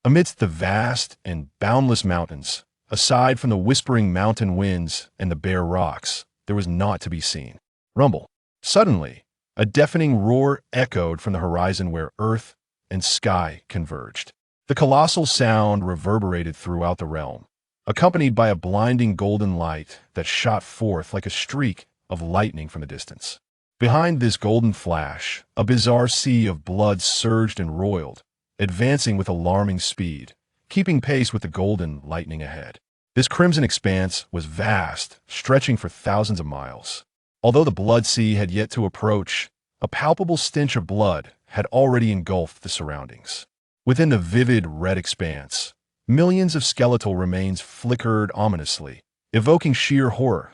Amidst the vast and boundless mountains, aside from the whispering mountain winds and the bare rocks, there was naught to be seen. Rumble. Suddenly, a deafening roar echoed from the horizon where earth and sky converged. The colossal sound reverberated throughout the realm, accompanied by a blinding golden light that shot forth like a streak of lightning from the distance. Behind this golden flash, a bizarre sea of blood surged and roiled, advancing with alarming speed, keeping pace with the golden lightning ahead. This crimson expanse was vast, stretching for thousands of miles. Although the blood sea had yet to approach, a palpable stench of blood had already engulfed the surroundings. Within the vivid red expanse, millions of skeletal remains flickered ominously, evoking sheer horror.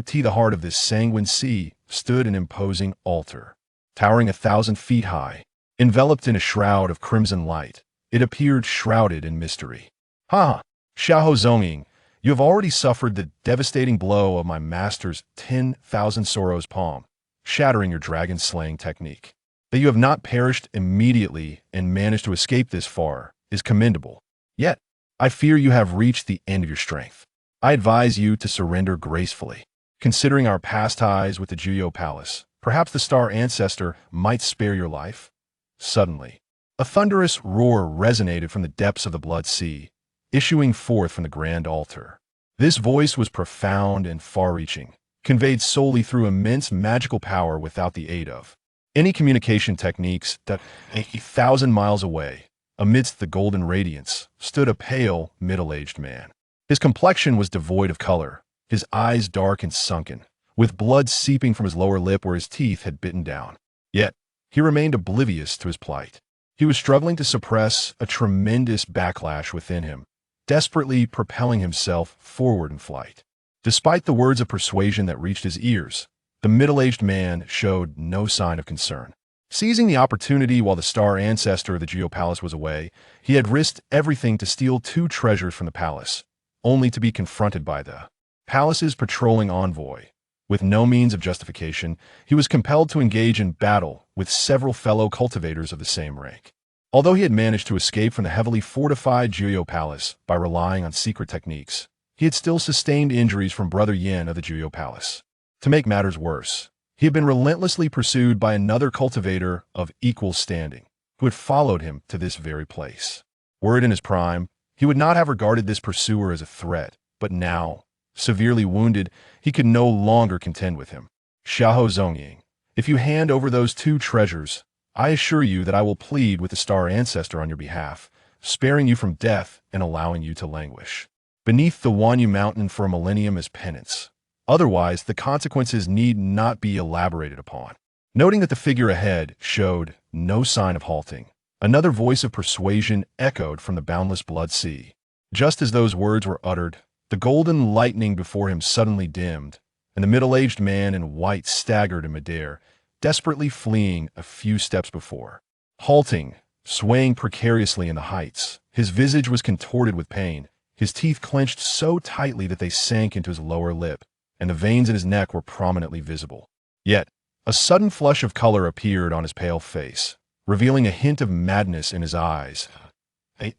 To the heart of this sanguine sea stood an imposing altar. Towering 1,000 feet high, enveloped in a shroud of crimson light, it appeared shrouded in mystery. Ha! Xiahou Zongying, you have already suffered the devastating blow of my master's 10,000 sorrows palm, shattering your dragon-slaying technique. That you have not perished immediately and managed to escape this far is commendable. Yet, I fear you have reached the end of your strength. I advise you to surrender gracefully. Considering our past ties with the Juyo Palace, perhaps the Star Ancestor might spare your life. Suddenly, a thunderous roar resonated from the depths of the blood sea, issuing forth from the grand altar. This voice was profound and far-reaching, conveyed solely through immense magical power without the aid of any communication techniques. That 1,000 miles away, amidst the golden radiance, stood a pale, middle-aged man. His complexion was devoid of color, his eyes dark and sunken, with blood seeping from his lower lip where his teeth had bitten down. Yet, he remained oblivious to his plight. He was struggling to suppress a tremendous backlash within him, desperately propelling himself forward in flight. Despite the words of persuasion that reached his ears, the middle-aged man showed no sign of concern. Seizing the opportunity while the Star Ancestor of the Juyo Palace was away, he had risked everything to steal 2 treasures from the palace, only to be confronted by the palace's patrolling envoy. With no means of justification, he was compelled to engage in battle with several fellow cultivators of the same rank. Although he had managed to escape from the heavily fortified Juyo Palace by relying on secret techniques, he had still sustained injuries from Brother Yin of the Juyo Palace. To make matters worse, he had been relentlessly pursued by another cultivator of equal standing, who had followed him to this very place. Were it in his prime, he would not have regarded this pursuer as a threat, but now, severely wounded, he could no longer contend with him. Xiahou Zongying, if you hand over those 2 treasures, I assure you that I will plead with the Star Ancestor on your behalf, sparing you from death and allowing you to languish beneath the Wanyu Mountain for a millennium as penance. Otherwise, the consequences need not be elaborated upon. Noting that the figure ahead showed no sign of halting, another voice of persuasion echoed from the boundless blood sea. Just as those words were uttered, the golden lightning before him suddenly dimmed, and the middle-aged man in white staggered in midair, desperately fleeing a few steps before. Halting, swaying precariously in the heights, his visage was contorted with pain, his teeth clenched so tightly that they sank into his lower lip, and the veins in his neck were prominently visible. Yet, a sudden flush of color appeared on his pale face, revealing a hint of madness in his eyes.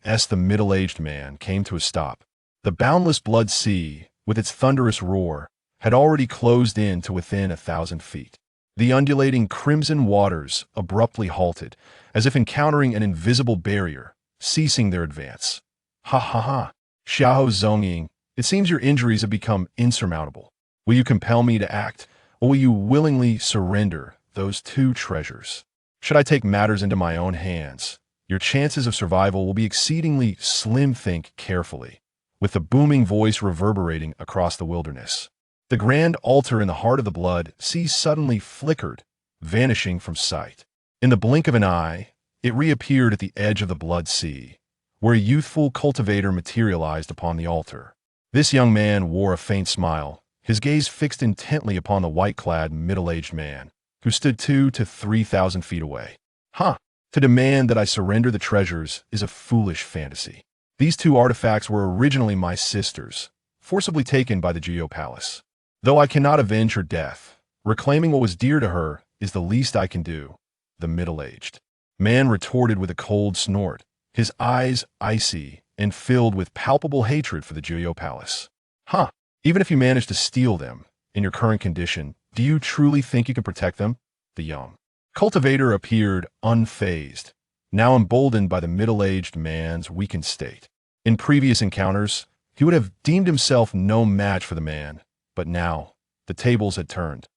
As the middle-aged man came to a stop, the boundless blood sea, with its thunderous roar, had already closed in to within 1,000 feet. The undulating crimson waters abruptly halted, as if encountering an invisible barrier, ceasing their advance. Ha ha ha! Xiahou Zongying, it seems your injuries have become insurmountable. Will you compel me to act, or will you willingly surrender those 2 treasures? Should I take matters into my own hands, your chances of survival will be exceedingly slim. Think carefully. With the booming voice reverberating across the wilderness, the grand altar in the heart of the blood sea suddenly flickered, vanishing from sight. In the blink of an eye, it reappeared at the edge of the blood sea, where a youthful cultivator materialized upon the altar. This young man wore a faint smile, his gaze fixed intently upon the white-clad, middle-aged man, who stood 2,000 to 3,000 feet away. To demand that I surrender the treasures is a foolish fantasy. These 2 artifacts were originally my sister's, forcibly taken by the Juyo Palace. Though I cannot avenge her death, reclaiming what was dear to her is the least I can do, the middle-aged man retorted with a cold snort, his eyes icy and filled with palpable hatred for the Juyo Palace. Huh, even if you manage to steal them, in your current condition, do you truly think you can protect them? The young cultivator appeared unfazed, now emboldened by the middle-aged man's weakened state. In previous encounters, he would have deemed himself no match for the man, but now, the tables had turned.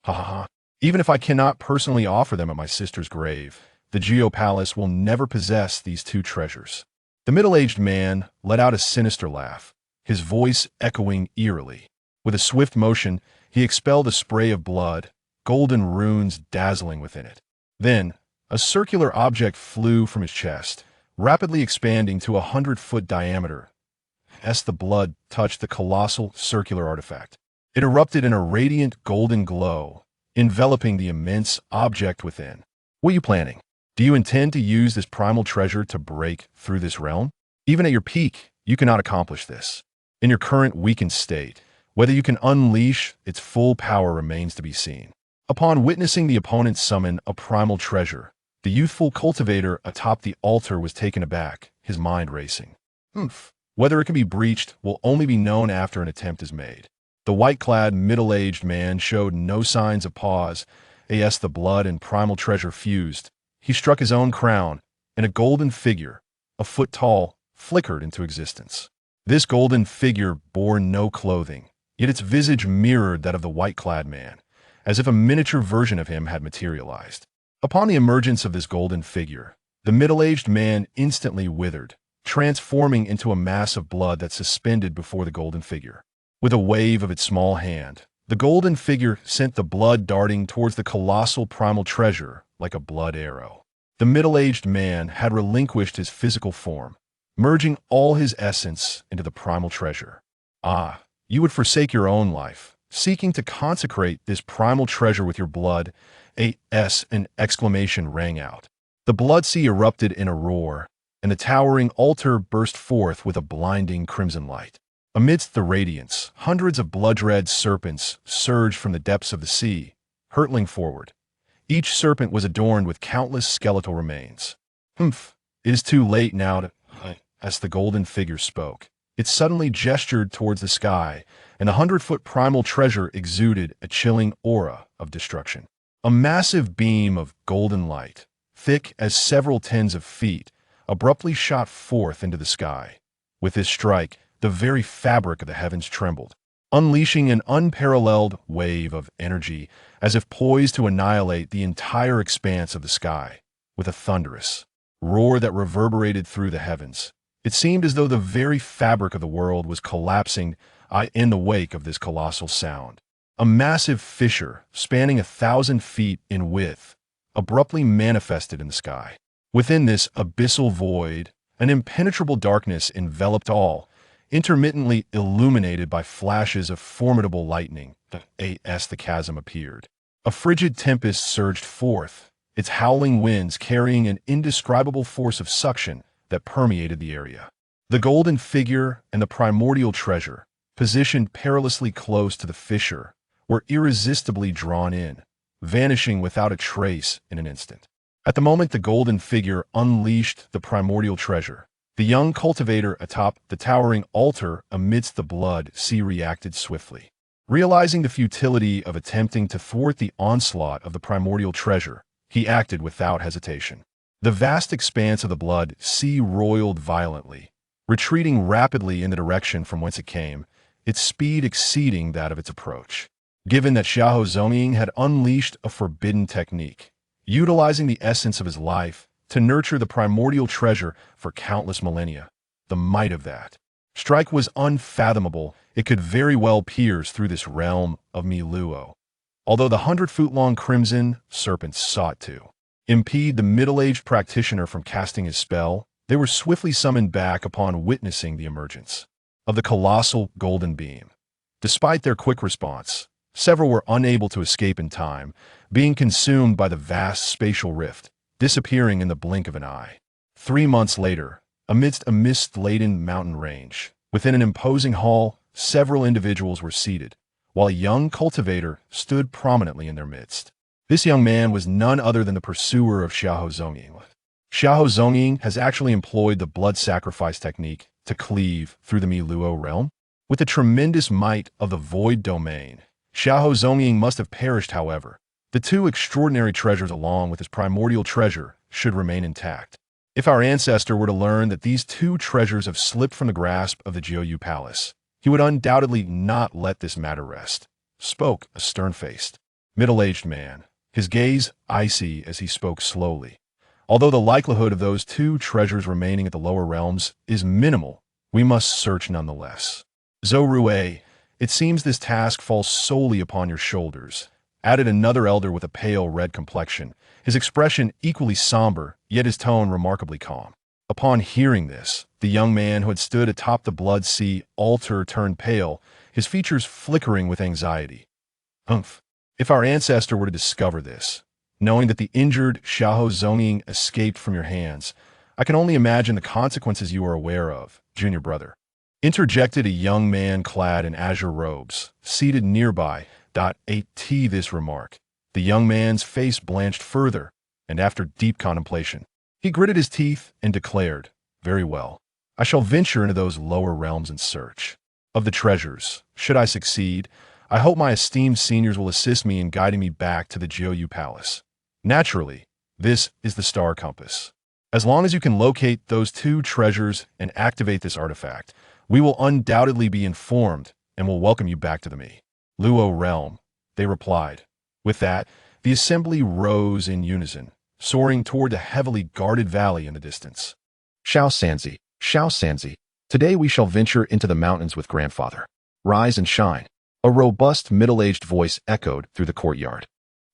Ha ha ha. Even if I cannot personally offer them at my sister's grave, the Geo Palace will never possess these two treasures. The middle-aged man let out a sinister laugh, his voice echoing eerily. With a swift motion, he expelled a spray of blood, golden runes dazzling within it. Then, a circular object flew from his chest, rapidly expanding to 100-foot diameter. As the blood touched the colossal circular artifact, it erupted in a radiant golden glow, enveloping the immense object within. What are you planning? Do you intend to use this primal treasure to break through this realm? Even at your peak, you cannot accomplish this. In your current weakened state, whether you can unleash its full power remains to be seen. Upon witnessing the opponent summon a primal treasure, the youthful cultivator atop the altar was taken aback, his mind racing. Whether it can be breached will only be known after an attempt is made. The white-clad, middle-aged man showed no signs of pause. As the blood and primal treasure fused, he struck his own crown, and a golden figure, a foot tall, flickered into existence. This golden figure bore no clothing, yet its visage mirrored that of the white-clad man, as if a miniature version of him had materialized. Upon the emergence of this golden figure, the middle-aged man instantly withered, transforming into a mass of blood that suspended before the golden figure. With a wave of its small hand, the golden figure sent the blood darting towards the colossal primal treasure like a blood arrow. The middle-aged man had relinquished his physical form, merging all his essence into the primal treasure. Ah, you would forsake your own life, seeking to consecrate this primal treasure with your blood. An exclamation rang out. The blood sea erupted in a roar, and the towering altar burst forth with a blinding crimson light. Amidst the radiance, hundreds of blood-red serpents surged from the depths of the sea, hurtling forward. Each serpent was adorned with countless skeletal remains. It is too late now to... As the golden figure spoke, it suddenly gestured towards the sky, and the 100-foot primal treasure exuded a chilling aura of destruction. A massive beam of golden light, thick as several tens of feet, abruptly shot forth into the sky. With this strike, the very fabric of the heavens trembled, unleashing an unparalleled wave of energy as if poised to annihilate the entire expanse of the sky. With a thunderous roar that reverberated through the heavens, it seemed as though the very fabric of the world was collapsing in the wake of this colossal sound. A massive fissure, spanning 1,000 feet in width, abruptly manifested in the sky. Within this abyssal void, an impenetrable darkness enveloped all, intermittently illuminated by flashes of formidable lightning. As the chasm appeared, a frigid tempest surged forth, its howling winds carrying an indescribable force of suction that permeated the area. The golden figure and the primordial treasure, positioned perilously close to the fissure, were irresistibly drawn in, vanishing without a trace in an instant. At the moment the golden figure unleashed the primordial treasure, the young cultivator atop the towering altar amidst the blood sea reacted swiftly. Realizing the futility of attempting to thwart the onslaught of the primordial treasure, he acted without hesitation. The vast expanse of the blood sea roiled violently, retreating rapidly in the direction from whence it came, its speed exceeding that of its approach. Given that Xiahou Zhongying had unleashed a forbidden technique, utilizing the essence of his life to nurture the primordial treasure for countless millennia, the might of that strike was unfathomable. It could very well pierce through this realm of Miluo. Although the 100-foot-long crimson serpents sought to impede the middle-aged practitioner from casting his spell, they were swiftly summoned back upon witnessing the emergence of the colossal golden beam. Despite their quick response, several were unable to escape in time, being consumed by the vast spatial rift, disappearing in the blink of an eye. 3 months later, amidst a mist-laden mountain range, within an imposing hall, several individuals were seated, while a young cultivator stood prominently in their midst. This young man was none other than the pursuer of Xiahou Zhongying, Xiao Zongying has actually employed the blood sacrifice technique to cleave through the Miluo realm. With the tremendous might of the void domain, Xiao Zongying must have perished, however. The two extraordinary treasures along with his primordial treasure should remain intact. If our ancestor were to learn that these two treasures have slipped from the grasp of the Jiuyu Palace, he would undoubtedly not let this matter rest, spoke a stern-faced, middle-aged man, his gaze icy as he spoke slowly. Although the likelihood of those two treasures remaining at the lower realms is minimal, we must search nonetheless. Zhou Rui, it seems this task falls solely upon your shoulders, added another elder with a pale red complexion, his expression equally somber, yet his tone remarkably calm. Upon hearing this, the young man who had stood atop the Blood Sea altar turned pale, his features flickering with anxiety. Humph. If our ancestor were to discover this, knowing that the injured Xiao Zongying escaped from your hands, I can only imagine the consequences you are aware of, junior brother. Interjected a young man clad in azure robes, seated nearby. At this remark, the young man's face blanched further, and after deep contemplation, he gritted his teeth and declared, "Very well. I shall venture into those lower realms in search of the treasures. Should I succeed, I hope my esteemed seniors will assist me in guiding me back to the Jiuyu Palace. Naturally, this is the star compass. As long as you can locate those two treasures and activate this artifact, we will undoubtedly be informed and will welcome you back to the Luo realm," they replied. With that, the assembly rose in unison, soaring toward the heavily guarded valley in the distance. Xiao Sanzi, today we shall venture into the mountains with grandfather. Rise and shine. A robust middle-aged voice echoed through the courtyard,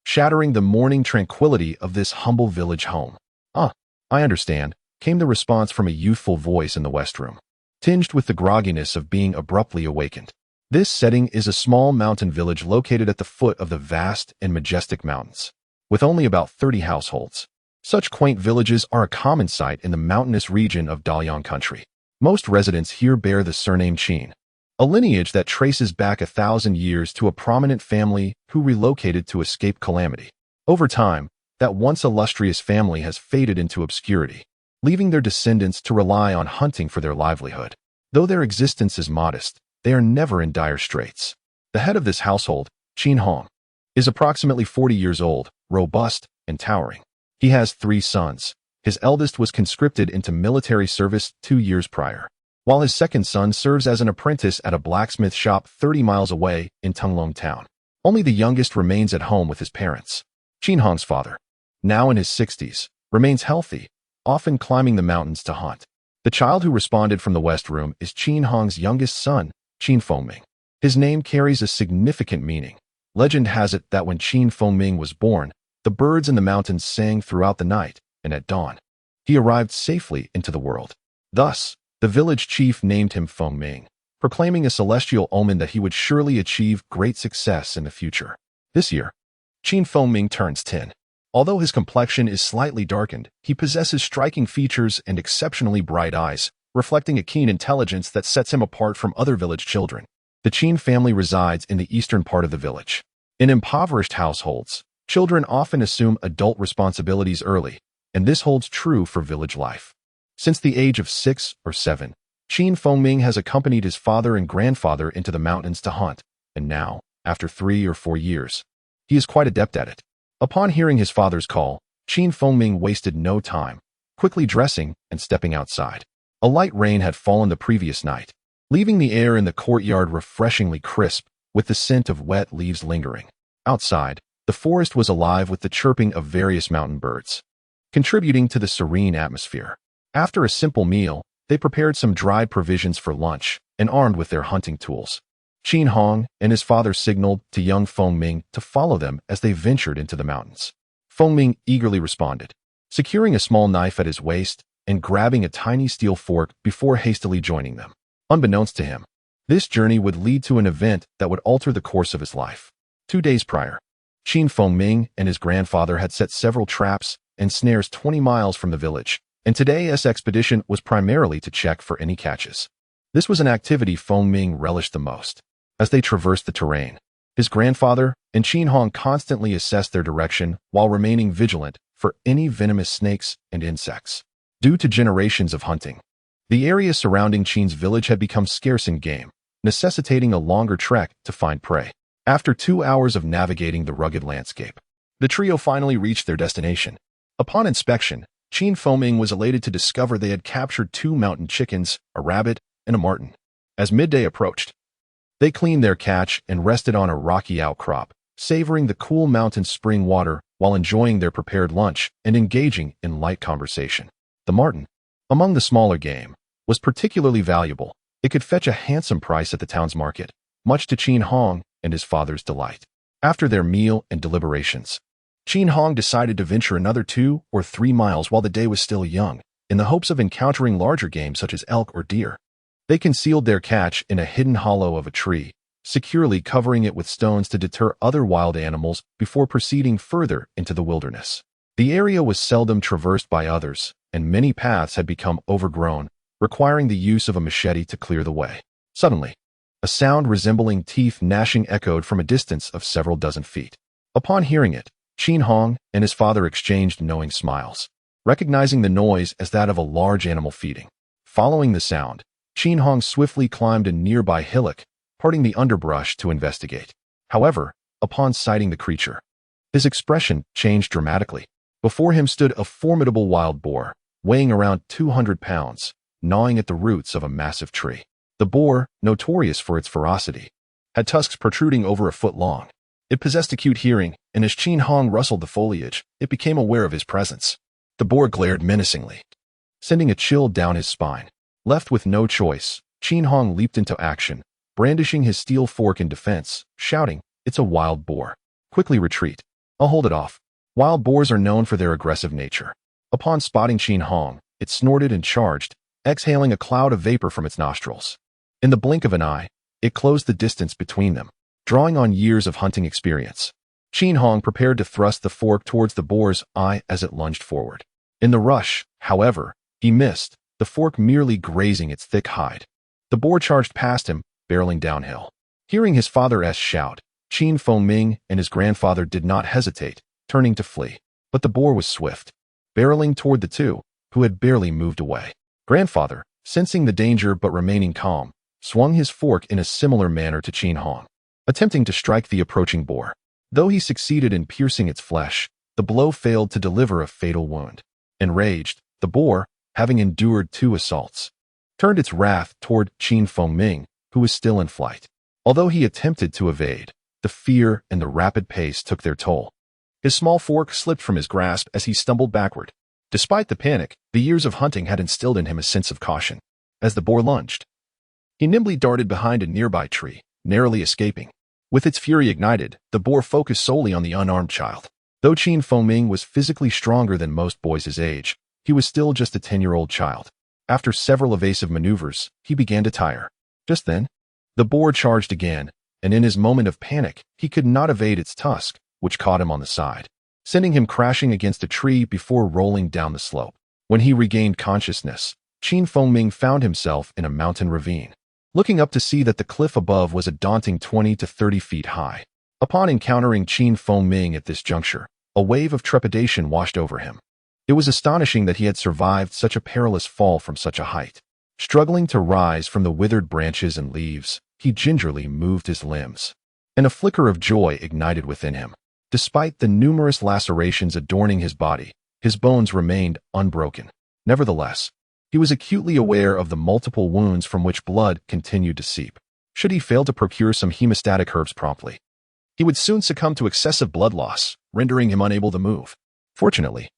shattering the morning tranquility of this humble village home. "Ah, I understand," came the response from a youthful voice in the west room, tinged with the grogginess of being abruptly awakened. This setting is a small mountain village located at the foot of the vast and majestic mountains, with only about 30 households. Such quaint villages are a common sight in the mountainous region of Dalian country. Most residents here bear the surname Qin, a lineage that traces back 1,000 years to a prominent family who relocated to escape calamity. Over time, that once illustrious family has faded into obscurity, leaving their descendants to rely on hunting for their livelihood. Though their existence is modest, they are never in dire straits. The head of this household, Qin Hong, is approximately 40 years old, robust, and towering. He has 3 sons. His eldest was conscripted into military service 2 years prior, while his second son serves as an apprentice at a blacksmith shop 30 miles away in Tunglong town. Only the youngest remains at home with his parents. Qin Hong's father, now in his 60s, remains healthy, often climbing the mountains to hunt. The child who responded from the west room is Qin Hong's youngest son, Qin Feng. His name carries a significant meaning. Legend has it that when Qin Feng was born, the birds in the mountains sang throughout the night, and at dawn, he arrived safely into the world. Thus, the village chief named him Feng, proclaiming a celestial omen that he would surely achieve great success in the future. This year, Qin Feng turns 10. Although his complexion is slightly darkened, he possesses striking features and exceptionally bright eyes, reflecting a keen intelligence that sets him apart from other village children. The Qin family resides in the eastern part of the village. In impoverished households, children often assume adult responsibilities early, and this holds true for village life. Since the age of 6 or 7, Qin Feng has accompanied his father and grandfather into the mountains to hunt, and now, after 3 or 4 years, he is quite adept at it. Upon hearing his father's call, Qin Feng wasted no time, quickly dressing and stepping outside. A light rain had fallen the previous night, leaving the air in the courtyard refreshingly crisp, with the scent of wet leaves lingering. Outside, the forest was alive with the chirping of various mountain birds, contributing to the serene atmosphere. After a simple meal, they prepared some dried provisions for lunch, and armed with their hunting tools, Qin Hong and his father signaled to young Feng to follow them as they ventured into the mountains. Feng eagerly responded, securing a small knife at his waist and grabbing a tiny steel fork before hastily joining them. Unbeknownst to him, this journey would lead to an event that would alter the course of his life. 2 days prior, Qin Feng and his grandfather had set several traps and snares 20 miles from the village, and today's expedition was primarily to check for any catches. This was an activity Feng relished the most. As they traversed the terrain, his grandfather and Qin Hong constantly assessed their direction while remaining vigilant, for any venomous snakes and insects. Due to generations of hunting, the area surrounding Qin's village had become scarce in game, necessitating a longer trek to find prey. After 2 hours of navigating the rugged landscape, the trio finally reached their destination. Upon inspection, Feng was elated to discover they had captured 2 mountain chickens, a rabbit, and a marten. As midday approached, they cleaned their catch and rested on a rocky outcrop, savoring the cool mountain spring water while enjoying their prepared lunch and engaging in light conversation. The marten, among the smaller game, was particularly valuable. It could fetch a handsome price at the town's market, much to Qin Hong and his father's delight. After their meal and deliberations, Qin Hong decided to venture another 2 or 3 miles while the day was still young, in the hopes of encountering larger game such as elk or deer. They concealed their catch in a hidden hollow of a tree, securely covering it with stones to deter other wild animals before proceeding further into the wilderness. The area was seldom traversed by others, and many paths had become overgrown, requiring the use of a machete to clear the way. Suddenly, a sound resembling teeth gnashing echoed from a distance of several dozen feet. Upon hearing it, Qin Hong and his father exchanged knowing smiles, recognizing the noise as that of a large animal feeding. Following the sound, Qin Hong swiftly climbed a nearby hillock, parting the underbrush to investigate. However, upon sighting the creature, his expression changed dramatically. Before him stood a formidable wild boar, weighing around 200 pounds, gnawing at the roots of a massive tree. The boar, notorious for its ferocity, had tusks protruding over a foot long. It possessed acute hearing, and as Qin Hong rustled the foliage, it became aware of his presence. The boar glared menacingly, sending a chill down his spine. Left with no choice, Qin Hong leaped into action, brandishing his steel fork in defense, shouting, "It's a wild boar. Quickly retreat. I'll hold it off." Wild boars are known for their aggressive nature. Upon spotting Qin Hong, it snorted and charged, exhaling a cloud of vapor from its nostrils. In the blink of an eye, it closed the distance between them, drawing on years of hunting experience. Qin Hong prepared to thrust the fork towards the boar's eye as it lunged forward. In the rush, however, he missed, the fork merely grazing its thick hide. The boar charged past him, barreling downhill. Hearing his father's shout, Ming and his grandfather did not hesitate, turning to flee. But the boar was swift, barreling toward the two, who had barely moved away. Grandfather, sensing the danger but remaining calm, swung his fork in a similar manner to Qin Hong, attempting to strike the approaching boar. Though he succeeded in piercing its flesh, the blow failed to deliver a fatal wound. Enraged, the boar, having endured 2 assaults, turned its wrath toward Ming, who was still in flight. Although he attempted to evade, the fear and the rapid pace took their toll. His small fork slipped from his grasp as he stumbled backward. Despite the panic, the years of hunting had instilled in him a sense of caution. As the boar lunged, he nimbly darted behind a nearby tree, narrowly escaping. With its fury ignited, the boar focused solely on the unarmed child. Though Ming was physically stronger than most boys his age, he was still just a 10-year-old child. After several evasive maneuvers, he began to tire. Just then, the boar charged again, and in his moment of panic, he could not evade its tusk, which caught him on the side, sending him crashing against a tree before rolling down the slope. When he regained consciousness, Ming found himself in a mountain ravine, looking up to see that the cliff above was a daunting 20 to 30 feet high. Upon encountering Ming at this juncture, a wave of trepidation washed over him. It was astonishing that he had survived such a perilous fall from such a height. Struggling to rise from the withered branches and leaves, he gingerly moved his limbs, and a flicker of joy ignited within him. Despite the numerous lacerations adorning his body, his bones remained unbroken. Nevertheless, he was acutely aware of the multiple wounds from which blood continued to seep. Should he fail to procure some hemostatic herbs promptly, he would soon succumb to excessive blood loss, rendering him unable to move. Fortunately,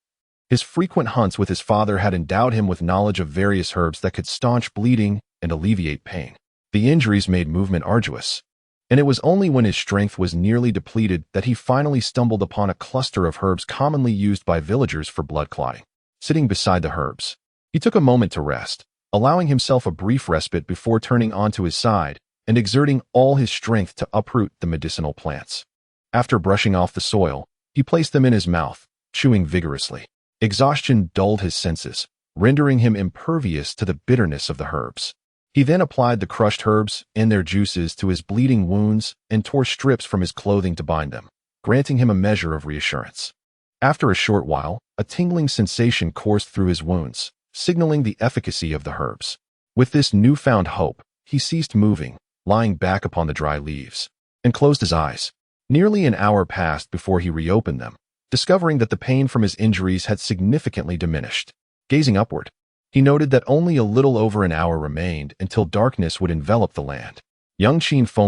his frequent hunts with his father had endowed him with knowledge of various herbs that could staunch bleeding and alleviate pain. The injuries made movement arduous, and it was only when his strength was nearly depleted that he finally stumbled upon a cluster of herbs commonly used by villagers for blood clotting. Sitting beside the herbs, he took a moment to rest, allowing himself a brief respite before turning onto his side and exerting all his strength to uproot the medicinal plants. After brushing off the soil, he placed them in his mouth, chewing vigorously. Exhaustion dulled his senses, rendering him impervious to the bitterness of the herbs. He then applied the crushed herbs and their juices to his bleeding wounds and tore strips from his clothing to bind them, granting him a measure of reassurance. After a short while, A tingling sensation coursed through his wounds, signaling the efficacy of the herbs. With this newfound hope, he ceased moving, lying back upon the dry leaves, and closed his eyes. Nearly an hour passed before he reopened them, discovering that the pain from his injuries had significantly diminished. Gazing upward, he noted that only a little over an hour remained until darkness would envelop the land. Young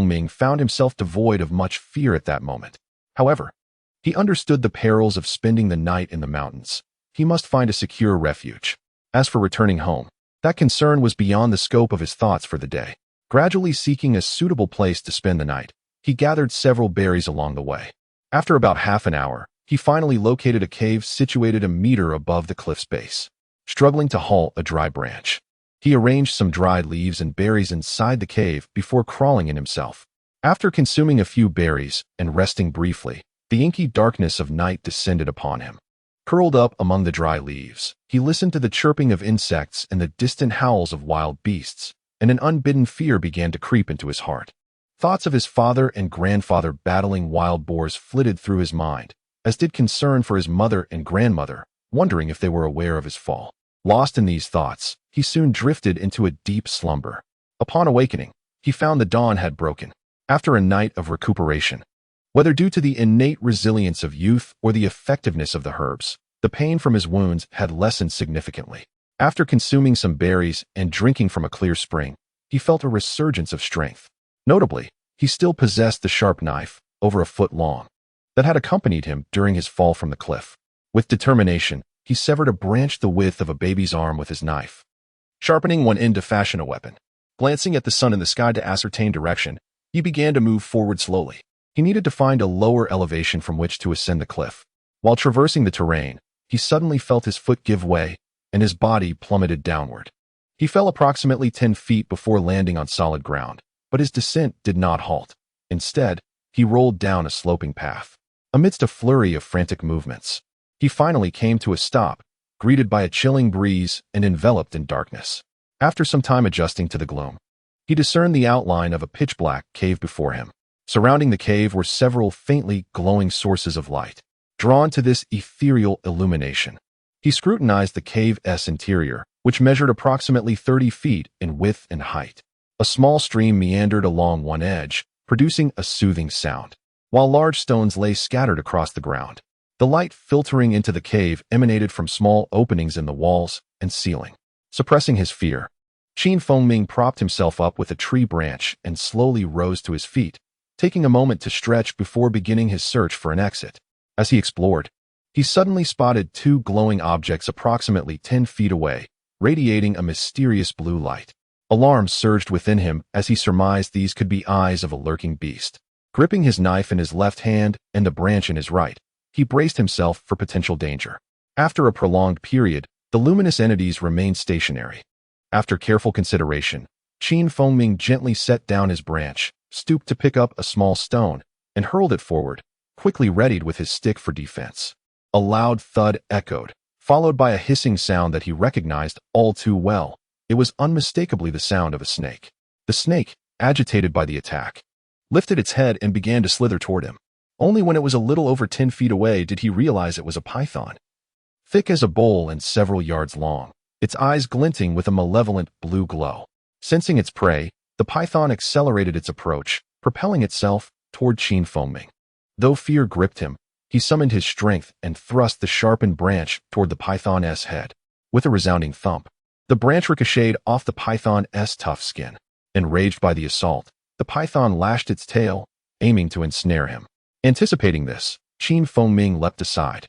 Ming found himself devoid of much fear at that moment. However, he understood the perils of spending the night in the mountains. He must find a secure refuge. As for returning home, that concern was beyond the scope of his thoughts for the day. Gradually seeking a suitable place to spend the night, he gathered several berries along the way. After about half an hour, he finally located a cave situated a meter above the cliff's base. Struggling to haul a dry branch, he arranged some dried leaves and berries inside the cave before crawling in himself. After consuming a few berries and resting briefly, the inky darkness of night descended upon him. Curled up among the dry leaves, he listened to the chirping of insects and the distant howls of wild beasts, and an unbidden fear began to creep into his heart. Thoughts of his father and grandfather battling wild boars flitted through his mind, as did concern for his mother and grandmother, wondering if they were aware of his fall. Lost in these thoughts, he soon drifted into a deep slumber. Upon awakening, he found the dawn had broken. After a night of recuperation, whether due to the innate resilience of youth or the effectiveness of the herbs, the pain from his wounds had lessened significantly. After consuming some berries and drinking from a clear spring, he felt a resurgence of strength. Notably, he still possessed the sharp knife, over a foot long, that had accompanied him during his fall from the cliff. With determination, he severed a branch the width of a baby's arm with his knife, sharpening one end to fashion a weapon. Glancing at the sun in the sky to ascertain direction, he began to move forward slowly. He needed to find a lower elevation from which to ascend the cliff. While traversing the terrain, he suddenly felt his foot give way, and his body plummeted downward. He fell approximately 10 feet before landing on solid ground, but his descent did not halt. Instead, he rolled down a sloping path. Amidst a flurry of frantic movements, he finally came to a stop, greeted by a chilling breeze and enveloped in darkness. After some time adjusting to the gloom, he discerned the outline of a pitch-black cave before him. Surrounding the cave were several faintly glowing sources of light. Drawn to this ethereal illumination, he scrutinized the cave's interior, which measured approximately 30 feet in width and height. A small stream meandered along one edge, producing a soothing sound, while large stones lay scattered across the ground. The light filtering into the cave emanated from small openings in the walls and ceiling. Suppressing his fear, Ming propped himself up with a tree branch and slowly rose to his feet, taking a moment to stretch before beginning his search for an exit. As he explored, he suddenly spotted two glowing objects approximately 10 feet away, radiating a mysterious blue light. Alarm surged within him as he surmised these could be eyes of a lurking beast. Gripping his knife in his left hand and the branch in his right, he braced himself for potential danger. After a prolonged period, the luminous entities remained stationary. After careful consideration, Ming gently set down his branch, stooped to pick up a small stone, and hurled it forward, quickly readied with his stick for defense. A loud thud echoed, followed by a hissing sound that he recognized all too well. It was unmistakably the sound of a snake. The snake, agitated by the attack, lifted its head and began to slither toward him. Only when it was a little over 10 feet away did he realize it was a python. Thick as a bowl and several yards long, its eyes glinting with a malevolent blue glow. Sensing its prey, the python accelerated its approach, propelling itself toward Ming. Though fear gripped him, he summoned his strength and thrust the sharpened branch toward the python's head. With a resounding thump, the branch ricocheted off the python's tough skin. Enraged by the assault, the python lashed its tail, aiming to ensnare him. Anticipating this, Ming leapt aside,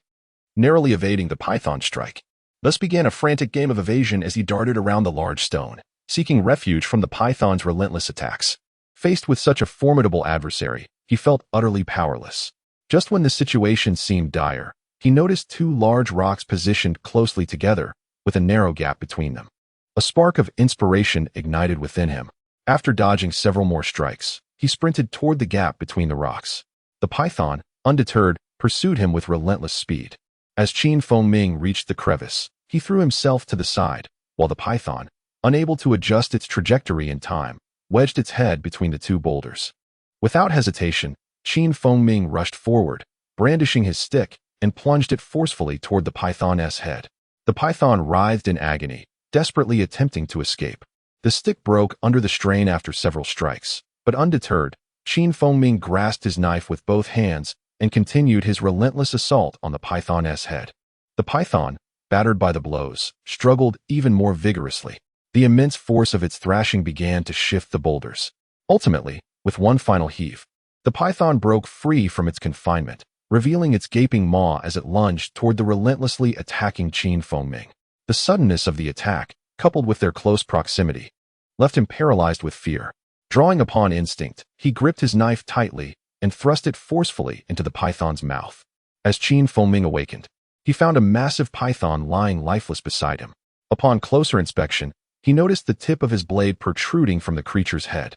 narrowly evading the python's strike. Thus began a frantic game of evasion as he darted around the large stone, seeking refuge from the python's relentless attacks. Faced with such a formidable adversary, he felt utterly powerless. Just when the situation seemed dire, he noticed two large rocks positioned closely together, with a narrow gap between them. A spark of inspiration ignited within him. After dodging several more strikes, he sprinted toward the gap between the rocks. The python, undeterred, pursued him with relentless speed. As Ming reached the crevice, he threw himself to the side, while the python, unable to adjust its trajectory in time, wedged its head between the two boulders. Without hesitation, Ming rushed forward, brandishing his stick, and plunged it forcefully toward the python's head. The python writhed in agony, desperately attempting to escape. The stick broke under the strain after several strikes, but undeterred, Feng grasped his knife with both hands and continued his relentless assault on the python's head. The python, battered by the blows, struggled even more vigorously. The immense force of its thrashing began to shift the boulders. Ultimately, with one final heave, the python broke free from its confinement, revealing its gaping maw as it lunged toward the relentlessly attacking Feng. The suddenness of the attack, coupled with their close proximity, left him paralyzed with fear. Drawing upon instinct, he gripped his knife tightly and thrust it forcefully into the python's mouth. As Feng awakened, he found a massive python lying lifeless beside him. Upon closer inspection, he noticed the tip of his blade protruding from the creature's head.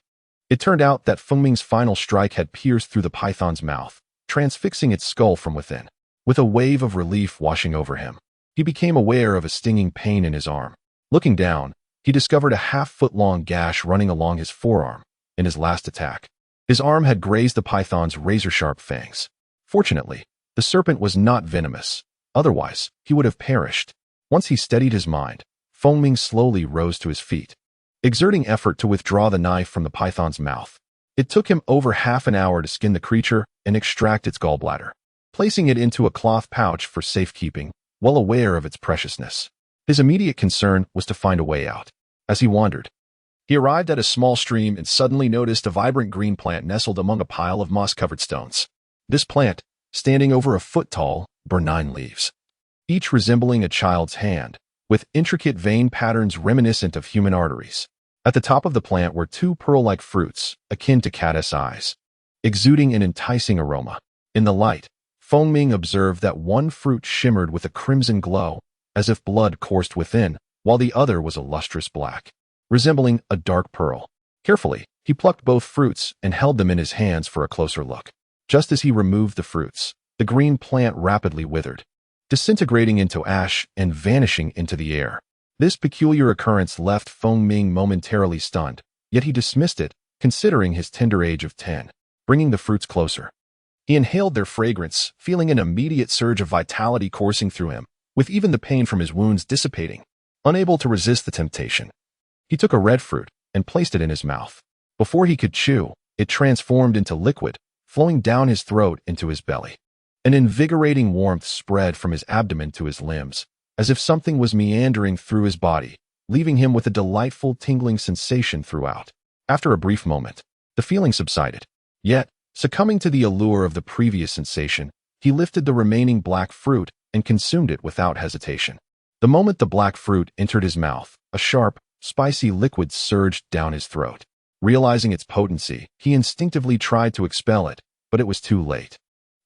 It turned out that Feng's final strike had pierced through the python's mouth, transfixing its skull from within. With a wave of relief washing over him, he became aware of a stinging pain in his arm. Looking down, he discovered a half-foot-long gash running along his forearm in his last attack. His arm had grazed the python's razor-sharp fangs. Fortunately, the serpent was not venomous. Otherwise, he would have perished. Once he steadied his mind, Feng slowly rose to his feet, exerting effort to withdraw the knife from the python's mouth. It took him over half an hour to skin the creature and extract its gallbladder, placing it into a cloth pouch for safekeeping, well aware of its preciousness. His immediate concern was to find a way out. As he wandered, he arrived at a small stream and suddenly noticed a vibrant green plant nestled among a pile of moss-covered stones. This plant, standing over a foot tall, bore 9 leaves, each resembling a child's hand, with intricate vein patterns reminiscent of human arteries. At the top of the plant were 2 pearl-like fruits, akin to caddis eyes, exuding an enticing aroma. In the light, Feng observed that one fruit shimmered with a crimson glow, as if blood coursed within, while the other was a lustrous black, resembling a dark pearl. Carefully, he plucked both fruits and held them in his hands for a closer look. Just as he removed the fruits, the green plant rapidly withered, disintegrating into ash and vanishing into the air. This peculiar occurrence left Feng momentarily stunned, yet he dismissed it, considering his tender age of 10. Bringing the fruits closer, he inhaled their fragrance, feeling an immediate surge of vitality coursing through him, with even the pain from his wounds dissipating. Unable to resist the temptation, he took a red fruit and placed it in his mouth. Before he could chew, it transformed into liquid, flowing down his throat into his belly. An invigorating warmth spread from his abdomen to his limbs, as if something was meandering through his body, leaving him with a delightful tingling sensation throughout. After a brief moment, the feeling subsided. Yet, succumbing to the allure of the previous sensation, he lifted the remaining black fruit and consumed it without hesitation. The moment the black fruit entered his mouth, a sharp, spicy liquid surged down his throat. Realizing its potency, he instinctively tried to expel it, but it was too late.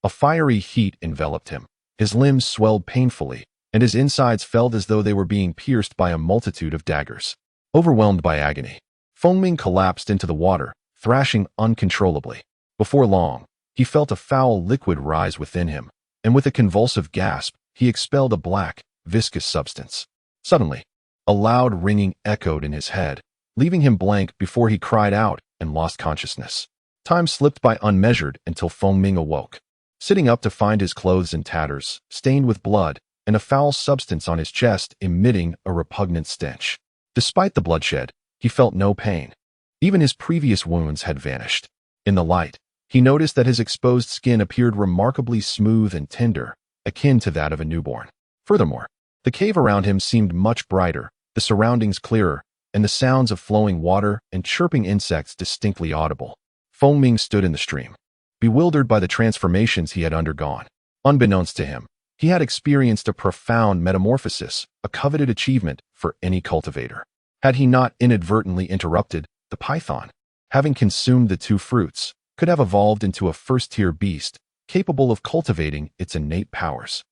A fiery heat enveloped him. His limbs swelled painfully, and his insides felt as though they were being pierced by a multitude of daggers. Overwhelmed by agony, Feng collapsed into the water, thrashing uncontrollably. Before long, he felt a foul liquid rise within him, and with a convulsive gasp, he expelled a black, viscous substance. Suddenly, a loud ringing echoed in his head, leaving him blank before he cried out and lost consciousness. Time slipped by unmeasured until Feng awoke, sitting up to find his clothes in tatters, stained with blood, and a foul substance on his chest emitting a repugnant stench. Despite the bloodshed, he felt no pain. Even his previous wounds had vanished. In the light, he noticed that his exposed skin appeared remarkably smooth and tender, akin to that of a newborn. Furthermore, the cave around him seemed much brighter, the surroundings clearer, and the sounds of flowing water and chirping insects distinctly audible. Feng stood in the stream, bewildered by the transformations he had undergone. Unbeknownst to him, he had experienced a profound metamorphosis, a coveted achievement for any cultivator. Had he not inadvertently interrupted, the python, having consumed the 2 fruits, could have evolved into a first-tier beast, capable of cultivating its innate powers.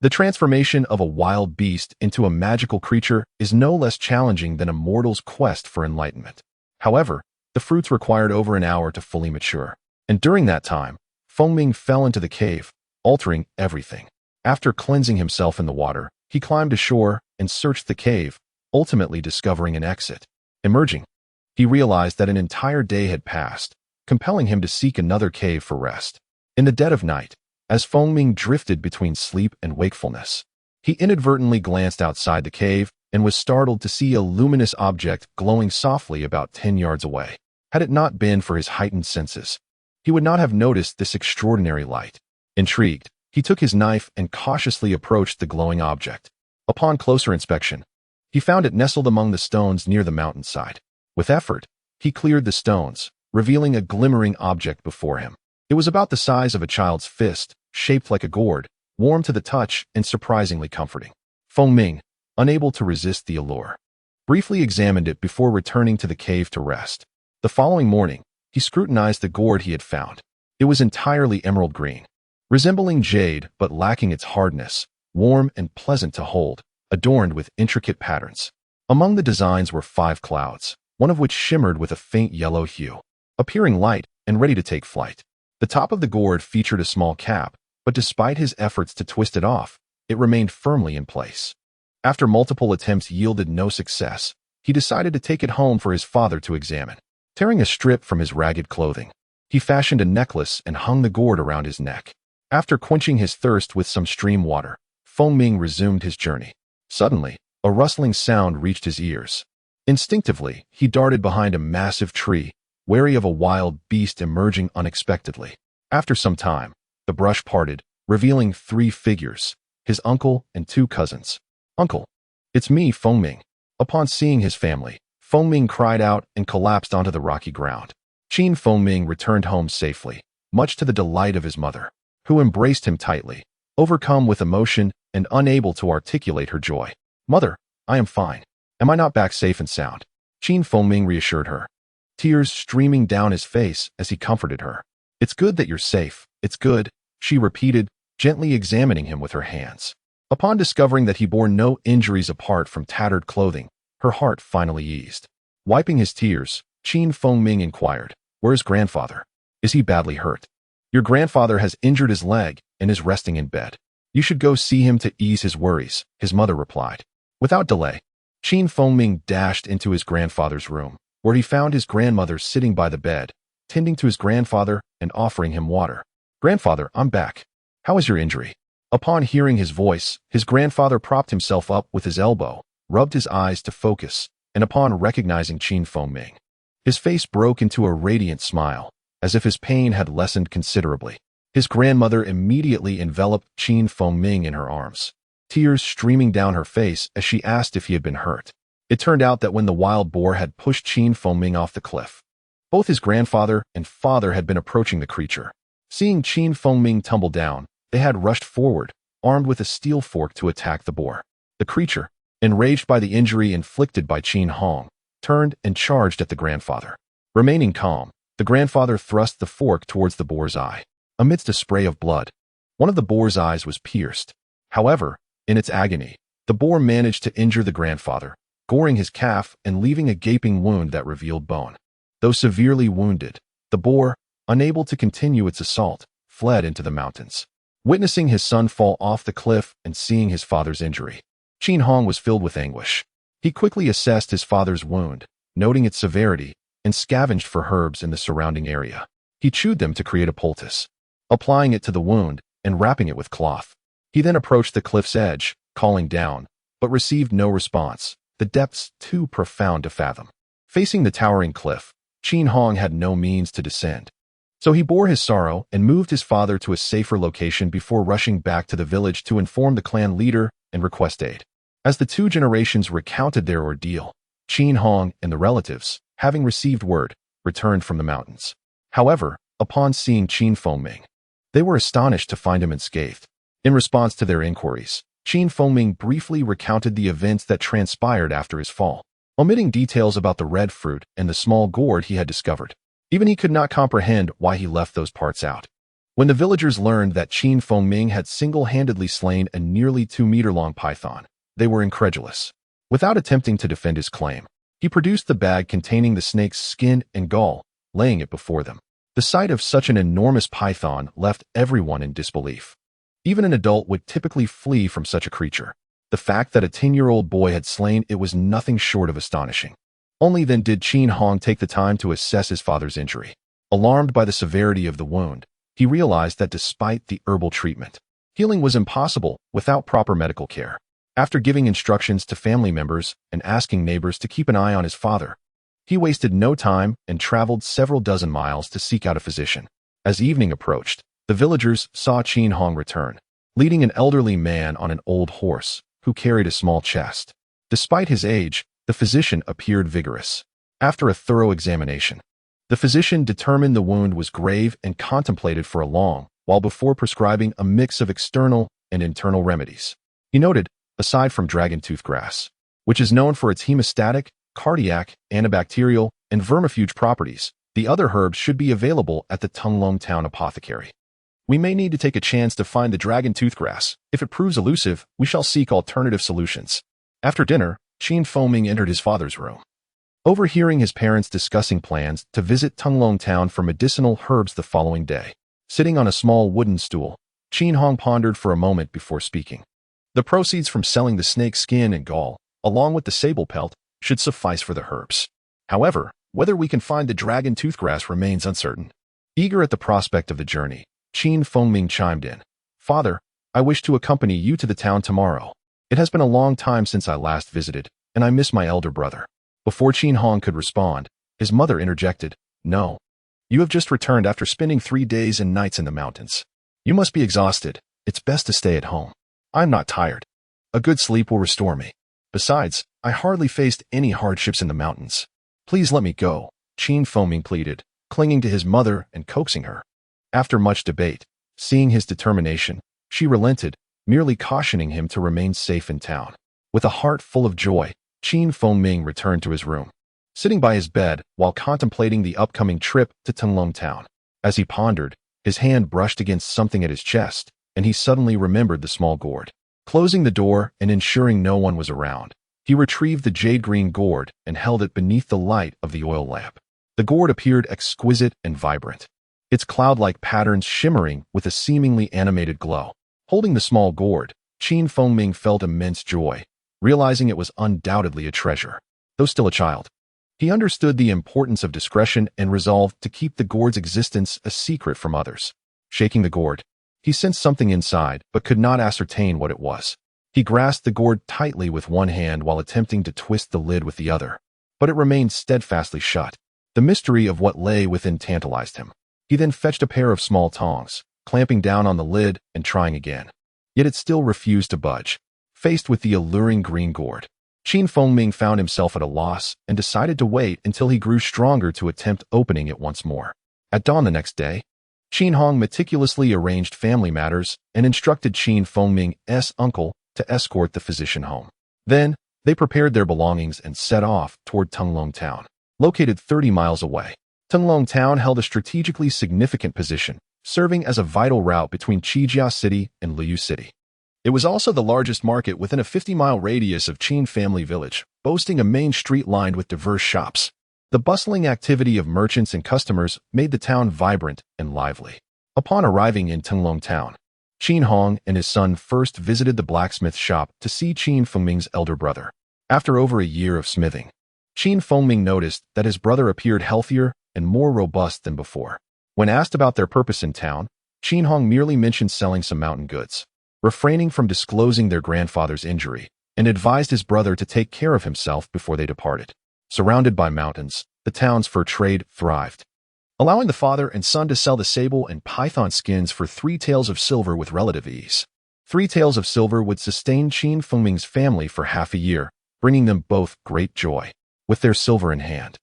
The transformation of a wild beast into a magical creature is no less challenging than a mortal's quest for enlightenment. However, the fruits required over an hour to fully mature, and during that time, Feng fell into the cave, altering everything. After cleansing himself in the water, he climbed ashore and searched the cave, ultimately discovering an exit. Emerging, he realized that an entire day had passed, compelling him to seek another cave for rest. In the dead of night, as Feng Ming drifted between sleep and wakefulness. He inadvertently glanced outside the cave and was startled to see a luminous object glowing softly about 10 yards away. Had it not been for his heightened senses, he would not have noticed this extraordinary light. Intrigued, he took his knife and cautiously approached the glowing object. Upon closer inspection, he found it nestled among the stones near the mountainside. With effort, he cleared the stones, revealing a glimmering object before him. It was about the size of a child's fist, shaped like a gourd, warm to the touch and surprisingly comforting. Feng Ming, unable to resist the allure, briefly examined it before returning to the cave to rest. The following morning, he scrutinized the gourd he had found. It was entirely emerald green, resembling jade but lacking its hardness, warm and pleasant to hold, adorned with intricate patterns. Among the designs were 5 clouds, one of which shimmered with a faint yellow hue, appearing light and ready to take flight. The top of the gourd featured a small cap, but despite his efforts to twist it off, it remained firmly in place. After multiple attempts yielded no success, he decided to take it home for his father to examine. Tearing a strip from his ragged clothing, he fashioned a necklace and hung the gourd around his neck. After quenching his thirst with some stream water, Feng Ming resumed his journey. Suddenly, a rustling sound reached his ears. Instinctively, he darted behind a massive tree, wary of a wild beast emerging unexpectedly. After some time, the brush parted, revealing 3 figures, his uncle and 2 cousins. "Uncle, it's me, Feng Ming." Upon seeing his family, Feng Ming cried out and collapsed onto the rocky ground. Feng Ming returned home safely, much to the delight of his mother, who embraced him tightly, overcome with emotion and unable to articulate her joy. "Mother, I am fine. Am I not back safe and sound?" Feng Ming reassured her, tears streaming down his face as he comforted her. "It's good that you're safe. It's good," she repeated, gently examining him with her hands. Upon discovering that he bore no injuries apart from tattered clothing, her heart finally eased. Wiping his tears, Feng Ming inquired, "Where's grandfather? Is he badly hurt?" "Your grandfather has injured his leg and is resting in bed. You should go see him to ease his worries," his mother replied. Without delay, Feng Ming dashed into his grandfather's room, where he found his grandmother sitting by the bed, tending to his grandfather and offering him water. "Grandfather, I'm back. How is your injury?" Upon hearing his voice, his grandfather propped himself up with his elbow, rubbed his eyes to focus, and upon recognizing Feng Ming, his face broke into a radiant smile, as if his pain had lessened considerably. His grandmother immediately enveloped Feng Ming in her arms, tears streaming down her face as she asked if he had been hurt. It turned out that when the wild boar had pushed Feng Ming off the cliff, both his grandfather and father had been approaching the creature. Seeing Feng Ming tumble down, they had rushed forward, armed with a steel fork to attack the boar. The creature, enraged by the injury inflicted by Hong, turned and charged at the grandfather. Remaining calm, the grandfather thrust the fork towards the boar's eye. Amidst a spray of blood, one of the boar's eyes was pierced. However, in its agony, the boar managed to injure the grandfather, goring his calf and leaving a gaping wound that revealed bone. Though severely wounded, the boar, unable to continue its assault, fled into the mountains. Witnessing his son fall off the cliff and seeing his father's injury, Hong was filled with anguish. He quickly assessed his father's wound, noting its severity, and scavenged for herbs in the surrounding area. He chewed them to create a poultice, applying it to the wound and wrapping it with cloth. He then approached the cliff's edge, calling down, but received no response, the depths too profound to fathom. Facing the towering cliff, Hong had no means to descend. So he bore his sorrow and moved his father to a safer location before rushing back to the village to inform the clan leader and request aid. As the 2 generations recounted their ordeal, Hong and the relatives, having received word, returned from the mountains. However, upon seeing Feng Ming, they were astonished to find him unscathed. In response to their inquiries, Feng Ming briefly recounted the events that transpired after his fall, omitting details about the red fruit and the small gourd he had discovered. Even he could not comprehend why he left those parts out. When the villagers learned that Feng Ming had single-handedly slain a nearly 2-meter-long python, they were incredulous. Without attempting to defend his claim, he produced the bag containing the snake's skin and gall, laying it before them. The sight of such an enormous python left everyone in disbelief. Even an adult would typically flee from such a creature. The fact that a 10-year-old boy had slain it was nothing short of astonishing. Only then did Hong take the time to assess his father's injury. Alarmed by the severity of the wound, He realized that despite the herbal treatment, healing was impossible without proper medical care. After giving instructions to family members and asking neighbors to keep an eye on his father, he wasted no time and traveled several dozen miles to seek out a physician. As evening approached, the villagers saw Qin Hong return, leading an elderly man on an old horse who carried a small chest. Despite his age, the physician appeared vigorous. After a thorough examination, the physician determined the wound was grave and contemplated for a long while before prescribing a mix of external and internal remedies. He noted, aside from dragon tooth grass, which is known for its hemostatic, cardiac, antibacterial, and vermifuge properties, the other herbs should be available at the Tunglong Town apothecary. We may need to take a chance to find the dragon tooth grass. If it proves elusive, we shall seek alternative solutions. After dinner, Ming entered his father's room. Overhearing his parents discussing plans to visit Tunglong Town for medicinal herbs the following day, sitting on a small wooden stool, Qin Hong pondered for a moment before speaking. The proceeds from selling the snake skin and gall, along with the sable pelt, should suffice for the herbs. However, whether we can find the dragon toothgrass remains uncertain. Eager at the prospect of the journey, Ming chimed in. Father, I wish to accompany you to the town tomorrow. It has been a long time since I last visited, and I miss my elder brother. Before Qin Hong could respond, his mother interjected, No. You have just returned after spending 3 days and nights in the mountains. You must be exhausted. It's best to stay at home. I'm not tired. A good sleep will restore me. Besides, I hardly faced any hardships in the mountains. Please let me go, Ming pleaded, clinging to his mother and coaxing her. After much debate, seeing his determination, she relented, merely cautioning him to remain safe in town. With a heart full of joy, Ming returned to his room, sitting by his bed while contemplating the upcoming trip to Tunglong Town. As he pondered, his hand brushed against something at his chest, and he suddenly remembered the small gourd. Closing the door and ensuring no one was around, he retrieved the jade-green gourd and held it beneath the light of the oil lamp. The gourd appeared exquisite and vibrant, its cloud-like patterns shimmering with a seemingly animated glow. Holding the small gourd, Ming felt immense joy, realizing it was undoubtedly a treasure. Though still a child, he understood the importance of discretion and resolved to keep the gourd's existence a secret from others. Shaking the gourd, he sensed something inside but could not ascertain what it was. He grasped the gourd tightly with one hand while attempting to twist the lid with the other, but it remained steadfastly shut. The mystery of what lay within tantalized him. He then fetched a pair of small tongs, clamping down on the lid and trying again. Yet it still refused to budge. Faced with the alluring green gourd, Ming found himself at a loss and decided to wait until he grew stronger to attempt opening it once more. At dawn the next day, Qin Hong meticulously arranged family matters and instructed Ming's uncle to escort the physician home. Then, they prepared their belongings and set off toward Tunglong Town. Located 30 miles away, Tunglong Town held a strategically significant position, serving as a vital route between Qijia City and Liu City. It was also the largest market within a 50-mile radius of Qin Family Village, boasting a main street lined with diverse shops. The bustling activity of merchants and customers made the town vibrant and lively. Upon arriving in Tunglong Town, Qin Hong and his son first visited the blacksmith shop to see Ming's elder brother. After over a year of smithing, Ming noticed that his brother appeared healthier and more robust than before. When asked about their purpose in town, Qin Hong merely mentioned selling some mountain goods, refraining from disclosing their grandfather's injury, and advised his brother to take care of himself before they departed. Surrounded by mountains, the town's fur trade thrived, allowing the father and son to sell the sable and python skins for 3 taels of silver with relative ease. 3 taels of silver would sustain Ming's family for half a year, bringing them both great joy. With their silver in hand,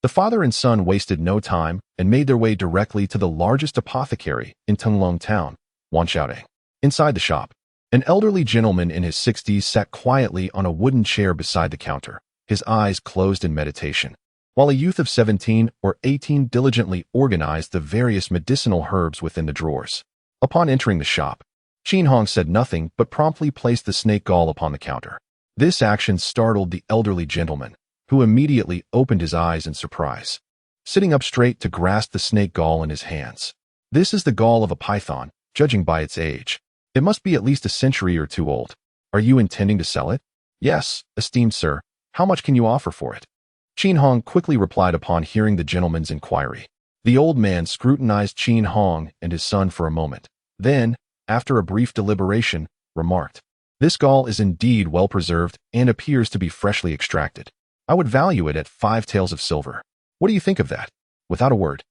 the father and son wasted no time and made their way directly to the largest apothecary in Tunglong Town, Wanxiaoding. Inside the shop, an elderly gentleman in his 60s sat quietly on a wooden chair beside the counter, his eyes closed in meditation, while a youth of 17 or 18 diligently organized the various medicinal herbs within the drawers. Upon entering the shop, Qin Hong said nothing but promptly placed the snake gall upon the counter. This action startled the elderly gentleman, who immediately opened his eyes in surprise, sitting up straight to grasp the snake gall in his hands. This is the gall of a python, judging by its age. It must be at least a century or 2 old. Are you intending to sell it? Yes, esteemed sir. How much can you offer for it? Qin Hong quickly replied upon hearing the gentleman's inquiry. The old man scrutinized Qin Hong and his son for a moment. Then, after a brief deliberation, remarked, "This gall is indeed well preserved and appears to be freshly extracted. I would value it at 5 taels of silver. What do you think of that?" Without a word,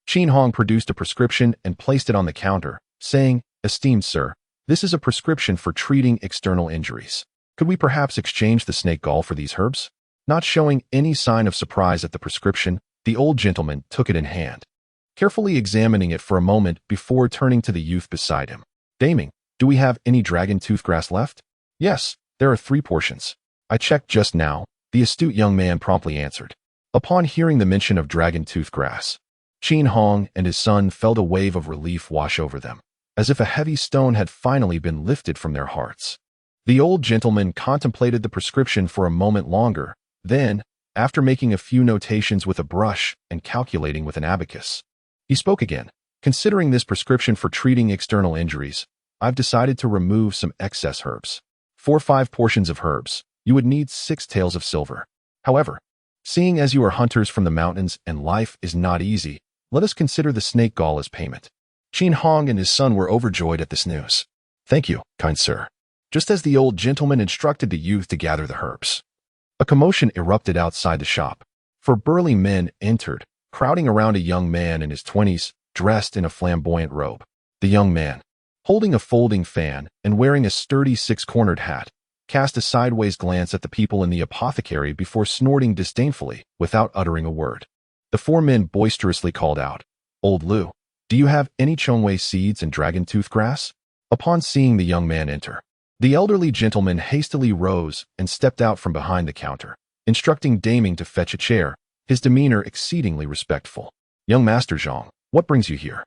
Qin Hong produced a prescription and placed it on the counter, saying, "Esteemed sir, this is a prescription for treating external injuries. Could we perhaps exchange the snake gall for these herbs?" Not showing any sign of surprise at the prescription, the old gentleman took it in hand, carefully examining it for a moment before turning to the youth beside him. "Daming, do we have any dragon toothgrass left?" "Yes, there are 3 portions. I checked just now," the astute young man promptly answered. Upon hearing the mention of dragon toothgrass, Qin Hong and his son felt a wave of relief wash over them, as if a heavy stone had finally been lifted from their hearts. The old gentleman contemplated the prescription for a moment longer, then, after making a few notations with a brush and calculating with an abacus, he spoke again. "Considering this prescription for treating external injuries, I've decided to remove some excess herbs. For 5 portions of herbs, you would need 6 taels of silver. However, seeing as you are hunters from the mountains and life is not easy, let us consider the snake gall as payment." Qin Hong and his son were overjoyed at this news. "Thank you, kind sir." Just as the old gentleman instructed the youth to gather the herbs, a commotion erupted outside the shop, for burly men entered, crowding around a young man in his 20s, dressed in a flamboyant robe. The young man, holding a folding fan and wearing a sturdy 6-cornered hat, cast a sideways glance at the people in the apothecary before snorting disdainfully without uttering a word. The 4 men boisterously called out, "Old Liu, do you have any chongwei seeds and dragon toothgrass?" Upon seeing the young man enter, the elderly gentleman hastily rose and stepped out from behind the counter, instructing Daming to fetch a chair, his demeanor exceedingly respectful. "Young Master Zhang, what brings you here?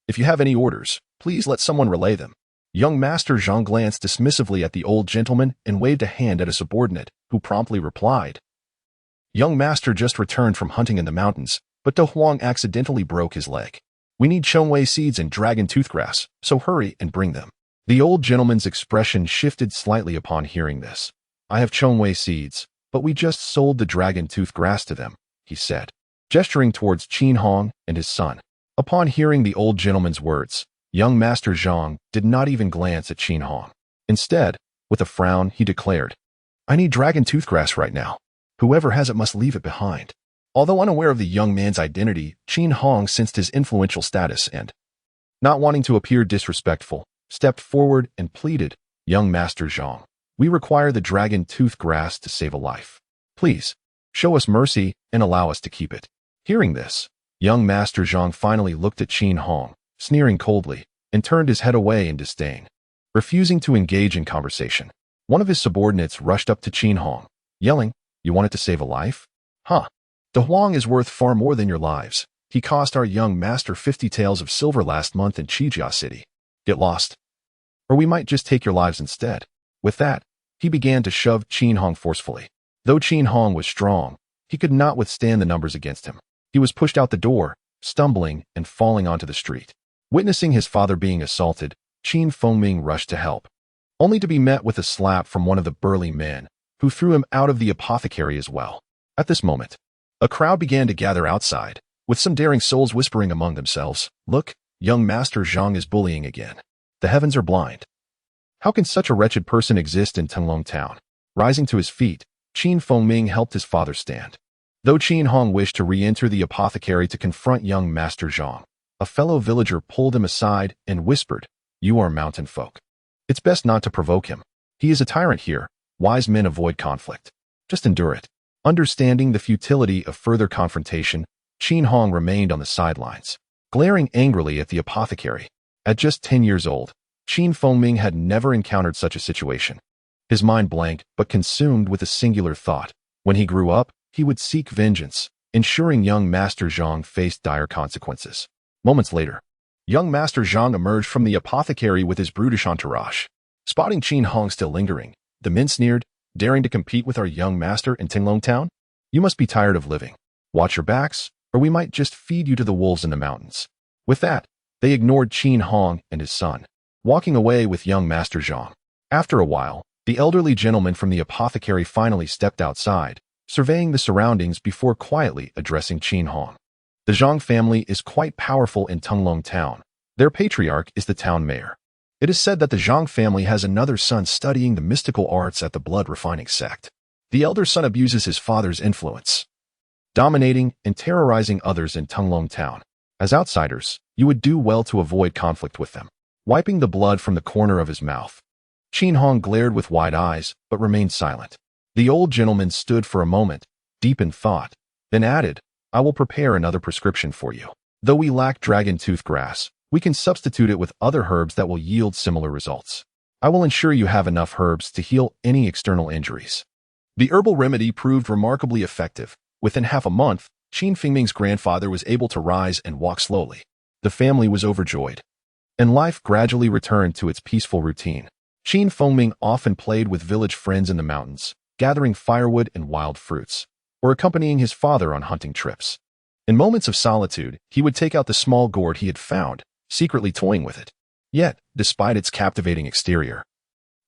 If you have any orders, please let someone relay them." Young Master Zhang glanced dismissively at the old gentleman and waved a hand at a subordinate, who promptly replied, "Young Master just returned from hunting in the mountains, but De Huang accidentally broke his leg. We need chongwei seeds and dragon toothgrass, so hurry and bring them." The old gentleman's expression shifted slightly upon hearing this. "I have chongwei seeds, but we just sold the dragon toothgrass to them," he said, gesturing towards Qin Hong and his son. Upon hearing the old gentleman's words, young Master Zhang did not even glance at Qin Hong. Instead, with a frown, he declared, "I need dragon toothgrass right now. Whoever has it must leave it behind." Although unaware of the young man's identity, Qin Hong sensed his influential status and, not wanting to appear disrespectful, stepped forward and pleaded, "Young Master Zhang, we require the dragon toothgrass to save a life. Please, show us mercy and allow us to keep it." Hearing this, young Master Zhang finally looked at Qin Hong, sneering coldly, and turned his head away in disdain. Refusing to engage in conversation, one of his subordinates rushed up to Qin Hong, yelling, "You wanted to save a life? Huh. De Huang is worth far more than your lives. He cost our young master 50 taels of silver last month in Qijia City. Get lost, or we might just take your lives instead." With that, he began to shove Qin Hong forcefully. Though Qin Hong was strong, he could not withstand the numbers against him. He was pushed out the door, stumbling and falling onto the street. Witnessing his father being assaulted, Qin Ming rushed to help, only to be met with a slap from one of the burly men, who threw him out of the apothecary as well. At this moment, a crowd began to gather outside, with some daring souls whispering among themselves, "Look, young Master Zhang is bullying again. The heavens are blind. How can such a wretched person exist in Tenglong town?" Rising to his feet, Qin Ming helped his father stand. Though Qin Hong wished to re-enter the apothecary to confront young Master Zhang, a fellow villager pulled him aside and whispered, "You are mountain folk. It's best not to provoke him. He is a tyrant here. Wise men avoid conflict. Just endure it." Understanding the futility of further confrontation, Qin Hong remained on the sidelines, glaring angrily at the apothecary. At just 10 years old, Qin Ming had never encountered such a situation. His mind blank but consumed with a singular thought. When he grew up, he would seek vengeance, ensuring young Master Zhang faced dire consequences. Moments later, young Master Zhang emerged from the apothecary with his brutish entourage. Spotting Qin Hong still lingering, the men sneered, "Daring to compete with our young master in Tinglong Town? You must be tired of living. Watch your backs, or we might just feed you to the wolves in the mountains." With that, they ignored Qin Hong and his son, walking away with young Master Zhang. After a while, the elderly gentleman from the apothecary finally stepped outside, surveying the surroundings before quietly addressing Qin Hong. The Zhang family is quite powerful in Tunglong town. Their patriarch is the town mayor. It is said that the Zhang family has another son studying the mystical arts at the blood-refining sect. The elder son abuses his father's influence, dominating and terrorizing others in Tunglong town. As outsiders, you would do well to avoid conflict with them. Wiping the blood from the corner of his mouth, Qin Hong glared with wide eyes, but remained silent. The old gentleman stood for a moment, deep in thought, then added, I will prepare another prescription for you. Though we lack dragon tooth grass, we can substitute it with other herbs that will yield similar results. I will ensure you have enough herbs to heal any external injuries. The herbal remedy proved remarkably effective. Within half a month, Qin Fengming's grandfather was able to rise and walk slowly. The family was overjoyed, and life gradually returned to its peaceful routine. Qin Fengming often played with village friends in the mountains, gathering firewood and wild fruits, or accompanying his father on hunting trips. In moments of solitude, he would take out the small gourd he had found, secretly toying with it. Yet, despite its captivating exterior,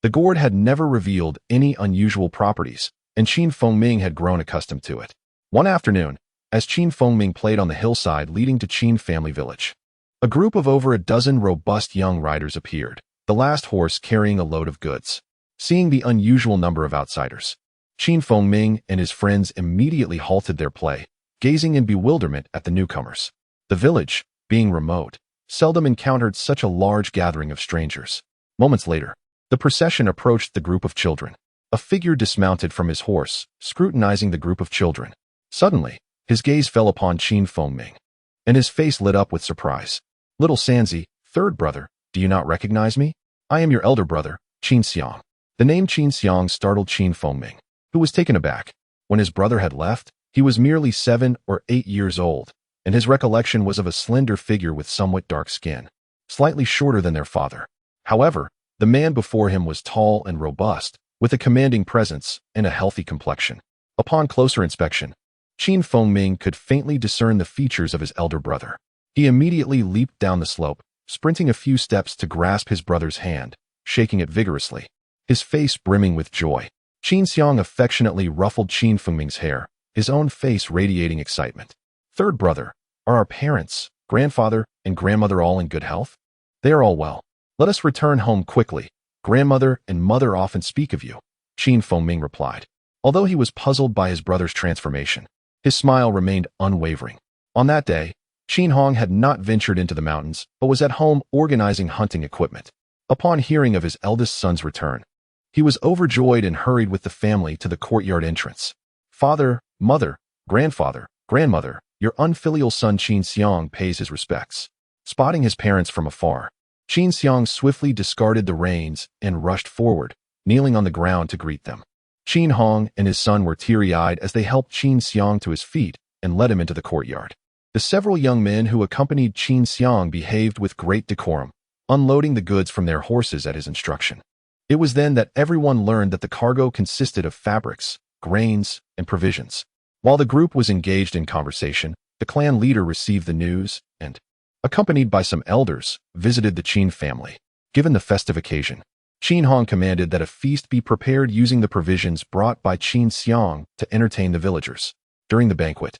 the gourd had never revealed any unusual properties, and Qin Fengming had grown accustomed to it. One afternoon, as Qin Fengming played on the hillside leading to Qin family village, a group of over a dozen robust young riders appeared, the last horse carrying a load of goods. Seeing the unusual number of outsiders, Qin Fengming and his friends immediately halted their play, gazing in bewilderment at the newcomers. The village, being remote, seldom encountered such a large gathering of strangers. Moments later, the procession approached the group of children. A figure dismounted from his horse, scrutinizing the group of children. Suddenly, his gaze fell upon Qin Fengming, and his face lit up with surprise. Little Sanzi, third brother, do you not recognize me? I am your elder brother, Qin Xiang. The name Qin Xiang startled Qin Fengming, who was taken aback. When his brother had left, he was merely 7 or 8 years old, and his recollection was of a slender figure with somewhat dark skin, slightly shorter than their father. However, the man before him was tall and robust, with a commanding presence and a healthy complexion. Upon closer inspection, Qin Fengming could faintly discern the features of his elder brother. He immediately leaped down the slope, sprinting a few steps to grasp his brother's hand, shaking it vigorously, his face brimming with joy. Qin Xiang affectionately ruffled Qin Fengming's hair, his own face radiating excitement. Third brother, are our parents, grandfather, and grandmother all in good health? They are all well. Let us return home quickly. Grandmother and mother often speak of you, Qin Fengming replied. Although he was puzzled by his brother's transformation, his smile remained unwavering. On that day, Qin Hong had not ventured into the mountains, but was at home organizing hunting equipment. Upon hearing of his eldest son's return, he was overjoyed and hurried with the family to the courtyard entrance. Father, mother, grandfather, grandmother, your unfilial son Qin Xiang pays his respects. Spotting his parents from afar, Qin Xiang swiftly discarded the reins and rushed forward, kneeling on the ground to greet them. Qin Hong and his son were teary-eyed as they helped Qin Xiang to his feet and led him into the courtyard. The several young men who accompanied Qin Xiang behaved with great decorum, unloading the goods from their horses at his instruction. It was then that everyone learned that the cargo consisted of fabrics, grains, and provisions. While the group was engaged in conversation, the clan leader received the news and, accompanied by some elders, visited the Qin family. Given the festive occasion, Qin Hong commanded that a feast be prepared using the provisions brought by Qin Xiang to entertain the villagers. During the banquet,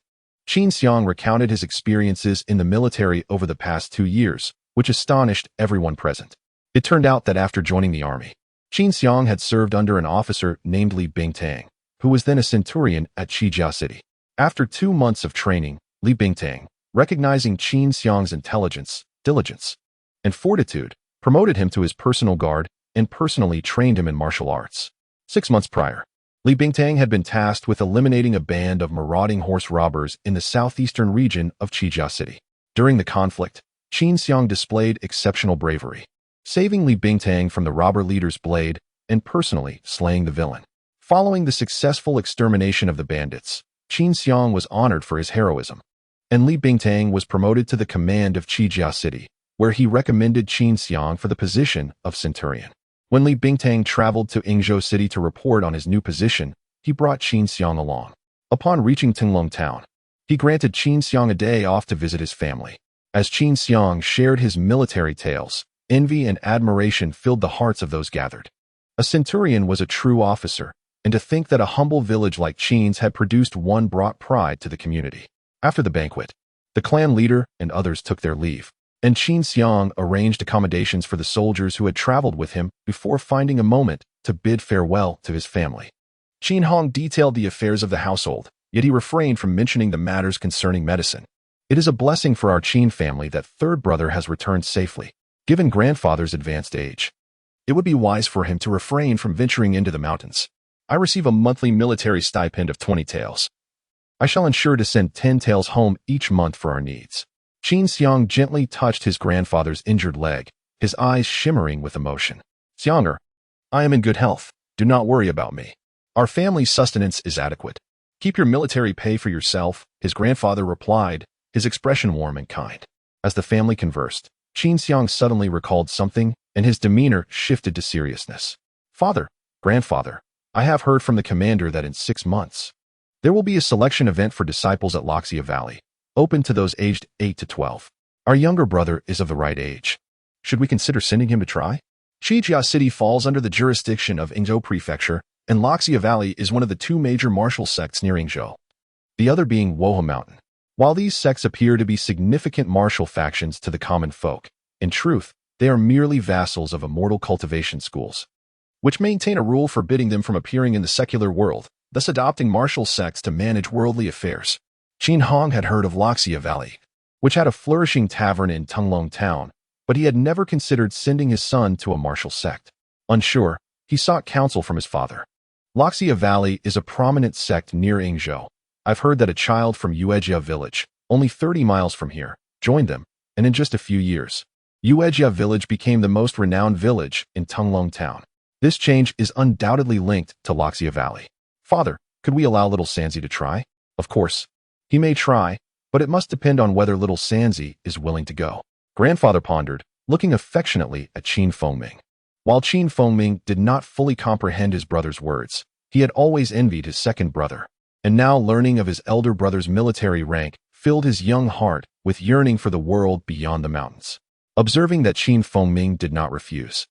Qin Xiang recounted his experiences in the military over the past 2 years, which astonished everyone present. It turned out that after joining the army, Qin Xiang had served under an officer named Li Bingtang, who was then a centurion at Qijia City. After 2 months of training, Li Bingtang, recognizing Qin Xiang's intelligence, diligence, and fortitude, promoted him to his personal guard and personally trained him in martial arts. 6 months prior, Li Bingtang had been tasked with eliminating a band of marauding horse robbers in the southeastern region of Qijia City. During the conflict, Qin Xiang displayed exceptional bravery, saving Li Bingtang from the robber leader's blade and personally slaying the villain. Following the successful extermination of the bandits, Qin Xiang was honored for his heroism, and Li Bingtang was promoted to the command of Qijia City, where he recommended Qin Xiang for the position of centurion. When Li Bingtang traveled to Yingzhou City to report on his new position, he brought Qin Xiang along. Upon reaching Tunglong town, he granted Qin Xiang a day off to visit his family. As Qin Xiang shared his military tales, envy and admiration filled the hearts of those gathered. A centurion was a true officer, and to think that a humble village like Qin's had produced one brought pride to the community. After the banquet, The clan leader and others took their leave, and Qin Xiang arranged accommodations for the soldiers who had traveled with him before finding a moment to bid farewell to his family. Qin Hong detailed the affairs of the household, yet he refrained from mentioning the matters concerning medicine. It is a blessing for our Qin family that third brother has returned safely, given grandfather's advanced age. It would be wise for him to refrain from venturing into the mountains. I receive a monthly military stipend of 20 taels. I shall ensure to send 10 taels home each month for our needs. Qin Xiang gently touched his grandfather's injured leg, his eyes shimmering with emotion. Xianger, I am in good health. Do not worry about me. Our family's sustenance is adequate. Keep your military pay for yourself, his grandfather replied, his expression warm and kind. As the family conversed, Qin Xiang suddenly recalled something, and his demeanor shifted to seriousness. Father, grandfather, I have heard from the commander that in 6 months, there will be a selection event for disciples at Loxia Valley, open to those aged 8 to 12. Our younger brother is of the right age. Should we consider sending him to try? Xijia City falls under the jurisdiction of Yingzhou Prefecture, and Loxia Valley is one of the 2 major martial sects near Yingzhou, the other being Wohe Mountain. While these sects appear to be significant martial factions to the common folk, in truth, they are merely vassals of immortal cultivation schools, which maintain a rule forbidding them from appearing in the secular world, thus adopting martial sects to manage worldly affairs. Qin Hong had heard of Loxia Valley, which had a flourishing tavern in Tunglong Town, but he had never considered sending his son to a martial sect. Unsure, he sought counsel from his father. Loxia Valley is a prominent sect near Yingzhou. I've heard that a child from Yuejia village, only 30 miles from here, joined them, and in just a few years, Yuejia village became the most renowned village in Tunglong Town. This change is undoubtedly linked to Loxia Valley. Father, could we allow little Sanzi to try? Of course. He may try, but it must depend on whether little Sanzi is willing to go. Grandfather pondered, looking affectionately at Qin Fengming. While Qin Fengming did not fully comprehend his brother's words, he had always envied his second brother, and now learning of his elder brother's military rank filled his young heart with yearning for the world beyond the mountains. Observing that Qin Fengming did not refuse,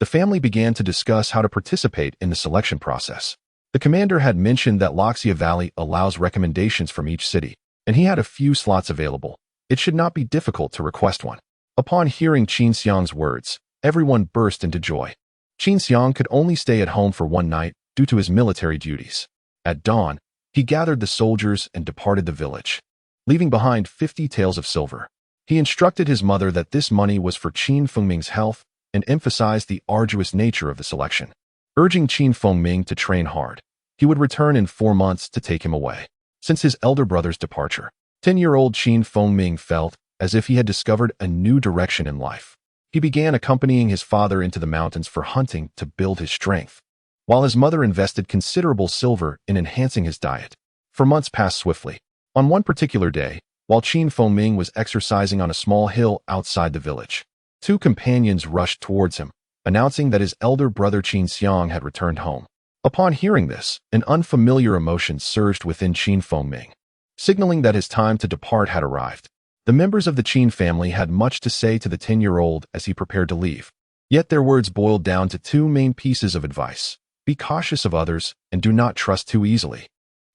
the family began to discuss how to participate in the selection process. The commander had mentioned that Loxia Valley allows recommendations from each city, and he had a few slots available. It should not be difficult to request one. Upon hearing Qin Xiang's words, everyone burst into joy. Qin Xiang could only stay at home for one night due to his military duties. At dawn, he gathered the soldiers and departed the village, leaving behind 50 taels of silver. He instructed his mother that this money was for Qin Fengming's health and emphasized the arduous nature of the selection. Urging Qin Fengming to train hard, he would return in 4 months to take him away. Since his elder brother's departure, 10-year-old Qin Fengming felt as if he had discovered a new direction in life. He began accompanying his father into the mountains for hunting to build his strength, while his mother invested considerable silver in enhancing his diet. For months passed swiftly. On one particular day, while Qin Fengming was exercising on a small hill outside the village, 2 companions rushed towards him, announcing that his elder brother Qin Xiang had returned home. Upon hearing this, an unfamiliar emotion surged within Qin Fengming, signaling that his time to depart had arrived. The members of the Qin family had much to say to the 10-year-old as he prepared to leave. Yet their words boiled down to 2 main pieces of advice. Be cautious of others and do not trust too easily.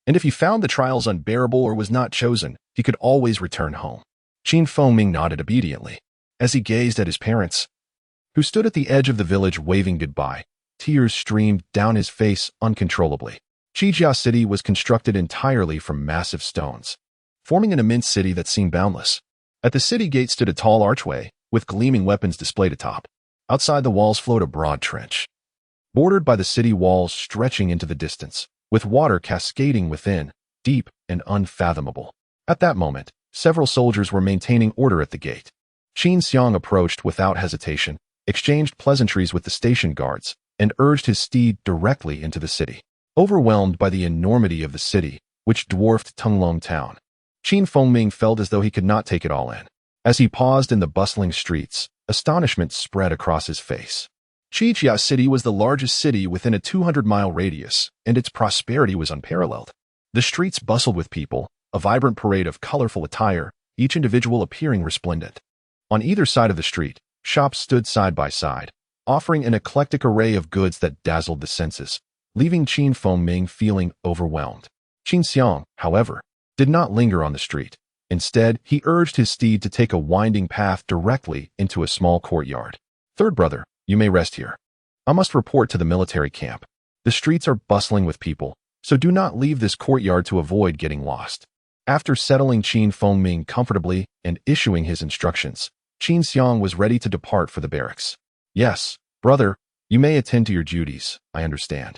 And if he found the trials unbearable or was not chosen, he could always return home. Qin Fengming nodded obediently. As he gazed at his parents, who stood at the edge of the village waving goodbye, tears streamed down his face uncontrollably. Xijia City was constructed entirely from massive stones, forming an immense city that seemed boundless. At the city gate stood a tall archway, with gleaming weapons displayed atop. Outside the walls flowed a broad trench, bordered by the city walls stretching into the distance, with water cascading within, deep and unfathomable. At that moment, several soldiers were maintaining order at the gate. Qin Xiang approached without hesitation, exchanged pleasantries with the station guards, and urged his steed directly into the city. Overwhelmed by the enormity of the city, which dwarfed Tunglong Town, Qin Fengming felt as though he could not take it all in. As he paused in the bustling streets, astonishment spread across his face. Xijia City was the largest city within a 200-mile radius, and its prosperity was unparalleled. The streets bustled with people, a vibrant parade of colorful attire, each individual appearing resplendent. On either side of the street, shops stood side by side, offering an eclectic array of goods that dazzled the senses, leaving Qin Fengming feeling overwhelmed. Qin Xiang, however, did not linger on the street. Instead, he urged his steed to take a winding path directly into a small courtyard. "Third brother, you may rest here. I must report to the military camp. The streets are bustling with people, so do not leave this courtyard to avoid getting lost." After settling Qin Fengming comfortably and issuing his instructions, Qin Xiang was ready to depart for the barracks. "Yes, brother, you may attend to your duties, I understand,"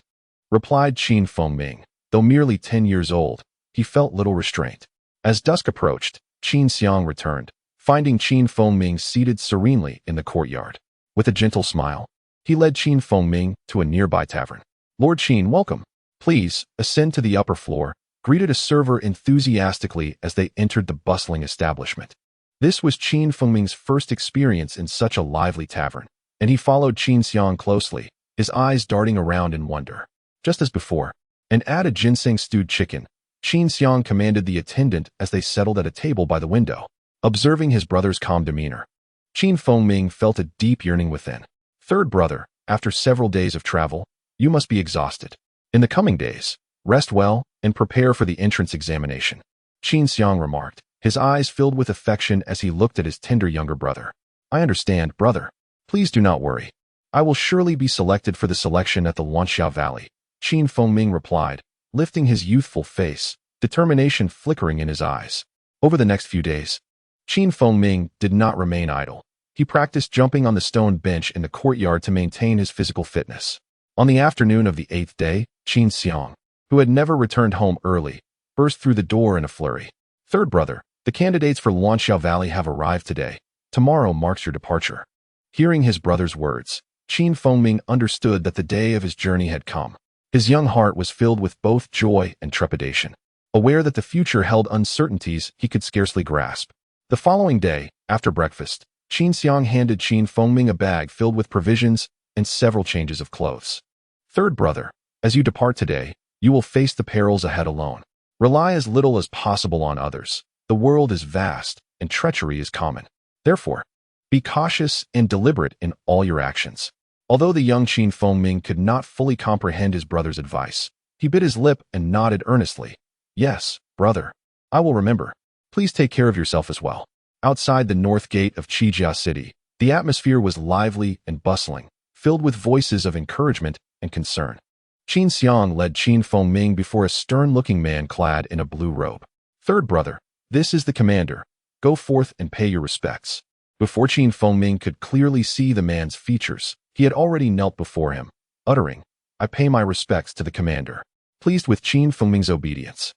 replied Qin Fengming. Though merely 10 years old, he felt little restraint. As dusk approached, Qin Xiang returned, finding Qin Fengming seated serenely in the courtyard. With a gentle smile, he led Qin Fengming to a nearby tavern. "Lord Qin, welcome. Please, ascend to the upper floor," greeted a server enthusiastically as they entered the bustling establishment. This was Qin Fengming's first experience in such a lively tavern, and he followed Qin Xiang closely, his eyes darting around in wonder. Just as before, and add a ginseng stewed chicken, Qin Xiang commanded the attendant as they settled at a table by the window. Observing his brother's calm demeanor, Qin Fengming felt a deep yearning within. "Third brother, after several days of travel, you must be exhausted. In the coming days, rest well and prepare for the entrance examination," Qin Xiang remarked, his eyes filled with affection as he looked at his tender younger brother. "I understand, brother. Please do not worry. I will surely be selected for the selection at the Wanxiao Valley," Qin Fengming replied, lifting his youthful face, determination flickering in his eyes. Over the next few days, Qin Fengming did not remain idle. He practiced jumping on the stone bench in the courtyard to maintain his physical fitness. On the afternoon of the 8th day, Qin Xiang, who had never returned home early, burst through the door in a flurry. "Third brother, the candidates for Wanxiao Valley have arrived today. Tomorrow marks your departure." Hearing his brother's words, Qin Fengming understood that the day of his journey had come. His young heart was filled with both joy and trepidation, aware that the future held uncertainties he could scarcely grasp. The following day, after breakfast, Qin Xiang handed Qin Fengming a bag filled with provisions and several changes of clothes. "Third brother, as you depart today, you will face the perils ahead alone. Rely as little as possible on others. The world is vast, and treachery is common. Therefore, be cautious and deliberate in all your actions." Although the young Qin Fengming could not fully comprehend his brother's advice, he bit his lip and nodded earnestly. "Yes, brother, I will remember. Please take care of yourself as well." Outside the north gate of Qijia City, the atmosphere was lively and bustling, filled with voices of encouragement and concern. Qin Xiang led Qin Fengming before a stern-looking man clad in a blue robe. "Third brother, this is the commander. Go forth and pay your respects." Before Qin Fengming could clearly see the man's features, he had already knelt before him, uttering, "I pay my respects to the commander." Pleased with Qin Fengming's obedience,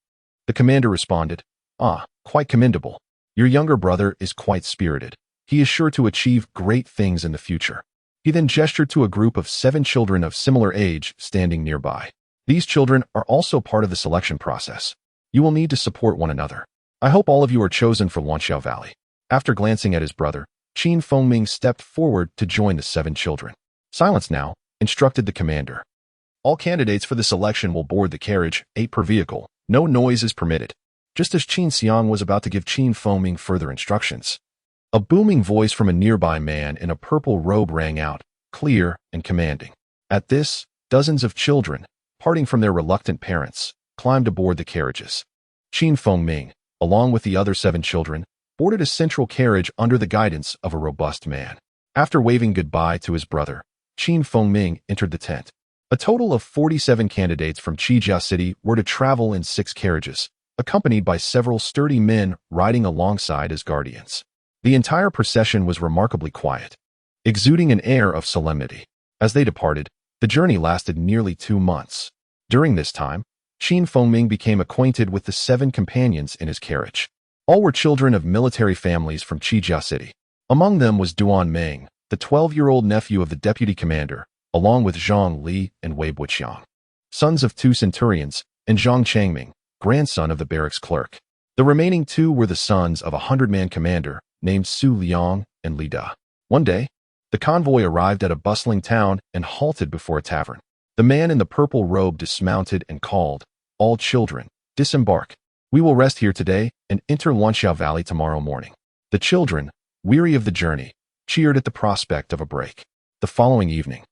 the commander responded, "Ah, quite commendable. Your younger brother is quite spirited. He is sure to achieve great things in the future." He then gestured to a group of 7 children of similar age standing nearby. "These children are also part of the selection process. You will need to support one another. I hope all of you are chosen for Wanxiao Valley." After glancing at his brother, Qin Fengming stepped forward to join the 7 children. "Silence now," instructed the commander. "All candidates for the selection will board the carriage, 8 per vehicle. No noise is permitted." Just as Qin Xiang was about to give Qin Fengming further instructions, a booming voice from a nearby man in a purple robe rang out, clear and commanding. At this, dozens of children, parting from their reluctant parents, climbed aboard the carriages. Qin Fengming, along with the other 7 children, boarded a central carriage under the guidance of a robust man. After waving goodbye to his brother, Qin Fengming entered the tent. A total of 47 candidates from Qijia City were to travel in 6 carriages, accompanied by several sturdy men riding alongside as guardians. The entire procession was remarkably quiet, exuding an air of solemnity. As they departed, the journey lasted nearly 2 months. During this time, Qin Fengming became acquainted with the 7 companions in his carriage. All were children of military families from Qijia City. Among them was Duan Ming, the 12-year-old nephew of the deputy commander, along with Zhang Li and Wei Buqiang, sons of 2 centurions, and Zhang Changming, grandson of the barracks clerk. The remaining 2 were the sons of a 100-man commander named Su Liang and Li Da. One day, the convoy arrived at a bustling town and halted before a tavern. The man in the purple robe dismounted and called, "All children, disembark. We will rest here today and enter Wanxiao Valley tomorrow morning." The children, weary of the journey, cheered at the prospect of a break. The following evening,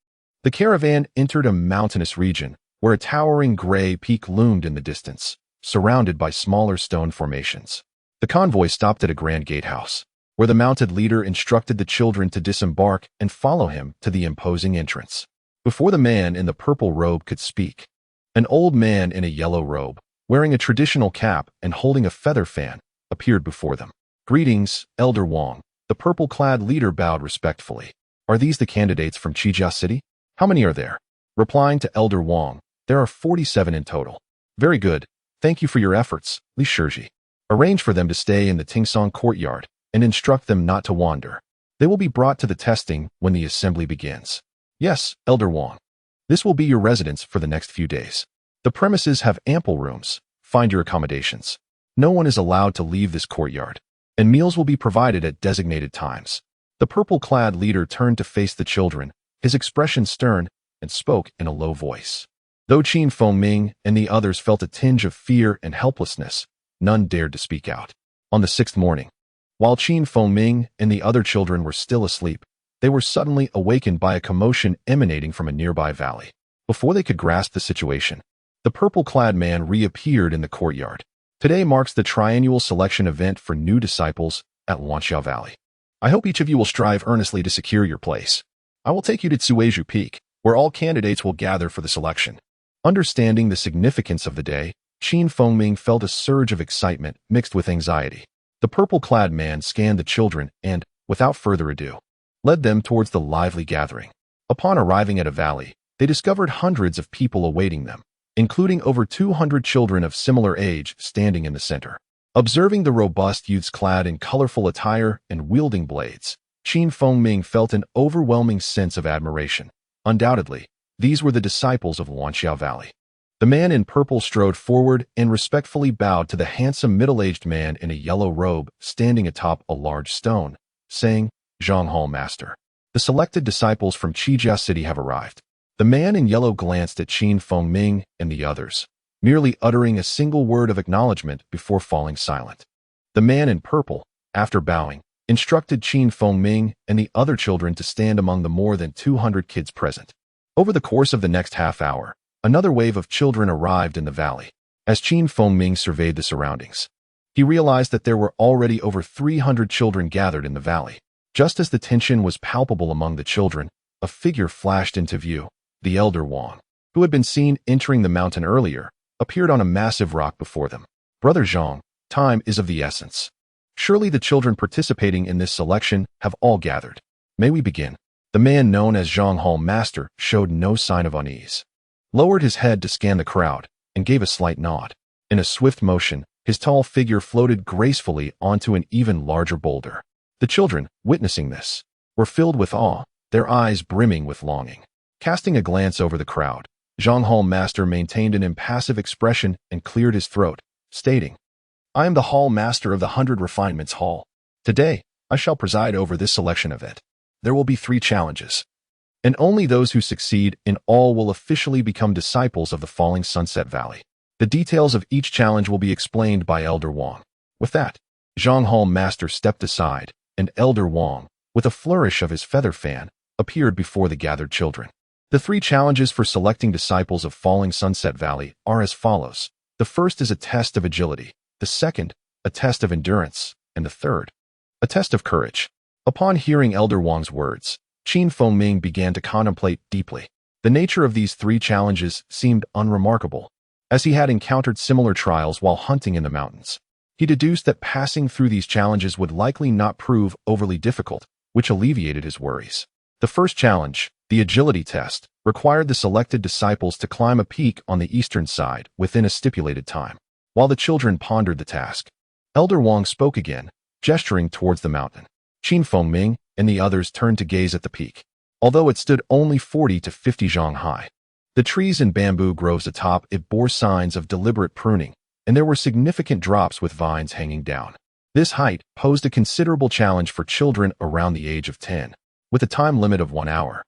the caravan entered a mountainous region where a towering gray peak loomed in the distance, surrounded by smaller stone formations. The The convoy stopped at a grand gatehouse, where the mounted leader instructed the children to disembark and follow him to the imposing entrance. Before the man in the purple robe could speak, an old man in a yellow robe, wearing a traditional cap and holding a feather fan, appeared before them. "Greetings, Elder Wang." The purple-clad leader bowed respectfully. "Are these the candidates from Qijia City? How many are there?" Replying to Elder Wang, "There are 47 in total." "Very good. Thank you for your efforts, Li Shiji. Arrange for them to stay in the Tingsong courtyard and instruct them not to wander. They will be brought to the testing when the assembly begins." "Yes, Elder Wang. This will be your residence for the next few days. The premises have ample rooms. Find your accommodations. No one is allowed to leave this courtyard, and meals will be provided at designated times." The purple-clad leader turned to face the children, his expression stern, and spoke in a low voice. Though Ming and the others felt a tinge of fear and helplessness, none dared to speak out. On the 6th morning, while Ming and the other children were still asleep, they were suddenly awakened by a commotion emanating from a nearby valley. Before they could grasp the situation, the purple-clad man reappeared in the courtyard. "Today marks the triennial selection event for new disciples at Wanxia Valley. I hope each of you will strive earnestly to secure your place. I will take you to Tsueju Peak, where all candidates will gather for the selection." Understanding the significance of the day, Ming felt a surge of excitement mixed with anxiety. The purple-clad man scanned the children and, without further ado, led them towards the lively gathering. Upon arriving at a valley, they discovered hundreds of people awaiting them, including over 200 children of similar age standing in the center. Observing the robust youths clad in colorful attire and wielding blades, Ming felt an overwhelming sense of admiration. Undoubtedly, these were the disciples of Wanxia Valley. The man in purple strode forward and respectfully bowed to the handsome middle-aged man in a yellow robe standing atop a large stone, saying, "Zhang Master, the selected disciples from Qijia City have arrived." The man in yellow glanced at Ming and the others, merely uttering a single word of acknowledgement before falling silent. The man in purple, after bowing, instructed Ming and the other children to stand among the more than 200 kids present. Over the course of the next half hour, another wave of children arrived in the valley. As Ming surveyed the surroundings, he realized that there were already over 300 children gathered in the valley. Just as the tension was palpable among the children, a figure flashed into view. The Elder Wang, who had been seen entering the mountain earlier, appeared on a massive rock before them. "Brother Zhang, time is of the essence. Surely the children participating in this selection have all gathered. May we begin?" The man known as Zhang Master showed no sign of unease, lowered his head to scan the crowd, and gave a slight nod. In a swift motion, his tall figure floated gracefully onto an even larger boulder. The children, witnessing this, were filled with awe, their eyes brimming with longing. Casting a glance over the crowd, Zhang Master maintained an impassive expression and cleared his throat, stating, "I am the Hall Master of the 100 Refinements Hall. Today, I shall preside over this selection event. There will be 3 challenges, and only those who succeed in all will officially become disciples of the Falling Sunset Valley. The details of each challenge will be explained by Elder Wang." With that, Zhang Master stepped aside, and Elder Wang, with a flourish of his feather fan, appeared before the gathered children. The 3 challenges for selecting disciples of Falling Sunset Valley are as follows. The first is a test of agility, the second, a test of endurance, and the third, a test of courage. Upon hearing Elder Wang's words, Ming began to contemplate deeply. The nature of these 3 challenges seemed unremarkable, as he had encountered similar trials while hunting in the mountains. He deduced that passing through these challenges would likely not prove overly difficult, which alleviated his worries. The first challenge, the agility test, required the selected disciples to climb a peak on the eastern side within a stipulated time. While the children pondered the task, Elder Wang spoke again, gesturing towards the mountain. Ming and the others turned to gaze at the peak. Although it stood only 40 to 50 zhang high, the trees and bamboo groves atop it bore signs of deliberate pruning, and there were significant drops with vines hanging down. This height posed a considerable challenge for children around the age of 10, with a time limit of 1 hour.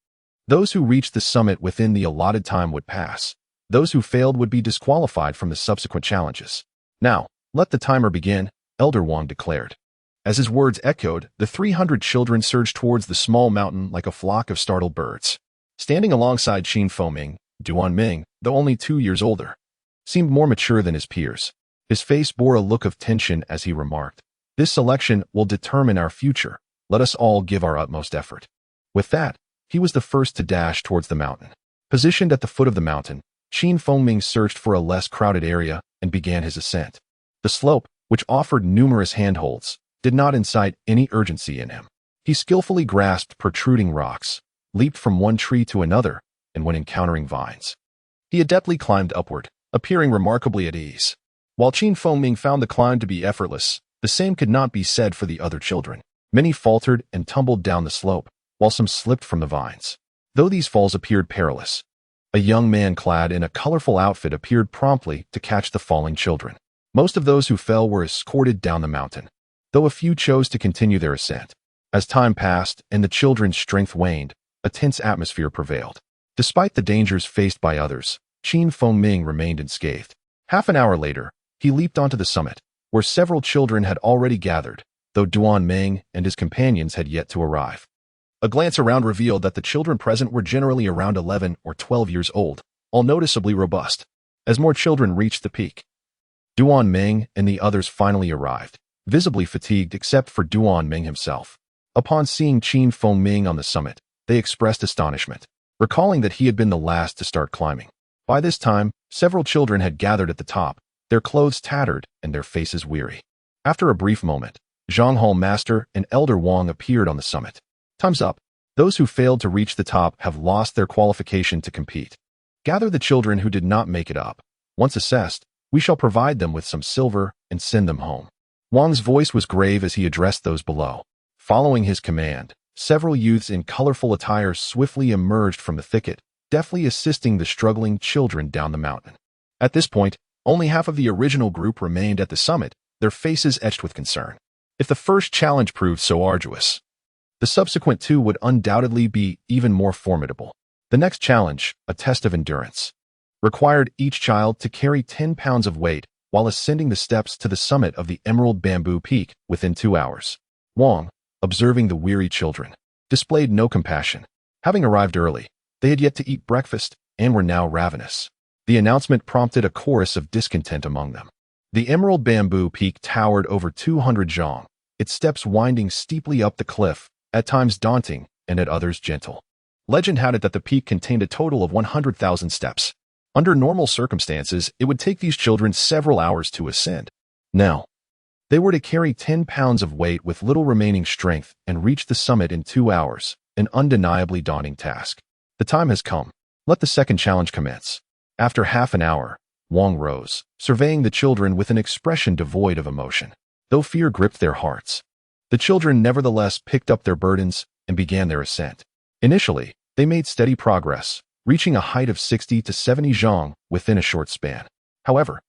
Those who reached the summit within the allotted time would pass. Those who failed would be disqualified from the subsequent challenges. "Now, let the timer begin," Elder Wang declared. As his words echoed, the 300 children surged towards the small mountain like a flock of startled birds. Standing alongside Ming, Duan Ming, though only 2 years older, seemed more mature than his peers. His face bore a look of tension as he remarked, This selection will determine our future. Let us all give our utmost effort. With that, he was the first to dash towards the mountain. Positioned at the foot of the mountain, Qin Fengming searched for a less crowded area and began his ascent. The slope, which offered numerous handholds, did not incite any urgency in him. He skillfully grasped protruding rocks, leaped from one tree to another, and when encountering vines, he adeptly climbed upward, appearing remarkably at ease. While Qin Fengming found the climb to be effortless, the same could not be said for the other children. Many faltered and tumbled down the slope, while some slipped from the vines. Though these falls appeared perilous, a young man clad in a colorful outfit appeared promptly to catch the falling children. Most of those who fell were escorted down the mountain, though a few chose to continue their ascent. As time passed and the children's strength waned, a tense atmosphere prevailed. Despite the dangers faced by others, Qin Fengming remained unscathed. Half an hour later, he leaped onto the summit, where several children had already gathered, though Ming and his companions had yet to arrive. A glance around revealed that the children present were generally around 11 or 12 years old, all noticeably robust. As more children reached the peak, Ming and the others finally arrived, visibly fatigued except for Ming himself. Upon seeing Qin Fengming on the summit, they expressed astonishment, recalling that he had been the last to start climbing. By this time, several children had gathered at the top, their clothes tattered and their faces weary. After a brief moment, Zhonghao Master and Elder Wang appeared on the summit. Time's up. Those who failed to reach the top have lost their qualification to compete. Gather the children who did not make it up. Once assessed, we shall provide them with some silver and send them home. Wang's voice was grave as he addressed those below. Following his command, several youths in colorful attire swiftly emerged from the thicket, deftly assisting the struggling children down the mountain. At this point, only half of the original group remained at the summit, their faces etched with concern. If the first challenge proved so arduous, the subsequent two would undoubtedly be even more formidable. The next challenge, a test of endurance, required each child to carry 10 pounds of weight while ascending the steps to the summit of the Emerald Bamboo Peak within 2 hours. Wang, observing the weary children, displayed no compassion. Having arrived early, they had yet to eat breakfast and were now ravenous. The announcement prompted a chorus of discontent among them. The Emerald Bamboo Peak towered over 200 zhang, its steps winding steeply up the cliff, at times daunting and at others gentle. Legend had it that the peak contained a total of 100,000 steps. Under normal circumstances, it would take these children several hours to ascend. Now, they were to carry 10 pounds of weight with little remaining strength and reach the summit in 2 hours, an undeniably daunting task. The time has come. Let the second challenge commence. After half an hour, Wang rose, surveying the children with an expression devoid of emotion. Though fear gripped their hearts, the children nevertheless picked up their burdens and began their ascent. Initially, they made steady progress, reaching a height of 60 to 70 zhang within a short span. However,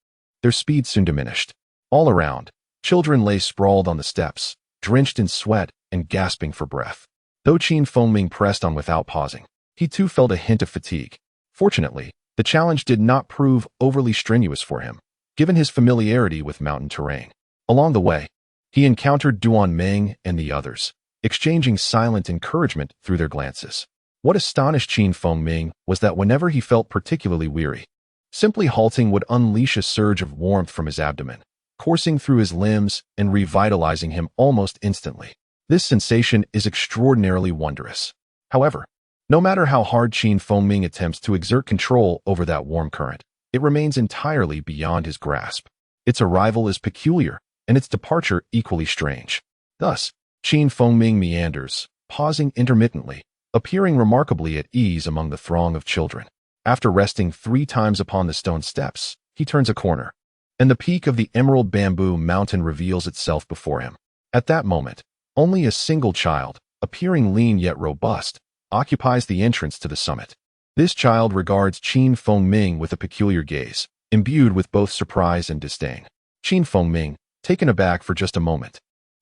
their speed soon diminished. All around, children lay sprawled on the steps, drenched in sweat and gasping for breath. Though Qin Fengming pressed on without pausing, he too felt a hint of fatigue. Fortunately, the challenge did not prove overly strenuous for him, given his familiarity with mountain terrain. Along the way, he encountered Ming and the others, exchanging silent encouragement through their glances. What astonished Qin Fengming was that whenever he felt particularly weary, simply halting would unleash a surge of warmth from his abdomen, coursing through his limbs and revitalizing him almost instantly. This sensation is extraordinarily wondrous. However, no matter how hard Qin Fengming attempts to exert control over that warm current, it remains entirely beyond his grasp. Its arrival is peculiar, and its departure equally strange. Thus, Qin Fengming meanders, pausing intermittently, appearing remarkably at ease among the throng of children. After resting 3 times upon the stone steps, he turns a corner, and the peak of the Emerald Bamboo Mountain reveals itself before him. At that moment, only a single child, appearing lean yet robust, occupies the entrance to the summit. This child regards Qin Fengming with a peculiar gaze, imbued with both surprise and disdain. Qin Fengming, taken aback for just a moment,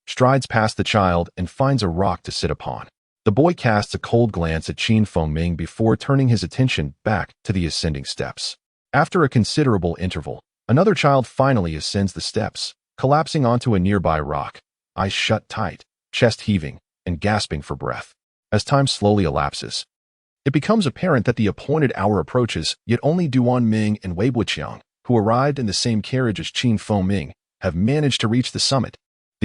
strides past the child and finds a rock to sit upon. The boy casts a cold glance at Qin Fengming before turning his attention back to the ascending steps. After a considerable interval, another child finally ascends the steps, collapsing onto a nearby rock, eyes shut tight, chest heaving, and gasping for breath. As time slowly elapses, it becomes apparent that the appointed hour approaches, yet only Ming and Wei Buqiang, who arrived in the same carriage as Qin Fengming, have managed to reach the summit.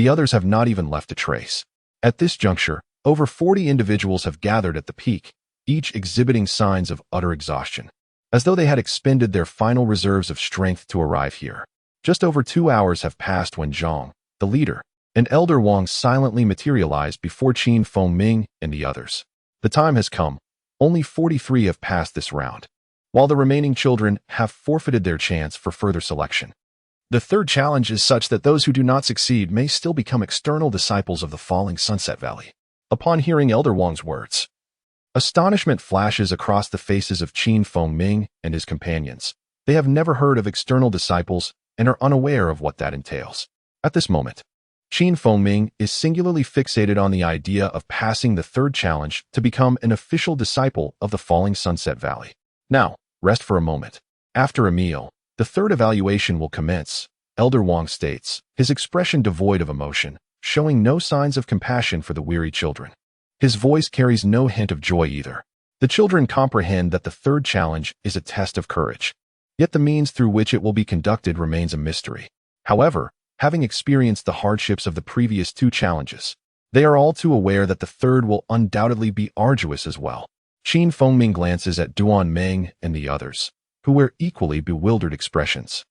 The others have not even left a trace. At this juncture, over 40 individuals have gathered at the peak, each exhibiting signs of utter exhaustion, as though they had expended their final reserves of strength to arrive here. Just over 2 hours have passed when Zhang, the leader, and Elder Wang silently materialized before Qin Feng Ming and the others. The time has come. Only 43 have passed this round, while the remaining children have forfeited their chance for further selection. The third challenge is such that those who do not succeed may still become external disciples of the falling Sunset Valley. Upon hearing Elder Wang's words, astonishment flashes across the faces of Qin Feng Ming and his companions. They have never heard of external disciples and are unaware of what that entails. At this moment, Qin Feng Ming is singularly fixated on the idea of passing the third challenge to become an official disciple of the falling Sunset Valley. Now, rest for a moment. After a meal, the third evaluation will commence, Elder Wang states, his expression devoid of emotion, showing no signs of compassion for the weary children. His voice carries no hint of joy either. The children comprehend that the third challenge is a test of courage, yet the means through which it will be conducted remains a mystery. However, having experienced the hardships of the previous 2 challenges, they are all too aware that the third will undoubtedly be arduous as well. Qin Feng Ming glances at Duan Meng and the others, who wear equally bewildered expressions.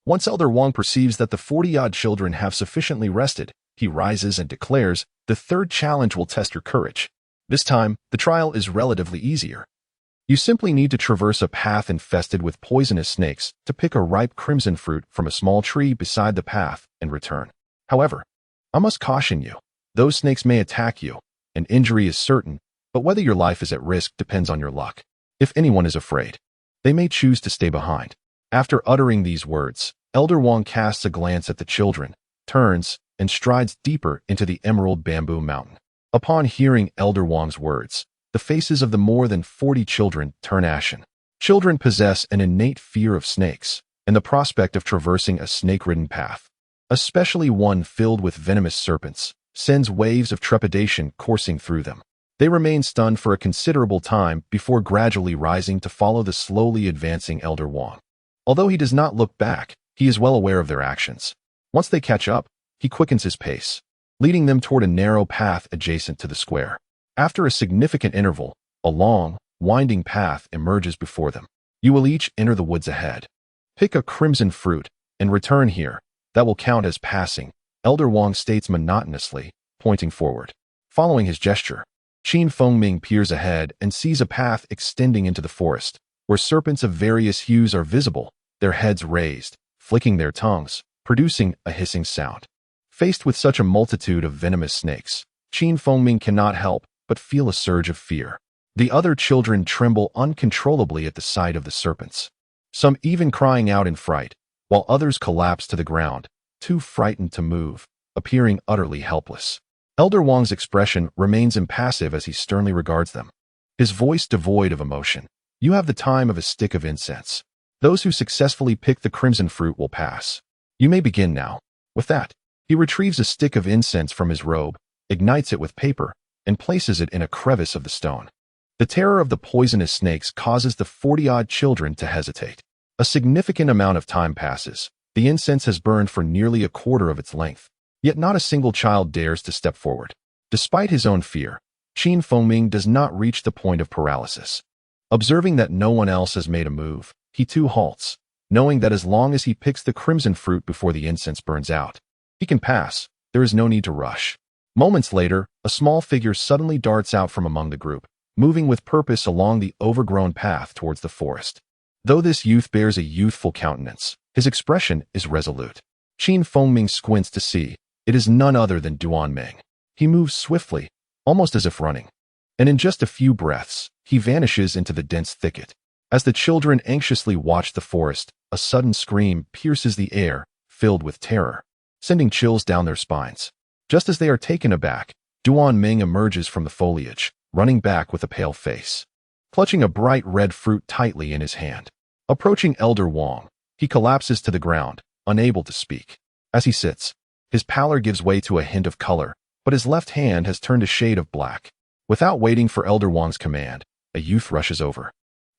Once Elder Wang perceives that the 40-odd children have sufficiently rested, he rises and declares, the third challenge will test your courage. This time, the trial is relatively easier. You simply need to traverse a path infested with poisonous snakes to pick a ripe crimson fruit from a small tree beside the path and return. However, I must caution you, those snakes may attack you, and injury is certain, but whether your life is at risk depends on your luck. If anyone is afraid, they may choose to stay behind. After uttering these words, Elder Wang casts a glance at the children, turns, and strides deeper into the Emerald Bamboo Mountain. Upon hearing Elder Wang's words, the faces of the more than 40 children turn ashen. Children possess an innate fear of snakes, and the prospect of traversing a snake-ridden path, especially one filled with venomous serpents, sends waves of trepidation coursing through them. They remain stunned for a considerable time before gradually rising to follow the slowly advancing Elder Wang. Although he does not look back, he is well aware of their actions. Once they catch up, he quickens his pace, leading them toward a narrow path adjacent to the square. After a significant interval, a long, winding path emerges before them. You will each enter the woods ahead. Pick a crimson fruit and return here. That will count as passing, Elder Wang states monotonously, pointing forward. Following his gesture, Qin Feng Ming peers ahead and sees a path extending into the forest, where serpents of various hues are visible, their heads raised, flicking their tongues, producing a hissing sound. Faced with such a multitude of venomous snakes, Qin Feng Ming cannot help but feel a surge of fear. The other children tremble uncontrollably at the sight of the serpents, some even crying out in fright, while others collapse to the ground, too frightened to move, appearing utterly helpless. Elder Wang's expression remains impassive as he sternly regards them, his voice devoid of emotion. You have the time of a stick of incense. Those who successfully pick the crimson fruit will pass. You may begin now. With that, he retrieves a stick of incense from his robe, ignites it with paper, and places it in a crevice of the stone. The terror of the poisonous snakes causes the 40-odd children to hesitate. A significant amount of time passes. The incense has burned for nearly a quarter of its length, yet not a single child dares to step forward. Despite his own fear, Qin Feng Ming does not reach the point of paralysis. Observing that no one else has made a move, he too halts, knowing that as long as he picks the crimson fruit before the incense burns out, he can pass. There is no need to rush. Moments later, a small figure suddenly darts out from among the group, moving with purpose along the overgrown path towards the forest. Though this youth bears a youthful countenance, his expression is resolute. Qin Feng Ming squints to see. It is none other than Duan Meng. He moves swiftly, almost as if running, and in just a few breaths, he vanishes into the dense thicket. As the children anxiously watch the forest, a sudden scream pierces the air, filled with terror, sending chills down their spines. Just as they are taken aback, Duan Ming emerges from the foliage, running back with a pale face, clutching a bright red fruit tightly in his hand. Approaching Elder Wang, he collapses to the ground, unable to speak. As he sits, his pallor gives way to a hint of color, but his left hand has turned a shade of black. Without waiting for Elder Wang's command, a youth rushes over,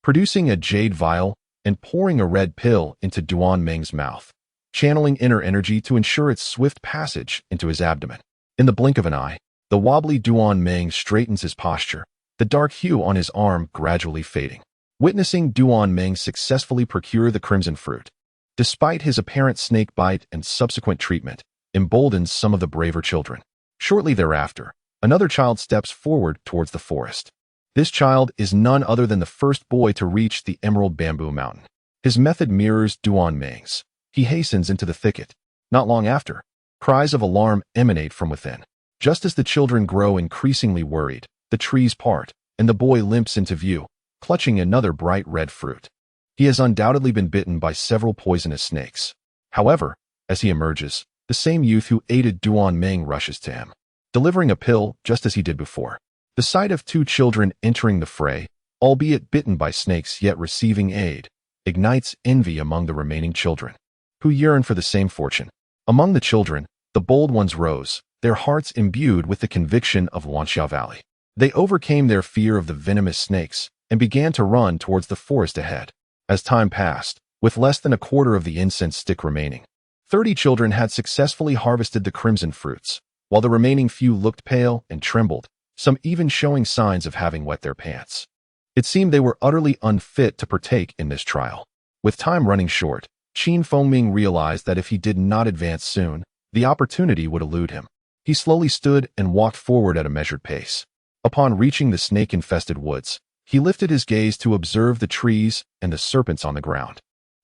producing a jade vial and pouring a red pill into Duan Meng's mouth. channeling inner energy to ensure its swift passage into his abdomen. In the blink of an eye, the wobbly Ming straightens his posture, the dark hue on his arm gradually fading. Witnessing Ming successfully procure the crimson fruit, despite his apparent snake bite and subsequent treatment, emboldens some of the braver children. Shortly thereafter, another child steps forward towards the forest. This child is none other than the first boy to reach the Emerald Bamboo Mountain. His method mirrors Ming's. He hastens into the thicket. Not long after, cries of alarm emanate from within. Just as the children grow increasingly worried, the trees part, and the boy limps into view, clutching another bright red fruit. He has undoubtedly been bitten by several poisonous snakes. However, as he emerges, the same youth who aided Ming rushes to him, delivering a pill just as he did before. The sight of two children entering the fray, albeit bitten by snakes yet receiving aid, ignites envy among the remaining children, who yearn for the same fortune. Among the children, the bold ones rose, their hearts imbued with the conviction of Wanxiao Valley. They overcame their fear of the venomous snakes and began to run towards the forest ahead. As time passed, with less than a quarter of the incense stick remaining, 30 children had successfully harvested the crimson fruits, while the remaining few looked pale and trembled, some even showing signs of having wet their pants. It seemed they were utterly unfit to partake in this trial. With time running short, Feng realized that if he did not advance soon, the opportunity would elude him. He slowly stood and walked forward at a measured pace. Upon reaching the snake-infested woods, he lifted his gaze to observe the trees and the serpents on the ground.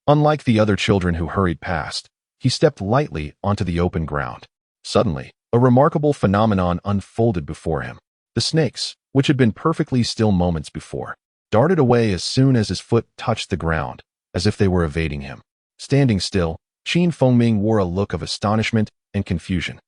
Unlike the other children who hurried past, he stepped lightly onto the open ground. Suddenly, a remarkable phenomenon unfolded before him. The snakes, which had been perfectly still moments before, darted away as soon as his foot touched the ground, as if they were evading him. Standing still, Feng wore a look of astonishment and confusion.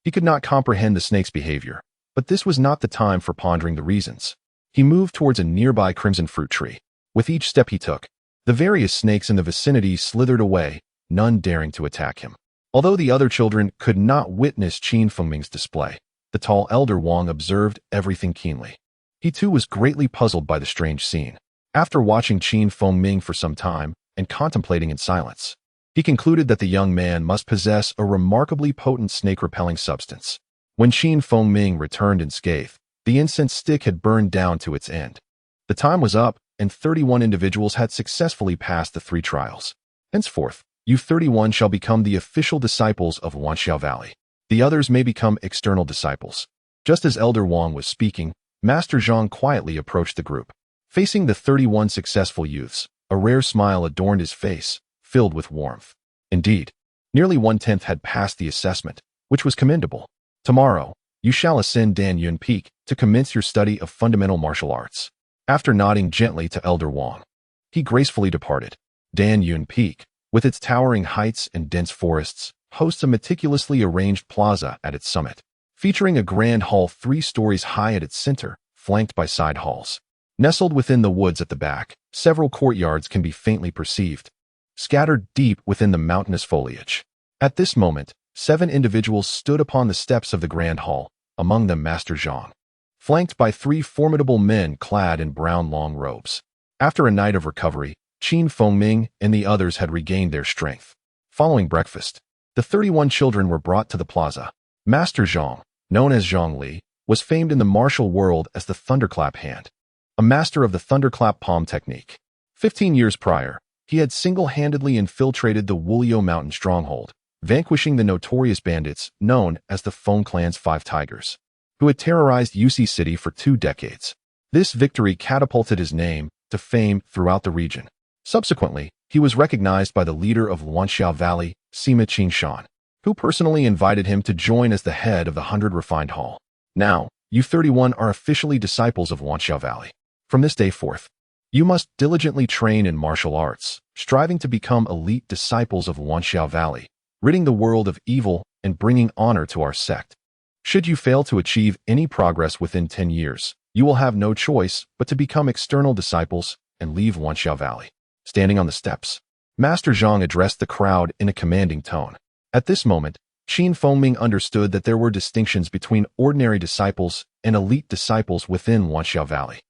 He could not comprehend the snake's behavior, but this was not the time for pondering the reasons. He moved towards a nearby crimson fruit tree. With each step he took, the various snakes in the vicinity slithered away, none daring to attack him. Although the other children could not witness Feng's display, the tall elder Wang observed everything keenly. He too was greatly puzzled by the strange scene. After watching Feng for some time and contemplating in silence, he concluded that the young man must possess a remarkably potent snake-repelling substance. When Feng returned in scathe, the incense stick had burned down to its end. The time was up, and 31 individuals had successfully passed the 3 trials. Henceforth, you 31 shall become the official disciples of Wanxiao Valley. The others may become external disciples. Just as Elder Wang was speaking, Master Zhang quietly approached the group. Facing the 31 successful youths, a rare smile adorned his face, filled with warmth. Indeed, nearly 1/10 had passed the assessment, which was commendable. Tomorrow, you shall ascend Dan Yun Peak to commence your study of fundamental martial arts. After nodding gently to Elder Wang, he gracefully departed. Dan Yun Peak, with its towering heights and dense forests, hosts a meticulously arranged plaza at its summit, featuring a grand hall 3 stories high at its center, flanked by side halls. Nestled within the woods at the back, several courtyards can be faintly perceived, scattered deep within the mountainous foliage. At this moment, 7 individuals stood upon the steps of the grand hall, among them Master Zhang, flanked by 3 formidable men clad in brown long robes. After a night of recovery, Feng and the others had regained their strength. Following breakfast, the 31 children were brought to the plaza. Master Zhang, known as Zhang Li, was famed in the martial world as the Thunderclap Hand, a master of the Thunderclap Palm technique. 15 years prior, he had single-handedly infiltrated the Wulio Mountain stronghold, vanquishing the notorious bandits known as the Feng clan's 5 Tigers, who had terrorized UC City for 2 decades. This victory catapulted his name to fame throughout the region. Subsequently, he was recognized by the leader of Wanxiao Valley, Sima Qingshan, who personally invited him to join as the head of the 100 Refined Hall. Now, you 31 are officially disciples of Wanxiao Valley. From this day forth, you must diligently train in martial arts, striving to become elite disciples of Wanxiao Valley, ridding the world of evil and bringing honor to our sect. Should you fail to achieve any progress within 10 years, you will have no choice but to become external disciples and leave Wanxiao Valley. Standing on the steps, Master Zhang addressed the crowd in a commanding tone. At this moment, Feng understood that there were distinctions between ordinary disciples and elite disciples within Wanxiao Valley.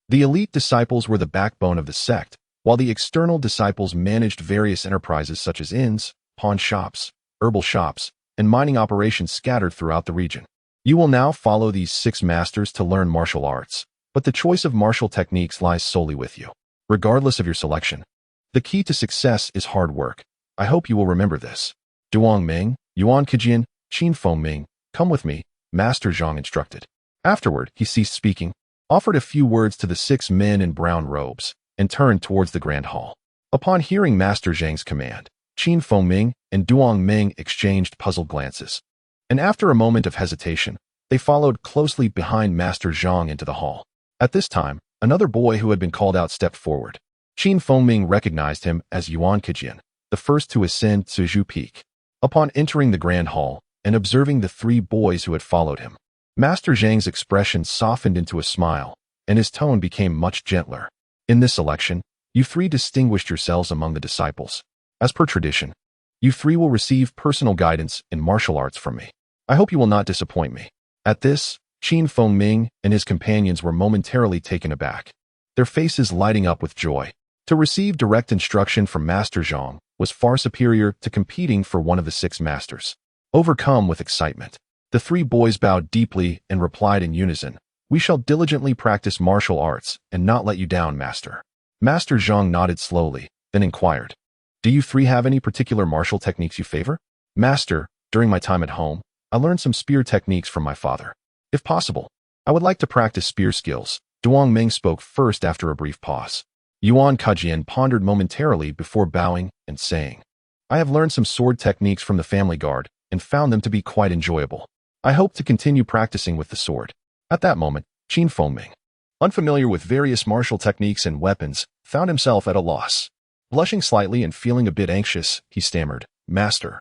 The elite disciples were the backbone of the sect, while the external disciples managed various enterprises such as inns, pawn shops, herbal shops, and mining operations scattered throughout the region. You will now follow these 6 masters to learn martial arts, but the choice of martial techniques lies solely with you. Regardless of your selection, the key to success is hard work. I hope you will remember this. Duong Ming, Yuan Kejian, Qin Feng Ming, come with me, Master Zhang instructed. Afterward, he ceased speaking, offered a few words to the 6 men in brown robes, and turned towards the grand hall. Upon hearing Master Zhang's command, Qin Feng Ming and Duong Ming exchanged puzzled glances. And after a moment of hesitation, they followed closely behind Master Zhang into the hall. At this time, another boy who had been called out stepped forward. Qin Feng Ming recognized him as Yuan Kejian, the first to ascend Zizhu Peak. Upon entering the grand hall and observing the 3 boys who had followed him, Master Zhang's expression softened into a smile, and his tone became much gentler. In this selection, you 3 distinguished yourselves among the disciples. As per tradition, you 3 will receive personal guidance in martial arts from me. I hope you will not disappoint me. At this, Qin Feng Ming and his companions were momentarily taken aback, their faces lighting up with joy. To receive direct instruction from Master Zhang was far superior to competing for one of the 6 masters. Overcome with excitement, the 3 boys bowed deeply and replied in unison, "We shall diligently practice martial arts and not let you down, Master." Master Zhang nodded slowly, then inquired, "Do you 3 have any particular martial techniques you favor?" "Master, during my time at home, I learned some spear techniques from my father. If possible, I would like to practice spear skills." Duong Ming spoke first after a brief pause. Yuan Kejian pondered momentarily before bowing and saying, "I have learned some sword techniques from the family guard and found them to be quite enjoyable. I hope to continue practicing with the sword." At that moment, Qin Feng Ming, unfamiliar with various martial techniques and weapons, found himself at a loss. Blushing slightly and feeling a bit anxious, he stammered, "Master,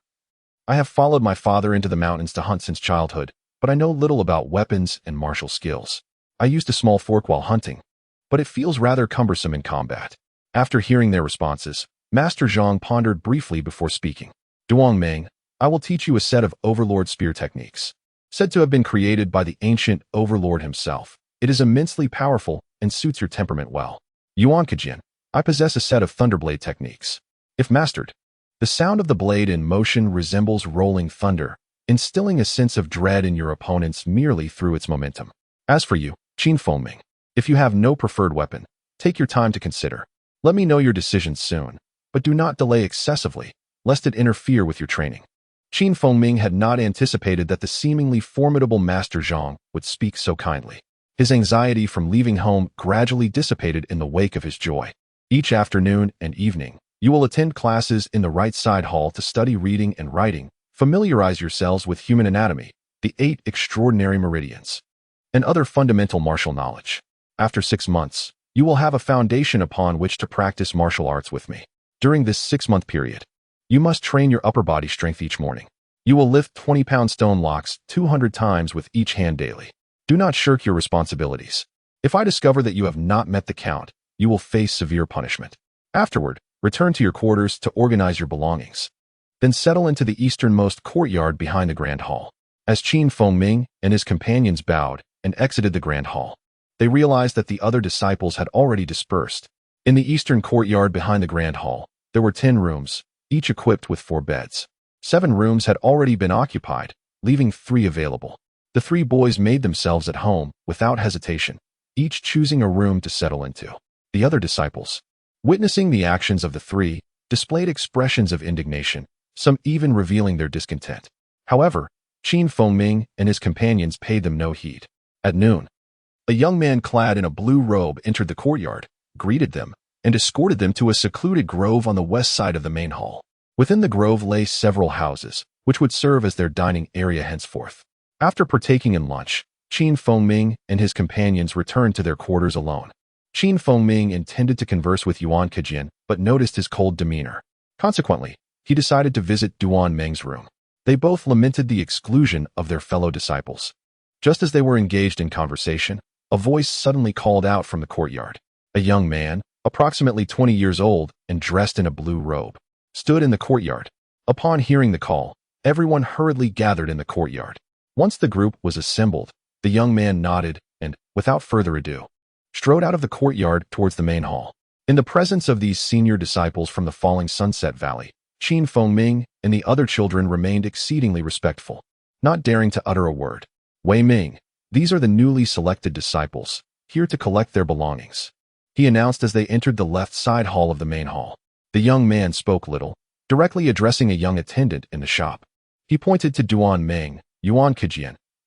I have followed my father into the mountains to hunt since childhood, but I know little about weapons and martial skills. I used a small fork while hunting, but it feels rather cumbersome in combat." After hearing their responses, Master Zhang pondered briefly before speaking. "Duong Ming, I will teach you a set of overlord spear techniques. Said to have been created by the ancient overlord himself, it is immensely powerful and suits your temperament well. Yuan Kejian, I possess a set of thunderblade techniques. If mastered, the sound of the blade in motion resembles rolling thunder, instilling a sense of dread in your opponents merely through its momentum. As for you, Qin Feng Ming, if you have no preferred weapon, take your time to consider. Let me know your decisions soon, but do not delay excessively, lest it interfere with your training." Qin Feng Ming had not anticipated that the seemingly formidable Master Zhang would speak so kindly. His anxiety from leaving home gradually dissipated in the wake of his joy. Each afternoon and evening, you will attend classes in the right side hall to study reading and writing, familiarize yourselves with human anatomy, the 8 extraordinary meridians, and other fundamental martial knowledge. After 6 months, you will have a foundation upon which to practice martial arts with me. During this 6-month period, you must train your upper body strength each morning. You will lift 20-pound stone blocks 200 times with each hand daily. Do not shirk your responsibilities. If I discover that you have not met the count, you will face severe punishment. Afterward, return to your quarters to organize your belongings. Then settle into the easternmost courtyard behind the grand hall. As Qin Feng Ming and his companions bowed and exited the grand hall, they realized that the other disciples had already dispersed. In the eastern courtyard behind the grand hall, there were 10 rooms, each equipped with 4 beds. 7 rooms had already been occupied, leaving 3 available. The 3 boys made themselves at home without hesitation, each choosing a room to settle into. The other disciples, witnessing the actions of the 3, displayed expressions of indignation, some even revealing their discontent. However, Qin Feng Ming and his companions paid them no heed. At noon, a young man clad in a blue robe entered the courtyard, greeted them, and escorted them to a secluded grove on the west side of the main hall. Within the grove lay several houses, which would serve as their dining area henceforth. After partaking in lunch, Qin Feng Ming and his companions returned to their quarters alone. Qin Feng Ming intended to converse with Yuan Kejian, but noticed his cold demeanor. Consequently, he decided to visit Duong Ming's room. They both lamented the exclusion of their fellow disciples. Just as they were engaged in conversation, a voice suddenly called out from the courtyard. A young man, approximately 20 years old and dressed in a blue robe, stood in the courtyard. Upon hearing the call, everyone hurriedly gathered in the courtyard. Once the group was assembled, the young man nodded and, without further ado, strode out of the courtyard towards the main hall. In the presence of these senior disciples from the falling Sunset Valley, Ming and the other children remained exceedingly respectful, not daring to utter a word. Ming, these are the newly selected disciples, here to collect their belongings, he announced as they entered the left side hall of the main hall. The young man spoke little, directly addressing a young attendant in the shop. He pointed to Ming,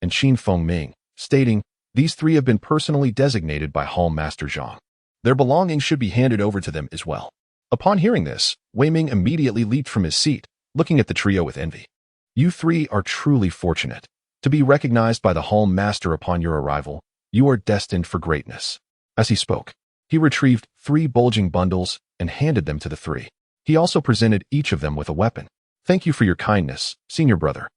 and Feng Ming, stating, "These three have been personally designated by Hall Master Zhang. Their belongings should be handed over to them as well." Upon hearing this, Ming immediately leaped from his seat, looking at the trio with envy. "You three are truly fortunate. To be recognized by the Hall Master upon your arrival, you are destined for greatness." As he spoke, he retrieved 3 bulging bundles and handed them to the 3. He also presented each of them with a weapon. "Thank you for your kindness, senior brother."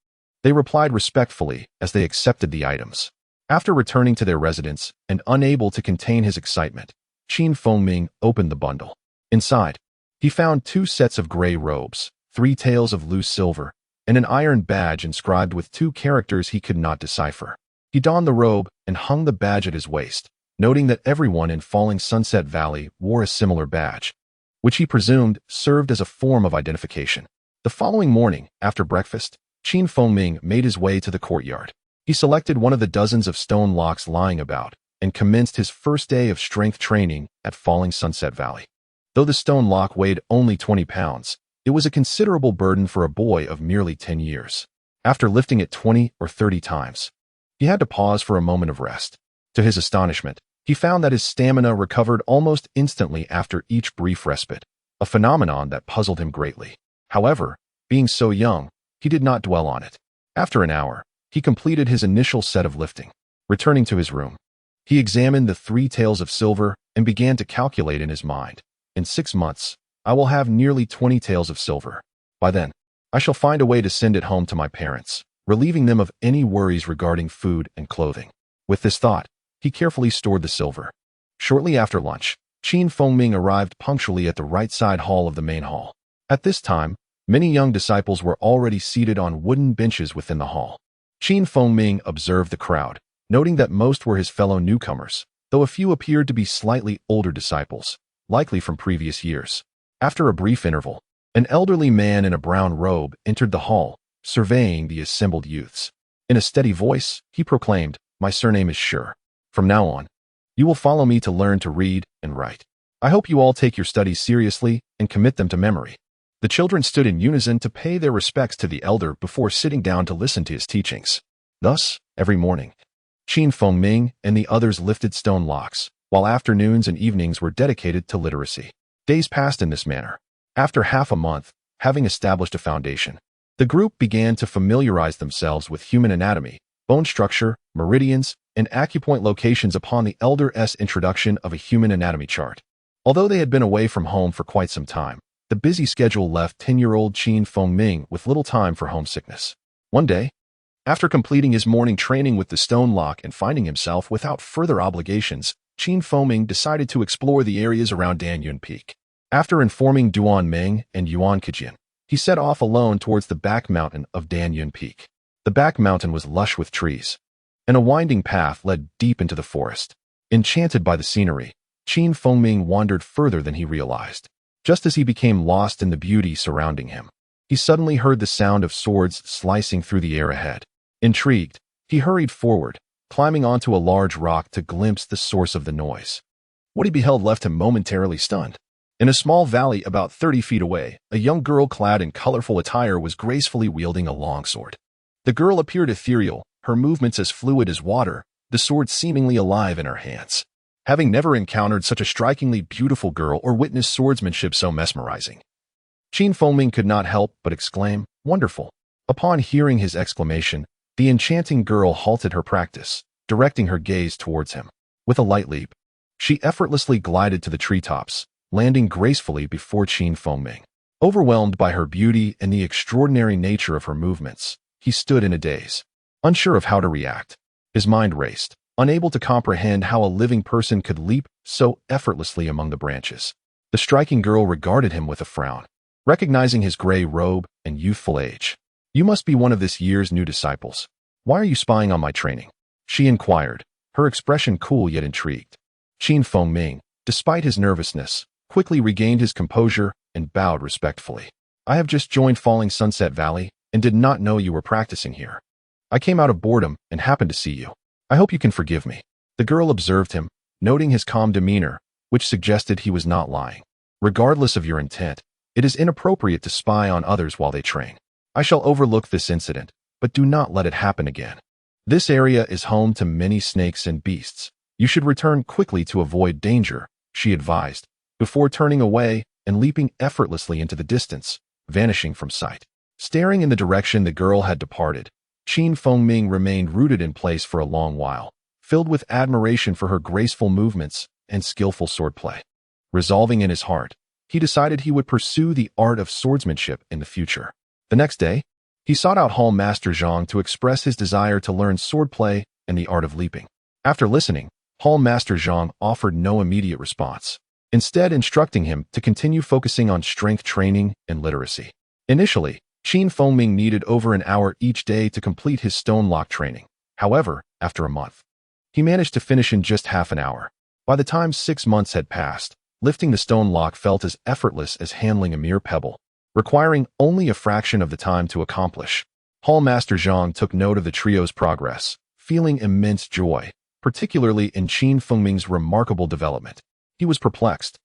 They replied respectfully as they accepted the items. After returning to their residence and unable to contain his excitement, Feng Ming opened the bundle. Inside, he found 2 sets of gray robes, 3 taels of loose silver, and an iron badge inscribed with 2 characters he could not decipher. He donned the robe and hung the badge at his waist, noting that everyone in Falling Sunset Valley wore a similar badge, which he presumed served as a form of identification. The following morning, after breakfast, Feng Ming made his way to the courtyard. He selected one of the dozens of stone locks lying about and commenced his first day of strength training at Falling Sunset Valley. Though the stone lock weighed only 20 pounds, it was a considerable burden for a boy of merely 10 years. After lifting it 20 or 30 times, he had to pause for a moment of rest. To his astonishment, he found that his stamina recovered almost instantly after each brief respite, a phenomenon that puzzled him greatly. However, being so young, he did not dwell on it. After an hour, he completed his initial set of lifting. Returning to his room, he examined the 3 taels of silver and began to calculate in his mind. "In 6 months, I will have nearly 20 taels of silver. By then, I shall find a way to send it home to my parents, relieving them of any worries regarding food and clothing." With this thought, he carefully stored the silver. Shortly after lunch, Feng Ming arrived punctually at the right side hall of the main hall. At this time, many young disciples were already seated on wooden benches within the hall. Feng Ming observed the crowd, noting that most were his fellow newcomers, though a few appeared to be slightly older disciples, likely from previous years. After a brief interval, an elderly man in a brown robe entered the hall, surveying the assembled youths. In a steady voice, he proclaimed, "My surname is Sure. From now on, you will follow me to learn to read and write. I hope you all take your studies seriously and commit them to memory." The children stood in unison to pay their respects to the elder before sitting down to listen to his teachings. Thus, every morning, Feng Ming and the others lifted stone locks, while afternoons and evenings were dedicated to literacy. Days passed in this manner. After half a month, having established a foundation, the group began to familiarize themselves with human anatomy, bone structure, meridians, and acupoint locations upon the elder's introduction of a human anatomy chart. Although they had been away from home for quite some time, the busy schedule left 10-year-old Feng Ming with little time for homesickness. One day, after completing his morning training with the stone lock and finding himself without further obligations, Feng Ming decided to explore the areas around Danyun Peak. After informing Ming and Kajin, he set off alone towards the back mountain of Danyun Peak. The back mountain was lush with trees, and a winding path led deep into the forest. Enchanted by the scenery, Feng Ming wandered further than he realized. Just as he became lost in the beauty surrounding him, he suddenly heard the sound of swords slicing through the air ahead. Intrigued, he hurried forward, climbing onto a large rock to glimpse the source of the noise. What he beheld left him momentarily stunned. In a small valley about 30 feet away, a young girl clad in colorful attire was gracefully wielding a longsword. The girl appeared ethereal, her movements as fluid as water, the sword seemingly alive in her hands. Having never encountered such a strikingly beautiful girl or witnessed swordsmanship so mesmerizing, Feng Ming could not help but exclaim, "Wonderful." Upon hearing his exclamation, the enchanting girl halted her practice, directing her gaze towards him. With a light leap, she effortlessly glided to the treetops, landing gracefully before Feng Ming. Overwhelmed by her beauty and the extraordinary nature of her movements, he stood in a daze, unsure of how to react. His mind raced, unable to comprehend how a living person could leap so effortlessly among the branches. The striking girl regarded him with a frown, recognizing his gray robe and youthful age. "You must be one of this year's new disciples. Why are you spying on my training?" she inquired, her expression cool yet intrigued. Feng Ming, despite his nervousness, quickly regained his composure and bowed respectfully. I have just joined Falling Sunset Valley and did not know you were practicing here. I came out of boredom and happened to see you. I hope you can forgive me." The girl observed him, noting his calm demeanor, which suggested he was not lying. "Regardless of your intent, it is inappropriate to spy on others while they train. I shall overlook this incident, but do not let it happen again. This area is home to many snakes and beasts. You should return quickly to avoid danger," she advised, before turning away and leaping effortlessly into the distance, vanishing from sight. Staring in the direction the girl had departed, Ming remained rooted in place for a long while, filled with admiration for her graceful movements and skillful swordplay. Resolving in his heart, he decided he would pursue the art of swordsmanship in the future. The next day, he sought out Hall Master Zhang to express his desire to learn swordplay and the art of leaping. After listening, Hall Master Zhang offered no immediate response, instead instructing him to continue focusing on strength training and literacy. Initially, Ming needed over an hour each day to complete his stone lock training. However, after a month, he managed to finish in just half an hour. By the time 6 months had passed, lifting the stone lock felt as effortless as handling a mere pebble, requiring only a fraction of the time to accomplish. Hall Master Zhang took note of the trio's progress, feeling immense joy, particularly in Ming's remarkable development. He was perplexed.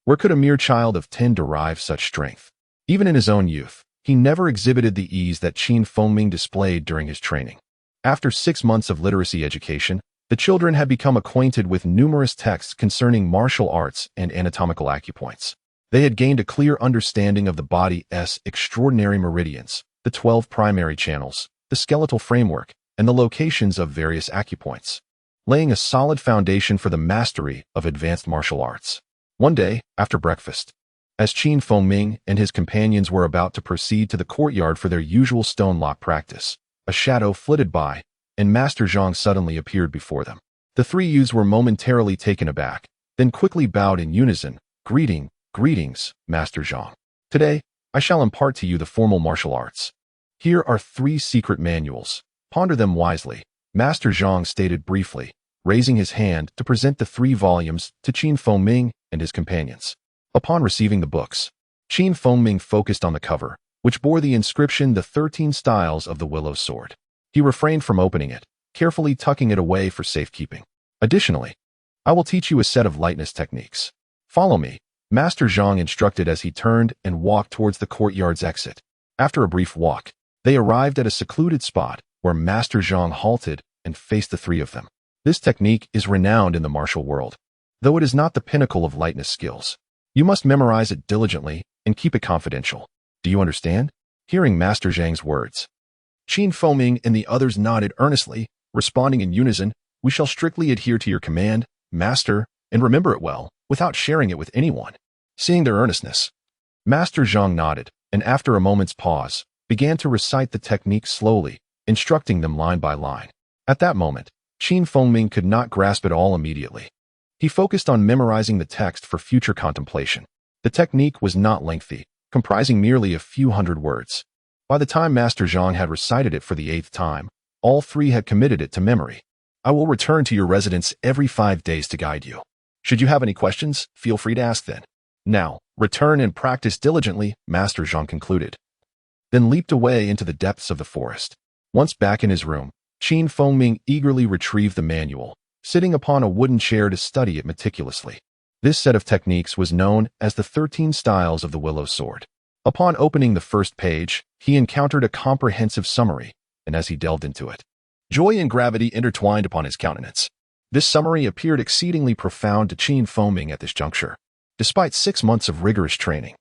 Where could a mere child of 10 derive such strength? Even in his own youth, he never exhibited the ease that Ming displayed during his training. After 6 months of literacy education, the children had become acquainted with numerous texts concerning martial arts and anatomical acupoints. They had gained a clear understanding of the body's extraordinary meridians, the 12 primary channels, the skeletal framework, and the locations of various acupoints, laying a solid foundation for the mastery of advanced martial arts. One day, after breakfast, as Ming and his companions were about to proceed to the courtyard for their usual stone lock practice, a shadow flitted by, and Master Zhang suddenly appeared before them. The 3 youths were momentarily taken aback, then quickly bowed in unison. Greetings, Master Zhang. Today, I shall impart to you the formal martial arts. Here are 3 secret manuals. Ponder them wisely," Master Zhang stated briefly, raising his hand to present the 3 volumes to Ming and his companions. Upon receiving the books, Ming focused on the cover, which bore the inscription "The 13 Styles of the Willow Sword." He refrained from opening it, carefully tucking it away for safekeeping. "Additionally, I will teach you a set of lightness techniques. Follow me," Master Zhang instructed as he turned and walked towards the courtyard's exit. After a brief walk, they arrived at a secluded spot where Master Zhang halted and faced the 3 of them. This technique is renowned in the martial world, though it is not the pinnacle of lightness skills. You must memorize it diligently and keep it confidential. Do you understand? Hearing Master Zhang's words, Ming and the others nodded earnestly, responding in unison, "We shall strictly adhere to your command, Master, and remember it well, without sharing it with anyone." Seeing their earnestness, Master Zhang nodded, and after a moment's pause, began to recite the technique slowly, instructing them line by line. At that moment, Ming could not grasp it all immediately. He focused on memorizing the text for future contemplation. The technique was not lengthy, comprising merely a few hundred words. By the time Master Zhang had recited it for the 8th time, all 3 had committed it to memory. "I will return to your residence every 5 days to guide you. Should you have any questions, feel free to ask then. Now, return and practice diligently," Master Zhang concluded, then leaped away into the depths of the forest. Once back in his room, Ming eagerly retrieved the manual, sitting upon a wooden chair to study it meticulously. This set of techniques was known as the 13 Styles of the Willow Sword. Upon opening the first page, he encountered a comprehensive summary, and as he delved into it, joy and gravity intertwined upon his countenance. This summary appeared exceedingly profound to Ming at this juncture. Despite 6 months of rigorous training,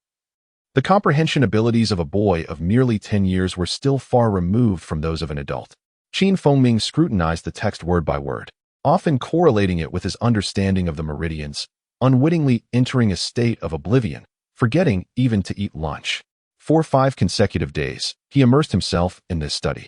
the comprehension abilities of a boy of merely 10 years were still far removed from those of an adult. Ming scrutinized the text word by word, often correlating it with his understanding of the meridians, unwittingly entering a state of oblivion, forgetting even to eat lunch. For 5 consecutive days, he immersed himself in this study,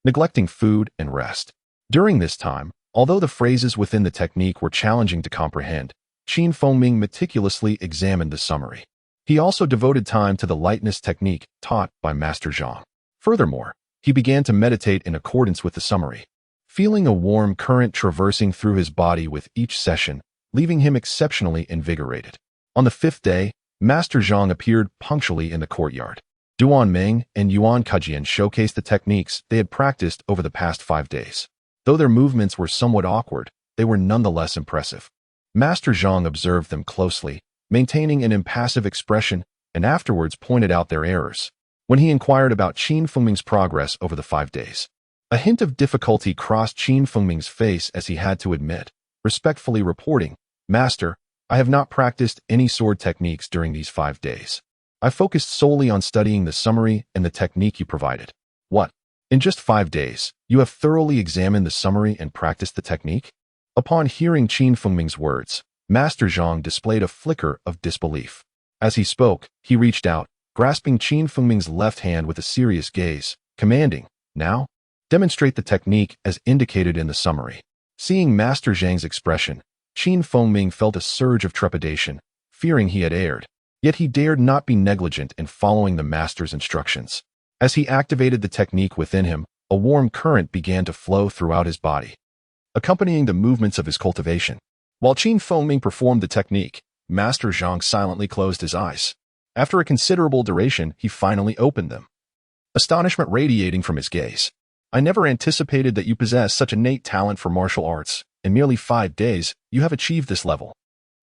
neglecting food and rest. During this time, although the phrases within the technique were challenging to comprehend, Ming meticulously examined the summary. He also devoted time to the lightness technique taught by Master Zhang. Furthermore, he began to meditate in accordance with the summary, feeling a warm current traversing through his body with each session, leaving him exceptionally invigorated. On the 5th day, Master Zhang appeared punctually in the courtyard. Ming and Yuan Kejian showcased the techniques they had practiced over the past 5 days. Though their movements were somewhat awkward, they were nonetheless impressive. Master Zhang observed them closely, maintaining an impassive expression, and afterwards pointed out their errors. When he inquired about Qin Fengming's progress over the 5 days, a hint of difficulty crossed Qin Fengming's face as he had to admit, respectfully reporting, "Master, I have not practiced any sword techniques during these 5 days. I focused solely on studying the summary and the technique you provided." "What? In just 5 days, you have thoroughly examined the summary and practiced the technique?" Upon hearing Qin Fengming's words, Master Zhang displayed a flicker of disbelief. As he spoke, he reached out, grasping Qin Fengming's left hand with a serious gaze, commanding, "Now, demonstrate the technique as indicated in the summary." Seeing Master Zhang's expression, Qin Fengming felt a surge of trepidation, fearing he had erred. Yet he dared not be negligent in following the master's instructions. As he activated the technique within him, a warm current began to flow throughout his body, accompanying the movements of his cultivation. While Qin Fengming performed the technique, Master Zhang silently closed his eyes. After a considerable duration, he finally opened them, astonishment radiating from his gaze. "I never anticipated that you possess such innate talent for martial arts. In merely 5 days, you have achieved this level.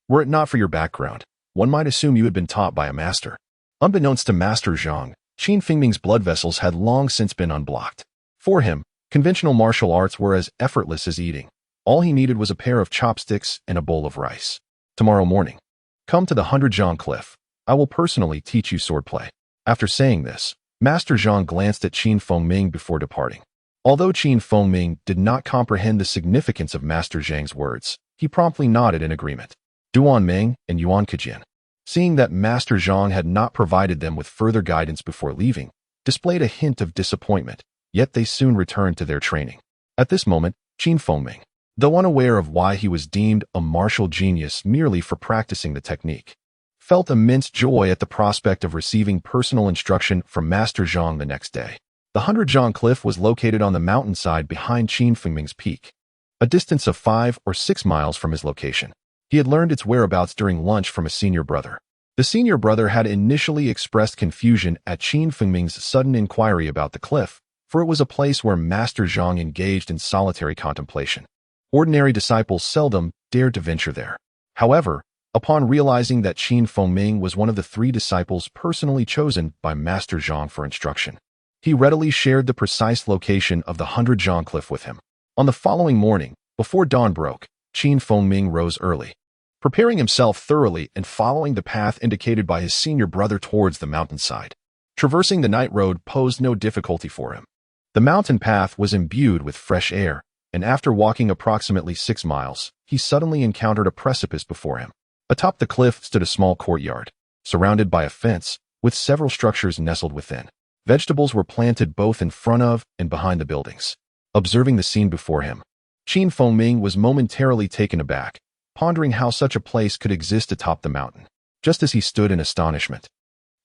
Were it not for your background, one might assume you had been taught by a master." Unbeknownst to Master Zhang, Qin Fengming's blood vessels had long since been unblocked. For him, conventional martial arts were as effortless as eating. All he needed was a pair of chopsticks and a bowl of rice. "Tomorrow morning, come to the 100 Cliff. I will personally teach you swordplay." After saying this, Master Zhang glanced at Qin Fengming before departing. Although Qin Fengming did not comprehend the significance of Master Zhang's words, he promptly nodded in agreement. Ming and Yuan Kejian, seeing that Master Zhang had not provided them with further guidance before leaving, displayed a hint of disappointment, yet they soon returned to their training. At this moment, Qin Fengming, though unaware of why he was deemed a martial genius merely for practicing the technique, felt immense joy at the prospect of receiving personal instruction from Master Zhang the next day. The 100 Cliff was located on the mountainside behind Qin Fengming's peak, a distance of 5 or 6 miles from his location. He had learned its whereabouts during lunch from a senior brother. The senior brother had initially expressed confusion at Qin Fengming's sudden inquiry about the cliff, for it was a place where Master Zhang engaged in solitary contemplation. Ordinary disciples seldom dared to venture there. However, upon realizing that Qin Fengming was one of the 3 disciples personally chosen by Master Zhang for instruction, he readily shared the precise location of the 100 Cliff with him. On the following morning, before dawn broke, Qin Fengming rose early, preparing himself thoroughly and following the path indicated by his senior brother towards the mountainside. Traversing the night road posed no difficulty for him. The mountain path was imbued with fresh air, and after walking approximately 6 miles, he suddenly encountered a precipice before him. Atop the cliff stood a small courtyard, surrounded by a fence, with several structures nestled within. Vegetables were planted both in front of and behind the buildings. Observing the scene before him, Qin Fengming was momentarily taken aback, pondering how such a place could exist atop the mountain. Just as he stood in astonishment,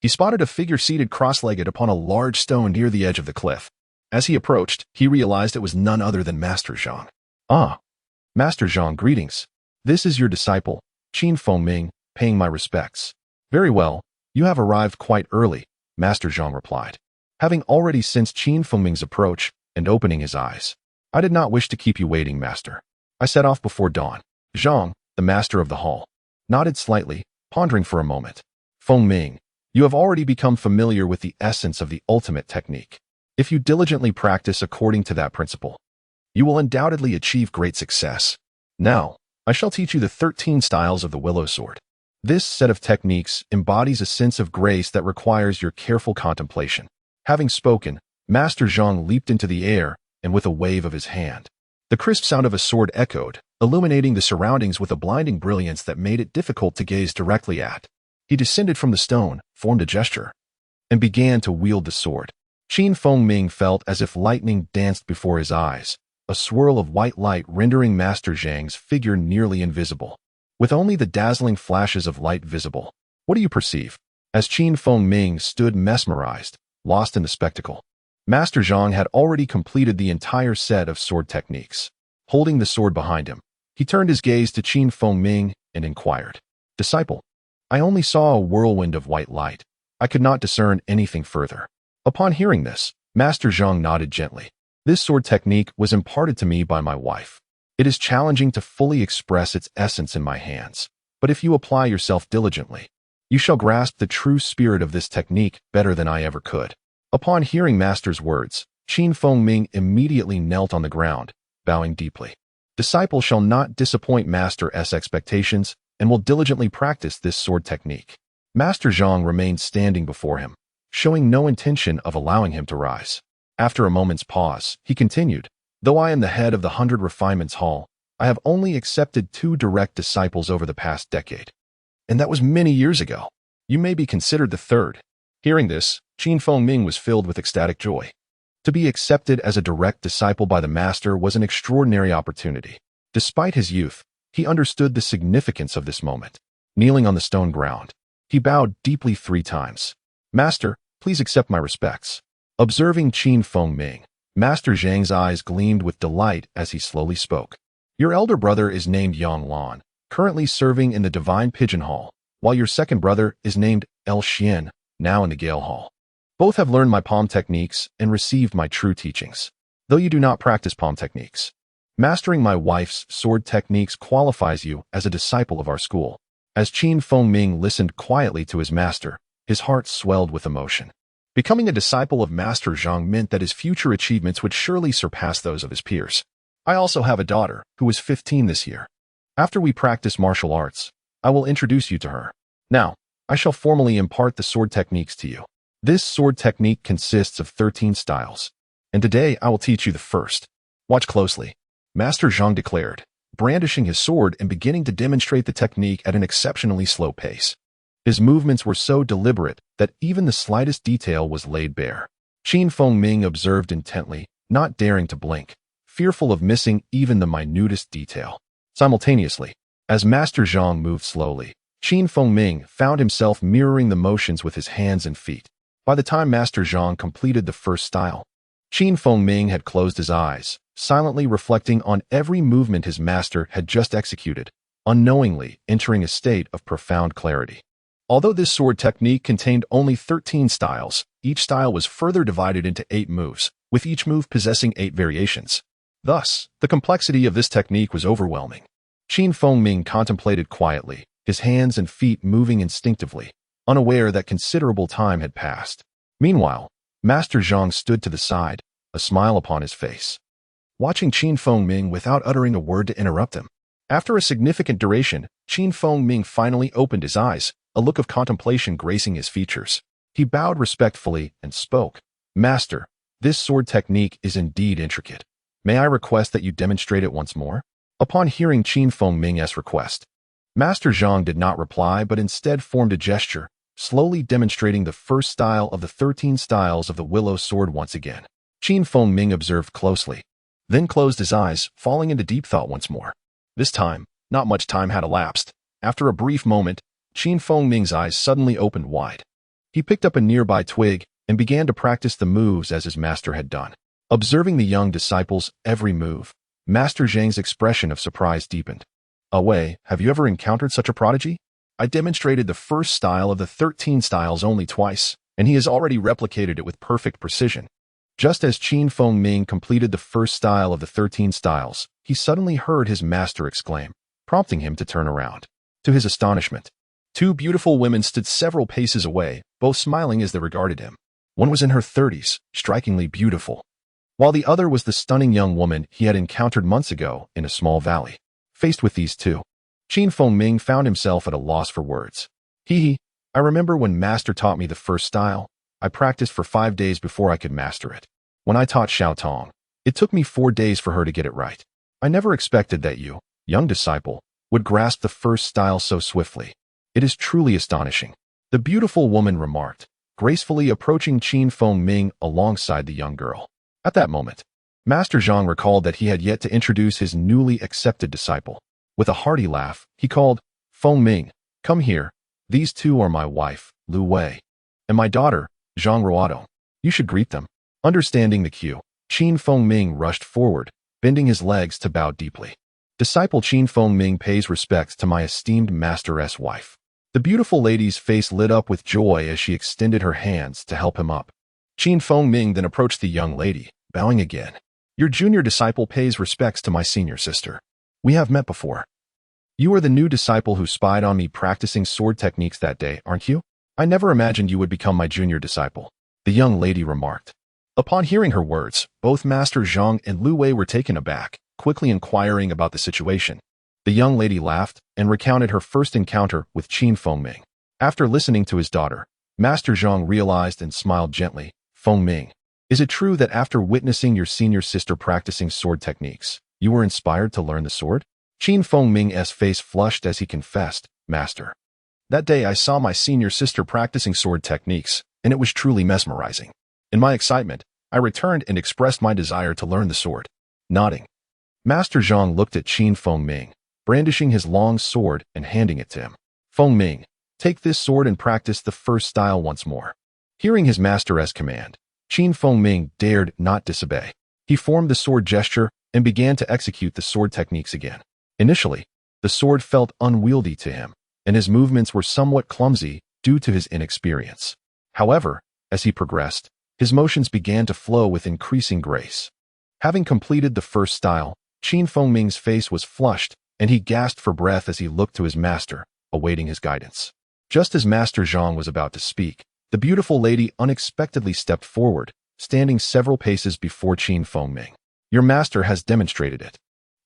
he spotted a figure seated cross-legged upon a large stone near the edge of the cliff. As he approached, he realized it was none other than Master Zhang. "Ah, Master Zhang, greetings. This is your disciple, Qin Fengming, paying my respects." "Very well, you have arrived quite early," Master Zhang replied, having already sensed Qin Fengming's approach and opening his eyes. "I did not wish to keep you waiting, Master. I set off before dawn." Zhang, the master of the hall, nodded slightly, pondering for a moment. "Fengming, you have already become familiar with the essence of the ultimate technique. If you diligently practice according to that principle, you will undoubtedly achieve great success. Now, I shall teach you the 13 styles of the Willow Sword. This set of techniques embodies a sense of grace that requires your careful contemplation." Having spoken, Master Zhang leaped into the air, and with a wave of his hand, the crisp sound of a sword echoed, illuminating the surroundings with a blinding brilliance that made it difficult to gaze directly at. He descended from the stone, formed a gesture, and began to wield the sword. Qin Fengming felt as if lightning danced before his eyes, a swirl of white light rendering Master Zhang's figure nearly invisible, with only the dazzling flashes of light visible. "What do you perceive?" As Qin Fengming stood mesmerized, lost in the spectacle, Master Zhang had already completed the entire set of sword techniques. Holding the sword behind him, he turned his gaze to Qin Fengming and inquired, "Disciple, I only saw a whirlwind of white light. I could not discern anything further. Upon hearing this, Master Zhang nodded gently. This sword technique was imparted to me by my wife. It is challenging to fully express its essence in my hands, but if you apply yourself diligently, you shall grasp the true spirit of this technique better than I ever could. Upon hearing Master's words, Ming immediately knelt on the ground, bowing deeply. Disciple shall not disappoint Master's expectations and will diligently practice this sword technique. Master Zhang remained standing before him, showing no intention of allowing him to rise. After a moment's pause, he continued, though I am the head of the 100 Refinements Hall, I have only accepted 2 direct disciples over the past decade. And that was many years ago. You may be considered the 3rd. Hearing this, Ming was filled with ecstatic joy. To be accepted as a direct disciple by the master was an extraordinary opportunity. Despite his youth, he understood the significance of this moment. Kneeling on the stone ground, he bowed deeply 3 times. Master, please accept my respects. Observing Ming, Master Zhang's eyes gleamed with delight as he slowly spoke. Your elder brother is named Yang Lan, currently serving in the Divine Pigeon Hall, while your second brother is named El Xian, now in the Gale Hall. Both have learned my palm techniques and received my true teachings. Though you do not practice palm techniques, mastering my wife's sword techniques qualifies you as a disciple of our school. As Ming listened quietly to his master, his heart swelled with emotion. Becoming a disciple of Master Zhang meant that his future achievements would surely surpass those of his peers. I also have a daughter, who is 15 this year. After we practice martial arts, I will introduce you to her. Now, I shall formally impart the sword techniques to you. This sword technique consists of 13 styles, and today I will teach you the first. Watch closely, Master Zhang declared, brandishing his sword and beginning to demonstrate the technique at an exceptionally slow pace. His movements were so deliberate that even the slightest detail was laid bare. Ming observed intently, not daring to blink, fearful of missing even the minutest detail. Simultaneously, as Master Zhang moved slowly, Ming found himself mirroring the motions with his hands and feet. By the time Master Zhang completed the first style, Ming had closed his eyes, silently reflecting on every movement his master had just executed, unknowingly entering a state of profound clarity. Although this sword technique contained only 13 styles, each style was further divided into 8 moves, with each move possessing 8 variations. Thus, the complexity of this technique was overwhelming. Ming contemplated quietly, his hands and feet moving instinctively, unaware that considerable time had passed. Meanwhile, Master Zhang stood to the side, a smile upon his face, watching Ming without uttering a word to interrupt him. After a significant duration, Ming finally opened his eyes, a look of contemplation gracing his features. He bowed respectfully and spoke. Master, this sword technique is indeed intricate. May I request that you demonstrate it once more? Upon hearing Ming's request, Master Zhang did not reply but instead formed a gesture, slowly demonstrating the first style of the 13 styles of the Willow Sword once again. Ming observed closely, then closed his eyes, falling into deep thought once more. This time, not much time had elapsed. After a brief moment, Ming's eyes suddenly opened wide. He picked up a nearby twig and began to practice the moves as his master had done. Observing the young disciple's every move, Master Zhang's expression of surprise deepened. Away, have you ever encountered such a prodigy? I demonstrated the first style of the 13 styles only twice, and he has already replicated it with perfect precision. Just as Ming completed the first style of the 13 styles, he suddenly heard his master exclaim, prompting him to turn around. To his astonishment, 2 beautiful women stood several paces away, both smiling as they regarded him. One was in her 30s, strikingly beautiful, while the other was the stunning young woman he had encountered months ago in a small valley. Faced with these two, Ming found himself at a loss for words. I remember when Master taught me the first style, I practiced for 5 days before I could master it. When I taught Xiao Tong, it took me 4 days for her to get it right. I never expected that you, young disciple, would grasp the first style so swiftly. It is truly astonishing, the beautiful woman remarked, gracefully approaching Ming alongside the young girl. At that moment, Master Zhang recalled that he had yet to introduce his newly accepted disciple. With a hearty laugh, he called, Ming, come here. These 2 are my wife, Lu Wei, and my daughter, Zhang Ruodo. You should greet them. Understanding the cue, Ming rushed forward, bending his legs to bow deeply. Disciple Ming pays respects to my esteemed master's wife. The beautiful lady's face lit up with joy as she extended her hands to help him up. Feng Ming then approached the young lady, bowing again. Your junior disciple pays respects to my senior sister. We have met before. You are the new disciple who spied on me practicing sword techniques that day, aren't you? I never imagined you would become my junior disciple, the young lady remarked. Upon hearing her words, both Master Zhang and Lu Wei were taken aback, quickly inquiring about the situation. The young lady laughed and recounted her first encounter with Feng Ming. After listening to his daughter, Master Zhang realized and smiled gently. Feng Ming, is it true that after witnessing your senior sister practicing sword techniques, you were inspired to learn the sword? Feng Ming's face flushed as he confessed, Master. That day I saw my senior sister practicing sword techniques, and it was truly mesmerizing. In my excitement, I returned and expressed my desire to learn the sword. Nodding, Master Zhang looked at Feng Ming, brandishing his long sword and handing it to him. Feng Ming, take this sword and practice the first style once more. Hearing his master's command, Feng Ming dared not disobey. He formed the sword gesture and began to execute the sword techniques again. Initially, the sword felt unwieldy to him, and his movements were somewhat clumsy due to his inexperience. However, as he progressed, his motions began to flow with increasing grace. Having completed the first style, Feng Ming's face was flushed, and he gasped for breath as he looked to his master, awaiting his guidance. Just as Master Zhang was about to speak, the beautiful lady unexpectedly stepped forward, standing several paces before Feng Ming. Your master has demonstrated it.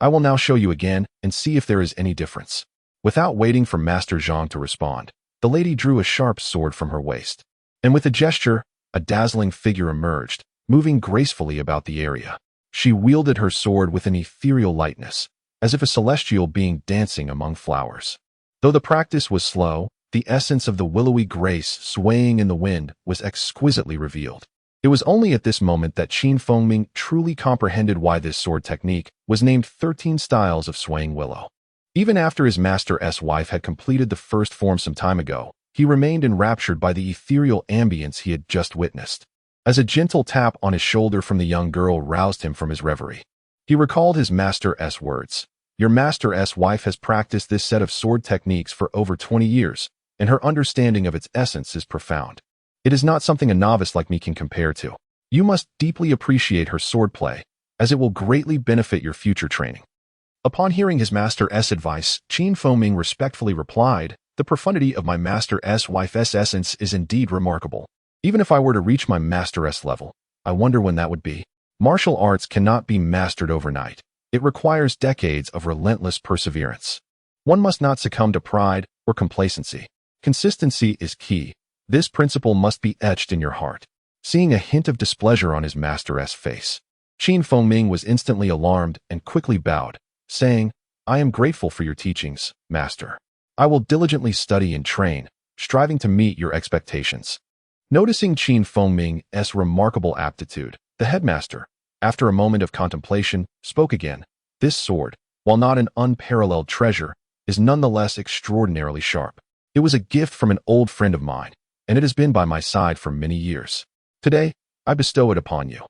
I will now show you again and see if there is any difference. Without waiting for Master Zhang to respond, the lady drew a sharp sword from her waist. And with a gesture, a dazzling figure emerged, moving gracefully about the area. She wielded her sword with an ethereal lightness, as if a celestial being dancing among flowers. Though the practice was slow, the essence of the willowy grace swaying in the wind was exquisitely revealed. It was only at this moment that Feng Ming truly comprehended why this sword technique was named 13 Styles of Swaying Willow. Even after his master's wife had completed the first form some time ago, he remained enraptured by the ethereal ambience he had just witnessed. As a gentle tap on his shoulder from the young girl roused him from his reverie, he recalled his master's words. Your master's wife has practiced this set of sword techniques for over 20 years, and her understanding of its essence is profound. It is not something a novice like me can compare to. You must deeply appreciate her swordplay, as it will greatly benefit your future training. Upon hearing his master's advice, Feng Ming respectfully replied, the profundity of my master's wife's essence is indeed remarkable. Even if I were to reach my master's level, I wonder when that would be. Martial arts cannot be mastered overnight. It requires decades of relentless perseverance. One must not succumb to pride or complacency. Consistency is key. This principle must be etched in your heart. Seeing a hint of displeasure on his master's face, Feng Ming was instantly alarmed and quickly bowed, saying, I am grateful for your teachings, master. I will diligently study and train, striving to meet your expectations. Noticing Feng Ming's remarkable aptitude, the headmaster, after a moment of contemplation, spoke again. This sword, while not an unparalleled treasure, is nonetheless extraordinarily sharp. It was a gift from an old friend of mine, and it has been by my side for many years. Today, I bestow it upon you,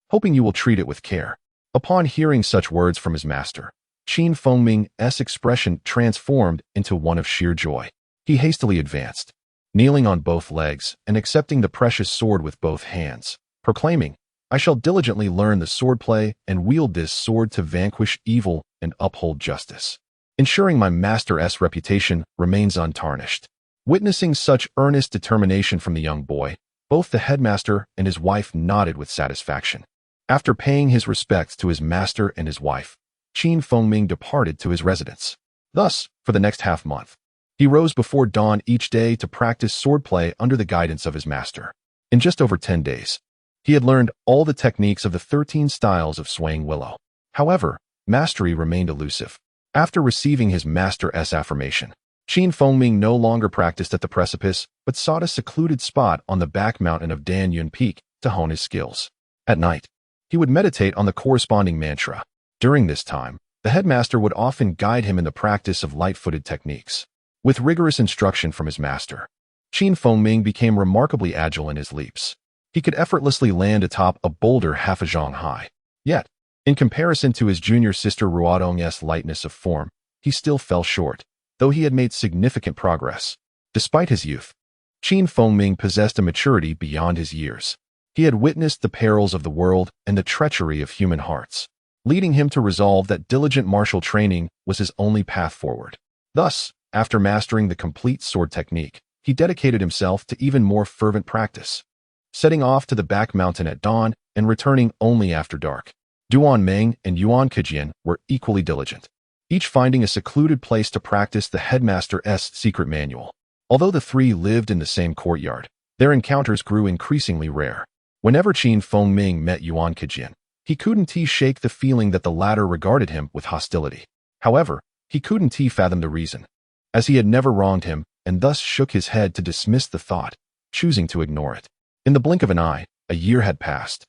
hoping you will treat it with care. Upon hearing such words from his master, Feng Ming's expression transformed into one of sheer joy. He hastily advanced, kneeling on both legs and accepting the precious sword with both hands, proclaiming, I shall diligently learn the swordplay and wield this sword to vanquish evil and uphold justice, ensuring my master's reputation remains untarnished. Witnessing such earnest determination from the young boy, both the headmaster and his wife nodded with satisfaction. After paying his respects to his master and his wife, Feng Ming departed to his residence. Thus, for the next half-month, he rose before dawn each day to practice swordplay under the guidance of his master. In just over 10 days, he had learned all the techniques of the 13 styles of swaying willow. However, mastery remained elusive. After receiving his master's affirmation, Feng Ming no longer practiced at the precipice, but sought a secluded spot on the back mountain of Dan Yun Peak to hone his skills. At night, he would meditate on the corresponding mantra. During this time, the headmaster would often guide him in the practice of light-footed techniques. With rigorous instruction from his master, Feng Ming became remarkably agile in his leaps. He could effortlessly land atop a boulder half a zhang high. Yet, in comparison to his junior sister Ruodong's lightness of form, he still fell short, though he had made significant progress. Despite his youth, Feng possessed a maturity beyond his years. He had witnessed the perils of the world and the treachery of human hearts, leading him to resolve that diligent martial training was his only path forward. Thus, after mastering the complete sword technique, he dedicated himself to even more fervent practice, setting off to the back mountain at dawn and returning only after dark. Ming and Kejian were equally diligent, each finding a secluded place to practice the headmaster's secret manual. Although the three lived in the same courtyard, their encounters grew increasingly rare. Whenever Ming met Kejian, he couldn't shake the feeling that the latter regarded him with hostility. However, he couldn't fathom the reason, as he had never wronged him, and thus shook his head to dismiss the thought, choosing to ignore it. In the blink of an eye, a year had passed.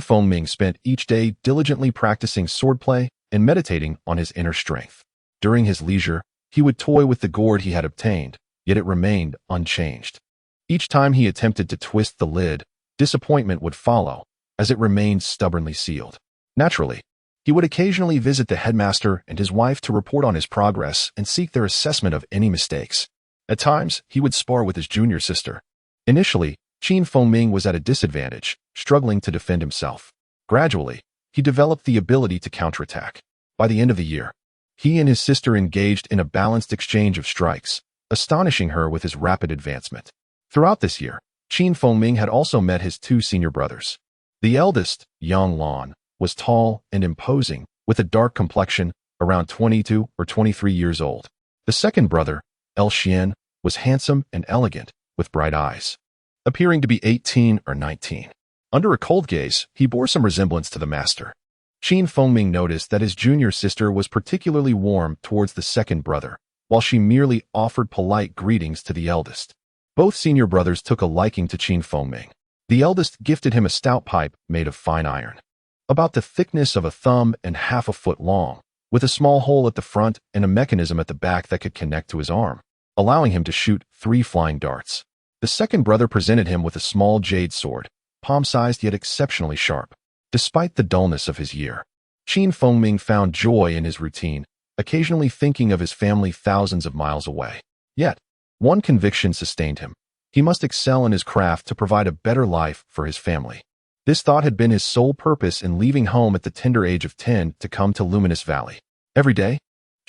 Ming spent each day diligently practicing swordplay and meditating on his inner strength. During his leisure, he would toy with the gourd he had obtained, yet it remained unchanged. Each time he attempted to twist the lid, disappointment would follow, as it remained stubbornly sealed. Naturally, he would occasionally visit the headmaster and his wife to report on his progress and seek their assessment of any mistakes. At times, he would spar with his junior sister. Initially, Ming was at a disadvantage, struggling to defend himself. Gradually, he developed the ability to counterattack. By the end of the year, he and his sister engaged in a balanced exchange of strikes, astonishing her with his rapid advancement. Throughout this year, Ming had also met his two senior brothers. The eldest, Yang Lan, was tall and imposing, with a dark complexion, around 22 or 23 years old. The second brother, El Xian, was handsome and elegant, with bright eyes, appearing to be 18 or 19. Under a cold gaze, he bore some resemblance to the master. Ming noticed that his junior sister was particularly warm towards the second brother, while she merely offered polite greetings to the eldest. Both senior brothers took a liking to Ming. The eldest gifted him a stout pipe made of fine iron, about the thickness of a thumb and half a foot long, with a small hole at the front and a mechanism at the back that could connect to his arm, allowing him to shoot 3 flying darts. The second brother presented him with a small jade sword, palm-sized yet exceptionally sharp. Despite the dullness of his year, Ming found joy in his routine, occasionally thinking of his family thousands of miles away. Yet, one conviction sustained him. He must excel in his craft to provide a better life for his family. This thought had been his sole purpose in leaving home at the tender age of 10 to come to Luminous Valley. Every day,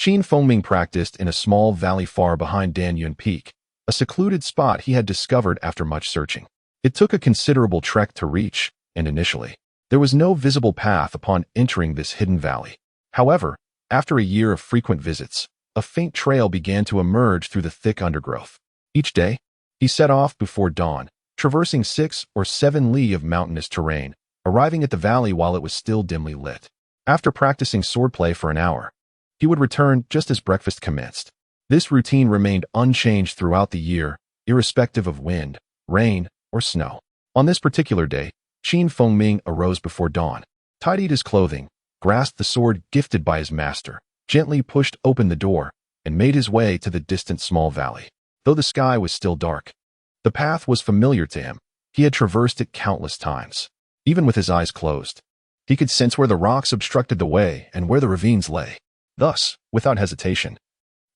Ming practiced in a small valley far behind Danyun Peak, a secluded spot he had discovered after much searching. It took a considerable trek to reach, and initially, there was no visible path upon entering this hidden valley. However, after a year of frequent visits, a faint trail began to emerge through the thick undergrowth. Each day, he set off before dawn, traversing 6 or 7 li of mountainous terrain, arriving at the valley while it was still dimly lit. After practicing swordplay for an hour, he would return just as breakfast commenced. This routine remained unchanged throughout the year, irrespective of wind, rain, or snow. On this particular day, Ming arose before dawn, tidied his clothing, grasped the sword gifted by his master, gently pushed open the door, and made his way to the distant small valley. Though the sky was still dark, the path was familiar to him. He had traversed it countless times. Even with his eyes closed, he could sense where the rocks obstructed the way and where the ravines lay. Thus, without hesitation,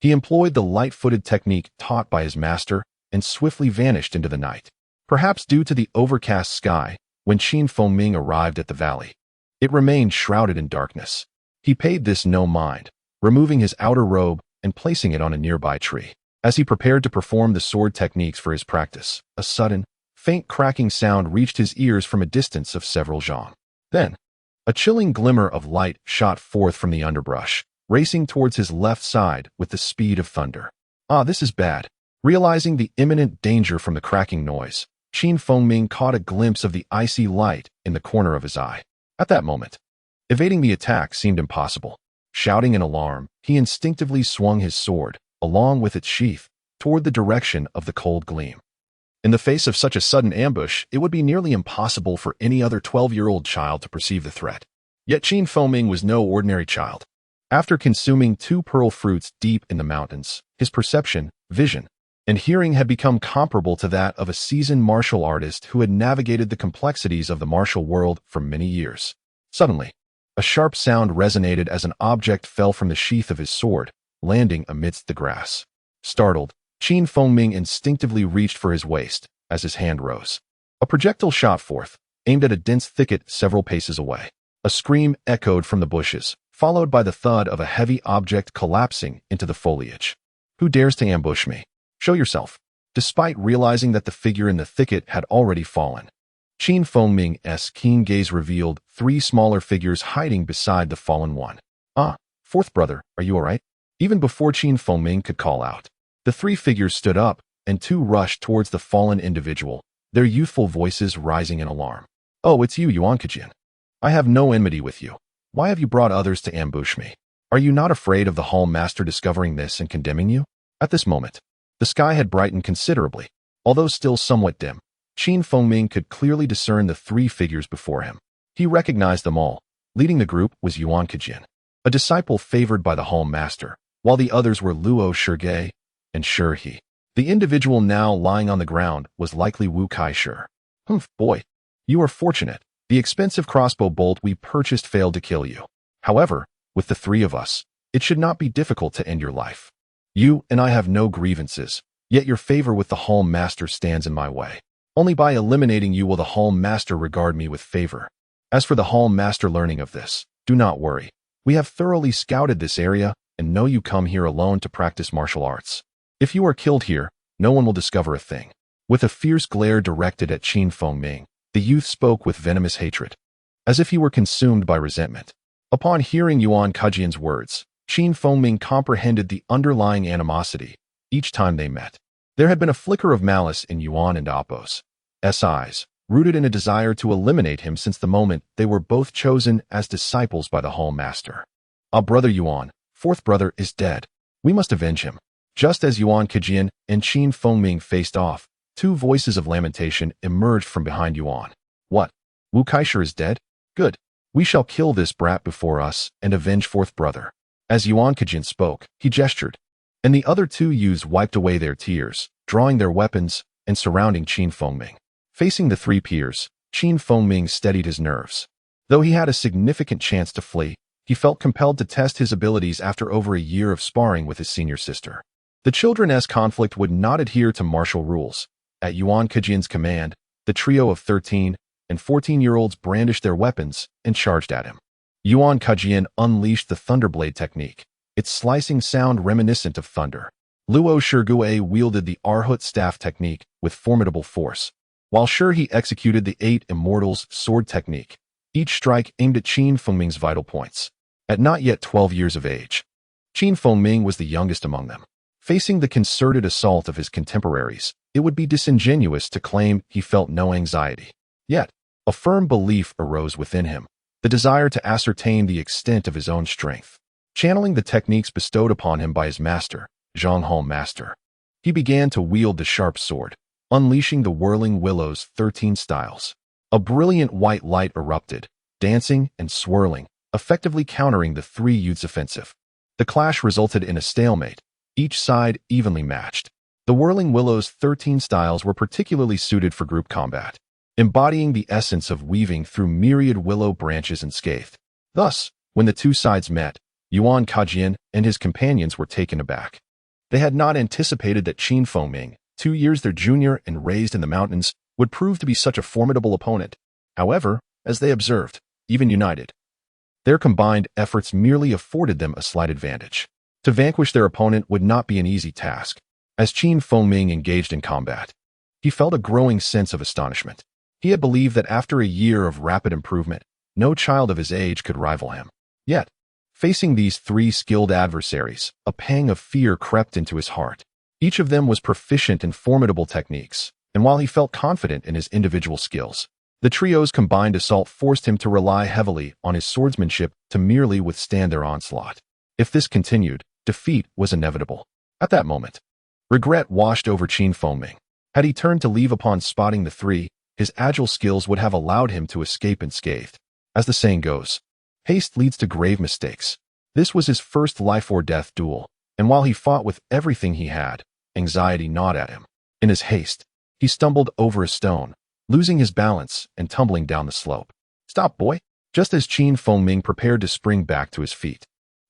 he employed the light-footed technique taught by his master and swiftly vanished into the night. Perhaps due to the overcast sky, when Ming arrived at the valley, it remained shrouded in darkness. He paid this no mind, removing his outer robe and placing it on a nearby tree. As he prepared to perform the sword techniques for his practice, a sudden, faint cracking sound reached his ears from a distance of several zhang. Then, a chilling glimmer of light shot forth from the underbrush, racing towards his left side with the speed of thunder. Ah, this is bad. Realizing the imminent danger from the cracking noise, Ming caught a glimpse of the icy light in the corner of his eye. At that moment, evading the attack seemed impossible. Shouting in alarm, he instinctively swung his sword, along with its sheath, toward the direction of the cold gleam. In the face of such a sudden ambush, it would be nearly impossible for any other 12-year-old child to perceive the threat. Yet Ming was no ordinary child. After consuming 2 pearl fruits deep in the mountains, his perception, vision, and hearing had become comparable to that of a seasoned martial artist who had navigated the complexities of the martial world for many years. Suddenly, a sharp sound resonated as an object fell from the sheath of his sword, landing amidst the grass. Startled, Qin Fengming instinctively reached for his waist as his hand rose. A projectile shot forth, aimed at a dense thicket several paces away. A scream echoed from the bushes, followed by the thud of a heavy object collapsing into the foliage. Who dares to ambush me? Show yourself. Despite realizing that the figure in the thicket had already fallen, Qin Fengming's keen gaze revealed 3 smaller figures hiding beside the fallen one. Ah, fourth brother, are you all right? Even before Qin Fengming could call out, the 3 figures stood up, and 2 rushed towards the fallen individual, their youthful voices rising in alarm. Oh, it's you, Yuan Kajin. I have no enmity with you. Why have you brought others to ambush me? Are you not afraid of the Hall Master discovering this and condemning you? At this moment, the sky had brightened considerably. Although still somewhat dim, Qin Fengming could clearly discern the 3 figures before him. He recognized them all. Leading the group was Yuan Kajin, a disciple favored by the Hall Master, while the others were Luo Shige and Shi He. The individual now lying on the ground was likely Wu Kai-shi. Boy, you are fortunate. The expensive crossbow bolt we purchased failed to kill you. However, with the 3 of us, it should not be difficult to end your life. You and I have no grievances, yet your favor with the Hall Master stands in my way. Only by eliminating you will the Hall Master regard me with favor. As for the Hall Master learning of this, do not worry. We have thoroughly scouted this area and know you come here alone to practice martial arts. If you are killed here, no one will discover a thing. With a fierce glare directed at Qin Fengming, the youth spoke with venomous hatred, as if he were consumed by resentment. Upon hearing Yuan Kajin's words, Qin Fengming comprehended the underlying animosity each time they met. There had been a flicker of malice in Yuan and Appo's eyes, rooted in a desire to eliminate him since the moment they were both chosen as disciples by the Hall Master. Our brother Yuan, fourth brother, is dead. We must avenge him. Just as Yuan Kajin and Qin Fengming faced off, 2 voices of lamentation emerged from behind Yuan. What? Wu Kai-shi is dead? Good. We shall kill this brat before us and avenge fourth brother. As Yuan Kajin spoke, he gestured, and the other 2 youths wiped away their tears, drawing their weapons and surrounding Qin Fengming. Facing the 3 peers, Qin Fengming steadied his nerves. Though he had a significant chance to flee, he felt compelled to test his abilities after over a year of sparring with his senior sister. The children's conflict would not adhere to martial rules. At Yuan Kajin's command, the trio of 13 and 14-year-olds brandished their weapons and charged at him. Yuan Kajin unleashed the Thunderblade technique, its slicing sound reminiscent of thunder. Luo Shige wielded the Arhut staff technique with formidable force, while Shi He executed the 8 Immortals sword technique, each strike aimed at Qin Fengming's vital points. At not yet 12 years of age, Qin Fengming was the youngest among them. Facing the concerted assault of his contemporaries, it would be disingenuous to claim he felt no anxiety. Yet, a firm belief arose within him, the desire to ascertain the extent of his own strength. Channeling the techniques bestowed upon him by his master, Zhang Hall Master, he began to wield the sharp sword, unleashing the Whirling Willow's 13 styles. A brilliant white light erupted, dancing and swirling, effectively countering the 3 youths' offensive. The clash resulted in a stalemate, each side evenly matched. The Whirling Willow's 13 styles were particularly suited for group combat, embodying the essence of weaving through myriad willow branches unscathed. Thus, when the 2 sides met, Yuan Kajin and his companions were taken aback. They had not anticipated that Qin Fengming, 2 years their junior and raised in the mountains, would prove to be such a formidable opponent. However, as they observed, even united, their combined efforts merely afforded them a slight advantage. To vanquish their opponent would not be an easy task. As Qin Fengming engaged in combat, he felt a growing sense of astonishment. He had believed that after a year of rapid improvement, no child of his age could rival him. Yet, facing these 3 skilled adversaries, a pang of fear crept into his heart. Each of them was proficient in formidable techniques, and while he felt confident in his individual skills, the trio's combined assault forced him to rely heavily on his swordsmanship to merely withstand their onslaught. If this continued, defeat was inevitable. At that moment, regret washed over Qin Fengming. Had he turned to leave upon spotting the 3, his agile skills would have allowed him to escape unscathed. As the saying goes, haste leads to grave mistakes. This was his first life-or-death duel, and while he fought with everything he had, anxiety gnawed at him. In his haste, he stumbled over a stone, losing his balance and tumbling down the slope. Stop, boy! Just as Qin Fengming prepared to spring back to his feet,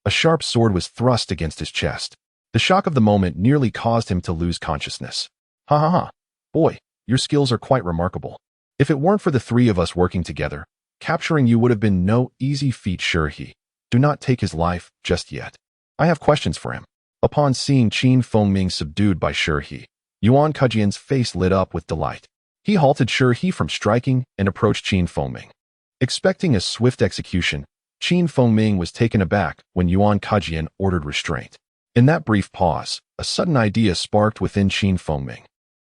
a sharp sword was thrust against his chest. The The shock of the moment nearly caused him to lose consciousness. Ha ha ha. Boy, your skills are quite remarkable. If it weren't for the three of us working together, capturing you would have been no easy feat. Sure, he. Do not take his life just yet. I have questions for him. Upon seeing Qin Fengming subdued by Shi He, Yuan Kejian's face lit up with delight. He halted Shi He from striking and approached Qin Fengming. Expecting a swift execution, Qin Fengming was taken aback when Yuan Kejian ordered restraint. In that brief pause, a sudden idea sparked within Qin Fengming.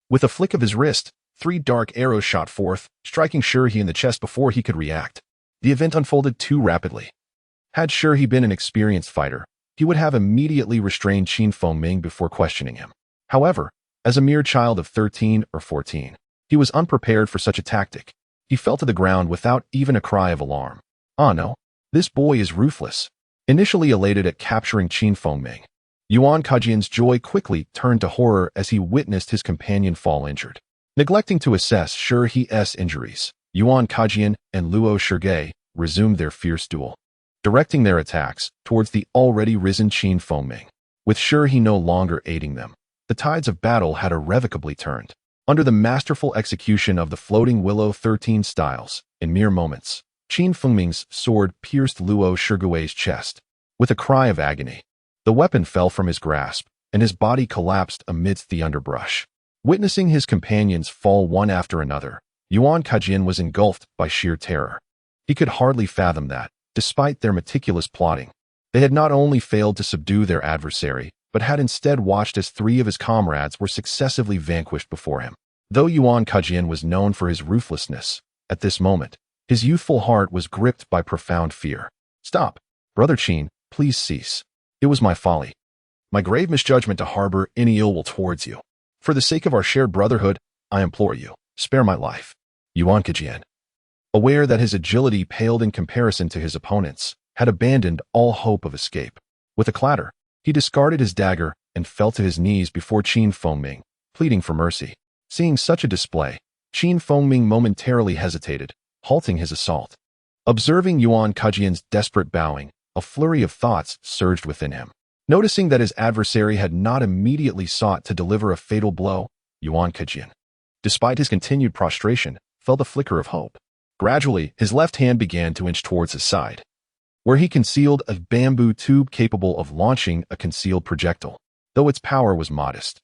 With a flick of his wrist, 3 dark arrows shot forth, striking Shi He in the chest before he could react. The event unfolded too rapidly. Had Shi He been an experienced fighter, he would have immediately restrained Qin Fengming before questioning him. However, as a mere child of 13 or 14, he was unprepared for such a tactic. He fell to the ground without even a cry of alarm. Ah no, this boy is ruthless. Initially elated at capturing Qin Fengming, Yuan Kejian's joy quickly turned to horror as he witnessed his companion fall injured. Neglecting to assess Shi He's injuries, Yuan Kejian and Luo Shige resumed their fierce duel, directing their attacks towards the already risen Qin Fengming. With Shi He no longer aiding them, the tides of battle had irrevocably turned. Under the masterful execution of the floating willow 13 styles, in mere moments, Qin Fengming's sword pierced Luo Shigue's chest. With a cry of agony, the weapon fell from his grasp, and his body collapsed amidst the underbrush. Witnessing his companions fall one after another, Yuan Kejian was engulfed by sheer terror. He could hardly fathom that, despite their meticulous plotting, they had not only failed to subdue their adversary, but had instead watched as 3 of his comrades were successively vanquished before him. Though Yuan Kejian was known for his ruthlessness, at this moment, his youthful heart was gripped by profound fear. Stop, Brother Qin, please cease. It was my folly, my grave misjudgment to harbor any ill will towards you. For the sake of our shared brotherhood, I implore you, spare my life. Yuan Kejian, aware that his agility paled in comparison to his opponents, had abandoned all hope of escape. With a clatter, he discarded his dagger and fell to his knees before Qin Fengming, pleading for mercy. Seeing such a display, Qin Fengming momentarily hesitated, halting his assault. Observing Yuan Kejian's desperate bowing, a flurry of thoughts surged within him. Noticing that his adversary had not immediately sought to deliver a fatal blow, Yuan Kejian, despite his continued prostration, felt a flicker of hope. Gradually, his left hand began to inch towards his side, where he concealed a bamboo tube capable of launching a concealed projectile, though its power was modest.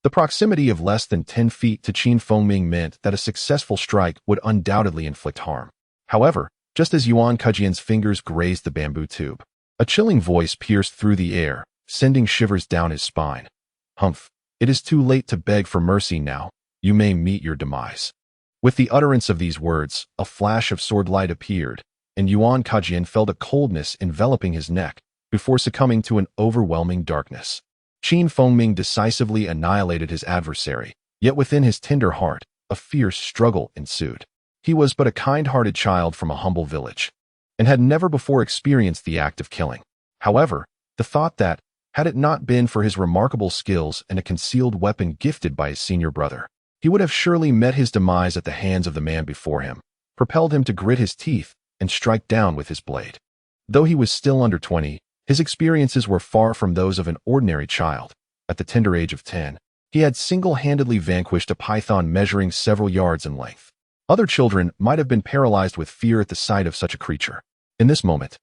The proximity of less than 10 feet to Qin Fengming meant that a successful strike would undoubtedly inflict harm. However, just as Yuan Kejian's fingers grazed the bamboo tube, a chilling voice pierced through the air, sending shivers down his spine. Humph, it is too late to beg for mercy now. You may meet your demise. With the utterance of these words, a flash of sword light appeared, and Yuan Kejian felt a coldness enveloping his neck before succumbing to an overwhelming darkness. Qin Fengming decisively annihilated his adversary, yet within his tender heart, a fierce struggle ensued. He was but a kind-hearted child from a humble village, and had never before experienced the act of killing. However, the thought that, had it not been for his remarkable skills and a concealed weapon gifted by his senior brother, he would have surely met his demise at the hands of the man before him, propelled him to grit his teeth and strike down with his blade. Though he was still under 20, his experiences were far from those of an ordinary child. At the tender age of 10, he had single-handedly vanquished a python measuring several yards in length. Other children might have been paralyzed with fear at the sight of such a creature. In this moment,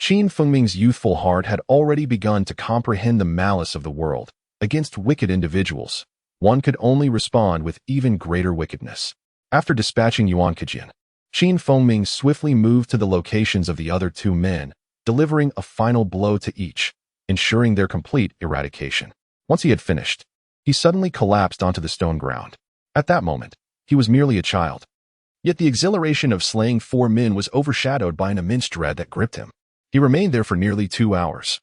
Qin Fengming's youthful heart had already begun to comprehend the malice of the world. Against wicked individuals, one could only respond with even greater wickedness. After dispatching Yuan Kejian, Qin Fengming swiftly moved to the locations of the other 2 men, delivering a final blow to each, ensuring their complete eradication. Once he had finished, he suddenly collapsed onto the stone ground. At that moment, he was merely a child. Yet the exhilaration of slaying 4 men was overshadowed by an immense dread that gripped him. He remained there for nearly 2 hours,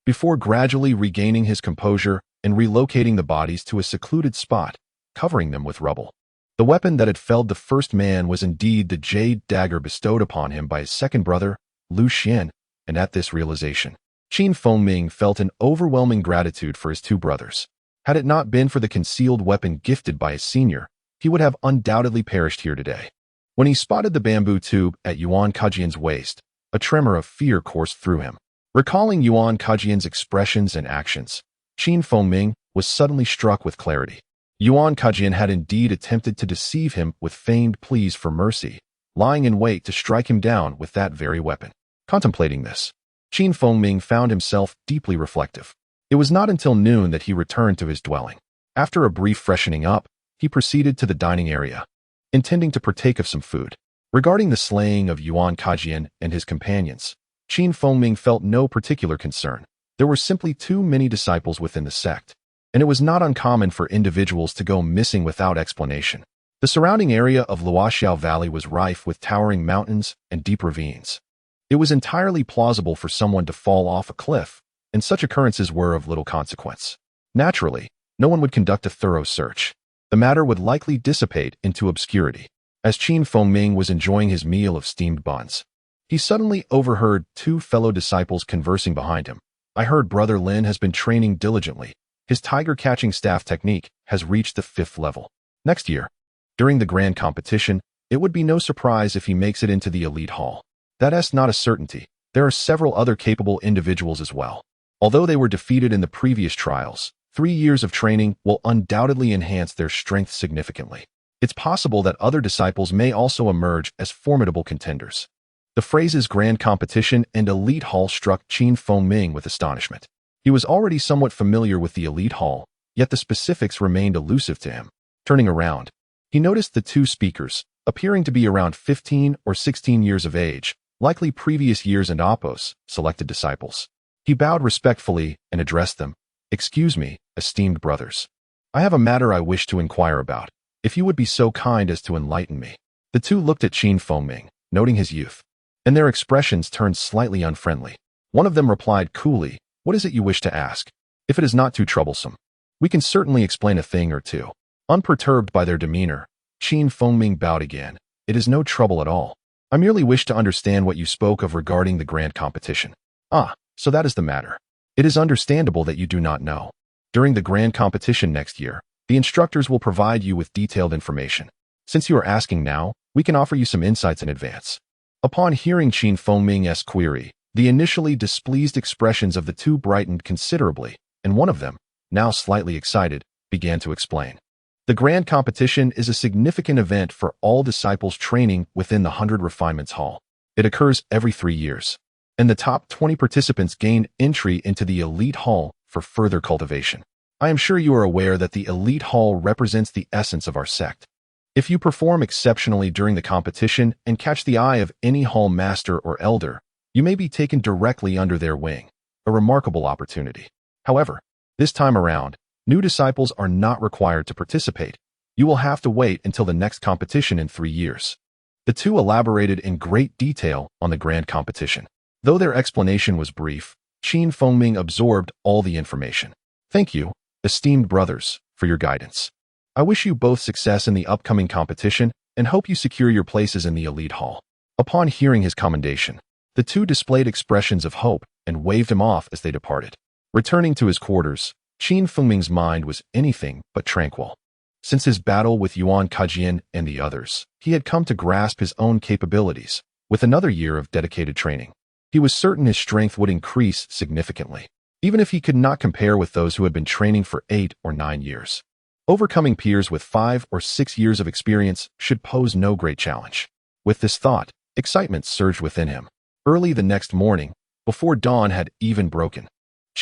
before gradually regaining his composure and relocating the bodies to a secluded spot, covering them with rubble. The weapon that had felled the first man was indeed the jade dagger bestowed upon him by his second brother, Lu Xian, and at this realization, Qin Fengming felt an overwhelming gratitude for his 2 brothers. Had it not been for the concealed weapon gifted by his senior, he would have undoubtedly perished here today. When he spotted the bamboo tube at Yuan Kejian's waist, a tremor of fear coursed through him. Recalling Yuan Kejian's expressions and actions, Ming was suddenly struck with clarity. Yuan Kajian had indeed attempted to deceive him with feigned pleas for mercy, lying in wait to strike him down with that very weapon. Contemplating this, Ming found himself deeply reflective. It was not until noon that he returned to his dwelling. After a brief freshening up, he proceeded to the dining area, intending to partake of some food. Regarding the slaying of Yuan Kajian and his companions, Ming felt no particular concern. There were simply too many disciples within the sect, and it was not uncommon for individuals to go missing without explanation. The surrounding area of Luoxiao Valley was rife with towering mountains and deep ravines. It was entirely plausible for someone to fall off a cliff, and such occurrences were of little consequence. Naturally, no one would conduct a thorough search. The matter would likely dissipate into obscurity. As Ming was enjoying his meal of steamed buns, he suddenly overheard two fellow disciples conversing behind him. "I heard Brother Lin has been training diligently. His tiger-catching staff technique has reached the 5th level. Next year, during the grand competition, it would be no surprise if he makes it into the elite hall. That's not a certainty. There are several other capable individuals as well. Although they were defeated in the previous trials, 3 years of training will undoubtedly enhance their strength significantly. It's possible that other disciples may also emerge as formidable contenders." The phrases grand competition and elite hall struck Ming with astonishment. He was already somewhat familiar with the elite hall, yet the specifics remained elusive to him. Turning around, he noticed the two speakers, appearing to be around 15 or 16 years of age, likely previous years and Appos, selected disciples. He bowed respectfully and addressed them. "Excuse me, esteemed brothers. I have a matter I wish to inquire about, if you would be so kind as to enlighten me." The two looked at Ming, noting his youth, and their expressions turned slightly unfriendly. One of them replied coolly, "What is it you wish to ask? If it is not too troublesome, we can certainly explain a thing or two." Unperturbed by their demeanor, Ming bowed again. "It is no trouble at all. I merely wish to understand what you spoke of regarding the grand competition." "Ah, so that is the matter. It is understandable that you do not know. During the grand competition next year, the instructors will provide you with detailed information. Since you are asking now, we can offer you some insights in advance." Upon hearing Ming's query, the initially displeased expressions of the two brightened considerably, and one of them, now slightly excited, began to explain. "The grand competition is a significant event for all disciples training within the 100 Refinements Hall. It occurs every 3 years, and the top 20 participants gain entry into the elite hall for further cultivation. I am sure you are aware that the elite hall represents the essence of our sect. If you perform exceptionally during the competition and catch the eye of any hall master or elder, you may be taken directly under their wing, a remarkable opportunity. However, this time around, new disciples are not required to participate. You will have to wait until the next competition in 3 years." The two elaborated in great detail on the grand competition. Though their explanation was brief, Ming absorbed all the information. "Thank you, esteemed brothers, for your guidance. I wish you both success in the upcoming competition and hope you secure your places in the elite hall." Upon hearing his commendation, the two displayed expressions of hope and waved him off as they departed. Returning to his quarters, Ming's mind was anything but tranquil. Since his battle with Yuan Kajian and the others, he had come to grasp his own capabilities. With another year of dedicated training, he was certain his strength would increase significantly, even if he could not compare with those who had been training for 8 or 9 years. Overcoming peers with 5 or 6 years of experience should pose no great challenge. With this thought, excitement surged within him. Early the next morning, before dawn had even broken,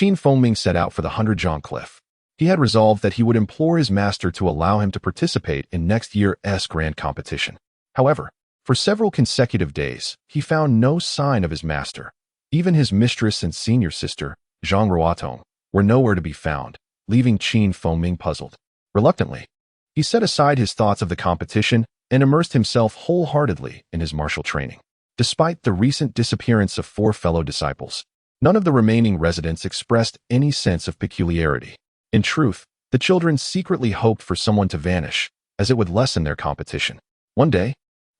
Ming set out for the 100-Zhang Cliff. He had resolved that he would implore his master to allow him to participate in next year's grand competition. However, for several consecutive days, he found no sign of his master. Even his mistress and senior sister, Zhang Ruotong, were nowhere to be found, leaving Ming puzzled. Reluctantly, he set aside his thoughts of the competition and immersed himself wholeheartedly in his martial training. Despite the recent disappearance of 4 fellow disciples, none of the remaining residents expressed any sense of peculiarity. In truth, the children secretly hoped for someone to vanish, as it would lessen their competition. One day,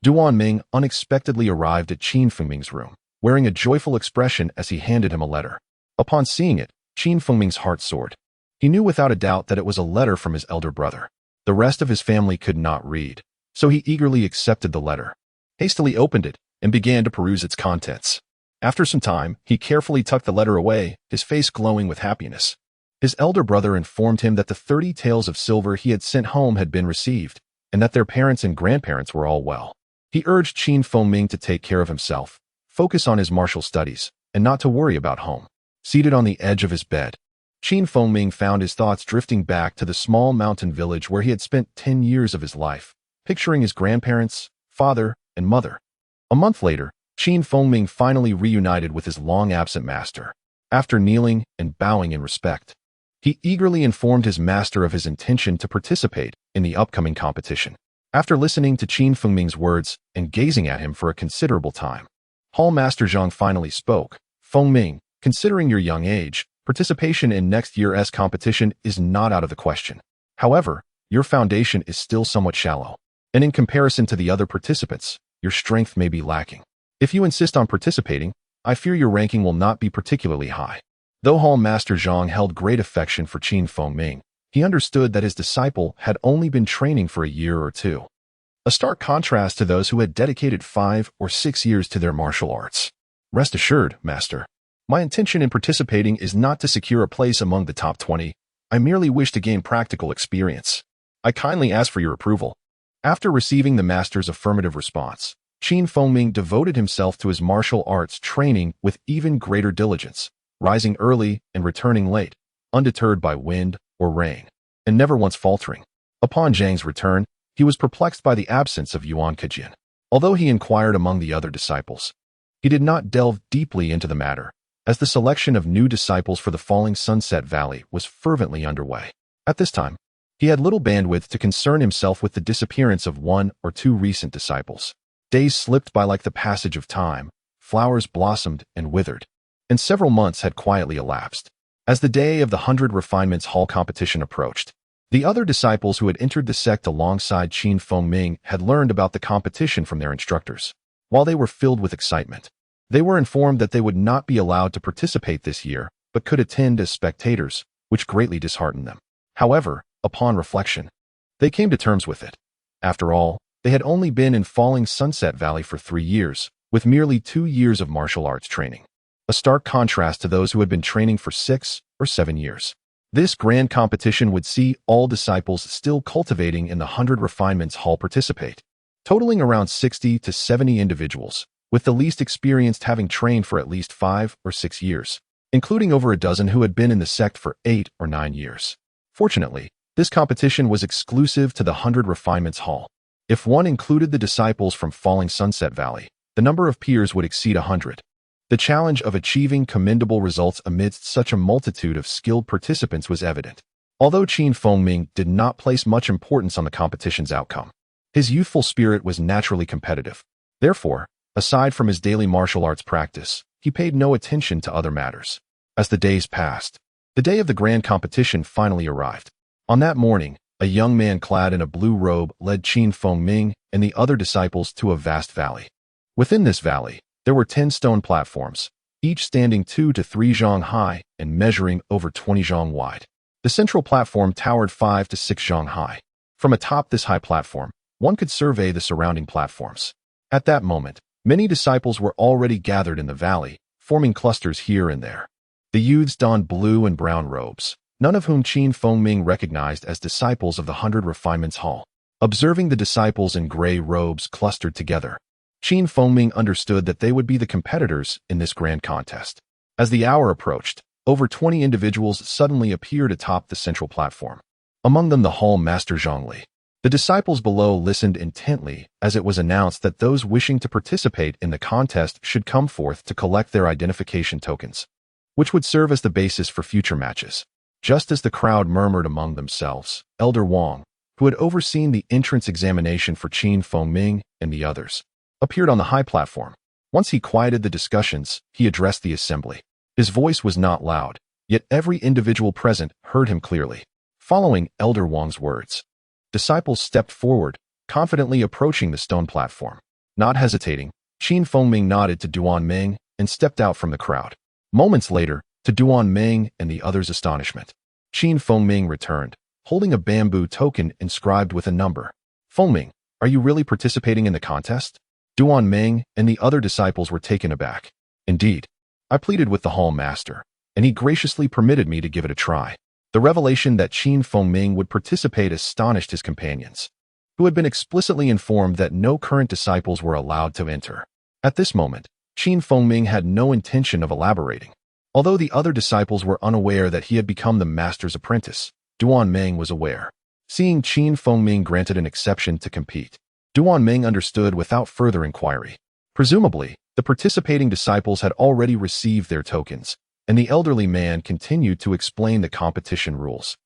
Duan Ming unexpectedly arrived at Ming's room, wearing a joyful expression as he handed him a letter. Upon seeing it, Ming's heart soared. He knew without a doubt that it was a letter from his elder brother. The rest of his family could not read, so he eagerly accepted the letter, hastily opened it, and began to peruse its contents. After some time, he carefully tucked the letter away, his face glowing with happiness. His elder brother informed him that the 30 taels of silver he had sent home had been received, and that their parents and grandparents were all well. He urged Qin Fengming to take care of himself, focus on his martial studies, and not to worry about home. Seated on the edge of his bed, Qin Fengming found his thoughts drifting back to the small mountain village where he had spent 10 years of his life, picturing his grandparents, father, and mother. A month later, Qin Fengming finally reunited with his long-absent master. After kneeling and bowing in respect, he eagerly informed his master of his intention to participate in the upcoming competition. After listening to Qin Fengming's words and gazing at him for a considerable time, Hall Master Zhang finally spoke. Fengming, considering your young age, participation in next year's competition is not out of the question. However, your foundation is still somewhat shallow, and in comparison to the other participants, your strength may be lacking. If you insist on participating, I fear your ranking will not be particularly high. Though Hall Master Zhang held great affection for Qin Fengming, he understood that his disciple had only been training for a year or two. A stark contrast to those who had dedicated 5 or 6 years to their martial arts. Rest assured, Master, my intention in participating is not to secure a place among the top 20. I merely wish to gain practical experience. I kindly ask for your approval. After receiving the Master's affirmative response, Qin Fengming devoted himself to his martial arts training with even greater diligence, rising early and returning late, undeterred by wind or rain, and never once faltering. Upon Zhang's return, he was perplexed by the absence of Yuan Kejin. Although he inquired among the other disciples, he did not delve deeply into the matter, as the selection of new disciples for the Falling Sunset Valley was fervently underway. At this time, he had little bandwidth to concern himself with the disappearance of 1 or 2 recent disciples. Days slipped by like the passage of time, flowers blossomed and withered, and several months had quietly elapsed. As the day of the 100 Refinements Hall competition approached, the other disciples who had entered the sect alongside Qin Fengming had learned about the competition from their instructors. While they were filled with excitement, they were informed that they would not be allowed to participate this year, but could attend as spectators, which greatly disheartened them. However, upon reflection, they came to terms with it. After all, they had only been in Falling Sunset Valley for 3 years, with merely 2 years of martial arts training. A stark contrast to those who had been training for 6 or 7 years. This grand competition would see all disciples still cultivating in the 100 Refinements Hall participate, totaling around 60 to 70 individuals, with the least experienced having trained for at least 5 or 6 years, including over a dozen who had been in the sect for 8 or 9 years. Fortunately, this competition was exclusive to the 100 Refinements Hall. If one included the disciples from Falling Sunset Valley, the number of peers would exceed 100. The challenge of achieving commendable results amidst such a multitude of skilled participants was evident. Although Qin Fengming did not place much importance on the competition's outcome, his youthful spirit was naturally competitive. Therefore, aside from his daily martial arts practice, he paid no attention to other matters. As the days passed, the day of the grand competition finally arrived. On that morning, a young man clad in a blue robe led Qin Fengming and the other disciples to a vast valley. Within this valley, there were 10 stone platforms, each standing 2 to 3 zhang high and measuring over 20 zhang wide. The central platform towered 5 to 6 zhang high. From atop this high platform, one could survey the surrounding platforms. At that moment, many disciples were already gathered in the valley, forming clusters here and there. The youths donned blue and brown robes, none of whom Qin Fengming recognized as disciples of the 100 Refinements Hall. Observing the disciples in gray robes clustered together, Qin Fengming understood that they would be the competitors in this grand contest. As the hour approached, over 20 individuals suddenly appeared atop the central platform. Among them the Hall Master Zhongli. The disciples below listened intently as it was announced that those wishing to participate in the contest should come forth to collect their identification tokens, which would serve as the basis for future matches. Just as the crowd murmured among themselves, Elder Wang, who had overseen the entrance examination for Qin Fengming and the others, appeared on the high platform. Once he quieted the discussions, he addressed the assembly. His voice was not loud, yet every individual present heard him clearly. Following Elder Wang's words, disciples stepped forward, confidently approaching the stone platform. Not hesitating, Qin Fengming nodded to Duan Ming and stepped out from the crowd. Moments later, to Duan Ming and the others' astonishment, Qin Fengming returned, holding a bamboo token inscribed with a number. Fengming, are you really participating in the contest? Duan Ming and the other disciples were taken aback. Indeed, I pleaded with the Hall Master, and he graciously permitted me to give it a try. The revelation that Feng would participate astonished his companions, who had been explicitly informed that no current disciples were allowed to enter. At this moment, Feng had no intention of elaborating. Although the other disciples were unaware that he had become the master's apprentice, Ming was aware. Seeing Feng granted an exception to compete, Ming understood without further inquiry. Presumably, the participating disciples had already received their tokens, and the elderly man continued to explain the competition rules.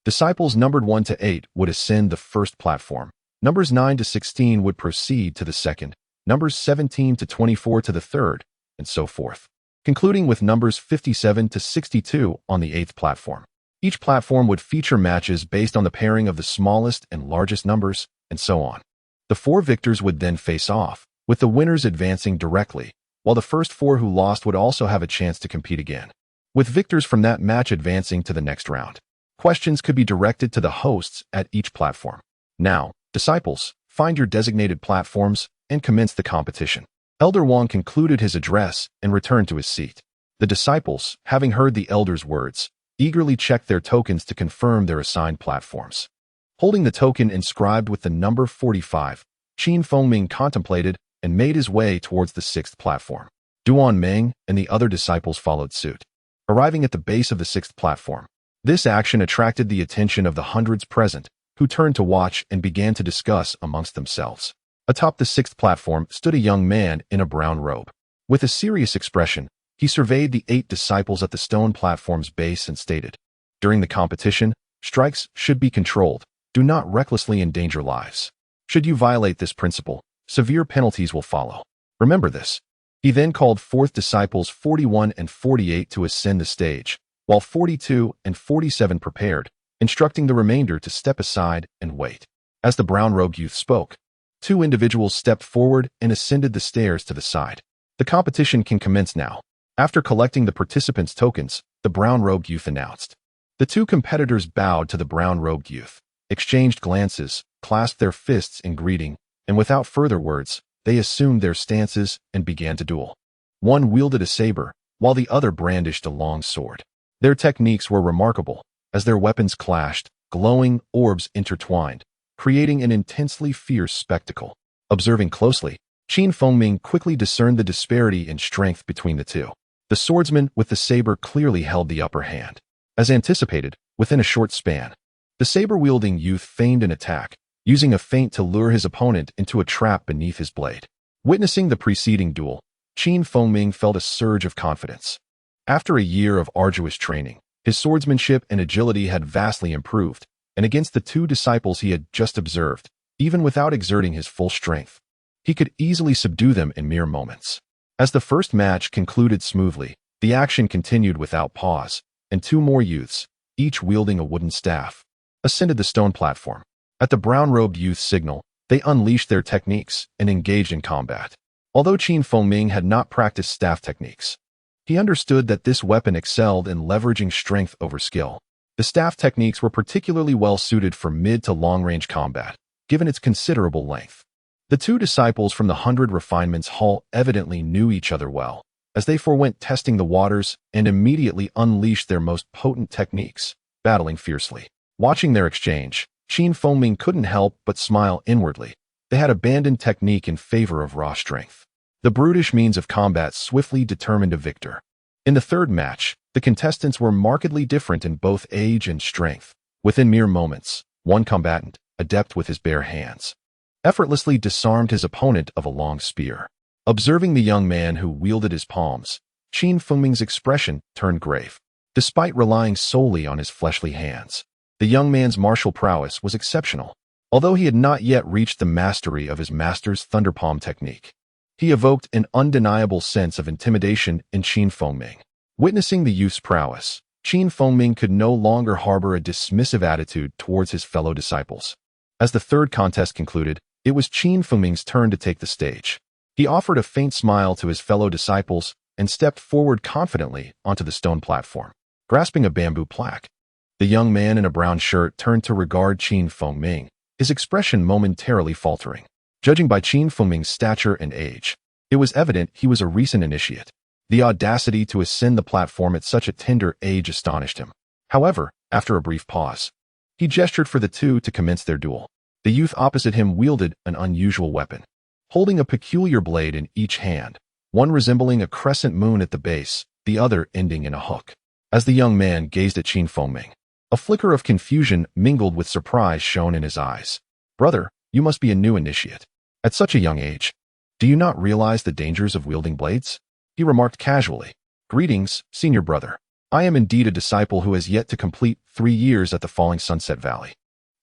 Disciples numbered 1 to 8 would ascend the first platform. Numbers 9 to 16 would proceed to the second, numbers 17 to 24 to the third, and so forth, concluding with numbers 57 to 62 on the 8th platform. Each platform would feature matches based on the pairing of the smallest and largest numbers, and so on. The 4 victors would then face off, with the winners advancing directly, while the first 4 who lost would also have a chance to compete again, with victors from that match advancing to the next round. Questions could be directed to the hosts at each platform. Now, disciples, find your designated platforms and commence the competition. Elder Wang concluded his address and returned to his seat. The disciples, having heard the elder's words, eagerly checked their tokens to confirm their assigned platforms. Holding the token inscribed with the number 45, Feng contemplated and made his way towards the 6th platform. Ming and the other disciples followed suit. Arriving at the base of the 6th platform, this action attracted the attention of the hundreds present, who turned to watch and began to discuss amongst themselves. Atop the 6th platform stood a young man in a brown robe. With a serious expression, he surveyed the 8 disciples at the stone platform's base and stated, "During the competition, strikes should be controlled. Do not recklessly endanger lives. Should you violate this principle, severe penalties will follow. Remember this." He then called forth disciples 41 and 48 to ascend the stage, while 42 and 47 prepared, instructing the remainder to step aside and wait. As the brown-robed youth spoke, 2 individuals stepped forward and ascended the stairs to the side. "The competition can commence now." After collecting the participants' tokens, the brown-robed youth announced. The 2 competitors bowed to the brown-robed youth, exchanged glances, clasped their fists in greeting, and without further words, they assumed their stances and began to duel. One wielded a saber, while the other brandished a long sword. Their techniques were remarkable, as their weapons clashed, glowing orbs intertwined, creating an intensely fierce spectacle. Observing closely, Feng quickly discerned the disparity in strength between the 2. The swordsman with the saber clearly held the upper hand. As anticipated, within a short span, the saber-wielding youth feigned an attack, using a feint to lure his opponent into a trap beneath his blade. Witnessing the preceding duel, Feng felt a surge of confidence. After a year of arduous training, his swordsmanship and agility had vastly improved, and against the 2 disciples he had just observed, even without exerting his full strength, he could easily subdue them in mere moments. As the first match concluded smoothly, the action continued without pause, and 2 more youths, each wielding a wooden staff, ascended the stone platform. At the brown-robed youth's signal, they unleashed their techniques and engaged in combat. Although Feng had not practiced staff techniques, he understood that this weapon excelled in leveraging strength over skill. The staff techniques were particularly well suited for mid to long-range combat, given its considerable length. The 2 disciples from the 100 Refinements Hall evidently knew each other well, as they forewent testing the waters and immediately unleashed their most potent techniques, battling fiercely. Watching their exchange, Feng couldn't help but smile inwardly. They had abandoned technique in favor of raw strength. The brutish means of combat swiftly determined a victor. In the third match, the contestants were markedly different in both age and strength. Within mere moments, one combatant, adept with his bare hands, effortlessly disarmed his opponent of a long spear. Observing the young man who wielded his palms, Feng's expression turned grave. Despite relying solely on his fleshly hands, the young man's martial prowess was exceptional. Although he had not yet reached the mastery of his master's thunderpalm technique, he evoked an undeniable sense of intimidation in Feng. Witnessing the youth's prowess, Feng could no longer harbor a dismissive attitude towards his fellow disciples. As the third contest concluded, it was Feng's turn to take the stage. He offered a faint smile to his fellow disciples and stepped forward confidently onto the stone platform, grasping a bamboo plaque. The young man in a brown shirt turned to regard Feng, his expression momentarily faltering. Judging by Feng's stature and age, it was evident he was a recent initiate. The audacity to ascend the platform at such a tender age astonished him. However, After a brief pause, he gestured for the two to commence their duel. The youth opposite him wielded an unusual weapon, holding a peculiar blade in each hand, one resembling a crescent moon at the base, the other ending in a hook. As the young man gazed at Feng, a flicker of confusion mingled with surprise shone in his eyes. "Brother, you must be a new initiate. At such a young age, do you not realize the dangers of wielding blades?" He remarked casually. "Greetings, senior brother. I am indeed a disciple who has yet to complete 3 years at the Falling Sunset Valley.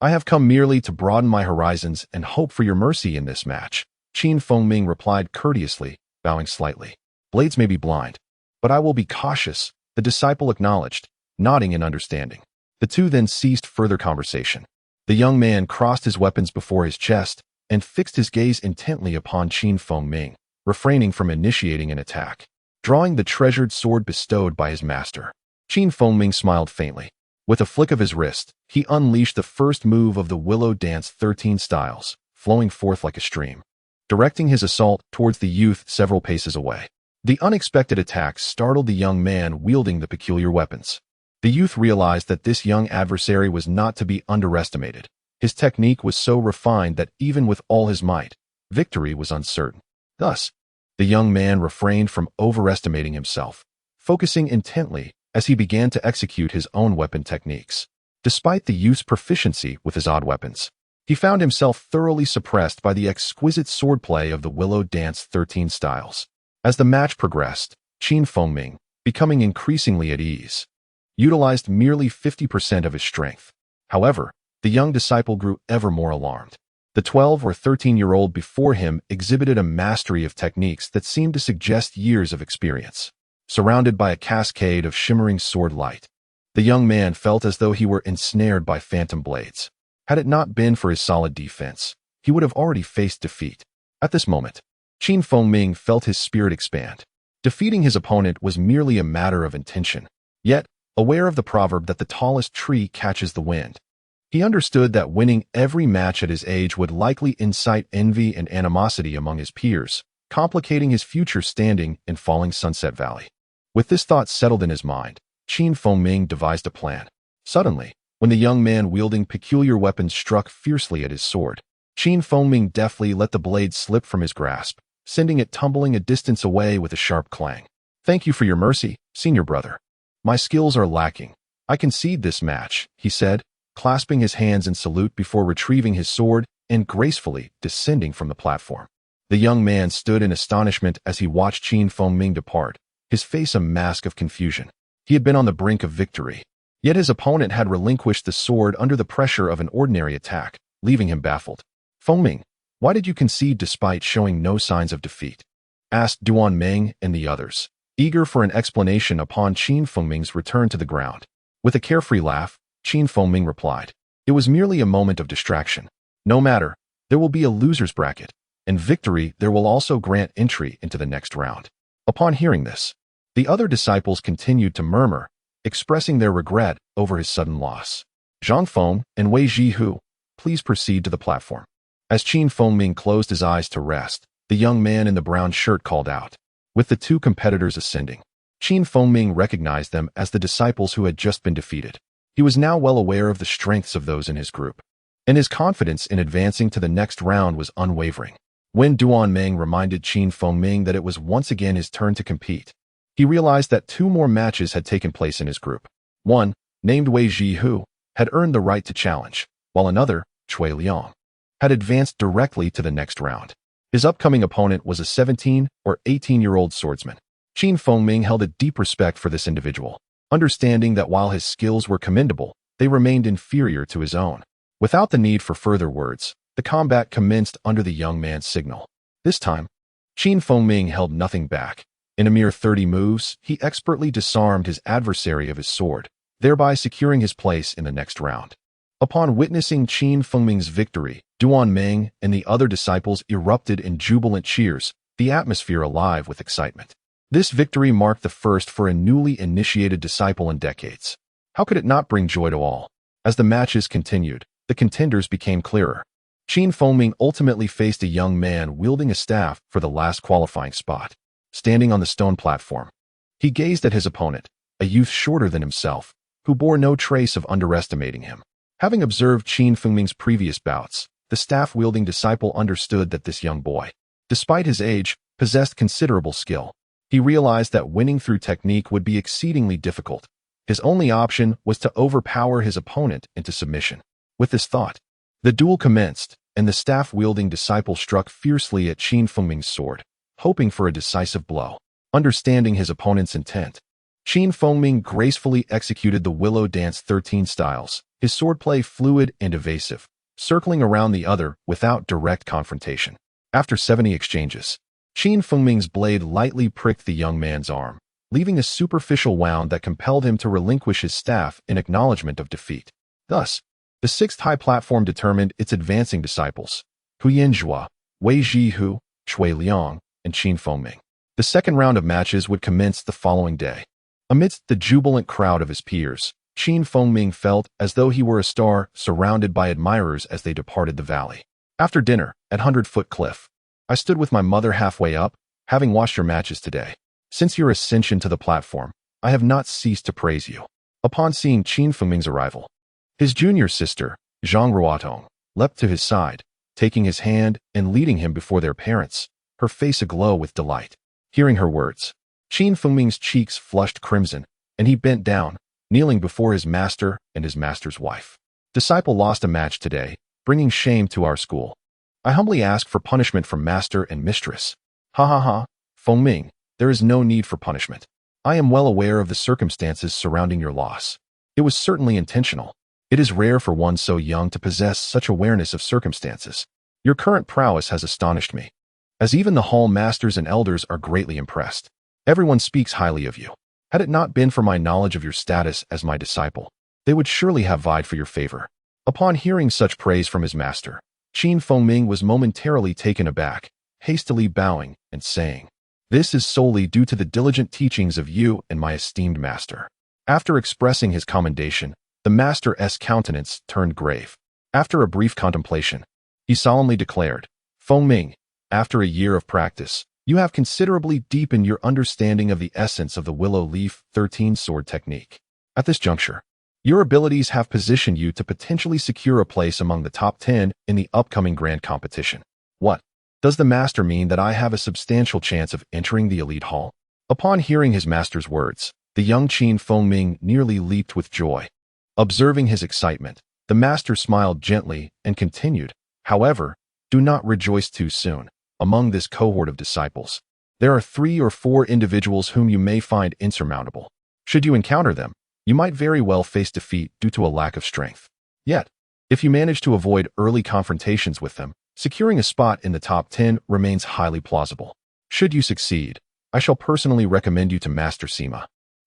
I have come merely to broaden my horizons and hope for your mercy in this match." Ming replied courteously, bowing slightly. "Blades may be blind, but I will be cautious," the disciple acknowledged, nodding in understanding. The two then ceased further conversation. The young man crossed his weapons before his chest and fixed his gaze intently upon Ming, refraining from initiating an attack. Drawing the treasured sword bestowed by his master, Ming smiled faintly. With a flick of his wrist, he unleashed the first move of the Willow Dance 13 styles, flowing forth like a stream, directing his assault towards the youth several paces away. The unexpected attack startled the young man wielding the peculiar weapons. The youth realized that this young adversary was not to be underestimated. His technique was so refined that even with all his might, victory was uncertain. Thus, the young man refrained from overestimating himself, focusing intently as he began to execute his own weapon techniques. Despite the youth's proficiency with his odd weapons, he found himself thoroughly suppressed by the exquisite swordplay of the Willow Dance 13 styles. As the match progressed, Ming, becoming increasingly at ease, utilized merely 50% of his strength. However, the young disciple grew ever more alarmed. The 12 or 13-year-old before him exhibited a mastery of techniques that seemed to suggest years of experience. Surrounded by a cascade of shimmering sword light, the young man felt as though he were ensnared by phantom blades. Had it not been for his solid defense, he would have already faced defeat. At this moment, Ming felt his spirit expand. Defeating his opponent was merely a matter of intention. Yet, aware of the proverb that the tallest tree catches the wind, he understood that winning every match at his age would likely incite envy and animosity among his peers, complicating his future standing in Falling Sunset Valley. With this thought settled in his mind, Ming devised a plan. Suddenly, when the young man wielding peculiar weapons struck fiercely at his sword, Ming deftly let the blade slip from his grasp, sending it tumbling a distance away with a sharp clang. "Thank you for your mercy, senior brother. My skills are lacking. I concede this match," he said, clasping his hands in salute before retrieving his sword and gracefully descending from the platform. The young man stood in astonishment as he watched Ming depart, his face a mask of confusion. He had been on the brink of victory, yet his opponent had relinquished the sword under the pressure of an ordinary attack, leaving him baffled. "Ming, why did you concede despite showing no signs of defeat?" asked Ming and the others, eager for an explanation upon Ming's return to the ground. With a carefree laugh, Ming replied, "It was merely a moment of distraction. No matter, there will be a loser's bracket, and victory there will also grant entry into the next round." Upon hearing this, the other disciples continued to murmur, expressing their regret over his sudden loss. "Zhang and Wei Jihu, please proceed to the platform." As Ming closed his eyes to rest, the young man in the brown shirt called out. With the two competitors ascending, Ming recognized them as the disciples who had just been defeated. He was now well aware of the strengths of those in his group, and his confidence in advancing to the next round was unwavering. When Ming reminded Ming that it was once again his turn to compete, he realized that 2 more matches had taken place in his group. One, named Wei Jihu, had earned the right to challenge, while another, Chui Liang, had advanced directly to the next round. His upcoming opponent was a 17 or 18-year-old swordsman. Ming held a deep respect for this individual, understanding that while his skills were commendable, they remained inferior to his own. Without the need for further words, the combat commenced under the young man's signal. This time, Ming held nothing back. In a mere 30 moves, he expertly disarmed his adversary of his sword, thereby securing his place in the next round. Upon witnessing Ming's victory, Ming and the other disciples erupted in jubilant cheers, the atmosphere alive with excitement. This victory marked the first for a newly initiated disciple in decades. How could it not bring joy to all? As the matches continued, the contenders became clearer. Ming ultimately faced a young man wielding a staff for the last qualifying spot. Standing on the stone platform, he gazed at his opponent, a youth shorter than himself, who bore no trace of underestimating him. Having observed Qin Fengming's previous bouts, the staff-wielding disciple understood that this young boy, despite his age, possessed considerable skill. He realized that winning through technique would be exceedingly difficult. His only option was to overpower his opponent into submission. With this thought, the duel commenced, and the staff-wielding disciple struck fiercely at Qin Fengming's sword, hoping for a decisive blow. Understanding his opponent's intent, Qin Fengming gracefully executed the Willow Dance 13 styles, his swordplay fluid and evasive, circling around the other without direct confrontation. After 70 exchanges, Qin Fengming's blade lightly pricked the young man's arm, leaving a superficial wound that compelled him to relinquish his staff in acknowledgement of defeat. Thus, the sixth high platform determined its advancing disciples, Huyan Zhua, Wei Zhihu, Shui Liang, and Qin Fengming. The second round of matches would commence the following day. Amidst the jubilant crowd of his peers, Qin Fengming felt as though he were a star surrounded by admirers as they departed the valley. After dinner, at 100-Foot Cliff, I stood with my mother halfway up, having watched your matches today. Since your ascension to the platform, I have not ceased to praise you. Upon seeing Qin Fengming's arrival, his junior sister, Zhang Ruotong, leapt to his side, taking his hand and leading him before their parents, her face aglow with delight. Hearing her words, Qin Fengming's cheeks flushed crimson, and he bent down, kneeling before his master and his master's wife. Disciple lost a match today, bringing shame to our school. I humbly ask for punishment from master and mistress. Ha ha ha, Fengming, there is no need for punishment. I am well aware of the circumstances surrounding your loss. It was certainly intentional. It is rare for one so young to possess such awareness of circumstances. Your current prowess has astonished me, as even the hall masters and elders are greatly impressed. Everyone speaks highly of you. Had it not been for my knowledge of your status as my disciple, they would surely have vied for your favor. Upon hearing such praise from his master, Qin Fengming was momentarily taken aback, hastily bowing and saying, "This is solely due to the diligent teachings of you and my esteemed master." After expressing his commendation, the master's countenance turned grave. After a brief contemplation, he solemnly declared, "Fengming, after a year of practice, you have considerably deepened your understanding of the essence of the Willow Leaf 13 sword technique. At this juncture, your abilities have positioned you to potentially secure a place among the top 10 in the upcoming grand competition. What? Does the master mean that I have a substantial chance of entering the elite hall?" Upon hearing his master's words, the young Qin Fengming nearly leaped with joy. Observing his excitement, the master smiled gently and continued, "However, do not rejoice too soon. Among this cohort of disciples, there are 3 or 4 individuals whom you may find insurmountable. Should you encounter them, you might very well face defeat due to a lack of strength. Yet, if you manage to avoid early confrontations with them, securing a spot in the top 10 remains highly plausible. Should you succeed, I shall personally recommend you to Master Sima,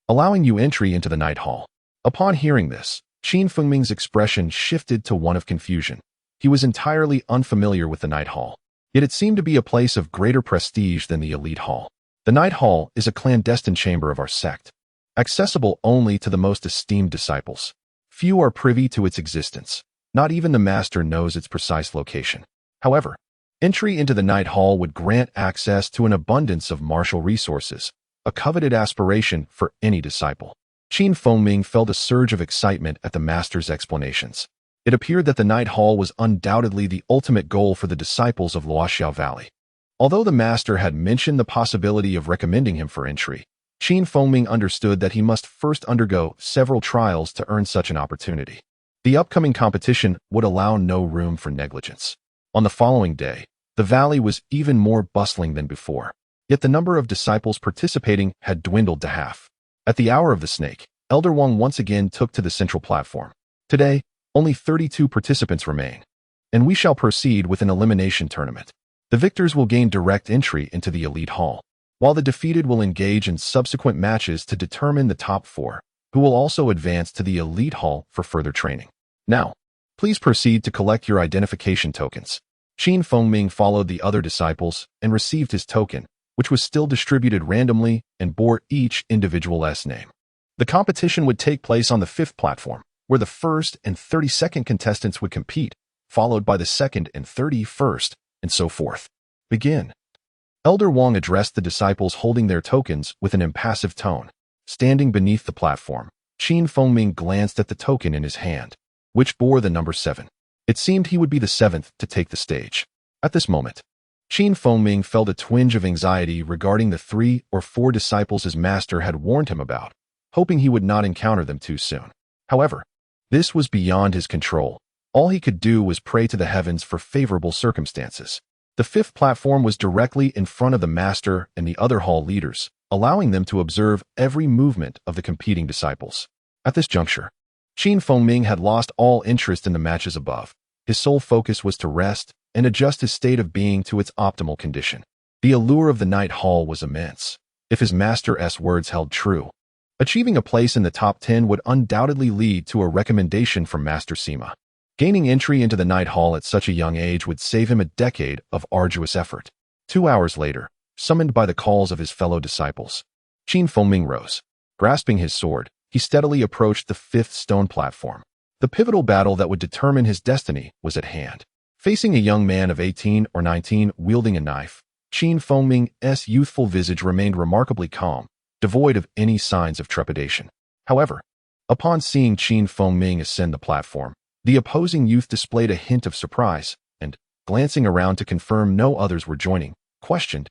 allowing you entry into the Night Hall." Upon hearing this, Qin Fengming's expression shifted to one of confusion. He was entirely unfamiliar with the Night Hall, yet it seemed to be a place of greater prestige than the Elite Hall. The Night Hall is a clandestine chamber of our sect, accessible only to the most esteemed disciples. Few are privy to its existence. Not even the master knows its precise location. However, entry into the Night Hall would grant access to an abundance of martial resources, a coveted aspiration for any disciple. Qin Fengming felt a surge of excitement at the master's explanations. It appeared that the Night Hall was undoubtedly the ultimate goal for the disciples of Luoxiao Valley. Although the master had mentioned the possibility of recommending him for entry, Qin Fengming understood that he must first undergo several trials to earn such an opportunity. The upcoming competition would allow no room for negligence. On the following day, the valley was even more bustling than before, yet the number of disciples participating had dwindled to half. At the hour of the snake, Elder Wang once again took to the central platform. Today, only 32 participants remain, and we shall proceed with an elimination tournament. The victors will gain direct entry into the Elite Hall, while the defeated will engage in subsequent matches to determine the top 4, who will also advance to the Elite Hall for further training. Now, please proceed to collect your identification tokens. Qin Fengming followed the other disciples and received his token, which was still distributed randomly and bore each individual's name. The competition would take place on the 5th platform, where the 1st and 32nd contestants would compete, followed by the 2nd and 31st, and so forth. Begin. Elder Wang addressed the disciples holding their tokens with an impassive tone. Standing beneath the platform, Qin Fengming glanced at the token in his hand, which bore the number 7. It seemed he would be the 7th to take the stage. At this moment, Qin Fengming felt a twinge of anxiety regarding the 3 or 4 disciples his master had warned him about, hoping he would not encounter them too soon. However, this was beyond his control. All he could do was pray to the heavens for favorable circumstances. The 5th platform was directly in front of the master and the other hall leaders, allowing them to observe every movement of the competing disciples. At this juncture, Qin Fengming had lost all interest in the matches above. His sole focus was to rest and adjust his state of being to its optimal condition. The allure of the night hall was immense. If his master's words held true, achieving a place in the top 10 would undoubtedly lead to a recommendation from Master Sima. Gaining entry into the night hall at such a young age would save him a decade of arduous effort. 2 hours later, summoned by the calls of his fellow disciples, Qin Fengming rose. Grasping his sword, he steadily approached the 5th stone platform. The pivotal battle that would determine his destiny was at hand. Facing a young man of 18 or 19 wielding a knife, Qin Fengming's youthful visage remained remarkably calm, devoid of any signs of trepidation. However, upon seeing Qin Fengming ascend the platform, the opposing youth displayed a hint of surprise and, glancing around to confirm no others were joining, questioned,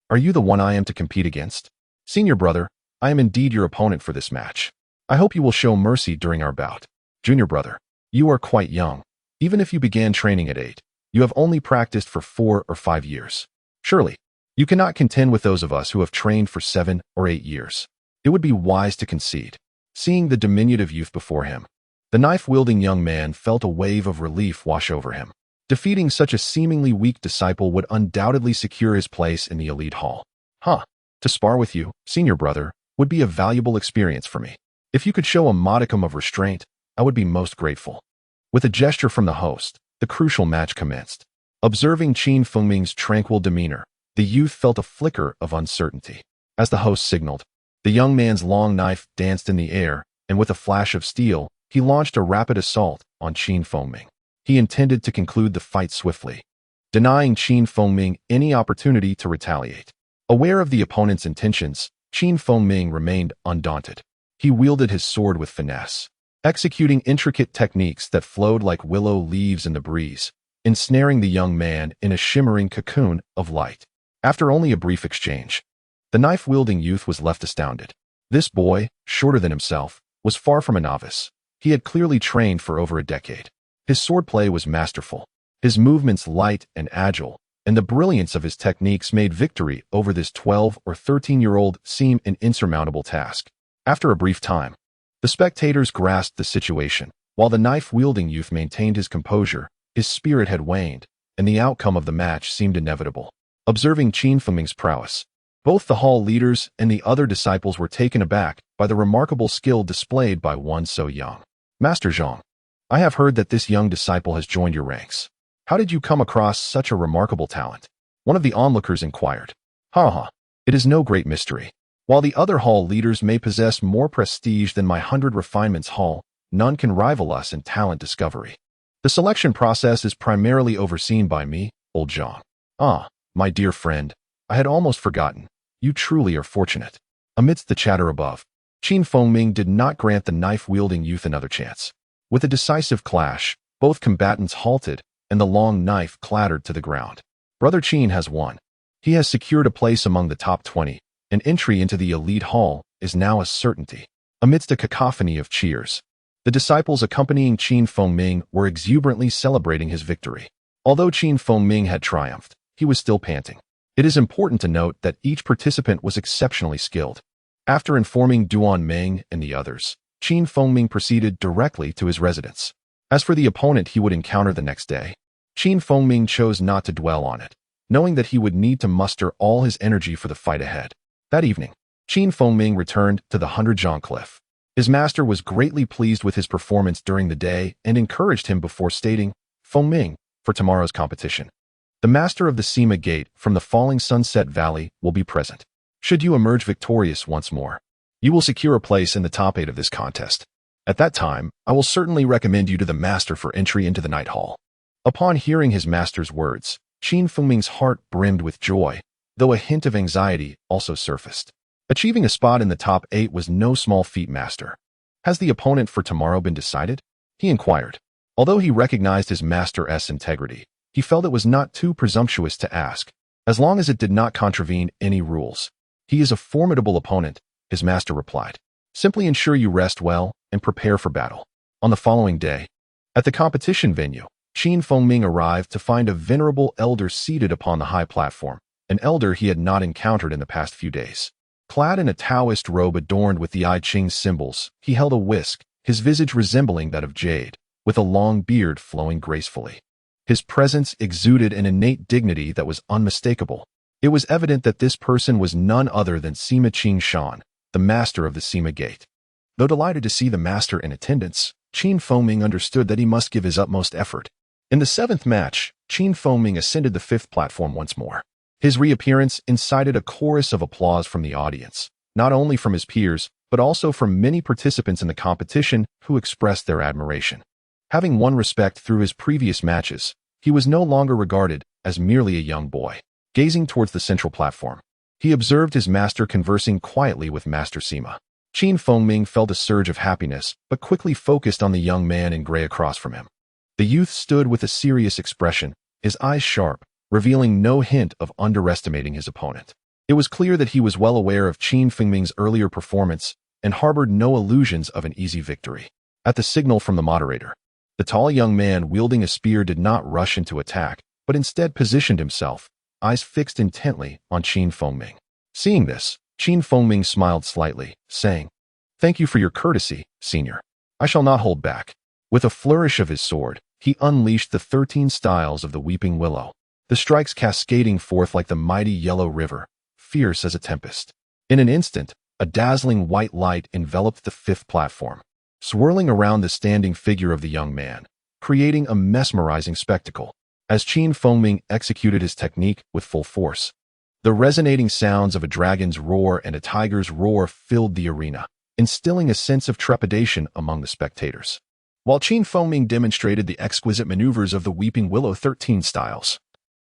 Are you the one I am to compete against? Senior brother, I am indeed your opponent for this match. I hope you will show mercy during our bout. Junior brother, you are quite young. Even if you began training at 8, you have only practiced for 4 or 5 years. Surely, you cannot contend with those of us who have trained for 7 or 8 years. It would be wise to concede. Seeing the diminutive youth before him, the knife-wielding young man felt a wave of relief wash over him. Defeating such a seemingly weak disciple would undoubtedly secure his place in the elite hall. To spar with you, senior brother, would be a valuable experience for me. If you could show a modicum of restraint, I would be most grateful. With a gesture from the host, the crucial match commenced. Observing Qin Fengming's tranquil demeanor, the youth felt a flicker of uncertainty. As the host signaled, the young man's long knife danced in the air, and with a flash of steel, he launched a rapid assault on Qin Fengming. He intended to conclude the fight swiftly, denying Qin Fengming any opportunity to retaliate. Aware of the opponent's intentions, Qin Fengming remained undaunted. He wielded his sword with finesse, executing intricate techniques that flowed like willow leaves in the breeze, ensnaring the young man in a shimmering cocoon of light. After only a brief exchange, the knife-wielding youth was left astounded. This boy, shorter than himself, was far from a novice. He had clearly trained for over a decade. His swordplay was masterful, his movements light and agile, and the brilliance of his techniques made victory over this 12 or 13-year-old seem an insurmountable task. After a brief time, the spectators grasped the situation. While the knife-wielding youth maintained his composure, his spirit had waned, and the outcome of the match seemed inevitable. Observing Qin Fengming's prowess, both the hall leaders and the other disciples were taken aback by the remarkable skill displayed by one so young. Master Zhang, I have heard that this young disciple has joined your ranks. How did you come across such a remarkable talent? One of the onlookers inquired. It is no great mystery. While the other hall leaders may possess more prestige than my 100 Refinements Hall, none can rival us in talent discovery. The selection process is primarily overseen by me, old Zhang. My dear friend, I had almost forgotten. You truly are fortunate. Amidst the chatter above, Qin Fengming did not grant the knife-wielding youth another chance. With a decisive clash, both combatants halted, and the long knife clattered to the ground. Brother Qin has won. He has secured a place among the top 20, and entry into the elite hall is now a certainty. Amidst a cacophony of cheers, the disciples accompanying Qin Fengming were exuberantly celebrating his victory. Although Qin Fengming had triumphed, he was still panting. It is important to note that each participant was exceptionally skilled. After informing Duan Ming and the others, Qin Fengming proceeded directly to his residence. As for the opponent he would encounter the next day, Qin Fengming chose not to dwell on it, knowing that he would need to muster all his energy for the fight ahead. That evening, Qin Fengming returned to the 100-Zhang Cliff. His master was greatly pleased with his performance during the day and encouraged him before stating, Fengming, for tomorrow's competition, the master of the Sima Gate from the Falling Sunset Valley will be present. Should you emerge victorious once more, you will secure a place in the top 8 of this contest. At that time, I will certainly recommend you to the master for entry into the Night Hall. Upon hearing his master's words, Qin Fengming's heart brimmed with joy, though a hint of anxiety also surfaced. Achieving a spot in the top 8 was no small feat, master. "Has the opponent for tomorrow been decided?" he inquired. Although he recognized his master's integrity, he felt it was not too presumptuous to ask, as long as it did not contravene any rules. "He is a formidable opponent," his master replied. "Simply ensure you rest well and prepare for battle." On the following day, at the competition venue, Feng arrived to find a venerable elder seated upon the high platform, an elder he had not encountered in the past few days. Clad in a Taoist robe adorned with the I Ching symbols, he held a whisk, his visage resembling that of jade, with a long beard flowing gracefully. His presence exuded an innate dignity that was unmistakable. It was evident that this person was none other than Sima Qing Shan, the master of the Sima Gate. Though delighted to see the master in attendance, Feng understood that he must give his utmost effort. In the seventh match, Feng ascended the fifth platform once more. His reappearance incited a chorus of applause from the audience, not only from his peers, but also from many participants in the competition who expressed their admiration. Having won respect through his previous matches, he was no longer regarded as merely a young boy. Gazing towards the central platform, he observed his master conversing quietly with Master Sima. Feng felt a surge of happiness, but quickly focused on the young man in gray across from him. The youth stood with a serious expression, his eyes sharp, revealing no hint of underestimating his opponent. It was clear that he was well aware of Feng's earlier performance and harbored no illusions of an easy victory. At the signal from the moderator, the tall young man wielding a spear did not rush into attack, but instead positioned himself, eyes fixed intently on Feng. Seeing this, Feng smiled slightly, saying, "Thank you for your courtesy, senior. I shall not hold back." With a flourish of his sword, he unleashed the 13 styles of the Weeping Willow, the strikes cascading forth like the mighty yellow river, fierce as a tempest. In an instant, a dazzling white light enveloped the fifth platform, swirling around the standing figure of the young man, creating a mesmerizing spectacle. As Feng executed his technique with full force, the resonating sounds of a dragon's roar and a tiger's roar filled the arena, instilling a sense of trepidation among the spectators. While Feng demonstrated the exquisite maneuvers of the Weeping Willow 13 styles,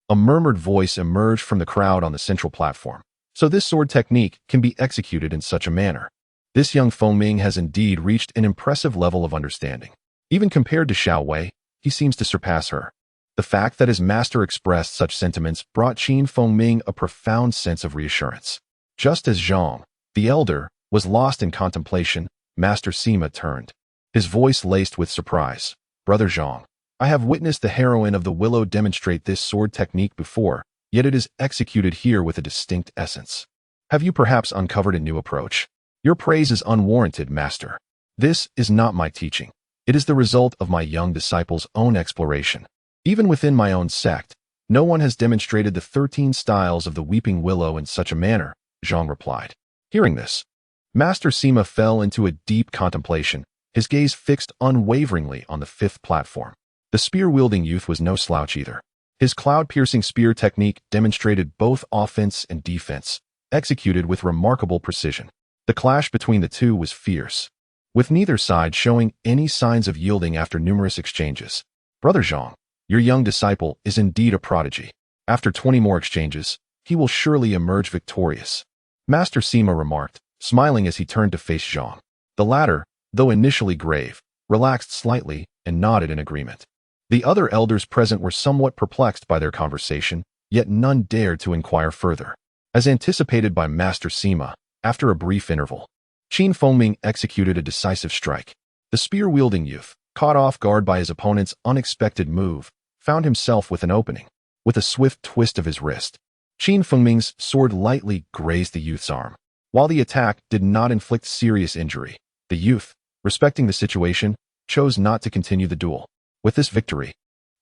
a murmured voice emerged from the crowd on the central platform. "So this sword technique can be executed in such a manner. This young Feng has indeed reached an impressive level of understanding. Even compared to Xiao Wei, he seems to surpass her." The fact that his master expressed such sentiments brought Feng a profound sense of reassurance. Just as Zhang, the elder, was lost in contemplation, Master Sima turned, his voice laced with surprise. "Brother Zhang, I have witnessed the heroine of the Willow demonstrate this sword technique before, yet it is executed here with a distinct essence. Have you perhaps uncovered a new approach?" "Your praise is unwarranted, Master. This is not my teaching. It is the result of my young disciple's own exploration. Even within my own sect, no one has demonstrated the 13 styles of the Weeping Willow in such a manner," Zhang replied. Hearing this, Master Sima fell into a deep contemplation, his gaze fixed unwaveringly on the fifth platform. The spear-wielding youth was no slouch either. His cloud-piercing spear technique demonstrated both offense and defense, executed with remarkable precision. The clash between the two was fierce, with neither side showing any signs of yielding after numerous exchanges. "Brother Zhang, your young disciple is indeed a prodigy. After 20 more exchanges, he will surely emerge victorious," Master Sima remarked, smiling as he turned to face Zhang. The latter, though initially grave, relaxed slightly and nodded in agreement. The other elders present were somewhat perplexed by their conversation, yet none dared to inquire further. As anticipated by Master Sima, after a brief interval, Feng executed a decisive strike. The spear-wielding youth, caught off guard by his opponent's unexpected move, found himself with an opening. With a swift twist of his wrist, Feng's sword lightly grazed the youth's arm. While the attack did not inflict serious injury, the youth, respecting the situation, chose not to continue the duel. With this victory,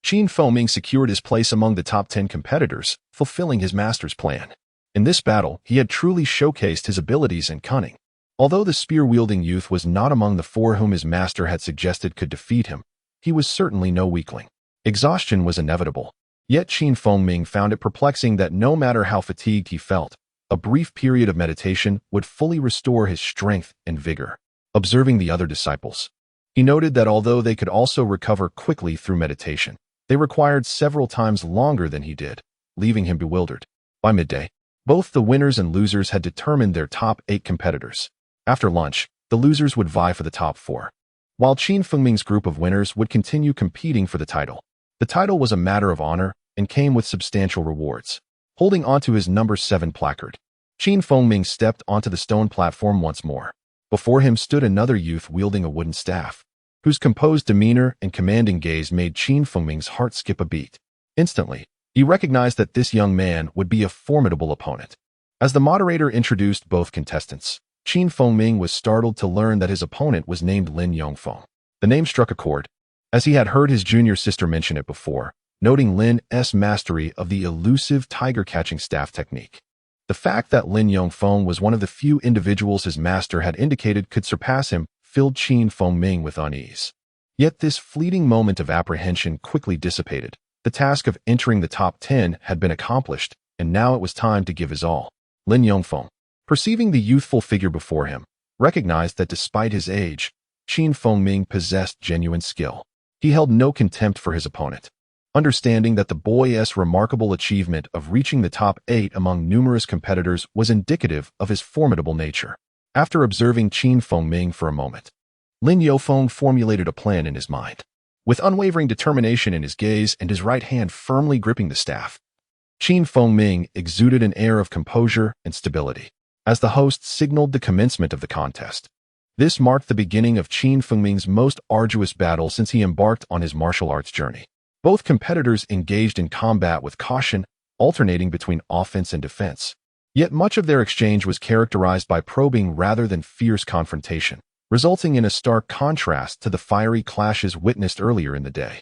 Feng secured his place among the top 10 competitors, fulfilling his master's plan. In this battle, he had truly showcased his abilities and cunning. Although the spear-wielding youth was not among the 4 whom his master had suggested could defeat him, he was certainly no weakling. Exhaustion was inevitable, yet Feng found it perplexing that no matter how fatigued he felt, a brief period of meditation would fully restore his strength and vigor. Observing the other disciples, he noted that although they could also recover quickly through meditation, they required several times longer than he did, leaving him bewildered. By midday, both the winners and losers had determined their top 8 competitors. After lunch, the losers would vie for the top 4, while Qin Fengming's group of winners would continue competing for the title. The title was a matter of honor and came with substantial rewards. Holding onto his number 7 placard, Qin Fengming stepped onto the stone platform once more. Before him stood another youth wielding a wooden staff, whose composed demeanor and commanding gaze made Qin Fengming's heart skip a beat. Instantly, he recognized that this young man would be a formidable opponent. As the moderator introduced both contestants, Qin Fengming was startled to learn that his opponent was named Lin Yongfeng. The name struck a chord, as he had heard his junior sister mention it before, noting Lin's mastery of the elusive tiger-catching staff technique. The fact that Lin Yongfeng was one of the few individuals his master had indicated could surpass him filled Qin Fengming with unease. Yet this fleeting moment of apprehension quickly dissipated. The task of entering the top 10 had been accomplished, and now it was time to give his all. Lin Yongfeng, perceiving the youthful figure before him, recognized that despite his age, Qin Fengming possessed genuine skill. He held no contempt for his opponent. Understanding that the boy's remarkable achievement of reaching the top 8 among numerous competitors was indicative of his formidable nature. After observing Qin Fengming for a moment, Lin Yongfeng formulated a plan in his mind. With unwavering determination in his gaze and his right hand firmly gripping the staff, Qin Fengming exuded an air of composure and stability. As the host signaled the commencement of the contest, this marked the beginning of Qin Fengming's most arduous battle since he embarked on his martial arts journey. Both competitors engaged in combat with caution, alternating between offense and defense. Yet much of their exchange was characterized by probing rather than fierce confrontation, resulting in a stark contrast to the fiery clashes witnessed earlier in the day.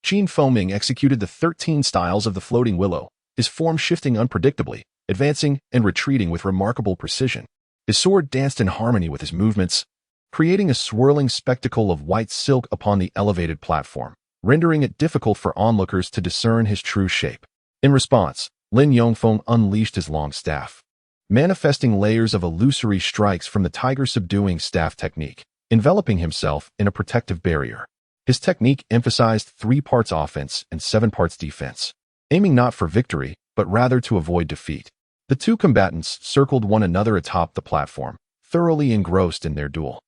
Qin Fengming executed the 13 styles of the floating willow, his form shifting unpredictably, advancing and retreating with remarkable precision. His sword danced in harmony with his movements, creating a swirling spectacle of white silk upon the elevated platform, rendering it difficult for onlookers to discern his true shape. In response, Lin Yongfeng unleashed his long staff, manifesting layers of illusory strikes from the tiger-subduing staff technique, enveloping himself in a protective barrier. His technique emphasized 3 parts offense and 7 parts defense, aiming not for victory, but rather to avoid defeat. The two combatants circled one another atop the platform, thoroughly engrossed in their duel.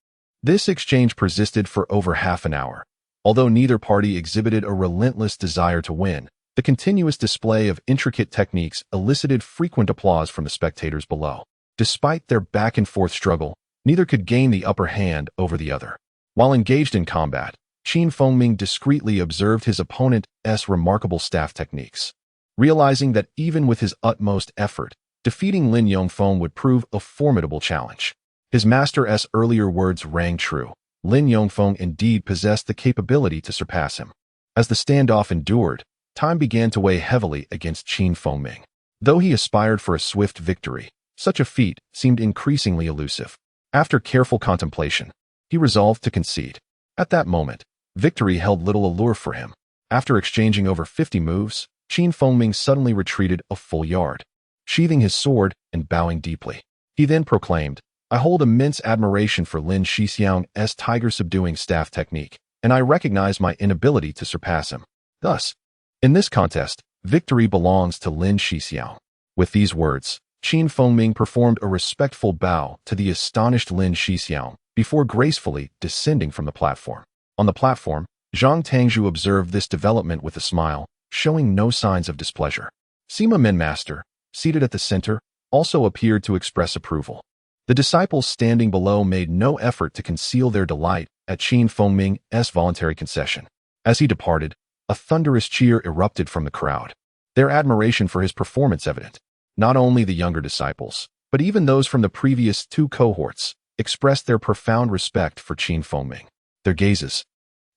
This exchange persisted for over half an hour. Although neither party exhibited a relentless desire to win, the continuous display of intricate techniques elicited frequent applause from the spectators below. Despite their back-and-forth struggle, neither could gain the upper hand over the other. While engaged in combat, Qin Fengming discreetly observed his opponent's remarkable staff techniques. Realizing that even with his utmost effort, defeating Lin Yongfeng would prove a formidable challenge. His master's earlier words rang true. Lin Yongfeng indeed possessed the capability to surpass him. As the standoff endured, time began to weigh heavily against Qin Fengming. Though he aspired for a swift victory, such a feat seemed increasingly elusive. After careful contemplation, he resolved to concede. At that moment, victory held little allure for him. After exchanging over 50 moves, Qin Fengming suddenly retreated a full yard, sheathing his sword and bowing deeply. He then proclaimed, "I hold immense admiration for Lin Xixiang's tiger-subduing staff technique, and I recognize my inability to surpass him. Thus, in this contest, victory belongs to Lin Xixiang." With these words, Qin Fengming performed a respectful bow to the astonished Lin Xixiang before gracefully descending from the platform. On the platform, Zhang Tangzhu observed this development with a smile, showing no signs of displeasure. Sima Minmaster, seated at the center, also appeared to express approval. The disciples standing below made no effort to conceal their delight at Qin Fengming's voluntary concession. As he departed, a thunderous cheer erupted from the crowd, their admiration for his performance evident. Not only the younger disciples, but even those from the previous 2 cohorts, expressed their profound respect for Qin Fengming. Their gazes,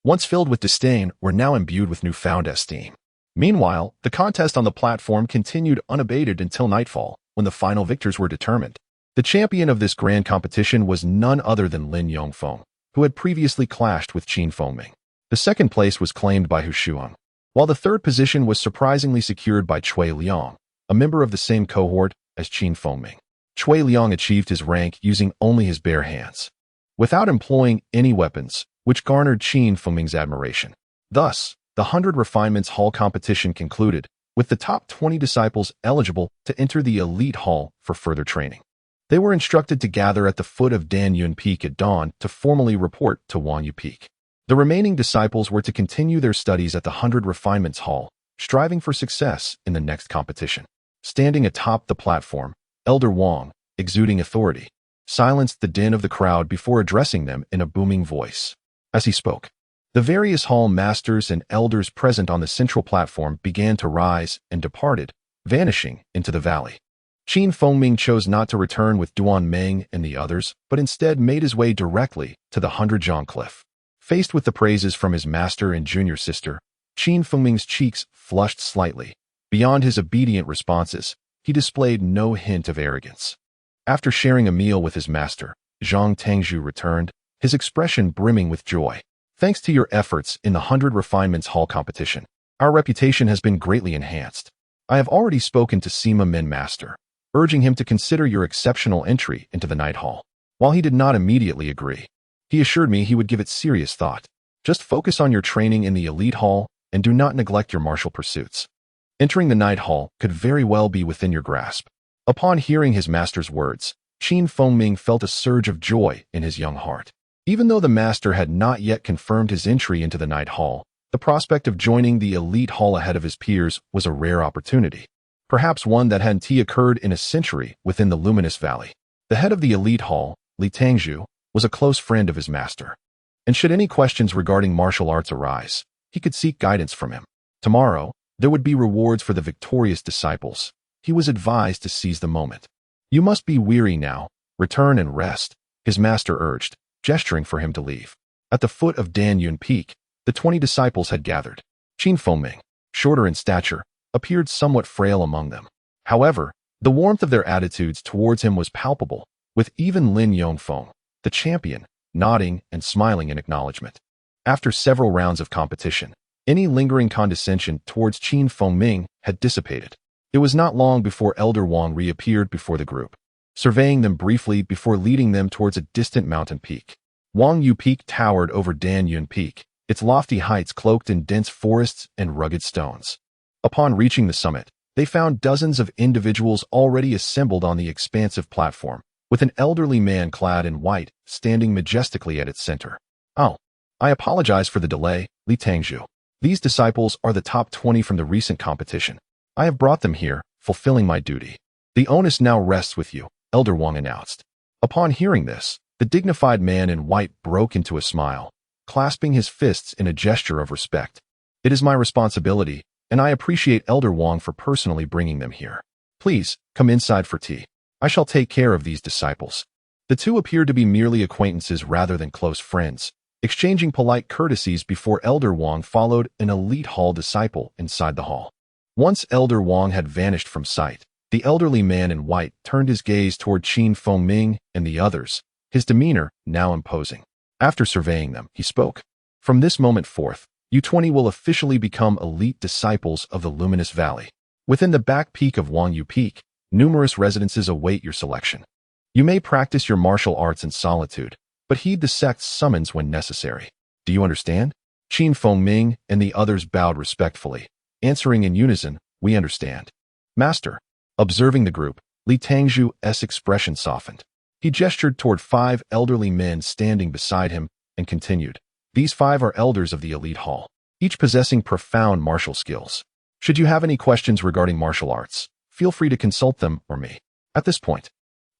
once filled with disdain, were now imbued with newfound esteem. Meanwhile, the contest on the platform continued unabated until nightfall, when the final victors were determined. The champion of this grand competition was none other than Lin Yongfeng, who had previously clashed with Qin Fengming. The second place was claimed by Hu Shuang, while the third position was surprisingly secured by Cui Liang, a member of the same cohort as Qin Fengming. Cui Liang achieved his rank using only his bare hands, without employing any weapons, which garnered Qin Fengming's admiration. Thus, the 100 Refinements Hall competition concluded, with the top 20 disciples eligible to enter the elite hall for further training. They were instructed to gather at the foot of Dan Yun Peak at dawn to formally report to Wang Yu Peak. The remaining disciples were to continue their studies at the 100 Refinements Hall, striving for success in the next competition. Standing atop the platform, Elder Wang, exuding authority, silenced the din of the crowd before addressing them in a booming voice. As he spoke, the various hall masters and elders present on the central platform began to rise and departed, vanishing into the valley. Ming chose not to return with Duan Meng and the others, but instead made his way directly to the 100-Zhang Cliff. Faced with the praises from his master and junior sister, Ming's cheeks flushed slightly. Beyond his obedient responses, he displayed no hint of arrogance. After sharing a meal with his master, Zhang Tangzhu returned, his expression brimming with joy. Thanks to your efforts in the 100 Refinements Hall competition, our reputation has been greatly enhanced. I have already spoken to Sima Min Master, urging him to consider your exceptional entry into the Night Hall. While he did not immediately agree, he assured me he would give it serious thought. Just focus on your training in the Elite Hall and do not neglect your martial pursuits. Entering the Night Hall could very well be within your grasp. Upon hearing his master's words, Ming felt a surge of joy in his young heart. Even though the master had not yet confirmed his entry into the Night Hall, the prospect of joining the Elite Hall ahead of his peers was a rare opportunity. Perhaps one that hadn't occurred in a century within the Luminous Valley. The head of the Elite Hall, Li Tangzhu, was a close friend of his master. And should any questions regarding martial arts arise, he could seek guidance from him. Tomorrow, there would be rewards for the victorious disciples. He was advised to seize the moment. You must be weary now. Return and rest, his master urged, gesturing for him to leave. At the foot of Dan Yun Peak, the 20 disciples had gathered. Ming, shorter in stature, appeared somewhat frail among them. However, the warmth of their attitudes towards him was palpable, with even Lin Yongfeng, the champion, nodding and smiling in acknowledgement. After several rounds of competition, any lingering condescension towards Ming had dissipated. It was not long before Elder Wang reappeared before the group, surveying them briefly before leading them towards a distant mountain peak. Wang Yu Peak towered over Dan Yun Peak, its lofty heights cloaked in dense forests and rugged stones. Upon reaching the summit, they found dozens of individuals already assembled on the expansive platform, with an elderly man clad in white standing majestically at its center. Oh, I apologize for the delay, Li Tangzhu. These disciples are the top 20 from the recent competition. I have brought them here, fulfilling my duty. The onus now rests with you, Elder Wang announced. Upon hearing this, the dignified man in white broke into a smile, clasping his fists in a gesture of respect. It is my responsibility, and I appreciate Elder Wang for personally bringing them here. Please, come inside for tea. I shall take care of these disciples. The two appeared to be merely acquaintances rather than close friends, exchanging polite courtesies before Elder Wang followed an Elite Hall disciple inside the hall. Once Elder Wang had vanished from sight, the elderly man in white turned his gaze toward Ming and the others, his demeanor now imposing. After surveying them, he spoke. From this moment forth, you 20 will officially become elite disciples of the Luminous Valley. Within the back peak of Wang Yu Peak, numerous residences await your selection. You may practice your martial arts in solitude, but heed the sect's summons when necessary. Do you understand? Ming and the others bowed respectfully, answering in unison, we understand. Master. Observing the group, Li Tangzhu's expression softened. He gestured toward 5 elderly men standing beside him and continued. These 5 are elders of the Elite Hall, each possessing profound martial skills. Should you have any questions regarding martial arts, feel free to consult them or me. At this point,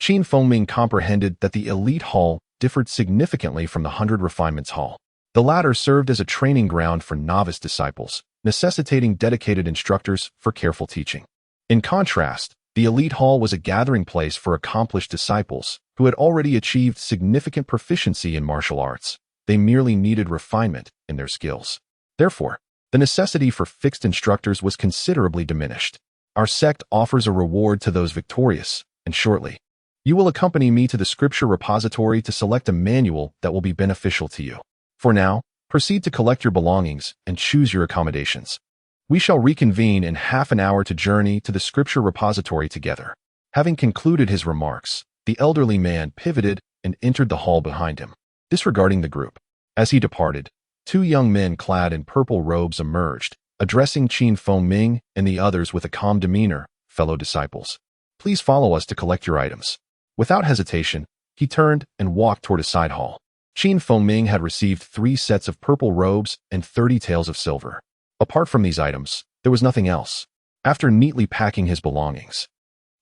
Ming comprehended that the Elite Hall differed significantly from the 100 Refinements Hall. The latter served as a training ground for novice disciples, necessitating dedicated instructors for careful teaching. In contrast, the Elite Hall was a gathering place for accomplished disciples who had already achieved significant proficiency in martial arts. They merely needed refinement in their skills. Therefore, the necessity for fixed instructors was considerably diminished. Our sect offers a reward to those victorious, and shortly, you will accompany me to the scripture repository to select a manual that will be beneficial to you. For now, proceed to collect your belongings and choose your accommodations. We shall reconvene in half an hour to journey to the scripture repository together. Having concluded his remarks, the elderly man pivoted and entered the hall behind him, disregarding the group. As he departed, 2 young men clad in purple robes emerged, addressing Ming and the others with a calm demeanor, fellow disciples. Please follow us to collect your items. Without hesitation, he turned and walked toward a side hall. Ming had received 3 sets of purple robes and 30 taels of silver. Apart from these items, there was nothing else. After neatly packing his belongings,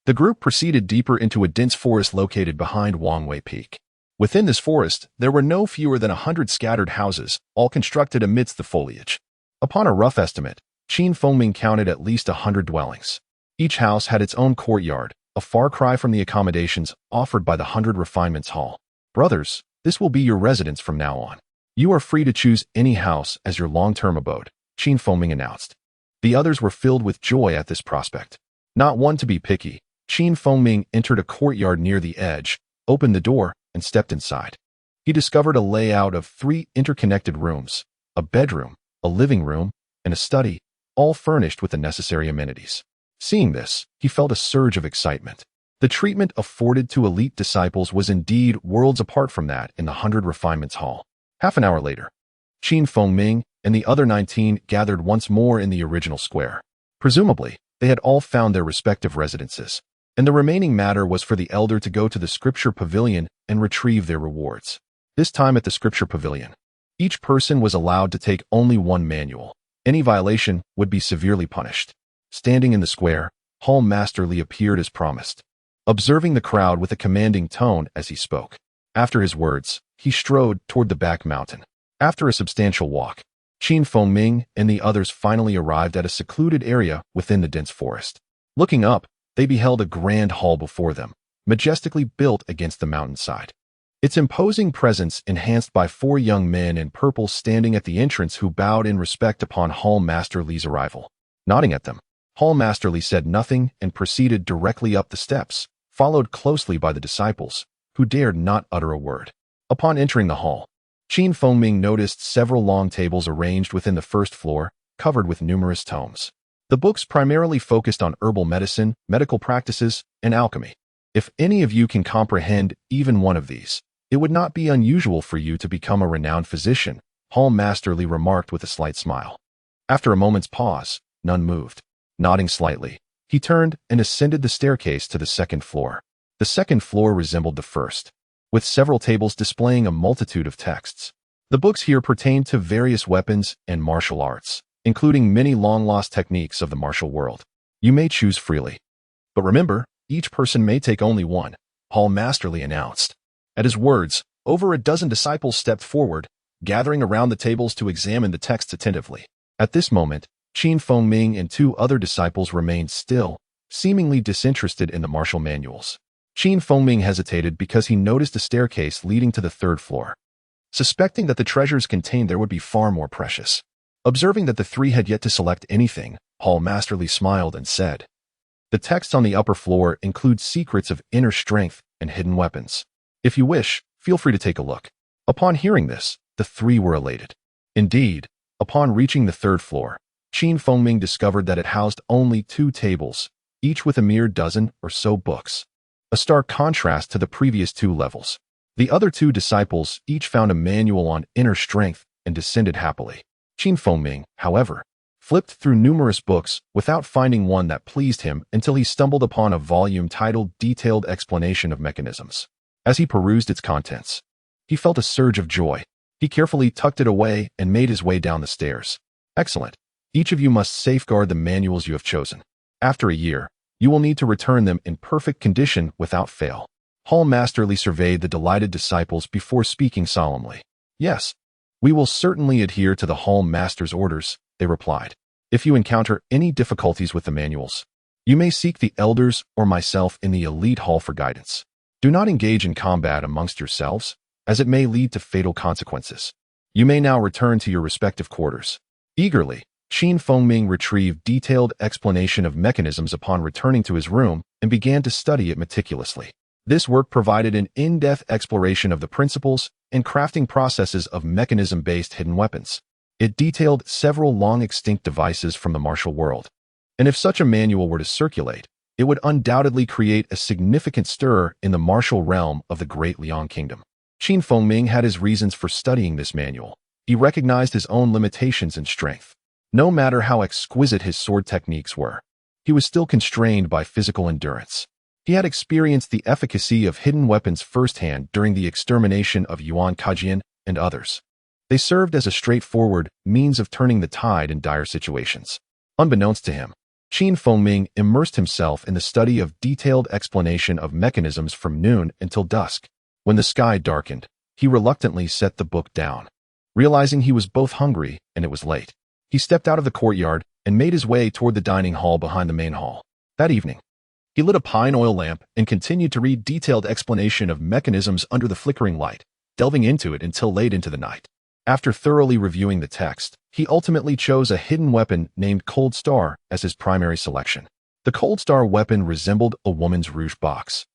the group proceeded deeper into a dense forest located behind Wangwei Peak. Within this forest, there were no fewer than 100 scattered houses, all constructed amidst the foliage. Upon a rough estimate, Ming counted at least 100 dwellings. Each house had its own courtyard, a far cry from the accommodations offered by the 100 Refinements Hall. Brothers, this will be your residence from now on. You are free to choose any house as your long-term abode, Ming announced. The others were filled with joy at this prospect. Not one to be picky, Ming entered a courtyard near the edge, opened the door, and stepped inside. He discovered a layout of 3 interconnected rooms, a bedroom, a living room, and a study, all furnished with the necessary amenities. Seeing this, he felt a surge of excitement. The treatment afforded to elite disciples was indeed worlds apart from that in the 100 Refinements Hall. Half an hour later, Ming and the other 19 gathered once more in the original square. Presumably, they had all found their respective residences, and the remaining matter was for the elder to go to the scripture pavilion and retrieve their rewards. This time at the scripture pavilion, each person was allowed to take only 1 manual. Any violation would be severely punished. Standing in the square, Hall Master Li appeared as promised, observing the crowd with a commanding tone as he spoke. After his words, he strode toward the back mountain. After a substantial walk, Ming and the others finally arrived at a secluded area within the dense forest. Looking up, they beheld a grand hall before them, majestically built against the mountainside. Its imposing presence enhanced by 4 young men in purple standing at the entrance who bowed in respect upon Hall Master Li's arrival. Nodding at them, Hall Master Li said nothing and proceeded directly up the steps, followed closely by the disciples, who dared not utter a word. Upon entering the hall, Ming noticed several long tables arranged within the first floor, covered with numerous tomes. The books primarily focused on herbal medicine, medical practices, and alchemy. If any of you can comprehend even one of these, it would not be unusual for you to become a renowned physician, Hall Master Li remarked with a slight smile. After a moment's pause, none moved. Nodding slightly, he turned and ascended the staircase to the second floor. The second floor resembled the first, with several tables displaying a multitude of texts. The books here pertained to various weapons and martial arts, including many long-lost techniques of the martial world. You may choose freely. But remember, each person may take only 1, Hall Master Li announced. At his words, over a dozen disciples stepped forward, gathering around the tables to examine the texts attentively. At this moment, Ming and 2 other disciples remained still, seemingly disinterested in the martial manuals. Ming hesitated because he noticed a staircase leading to the 3rd floor. Suspecting that the treasures contained there would be far more precious. Observing that the 3 had yet to select anything, Hall Master Li smiled and said, "The texts on the upper floor include secrets of inner strength and hidden weapons. If you wish, feel free to take a look." Upon hearing this, the 3 were elated. Indeed, upon reaching the 3rd floor, Ming discovered that it housed only 2 tables, each with a mere dozen or so books. A stark contrast to the previous 2 levels. The other 2 disciples each found a manual on inner strength and descended happily. Ming, however, flipped through numerous books without finding one that pleased him until he stumbled upon a volume titled Detailed Explanation of Mechanisms. As he perused its contents, he felt a surge of joy. He carefully tucked it away and made his way down the stairs. Excellent. Each of you must safeguard the manuals you have chosen. After a year, you will need to return them in perfect condition without fail. Hall Master Li surveyed the delighted disciples before speaking solemnly. Yes, we will certainly adhere to the Hall Master's orders, they replied. If you encounter any difficulties with the manuals, you may seek the elders or myself in the elite hall for guidance. Do not engage in combat amongst yourselves, as it may lead to fatal consequences. You may now return to your respective quarters. Eagerly, Ming retrieved detailed explanation of mechanisms upon returning to his room and began to study it meticulously. This work provided an in-depth exploration of the principles and crafting processes of mechanism-based hidden weapons. It detailed several long-extinct devices from the martial world, and if such a manual were to circulate, it would undoubtedly create a significant stir in the martial realm of the Great Liang Kingdom. Ming had his reasons for studying this manual. He recognized his own limitations in strength. No matter how exquisite his sword techniques were, he was still constrained by physical endurance. He had experienced the efficacy of hidden weapons firsthand during the extermination of Yuan Kajian and others. They served as a straightforward means of turning the tide in dire situations. Unbeknownst to him, Feng immersed himself in the study of detailed explanation of mechanisms from noon until dusk. When the sky darkened, he reluctantly set the book down. Realizing he was both hungry and it was late, he stepped out of the courtyard and made his way toward the dining hall behind the main hall. That evening, he lit a pine oil lamp and continued to read detailed explanation of mechanisms under the flickering light, delving into it until late into the night. After thoroughly reviewing the text, he ultimately chose a hidden weapon named Cold Star as his primary selection. The Cold Star weapon resembled a woman's rouge box,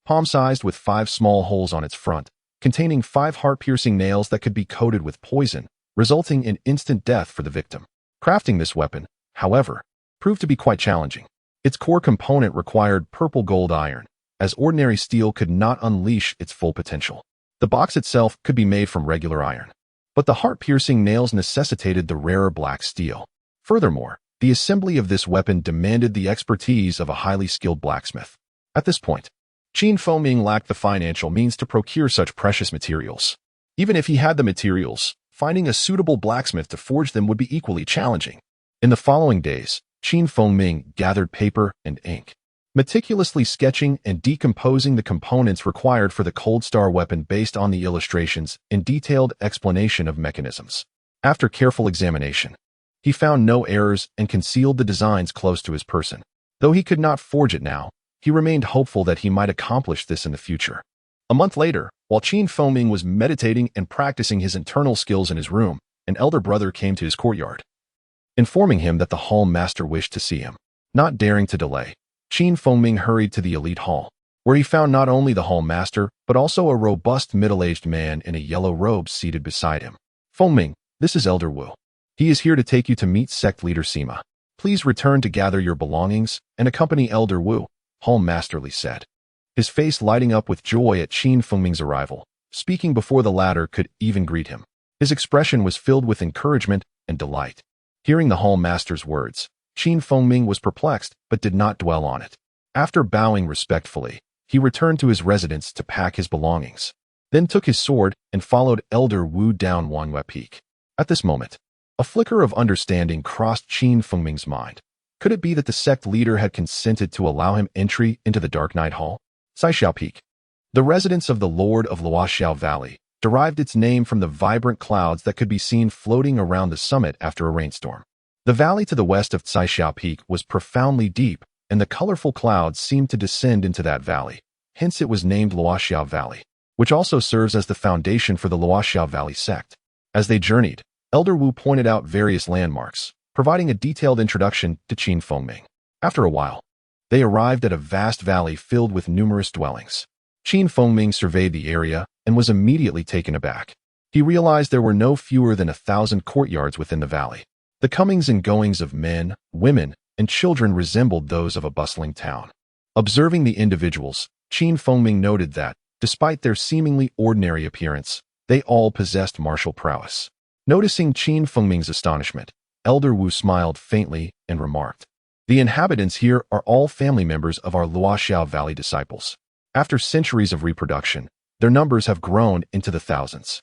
palm-sized with 5 small holes on its front, containing 5 heart-piercing nails that could be coated with poison, resulting in instant death for the victim. Crafting this weapon, however, proved to be quite challenging. Its core component required purple gold iron, as ordinary steel could not unleash its full potential. The box itself could be made from regular iron, but the heart-piercing nails necessitated the rarer black steel. Furthermore, the assembly of this weapon demanded the expertise of a highly skilled blacksmith. At this point, Feng lacked the financial means to procure such precious materials. Even if he had the materials, finding a suitable blacksmith to forge them would be equally challenging. In the following days, Feng gathered paper and ink, meticulously sketching and decomposing the components required for the Cold Star weapon based on the illustrations and detailed explanation of mechanisms. After careful examination, he found no errors and concealed the designs close to his person. Though he could not forge it now, he remained hopeful that he might accomplish this in the future. A month later, while Feng was meditating and practicing his internal skills in his room, an elder brother came to his courtyard, informing him that the hall master wished to see him. Not daring to delay, Feng hurried to the elite hall, where he found not only the hall master, but also a robust middle-aged man in a yellow robe seated beside him. Feng, this is Elder Wu. He is here to take you to meet sect leader Sima. Please return to gather your belongings and accompany Elder Wu, Hall Masterly said, his face lighting up with joy at Feng's arrival, speaking before the latter could even greet him. His expression was filled with encouragement and delight. Hearing the Hall Master's words, Feng was perplexed but did not dwell on it. After bowing respectfully, he returned to his residence to pack his belongings, then took his sword and followed Elder Wu down Wanhua Peak. At this moment, a flicker of understanding crossed Feng's mind. Could it be that the sect leader had consented to allow him entry into the Dark Night Hall? Saixiao Peak, the residence of the Lord of Luoxiao Valley, derived its name from the vibrant clouds that could be seen floating around the summit after a rainstorm. The valley to the west of Saixiao Peak was profoundly deep, and the colorful clouds seemed to descend into that valley. Hence it was named Luoxiao Valley, which also serves as the foundation for the Luoxiao Valley sect. As they journeyed, Elder Wu pointed out various landmarks, providing a detailed introduction to Feng. After a while, they arrived at a vast valley filled with numerous dwellings. Feng surveyed the area and was immediately taken aback. He realized there were no fewer than 1,000 courtyards within the valley. The comings and goings of men, women, and children resembled those of a bustling town. Observing the individuals, Feng noted that, despite their seemingly ordinary appearance, they all possessed martial prowess. Noticing Feng's astonishment, Elder Wu smiled faintly and remarked, "The inhabitants here are all family members of our Luoxiao Valley disciples. After centuries of reproduction, their numbers have grown into the thousands.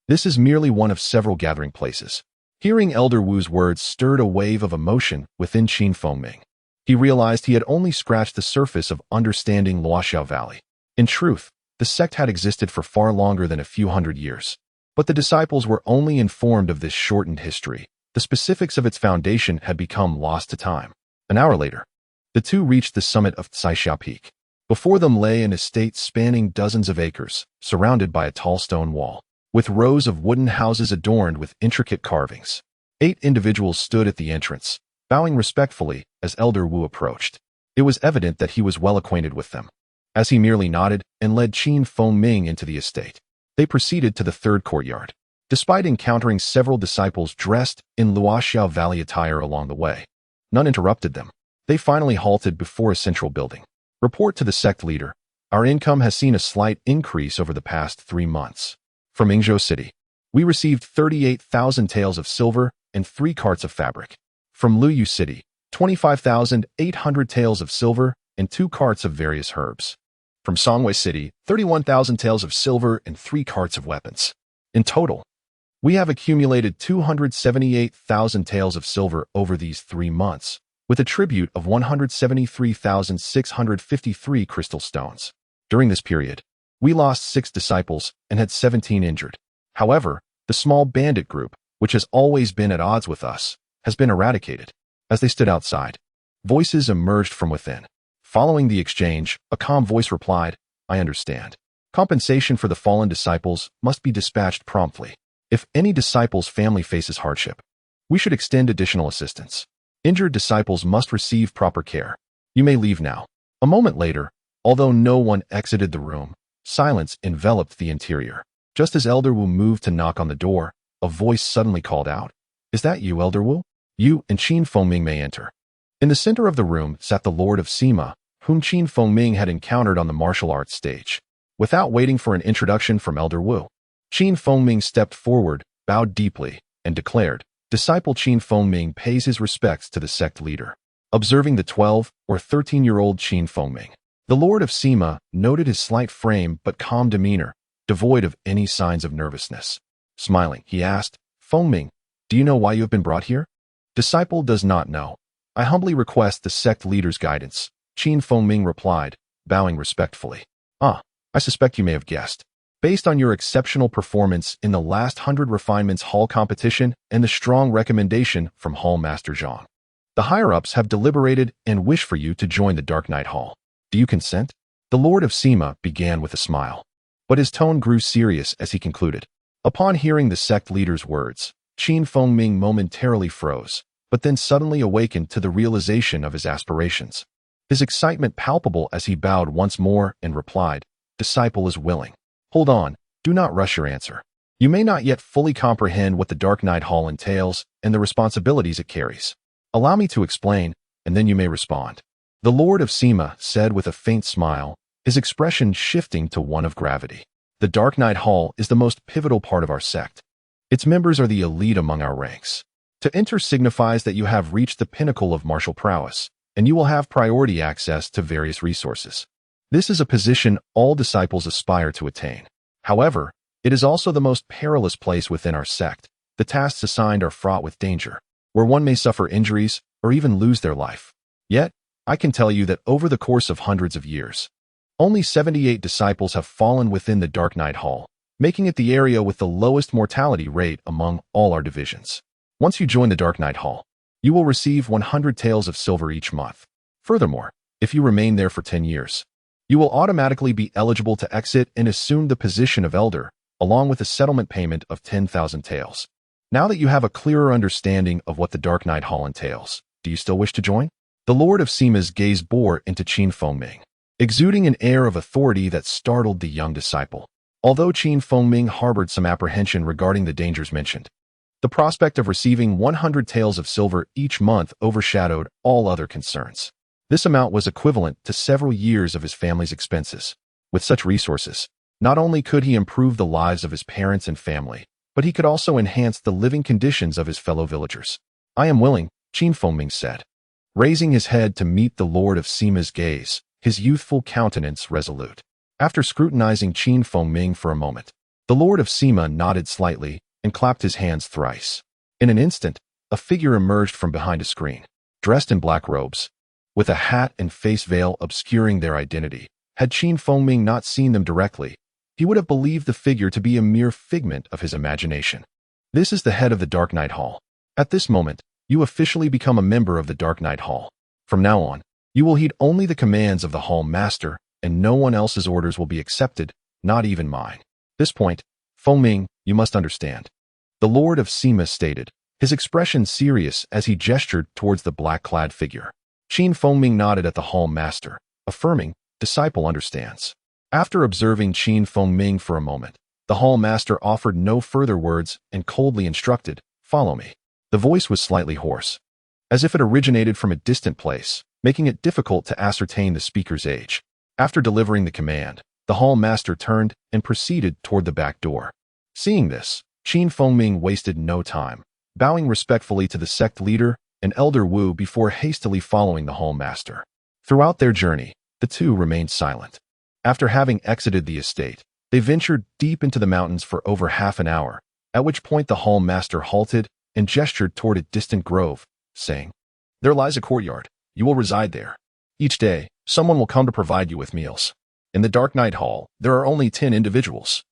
This is merely one of several gathering places." Hearing Elder Wu's words stirred a wave of emotion within Feng. He realized he had only scratched the surface of understanding Luoxiao Valley. In truth, the sect had existed for far longer than a few hundred years. But the disciples were only informed of this shortened history. The specifics of its foundation had become lost to time. An hour later, the two reached the summit of Saixiao Peak. Before them lay an estate spanning dozens of acres, surrounded by a tall stone wall, with rows of wooden houses adorned with intricate carvings. 8 individuals stood at the entrance, bowing respectfully as Elder Wu approached. It was evident that he was well acquainted with them, as he merely nodded and led Feng into the estate. They proceeded to the third courtyard. Despite encountering several disciples dressed in Luoxiao Valley attire along the way, none interrupted them. They finally halted before a central building. Report to the sect leader, "Our income has seen a slight increase over the past 3 months. From Yingzhou City, we received 38,000 taels of silver and 3 carts of fabric. From Luyu City, 25,800 taels of silver and 2 carts of various herbs. From Songwei City, 31,000 taels of silver and 3 carts of weapons. In total, we have accumulated 278,000 taels of silver over these 3 months, with a tribute of 173,653 crystal stones. During this period, we lost 6 disciples and had 17 injured. However, the small bandit group, which has always been at odds with us, has been eradicated. As they stood outside, voices emerged from within. Following the exchange, a calm voice replied, "I understand. Compensation for the fallen disciples must be dispatched promptly. If any disciple's family faces hardship, we should extend additional assistance. Injured disciples must receive proper care. You may leave now." A moment later, although no one exited the room, silence enveloped the interior. Just as Elder Wu moved to knock on the door, a voice suddenly called out, "Is that you, Elder Wu? You and Qin Fengming may enter." In the center of the room sat the Lord of Sima, whom Qin Fengming had encountered on the martial arts stage. Without waiting for an introduction from Elder Wu, Qin Fengming stepped forward, bowed deeply, and declared, "Disciple Qin Fengming pays his respects to the sect leader." Observing the 12 or 13-year-old Qin Fengming, the Lord of Sima noted his slight frame but calm demeanor, devoid of any signs of nervousness. Smiling, he asked, "Fengming, do you know why you have been brought here?" "Disciple does not know. I humbly request the sect leader's guidance," Qin Fengming replied, bowing respectfully. "Ah, I suspect you may have guessed. Based on your exceptional performance in the last 100 Refinements Hall competition and the strong recommendation from Hall Master Zhang, the higher-ups have deliberated and wish for you to join the Dark Knight Hall. Do you consent?" The Lord of Sima began with a smile, but his tone grew serious as he concluded. Upon hearing the sect leader's words, Qin Fengming momentarily froze, but then suddenly awakened to the realization of his aspirations. His excitement palpable as he bowed once more and replied, "Disciple is willing." "Hold on, do not rush your answer. You may not yet fully comprehend what the Dark Knight Hall entails and the responsibilities it carries. Allow me to explain, and then you may respond." The Lord of Sima said with a faint smile, his expression shifting to one of gravity. "The Dark Knight Hall is the most pivotal part of our sect. Its members are the elite among our ranks. To enter signifies that you have reached the pinnacle of martial prowess, and you will have priority access to various resources. This is a position all disciples aspire to attain. However, it is also the most perilous place within our sect. The tasks assigned are fraught with danger, where one may suffer injuries or even lose their life. Yet, I can tell you that over the course of hundreds of years, only 78 disciples have fallen within the Dark Knight Hall, making it the area with the lowest mortality rate among all our divisions. Once you join the Dark Knight Hall, you will receive 100 taels of silver each month. Furthermore, if you remain there for 10 years, you will automatically be eligible to exit and assume the position of elder, along with a settlement payment of 10,000 taels. Now that you have a clearer understanding of what the Dark Knight Hall entails, do you still wish to join?" The Lord of Sima's gaze bore into Qin Fengming, exuding an air of authority that startled the young disciple. Although Qin Fengming harbored some apprehension regarding the dangers mentioned, the prospect of receiving 100 taels of silver each month overshadowed all other concerns. This amount was equivalent to several years of his family's expenses. With such resources, not only could he improve the lives of his parents and family, but he could also enhance the living conditions of his fellow villagers. "I am willing," Qin Fengming said, raising his head to meet the Lord of Sima's gaze, his youthful countenance resolute. After scrutinizing Qin Fengming for a moment, the Lord of Sima nodded slightly and clapped his hands thrice. In an instant, a figure emerged from behind a screen, dressed in black robes, with a hat and face veil obscuring their identity. Had Qin Fengming not seen them directly, he would have believed the figure to be a mere figment of his imagination. "This is the head of the Dark Knight Hall. At this moment, you officially become a member of the Dark Knight Hall. From now on, you will heed only the commands of the Hall Master, and no one else's orders will be accepted, not even mine. At this point, Fengming, you must understand," the Lord of Sima stated, his expression serious as he gestured towards the black-clad figure. Qin Fengming nodded at the Hall Master, affirming, "Disciple understands." After observing Qin Fengming for a moment, the Hall Master offered no further words and coldly instructed, "Follow me." The voice was slightly hoarse, as if it originated from a distant place, making it difficult to ascertain the speaker's age. After delivering the command, the Hall Master turned and proceeded toward the back door. Seeing this, Qin Fengming wasted no time, bowing respectfully to the sect leader and Elder Wu before hastily following the Hall Master. Throughout their journey, the two remained silent. After having exited the estate, they ventured deep into the mountains for over half an hour, at which point the hall master halted and gestured toward a distant grove, saying, "There lies a courtyard. You will reside there. Each day, someone will come to provide you with meals. In the Dark Night Hall, there are only 10 individuals,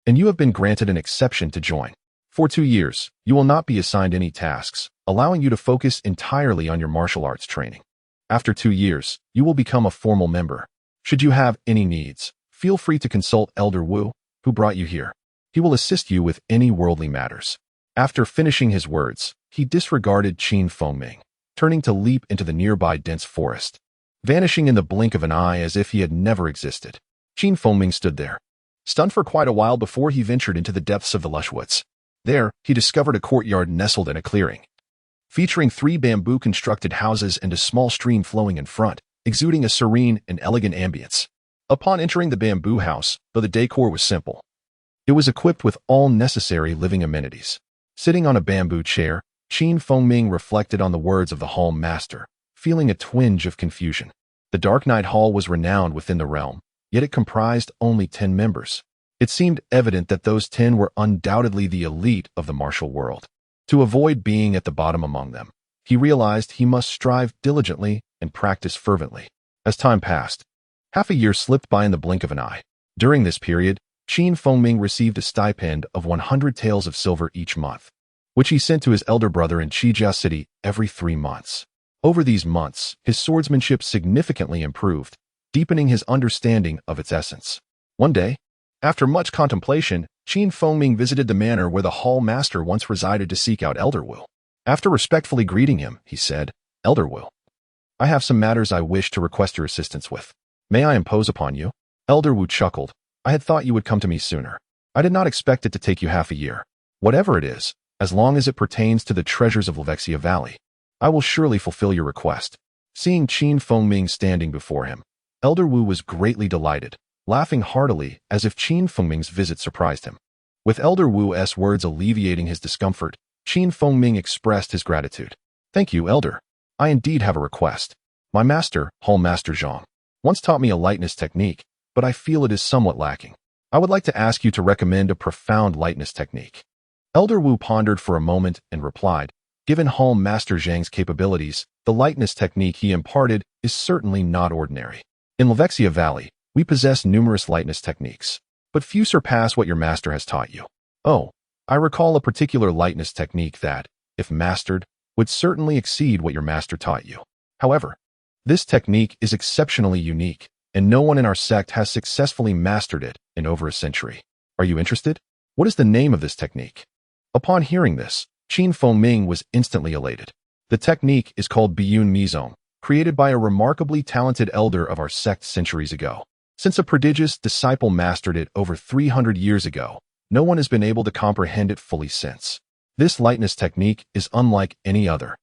and you have been granted an exception to join. For 2 years, you will not be assigned any tasks, allowing you to focus entirely on your martial arts training. After 2 years, you will become a formal member. Should you have any needs, feel free to consult Elder Wu, who brought you here. He will assist you with any worldly matters." After finishing his words, he disregarded Qin Fengming, turning to leap into the nearby dense forest, vanishing in the blink of an eye as if he had never existed. Qin Fengming stood there, stunned for quite a while before he ventured into the depths of the lush woods. There, he discovered a courtyard nestled in a clearing, featuring 3 bamboo-constructed houses and a small stream flowing in front, exuding a serene and elegant ambience. Upon entering the bamboo house, though the decor was simple, it was equipped with all necessary living amenities. Sitting on a bamboo chair, Qin Fengming reflected on the words of the hall master, feeling a twinge of confusion. The Dark Night Hall was renowned within the realm, yet it comprised only 10 members. It seemed evident that those 10 were undoubtedly the elite of the martial world. To avoid being at the bottom among them, he realized he must strive diligently and practice fervently. As time passed, half a year slipped by in the blink of an eye. During this period, Qin Fengming received a stipend of 100 taels of silver each month, which he sent to his elder brother in Qijia City every 3 months. Over these months, his swordsmanship significantly improved, deepening his understanding of its essence. One day, after much contemplation, Qin Fengming visited the manor where the hall master once resided to seek out Elder Wu. After respectfully greeting him, he said, "Elder Wu, I have some matters I wish to request your assistance with. May I impose upon you?" Elder Wu chuckled. "I had thought you would come to me sooner. I did not expect it to take you half a year. Whatever it is, as long as it pertains to the treasures of Levexia Valley, I will surely fulfill your request." Seeing Qin Fengming standing before him, Elder Wu was greatly delighted, laughing heartily as if Qin Fengming's visit surprised him. With Elder Wu's words alleviating his discomfort, Qin Fengming expressed his gratitude. "Thank you, Elder. I indeed have a request. My master, Hall Master Zhang, once taught me a lightness technique, but I feel it is somewhat lacking. I would like to ask you to recommend a profound lightness technique." Elder Wu pondered for a moment and replied, "Given Hall Master Zhang's capabilities, the lightness technique he imparted is certainly not ordinary. In Levexia Valley, we possess numerous lightness techniques, but few surpass what your master has taught you. Oh, I recall a particular lightness technique that, if mastered, would certainly exceed what your master taught you. However, this technique is exceptionally unique, and no one in our sect has successfully mastered it in over a century. Are you interested? What is the name of this technique?" Upon hearing this, Qin Fengming was instantly elated. The technique is called Biyun Mizong, created by a remarkably talented elder of our sect centuries ago. Since a prodigious disciple mastered it over 300 years ago, no one has been able to comprehend it fully since. This lightness technique is unlike any other.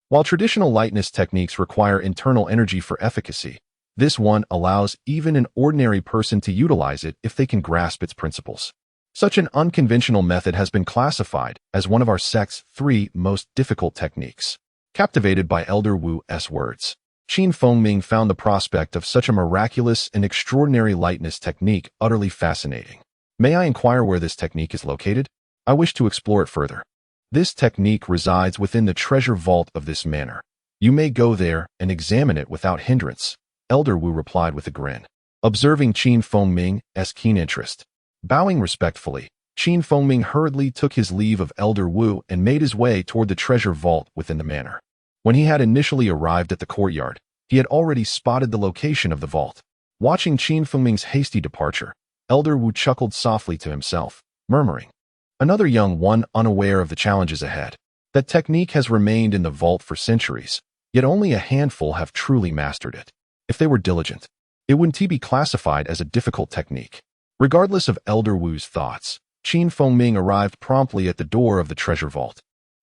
While traditional lightness techniques require internal energy for efficacy, this one allows even an ordinary person to utilize it if they can grasp its principles. Such an unconventional method has been classified as one of our sect's 3 most difficult techniques. Captivated by Elder Wu's words, Qin Fengming found the prospect of such a miraculous and extraordinary lightness technique utterly fascinating. "May I inquire where this technique is located? I wish to explore it further." "This technique resides within the treasure vault of this manor. You may go there and examine it without hindrance," Elder Wu replied with a grin, observing Qin Fengming's keen interest. Bowing respectfully, Qin Fengming hurriedly took his leave of Elder Wu and made his way toward the treasure vault within the manor. When he had initially arrived at the courtyard, he had already spotted the location of the vault. Watching Qin Fengming's hasty departure, Elder Wu chuckled softly to himself, murmuring, "Another young one unaware of the challenges ahead. That technique has remained in the vault for centuries, yet only a handful have truly mastered it. If they were diligent, it wouldn't be classified as a difficult technique." Regardless of Elder Wu's thoughts, Qin Fengming arrived promptly at the door of the treasure vault.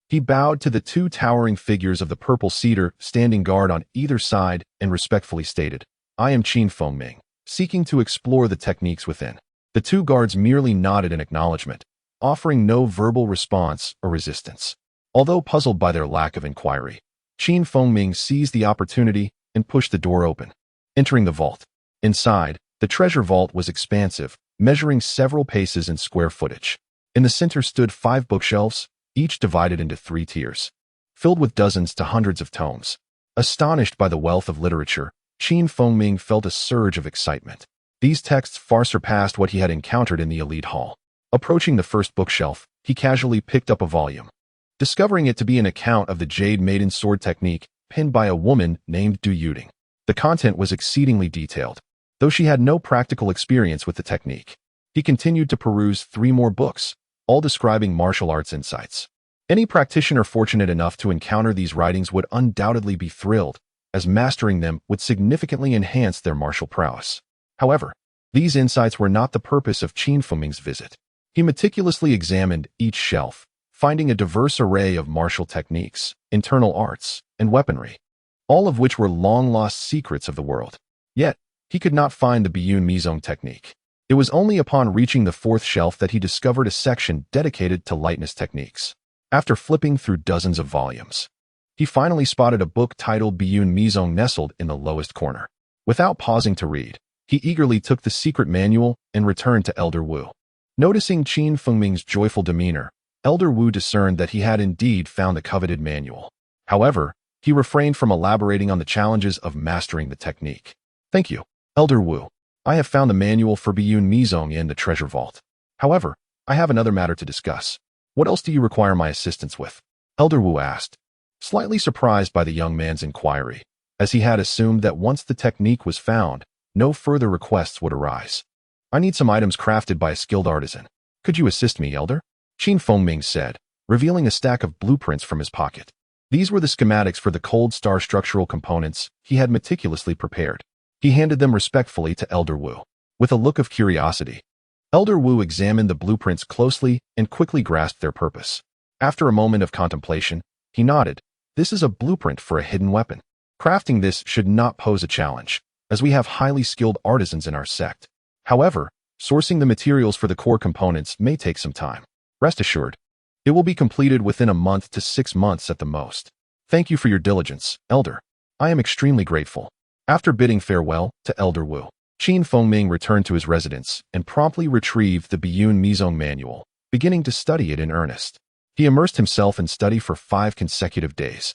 He bowed to the 2 towering figures of the purple cedar standing guard on either side and respectfully stated, "I am Qin Fengming, seeking to explore the techniques within." The 2 guards merely nodded in acknowledgement, offering no verbal response or resistance. Although puzzled by their lack of inquiry, Qin Fengming seized the opportunity and pushed the door open. Entering the vault. Inside, the treasure vault was expansive, measuring several paces in square footage. In the center stood 5 bookshelves, each divided into 3 tiers, filled with dozens to hundreds of tomes. Astonished by the wealth of literature, Ming felt a surge of excitement. These texts far surpassed what he had encountered in the elite hall. Approaching the first bookshelf, he casually picked up a volume, discovering it to be an account of the Jade Maiden sword technique penned by a woman named Du Yuding. The content was exceedingly detailed, though she had no practical experience with the technique. He continued to peruse 3 more books, all describing martial arts insights. Any practitioner fortunate enough to encounter these writings would undoubtedly be thrilled, as mastering them would significantly enhance their martial prowess. However, these insights were not the purpose of Ming's visit. He meticulously examined each shelf, finding a diverse array of martial techniques, internal arts, and weaponry, all of which were long-lost secrets of the world. Yet, he could not find the Biyun Mizong technique. It was only upon reaching the 4th shelf that he discovered a section dedicated to lightness techniques. After flipping through dozens of volumes, he finally spotted a book titled Biyun Mizong nestled in the lowest corner. Without pausing to read, he eagerly took the secret manual and returned to Elder Wu. Noticing Ming's joyful demeanor, Elder Wu discerned that he had indeed found the coveted manual. However, he refrained from elaborating on the challenges of mastering the technique. "Thank you, Elder Wu. I have found the manual for Biyun Mizong in the treasure vault. However, I have another matter to discuss. What else do you require my assistance with?" Elder Wu asked, slightly surprised by the young man's inquiry, as he had assumed that once the technique was found, no further requests would arise. "I need some items crafted by a skilled artisan. Could you assist me, Elder?" Ming said, revealing a stack of blueprints from his pocket. These were the schematics for the cold star structural components he had meticulously prepared. He handed them respectfully to Elder Wu. With a look of curiosity, Elder Wu examined the blueprints closely and quickly grasped their purpose. After a moment of contemplation, he nodded. "This is a blueprint for a hidden weapon. Crafting this should not pose a challenge, as we have highly skilled artisans in our sect. However, sourcing the materials for the core components may take some time. Rest assured, it will be completed within a month to 6 months at the most. Thank you for your diligence, Elder. I am extremely grateful." After bidding farewell to Elder Wu, Ming returned to his residence and promptly retrieved the Biyun Mizong manual, beginning to study it in earnest. He immersed himself in study for 5 consecutive days,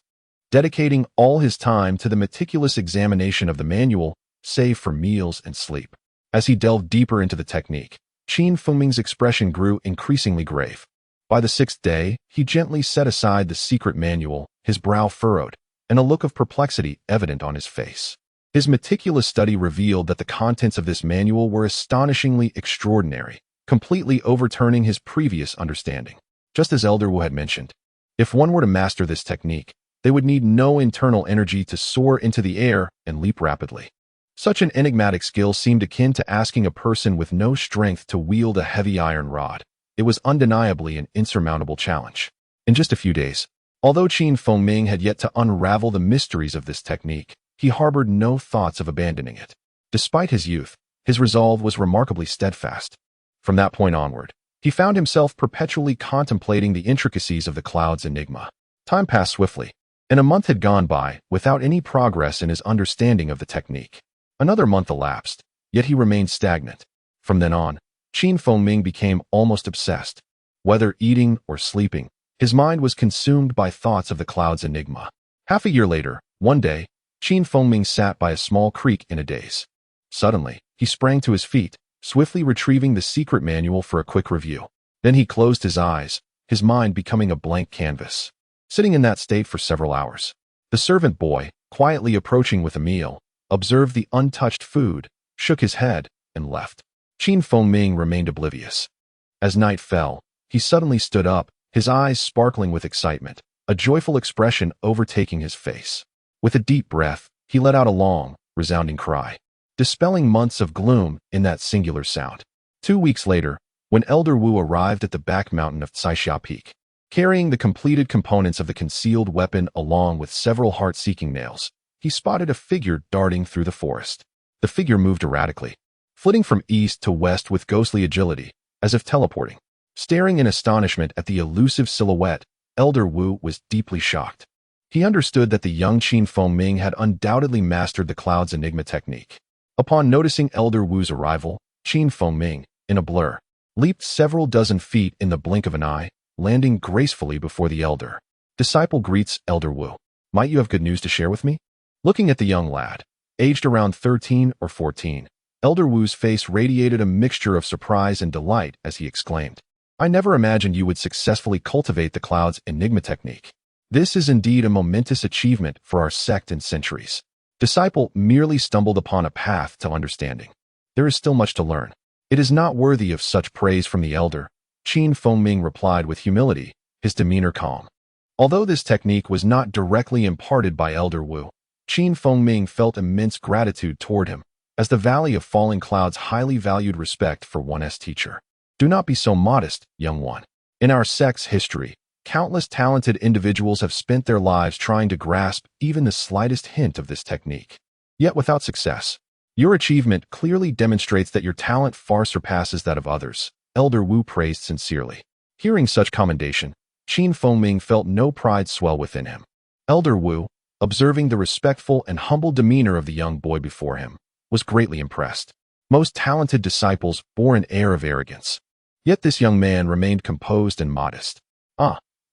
dedicating all his time to the meticulous examination of the manual, save for meals and sleep. As he delved deeper into the technique, Ming's expression grew increasingly grave. By the 6th day, he gently set aside the secret manual, his brow furrowed, and a look of perplexity evident on his face. His meticulous study revealed that the contents of this manual were astonishingly extraordinary, completely overturning his previous understanding. Just as Elder Wu had mentioned, if one were to master this technique, they would need no internal energy to soar into the air and leap rapidly. Such an enigmatic skill seemed akin to asking a person with no strength to wield a heavy iron rod. It was undeniably an insurmountable challenge. In just a few days, although Ming had yet to unravel the mysteries of this technique, he harbored no thoughts of abandoning it. Despite his youth, his resolve was remarkably steadfast. From that point onward, he found himself perpetually contemplating the intricacies of the cloud's enigma. Time passed swiftly, and a month had gone by without any progress in his understanding of the technique. Another month elapsed, yet he remained stagnant. From then on, Ming became almost obsessed. Whether eating or sleeping, his mind was consumed by thoughts of the cloud's enigma. Half a year later, one day, Ming sat by a small creek in a daze. Suddenly, he sprang to his feet, swiftly retrieving the secret manual for a quick review. Then he closed his eyes, his mind becoming a blank canvas. Sitting in that state for several hours, the servant boy, quietly approaching with a meal, observed the untouched food, shook his head, and left. Ming remained oblivious. As night fell, he suddenly stood up, his eyes sparkling with excitement, a joyful expression overtaking his face. With a deep breath, he let out a long, resounding cry, dispelling months of gloom in that singular sound. 2 weeks later, when Elder Wu arrived at the back mountain of Caixia Peak, carrying the completed components of the concealed weapon along with several heart-seeking nails, he spotted a figure darting through the forest. The figure moved erratically, flitting from east to west with ghostly agility, as if teleporting. Staring in astonishment at the elusive silhouette, Elder Wu was deeply shocked. He understood that the young Feng Ming had undoubtedly mastered the cloud's enigma technique. Upon noticing Elder Wu's arrival, Feng Ming, in a blur, leaped several dozen feet in the blink of an eye, landing gracefully before the elder. Disciple greets Elder Wu. Might you have good news to share with me? Looking at the young lad, aged around 13 or 14, Elder Wu's face radiated a mixture of surprise and delight as he exclaimed, I never imagined you would successfully cultivate the cloud's enigma technique. This is indeed a momentous achievement for our sect and centuries. Disciple merely stumbled upon a path to understanding. There is still much to learn. It is not worthy of such praise from the elder, Feng Ming replied with humility, his demeanor calm. Although this technique was not directly imparted by Elder Wu, Feng Ming felt immense gratitude toward him, as the Valley of Falling Clouds highly valued respect for one's teacher. Do not be so modest, young one. In our sect's history, countless talented individuals have spent their lives trying to grasp even the slightest hint of this technique, yet without success. Your achievement clearly demonstrates that your talent far surpasses that of others, Elder Wu praised sincerely. Hearing such commendation, Feng Ming felt no pride swell within him. Elder Wu, observing the respectful and humble demeanor of the young boy before him, was greatly impressed. Most talented disciples bore an air of arrogance. Yet this young man remained composed and modest.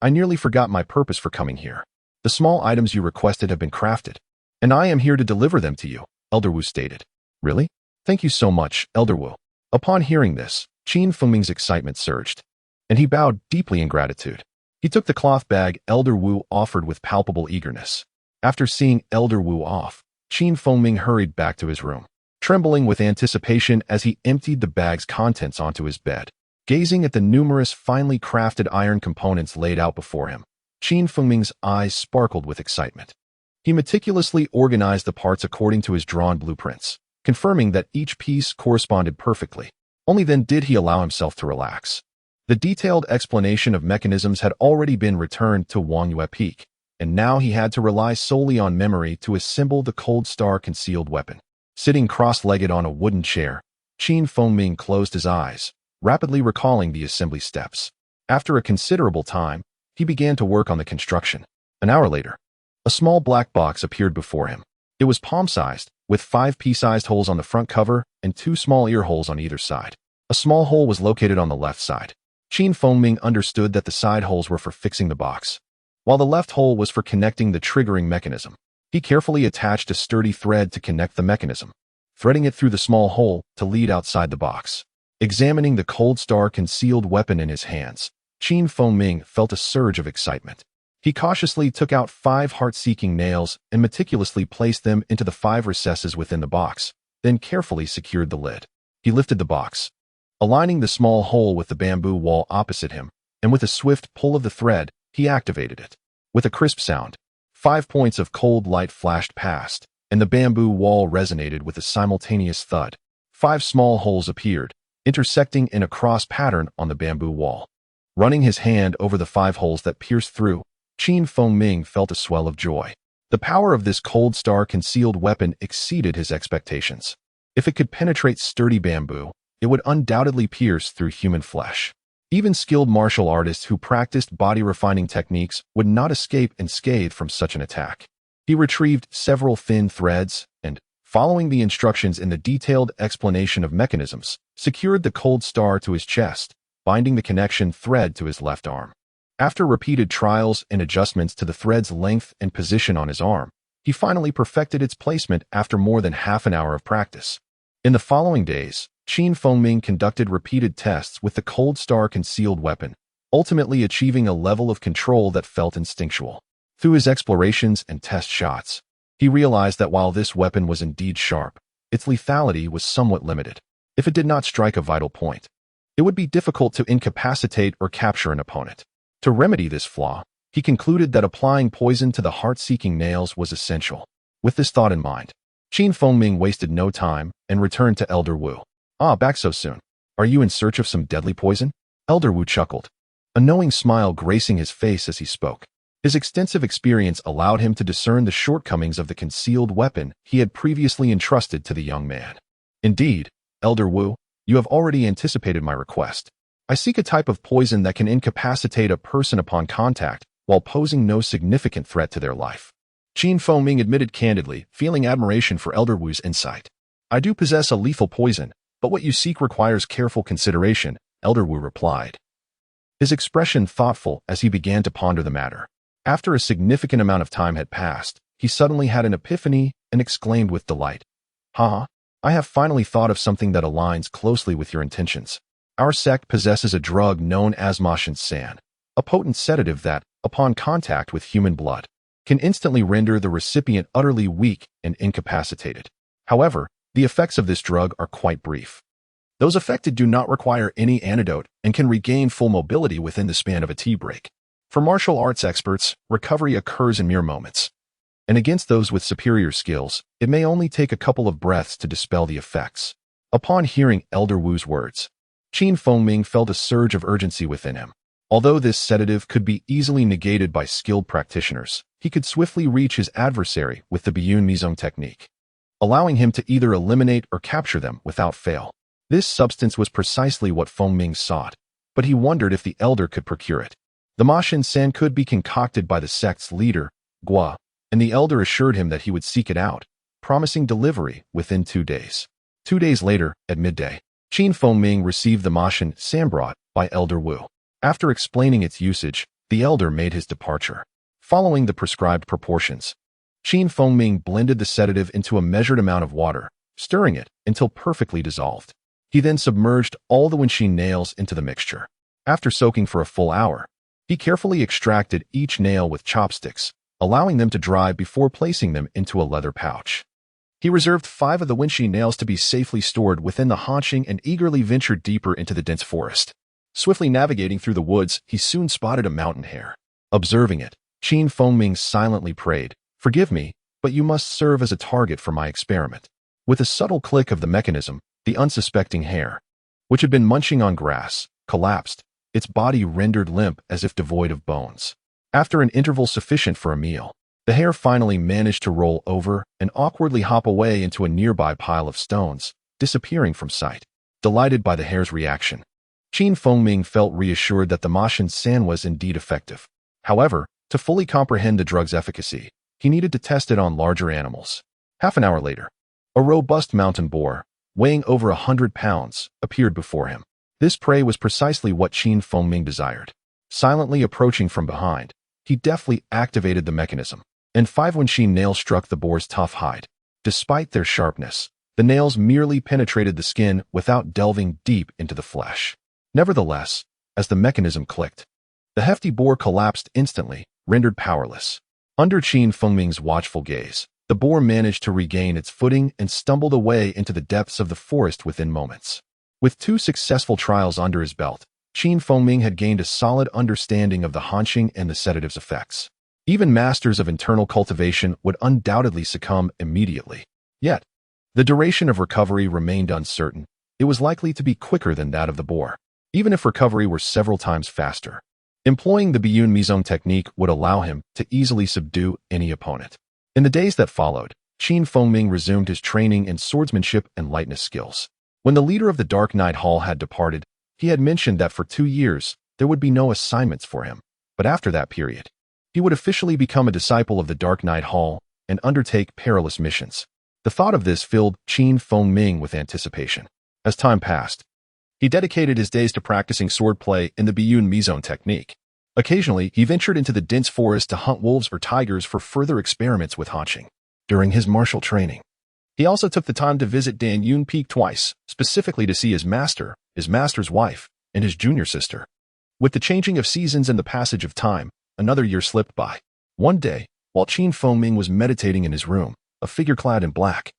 I nearly forgot my purpose for coming here. The small items you requested have been crafted, and I am here to deliver them to you, Elder Wu stated. Really? Thank you so much, Elder Wu. Upon hearing this, Feng Ming's excitement surged, and he bowed deeply in gratitude. He took the cloth bag Elder Wu offered with palpable eagerness. After seeing Elder Wu off, Feng Ming hurried back to his room, trembling with anticipation as he emptied the bag's contents onto his bed. Gazing at the numerous finely crafted iron components laid out before him, Feng Ming's eyes sparkled with excitement. He meticulously organized the parts according to his drawn blueprints, confirming that each piece corresponded perfectly. Only then did he allow himself to relax. The detailed explanation of mechanisms had already been returned to Wang Yue Peak, and now he had to rely solely on memory to assemble the Cold Star concealed weapon. Sitting cross-legged on a wooden chair, Feng Ming closed his eyes, rapidly recalling the assembly steps. After a considerable time, he began to work on the construction. An hour later, a small black box appeared before him. It was palm-sized, with 5 pea-sized holes on the front cover and 2 small ear holes on either side. A small hole was located on the left side. Feng Ming understood that the side holes were for fixing the box, while the left hole was for connecting the triggering mechanism. He carefully attached a sturdy thread to connect the mechanism, threading it through the small hole to lead outside the box. Examining the Cold Star concealed weapon in his hands, Feng Ming felt a surge of excitement. He cautiously took out 5 heart-seeking nails and meticulously placed them into the 5 recesses within the box, then carefully secured the lid. He lifted the box, aligning the small hole with the bamboo wall opposite him, and with a swift pull of the thread, he activated it. With a crisp sound, 5 points of cold light flashed past, and the bamboo wall resonated with a simultaneous thud. 5 small holes appeared, intersecting in a cross pattern on the bamboo wall. Running his hand over the 5 holes that pierced through, Feng Ming felt a swell of joy. The power of this Cold Star concealed weapon exceeded his expectations. If it could penetrate sturdy bamboo, it would undoubtedly pierce through human flesh. Even skilled martial artists who practiced body-refining techniques would not escape unscathed from such an attack. He retrieved several thin threads and, following the instructions in the detailed explanation of mechanisms, secured the Cold Star to his chest, binding the connection thread to his left arm. After repeated trials and adjustments to the thread's length and position on his arm, he finally perfected its placement after more than half an hour of practice. In the following days, Feng Ming conducted repeated tests with the Cold Star concealed weapon, ultimately achieving a level of control that felt instinctual. Through his explorations and test shots, he realized that while this weapon was indeed sharp, its lethality was somewhat limited. If it did not strike a vital point, it would be difficult to incapacitate or capture an opponent. To remedy this flaw, he concluded that applying poison to the heart-seeking nails was essential. With this thought in mind, Feng Ming wasted no time and returned to Elder Wu. Back so soon. Are you in search of some deadly poison? Elder Wu chuckled, a knowing smile gracing his face as he spoke. His extensive experience allowed him to discern the shortcomings of the concealed weapon he had previously entrusted to the young man. Indeed, Elder Wu, you have already anticipated my request. I seek a type of poison that can incapacitate a person upon contact, while posing no significant threat to their life. Qin Fengming admitted candidly, feeling admiration for Elder Wu's insight. "I do possess a lethal poison, but what you seek requires careful consideration," Elder Wu replied. His expression thoughtful as he began to ponder the matter. After a significant amount of time had passed, he suddenly had an epiphany and exclaimed with delight, "Ha! I have finally thought of something that aligns closely with your intentions. Our sect possesses a drug known as San, a potent sedative that, upon contact with human blood, can instantly render the recipient utterly weak and incapacitated. However, the effects of this drug are quite brief. Those affected do not require any antidote and can regain full mobility within the span of a tea break. For martial arts experts, recovery occurs in mere moments. And against those with superior skills, it may only take a couple of breaths to dispel the effects." Upon hearing Elder Wu's words, Qin Fengming felt a surge of urgency within him. Although this sedative could be easily negated by skilled practitioners, he could swiftly reach his adversary with the unnamed technique, allowing him to either eliminate or capture them without fail. This substance was precisely what Fengming sought, but he wondered if the elder could procure it. The San could be concocted by the sect's leader, Gua, and the elder assured him that he would seek it out, promising delivery within 2 days. 2 days later, at midday, Qin Fengming received the San brought by Elder Wu. After explaining its usage, the elder made his departure. Following the prescribed proportions, Qin Fengming blended the sedative into a measured amount of water, stirring it until perfectly dissolved. He then submerged all the Wenxin nails into the mixture. After soaking for a full hour, he carefully extracted each nail with chopsticks, allowing them to dry before placing them into a leather pouch. He reserved 5 of the Wenxin nails to be safely stored within the haunching and eagerly ventured deeper into the dense forest. Swiftly navigating through the woods, he soon spotted a mountain hare. Observing it, Qin Fengming silently prayed, "Forgive me, but you must serve as a target for my experiment." With a subtle click of the mechanism, the unsuspecting hare, which had been munching on grass, collapsed, its body rendered limp as if devoid of bones. After an interval sufficient for a meal, the hare finally managed to roll over and awkwardly hop away into a nearby pile of stones, disappearing from sight. Delighted by the hare's reaction, Qin Fengming felt reassured that the San was indeed effective. However, to fully comprehend the drug's efficacy, he needed to test it on larger animals. Half an hour later, a robust mountain boar, weighing over 100 pounds, appeared before him. This prey was precisely what Qin Fengming desired. Silently approaching from behind, he deftly activated the mechanism, and 5 Wenxin nails struck the boar's tough hide. Despite their sharpness, the nails merely penetrated the skin without delving deep into the flesh. Nevertheless, as the mechanism clicked, the hefty boar collapsed instantly, rendered powerless. Under Qin Fengming's watchful gaze, the boar managed to regain its footing and stumbled away into the depths of the forest within moments. With 2 successful trials under his belt, Qin Fengming had gained a solid understanding of the haunching and the sedative's effects. Even masters of internal cultivation would undoubtedly succumb immediately. Yet, the duration of recovery remained uncertain. It was likely to be quicker than that of the boar, even if recovery were several times faster. Employing the unnamed technique would allow him to easily subdue any opponent. In the days that followed, Qin Fengming resumed his training in swordsmanship and lightness skills. When the leader of the Dark Knight Hall had departed, he had mentioned that for 2 years, there would be no assignments for him. But after that period, he would officially become a disciple of the Dark Knight Hall and undertake perilous missions. The thought of this filled Qin Fengming with anticipation. As time passed, he dedicated his days to practicing swordplay in the unnamed technique. Occasionally, he ventured into the dense forest to hunt wolves or tigers for further experiments with haunching. During his martial training, he also took the time to visit Dan Yun Peak twice, specifically to see his master, his master's wife, and his junior sister. With the changing of seasons and the passage of time, another year slipped by. One day, while Qin Fengming was meditating in his room, a figure clad in black,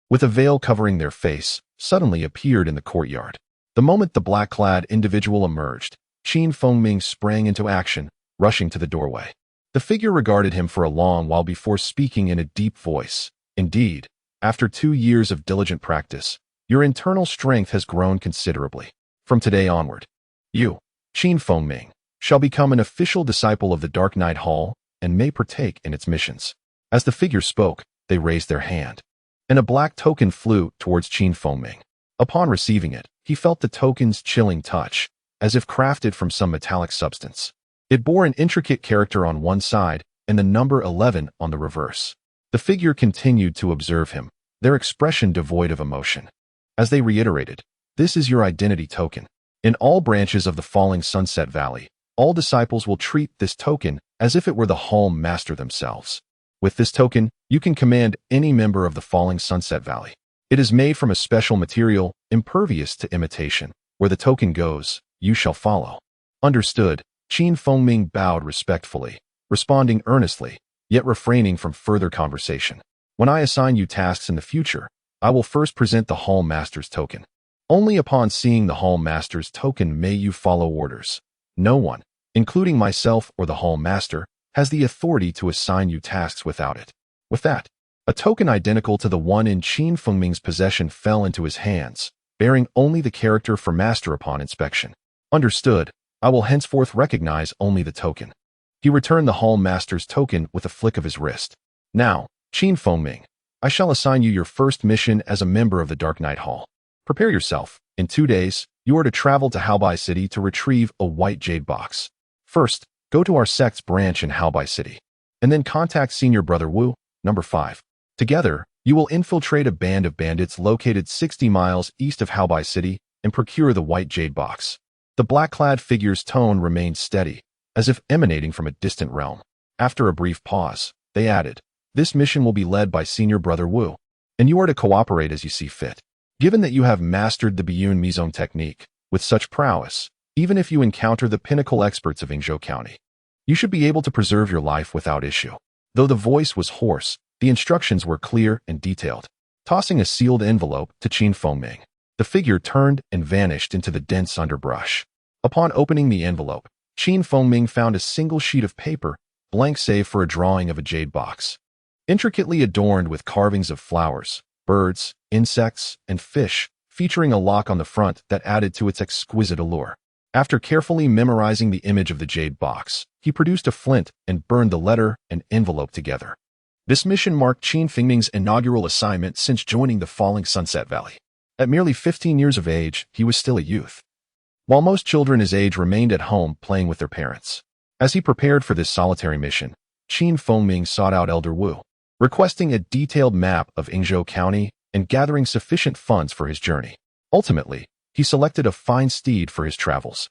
with a veil covering their face, suddenly appeared in the courtyard. The moment the black-clad individual emerged, Qin Fengming sprang into action, rushing to the doorway. The figure regarded him for a long while before speaking in a deep voice. "Indeed, after 2 years of diligent practice, your internal strength has grown considerably. From today onward, you, Qin Fengming, shall become an official disciple of the Dark Knight Hall and may partake in its missions." As the figure spoke, they raised their hand, and a black token flew towards Qin Fengming. Upon receiving it, he felt the token's chilling touch, as if crafted from some metallic substance. It bore an intricate character on one side and the number 11 on the reverse. The figure continued to observe him, their expression devoid of emotion. As they reiterated, "This is your identity token. In all branches of the Falling Sunset Valley, all disciples will treat this token as if it were the Home Master themselves. With this token, you can command any member of the Falling Sunset Valley. It is made from a special material, impervious to imitation. Where the token goes, you shall follow." Understood. Feng bowed respectfully, responding earnestly, yet refraining from further conversation. "When I assign you tasks in the future, I will first present the Hall Master's token. Only upon seeing the Hall Master's token may you follow orders. No one, including myself or the Hall Master, has the authority to assign you tasks without it." With that, a token identical to the one in Feng's possession fell into his hands, bearing only the character for Master upon inspection. "Understood. I will henceforth recognize only the token." He returned the Hall Master's token with a flick of his wrist. "Now, Feng, I shall assign you your first mission as a member of the Dark Knight Hall. Prepare yourself. In 2 days, you are to travel to Haobai City to retrieve a white jade box. First, go to our sect's branch in Haobai City, and then contact Senior Brother Wu, number 5. Together, you will infiltrate a band of bandits located 60 miles east of Haobai City and procure the white jade box." The black-clad figure's tone remained steady, as if emanating from a distant realm. After a brief pause, they added, "This mission will be led by Senior Brother Wu, and you are to cooperate as you see fit. Given that you have mastered the Biyun Mizone technique with such prowess, even if you encounter the pinnacle experts of Yingzhou County, you should be able to preserve your life without issue." Though the voice was hoarse, the instructions were clear and detailed. Tossing a sealed envelope to Feng, the figure turned and vanished into the dense underbrush. Upon opening the envelope, Feng found a single sheet of paper, blank save for a drawing of a jade box. Intricately adorned with carvings of flowers, birds, insects, and fish, featuring a lock on the front that added to its exquisite allure. After carefully memorizing the image of the jade box, he produced a flint and burned the letter and envelope together. This mission marked Feng's inaugural assignment since joining the Falling Sunset Valley. At merely 15 years of age, he was still a youth, while most children his age remained at home playing with their parents. As he prepared for this solitary mission, Feng sought out Elder Wu, requesting a detailed map of Yingzhou County and gathering sufficient funds for his journey. Ultimately, he selected a fine steed for his travels.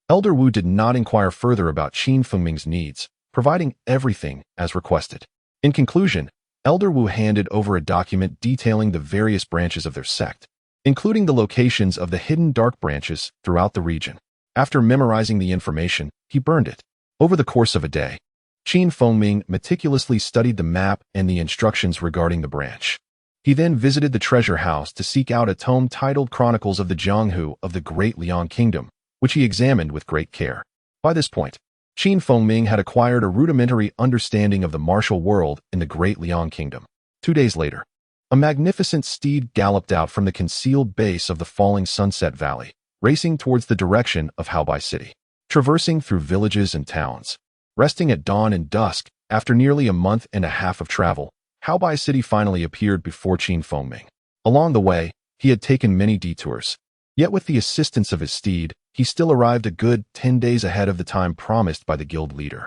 Elder Wu did not inquire further about Feng's needs, providing everything as requested. In conclusion, Elder Wu handed over a document detailing the various branches of their sect, including the locations of the hidden dark branches throughout the region. After memorizing the information, he burned it. Over the course of a day, Feng meticulously studied the map and the instructions regarding the branch. He then visited the treasure house to seek out a tome titled Chronicles of the Jianghu of the Great Liang Kingdom, which he examined with great care. By this point, Feng had acquired a rudimentary understanding of the martial world in the Great Liang Kingdom. 2 days later, a magnificent steed galloped out from the concealed base of the Falling Sunset Valley, racing towards the direction of Haobai City. Traversing through villages and towns, resting at dawn and dusk, after nearly a month and a half of travel, Haobai City finally appeared before Feng. Along the way, he had taken many detours. Yet with the assistance of his steed, he still arrived a good 10 days ahead of the time promised by the guild leader.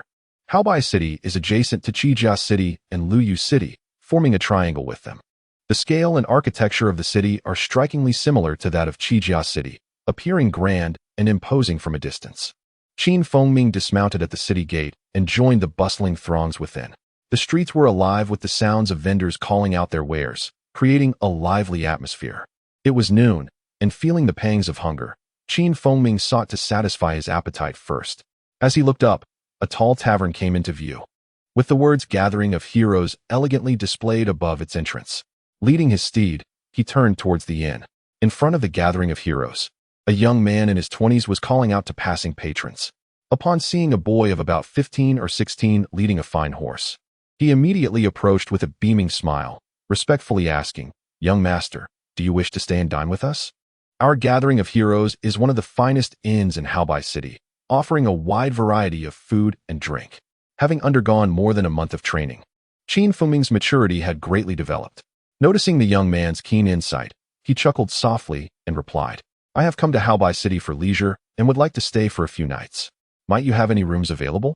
Haobai City is adjacent to Qijia City and Luyu City, forming a triangle with them. The scale and architecture of the city are strikingly similar to that of Qijia City, appearing grand and imposing from a distance. Feng dismounted at the city gate and joined the bustling throngs within. The streets were alive with the sounds of vendors calling out their wares, creating a lively atmosphere. It was noon, and feeling the pangs of hunger, Feng sought to satisfy his appetite first. As he looked up, a tall tavern came into view, with the words "Gathering of Heroes" elegantly displayed above its entrance. Leading his steed, he turned towards the inn. In front of the Gathering of Heroes, a young man in his 20s was calling out to passing patrons. Upon seeing a boy of about 15 or 16 leading a fine horse, he immediately approached with a beaming smile, respectfully asking, "Young master, do you wish to stay and dine with us? Our Gathering of Heroes is one of the finest inns in Haobai City, offering a wide variety of food and drink." Having undergone more than a month of training, Feng's maturity had greatly developed. Noticing the young man's keen insight, he chuckled softly and replied, "I have come to Haobai City for leisure and would like to stay for a few nights." Might you have any rooms available?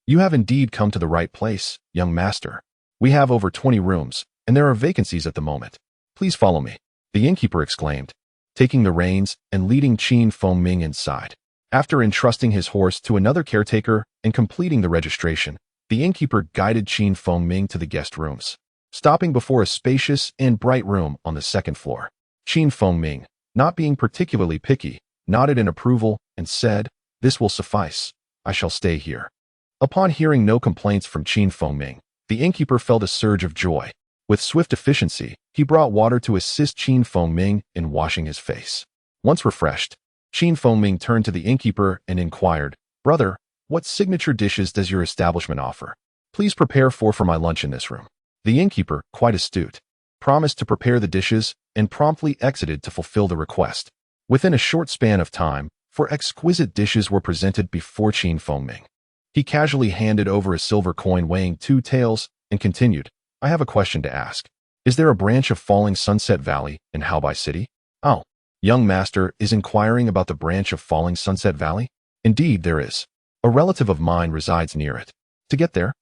You have indeed come to the right place, young master. We have over 20 rooms, and there are vacancies at the moment. Please follow me, the innkeeper exclaimed, taking the reins and leading Feng inside. After entrusting his horse to another caretaker and completing the registration, the innkeeper guided Feng to the guest rooms, stopping before a spacious and bright room on the second floor. Feng, not being particularly picky, nodded in approval and said, "This will suffice. I shall stay here." Upon hearing no complaints from Feng, the innkeeper felt a surge of joy. With swift efficiency, he brought water to assist Feng in washing his face. Once refreshed, Feng turned to the innkeeper and inquired, "Brother, what signature dishes does your establishment offer? Please prepare 4 for my lunch in this room." The innkeeper, quite astute, promised to prepare the dishes and promptly exited to fulfill the request. Within a short span of time, 4 exquisite dishes were presented before Feng. He casually handed over a silver coin weighing 2 taels and continued, "I have a question to ask. Is there a branch of Falling Sunset Valley in Haobai City?" "Oh, young master is inquiring about the branch of Falling Sunset Valley? Indeed, there is. A relative of mine resides near it. To get there,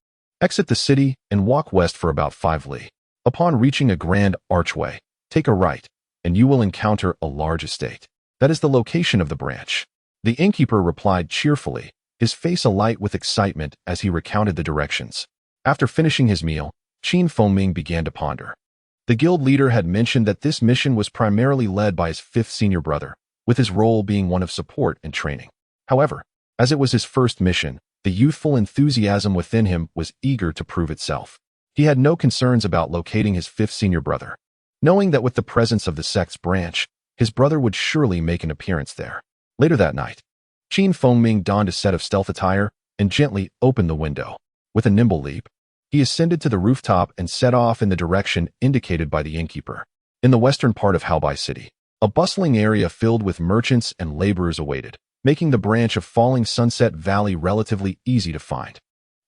exit the city and walk west for about 5 li. Upon reaching a grand archway, take a right, and you will encounter a large estate. That is the location of the branch." The innkeeper replied cheerfully, his face alight with excitement as he recounted the directions. After finishing his meal, Feng began to ponder. The guild leader had mentioned that this mission was primarily led by his 5th senior brother, with his role being one of support and training. However, as it was his first mission, the youthful enthusiasm within him was eager to prove itself. He had no concerns about locating his 5th senior brother, knowing that with the presence of the sect's branch, his brother would surely make an appearance there. Later that night, Feng donned a set of stealth attire and gently opened the window. With a nimble leap, he ascended to the rooftop and set off in the direction indicated by the innkeeper. In the western part of Haobai City, a bustling area filled with merchants and laborers awaited, making the branch of Falling Sunset Valley relatively easy to find.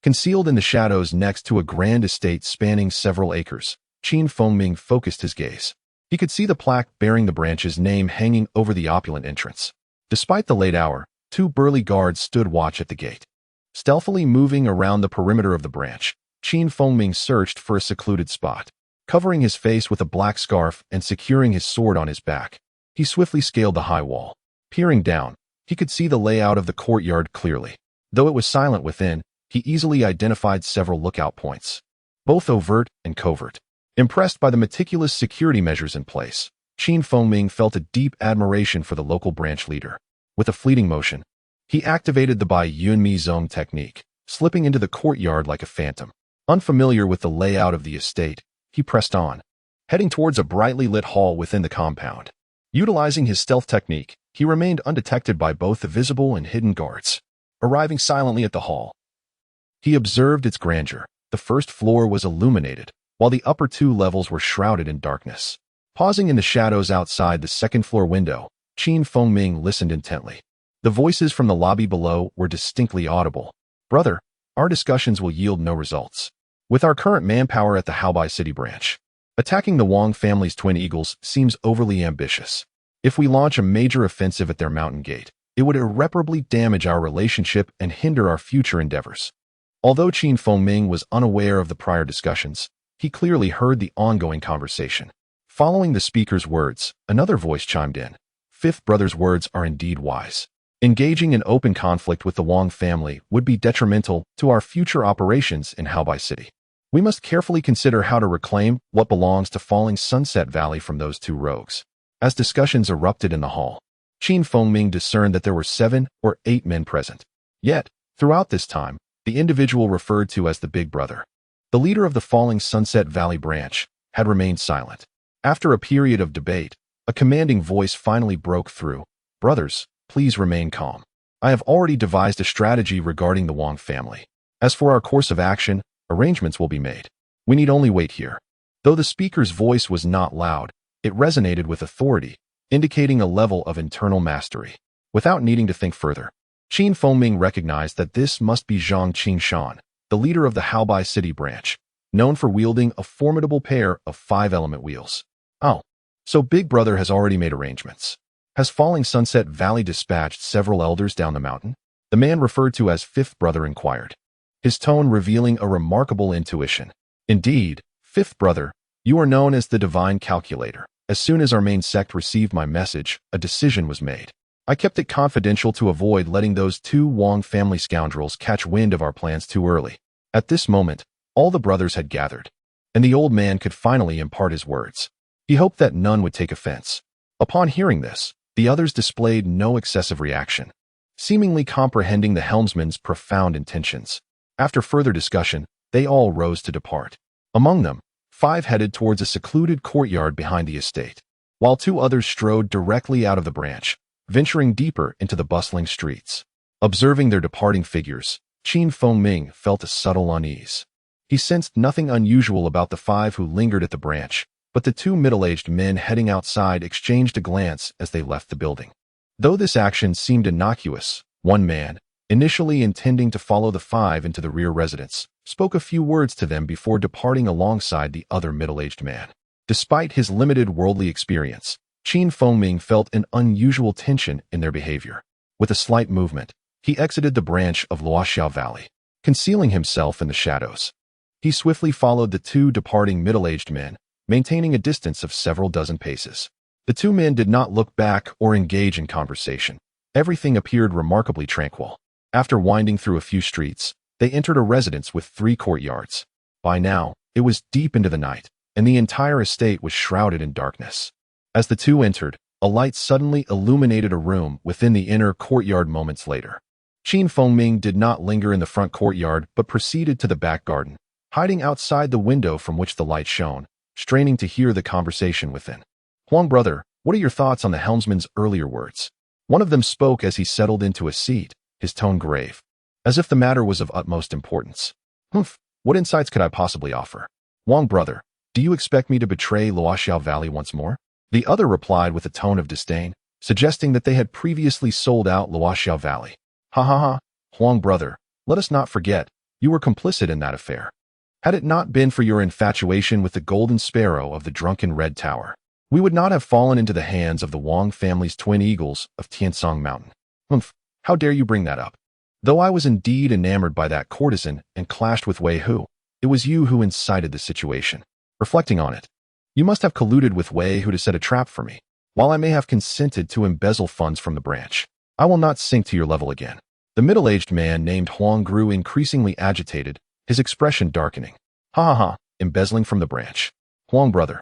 Concealed in the shadows next to a grand estate spanning several acres, Feng focused his gaze. He could see the plaque bearing the branch's name hanging over the opulent entrance. Despite the late hour, 2 burly guards stood watch at the gate. Stealthily moving around the perimeter of the branch, Feng searched for a secluded spot. Covering his face with a black scarf and securing his sword on his back, he swiftly scaled the high wall. Peering down, he could see the layout of the courtyard clearly. Though it was silent within, he easily identified several lookout points, both overt and covert. Impressed by the meticulous security measures in place, Feng felt a deep admiration for the local branch leader. With a fleeting motion, he activated the Bai Yunmi Zong technique, slipping into the courtyard like a phantom. Unfamiliar with the layout of the estate, he pressed on, heading towards a brightly lit hall within the compound. Utilizing his stealth technique, he remained undetected by both the visible and hidden guards. Arriving silently at the hall, he observed its grandeur. The first floor was illuminated, while the upper 2 levels were shrouded in darkness. Pausing in the shadows outside the second-floor window, Feng listened intently. The voices from the lobby below were distinctly audible. "Brother, our discussions will yield no results. With our current manpower at the Haobai City branch, attacking the Wang family's twin eagles seems overly ambitious. If we launch a major offensive at their mountain gate, it would irreparably damage our relationship and hinder our future endeavors." Although Feng was unaware of the prior discussions, he clearly heard the ongoing conversation. Following the speaker's words, another voice chimed in. "Fifth brother's words are indeed wise. Engaging in open conflict with the Wang family would be detrimental to our future operations in Haobai City. We must carefully consider how to reclaim what belongs to Falling Sunset Valley from those 2 rogues." As discussions erupted in the hall, Feng discerned that there were 7 or 8 men present. Yet, throughout this time, the individual referred to as the Big Brother, the leader of the Falling Sunset Valley branch, had remained silent. After a period of debate, a commanding voice finally broke through. "Brothers, please remain calm. I have already devised a strategy regarding the Wang family. As for our course of action, arrangements will be made. We need only wait here." Though the speaker's voice was not loud, it resonated with authority, indicating a level of internal mastery. Without needing to think further, Feng recognized that this must be Zhang Qingshan, the leader of the Haobai City branch, known for wielding a formidable pair of 5-element wheels. "Oh, so Big Brother has already made arrangements. Has Falling Sunset Valley dispatched several elders down the mountain?" The man referred to as fifth brother inquired, his tone revealing a remarkable intuition. Indeed, fifth brother, you are known as the divine calculator. As soon as our main sect received my message, a decision was made. I kept it confidential to avoid letting those two Wang family scoundrels catch wind of our plans too early. At this moment, all the brothers had gathered, and the old man could finally impart his words. He hoped that none would take offense. Upon hearing this, the others displayed no excessive reaction, seemingly comprehending the helmsman's profound intentions. After further discussion, they all rose to depart. Among them, 5 headed towards a secluded courtyard behind the estate, while 2 others strode directly out of the branch, venturing deeper into the bustling streets. Observing their departing figures, Ming felt a subtle unease. He sensed nothing unusual about the 5 who lingered at the branch, but the 2 middle-aged men heading outside exchanged a glance as they left the building. Though this action seemed innocuous, one man, initially intending to follow the 5 into the rear residence, spoke a few words to them before departing alongside the other middle-aged man. Despite his limited worldly experience, Ming felt an unusual tension in their behavior. With a slight movement, he exited the branch of Luoxiao Valley, concealing himself in the shadows. He swiftly followed the 2 departing middle-aged men, maintaining a distance of several dozen paces. The 2 men did not look back or engage in conversation. Everything appeared remarkably tranquil. After winding through a few streets, they entered a residence with 3 courtyards. By now, it was deep into the night, and the entire estate was shrouded in darkness. As the 2 entered, a light suddenly illuminated a room within the inner courtyard moments later. Ming did not linger in the front courtyard but proceeded to the back garden, hiding outside the window from which the light shone, straining to hear the conversation within. Huang brother, what are your thoughts on the helmsman's earlier words? One of them spoke as he settled into a seat, his tone grave, as if the matter was of utmost importance. What insights could I possibly offer? Huang brother, do you expect me to betray Luoxiao Valley once more? The other replied with a tone of disdain, suggesting that they had previously sold out Luoxiao Valley. Ha ha ha, Huang brother, let us not forget, you were complicit in that affair. Had it not been for your infatuation with the golden sparrow of the drunken red tower, we would not have fallen into the hands of the Wang family's twin eagles of Tiansong Mountain. How dare you bring that up? Though I was indeed enamored by that courtesan and clashed with Wei Hu, it was you who incited the situation. Reflecting on it, you must have colluded with Wei Hu to set a trap for me. While I may have consented to embezzle funds from the branch, I will not sink to your level again. The middle-aged man named Huang grew increasingly agitated, his expression darkening. Ha ha ha, embezzling from the branch. Huang brother,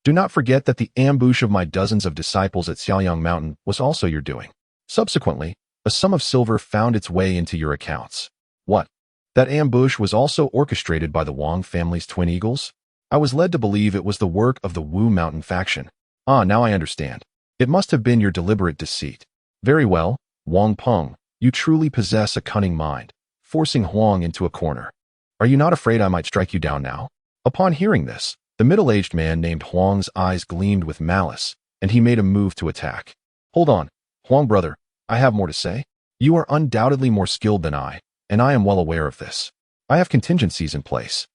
do not forget that the ambush of my dozens of disciples at Xiaoyang Mountain was also your doing. Subsequently, a sum of silver found its way into your accounts. What? That ambush was also orchestrated by the Wang family's twin eagles? I was led to believe it was the work of the Wu Mountain faction. Now I understand. It must have been your deliberate deceit. Very well, Wang Peng, you truly possess a cunning mind, forcing Huang into a corner. Are you not afraid I might strike you down now? Upon hearing this, the middle-aged man named Huang's eyes gleamed with malice, and he made a move to attack. Hold on, Huang brother, I have more to say. You are undoubtedly more skilled than I, and I am well aware of this. I have contingencies in place.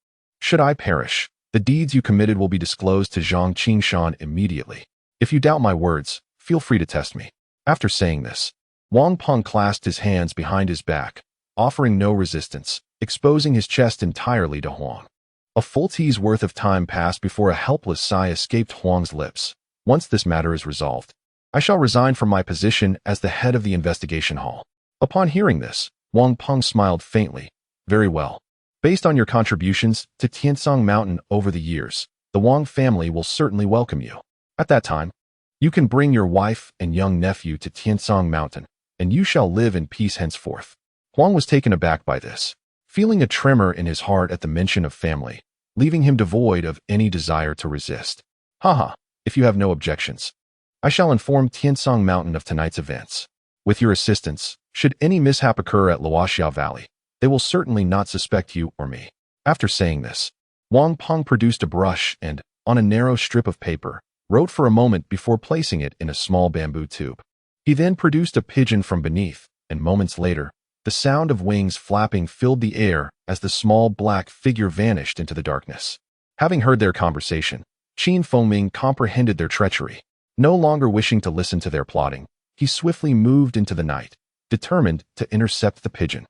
Should I perish, the deeds you committed will be disclosed to Zhang Qingshan immediately. If you doubt my words, feel free to test me. After saying this, Wang Peng clasped his hands behind his back, offering no resistance, exposing his chest entirely to Huang. A full tea's worth of time passed before a helpless sigh escaped Huang's lips. Once this matter is resolved, I shall resign from my position as the head of the investigation hall. Upon hearing this, Wang Peng smiled faintly. Very well. Based on your contributions to Tiansong Mountain over the years, the Wang family will certainly welcome you. At that time, you can bring your wife and young nephew to Tiansong Mountain, and you shall live in peace henceforth. Huang was taken aback by this, feeling a tremor in his heart at the mention of family, leaving him devoid of any desire to resist. Haha, if you have no objections, I shall inform Tiansong Mountain of tonight's events. With your assistance, should any mishap occur at Luoxiao Valley, they will certainly not suspect you or me. After saying this, Wang Peng produced a brush and, on a narrow strip of paper, wrote for a moment before placing it in a small bamboo tube. He then produced a pigeon from beneath, and moments later, the sound of wings flapping filled the air as the small black figure vanished into the darkness. Having heard their conversation, Ming comprehended their treachery. No longer wishing to listen to their plotting, he swiftly moved into the night, determined to intercept the pigeon.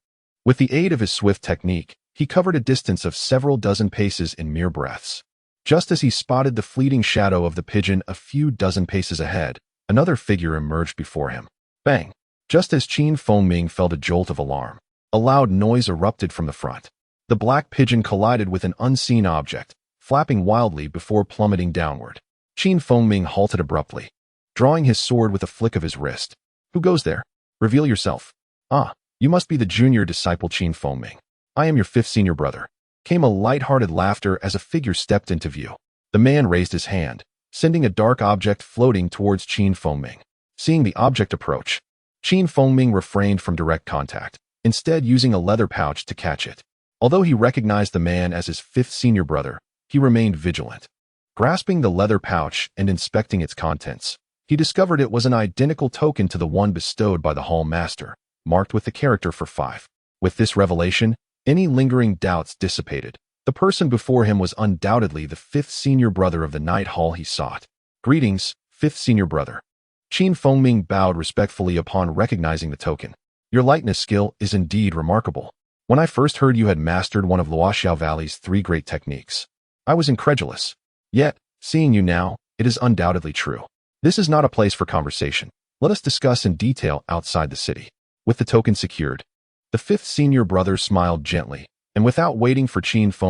With the aid of his swift technique, he covered a distance of several dozen paces in mere breaths. Just as he spotted the fleeting shadow of the pigeon a few dozen paces ahead, another figure emerged before him. Bang! Just as Ming felt a jolt of alarm, a loud noise erupted from the front. The black pigeon collided with an unseen object, flapping wildly before plummeting downward. Ming halted abruptly, drawing his sword with a flick of his wrist. "Who goes there? Reveal yourself." "Ah, you must be the junior disciple Ming. I am your fifth senior brother." Came a light-hearted laughter as a figure stepped into view. The man raised his hand, sending a dark object floating towards Ming. Seeing the object approach, Ming refrained from direct contact, instead using a leather pouch to catch it. Although he recognized the man as his fifth senior brother, he remained vigilant. Grasping the leather pouch and inspecting its contents, he discovered it was an identical token to the one bestowed by the hall master, marked with the character for 5. With this revelation, any lingering doubts dissipated. The person before him was undoubtedly the fifth senior brother of the night hall he sought. "Greetings, fifth senior brother." Ming bowed respectfully upon recognizing the token. "Your lightness skill is indeed remarkable. When I first heard you had mastered one of Luoxiao Valley's 3 great techniques, I was incredulous. Yet, seeing you now, it is undoubtedly true. This is not a place for conversation. Let us discuss in detail outside the city." With the token secured, the fifth senior brother smiled gently, and without waiting for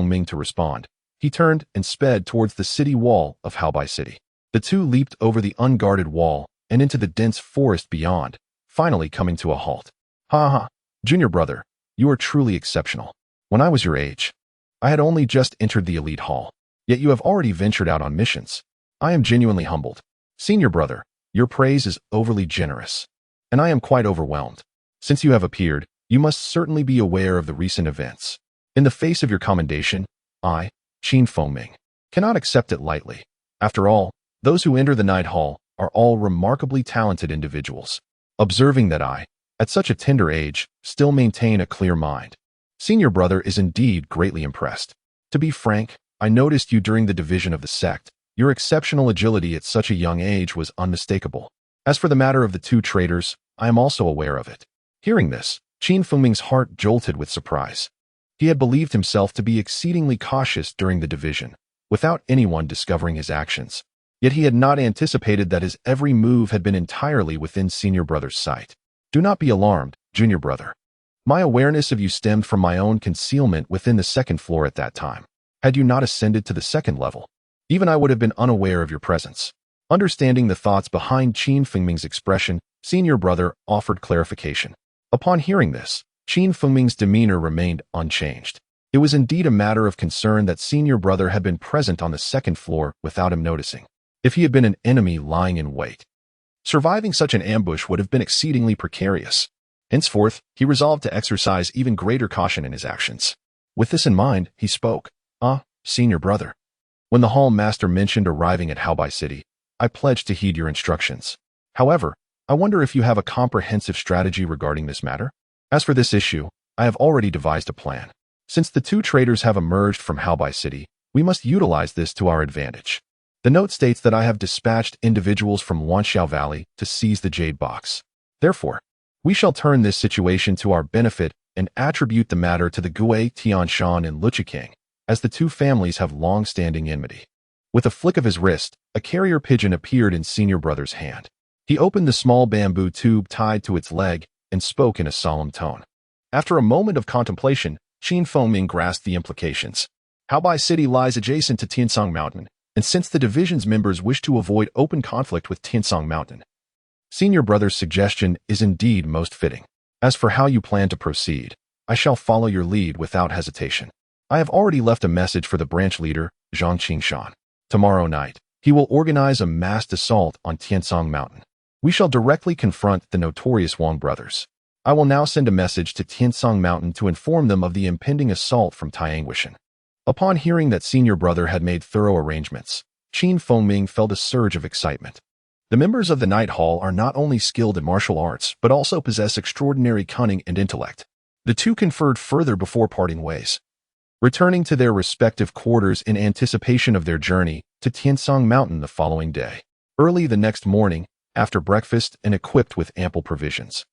Ming to respond, he turned and sped towards the city wall of Haobai City. The two leaped over the unguarded wall and into the dense forest beyond, finally coming to a halt. "Ha ha, junior brother, you are truly exceptional. When I was your age, I had only just entered the elite hall, yet you have already ventured out on missions. I am genuinely humbled. Senior brother, your praise is overly generous, and I am quite overwhelmed. Since you have appeared, you must certainly be aware of the recent events. In the face of your commendation, I, Ming, cannot accept it lightly. After all, those who enter the night hall are all remarkably talented individuals. Observing that I, at such a tender age, still maintain a clear mind, senior brother is indeed greatly impressed. To be frank, I noticed you during the division of the sect. Your exceptional agility at such a young age was unmistakable. As for the matter of the 2 traitors, I am also aware of it." Hearing this, Ming's heart jolted with surprise. He had believed himself to be exceedingly cautious during the division, without anyone discovering his actions. Yet he had not anticipated that his every move had been entirely within senior brother's sight. "Do not be alarmed, junior brother. My awareness of you stemmed from my own concealment within the 2nd floor at that time. Had you not ascended to the 2nd level, even I would have been unaware of your presence." Understanding the thoughts behind Ming's expression, senior brother offered clarification. Upon hearing this, Ming's demeanor remained unchanged. It was indeed a matter of concern that senior brother had been present on the 2nd floor without him noticing. If he had been an enemy lying in wait, surviving such an ambush would have been exceedingly precarious. Henceforth, he resolved to exercise even greater caution in his actions. With this in mind, he spoke. "Ah, senior brother. When the hall master mentioned arriving at Haobai City, I pledged to heed your instructions. However, I wonder if you have a comprehensive strategy regarding this matter? As for this issue, I have already devised a plan. Since the 2 traitors have emerged from Haobai City, we must utilize this to our advantage. The note states that I have dispatched individuals from Wanxiao Valley to seize the Jade Box. Therefore, we shall turn this situation to our benefit and attribute the matter to the Gui Tianshan and Luchiking, as the 2 families have long-standing enmity." With a flick of his wrist, a carrier pigeon appeared in senior brother's hand. He opened the small bamboo tube tied to its leg and spoke in a solemn tone. After a moment of contemplation, Ming grasped the implications. Haobai City lies adjacent to Tiansong Mountain, and since the division's members wish to avoid open conflict with Tiansong Mountain, senior brother's suggestion is indeed most fitting. As for how you plan to proceed, I shall follow your lead without hesitation. I have already left a message for the branch leader, Zhang Qingshan. Tomorrow night, he will organize a massed assault on Tiansong Mountain. We shall directly confront the notorious Wang brothers. I will now send a message to Tiansong Mountain to inform them of the impending assault from Taianguishan." Upon hearing that senior brother had made thorough arrangements, Ming felt a surge of excitement. The members of the Night Hall are not only skilled in martial arts, but also possess extraordinary cunning and intellect. The 2 conferred further before parting ways, returning to their respective quarters in anticipation of their journey to Tiansong Mountain the following day. Early the next morning, after breakfast and equipped with ample provisions,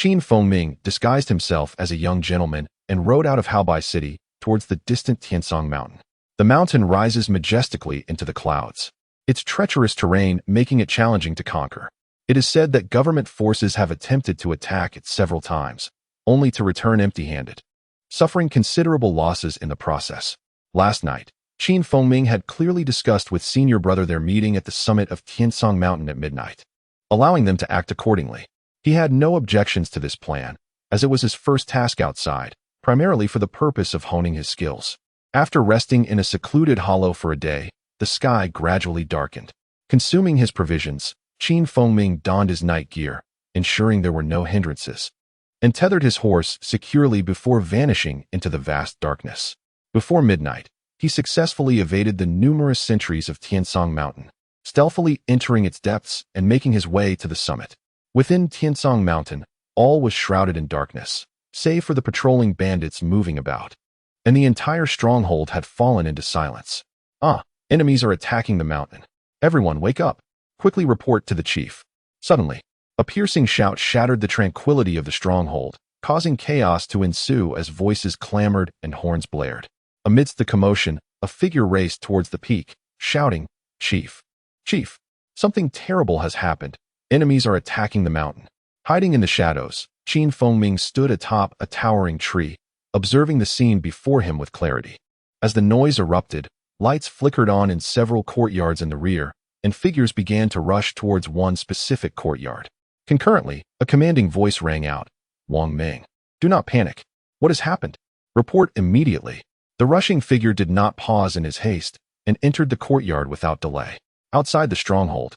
Ming disguised himself as a young gentleman and rode out of Haobai City towards the distant Tiansong Mountain. The mountain rises majestically into the clouds, its treacherous terrain making it challenging to conquer. It is said that government forces have attempted to attack it several times, only to return empty-handed, suffering considerable losses in the process. Last night, Ming had clearly discussed with senior brother their meeting at the summit of Tiansong Mountain at midnight, allowing them to act accordingly. He had no objections to this plan, as it was his first task outside, primarily for the purpose of honing his skills. After resting in a secluded hollow for a day, the sky gradually darkened. Consuming his provisions, Ming donned his night gear, ensuring there were no hindrances, and tethered his horse securely before vanishing into the vast darkness. Before midnight, he successfully evaded the numerous sentries of Tiansong Mountain, stealthily entering its depths and making his way to the summit. Within Tiansong Mountain, all was shrouded in darkness, save for the patrolling bandits moving about, and the entire stronghold had fallen into silence. Enemies are attacking the mountain. Everyone wake up. Quickly report to the chief. Suddenly, a piercing shout shattered the tranquility of the stronghold, causing chaos to ensue as voices clamored and horns blared. Amidst the commotion, a figure raced towards the peak, shouting, "Chief! Chief! Something terrible has happened. Enemies are attacking the mountain." Hiding in the shadows, Ming stood atop a towering tree, observing the scene before him with clarity. As the noise erupted, lights flickered on in several courtyards in the rear, and figures began to rush towards one specific courtyard. Concurrently, a commanding voice rang out, "Ming, do not panic. What has happened? Report immediately." The rushing figure did not pause in his haste and entered the courtyard without delay. Outside the stronghold,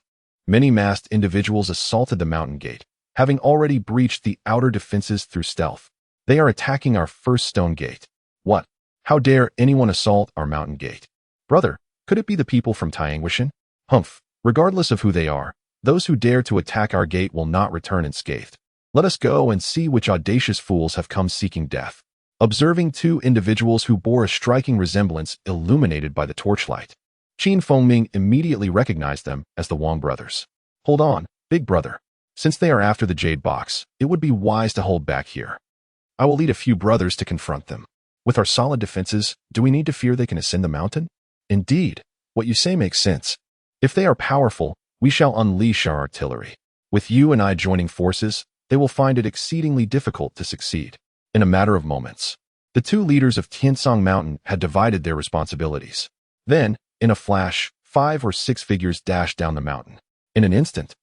many masked individuals assaulted the mountain gate, having already breached the outer defenses through stealth. "They are attacking our first stone gate. What? How dare anyone assault our mountain gate? Brother, could it be the people from Tianguishan? Humph, regardless of who they are, those who dare to attack our gate will not return unscathed. Let us go and see which audacious fools have come seeking death." Observing two individuals who bore a striking resemblance illuminated by the torchlight, Ming immediately recognized them as the Wang brothers. "Hold on, big brother. Since they are after the jade box, it would be wise to hold back here. I will lead a few brothers to confront them. With our solid defenses, do we need to fear they can ascend the mountain?" "Indeed, what you say makes sense. If they are powerful, we shall unleash our artillery. With you and I joining forces, they will find it exceedingly difficult to succeed." In a matter of moments, the two leaders of Tiansong Mountain had divided their responsibilities. Then, in a flash, 5 or 6 figures dashed down the mountain. In an instant,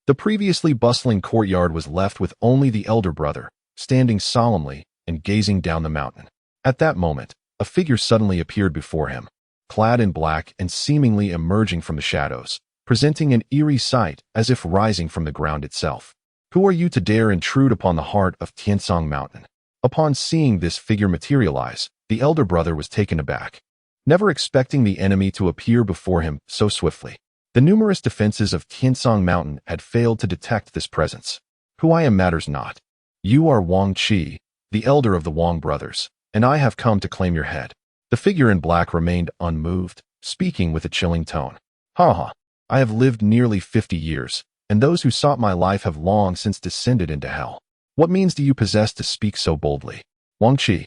the previously bustling courtyard was left with only the elder brother, standing solemnly and gazing down the mountain. At that moment, a figure suddenly appeared before him, clad in black and seemingly emerging from the shadows, presenting an eerie sight as if rising from the ground itself. "Who are you to dare intrude upon the heart of Tiansong Mountain?" Upon seeing this figure materialize, the elder brother was taken aback, never expecting the enemy to appear before him so swiftly. The numerous defenses of Tiansong Mountain had failed to detect this presence. "Who I am matters not. You are Wang Qi, the elder of the Wang brothers, and I have come to claim your head." The figure in black remained unmoved, speaking with a chilling tone. "Ha! I have lived nearly 50 years, and those who sought my life have long since descended into hell. What means do you possess to speak so boldly?" Wang Qi,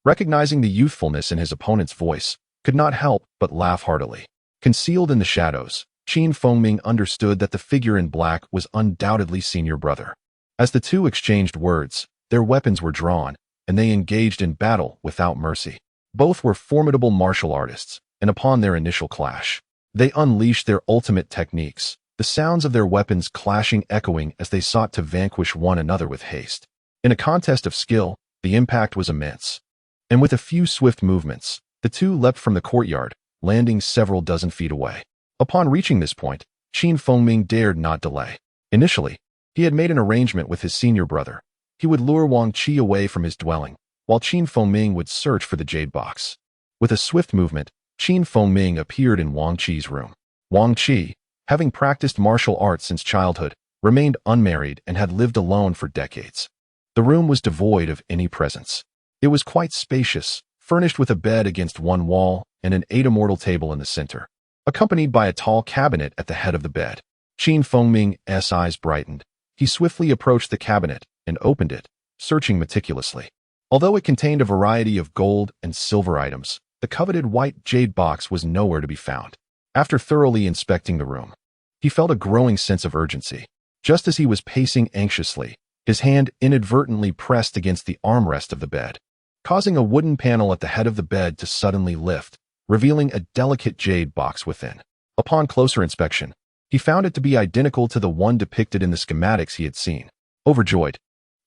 recognizing the youthfulness in his opponent's voice, could not help but laugh heartily. Concealed in the shadows, Ming understood that the figure in black was undoubtedly senior brother. As the two exchanged words, their weapons were drawn, and they engaged in battle without mercy. Both were formidable martial artists, and upon their initial clash, they unleashed their ultimate techniques, the sounds of their weapons clashing echoing as they sought to vanquish one another with haste. In a contest of skill, the impact was immense. And with a few swift movements, the two leapt from the courtyard, landing several dozen feet away. Upon reaching this point, Ming dared not delay. Initially, he had made an arrangement with his senior brother. He would lure Wang Qi away from his dwelling, while Ming would search for the jade box. With a swift movement, Ming appeared in Wang Qi's room. Wang Qi, having practiced martial arts since childhood, remained unmarried and had lived alone for decades. The room was devoid of any presence. It was quite spacious, furnished with a bed against one wall and an immortal table in the center, accompanied by a tall cabinet at the head of the bed. Ming's eyes brightened. He swiftly approached the cabinet and opened it, searching meticulously. Although it contained a variety of gold and silver items, the coveted white jade box was nowhere to be found. After thoroughly inspecting the room, he felt a growing sense of urgency. Just as he was pacing anxiously, his hand inadvertently pressed against the armrest of the bed, causing a wooden panel at the head of the bed to suddenly lift, revealing a delicate jade box within. Upon closer inspection, he found it to be identical to the one depicted in the schematics he had seen. Overjoyed,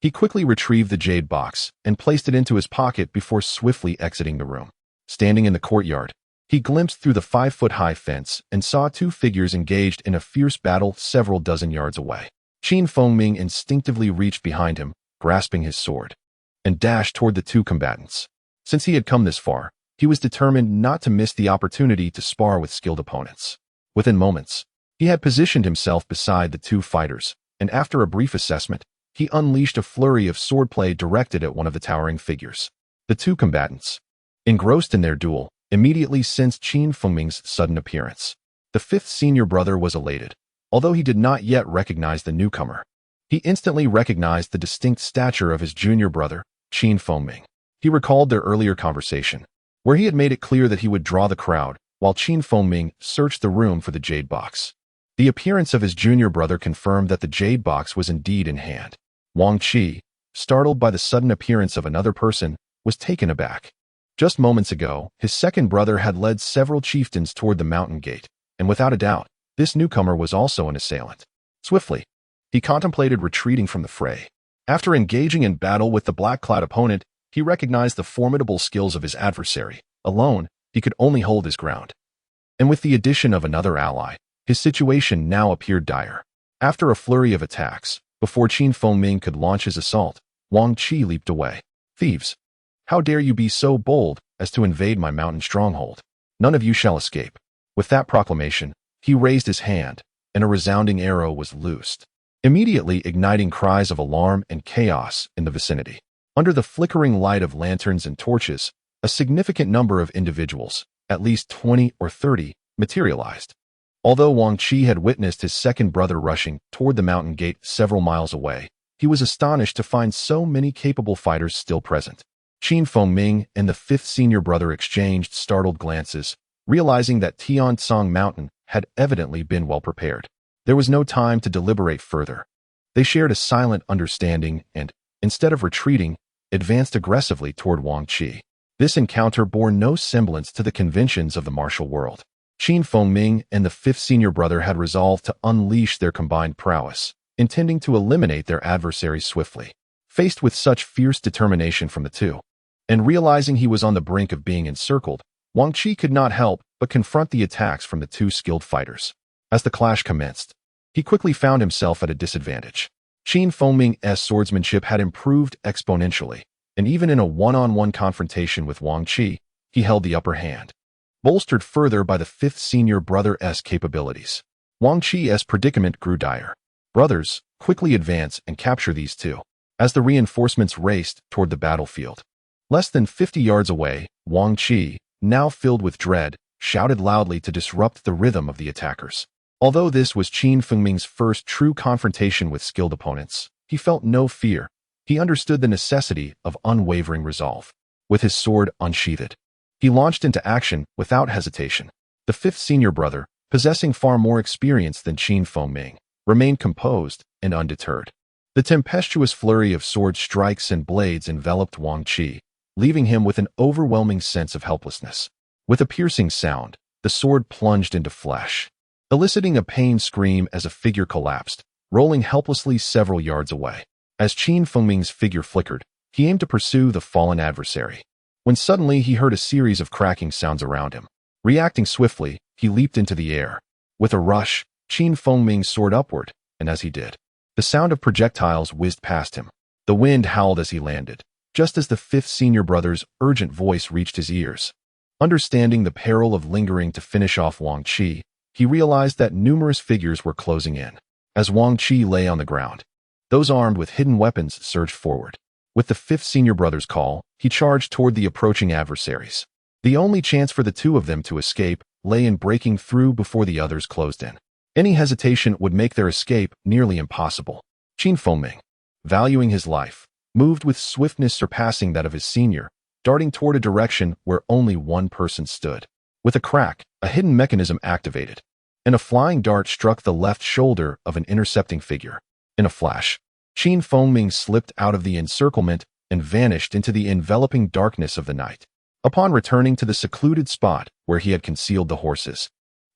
he quickly retrieved the jade box and placed it into his pocket before swiftly exiting the room. Standing in the courtyard, he glimpsed through the 5-foot-high fence and saw two figures engaged in a fierce battle several dozen yards away. Ming instinctively reached behind him, grasping his sword, and dashed toward the two combatants. Since he had come this far, he was determined not to miss the opportunity to spar with skilled opponents. Within moments, he had positioned himself beside the two fighters, and after a brief assessment, he unleashed a flurry of swordplay directed at one of the towering figures. The two combatants, engrossed in their duel, immediately sensed Ming's sudden appearance. The fifth senior brother was elated, although he did not yet recognize the newcomer. He instantly recognized the distinct stature of his junior brother, Ming. He recalled their earlier conversation, where he had made it clear that he would draw the crowd, while Ming searched the room for the jade box. The appearance of his junior brother confirmed that the jade box was indeed in hand. Wang Qi, startled by the sudden appearance of another person, was taken aback. Just moments ago, his second brother had led several chieftains toward the mountain gate, and without a doubt, this newcomer was also an assailant. Swiftly, he contemplated retreating from the fray. After engaging in battle with the black-clad opponent, he recognized the formidable skills of his adversary. Alone, he could only hold his ground. And with the addition of another ally, his situation now appeared dire. After a flurry of attacks, before Ming could launch his assault, Wang Qi leaped away. "Thieves! How dare you be so bold as to invade my mountain stronghold? None of you shall escape." With that proclamation, he raised his hand, and a resounding arrow was loosed, immediately igniting cries of alarm and chaos in the vicinity. Under the flickering light of lanterns and torches, a significant number of individuals, at least 20 or 30, materialized. Although Wang Qi had witnessed his second brother rushing toward the mountain gate several miles away, he was astonished to find so many capable fighters still present. Ming and the fifth senior brother exchanged startled glances, realizing that Tiansong Mountain had evidently been well prepared. There was no time to deliberate further. They shared a silent understanding and, instead of retreating, advanced aggressively toward Wang Qi. This encounter bore no semblance to the conventions of the martial world. Ming and the fifth senior brother had resolved to unleash their combined prowess, intending to eliminate their adversaries swiftly. Faced with such fierce determination from the two, and realizing he was on the brink of being encircled, Wang Qi could not help but confront the attacks from the two skilled fighters. As the clash commenced, he quickly found himself at a disadvantage. Ming's swordsmanship had improved exponentially, and even in a one-on-one confrontation with Wang Qi, he held the upper hand. Bolstered further by the fifth senior brother's capabilities, Wang Qi's predicament grew dire. Brothers, quickly advance and capture these two. As the reinforcements raced toward the battlefield, less than 50 yards away, Wang Qi, now filled with dread, shouted loudly to disrupt the rhythm of the attackers. Although this was Ming's first true confrontation with skilled opponents, he felt no fear. He understood the necessity of unwavering resolve. With his sword unsheathed, he launched into action without hesitation. The fifth senior brother, possessing far more experience than Ming, remained composed and undeterred. The tempestuous flurry of sword strikes and blades enveloped Wang Qi, leaving him with an overwhelming sense of helplessness. With a piercing sound, the sword plunged into flesh, eliciting a pain scream as a figure collapsed, rolling helplessly several yards away. As Ming's figure flickered, he aimed to pursue the fallen adversary, when suddenly he heard a series of cracking sounds around him. Reacting swiftly, he leaped into the air. With a rush, Ming soared upward, and as he did, the sound of projectiles whizzed past him. The wind howled as he landed, just as the fifth senior brother's urgent voice reached his ears. Understanding the peril of lingering to finish off Wang Qi, he realized that numerous figures were closing in. As Wang Qi lay on the ground, those armed with hidden weapons surged forward. With the fifth senior brother's call, he charged toward the approaching adversaries. The only chance for the two of them to escape lay in breaking through before the others closed in. Any hesitation would make their escape nearly impossible. Ming, valuing his life, moved with swiftness surpassing that of his senior, darting toward a direction where only one person stood. With a crack, a hidden mechanism activated, and a flying dart struck the left shoulder of an intercepting figure. In a flash, Feng slipped out of the encirclement and vanished into the enveloping darkness of the night. Upon returning to the secluded spot where he had concealed the horses,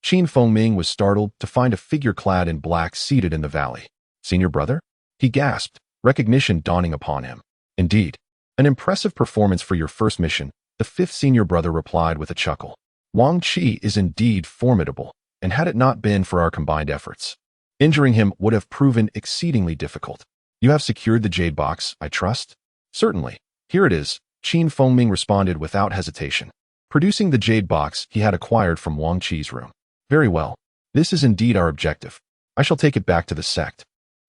Feng was startled to find a figure clad in black seated in the valley. "Senior brother?" he gasped, recognition dawning upon him. "Indeed. An impressive performance for your first mission," the fifth senior brother replied with a chuckle. "Wang Qi is indeed formidable, and had it not been for our combined efforts, injuring him would have proven exceedingly difficult. You have secured the jade box, I trust?" "Certainly. Here it is," Feng responded without hesitation, producing the jade box he had acquired from Wang Qi's room. "Very well. This is indeed our objective. I shall take it back to the sect.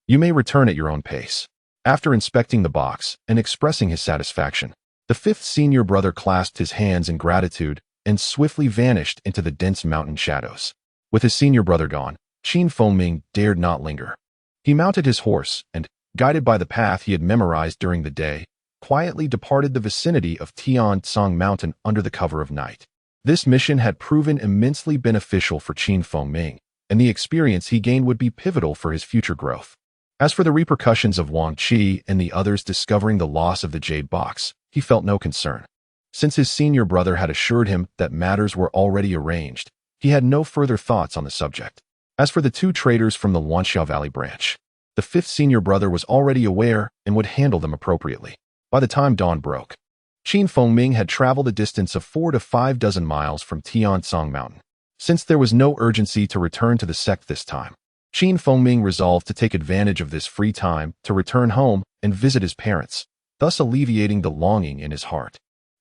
You may return at your own pace." After inspecting the box and expressing his satisfaction, the fifth senior brother clasped his hands in gratitude and swiftly vanished into the dense mountain shadows. With his senior brother gone, Feng dared not linger. He mounted his horse and, guided by the path he had memorized during the day, quietly departed the vicinity of Tiansong Mountain under the cover of night. This mission had proven immensely beneficial for Feng, and the experience he gained would be pivotal for his future growth. As for the repercussions of Wang Qi and the others discovering the loss of the jade box, he felt no concern. Since his senior brother had assured him that matters were already arranged, he had no further thoughts on the subject. As for the two traders from the Wanxia Valley branch, the fifth senior brother was already aware and would handle them appropriately. By the time dawn broke, Feng had traveled a distance of 4 to 5 dozen miles from Tiansong Mountain. Since there was no urgency to return to the sect this time, Feng resolved to take advantage of this free time to return home and visit his parents, thus alleviating the longing in his heart.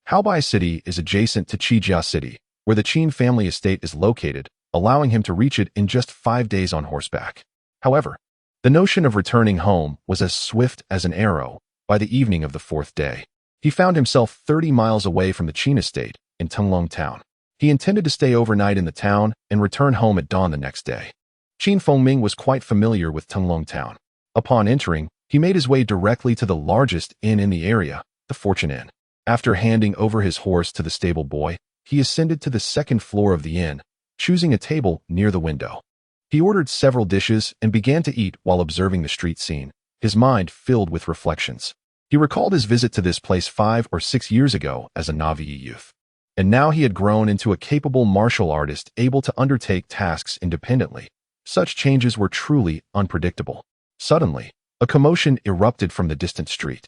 Haobai City is adjacent to Qijia City, where the Qin family estate is located, allowing him to reach it in just 5 days on horseback. However, the notion of returning home was as swift as an arrow. By the evening of the 4th day, he found himself 30 miles away from the Qin estate in Tunglong Town. He intended to stay overnight in the town and return home at dawn the next day. Feng was quite familiar with Tunglong Town. Upon entering, he made his way directly to the largest inn in the area, the Fortune Inn. After handing over his horse to the stable boy, he ascended to the 2nd floor of the inn, choosing a table near the window. He ordered several dishes and began to eat while observing the street scene, his mind filled with reflections. He recalled his visit to this place 5 or 6 years ago as a Navi youth, and now he had grown into a capable martial artist able to undertake tasks independently. Such changes were truly unpredictable. Suddenly, a commotion erupted from the distant street,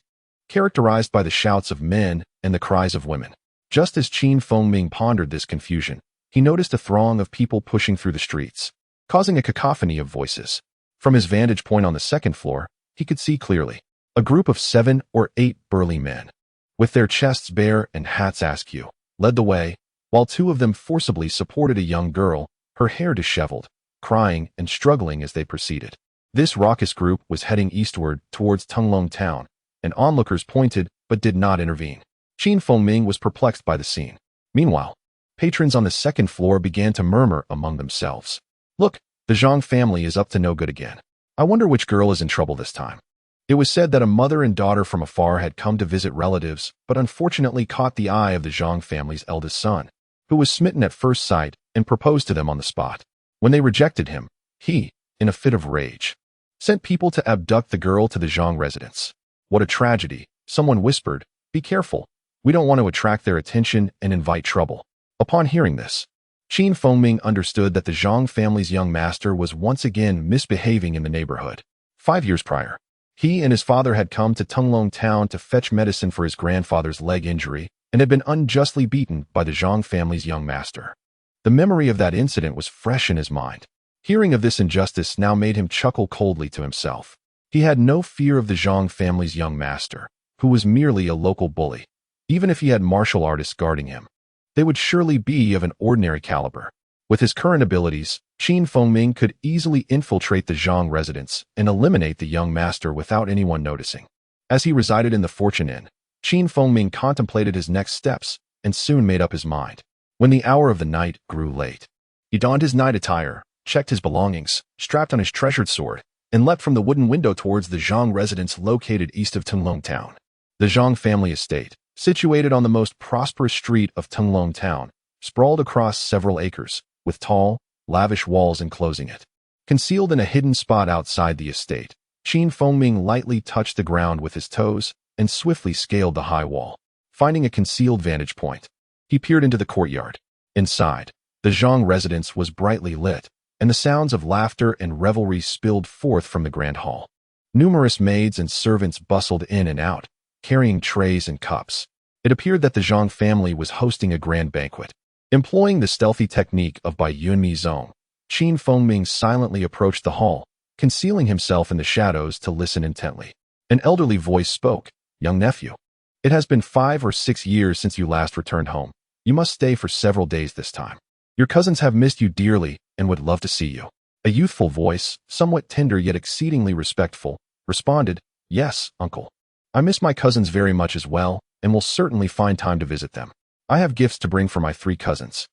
characterized by the shouts of men and the cries of women. Just as Feng pondered this confusion, he noticed a throng of people pushing through the streets, causing a cacophony of voices. From his vantage point on the 2nd floor, he could see clearly. A group of 7 or 8 burly men, with their chests bare and hats askew, led the way, while 2 of them forcibly supported a young girl, her hair disheveled, crying and struggling as they proceeded. This raucous group was heading eastward towards Tunglong Town, and onlookers pointed but did not intervene. Feng was perplexed by the scene. Meanwhile, patrons on the 2nd floor began to murmur among themselves. "Look, the Zhang family is up to no good again. I wonder which girl is in trouble this time." It was said that a mother and daughter from afar had come to visit relatives, but unfortunately caught the eye of the Zhang family's eldest son, who was smitten at first sight and proposed to them on the spot. When they rejected him, he, in a fit of rage, sent people to abduct the girl to the Zhang residence. "What a tragedy," someone whispered. "Be careful. We don't want to attract their attention and invite trouble." Upon hearing this, Feng understood that the Zhang family's young master was once again misbehaving in the neighborhood. 5 years prior, he and his father had come to Tunglong Town to fetch medicine for his grandfather's leg injury and had been unjustly beaten by the Zhang family's young master. The memory of that incident was fresh in his mind. Hearing of this injustice now made him chuckle coldly to himself. He had no fear of the Zhang family's young master, who was merely a local bully. Even if he had martial artists guarding him, they would surely be of an ordinary caliber. With his current abilities, Feng could easily infiltrate the Zhang residence and eliminate the young master without anyone noticing. As he resided in the Fortune Inn, Feng contemplated his next steps and soon made up his mind. When the hour of the night grew late, he donned his night attire, checked his belongings, strapped on his treasured sword, and leapt from the wooden window towards the Zhang residence located east of Tenglong Town. The Zhang family estate, situated on the most prosperous street of Tenglong Town, sprawled across several acres, with tall, lavish walls enclosing it. Concealed in a hidden spot outside the estate, Feng lightly touched the ground with his toes and swiftly scaled the high wall. Finding a concealed vantage point, he peered into the courtyard. Inside, the Zhang residence was brightly lit, and the sounds of laughter and revelry spilled forth from the grand hall. Numerous maids and servants bustled in and out, carrying trays and cups. It appeared that the Zhang family was hosting a grand banquet. Employing the stealthy technique of Bai Yunmi Zong, Feng silently approached the hall, concealing himself in the shadows to listen intently. An elderly voice spoke, "Young nephew, it has been 5 or 6 years since you last returned home. You must stay for several days this time. Your cousins have missed you dearly and would love to see you." A youthful voice, somewhat tender yet exceedingly respectful, responded, "Yes, uncle. I miss my cousins very much as well, and will certainly find time to visit them. I have gifts to bring for my 3 cousins."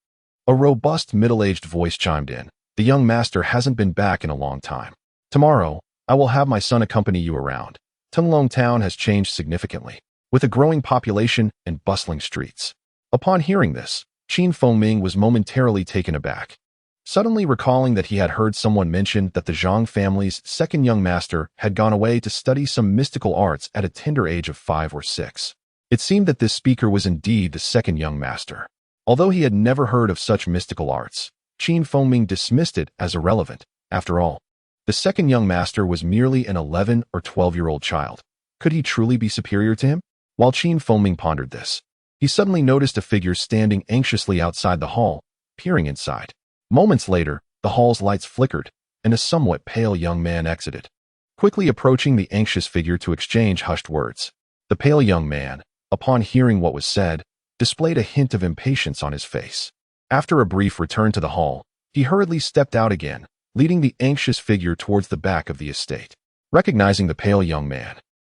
A robust middle-aged voice chimed in, "The young master hasn't been back in a long time. Tomorrow, I will have my son accompany you around. Tenglong Town has changed significantly, with a growing population and bustling streets." Upon hearing this, Feng was momentarily taken aback, suddenly recalling that he had heard someone mention that the Zhang family's second young master had gone away to study some mystical arts at a tender age of 5 or 6. It seemed that this speaker was indeed the second young master. Although he had never heard of such mystical arts, Feng dismissed it as irrelevant. After all, the second young master was merely an 11 or 12-year-old child. Could he truly be superior to him? While Feng pondered this, he suddenly noticed a figure standing anxiously outside the hall, peering inside. Moments later, the hall's lights flickered, and a somewhat pale young man exited, quickly approaching the anxious figure to exchange hushed words. The pale young man, upon hearing what was said, displayed a hint of impatience on his face. After a brief return to the hall, he hurriedly stepped out again, leading the anxious figure towards the back of the estate. Recognizing the pale young man,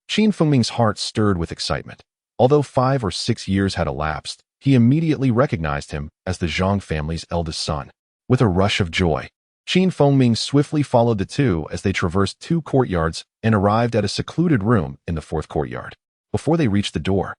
Feng's heart stirred with excitement. Although 5 or 6 years had elapsed, he immediately recognized him as the Zhang family's eldest son. With a rush of joy, Feng swiftly followed the two as they traversed 2 courtyards and arrived at a secluded room in the 4th courtyard. Before they reached the door,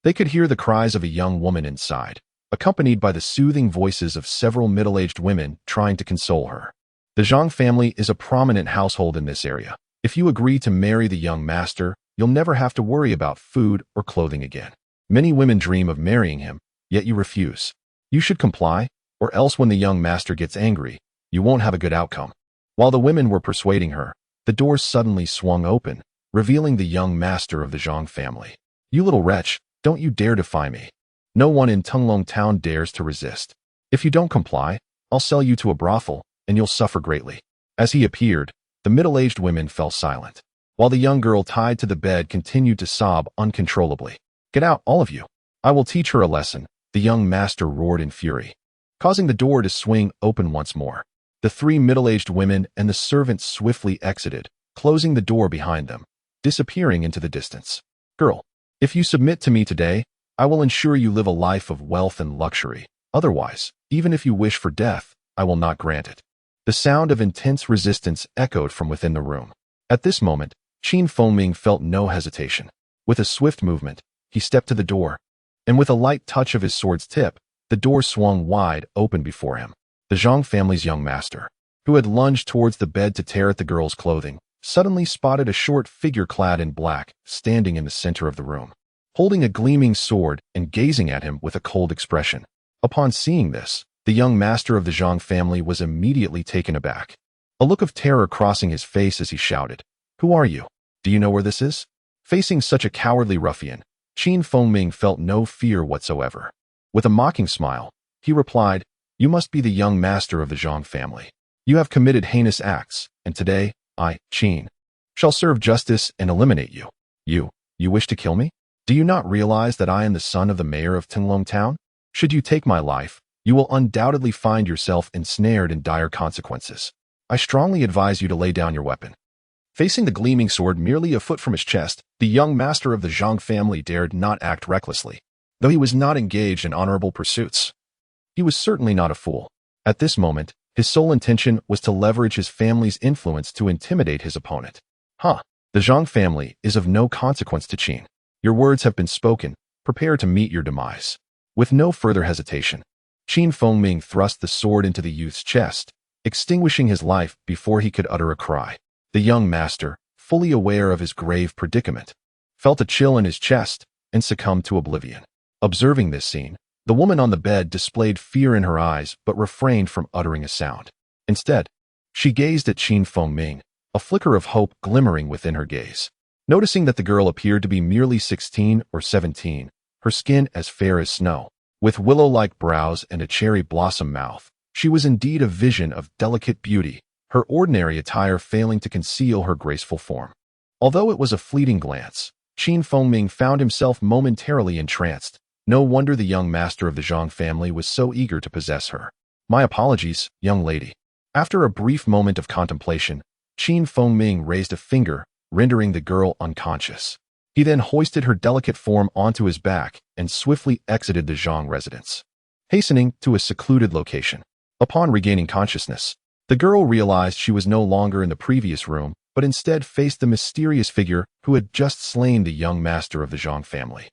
they could hear the cries of a young woman inside, accompanied by the soothing voices of several middle-aged women trying to console her. The Zhang family is a prominent household in this area. If you agree to marry the young master, you'll never have to worry about food or clothing again. Many women dream of marrying him, yet you refuse. You should comply, or else when the young master gets angry, you won't have a good outcome. While the women were persuading her, the doors suddenly swung open, revealing the young master of the Zhang family. "You little wretch, don't you dare defy me. No one in Tenglong Town dares to resist. If you don't comply, I'll sell you to a brothel, and you'll suffer greatly." As he appeared, the middle-aged women fell silent, while the young girl tied to the bed continued to sob uncontrollably. "Get out, all of you. I will teach her a lesson," the young master roared in fury, causing the door to swing open once more. The 3 middle-aged women and the servants swiftly exited, closing the door behind them, disappearing into the distance. "Girl, if you submit to me today, I will ensure you live a life of wealth and luxury. Otherwise, even if you wish for death, I will not grant it." The sound of intense resistance echoed from within the room. At this moment, Feng felt no hesitation. With a swift movement, he stepped to the door, and with a light touch of his sword's tip, the door swung wide open before him. The Zhang family's young master, who had lunged towards the bed to tear at the girl's clothing, suddenly spotted a short figure clad in black, standing in the center of the room, holding a gleaming sword and gazing at him with a cold expression. Upon seeing this, the young master of the Zhang family was immediately taken aback, a look of terror crossing his face as he shouted, "Who are you? Do you know where this is?" Facing such a cowardly ruffian, Feng felt no fear whatsoever. With a mocking smile, he replied, "You must be the young master of the Zhang family. You have committed heinous acts, and today, I, Qin, shall serve justice and eliminate you. You wish to kill me? Do you not realize that I am the son of the mayor of Tenglong Town? Should you take my life, you will undoubtedly find yourself ensnared in dire consequences. I strongly advise you to lay down your weapon." Facing the gleaming sword merely a foot from his chest, the young master of the Zhang family dared not act recklessly. Though he was not engaged in honorable pursuits, he was certainly not a fool. At this moment, His sole intention was to leverage his family's influence to intimidate his opponent. Huh. The Zhang family is of no consequence to Qin. Your words have been spoken. Prepare to meet your demise. With no further hesitation, Qin Fengming thrust the sword into the youth's chest, extinguishing his life before he could utter a cry. The young master, fully aware of his grave predicament, felt a chill in his chest and succumbed to oblivion. Observing this scene, the woman on the bed displayed fear in her eyes but refrained from uttering a sound. Instead, she gazed at Qin Fengming, a flicker of hope glimmering within her gaze. Noticing that the girl appeared to be merely 16 or 17, her skin as fair as snow, with willow-like brows and a cherry blossom mouth, she was indeed a vision of delicate beauty, her ordinary attire failing to conceal her graceful form. Although it was a fleeting glance, Qin Fengming found himself momentarily entranced. No wonder the young master of the Zhang family was so eager to possess her. My apologies, young lady. After a brief moment of contemplation, Qin Fengming raised a finger, rendering the girl unconscious. He then hoisted her delicate form onto his back and swiftly exited the Zhang residence, hastening to a secluded location. Upon regaining consciousness, the girl realized she was no longer in the previous room, but instead faced the mysterious figure who had just slain the young master of the Zhang family.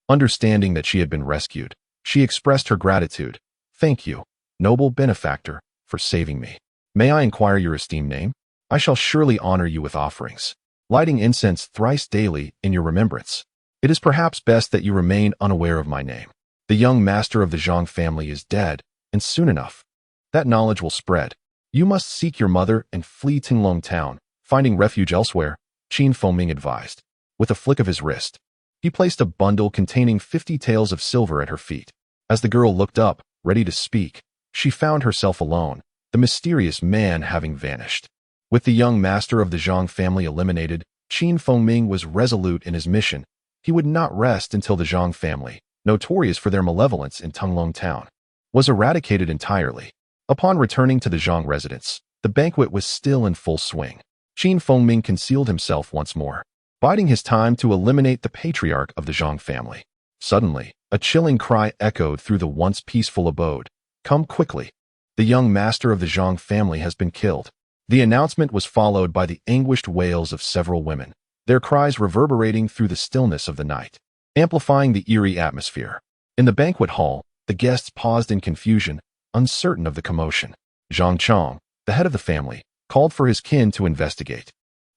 Understanding that she had been rescued, she expressed her gratitude. Thank you, noble benefactor, for saving me. May I inquire your esteemed name? I shall surely honor you with offerings, lighting incense thrice daily in your remembrance. It is perhaps best that you remain unaware of my name. The young master of the Zhang family is dead, and soon enough, that knowledge will spread. You must seek your mother and flee Tinglong town, finding refuge elsewhere, Qin Fengming advised. With a flick of his wrist, he placed a bundle containing 50 taels of silver at her feet. As the girl looked up, ready to speak, she found herself alone, the mysterious man having vanished. With the young master of the Zhang family eliminated, Qin Fengming was resolute in his mission. He would not rest until the Zhang family, notorious for their malevolence in Tinglong town, was eradicated entirely. Upon returning to the Zhang residence, the banquet was still in full swing. Qin Fengming concealed himself once more, biding his time to eliminate the patriarch of the Zhang family. Suddenly, a chilling cry echoed through the once peaceful abode. Come quickly. The young master of the Zhang family has been killed. The announcement was followed by the anguished wails of several women, their cries reverberating through the stillness of the night, amplifying the eerie atmosphere. In the banquet hall, the guests paused in confusion, uncertain of the commotion. Zhang Chong, the head of the family, called for his kin to investigate.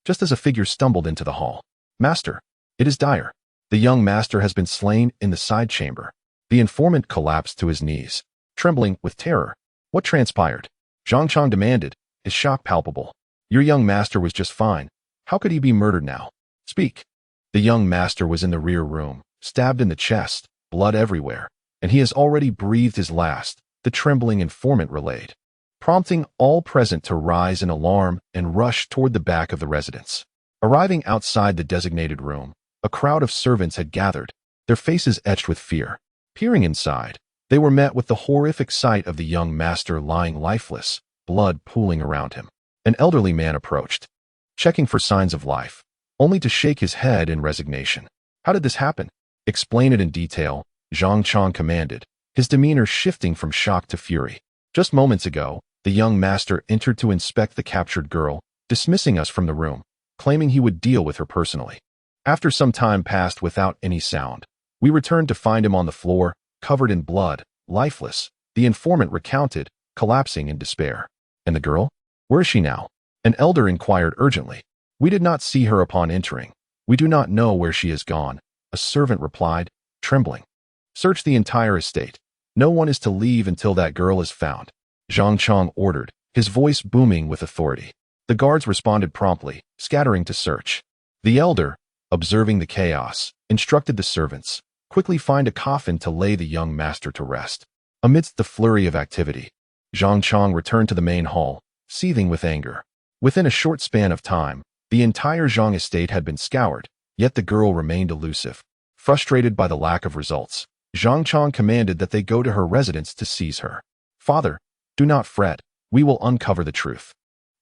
Just as a figure stumbled into the hall. Master, it is dire. The young master has been slain in the side chamber. The informant collapsed to his knees, trembling with terror. What transpired? Zhang Chong demanded, his shock palpable. Your young master was just fine. How could he be murdered now? Speak. The young master was in the rear room, stabbed in the chest, blood everywhere, and he has already breathed his last, the trembling informant relayed, prompting all present to rise in alarm and rush toward the back of the residence. Arriving outside the designated room, a crowd of servants had gathered, their faces etched with fear. Peering inside, they were met with the horrific sight of the young master lying lifeless, blood pooling around him. An elderly man approached, checking for signs of life, only to shake his head in resignation. How did this happen? Explain it in detail, Zhang Chong commanded, his demeanor shifting from shock to fury. Just moments ago, the young master entered to inspect the captured girl, dismissing us from the room, claiming he would deal with her personally. After some time passed without any sound, we returned to find him on the floor, covered in blood, lifeless, the informant recounted, collapsing in despair. And the girl? Where is she now? An elder inquired urgently. We did not see her upon entering. We do not know where she has gone, a servant replied, trembling. Search the entire estate. No one is to leave until that girl is found, Zhang Chong ordered, his voice booming with authority. The guards responded promptly, scattering to search. The elder, observing the chaos, instructed the servants, quickly find a coffin to lay the young master to rest. Amidst the flurry of activity, Zhang Chong returned to the main hall, seething with anger. Within a short span of time, the entire Zhang estate had been scoured, yet the girl remained elusive. Frustrated by the lack of results, Zhang Chong commanded that they go to her residence to seize her. Father, do not fret, we will uncover the truth.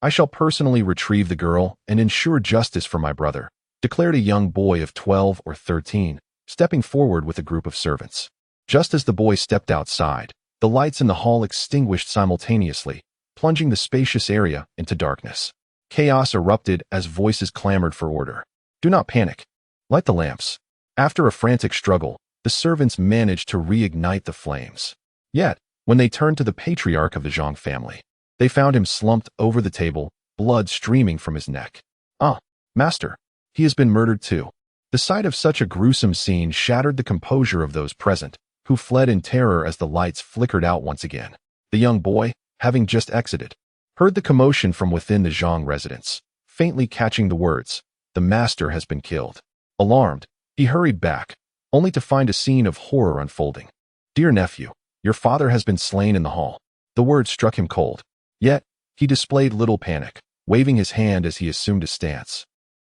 I shall personally retrieve the girl and ensure justice for my brother, declared a young boy of 12 or 13, stepping forward with a group of servants. Just as the boy stepped outside, the lights in the hall extinguished simultaneously, plunging the spacious area into darkness. Chaos erupted as voices clamored for order. "Do not panic. Light the lamps." After a frantic struggle, the servants managed to reignite the flames. Yet, when they turned to the patriarch of the Zhang family, they found him slumped over the table, blood streaming from his neck. "Ah, master, he has been murdered too." The sight of such a gruesome scene shattered the composure of those present, who fled in terror as the lights flickered out once again. The young boy, having just exited, heard the commotion from within the Zhang residence, faintly catching the words, "The master has been killed." Alarmed, he hurried back, only to find a scene of horror unfolding. "Dear nephew, your father has been slain in the hall." The words struck him cold. Yet, he displayed little panic, waving his hand as he assumed a stance,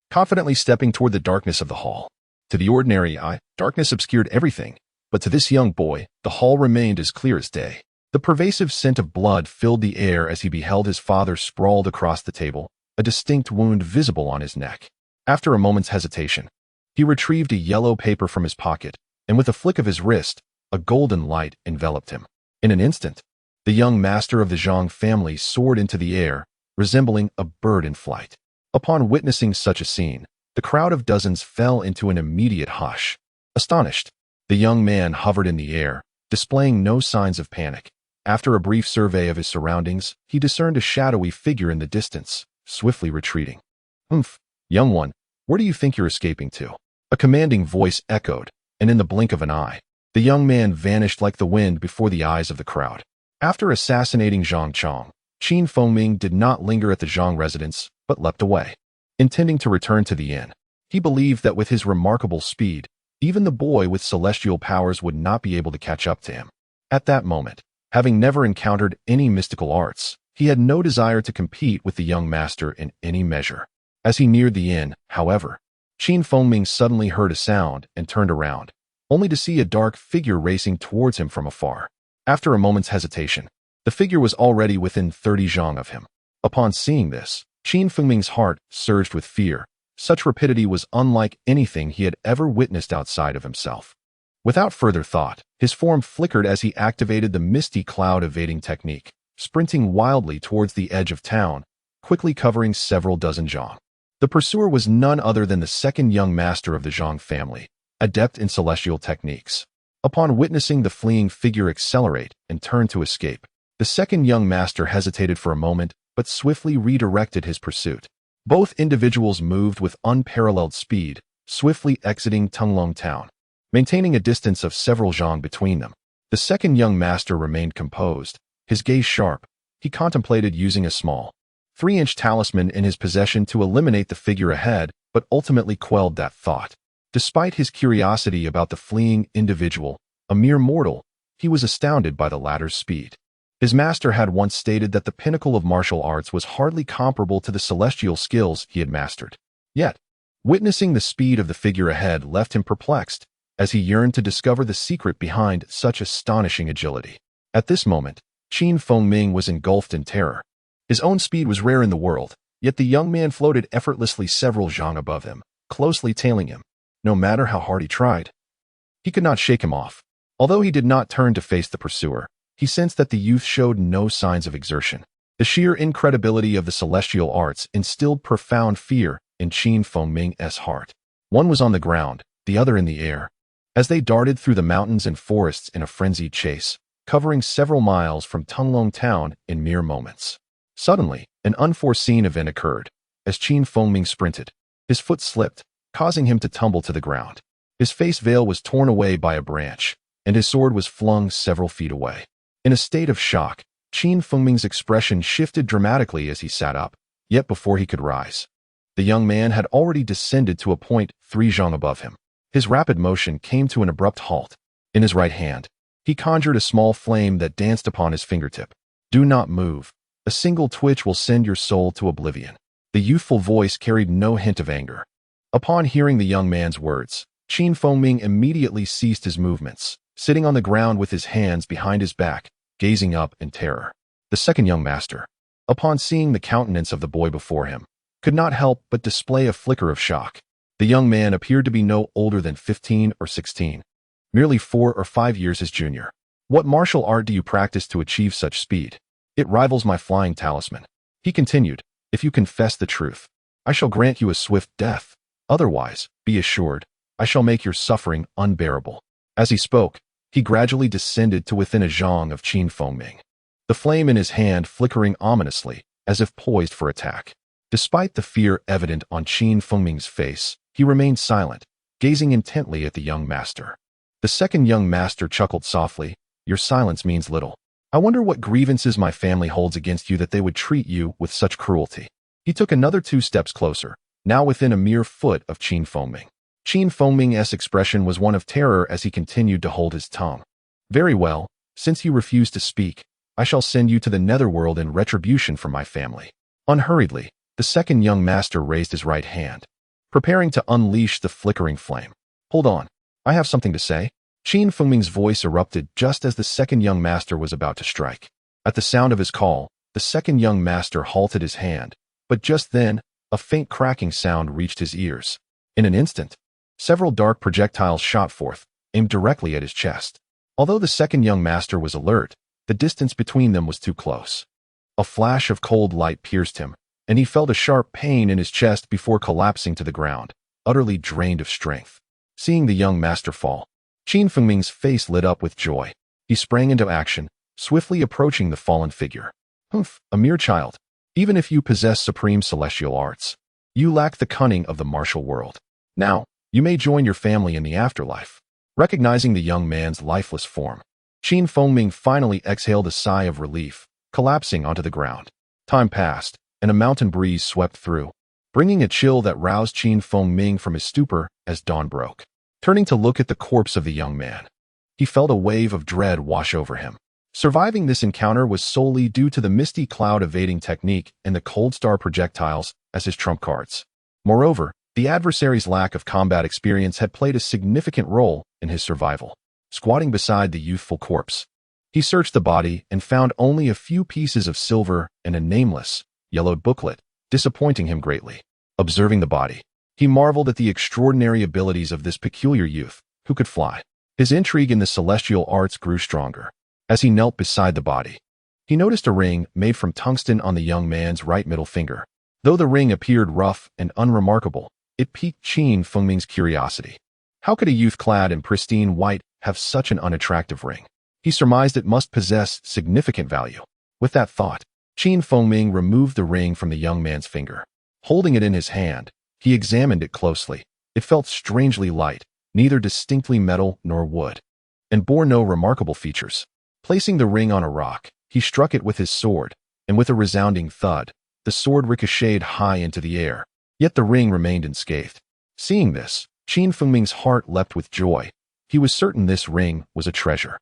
confidently stepping toward the darkness of the hall. To the ordinary eye, darkness obscured everything, but to this young boy, the hall remained as clear as day. The pervasive scent of blood filled the air as he beheld his father sprawled across the table, a distinct wound visible on his neck. After a moment's hesitation, he retrieved a yellow paper from his pocket, and with a flick of his wrist, a golden light enveloped him. In an instant, the young master of the Zhang family soared into the air, resembling a bird in flight. Upon witnessing such a scene, the crowd of dozens fell into an immediate hush. Astonished, the young man hovered in the air, displaying no signs of panic. After a brief survey of his surroundings, he discerned a shadowy figure in the distance, swiftly retreating. Young one, where do you think you're escaping to?" A commanding voice echoed, and in the blink of an eye, the young man vanished like the wind before the eyes of the crowd. After assassinating Zhang Chong, Feng did not linger at the Zhang residence, but leapt away, intending to return to the inn. He believed that with his remarkable speed, even the boy with celestial powers would not be able to catch up to him. At that moment, having never encountered any mystical arts, he had no desire to compete with the young master in any measure. As he neared the inn, however, Feng suddenly heard a sound and turned around, only to see a dark figure racing towards him from afar. After a moment's hesitation, the figure was already within 30 zhang of him. Upon seeing this, Feng's heart surged with fear. Such rapidity was unlike anything he had ever witnessed outside of himself. Without further thought, his form flickered as he activated the misty cloud evading technique, sprinting wildly towards the edge of town, quickly covering several dozen zhang. The pursuer was none other than the second young master of the Zhang family, adept in celestial techniques. Upon witnessing the fleeing figure accelerate and turn to escape, the second young master hesitated for a moment but swiftly redirected his pursuit. Both individuals moved with unparalleled speed, swiftly exiting Tunglong town, maintaining a distance of several zhang between them. The second young master remained composed, his gaze sharp. He contemplated using a small 3-inch talisman in his possession to eliminate the figure ahead, but ultimately quelled that thought. Despite his curiosity about the fleeing individual, a mere mortal, he was astounded by the latter's speed. His master had once stated that the pinnacle of martial arts was hardly comparable to the celestial skills he had mastered. Yet, witnessing the speed of the figure ahead left him perplexed, as he yearned to discover the secret behind such astonishing agility. At this moment, Ming was engulfed in terror. His own speed was rare in the world, yet the young man floated effortlessly several zhang above him, closely tailing him. No matter how hard he tried, he could not shake him off. Although he did not turn to face the pursuer, he sensed that the youth showed no signs of exertion. The sheer incredibility of the celestial arts instilled profound fear in Ming's heart. One was on the ground, the other in the air, as they darted through the mountains and forests in a frenzied chase, covering several miles from Tunglong town in mere moments. Suddenly, an unforeseen event occurred. As Ming sprinted, his foot slipped, causing him to tumble to the ground. His face veil was torn away by a branch, and his sword was flung several feet away. In a state of shock, Ming's expression shifted dramatically as he sat up, yet before he could rise, the young man had already descended to a point 3 zhang above him. His rapid motion came to an abrupt halt. In his right hand, he conjured a small flame that danced upon his fingertip. "Do not move. A single twitch will send your soul to oblivion." The youthful voice carried no hint of anger. Upon hearing the young man's words, Ming immediately ceased his movements, sitting on the ground with his hands behind his back, gazing up in terror. The second young master, upon seeing the countenance of the boy before him, could not help but display a flicker of shock. The young man appeared to be no older than 15 or 16, merely 4 or 5 years his junior. "What martial art do you practice to achieve such speed?" It rivals my flying talisman. He continued, if you confess the truth, I shall grant you a swift death. Otherwise, be assured, I shall make your suffering unbearable. As he spoke, he gradually descended to within a zhang of Qin Fengming, the flame in his hand flickering ominously, as if poised for attack. Despite the fear evident on Qin Fengming's face, he remained silent, gazing intently at the young master. The second young master chuckled softly, your silence means little. I wonder what grievances my family holds against you that they would treat you with such cruelty. He took another 2 steps closer, now within a mere foot of Qin Fengming. Qin Fengming's expression was one of terror as he continued to hold his tongue. Very well, since you refuse to speak, I shall send you to the netherworld in retribution for my family. Unhurriedly, the second young master raised his right hand, preparing to unleash the flickering flame. Hold on, I have something to say. Qin Fengming's voice erupted just as the second young master was about to strike. At the sound of his call, the second young master halted his hand, but just then, a faint cracking sound reached his ears. In an instant, several dark projectiles shot forth, aimed directly at his chest. Although the second young master was alert, the distance between them was too close. A flash of cold light pierced him, and he felt a sharp pain in his chest before collapsing to the ground, utterly drained of strength. Seeing the young master fall, Qin Fengming's face lit up with joy. He sprang into action, swiftly approaching the fallen figure. Humph, a mere child. Even if you possess supreme celestial arts, you lack the cunning of the martial world. Now, you may join your family in the afterlife. Recognizing the young man's lifeless form, Qin Fengming finally exhaled a sigh of relief, collapsing onto the ground. Time passed, and a mountain breeze swept through, bringing a chill that roused Qin Fengming from his stupor as dawn broke. Turning to look at the corpse of the young man, he felt a wave of dread wash over him. Surviving this encounter was solely due to the misty cloud evading technique and the cold star projectiles as his trump cards. Moreover, the adversary's lack of combat experience had played a significant role in his survival. Squatting beside the youthful corpse, he searched the body and found only a few pieces of silver and a nameless, yellowed booklet, disappointing him greatly. Observing the body, he marveled at the extraordinary abilities of this peculiar youth, who could fly. His intrigue in the celestial arts grew stronger. As he knelt beside the body, he noticed a ring made from tungsten on the young man's right middle finger. Though the ring appeared rough and unremarkable, it piqued Qin Fengming's curiosity. How could a youth clad in pristine white have such an unattractive ring? He surmised it must possess significant value. With that thought, Qin Fengming removed the ring from the young man's finger. Holding it in his hand, he examined it closely. It felt strangely light, neither distinctly metal nor wood, and bore no remarkable features. Placing the ring on a rock, he struck it with his sword, and with a resounding thud, the sword ricocheted high into the air. Yet the ring remained unscathed. Seeing this, Qin Fengming's heart leapt with joy. He was certain this ring was a treasure.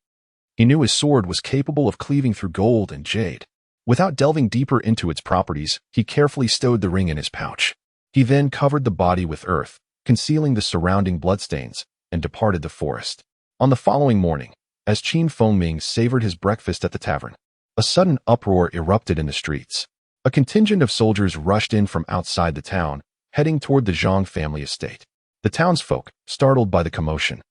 He knew his sword was capable of cleaving through gold and jade. Without delving deeper into its properties, he carefully stowed the ring in his pouch. He then covered the body with earth, concealing the surrounding bloodstains, and departed the forest. On the following morning, as Qin Fengming savored his breakfast at the tavern, a sudden uproar erupted in the streets. A contingent of soldiers rushed in from outside the town, heading toward the Zhang family estate. The townsfolk, startled by the commotion,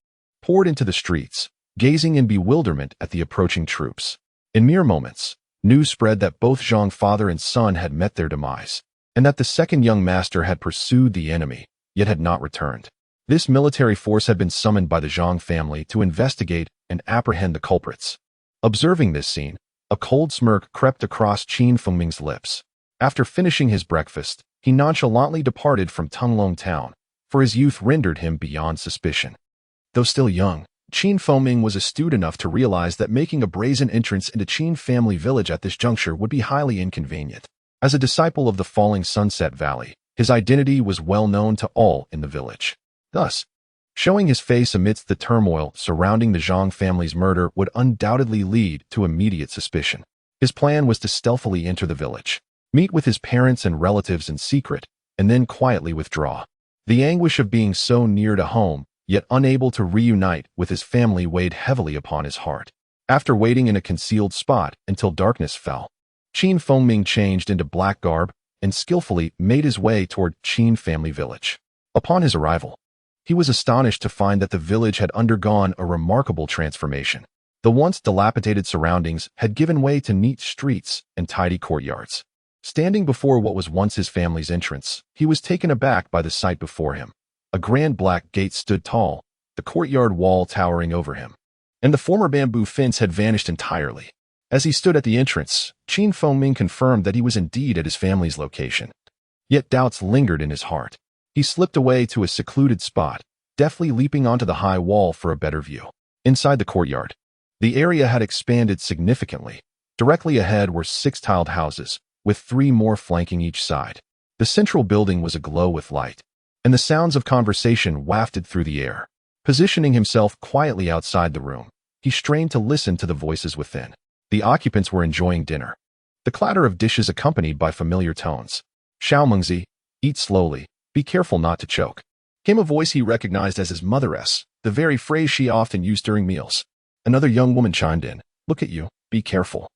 poured into the streets, gazing in bewilderment at the approaching troops. In mere moments, news spread that both Zhang father and son had met their demise, and that the second young master had pursued the enemy, yet had not returned. This military force had been summoned by the Zhang family to investigate and apprehend the culprits. Observing this scene, a cold smirk crept across Qin Fengming's lips. After finishing his breakfast, he nonchalantly departed from Tunglong town, for his youth rendered him beyond suspicion. Though still young, Qin Fengming was astute enough to realize that making a brazen entrance into Qin family village at this juncture would be highly inconvenient. As a disciple of the falling Sunset Valley, his identity was well known to all in the village. Thus, showing his face amidst the turmoil surrounding the Zhang family's murder would undoubtedly lead to immediate suspicion. His plan was to stealthily enter the village, meet with his parents and relatives in secret, and then quietly withdraw. The anguish of being so near to home, yet unable to reunite with his family, weighed heavily upon his heart. After waiting in a concealed spot until darkness fell, Qin Fengming changed into black garb and skillfully made his way toward Qin family village. Upon his arrival, he was astonished to find that the village had undergone a remarkable transformation. The once dilapidated surroundings had given way to neat streets and tidy courtyards. Standing before what was once his family's entrance, he was taken aback by the sight before him. A grand black gate stood tall, the courtyard wall towering over him, and the former bamboo fence had vanished entirely. As he stood at the entrance, Feng confirmed that he was indeed at his family's location. Yet doubts lingered in his heart. He slipped away to a secluded spot, deftly leaping onto the high wall for a better view. Inside the courtyard, the area had expanded significantly. Directly ahead were 6 tiled houses, with 3 more flanking each side. The central building was aglow with light, and the sounds of conversation wafted through the air. Positioning himself quietly outside the room, he strained to listen to the voices within. The occupants were enjoying dinner, the clatter of dishes accompanied by familiar tones. "Xiaomengzi, eat slowly, be careful not to choke," came a voice he recognized as his mother's, the very phrase she often used during meals. Another young woman chimed in, "Look at you, be careful.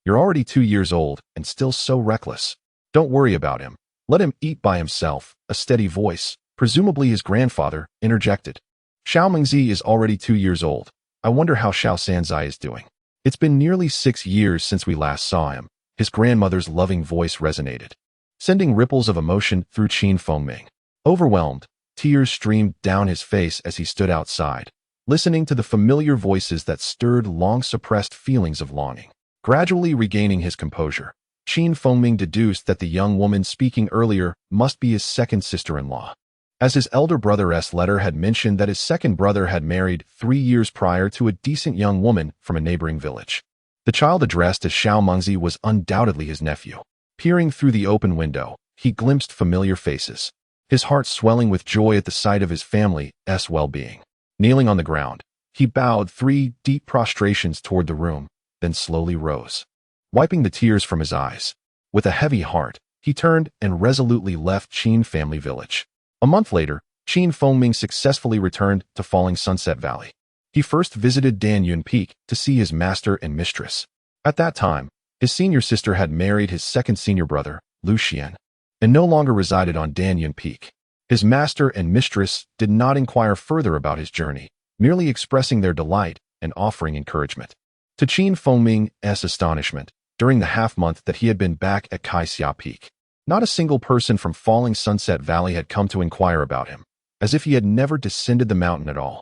You're already 2 years old and still so reckless. Don't worry about him. Let him eat by himself," a steady voice, presumably his grandfather, interjected. "Xiaomengzi is already 2 years old. I wonder how Xiao Sanzai is doing. It's been nearly 6 years since we last saw him," his grandmother's loving voice resonated, sending ripples of emotion through Feng. Overwhelmed, tears streamed down his face as he stood outside, listening to the familiar voices that stirred long-suppressed feelings of longing. Gradually regaining his composure, Feng deduced that the young woman speaking earlier must be his second sister-in-law, as his elder brother's letter had mentioned that his second brother had married 3 years prior to a decent young woman from a neighboring village. The child addressed as Xiaomengzi was undoubtedly his nephew. Peering through the open window, he glimpsed familiar faces, his heart swelling with joy at the sight of his family's well-being. Kneeling on the ground, he bowed 3 deep prostrations toward the room, then slowly rose. Wiping the tears from his eyes, with a heavy heart, he turned and resolutely left Qin family village. A month later, Feng successfully returned to Falling Sunset Valley. He first visited Danyun Peak to see his master and mistress. At that time, his senior sister had married his second senior brother, Lu Xian, and no longer resided on Danyun Peak. His master and mistress did not inquire further about his journey, merely expressing their delight and offering encouragement. To Feng's astonishment, during the half-month that he had been back at Kaixia Peak, not a single person from Falling Sunset Valley had come to inquire about him, as if he had never descended the mountain at all.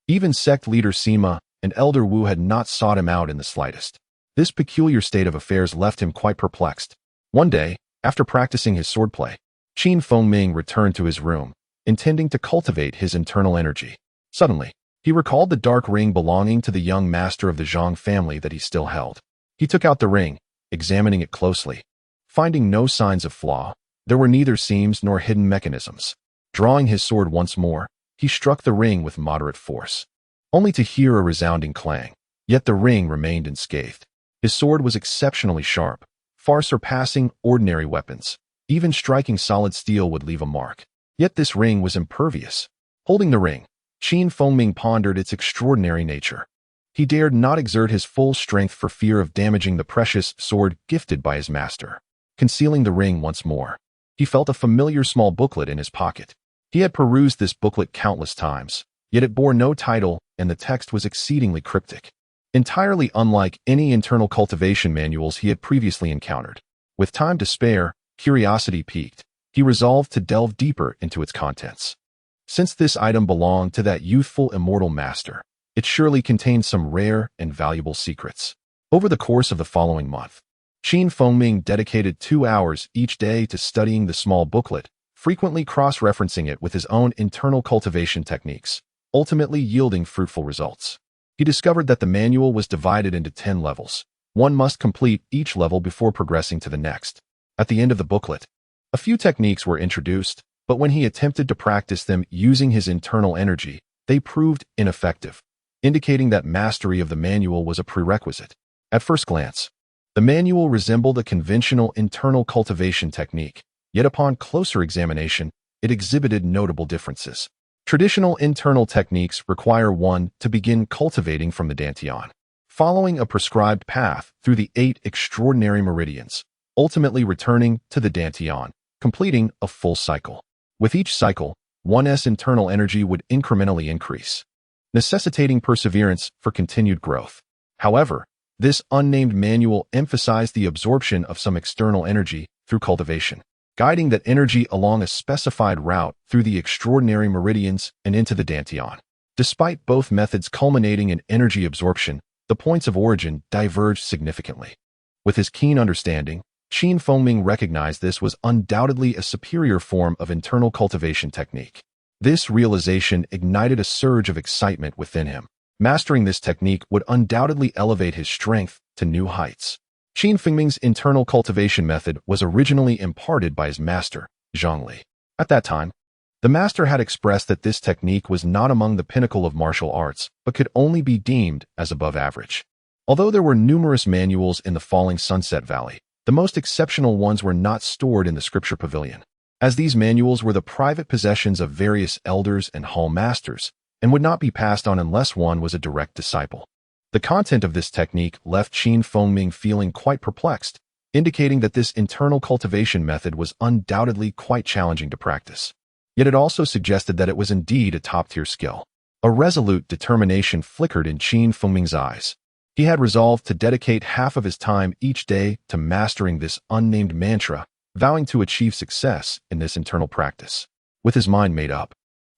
Even sect leader Sima and Elder Wu had not sought him out in the slightest. This peculiar state of affairs left him quite perplexed. One day, after practicing his swordplay, Feng returned to his room, intending to cultivate his internal energy. Suddenly, he recalled the dark ring belonging to the young master of the Zhang family that he still held. He took out the ring, examining it closely. Finding no signs of flaw, there were neither seams nor hidden mechanisms. Drawing his sword once more, he struck the ring with moderate force, only to hear a resounding clang. Yet the ring remained unscathed. His sword was exceptionally sharp, far surpassing ordinary weapons. Even striking solid steel would leave a mark. Yet this ring was impervious. Holding the ring, Feng pondered its extraordinary nature. He dared not exert his full strength for fear of damaging the precious sword gifted by his master. Concealing the ring once more, he felt a familiar small booklet in his pocket. He had perused this booklet countless times, yet it bore no title and the text was exceedingly cryptic, entirely unlike any internal cultivation manuals he had previously encountered. With time to spare, curiosity piqued, he resolved to delve deeper into its contents. Since this item belonged to that youthful immortal master, it surely contained some rare and valuable secrets. Over the course of the following month, Feng dedicated 2 hours each day to studying the small booklet, frequently cross-referencing it with his own internal cultivation techniques, ultimately yielding fruitful results. He discovered that the manual was divided into 10 levels. One must complete each level before progressing to the next. At the end of the booklet, a few techniques were introduced, but when he attempted to practice them using his internal energy, they proved ineffective, indicating that mastery of the manual was a prerequisite. At first glance, the manual resembled a conventional internal cultivation technique, yet upon closer examination, it exhibited notable differences. Traditional internal techniques require one to begin cultivating from the dantian, following a prescribed path through the 8 extraordinary meridians, ultimately returning to the dantian, completing a full cycle. With each cycle, one's internal energy would incrementally increase, necessitating perseverance for continued growth. However, this unnamed manual emphasized the absorption of some external energy through cultivation, guiding that energy along a specified route through the extraordinary meridians and into the dantian. Despite both methods culminating in energy absorption, the points of origin diverged significantly. With his keen understanding, Feng recognized this was undoubtedly a superior form of internal cultivation technique. This realization ignited a surge of excitement within him. Mastering this technique would undoubtedly elevate his strength to new heights. Feng's internal cultivation method was originally imparted by his master, Zhongli. At that time, the master had expressed that this technique was not among the pinnacle of martial arts, but could only be deemed as above average. Although there were numerous manuals in the Falling Sunset Valley, the most exceptional ones were not stored in the scripture pavilion, as these manuals were the private possessions of various elders and hall masters, and would not be passed on unless one was a direct disciple. The content of this technique left Feng feeling quite perplexed, indicating that this internal cultivation method was undoubtedly quite challenging to practice. Yet it also suggested that it was indeed a top-tier skill. A resolute determination flickered in Feng's eyes. He had resolved to dedicate half of his time each day to mastering this unnamed mantra, vowing to achieve success in this internal practice. With his mind made up,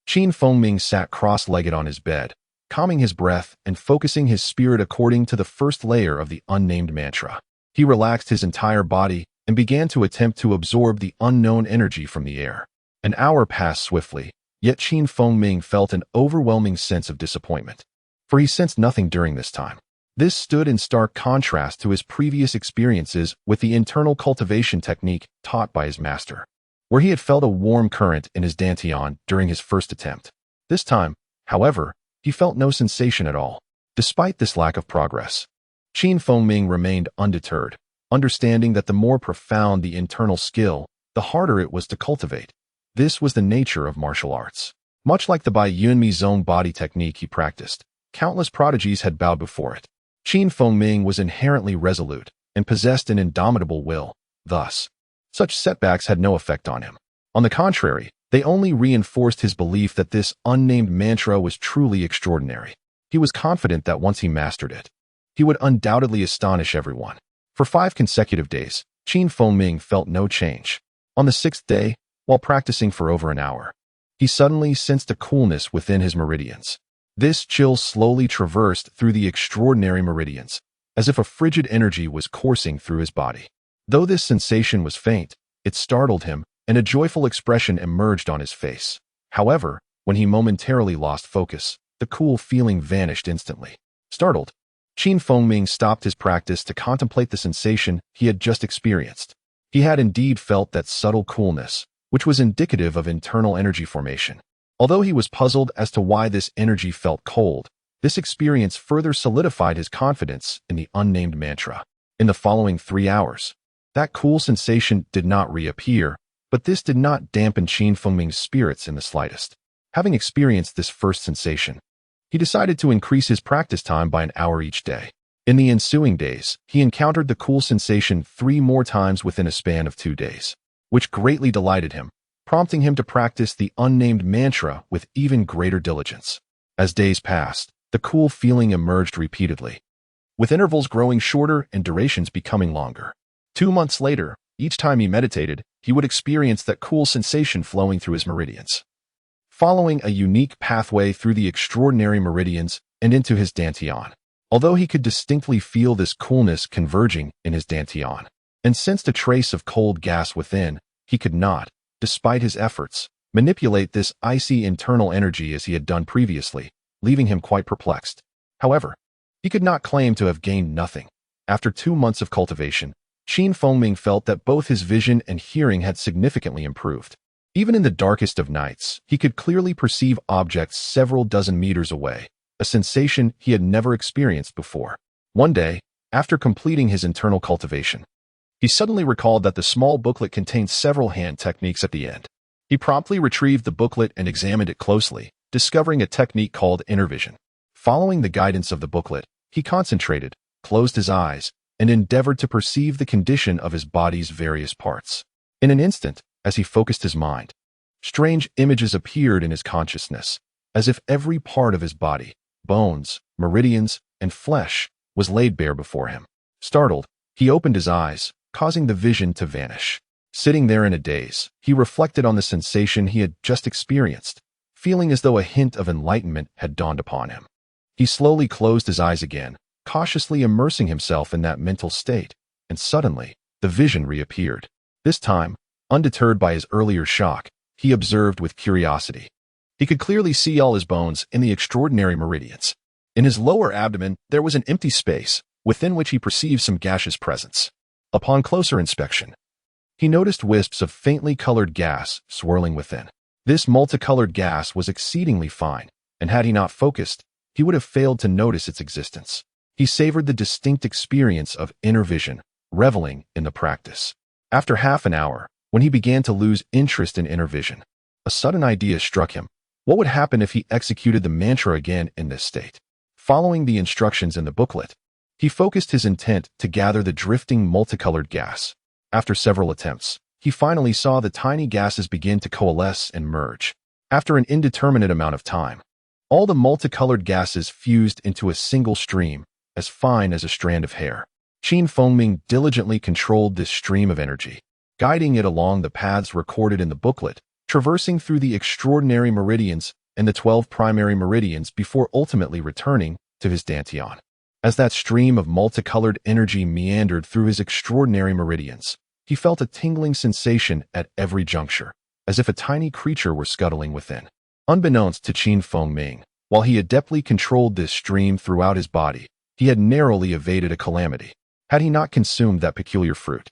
Feng sat cross-legged on his bed, calming his breath and focusing his spirit according to the first layer of the unnamed mantra. He relaxed his entire body and began to attempt to absorb the unknown energy from the air. An hour passed swiftly, yet Feng felt an overwhelming sense of disappointment, for he sensed nothing during this time. This stood in stark contrast to his previous experiences with the internal cultivation technique taught by his master, where he had felt a warm current in his dantian during his first attempt. This time, however, he felt no sensation at all. Despite this lack of progress, Feng remained undeterred, understanding that the more profound the internal skill, the harder it was to cultivate. This was the nature of martial arts. Much like the Bai Yunmi zone body technique he practiced, countless prodigies had bowed before it. Feng was inherently resolute and possessed an indomitable will. Thus, such setbacks had no effect on him. On the contrary, they only reinforced his belief that this unnamed mantra was truly extraordinary. He was confident that once he mastered it, he would undoubtedly astonish everyone. For 5 consecutive days, Feng felt no change. On the 6th day, while practicing for over an hour, he suddenly sensed a coolness within his meridians. This chill slowly traversed through the extraordinary meridians, as if a frigid energy was coursing through his body. Though this sensation was faint, it startled him, and a joyful expression emerged on his face. However, when he momentarily lost focus, the cool feeling vanished instantly. Startled, Feng stopped his practice to contemplate the sensation he had just experienced. He had indeed felt that subtle coolness, which was indicative of internal energy formation. Although he was puzzled as to why this energy felt cold, this experience further solidified his confidence in the unnamed mantra. In the following 3 hours, that cool sensation did not reappear, but this did not dampen Feng's spirits in the slightest. Having experienced this first sensation, he decided to increase his practice time by an hour each day. In the ensuing days, he encountered the cool sensation 3 more times within a span of 2 days, which greatly delighted him, prompting him to practice the unnamed mantra with even greater diligence. As days passed, the cool feeling emerged repeatedly, with intervals growing shorter and durations becoming longer. 2 months later, each time he meditated, he would experience that cool sensation flowing through his meridians, following a unique pathway through the extraordinary meridians and into his dantian. Although he could distinctly feel this coolness converging in his dantian, and sensed a trace of cold gas within, he could not, despite his efforts, manipulate this icy internal energy as he had done previously, leaving him quite perplexed. However, he could not claim to have gained nothing. After 2 months of cultivation, Feng felt that both his vision and hearing had significantly improved. Even in the darkest of nights, he could clearly perceive objects several dozen meters away, a sensation he had never experienced before. One day, after completing his internal cultivation, he suddenly recalled that the small booklet contained several hand techniques at the end. He promptly retrieved the booklet and examined it closely, discovering a technique called inner vision. Following the guidance of the booklet, he concentrated, closed his eyes, and endeavored to perceive the condition of his body's various parts. In an instant, as he focused his mind, strange images appeared in his consciousness, as if every part of his body, bones, meridians, and flesh, was laid bare before him. Startled, he opened his eyes, causing the vision to vanish. Sitting there in a daze, he reflected on the sensation he had just experienced, feeling as though a hint of enlightenment had dawned upon him. He slowly closed his eyes again, cautiously immersing himself in that mental state, and suddenly, the vision reappeared. This time, undeterred by his earlier shock, he observed with curiosity. He could clearly see all his bones in the extraordinary meridians. In his lower abdomen, there was an empty space, within which he perceived some gaseous presence. Upon closer inspection, he noticed wisps of faintly colored gas swirling within. This multicolored gas was exceedingly fine, and had he not focused, he would have failed to notice its existence. He savored the distinct experience of inner vision, reveling in the practice. After half an hour, when he began to lose interest in inner vision, a sudden idea struck him. What would happen if he executed the mantra again in this state? Following the instructions in the booklet, he focused his intent to gather the drifting multicolored gas. After several attempts, he finally saw the tiny gases begin to coalesce and merge. After an indeterminate amount of time, all the multicolored gases fused into a single stream, as fine as a strand of hair. Feng diligently controlled this stream of energy, guiding it along the paths recorded in the booklet, traversing through the extraordinary meridians and the 12 primary meridians before ultimately returning to his dantian. As that stream of multicolored energy meandered through his extraordinary meridians, he felt a tingling sensation at every juncture, as if a tiny creature were scuttling within. Unbeknownst to Feng, while he adeptly controlled this stream throughout his body, he had narrowly evaded a calamity. Had he not consumed that peculiar fruit,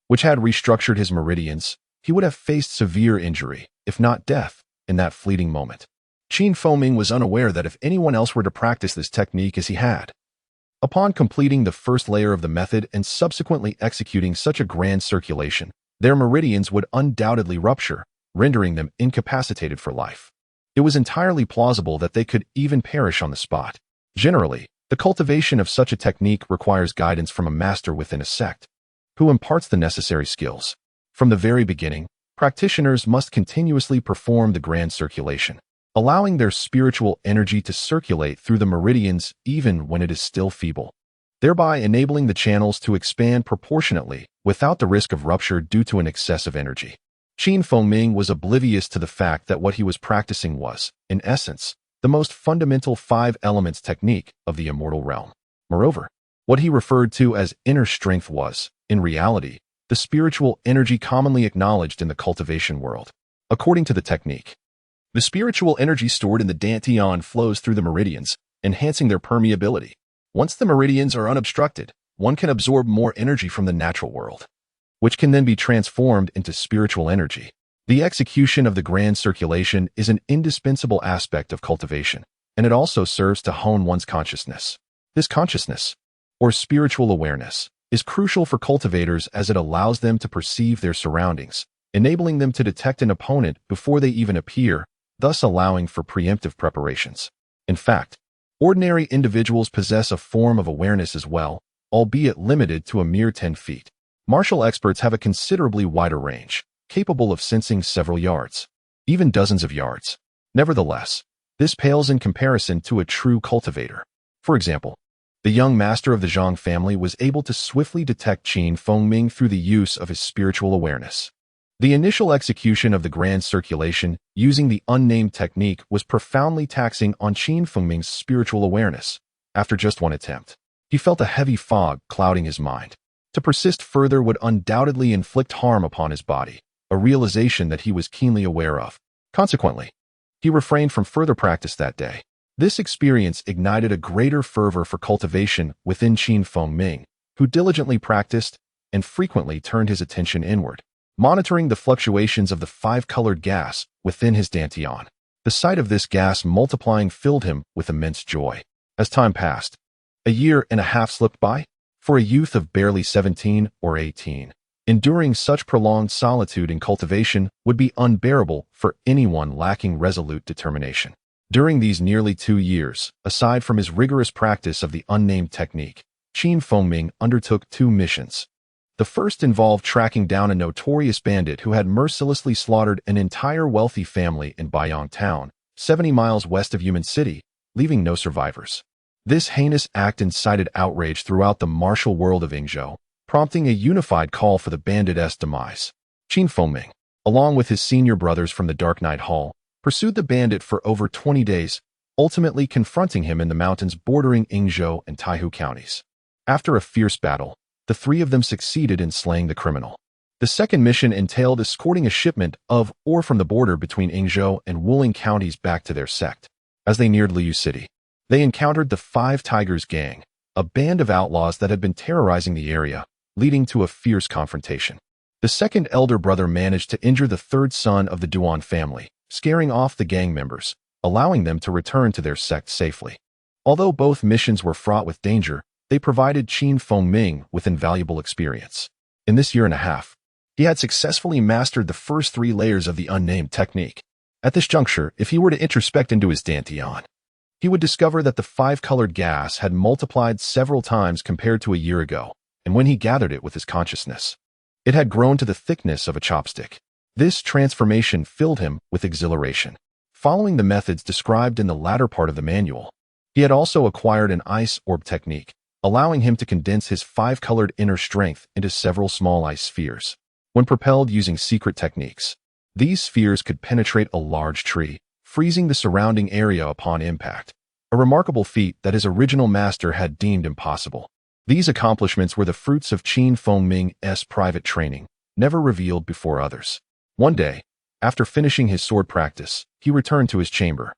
which had restructured his meridians, he would have faced severe injury, if not death, in that fleeting moment. Feng was unaware that if anyone else were to practice this technique as he had, upon completing the first layer of the method and subsequently executing such a grand circulation, their meridians would undoubtedly rupture, rendering them incapacitated for life. It was entirely plausible that they could even perish on the spot. Generally, the cultivation of such a technique requires guidance from a master within a sect, who imparts the necessary skills. From the very beginning, practitioners must continuously perform the grand circulation, allowing their spiritual energy to circulate through the meridians even when it is still feeble, thereby enabling the channels to expand proportionately without the risk of rupture due to an excess of energy. Feng was oblivious to the fact that what he was practicing was, in essence, the most fundamental 5 elements technique of the immortal realm. Moreover, what he referred to as inner strength was, in reality, the spiritual energy commonly acknowledged in the cultivation world. According to the technique, the spiritual energy stored in the dantian flows through the meridians, enhancing their permeability. Once the meridians are unobstructed, one can absorb more energy from the natural world, which can then be transformed into spiritual energy. The execution of the grand circulation is an indispensable aspect of cultivation, and it also serves to hone one's consciousness. This consciousness, or spiritual awareness, is crucial for cultivators as it allows them to perceive their surroundings, enabling them to detect an opponent before they even appear, thus allowing for preemptive preparations. In fact, ordinary individuals possess a form of awareness as well, albeit limited to a mere 10 feet. Martial experts have a considerably wider range, capable of sensing several yards, even dozens of yards. Nevertheless, this pales in comparison to a true cultivator. For example, the young master of the Zhang family was able to swiftly detect Feng through the use of his spiritual awareness. The initial execution of the grand circulation using the unnamed technique was profoundly taxing on Feng's spiritual awareness. After just one attempt, he felt a heavy fog clouding his mind. To persist further would undoubtedly inflict harm upon his body, a realization that he was keenly aware of. Consequently, he refrained from further practice that day. This experience ignited a greater fervor for cultivation within Feng, who diligently practiced and frequently turned his attention inward, monitoring the fluctuations of the 5-colored gas within his dantian. The sight of this gas multiplying filled him with immense joy. As time passed, a year and a half slipped by. For a youth of barely 17 or 18, enduring such prolonged solitude in cultivation would be unbearable for anyone lacking resolute determination. During these nearly 2 years, aside from his rigorous practice of the unnamed technique, Feng undertook 2 missions. The first involved tracking down a notorious bandit who had mercilessly slaughtered an entire wealthy family in Baiyang Town, 70 miles west of Human City, leaving no survivors. This heinous act incited outrage throughout the martial world of Yingzhou, prompting a unified call for the bandit's demise. Qin Fengming, along with his senior brothers from the Dark Night Hall, pursued the bandit for over 20 days, ultimately confronting him in the mountains bordering Yingzhou and Taihu counties. After a fierce battle, the three of them succeeded in slaying the criminal. The second mission entailed escorting a shipment of ore from the border between Yingzhou and Wuling counties back to their sect. As they neared Liu City, they encountered the Five Tigers Gang, a band of outlaws that had been terrorizing the area, leading to a fierce confrontation. The second elder brother managed to injure the third son of the Duan family, scaring off the gang members, allowing them to return to their sect safely. Although both missions were fraught with danger, they provided Qin Fengming with invaluable experience. In this year and a half, he had successfully mastered the first 3 layers of the unnamed technique. At this juncture, if he were to introspect into his dantian, he would discover that the 5-colored gas had multiplied several times compared to a year ago, and when he gathered it with his consciousness, it had grown to the thickness of a chopstick. This transformation filled him with exhilaration. Following the methods described in the latter part of the manual, he had also acquired an ice orb technique, allowing him to condense his 5-colored inner strength into several small ice spheres. When propelled using secret techniques, these spheres could penetrate a large tree, freezing the surrounding area upon impact, a remarkable feat that his original master had deemed impossible. These accomplishments were the fruits of Qin Fengming's private training, never revealed before others. One day, after finishing his sword practice, he returned to his chamber,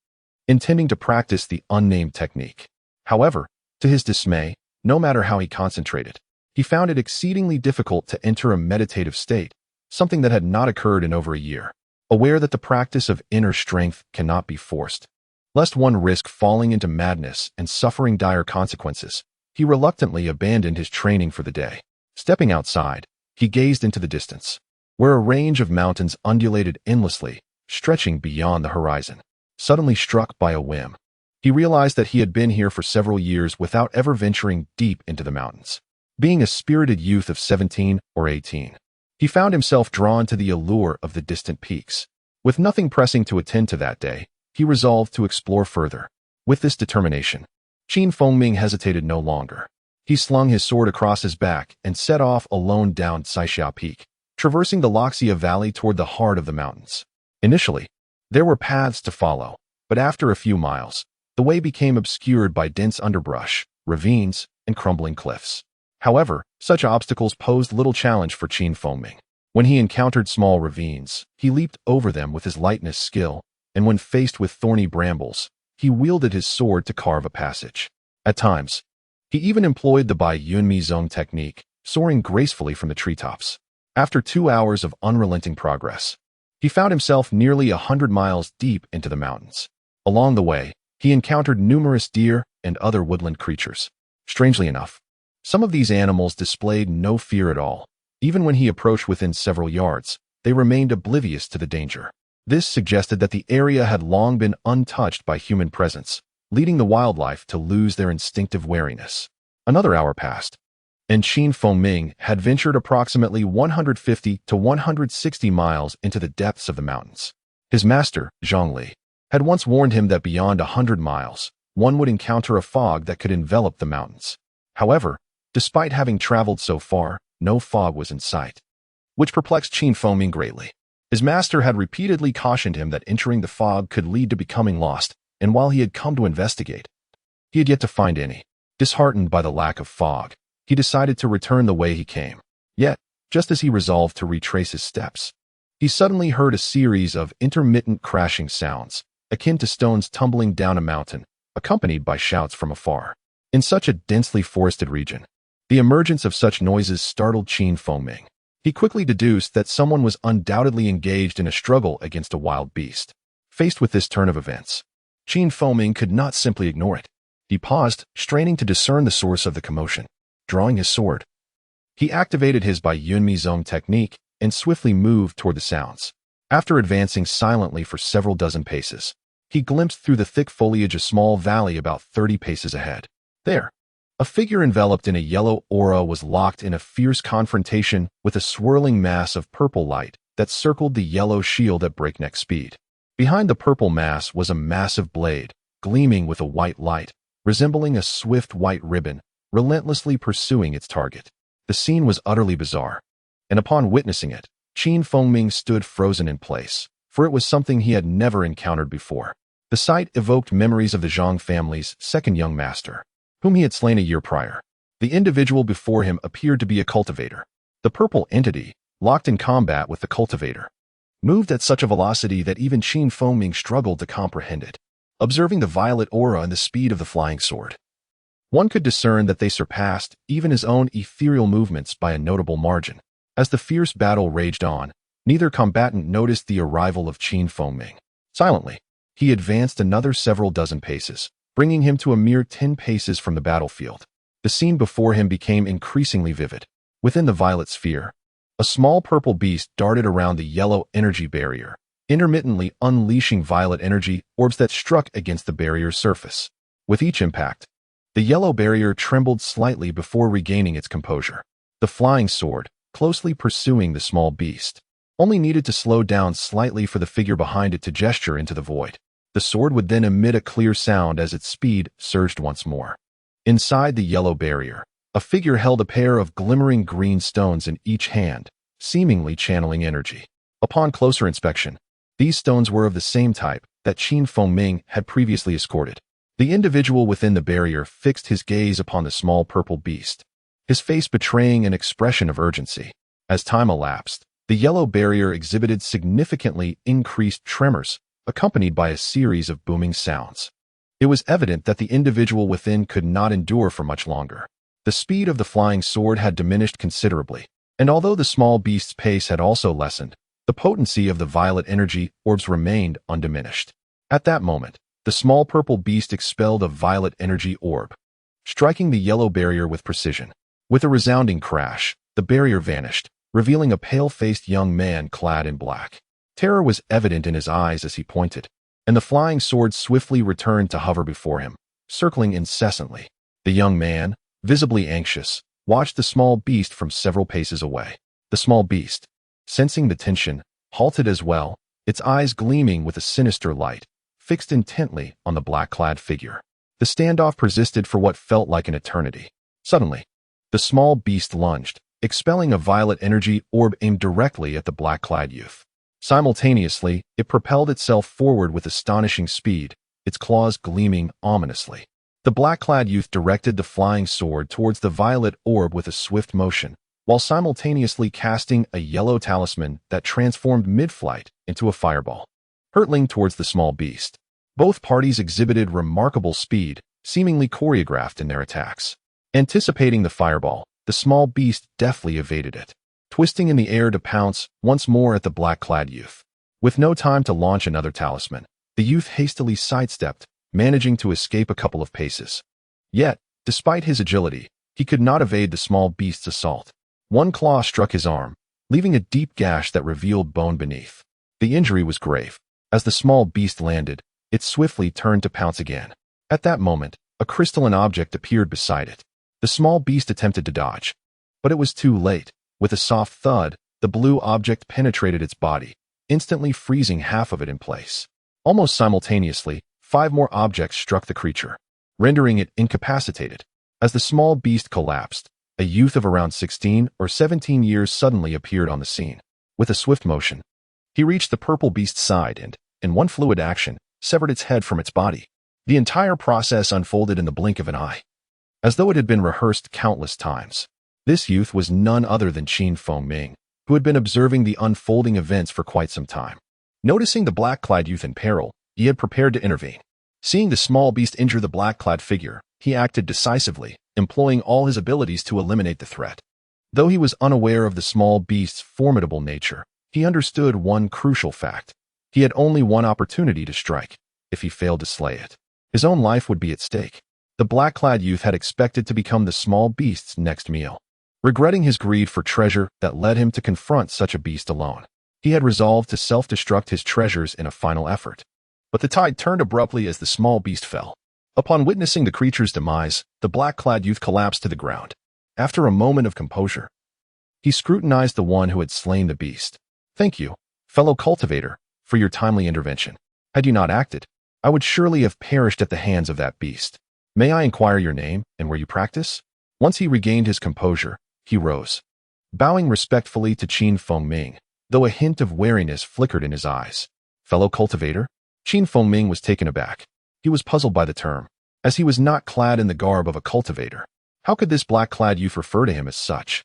intending to practice the unnamed technique. However, to his dismay, no matter how he concentrated, he found it exceedingly difficult to enter a meditative state, something that had not occurred in over a year. Aware that the practice of inner strength cannot be forced, lest one risk falling into madness and suffering dire consequences, he reluctantly abandoned his training for the day. Stepping outside, he gazed into the distance, where a range of mountains undulated endlessly, stretching beyond the horizon. Suddenly struck by a whim, he realized that he had been here for several years without ever venturing deep into the mountains. Being a spirited youth of 17 or 18, he found himself drawn to the allure of the distant peaks. With nothing pressing to attend to that day, he resolved to explore further. With this determination, Qin Fengming hesitated no longer. He slung his sword across his back and set off alone down Saixia Peak, traversing the Loxia Valley toward the heart of the mountains. Initially, there were paths to follow, but after a few miles, the way became obscured by dense underbrush, ravines, and crumbling cliffs. However, such obstacles posed little challenge for Qin Fengming. When he encountered small ravines, he leaped over them with his lightness skill, and when faced with thorny brambles, he wielded his sword to carve a passage. At times, he even employed the Bai Yunmi Zong technique, soaring gracefully from the treetops. After 2 hours of unrelenting progress, he found himself nearly 100 miles deep into the mountains. Along the way, he encountered numerous deer and other woodland creatures. Strangely enough, some of these animals displayed no fear at all. Even when he approached within several yards, they remained oblivious to the danger. This suggested that the area had long been untouched by human presence, leading the wildlife to lose their instinctive wariness. Another hour passed, and Qin Fengming had ventured approximately 150 to 160 miles into the depths of the mountains. His master, Zhongli, had once warned him that beyond 100 miles, one would encounter a fog that could envelop the mountains. However, despite having traveled so far, no fog was in sight, which perplexed Qin Fengming greatly. His master had repeatedly cautioned him that entering the fog could lead to becoming lost, and while he had come to investigate, he had yet to find any. Disheartened by the lack of fog, he decided to return the way he came. Yet, just as he resolved to retrace his steps, he suddenly heard a series of intermittent crashing sounds, akin to stones tumbling down a mountain, accompanied by shouts from afar. In such a densely forested region, the emergence of such noises startled Qin Fengming. He quickly deduced that someone was undoubtedly engaged in a struggle against a wild beast. Faced with this turn of events, Qin Fengming could not simply ignore it. He paused, straining to discern the source of the commotion. Drawing his sword, he activated his Bai Yunmi Zong technique and swiftly moved toward the sounds. After advancing silently for several dozen paces, he glimpsed through the thick foliage a small valley about 30 paces ahead. There, a figure enveloped in a yellow aura was locked in a fierce confrontation with a swirling mass of purple light that circled the yellow shield at breakneck speed. Behind the purple mass was a massive blade, gleaming with a white light, resembling a swift white ribbon, relentlessly pursuing its target. The scene was utterly bizarre, and upon witnessing it, Ming stood frozen in place, for it was something he had never encountered before. The sight evoked memories of the Zhang family's second young master, whom he had slain a year prior. The individual before him appeared to be a cultivator. The purple entity, locked in combat with the cultivator, moved at such a velocity that even Ming struggled to comprehend it. Observing the violet aura and the speed of the flying sword, one could discern that they surpassed even his own ethereal movements by a notable margin. As the fierce battle raged on, neither combatant noticed the arrival of Ming. Silently, he advanced another several dozen paces, bringing him to a mere 10 paces from the battlefield. The scene before him became increasingly vivid. Within the violet sphere, a small purple beast darted around the yellow energy barrier, intermittently unleashing violet energy orbs that struck against the barrier's surface. With each impact, the yellow barrier trembled slightly before regaining its composure. The flying sword, closely pursuing the small beast, only needed to slow down slightly for the figure behind it to gesture into the void. The sword would then emit a clear sound as its speed surged once more. Inside the yellow barrier, a figure held a pair of glimmering green stones in each hand, seemingly channeling energy. Upon closer inspection, these stones were of the same type that Ming had previously escorted. The individual within the barrier fixed his gaze upon the small purple beast, his face betraying an expression of urgency. As time elapsed, the yellow barrier exhibited significantly increased tremors, accompanied by a series of booming sounds. It was evident that the individual within could not endure for much longer. The speed of the flying sword had diminished considerably, and although the small beast's pace had also lessened, the potency of the violet energy orbs remained undiminished. At that moment, the small purple beast expelled a violet energy orb, striking the yellow barrier with precision. With a resounding crash, the barrier vanished, revealing a pale-faced young man clad in black. Terror was evident in his eyes as he pointed, and the flying sword swiftly returned to hover before him, circling incessantly. The young man, visibly anxious, watched the small beast from several paces away. The small beast, sensing the tension, halted as well, its eyes gleaming with a sinister light, fixed intently on the black-clad figure. The standoff persisted for what felt like an eternity. Suddenly, the small beast lunged, expelling a violet energy orb aimed directly at the black-clad youth. Simultaneously, it propelled itself forward with astonishing speed, its claws gleaming ominously. The black-clad youth directed the flying sword towards the violet orb with a swift motion, while simultaneously casting a yellow talisman that transformed mid-flight into a fireball, hurtling towards the small beast. Both parties exhibited remarkable speed, seemingly choreographed in their attacks. Anticipating the fireball, the small beast deftly evaded it, twisting in the air to pounce once more at the black-clad youth. With no time to launch another talisman, the youth hastily sidestepped, managing to escape a couple of paces. Yet, despite his agility, he could not evade the small beast's assault. One claw struck his arm, leaving a deep gash that revealed bone beneath. The injury was grave. As the small beast landed, it swiftly turned to pounce again. At that moment, a crystalline object appeared beside it. The small beast attempted to dodge, but it was too late. With a soft thud, the blue object penetrated its body, instantly freezing half of it in place. Almost simultaneously, 5 more objects struck the creature, rendering it incapacitated. As the small beast collapsed, a youth of around 16 or 17 years suddenly appeared on the scene. With a swift motion, he reached the purple beast's side and, in one fluid action, severed its head from its body. The entire process unfolded in the blink of an eye, as though it had been rehearsed countless times. This youth was none other than Ming, who had been observing the unfolding events for quite some time. Noticing the black-clad youth in peril, he had prepared to intervene. Seeing the small beast injure the black-clad figure, he acted decisively, employing all his abilities to eliminate the threat. Though he was unaware of the small beast's formidable nature, he understood one crucial fact. He had only one opportunity to strike. If he failed to slay it, his own life would be at stake. The black-clad youth had expected to become the small beast's next meal. Regretting his greed for treasure that led him to confront such a beast alone, he had resolved to self-destruct his treasures in a final effort. But the tide turned abruptly as the small beast fell. Upon witnessing the creature's demise, the black-clad youth collapsed to the ground. After a moment of composure, he scrutinized the one who had slain the beast. "Thank you, fellow cultivator, for your timely intervention. Had you not acted, I would surely have perished at the hands of that beast." May I inquire your name and where you practice? Once he regained his composure, he rose, bowing respectfully to Feng Ming, though a hint of wariness flickered in his eyes. Fellow cultivator? Feng Ming was taken aback. He was puzzled by the term, as he was not clad in the garb of a cultivator. How could this black-clad youth refer to him as such?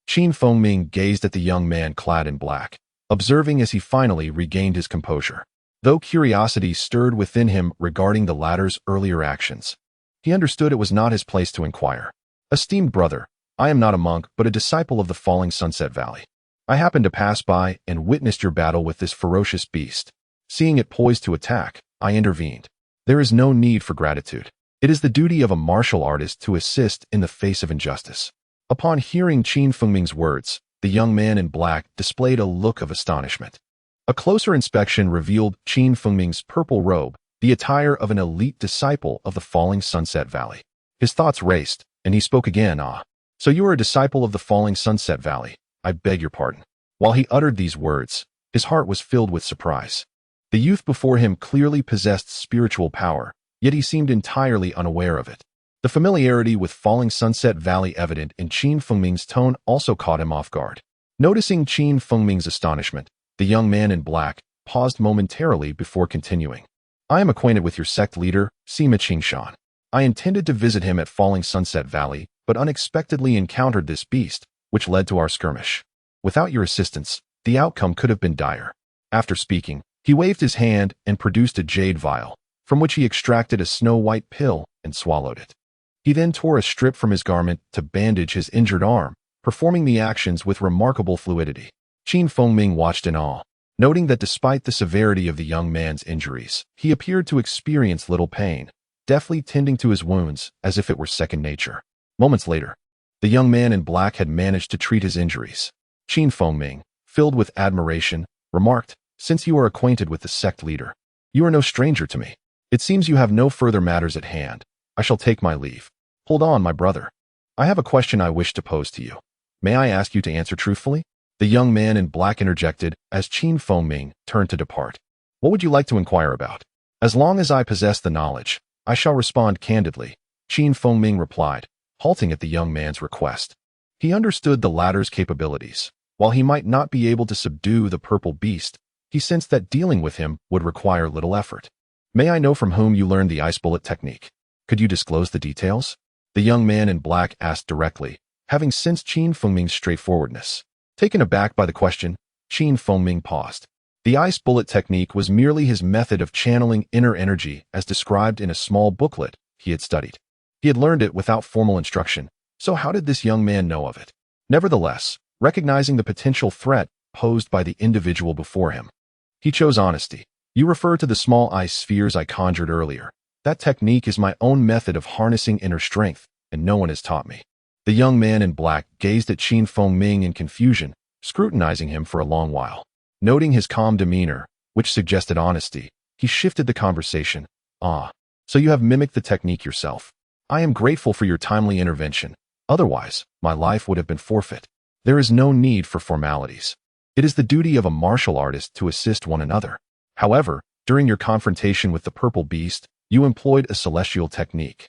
Feng Ming gazed at the young man clad in black, observing as he finally regained his composure. Though curiosity stirred within him regarding the latter's earlier actions, he understood it was not his place to inquire. Esteemed brother, I am not a monk but a disciple of the falling Sunset Valley. I happened to pass by and witnessed your battle with this ferocious beast. Seeing it poised to attack, I intervened. There is no need for gratitude. It is the duty of a martial artist to assist in the face of injustice. Upon hearing Feng Ming's words, the young man in black displayed a look of astonishment. A closer inspection revealed Feng Ming's purple robe, the attire of an elite disciple of the falling Sunset Valley. His thoughts raced, and he spoke again. Ah, so you are a disciple of the falling Sunset Valley. I beg your pardon. While he uttered these words, his heart was filled with surprise. The youth before him clearly possessed spiritual power, yet he seemed entirely unaware of it. The familiarity with falling Sunset Valley evident in Feng Ming's tone also caught him off guard. Noticing Feng Ming's astonishment, the young man in black paused momentarily before continuing. I am acquainted with your sect leader, Sima Qingshan. I intended to visit him at falling Sunset Valley, but unexpectedly encountered this beast, which led to our skirmish. Without your assistance, the outcome could have been dire. After speaking, he waved his hand and produced a jade vial, from which he extracted a snow-white pill and swallowed it. He then tore a strip from his garment to bandage his injured arm, performing the actions with remarkable fluidity. Feng Ming watched in awe, noting that despite the severity of the young man's injuries, he appeared to experience little pain, deftly tending to his wounds as if it were second nature. Moments later, the young man in black had managed to treat his injuries. Feng Ming, filled with admiration, remarked, Since you are acquainted with the sect leader, you are no stranger to me. It seems you have no further matters at hand. I shall take my leave. Hold on, my brother. I have a question I wish to pose to you. May I ask you to answer truthfully? The young man in black interjected as Feng Ming turned to depart. What would you like to inquire about? As long as I possess the knowledge, I shall respond candidly, Feng Ming replied, halting at the young man's request. He understood the latter's capabilities. While he might not be able to subdue the purple beast, he sensed that dealing with him would require little effort. May I know from whom you learned the ice bullet technique? Could you disclose the details? The young man in black asked directly, having sensed Feng Ming's straightforwardness. Taken aback by the question, Feng Ming paused. The ice bullet technique was merely his method of channeling inner energy as described in a small booklet he had studied. He had learned it without formal instruction, so how did this young man know of it? Nevertheless, recognizing the potential threat posed by the individual before him, he chose honesty. You refer to the small ice spheres I conjured earlier. That technique is my own method of harnessing inner strength, and no one has taught me. The young man in black gazed at Feng Ming in confusion, scrutinizing him for a long while. Noting his calm demeanor, which suggested honesty, he shifted the conversation. Ah, so you have mimicked the technique yourself. I am grateful for your timely intervention. Otherwise, my life would have been forfeit. There is no need for formalities. It is the duty of a martial artist to assist one another. However, during your confrontation with the purple beast, you employed a celestial technique,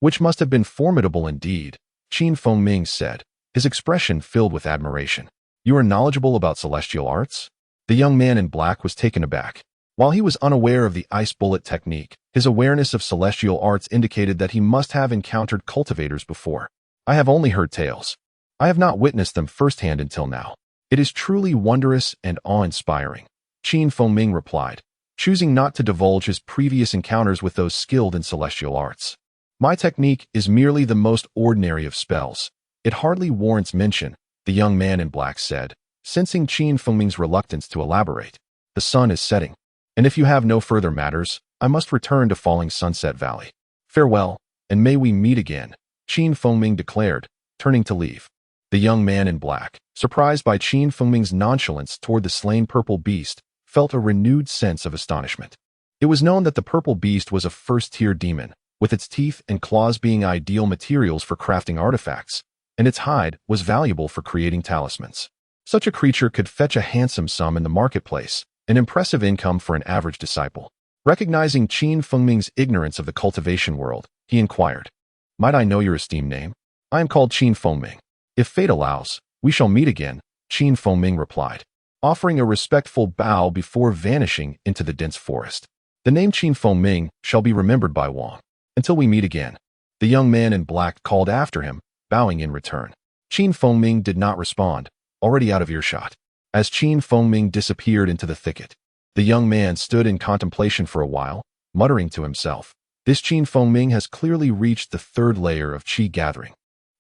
which must have been formidable indeed, Feng Ming said, his expression filled with admiration. You are knowledgeable about celestial arts? The young man in black was taken aback. While he was unaware of the ice bullet technique, his awareness of celestial arts indicated that he must have encountered cultivators before. I have only heard tales. I have not witnessed them firsthand until now. It is truly wondrous and awe-inspiring, Feng Ming replied, choosing not to divulge his previous encounters with those skilled in celestial arts. My technique is merely the most ordinary of spells. It hardly warrants mention, the young man in black said, sensing Feng Ming's reluctance to elaborate. The sun is setting, and if you have no further matters, I must return to falling Sunset Valley. Farewell, and may we meet again, Feng Ming declared, turning to leave. The young man in black, surprised by Feng Ming's nonchalance toward the slain purple beast, felt a renewed sense of astonishment. It was known that the purple beast was a first-tier demon, with its teeth and claws being ideal materials for crafting artifacts, and its hide was valuable for creating talismans. Such a creature could fetch a handsome sum in the marketplace, an impressive income for an average disciple. Recognizing Feng Ming's ignorance of the cultivation world, he inquired. Might I know your esteemed name? I am called Feng Ming. If fate allows, we shall meet again, Feng Ming replied, offering a respectful bow before vanishing into the dense forest. The name Feng Ming shall be remembered by Wang. Until we meet again. The young man in black called after him, bowing in return. Feng Ming did not respond, already out of earshot. As Feng Ming disappeared into the thicket, the young man stood in contemplation for a while, muttering to himself. This Feng Ming has clearly reached the third layer of qi gathering.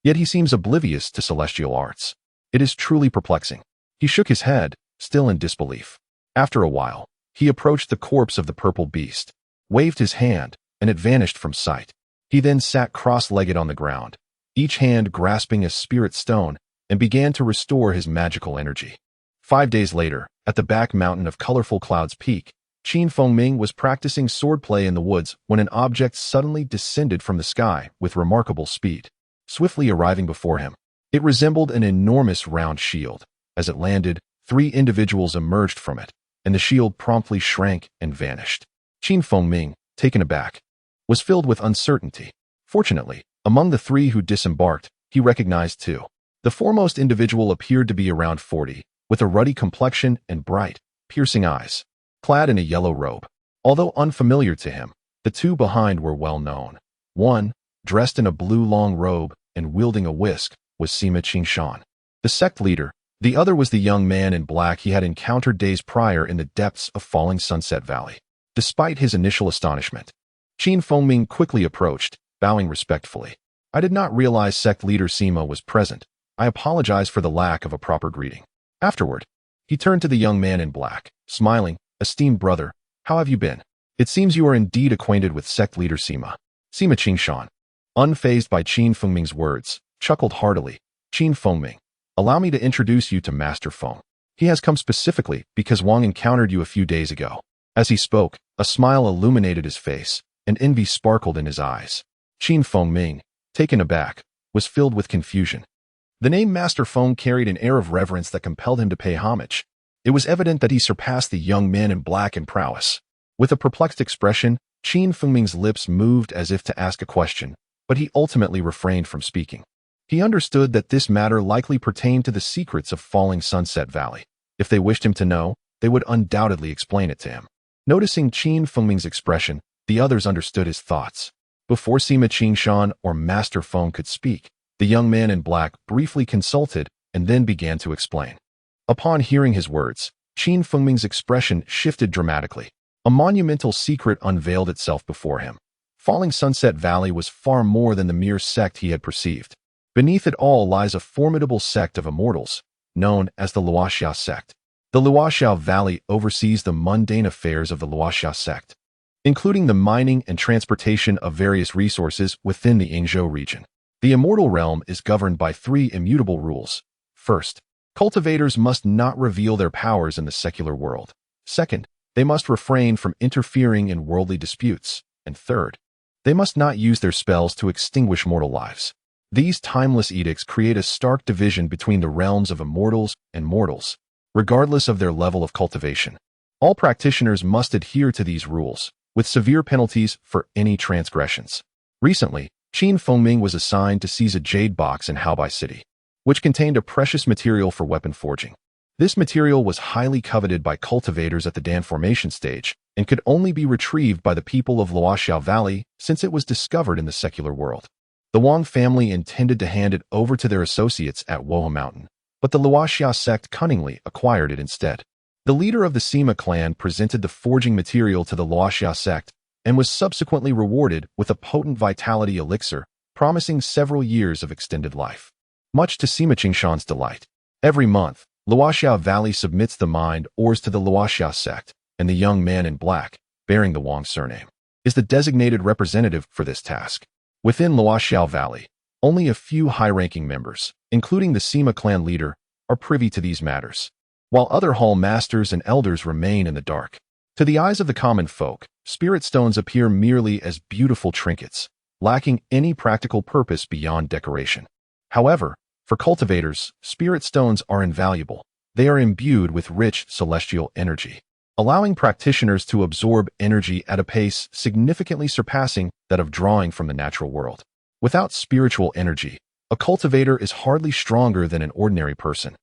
Yet he seems oblivious to celestial arts. It is truly perplexing. He shook his head, still in disbelief. After a while, he approached the corpse of the purple beast, waved his hand, and it vanished from sight. He then sat cross-legged on the ground, each hand grasping a spirit stone, and began to restore his magical energy. 5 days later, at the back mountain of Colorful Cloud's Peak, Feng Ming was practicing swordplay in the woods when an object suddenly descended from the sky with remarkable speed, swiftly arriving before him. It resembled an enormous round shield. As it landed, 3 individuals emerged from it, and the shield promptly shrank and vanished. Feng Ming, taken aback, was filled with uncertainty. Fortunately, among the 3 who disembarked, he recognized 2. The foremost individual appeared to be around 40, with a ruddy complexion and bright, piercing eyes, clad in a yellow robe. Although unfamiliar to him, the 2 behind were well known. One, dressed in a blue long robe and wielding a whisk, was Sima Qingshan, the sect leader. The other was the young man in black he had encountered days prior in the depths of Falling Sunset Valley. Despite his initial astonishment, Feng Ming quickly approached, bowing respectfully. I did not realize sect leader Sima was present. I apologize for the lack of a proper greeting. Afterward, he turned to the young man in black, smiling. Esteemed brother, how have you been? It seems you are indeed acquainted with sect leader Sima. Sima Qingshan, unfazed by Feng Ming's words, chuckled heartily. Feng Ming, allow me to introduce you to Master Feng. He has come specifically because Wang encountered you a few days ago. As he spoke, a smile illuminated his face, and envy sparkled in his eyes. Feng Ming, taken aback, was filled with confusion. The name Master Feng carried an air of reverence that compelled him to pay homage. It was evident that he surpassed the young man in black in prowess. With a perplexed expression, Feng Ming's lips moved as if to ask a question, but he ultimately refrained from speaking. He understood that this matter likely pertained to the secrets of Falling Sunset Valley. If they wished him to know, they would undoubtedly explain it to him. Noticing Feng Ming's expression, the others understood his thoughts. Before Sima Qingshan or Master Feng could speak, the young man in black briefly consulted and then began to explain. Upon hearing his words, Feng Ming's expression shifted dramatically. A monumental secret unveiled itself before him. Falling Sunset Valley was far more than the mere sect he had perceived. Beneath it all lies a formidable sect of immortals, known as the Luoxiao sect. The Luoxiao Valley oversees the mundane affairs of the Luoxiao sect, including the mining and transportation of various resources within the Yingzhou region. The immortal realm is governed by 3 immutable rules. First, cultivators must not reveal their powers in the secular world. Second, they must refrain from interfering in worldly disputes. And third, they must not use their spells to extinguish mortal lives. These timeless edicts create a stark division between the realms of immortals and mortals, regardless of their level of cultivation. All practitioners must adhere to these rules, with severe penalties for any transgressions. Recently, Feng Ming was assigned to seize a jade box in Haobai City, which contained a precious material for weapon forging. This material was highly coveted by cultivators at the Dan formation stage and could only be retrieved by the people of Luoxiao Valley since it was discovered in the secular world. The Wang family intended to hand it over to their associates at Woha Mountain, but the Luoxiao sect cunningly acquired it instead. The leader of the Sima clan presented the forging material to the Luoxiao sect and was subsequently rewarded with a potent vitality elixir, promising several years of extended life. Much to Sima Qingshan's delight, every month, Luoxiao Valley submits the mined ores to the Luoxiao sect, and the young man in black, bearing the Wang surname, is the designated representative for this task. Within Luoxiao Valley, only a few high-ranking members, including the Sima clan leader, are privy to these matters, while other hall masters and elders remain in the dark. To the eyes of the common folk, spirit stones appear merely as beautiful trinkets, lacking any practical purpose beyond decoration. However, for cultivators, spirit stones are invaluable. They are imbued with rich celestial energy. allowing practitioners to absorb energy at a pace significantly surpassing that of drawing from the natural world. Without spiritual energy, a cultivator is hardly stronger than an ordinary person,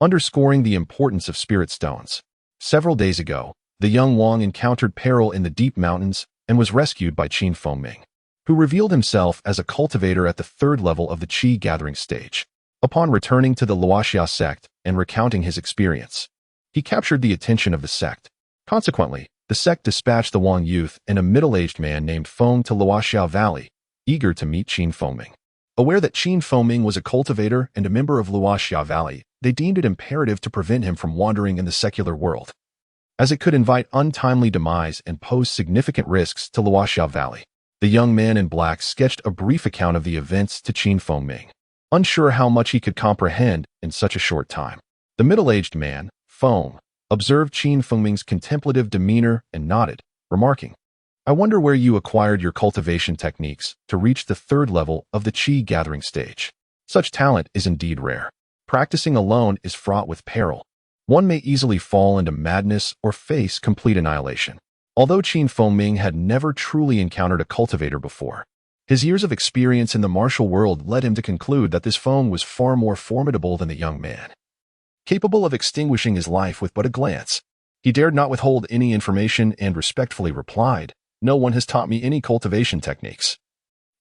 underscoring the importance of spirit stones. Several days ago, the young Wang encountered peril in the deep mountains and was rescued by Ming, who revealed himself as a cultivator at the third level of the Qi gathering stage. Upon returning to the Luoxia sect and recounting his experience, he captured the attention of the sect. Consequently, the sect dispatched the Wang youth and a middle-aged man named Feng to Luoxia Valley, eager to meet Ming. Aware that Ming was a cultivator and a member of Luoxia Valley, they deemed it imperative to prevent him from wandering in the secular world, as it could invite untimely demise and pose significant risks to Luoxia Valley. The young man in black sketched a brief account of the events to Ming, unsure how much he could comprehend in such a short time. The middle-aged man, Feng, observed Ming's contemplative demeanor and nodded, remarking, "I wonder where you acquired your cultivation techniques to reach the third level of the Qi gathering stage. Such talent is indeed rare. Practicing alone is fraught with peril. One may easily fall into madness or face complete annihilation." Although Ming had never truly encountered a cultivator before, his years of experience in the martial world led him to conclude that this Feng was far more formidable than the young man, capable of extinguishing his life with but a glance. He dared not withhold any information and respectfully replied, "No one has taught me any cultivation techniques.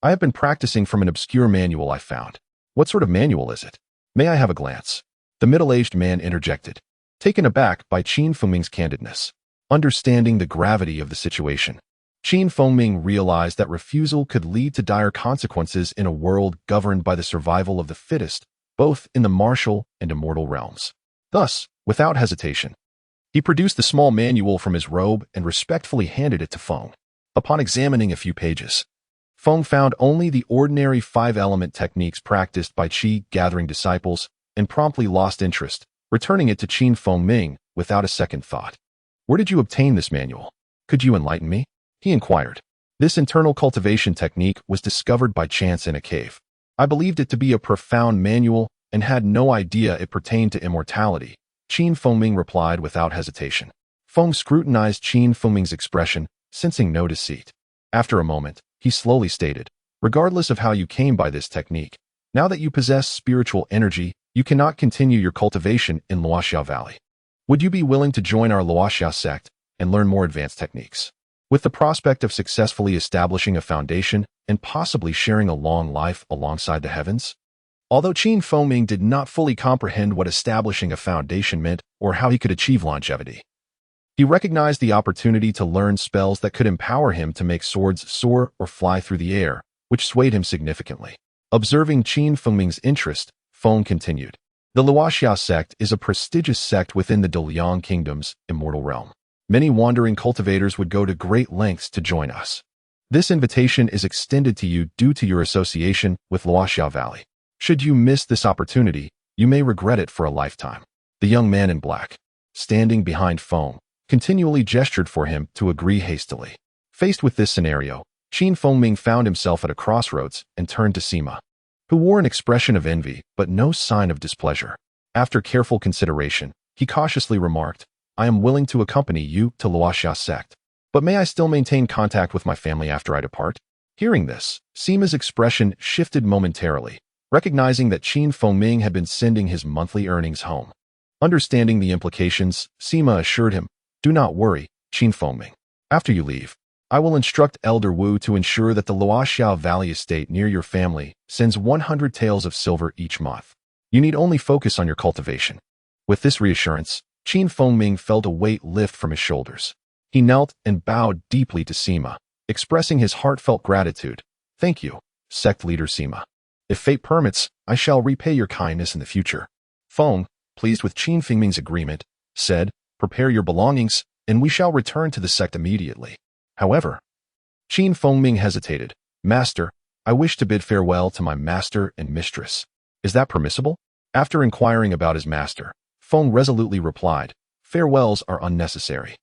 I have been practicing from an obscure manual I found." "What sort of manual is it? May I have a glance?" The middle-aged man interjected, taken aback by Ming's candidness. Understanding the gravity of the situation, Ming realized that refusal could lead to dire consequences in a world governed by the survival of the fittest, both in the martial and immortal realms. Thus, without hesitation, he produced the small manual from his robe and respectfully handed it to Feng. Upon examining a few pages, Feng found only the ordinary five-element techniques practiced by Qi gathering disciples and promptly lost interest, returning it to Ming without a second thought. "Where did you obtain this manual? Could you enlighten me?" he inquired. "This internal cultivation technique was discovered by chance in a cave. I believed it to be a profound manual and had no idea it pertained to immortality," Ming replied without hesitation. Feng scrutinized Ming's expression, sensing no deceit. After a moment, he slowly stated, "Regardless of how you came by this technique, now that you possess spiritual energy, you cannot continue your cultivation in Luoxia Valley. Would you be willing to join our Luoxia sect and learn more advanced techniques, with the prospect of successfully establishing a foundation and possibly sharing a long life alongside the heavens?" Although Ming did not fully comprehend what establishing a foundation meant or how he could achieve longevity, he recognized the opportunity to learn spells that could empower him to make swords soar or fly through the air, which swayed him significantly. Observing Ming's interest, Feng continued, "The Luoxia sect is a prestigious sect within the Daliang Kingdom's immortal realm. Many wandering cultivators would go to great lengths to join us. This invitation is extended to you due to your association with Luoxia Valley. Should you miss this opportunity, you may regret it for a lifetime." The young man in black, standing behind Feng, continually gestured for him to agree hastily. Faced with this scenario, Ming found himself at a crossroads and turned to Sima, who wore an expression of envy but no sign of displeasure. After careful consideration, he cautiously remarked, "I am willing to accompany you to Luoxia sect, but may I still maintain contact with my family after I depart?" Hearing this, Sima's expression shifted momentarily, recognizing that Ming had been sending his monthly earnings home. Understanding the implications, Sima assured him, "Do not worry, Ming. After you leave, I will instruct Elder Wu to ensure that the Luoxia Valley estate near your family sends 100 taels of silver each month. You need only focus on your cultivation." With this reassurance, Ming felt a weight lift from his shoulders. He knelt and bowed deeply to Sima, expressing his heartfelt gratitude. "Thank you, sect leader Sima. If fate permits, I shall repay your kindness in the future." Feng, pleased with Ming's agreement, said, "Prepare your belongings, and we shall return to the sect immediately." However, Ming hesitated. "Master, I wish to bid farewell to my master and mistress. Is that permissible?" After inquiring about his master, Feng resolutely replied, "Farewells are unnecessary.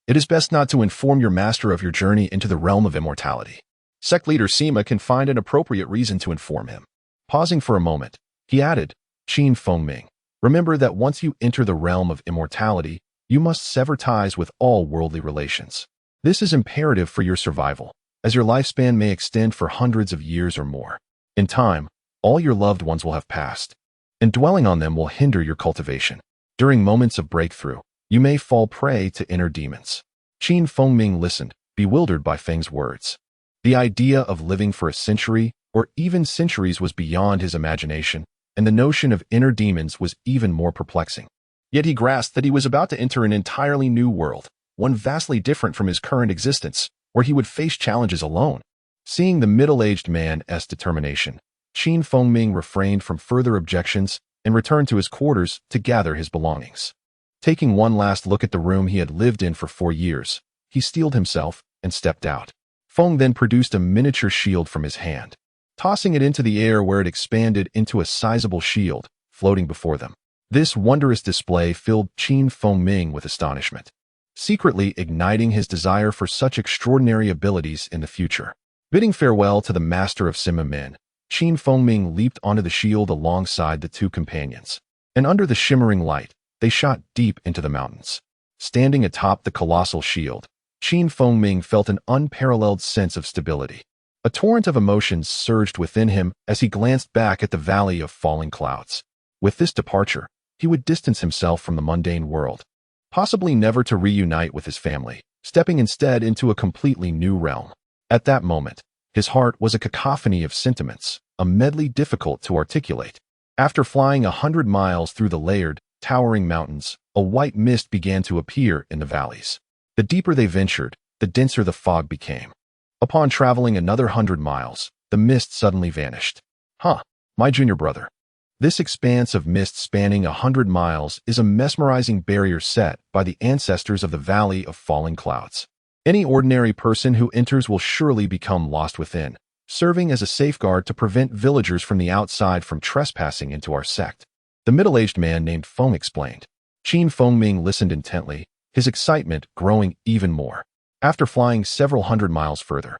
It is best not to inform your master of your journey into the realm of immortality. Sect leader Sima can find an appropriate reason to inform him." Pausing for a moment, he added, "Ming, remember that once you enter the realm of immortality, You must sever ties with all worldly relations. This is imperative for your survival, as your lifespan may extend for hundreds of years or more. In time, all your loved ones will have passed, and dwelling on them will hinder your cultivation. During moments of breakthrough, you may fall prey to inner demons. Feng listened, bewildered by Feng's words. The idea of living for a century or even centuries was beyond his imagination, and the notion of inner demons was even more perplexing. Yet he grasped that he was about to enter an entirely new world, one vastly different from his current existence, where he would face challenges alone. Seeing the middle-aged man's determination, Feng refrained from further objections and returned to his quarters to gather his belongings. Taking one last look at the room he had lived in for 4 years, he steeled himself and stepped out. Feng then produced a miniature shield from his hand, tossing it into the air where it expanded into a sizable shield, floating before them. This wondrous display filled Feng with astonishment, secretly igniting his desire for such extraordinary abilities in the future. Bidding farewell to the master of Sima Men, Feng leaped onto the shield alongside the two companions, and under the shimmering light, they shot deep into the mountains. Standing atop the colossal shield, Feng felt an unparalleled sense of stability. A torrent of emotions surged within him as he glanced back at the valley of falling clouds. With this departure, he would distance himself from the mundane world, possibly never to reunite with his family, stepping instead into a completely new realm. At that moment, his heart was a cacophony of sentiments, a medley difficult to articulate. After flying 100 miles through the layered, towering mountains, a white mist began to appear in the valleys. The deeper they ventured, the denser the fog became. Upon traveling another 100 miles, the mist suddenly vanished. My junior brother. This expanse of mist spanning 100 miles is a mesmerizing barrier set by the ancestors of the Valley of Falling Clouds. Any ordinary person who enters will surely become lost within, serving as a safeguard to prevent villagers from the outside from trespassing into our sect. The middle-aged man named Feng explained. Feng listened intently, his excitement growing even more. After flying several hundred miles further,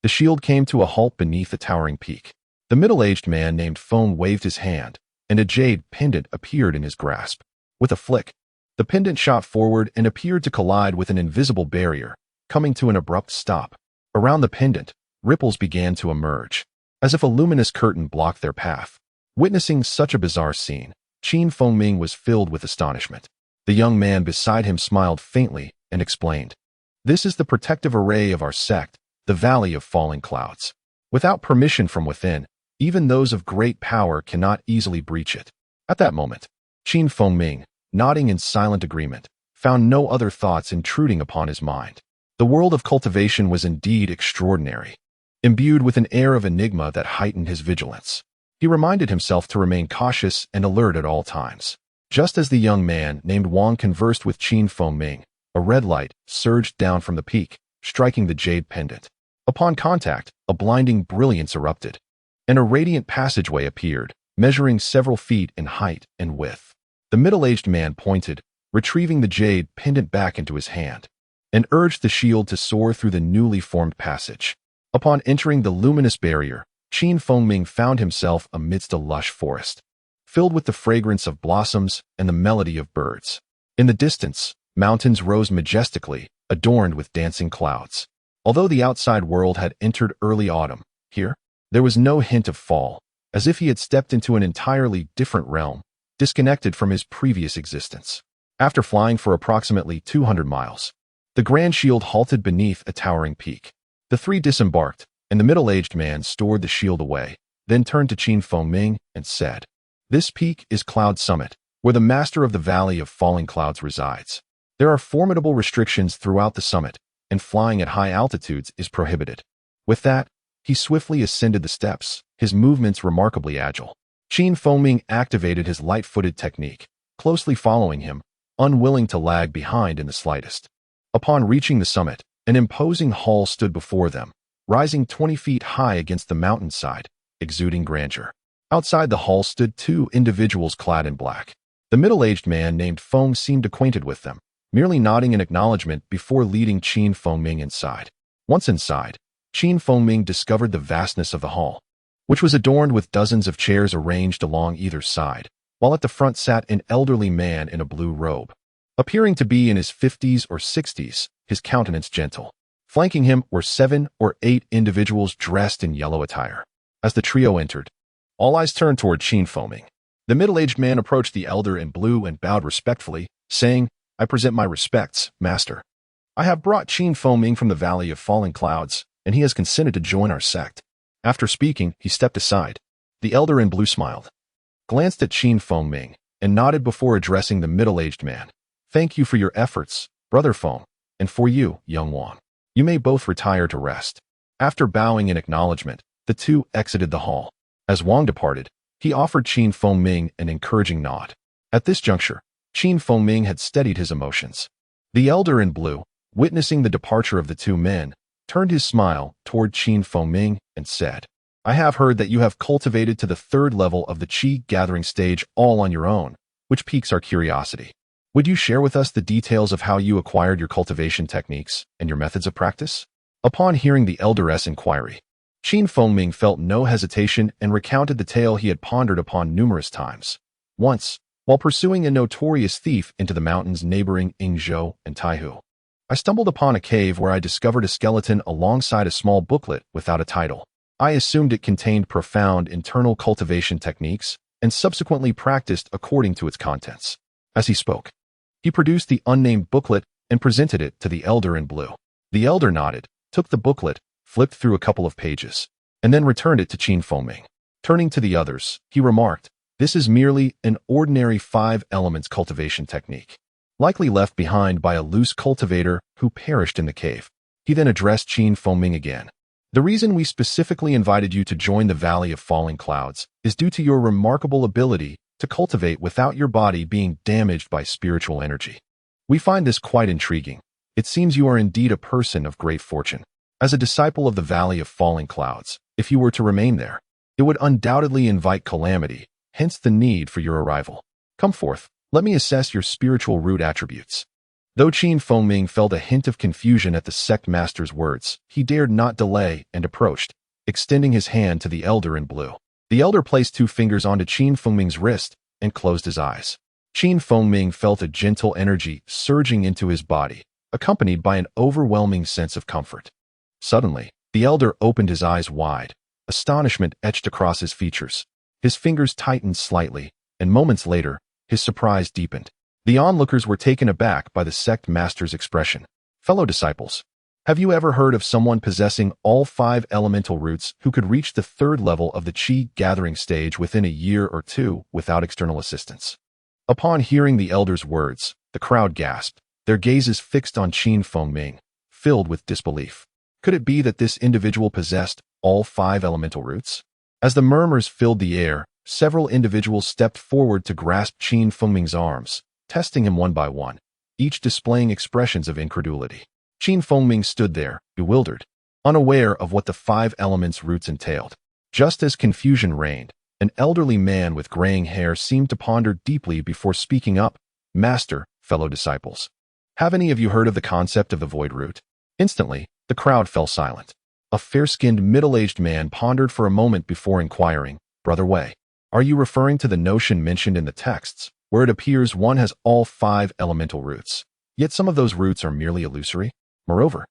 the shield came to a halt beneath a towering peak. The middle-aged man named Feng waved his hand, and a jade pendant appeared in his grasp. With a flick, the pendant shot forward and appeared to collide with an invisible barrier, coming to an abrupt stop. Around the pendant, ripples began to emerge, as if a luminous curtain blocked their path. Witnessing such a bizarre scene, Feng was filled with astonishment. The young man beside him smiled faintly and explained, "This is the protective array of our sect, the Valley of Falling Clouds. Without permission from within, even those of great power cannot easily breach it." At that moment, Feng, nodding in silent agreement, found no other thoughts intruding upon his mind. The world of cultivation was indeed extraordinary, imbued with an air of enigma that heightened his vigilance. He reminded himself to remain cautious and alert at all times. Just as the young man named Wang conversed with Feng, a red light surged down from the peak, striking the jade pendant. Upon contact, a blinding brilliance erupted, and a radiant passageway appeared, measuring several feet in height and width. The middle-aged man pointed, retrieving the jade pendant back into his hand, and urged the shield to soar through the newly formed passage. Upon entering the luminous barrier, Feng found himself amidst a lush forest, filled with the fragrance of blossoms and the melody of birds. In the distance, mountains rose majestically, adorned with dancing clouds. Although the outside world had entered early autumn, here, there was no hint of fall, as if he had stepped into an entirely different realm, disconnected from his previous existence. After flying for approximately 200 miles, the grand shield halted beneath a towering peak. The three disembarked, and the middle-aged man stored the shield away, then turned to Feng and said, "This peak is Cloud Summit, where the master of the Valley of Falling Clouds resides. There are formidable restrictions throughout the summit, and flying at high altitudes is prohibited." With that, he swiftly ascended the steps, his movements remarkably agile. Feng activated his light-footed technique, closely following him, unwilling to lag behind in the slightest. Upon reaching the summit, an imposing hall stood before them, rising 20 feet high against the mountainside, exuding grandeur. Outside the hall stood two individuals clad in black. The middle-aged man named Feng seemed acquainted with them, merely nodding in acknowledgement before leading Feng inside. Once inside, Feng discovered the vastness of the hall, which was adorned with dozens of chairs arranged along either side, while at the front sat an elderly man in a blue robe. Appearing to be in his 50s or 60s, his countenance gentle. Flanking him were 7 or 8 individuals dressed in yellow attire. As the trio entered, all eyes turned toward Feng. The middle-aged man approached the elder in blue and bowed respectfully, saying, "I present my respects, master. I have brought Feng from the Valley of Falling Clouds, and he has consented to join our sect." After speaking, he stepped aside. The elder in blue smiled, glanced at Feng, and nodded before addressing the middle-aged man. "Thank you for your efforts, Brother Feng, and for you, young Wang. You may both retire to rest." After bowing in acknowledgement, the two exited the hall. As Wang departed, he offered Feng an encouraging nod. At this juncture, Feng had steadied his emotions. The elder in blue, witnessing the departure of the two men, turned his smile toward Feng and said, "I have heard that you have cultivated to the 3rd level of the Qi gathering stage all on your own, which piques our curiosity. Would you share with us the details of how you acquired your cultivation techniques and your methods of practice?" Upon hearing the elder's inquiry, Feng felt no hesitation and recounted the tale he had pondered upon numerous times. Once, while pursuing a notorious thief into the mountains neighboring Yingzhou and Taihu, I stumbled upon a cave where I discovered a skeleton alongside a small booklet without a title. I assumed it contained profound internal cultivation techniques and subsequently practiced according to its contents. As he spoke, he produced the unnamed booklet and presented it to the elder in blue. The elder nodded, took the booklet, flipped through a couple of pages, and then returned it to Feng. Turning to the others, he remarked, "This is merely an ordinary 5 elements cultivation technique, likely left behind by a loose cultivator who perished in the cave." He then addressed Feng again. "The reason we specifically invited you to join the Valley of Falling Clouds is due to your remarkable ability to cultivate without your body being damaged by spiritual energy. We find this quite intriguing. It seems you are indeed a person of great fortune. As a disciple of the Valley of Falling Clouds, if you were to remain there, it would undoubtedly invite calamity, hence the need for your arrival. Come forth, let me assess your spiritual root attributes." Though Feng felt a hint of confusion at the sect master's words, he dared not delay and approached, extending his hand to the elder in blue. The elder placed 2 fingers onto Feng's wrist and closed his eyes. Feng felt a gentle energy surging into his body, accompanied by an overwhelming sense of comfort. Suddenly, the elder opened his eyes wide, astonishment etched across his features. His fingers tightened slightly, and moments later, his surprise deepened. The onlookers were taken aback by the sect master's expression. "Fellow disciples, have you ever heard of someone possessing all 5 elemental roots who could reach the 3rd level of the Qi gathering stage within a year or 2 without external assistance?" Upon hearing the elder's words, the crowd gasped, their gazes fixed on Feng, filled with disbelief. Could it be that this individual possessed all 5 elemental roots? As the murmurs filled the air, several individuals stepped forward to grasp Feng's arms, testing him one by one, each displaying expressions of incredulity. Feng stood there, bewildered, unaware of what the 5 elements roots entailed. Just as confusion reigned, an elderly man with graying hair seemed to ponder deeply before speaking up. "Master, fellow disciples, have any of you heard of the concept of the void root?" Instantly, the crowd fell silent. A fair-skinned middle-aged man pondered for a moment before inquiring, "Brother Wei, are you referring to the notion mentioned in the texts, where it appears one has all 5 elemental roots, yet some of those roots are merely illusory? Moreover,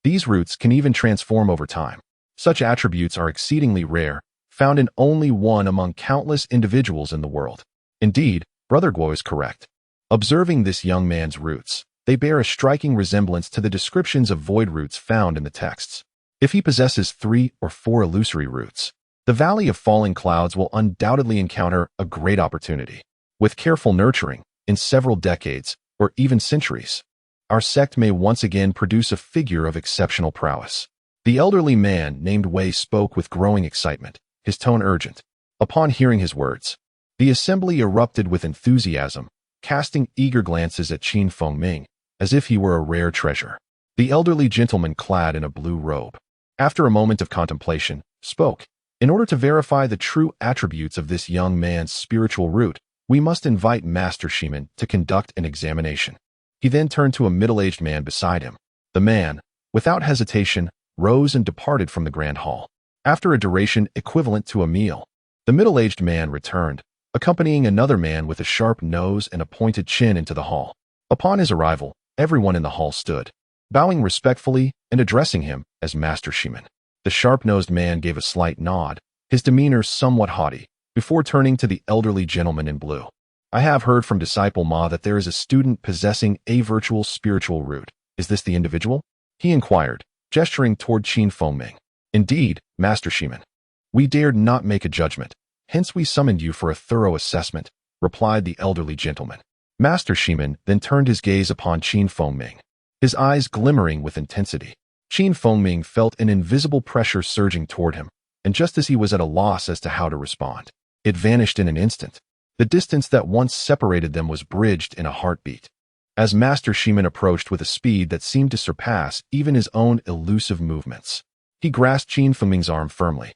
these roots can even transform over time. Such attributes are exceedingly rare, found in only one among countless individuals in the world." Indeed, Brother Guo is correct. Observing this young man's roots, they bear a striking resemblance to the descriptions of void roots found in the texts. If he possesses 3 or 4 illusory roots, the Valley of Falling Clouds will undoubtedly encounter a great opportunity. With careful nurturing, in several decades, or even centuries, our sect may once again produce a figure of exceptional prowess. The elderly man named Wei spoke with growing excitement, his tone urgent. Upon hearing his words, the assembly erupted with enthusiasm, casting eager glances at Feng, as if he were a rare treasure. The elderly gentleman clad in a blue robe, after a moment of contemplation, spoke. "In order to verify the true attributes of this young man's spiritual root, we must invite Master Shiman to conduct an examination." He then turned to a middle-aged man beside him. The man, without hesitation, rose and departed from the grand hall. After a duration equivalent to a meal, the middle-aged man returned, accompanying another man with a sharp nose and a pointed chin into the hall. Upon his arrival, everyone in the hall stood, bowing respectfully and addressing him as Master Shiman. The sharp-nosed man gave a slight nod, his demeanor somewhat haughty, before turning to the elderly gentleman in blue. I have heard from Disciple Ma that there is a student possessing a virtual spiritual root. Is this the individual? He inquired, gesturing toward Feng Ming. Indeed, Master Shiman. We dared not make a judgment, hence we summoned you for a thorough assessment, replied the elderly gentleman. Master Shiman then turned his gaze upon Feng Ming, his eyes glimmering with intensity. Feng Ming felt an invisible pressure surging toward him, and just as he was at a loss as to how to respond, it vanished in an instant. The distance that once separated them was bridged in a heartbeat. As Master Shiman approached with a speed that seemed to surpass even his own elusive movements, he grasped Feng Ming's arm firmly.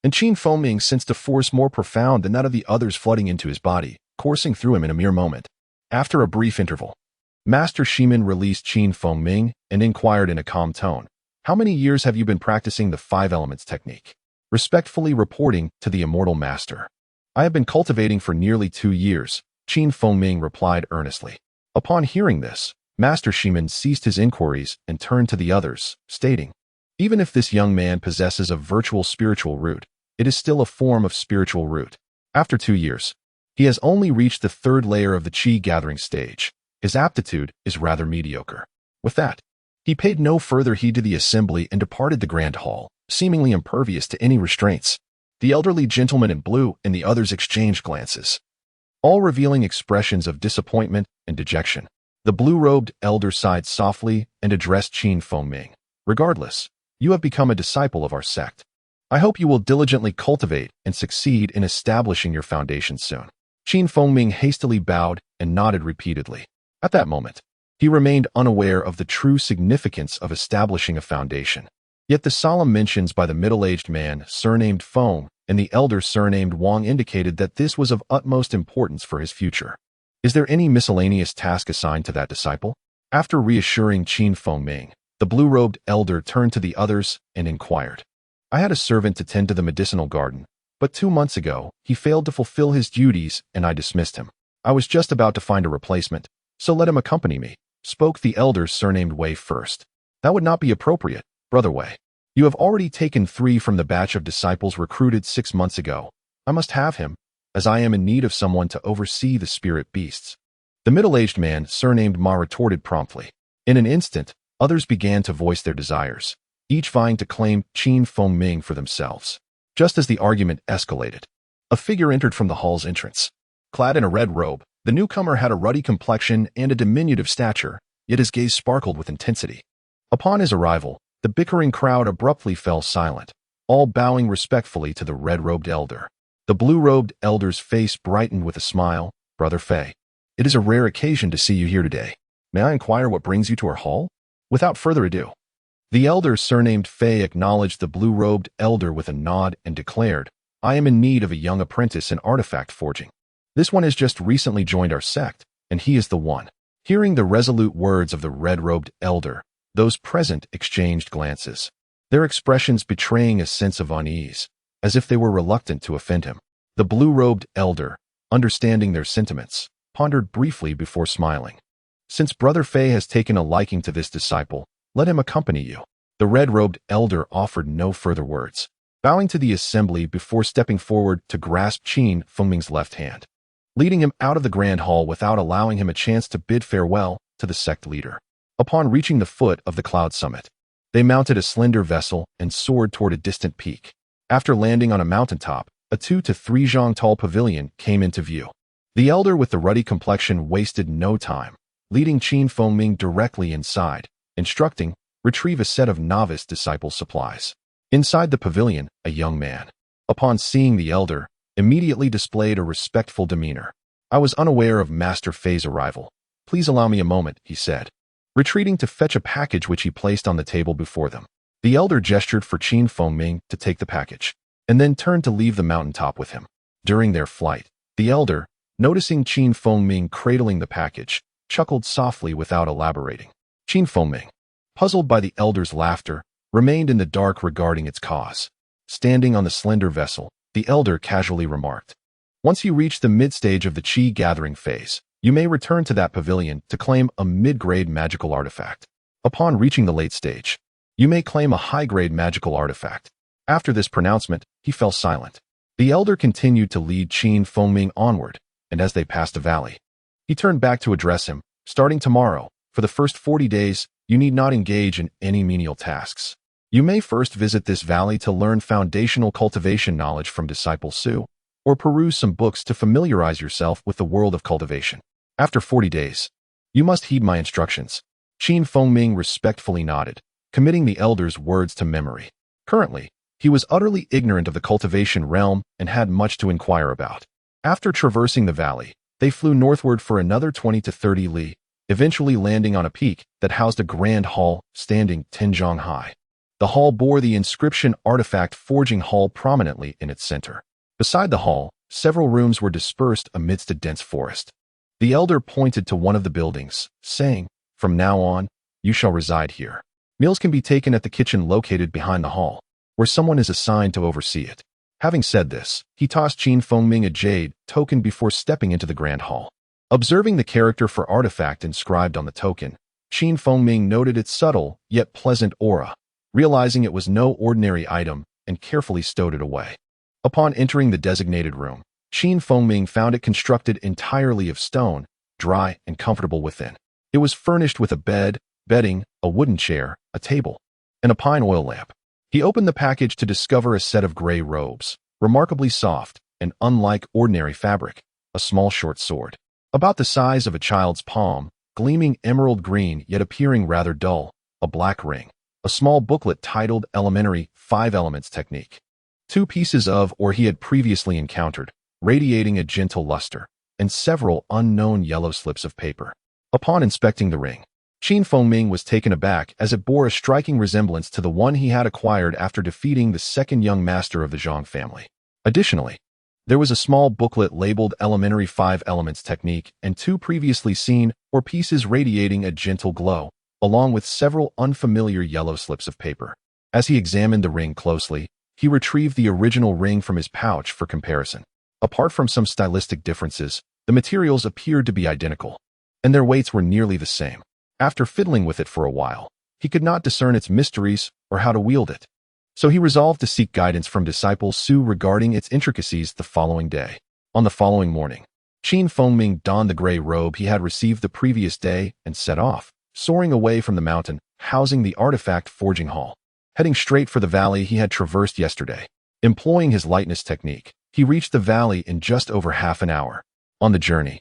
And Feng Ming sensed a force more profound than that of the others flooding into his body, coursing through him in a mere moment. After a brief interval, Master Shiman released Feng Ming and inquired in a calm tone, "How many years have you been practicing the 5 elements technique?" Respectfully reporting to the immortal master. "I have been cultivating for nearly 2 years, Feng Ming replied earnestly. Upon hearing this, Master Shiman ceased his inquiries and turned to the others, stating, "Even if this young man possesses a virtual spiritual root, it is still a form of spiritual root. After 2 years, he has only reached the 3rd layer of the Qi gathering stage. His aptitude is rather mediocre." With that, he paid no further heed to the assembly and departed the grand hall, seemingly impervious to any restraints. The elderly gentleman in blue and the others exchanged glances, all revealing expressions of disappointment and dejection. The blue-robed elder sighed softly and addressed Feng Ming. "Regardless, you have become a disciple of our sect. I hope you will diligently cultivate and succeed in establishing your foundation soon." Feng Ming hastily bowed and nodded repeatedly. At that moment, he remained unaware of the true significance of establishing a foundation. Yet the solemn mentions by the middle-aged man surnamed Feng and the elder surnamed Wang indicated that this was of utmost importance for his future. Is there any miscellaneous task assigned to that disciple? After reassuring Feng Ming, the blue-robed elder turned to the others and inquired. "I had a servant to tend to the medicinal garden, but 2 months ago, he failed to fulfill his duties and I dismissed him. I was just about to find a replacement, so let him accompany me," spoke the elder surnamed Wei first. "That would not be appropriate, Brother Wei. You have already taken 3 from the batch of disciples recruited 6 months ago. I must have him, as I am in need of someone to oversee the spirit beasts." The middle-aged man surnamed Ma retorted promptly. In an instant, others began to voice their desires, each vying to claim Feng Ming for themselves. Just as the argument escalated, a figure entered from the hall's entrance. Clad in a red robe, the newcomer had a ruddy complexion and a diminutive stature, yet his gaze sparkled with intensity. Upon his arrival, the bickering crowd abruptly fell silent, all bowing respectfully to the red-robed elder. The blue-robed elder's face brightened with a smile. "Brother Fei, it is a rare occasion to see you here today. May I inquire what brings you to our hall?" Without further ado, the elder surnamed Fei acknowledged the blue-robed elder with a nod and declared, "I am in need of a young apprentice in artifact forging. This one has just recently joined our sect, and he is the one." Hearing the resolute words of the red-robed elder, those present exchanged glances, their expressions betraying a sense of unease, as if they were reluctant to offend him. The blue-robed elder, understanding their sentiments, pondered briefly before smiling. "Since Brother Fei has taken a liking to this disciple, let him accompany you." The red-robed elder offered no further words, bowing to the assembly before stepping forward to grasp Feng Ming's left hand, leading him out of the grand hall without allowing him a chance to bid farewell to the sect leader. Upon reaching the foot of the cloud summit, they mounted a slender vessel and soared toward a distant peak. After landing on a mountaintop, a 2 to 3 zhang tall pavilion came into view. The elder with the ruddy complexion wasted no time, leading Feng Ming directly inside, instructing, "Retrieve a set of novice disciple supplies." Inside the pavilion, a young man, upon seeing the elder, immediately displayed a respectful demeanor. "I was unaware of Master Fei's arrival. Please allow me a moment," he said, retreating to fetch a package which he placed on the table before them. The elder gestured for Feng Ming to take the package, and then turned to leave the mountaintop with him. During their flight, the elder, noticing Feng Ming cradling the package, chuckled softly without elaborating. Feng Ming, puzzled by the elder's laughter, remained in the dark regarding its cause. Standing on the slender vessel, the elder casually remarked, "Once you reach the mid-stage of the Qi gathering phase, You may return to that pavilion to claim a mid-grade magical artifact. Upon reaching the late stage, you may claim a high-grade magical artifact. After this pronouncement, he fell silent. The elder continued to lead Feng onward, and as they passed a valley, he turned back to address him. Starting tomorrow, for the first 40 days, you need not engage in any menial tasks. You may first visit this valley to learn foundational cultivation knowledge from Disciple Su, or peruse some books to familiarize yourself with the world of cultivation. After 40 days, you must heed my instructions. Ming respectfully nodded, committing the elder's words to memory. Currently, he was utterly ignorant of the cultivation realm and had much to inquire about. After traversing the valley, they flew northward for another 20 to 30 li, eventually landing on a peak that housed a grand hall standing 10 zhang high. The hall bore the inscription Artifact Forging Hall prominently in its center. Beside the hall, several rooms were dispersed amidst a dense forest. The elder pointed to one of the buildings, saying, "From now on, you shall reside here. Meals can be taken at the kitchen located behind the hall, where someone is assigned to oversee it." Having said this, he tossed Ming a jade token before stepping into the grand hall. Observing the character for artifact inscribed on the token, Ming noted its subtle yet pleasant aura, realizing it was no ordinary item and carefully stowed it away. Upon entering the designated room, Ming found it constructed entirely of stone, dry and comfortable within. It was furnished with a bed, bedding, a wooden chair, a table, and a pine oil lamp. He opened the package to discover a set of gray robes, remarkably soft and unlike ordinary fabric, a small short sword, about the size of a child's palm, gleaming emerald green yet appearing rather dull, a black ring, a small booklet titled Elementary 5 Elements Technique, 2 pieces of or he had previously encountered, radiating a gentle luster, and several unknown yellow slips of paper. Upon inspecting the ring, Ming was taken aback as it bore a striking resemblance to the one he had acquired after defeating the second young master of the Zhang family. Additionally, there was a small booklet labeled Elementary 5 Elements Technique and 2 previously seen or pieces radiating a gentle glow, along with several unfamiliar yellow slips of paper. As he examined the ring closely, he retrieved the original ring from his pouch for comparison. Apart from some stylistic differences, the materials appeared to be identical, and their weights were nearly the same. After fiddling with it for a while, he could not discern its mysteries or how to wield it. So he resolved to seek guidance from Disciple Su regarding its intricacies the following day. On the following morning, Ming donned the gray robe he had received the previous day and set off, soaring away from the mountain, housing the Artifact Forging Hall. Heading straight for the valley he had traversed yesterday. Employing his lightness technique, he reached the valley in just over half an hour. On the journey,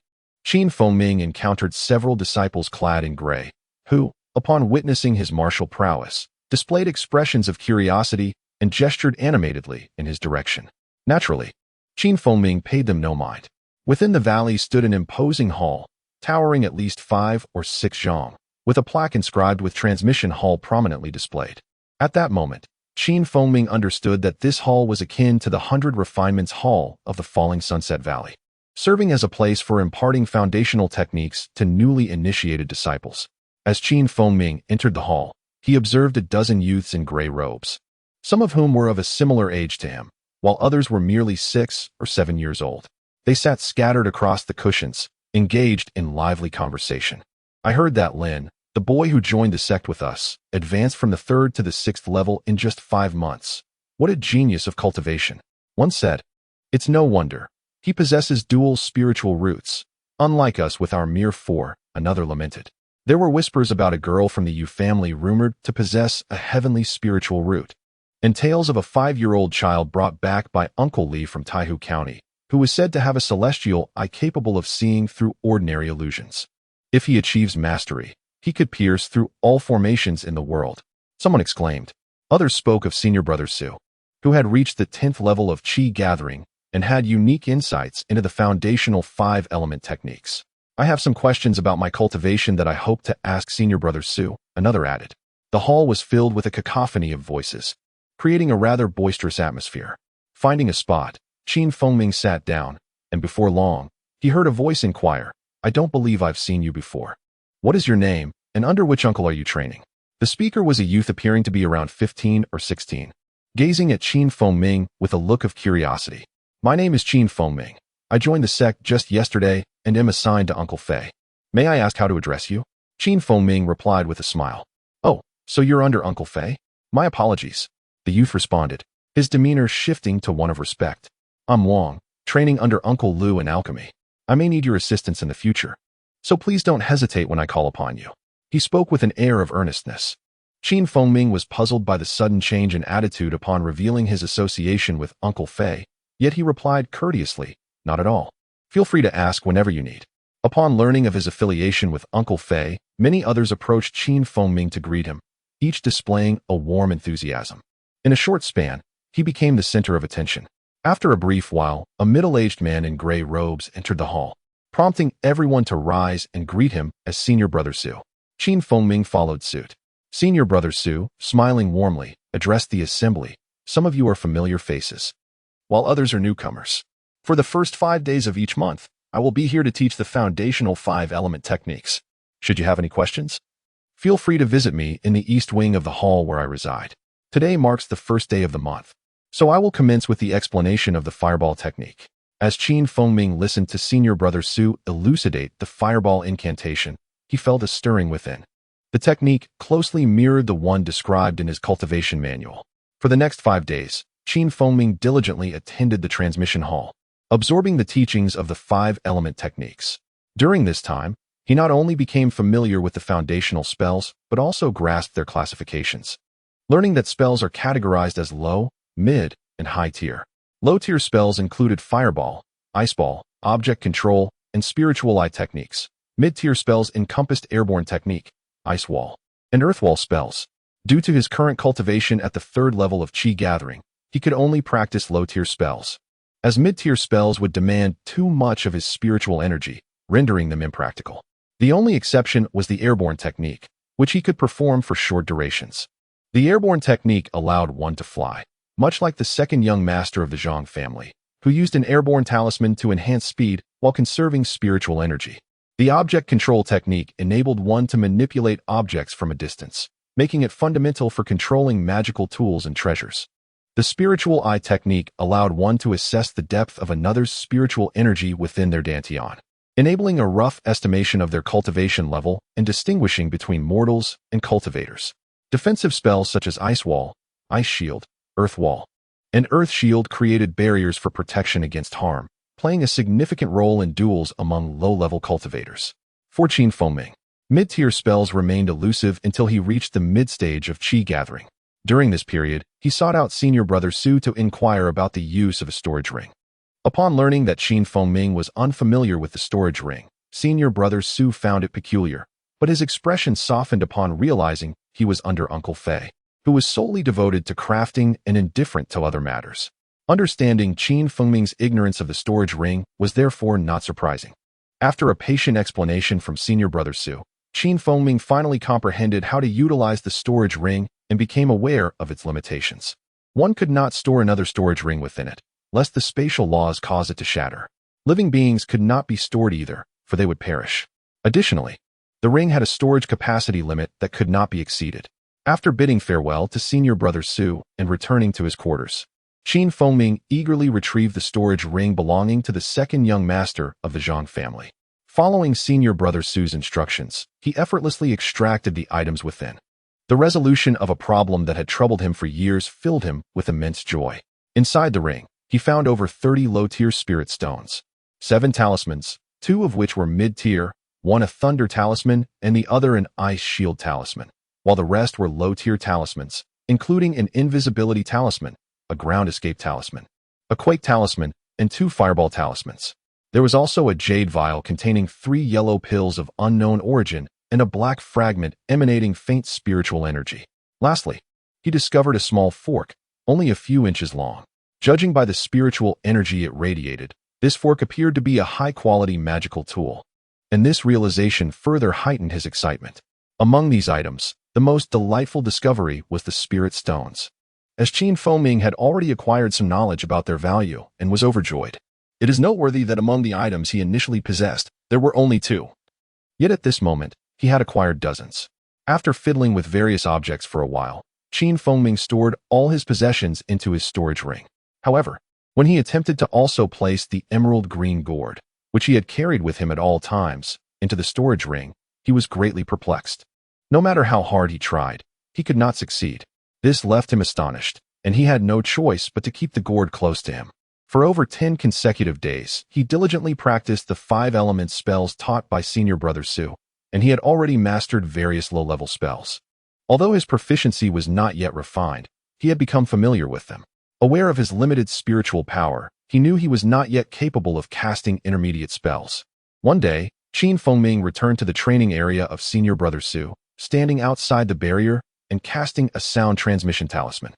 Ming encountered several disciples clad in gray, who, upon witnessing his martial prowess, displayed expressions of curiosity and gestured animatedly in his direction. Naturally, Ming paid them no mind. Within the valley stood an imposing hall, towering at least 5 or 6 zhang, with a plaque inscribed with Transmission Hall prominently displayed. At that moment, Ming understood that this hall was akin to the 100 Refinements Hall of the Falling Sunset Valley, serving as a place for imparting foundational techniques to newly initiated disciples. As Ming entered the hall, he observed a dozen youths in gray robes, some of whom were of a similar age to him, while others were merely 6 or 7 years old. They sat scattered across the cushions, engaged in lively conversation. "I heard that Lin, the boy who joined the sect with us, advanced from the 3rd to the 6th level in just 5 months. What a genius of cultivation," one said. "It's no wonder. He possesses dual spiritual roots, unlike us with our mere 4, another lamented. There were whispers about a girl from the Yu family rumored to possess a heavenly spiritual root, and tales of a 5-year-old child brought back by Uncle Li from Taihu County, who was said to have a celestial eye capable of seeing through ordinary illusions. If he achieves mastery, he could pierce through all formations in the world," someone exclaimed. Others spoke of Senior Brother Su, who had reached the 10th level of Qi gathering and had unique insights into the foundational 5-element techniques. "I have some questions about my cultivation that I hope to ask Senior Brother Su," another added. The hall was filled with a cacophony of voices, creating a rather boisterous atmosphere. Finding a spot, Ming sat down, and before long, he heard a voice inquire, "I don't believe I've seen you before. What is your name, and under which uncle are you training?" The speaker was a youth appearing to be around 15 or 16, gazing at Ming with a look of curiosity. "My name is Ming. I joined the sect just yesterday and am assigned to Uncle Fei. May I ask how to address you? Ming replied with a smile. Oh, so you're under Uncle Fei? My apologies. The youth responded, his demeanor shifting to one of respect. I'm Wang, training under Uncle Lu in alchemy. I may need your assistance in the future, so please don't hesitate when I call upon you. He spoke with an air of earnestness. Ming was puzzled by the sudden change in attitude upon revealing his association with Uncle Fei, yet he replied courteously, not at all. Feel free to ask whenever you need. Upon learning of his affiliation with Uncle Fei, many others approached Ming to greet him, each displaying a warm enthusiasm. In a short span, he became the center of attention. After a brief while, a middle-aged man in gray robes entered the hall, prompting everyone to rise and greet him as Senior Brother Su. Ming followed suit. Senior Brother Su, smiling warmly, addressed the assembly. Some of you are familiar faces, while others are newcomers. For the first 5 days of each month, I will be here to teach the foundational 5-element techniques. Should you have any questions, feel free to visit me in the east wing of the hall where I reside. Today marks the first day of the month, so I will commence with the explanation of the fireball technique. As Ming listened to Senior Brother Su elucidate the fireball incantation, he felt a stirring within. The technique closely mirrored the one described in his cultivation manual. For the next 5 days, Ming diligently attended the transmission hall, absorbing the teachings of the 5-element techniques. During this time, he not only became familiar with the foundational spells, but also grasped their classifications, learning that spells are categorized as low, mid, and high tier. Low-tier spells included fireball, ice ball, object control, and spiritual eye techniques. Mid-tier spells encompassed airborne technique, ice wall, and earth wall spells. Due to his current cultivation at the 3rd level of Qi gathering, he could only practice low-tier spells, as mid-tier spells would demand too much of his spiritual energy, rendering them impractical. The only exception was the airborne technique, which he could perform for short durations. The airborne technique allowed one to fly, much like the second young master of the Zhang family, who used an airborne talisman to enhance speed while conserving spiritual energy. The object control technique enabled one to manipulate objects from a distance, making it fundamental for controlling magical tools and treasures. The spiritual eye technique allowed one to assess the depth of another's spiritual energy within their dantian, enabling a rough estimation of their cultivation level and distinguishing between mortals and cultivators. Defensive spells such as Ice Wall, Ice Shield, Earth Wall, and Earth Shield created barriers for protection against harm, playing a significant role in duels among low-level cultivators. For Ming, mid-tier spells remained elusive until he reached the mid-stage of Qi gathering. During this period, he sought out Senior Brother Su to inquire about the use of a storage ring. Upon learning that Ming was unfamiliar with the storage ring, Senior Brother Su found it peculiar, but his expression softened upon realizing he was under Uncle Fei, who was solely devoted to crafting and indifferent to other matters. Understanding Ming's ignorance of the storage ring was therefore not surprising. After a patient explanation from Senior Brother Su, Ming finally comprehended how to utilize the storage ring and became aware of its limitations. One could not store another storage ring within it, lest the spatial laws cause it to shatter. Living beings could not be stored either, for they would perish. Additionally, the ring had a storage capacity limit that could not be exceeded. After bidding farewell to Senior Brother Su and returning to his quarters, Ming eagerly retrieved the storage ring belonging to the second young master of the Zhang family. Following Senior Brother Su's instructions, he effortlessly extracted the items within. The resolution of a problem that had troubled him for years filled him with immense joy. Inside the ring, he found over 30 low-tier spirit stones, 7 talismans, 2 of which were mid-tier, 1 a thunder talisman and the other an ice shield talisman, while the rest were low-tier talismans, including an invisibility talisman, a ground escape talisman, a quake talisman, and 2 fireball talismans. There was also a jade vial containing 3 yellow pills of unknown origin and a black fragment emanating faint spiritual energy. Lastly, he discovered a small fork, only a few inches long. Judging by the spiritual energy it radiated, this fork appeared to be a high-quality magical tool, and this realization further heightened his excitement. Among these items, the most delightful discovery was the spirit stones, as Ming had already acquired some knowledge about their value and was overjoyed. It is noteworthy that among the items he initially possessed, there were only 2. Yet at this moment, he had acquired dozens. After fiddling with various objects for a while, Ming stored all his possessions into his storage ring. However, When he attempted to also place the emerald green gourd, which he had carried with him at all times, into the storage ring, he was greatly perplexed. No matter how hard he tried, he could not succeed. This left him astonished, and he had no choice but to keep the gourd close to him. For over 10 consecutive days, he diligently practiced the 5 element spells taught by senior brother Su, and he had already mastered various low-level spells. Although his proficiency was not yet refined, he had become familiar with them. Aware of his limited spiritual power, he knew he was not yet capable of casting intermediate spells. One day, Feng returned to the training area of senior brother Su, standing outside the barrier and casting a sound transmission talisman.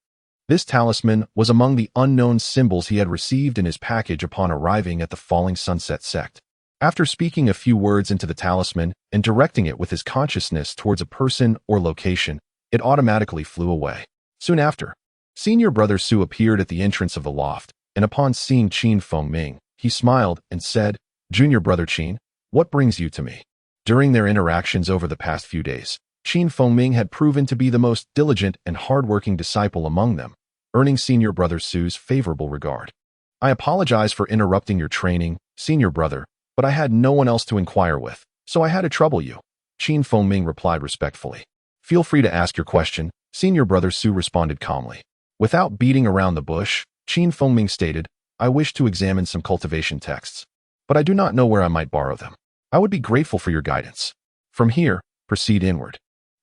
This talisman was among the unknown symbols he had received in his package upon arriving at the Falling Sunset sect. After speaking a few words into the talisman and directing it with his consciousness towards a person or location, it automatically flew away. Soon after, senior brother Su appeared at the entrance of the loft, and upon seeing Feng, he smiled and said, "Junior brother Qin, what brings you to me?" During their interactions over the past few days, Feng had proven to be the most diligent and hardworking disciple among them, earning senior brother Su's favorable regard. "I apologize for interrupting your training, senior brother, but I had no one else to inquire with, so I had to trouble you," Feng replied respectfully. "Feel free to ask your question," senior brother Su responded calmly. Without beating around the bush, Feng stated, "I wish to examine some cultivation texts, but I do not know where I might borrow them. I would be grateful for your guidance. From here, proceed inward.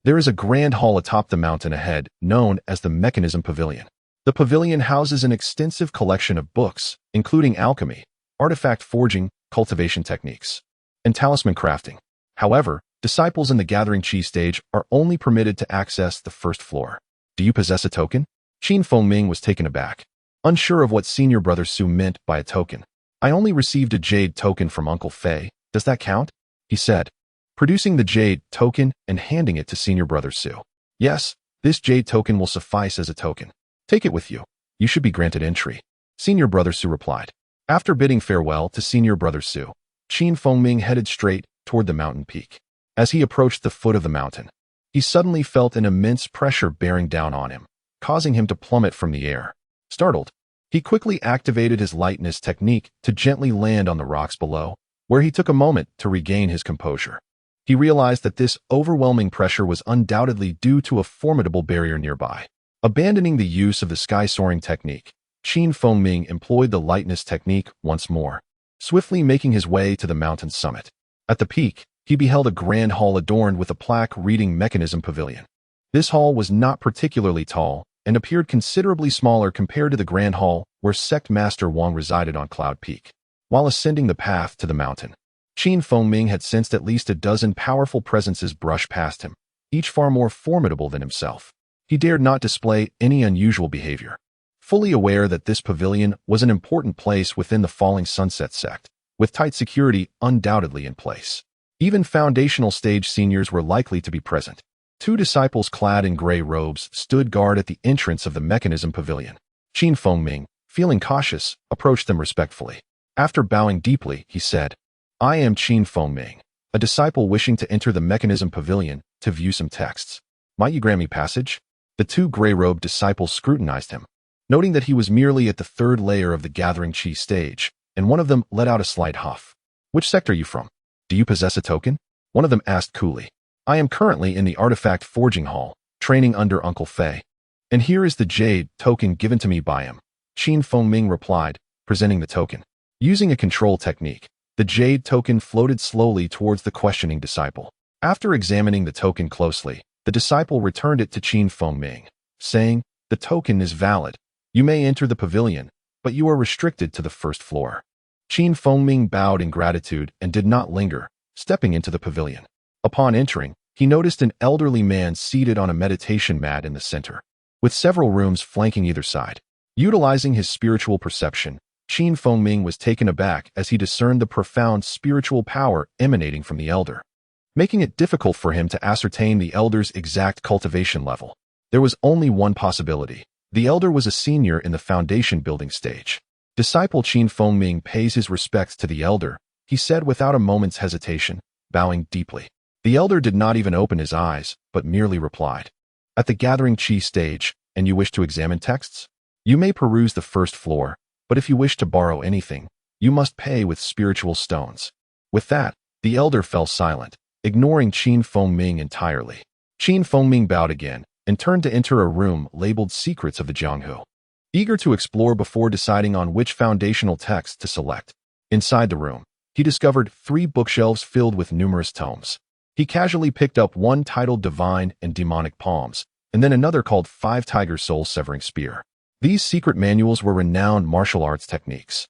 There is a grand hall atop the mountain ahead, known as the Mechanism Pavilion. The pavilion houses an extensive collection of books, including alchemy, artifact forging, cultivation techniques, and talisman crafting. However, disciples in the Gathering Chi stage are only permitted to access the first floor. Do you possess a token?" Feng was taken aback, unsure of what senior brother Su meant by a token. "I only received a jade token from Uncle Fei. Does that count?" he said, producing the jade token and handing it to senior brother Su. "Yes, this jade token will suffice as a token. Take it with you. You should be granted entry," senior brother Su replied. After bidding farewell to senior brother Su, Feng headed straight toward the mountain peak. As he approached the foot of the mountain, he suddenly felt an immense pressure bearing down on him, causing him to plummet from the air. Startled, he quickly activated his lightness technique to gently land on the rocks below, where he took a moment to regain his composure. He realized that this overwhelming pressure was undoubtedly due to a formidable barrier nearby. Abandoning the use of the sky-soaring technique, Feng employed the lightness technique once more, swiftly making his way to the mountain's summit. At the peak, he beheld a grand hall adorned with a plaque reading Mechanism Pavilion. This hall was not particularly tall and appeared considerably smaller compared to the grand hall where Sect Master Wang resided on Cloud Peak. While ascending the path to the mountain, Feng had sensed at least a dozen powerful presences brush past him, each far more formidable than himself. He dared not display any unusual behavior, fully aware that this pavilion was an important place within the Falling Sunset sect, with tight security undoubtedly in place. Even foundational stage seniors were likely to be present. 2 disciples clad in gray robes stood guard at the entrance of the Mechanism Pavilion. Feng, feeling cautious, approached them respectfully. After bowing deeply, he said, "I am Feng, a disciple wishing to enter the Mechanism Pavilion to view some texts. Might you grant me passage?" The 2 gray-robed disciples scrutinized him, noting that he was merely at the 3rd layer of the Gathering Chi stage, and one of them let out a slight huff. "Which sect are you from? Do you possess a token?" one of them asked coolly. "I am currently in the Artifact Forging Hall, training under Uncle Fei, and here is the jade token given to me by him," Feng replied, presenting the token. Using a control technique, the jade token floated slowly towards the questioning disciple. After examining the token closely, the disciple returned it to Feng, saying, "The token is valid. You may enter the pavilion, but you are restricted to the first floor." Feng bowed in gratitude and did not linger, stepping into the pavilion. Upon entering, he noticed an elderly man seated on a meditation mat in the center, with several rooms flanking either side. Utilizing his spiritual perception, Feng was taken aback as he discerned the profound spiritual power emanating from the elder, making it difficult for him to ascertain the elder's exact cultivation level. There was only one possibility. The elder was a senior in the foundation building stage. Disciple Feng pays his respects to the elder, he said without a moment's hesitation, bowing deeply. The elder did not even open his eyes, but merely replied, "At the Gathering Chi stage, and you wish to examine texts? You may peruse the first floor, But if you wish to borrow anything, you must pay with spiritual stones. With that, the elder fell silent, ignoring Feng Ming entirely. Feng Ming bowed again and turned to enter a room labeled Secrets of the Jianghu. Eager to explore before deciding on which foundational text to select. Inside the room, he discovered 3 bookshelves filled with numerous tomes. He casually picked up one titled Divine and Demonic Palms, and then another called 5 Tiger Soul Severing Spear. These secret manuals were renowned martial arts techniques.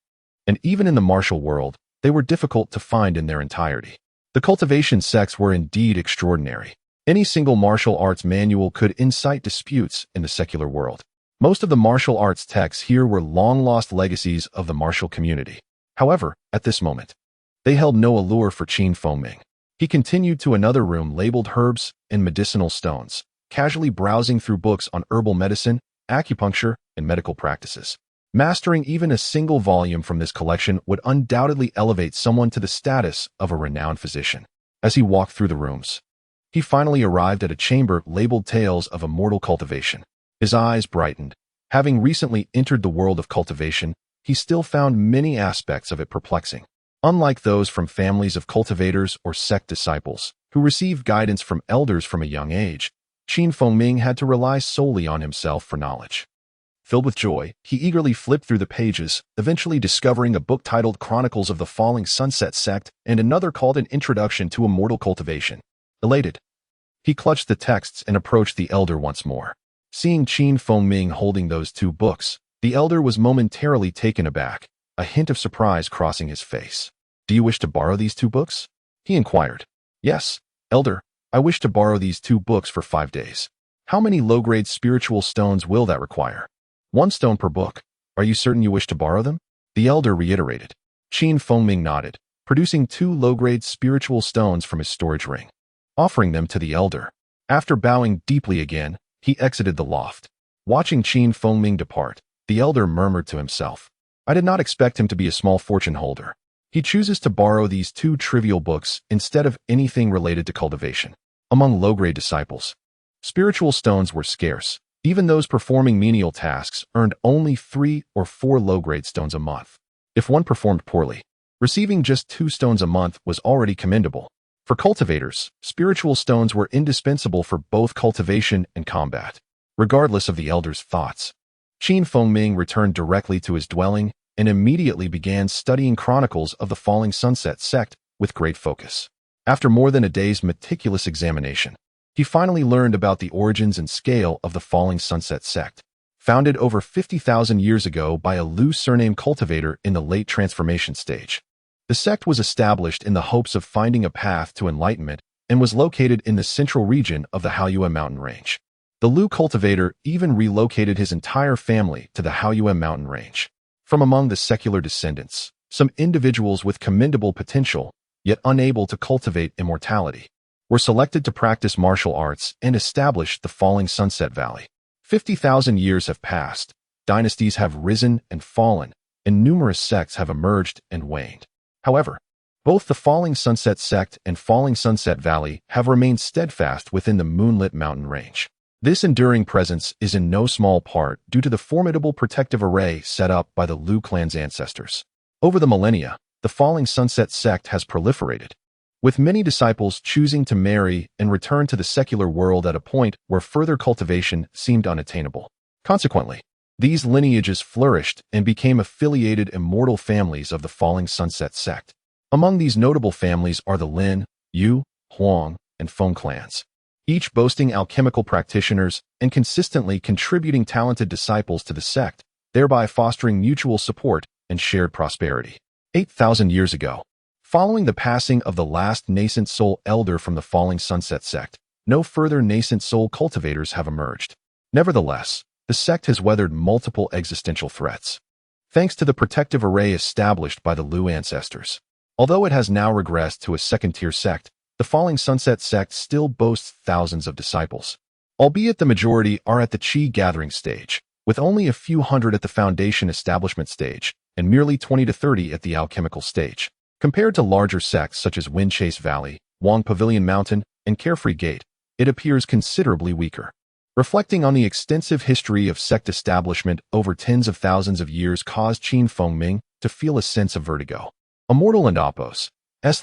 And even in the martial world, they were difficult to find in their entirety. The cultivation sects were indeed extraordinary. Any single martial arts manual could incite disputes in the secular world. Most of the martial arts texts here were long-lost legacies of the martial community. However, at this moment, they held no allure for Feng Ming. He continued to another room labeled Herbs and Medicinal Stones, casually browsing through books on herbal medicine, acupuncture, and medical practices. Mastering even a single volume from this collection would undoubtedly elevate someone to the status of a renowned physician. As he walked through the rooms, he finally arrived at a chamber labeled Tales of Immortal Cultivation. His eyes brightened. Having recently entered the world of cultivation, he still found many aspects of it perplexing. Unlike those from families of cultivators or sect disciples, who received guidance from elders from a young age, Feng Ming had to rely solely on himself for knowledge. Filled with joy, he eagerly flipped through the pages, eventually discovering a book titled Chronicles of the Falling Sunset Sect and another called An Introduction to Immortal Cultivation. Elated, he clutched the texts and approached the elder once more. Seeing Feng Ming holding those 2 books, the elder was momentarily taken aback, a hint of surprise crossing his face. "Do you wish to borrow these 2 books?" he inquired. "Yes, elder, I wish to borrow these 2 books for 5 days. How many low-grade spiritual stones will that require?" "1 stone per book. Are you certain you wish to borrow them?" the elder reiterated. Feng Ming nodded, producing 2 low-grade spiritual stones from his storage ring, offering them to the elder. After bowing deeply again, he exited the loft. Watching Feng Ming depart, the elder murmured to himself, "I did not expect him to be a small fortune holder. He chooses to borrow these 2 trivial books instead of anything related to cultivation." Among low-grade disciples, spiritual stones were scarce. Even those performing menial tasks earned only 3 or 4 low-grade stones a month. If one performed poorly, receiving just 2 stones a month was already commendable. For cultivators, spiritual stones were indispensable for both cultivation and combat. Regardless of the elder's thoughts, Feng Ming returned directly to his dwelling and immediately began studying Chronicles of the Falling Sunset Sect with great focus. After more than a day's meticulous examination, he finally learned about the origins and scale of the Falling Sunset Sect. Founded over 50,000 years ago by a Lu surname cultivator in the late transformation stage, the sect was established in the hopes of finding a path to enlightenment and was located in the central region of the Haoyuan mountain range. The Lu cultivator even relocated his entire family to the Haoyuan mountain range. From among the secular descendants, some individuals with commendable potential, yet unable to cultivate immortality, were selected to practice martial arts and establish the Falling Sunset Valley. 50,000 years have passed, dynasties have risen and fallen, and numerous sects have emerged and waned. However, both the Falling Sunset Sect and Falling Sunset Valley have remained steadfast within the moonlit mountain range. This enduring presence is in no small part due to the formidable protective array set up by the Lu clan's ancestors. Over the millennia, the Falling Sunset Sect has proliferated, with many disciples choosing to marry and return to the secular world at a point where further cultivation seemed unattainable. Consequently, these lineages flourished and became affiliated immortal families of the Falling Sunset Sect. Among these notable families are the Lin, Yu, Huang, and Feng clans, each boasting alchemical practitioners and consistently contributing talented disciples to the sect, thereby fostering mutual support and shared prosperity. 8,000 years ago, following the passing of the last nascent soul elder from the Falling Sunset Sect, no further nascent soul cultivators have emerged. Nevertheless, the sect has weathered multiple existential threats, thanks to the protective array established by the Lu ancestors. Although it has now regressed to a second-tier sect, the Falling Sunset Sect still boasts thousands of disciples, albeit the majority are at the Qi gathering stage, with only a few hundred at the foundation establishment stage and merely 20 to 30 at the alchemical stage. Compared to larger sects such as Windchase Valley, Wang Pavilion Mountain, and Carefree Gate, it appears considerably weaker. Reflecting on the extensive history of sect establishment over tens of thousands of years caused Ming to feel a sense of vertigo. A mortal and Apos'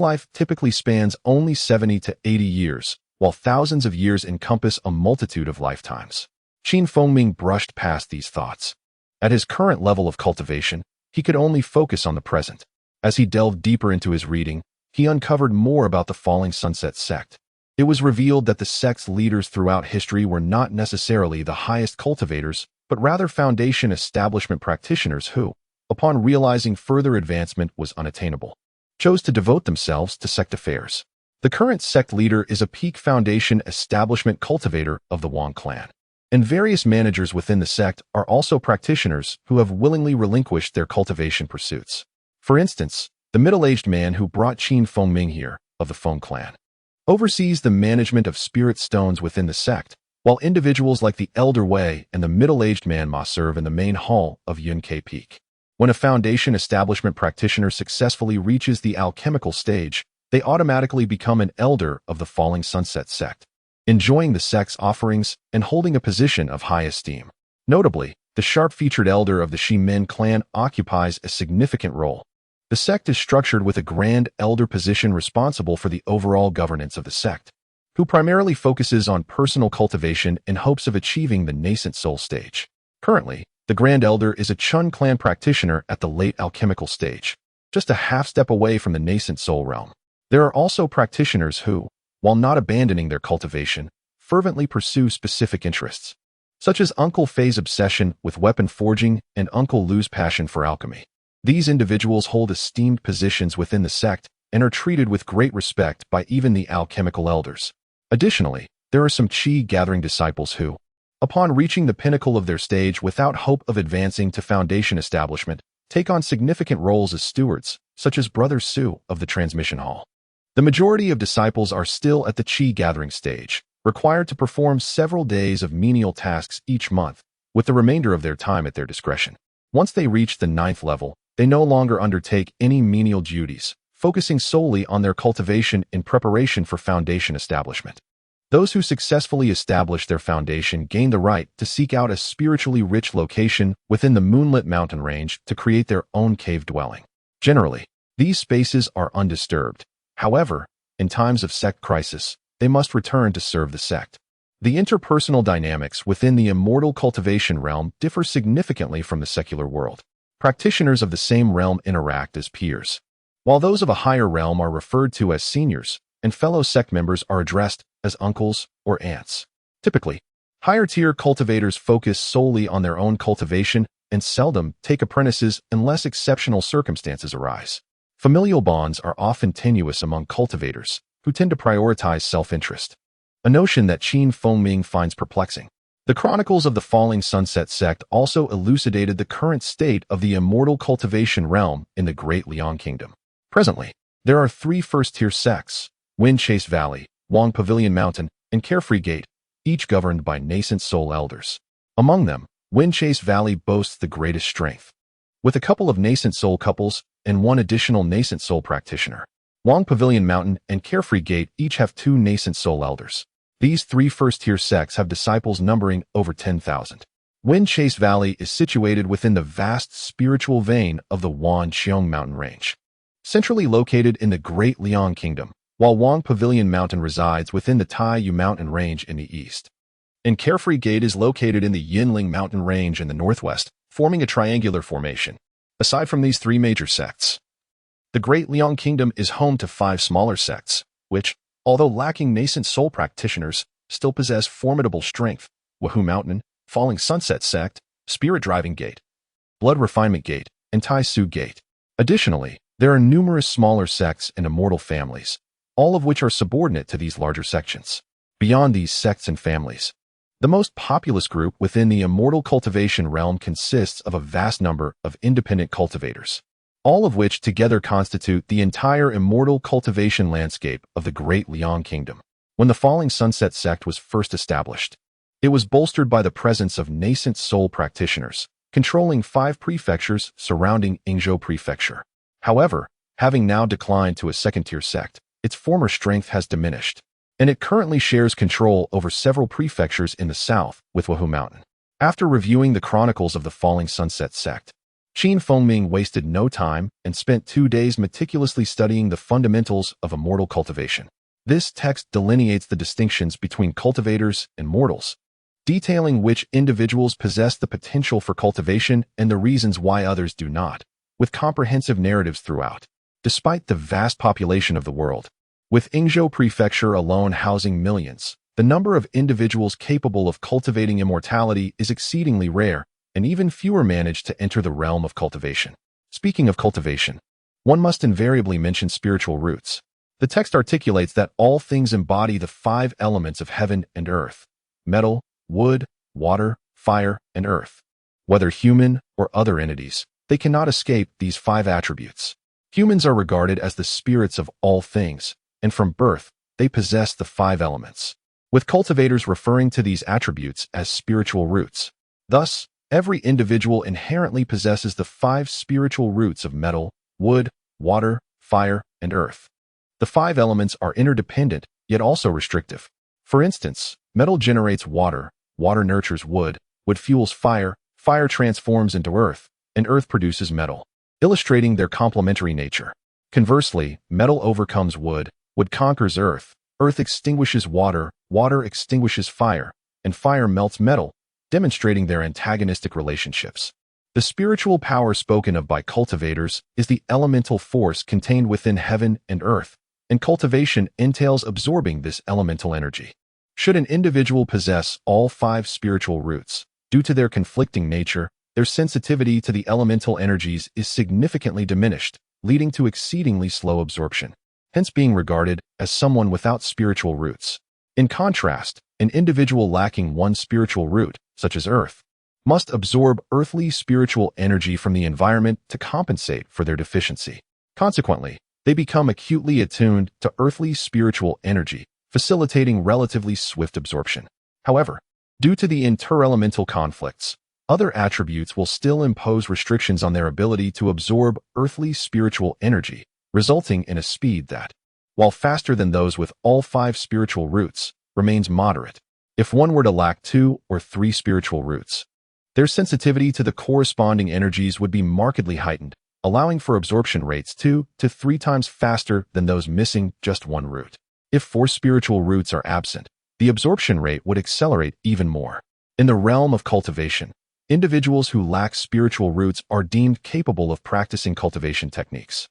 life typically spans only 70 to 80 years, while thousands of years encompass a multitude of lifetimes. Ming brushed past these thoughts. At his current level of cultivation, he could only focus on the present. As he delved deeper into his reading, he uncovered more about the Falling Sunset sect. It was revealed that the sect's leaders throughout history were not necessarily the highest cultivators, but rather foundation establishment practitioners who, upon realizing further advancement was unattainable, chose to devote themselves to sect affairs. The current sect leader is a peak foundation establishment cultivator of the Wang clan, and various managers within the sect are also practitioners who have willingly relinquished their cultivation pursuits. For instance, the middle-aged man who brought Ming here, of the Feng clan, oversees the management of spirit stones within the sect, while individuals like the Elder Wei and the middle-aged man Ma serve in the main hall of Yunke Peak. When a foundation establishment practitioner successfully reaches the alchemical stage, they automatically become an elder of the Falling Sunset sect, enjoying the sect's offerings and holding a position of high esteem. Notably, the sharp-featured elder of the Shimen clan occupies a significant role. The sect is structured with a grand elder position responsible for the overall governance of the sect, who primarily focuses on personal cultivation in hopes of achieving the nascent soul stage. Currently, the Grand Elder is a Chun clan practitioner at the late alchemical stage, just a half step away from the nascent soul realm. There are also practitioners who, while not abandoning their cultivation, fervently pursue specific interests, such as Uncle Fei's obsession with weapon forging and Uncle Lu's passion for alchemy. These individuals hold esteemed positions within the sect and are treated with great respect by even the alchemical elders. Additionally, there are some Qi-gathering disciples who, upon reaching the pinnacle of their stage without hope of advancing to foundation establishment, take on significant roles as stewards, such as Brother Su of the Transmission Hall. The majority of disciples are still at the Qi-gathering stage, required to perform several days of menial tasks each month, with the remainder of their time at their discretion. Once they reach the 9th level, they no longer undertake any menial duties, focusing solely on their cultivation in preparation for foundation establishment. Those who successfully establish their foundation gain the right to seek out a spiritually rich location within the moonlit mountain range to create their own cave dwelling. Generally, these spaces are undisturbed. However, in times of sect crisis, they must return to serve the sect. The interpersonal dynamics within the immortal cultivation realm differ significantly from the secular world. Practitioners of the same realm interact as peers, while those of a higher realm are referred to as seniors, and fellow sect members are addressed as uncles or aunts. Typically, higher-tier cultivators focus solely on their own cultivation and seldom take apprentices unless exceptional circumstances arise. Familial bonds are often tenuous among cultivators, who tend to prioritize self-interest, a notion that Ming finds perplexing. The Chronicles of the Falling Sunset sect also elucidated the current state of the immortal cultivation realm in the Great Liang Kingdom. Presently, there are 3 first-tier sects: Wind Chase Valley, Wang Pavilion Mountain, and Carefree Gate, each governed by nascent soul elders. Among them, Wind Chase Valley boasts the greatest strength, with a couple of nascent soul couples and 1 additional nascent soul practitioner. Wang Pavilion Mountain and Carefree Gate each have 2 nascent soul elders. These 3 first-tier sects have disciples numbering over 10,000. Wind Chase Valley is situated within the vast spiritual vein of the Wanqiong mountain range, centrally located in the Great Liang Kingdom, while Wang Pavilion Mountain resides within the Taiyu mountain range in the east. And Carefree Gate is located in the Yinling mountain range in the northwest, forming a triangular formation. Aside from these 3 major sects, the Great Liang Kingdom is home to 5 smaller sects, which, although lacking nascent soul practitioners, still possess formidable strength: Wahoo Mountain, Falling Sunset Sect, Spirit Driving Gate, Blood Refinement Gate, and Tai Su Gate. Additionally, there are numerous smaller sects and immortal families, all of which are subordinate to these larger sections. Beyond these sects and families, the most populous group within the immortal cultivation realm consists of a vast number of independent cultivators, all of which together constitute the entire immortal cultivation landscape of the Great Liang Kingdom. When the Falling Sunset sect was first established, it was bolstered by the presence of nascent soul practitioners, controlling 5 prefectures surrounding Yingzhou Prefecture. However, having now declined to a second-tier sect, its former strength has diminished, and it currently shares control over several prefectures in the south with Wahoo Mountain. After reviewing the chronicles of the falling sunset sect, Ming wasted no time and spent 2 days meticulously studying the fundamentals of immortal cultivation. This text delineates the distinctions between cultivators and mortals, detailing which individuals possess the potential for cultivation and the reasons why others do not, with comprehensive narratives throughout. Despite the vast population of the world, with Yingzhou Prefecture alone housing millions, the number of individuals capable of cultivating immortality is exceedingly rare, and even fewer manage to enter the realm of cultivation. Speaking of cultivation, one must invariably mention spiritual roots. The text articulates that all things embody the 5 elements of heaven and earth: metal, wood, water, fire, and earth. Whether human or other entities, they cannot escape these 5 attributes. Humans are regarded as the spirits of all things, and from birth, they possess the 5 elements, with cultivators referring to these attributes as spiritual roots. Thus, every individual inherently possesses the 5 spiritual roots of metal, wood, water, fire, and earth. The 5 elements are interdependent, yet also restrictive. For instance, metal generates water, water nurtures wood, wood fuels fire, fire transforms into earth, and earth produces metal, illustrating their complementary nature. Conversely, metal overcomes wood, wood conquers earth, earth extinguishes water, water extinguishes fire, and fire melts metal, demonstrating their antagonistic relationships. The spiritual power spoken of by cultivators is the elemental force contained within heaven and earth, and cultivation entails absorbing this elemental energy. Should an individual possess all 5 spiritual roots, due to their conflicting nature, their sensitivity to the elemental energies is significantly diminished, leading to exceedingly slow absorption, hence being regarded as someone without spiritual roots. In contrast, an individual lacking one spiritual root, such as earth, must absorb earthly spiritual energy from the environment to compensate for their deficiency. Consequently, they become acutely attuned to earthly spiritual energy, facilitating relatively swift absorption. However, due to the interelemental conflicts, other attributes will still impose restrictions on their ability to absorb earthly spiritual energy, resulting in a speed that, while faster than those with all 5 spiritual roots, remains moderate. If one were to lack 2 or 3 spiritual roots, their sensitivity to the corresponding energies would be markedly heightened, allowing for absorption rates 2 to 3 times faster than those missing just 1 root. If 4 spiritual roots are absent, the absorption rate would accelerate even more. In the realm of cultivation, individuals who lack spiritual roots are deemed capable of practicing cultivation techniques,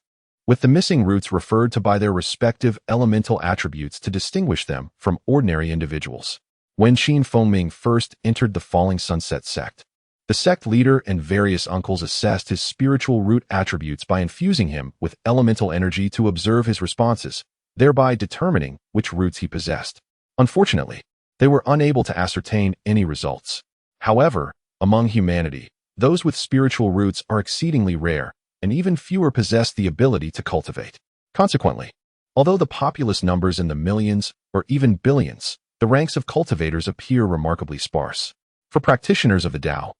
with the missing roots referred to by their respective elemental attributes to distinguish them from ordinary individuals. When Feng first entered the Falling Sunset sect, the sect leader and various uncles assessed his spiritual root attributes by infusing him with elemental energy to observe his responses, thereby determining which roots he possessed. Unfortunately, they were unable to ascertain any results. However, among humanity, those with spiritual roots are exceedingly rare, and even fewer possess the ability to cultivate. Consequently, although the populous numbers in the millions or even billions, the ranks of cultivators appear remarkably sparse. For practitioners of the Tao,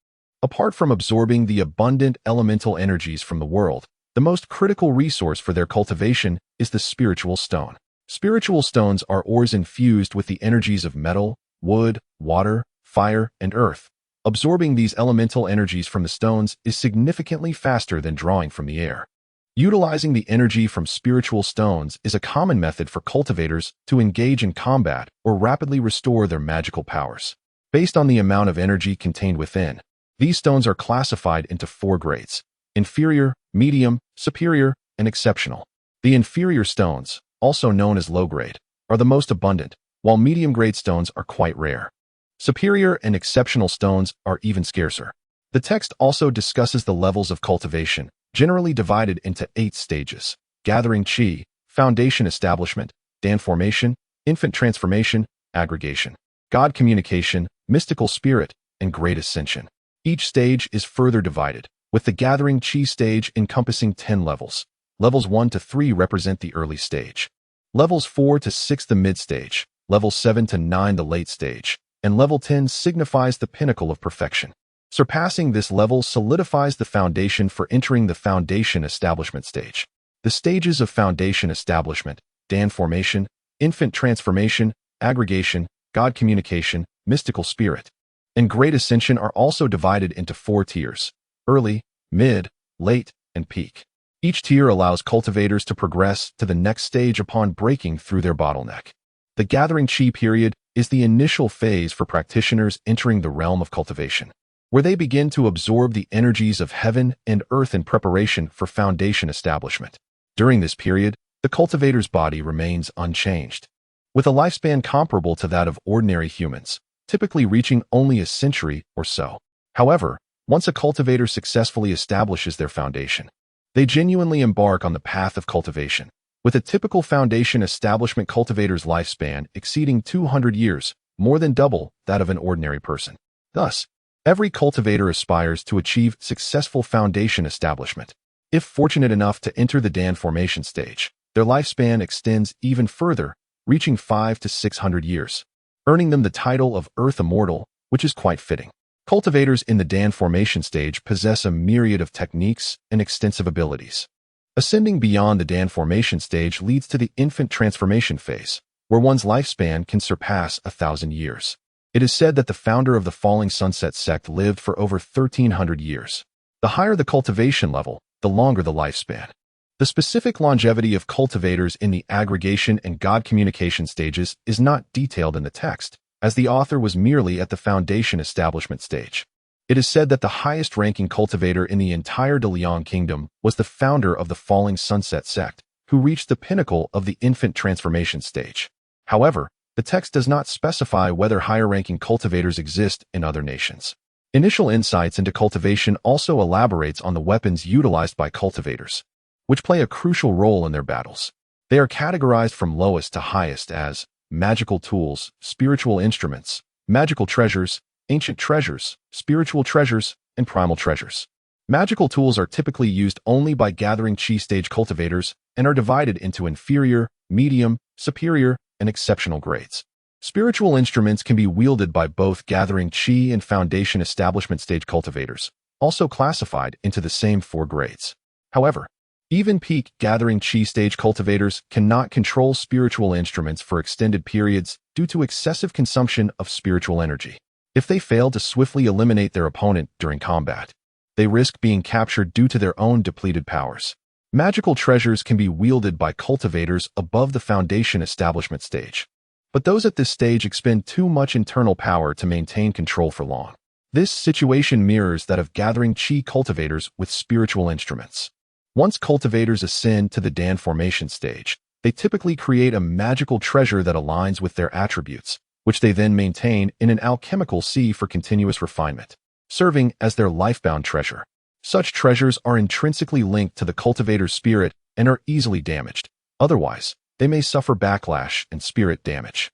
apart from absorbing the abundant elemental energies from the world, the most critical resource for their cultivation is the spiritual stone. Spiritual stones are ores infused with the energies of metal, wood, water, fire, and earth. Absorbing these elemental energies from the stones is significantly faster than drawing from the air. Utilizing the energy from spiritual stones is a common method for cultivators to engage in combat or rapidly restore their magical powers. Based on the amount of energy contained within, these stones are classified into 4 grades: inferior, medium, superior, and exceptional. The inferior stones, also known as low grade, are the most abundant, while medium grade stones are quite rare. Superior and exceptional stones are even scarcer. The text also discusses the levels of cultivation, generally divided into 8 stages: gathering qi, foundation establishment, dan formation, infant transformation, aggregation, God communication, mystical spirit, and great ascension. Each stage is further divided, with the gathering qi stage encompassing 10 levels. Levels 1 to 3 represent the early stage. Levels 4 to 6 the mid stage, level 7 to 9 the late stage, and level 10 signifies the pinnacle of perfection. Surpassing this level solidifies the foundation for entering the foundation establishment stage. The stages of foundation establishment, dan formation, infant transformation, aggregation, God communication, mystical spirit, and great ascension are also divided into 4 tiers: early, mid, late, and peak. Each tier allows cultivators to progress to the next stage upon breaking through their bottleneck. The gathering chi period is the initial phase for practitioners entering the realm of cultivation, where they begin to absorb the energies of heaven and earth in preparation for foundation establishment. During this period, the cultivator's body remains unchanged, with a lifespan comparable to that of ordinary humans, typically reaching only a century or so. However, once a cultivator successfully establishes their foundation, they genuinely embark on the path of cultivation, with a typical foundation establishment cultivator's lifespan exceeding 200 years, more than double that of an ordinary person. Thus, every cultivator aspires to achieve successful foundation establishment. If fortunate enough to enter the Dan formation stage, their lifespan extends even further, reaching 500 to 600 years, earning them the title of Earth Immortal, which is quite fitting. Cultivators in the Dan formation stage possess a myriad of techniques and extensive abilities. Ascending beyond the Dan formation stage leads to the infant transformation phase, where one's lifespan can surpass 1,000 years. It is said that the founder of the Falling Sunset sect lived for over 1,300 years. The higher the cultivation level, the longer the lifespan. The specific longevity of cultivators in the aggregation and God communication stages is not detailed in the text, as the author was merely at the foundation establishment stage. It is said that the highest-ranking cultivator in the entire Dalian kingdom was the founder of the Falling Sunset sect, who reached the pinnacle of the infant transformation stage. However, the text does not specify whether higher-ranking cultivators exist in other nations. Initial insights into cultivation also elaborates on the weapons utilized by cultivators, which play a crucial role in their battles. They are categorized from lowest to highest as magical tools, spiritual instruments, magical treasures, ancient treasures, spiritual treasures, and primal treasures. Magical tools are typically used only by gathering chi stage cultivators and are divided into inferior, medium, superior, and exceptional grades. Spiritual instruments can be wielded by both gathering chi and foundation establishment stage cultivators, also classified into the same 4 grades. However, even peak gathering chi stage cultivators cannot control spiritual instruments for extended periods due to excessive consumption of spiritual energy. If they fail to swiftly eliminate their opponent during combat, they risk being captured due to their own depleted powers. Magical treasures can be wielded by cultivators above the foundation establishment stage, but those at this stage expend too much internal power to maintain control for long. This situation mirrors that of gathering chi cultivators with spiritual instruments. Once cultivators ascend to the Dan formation stage, they typically create a magical treasure that aligns with their attributes, which they then maintain in an alchemical sea for continuous refinement, serving as their lifebound treasure. Such treasures are intrinsically linked to the cultivator's spirit and are easily damaged. Otherwise, they may suffer backlash and spirit damage.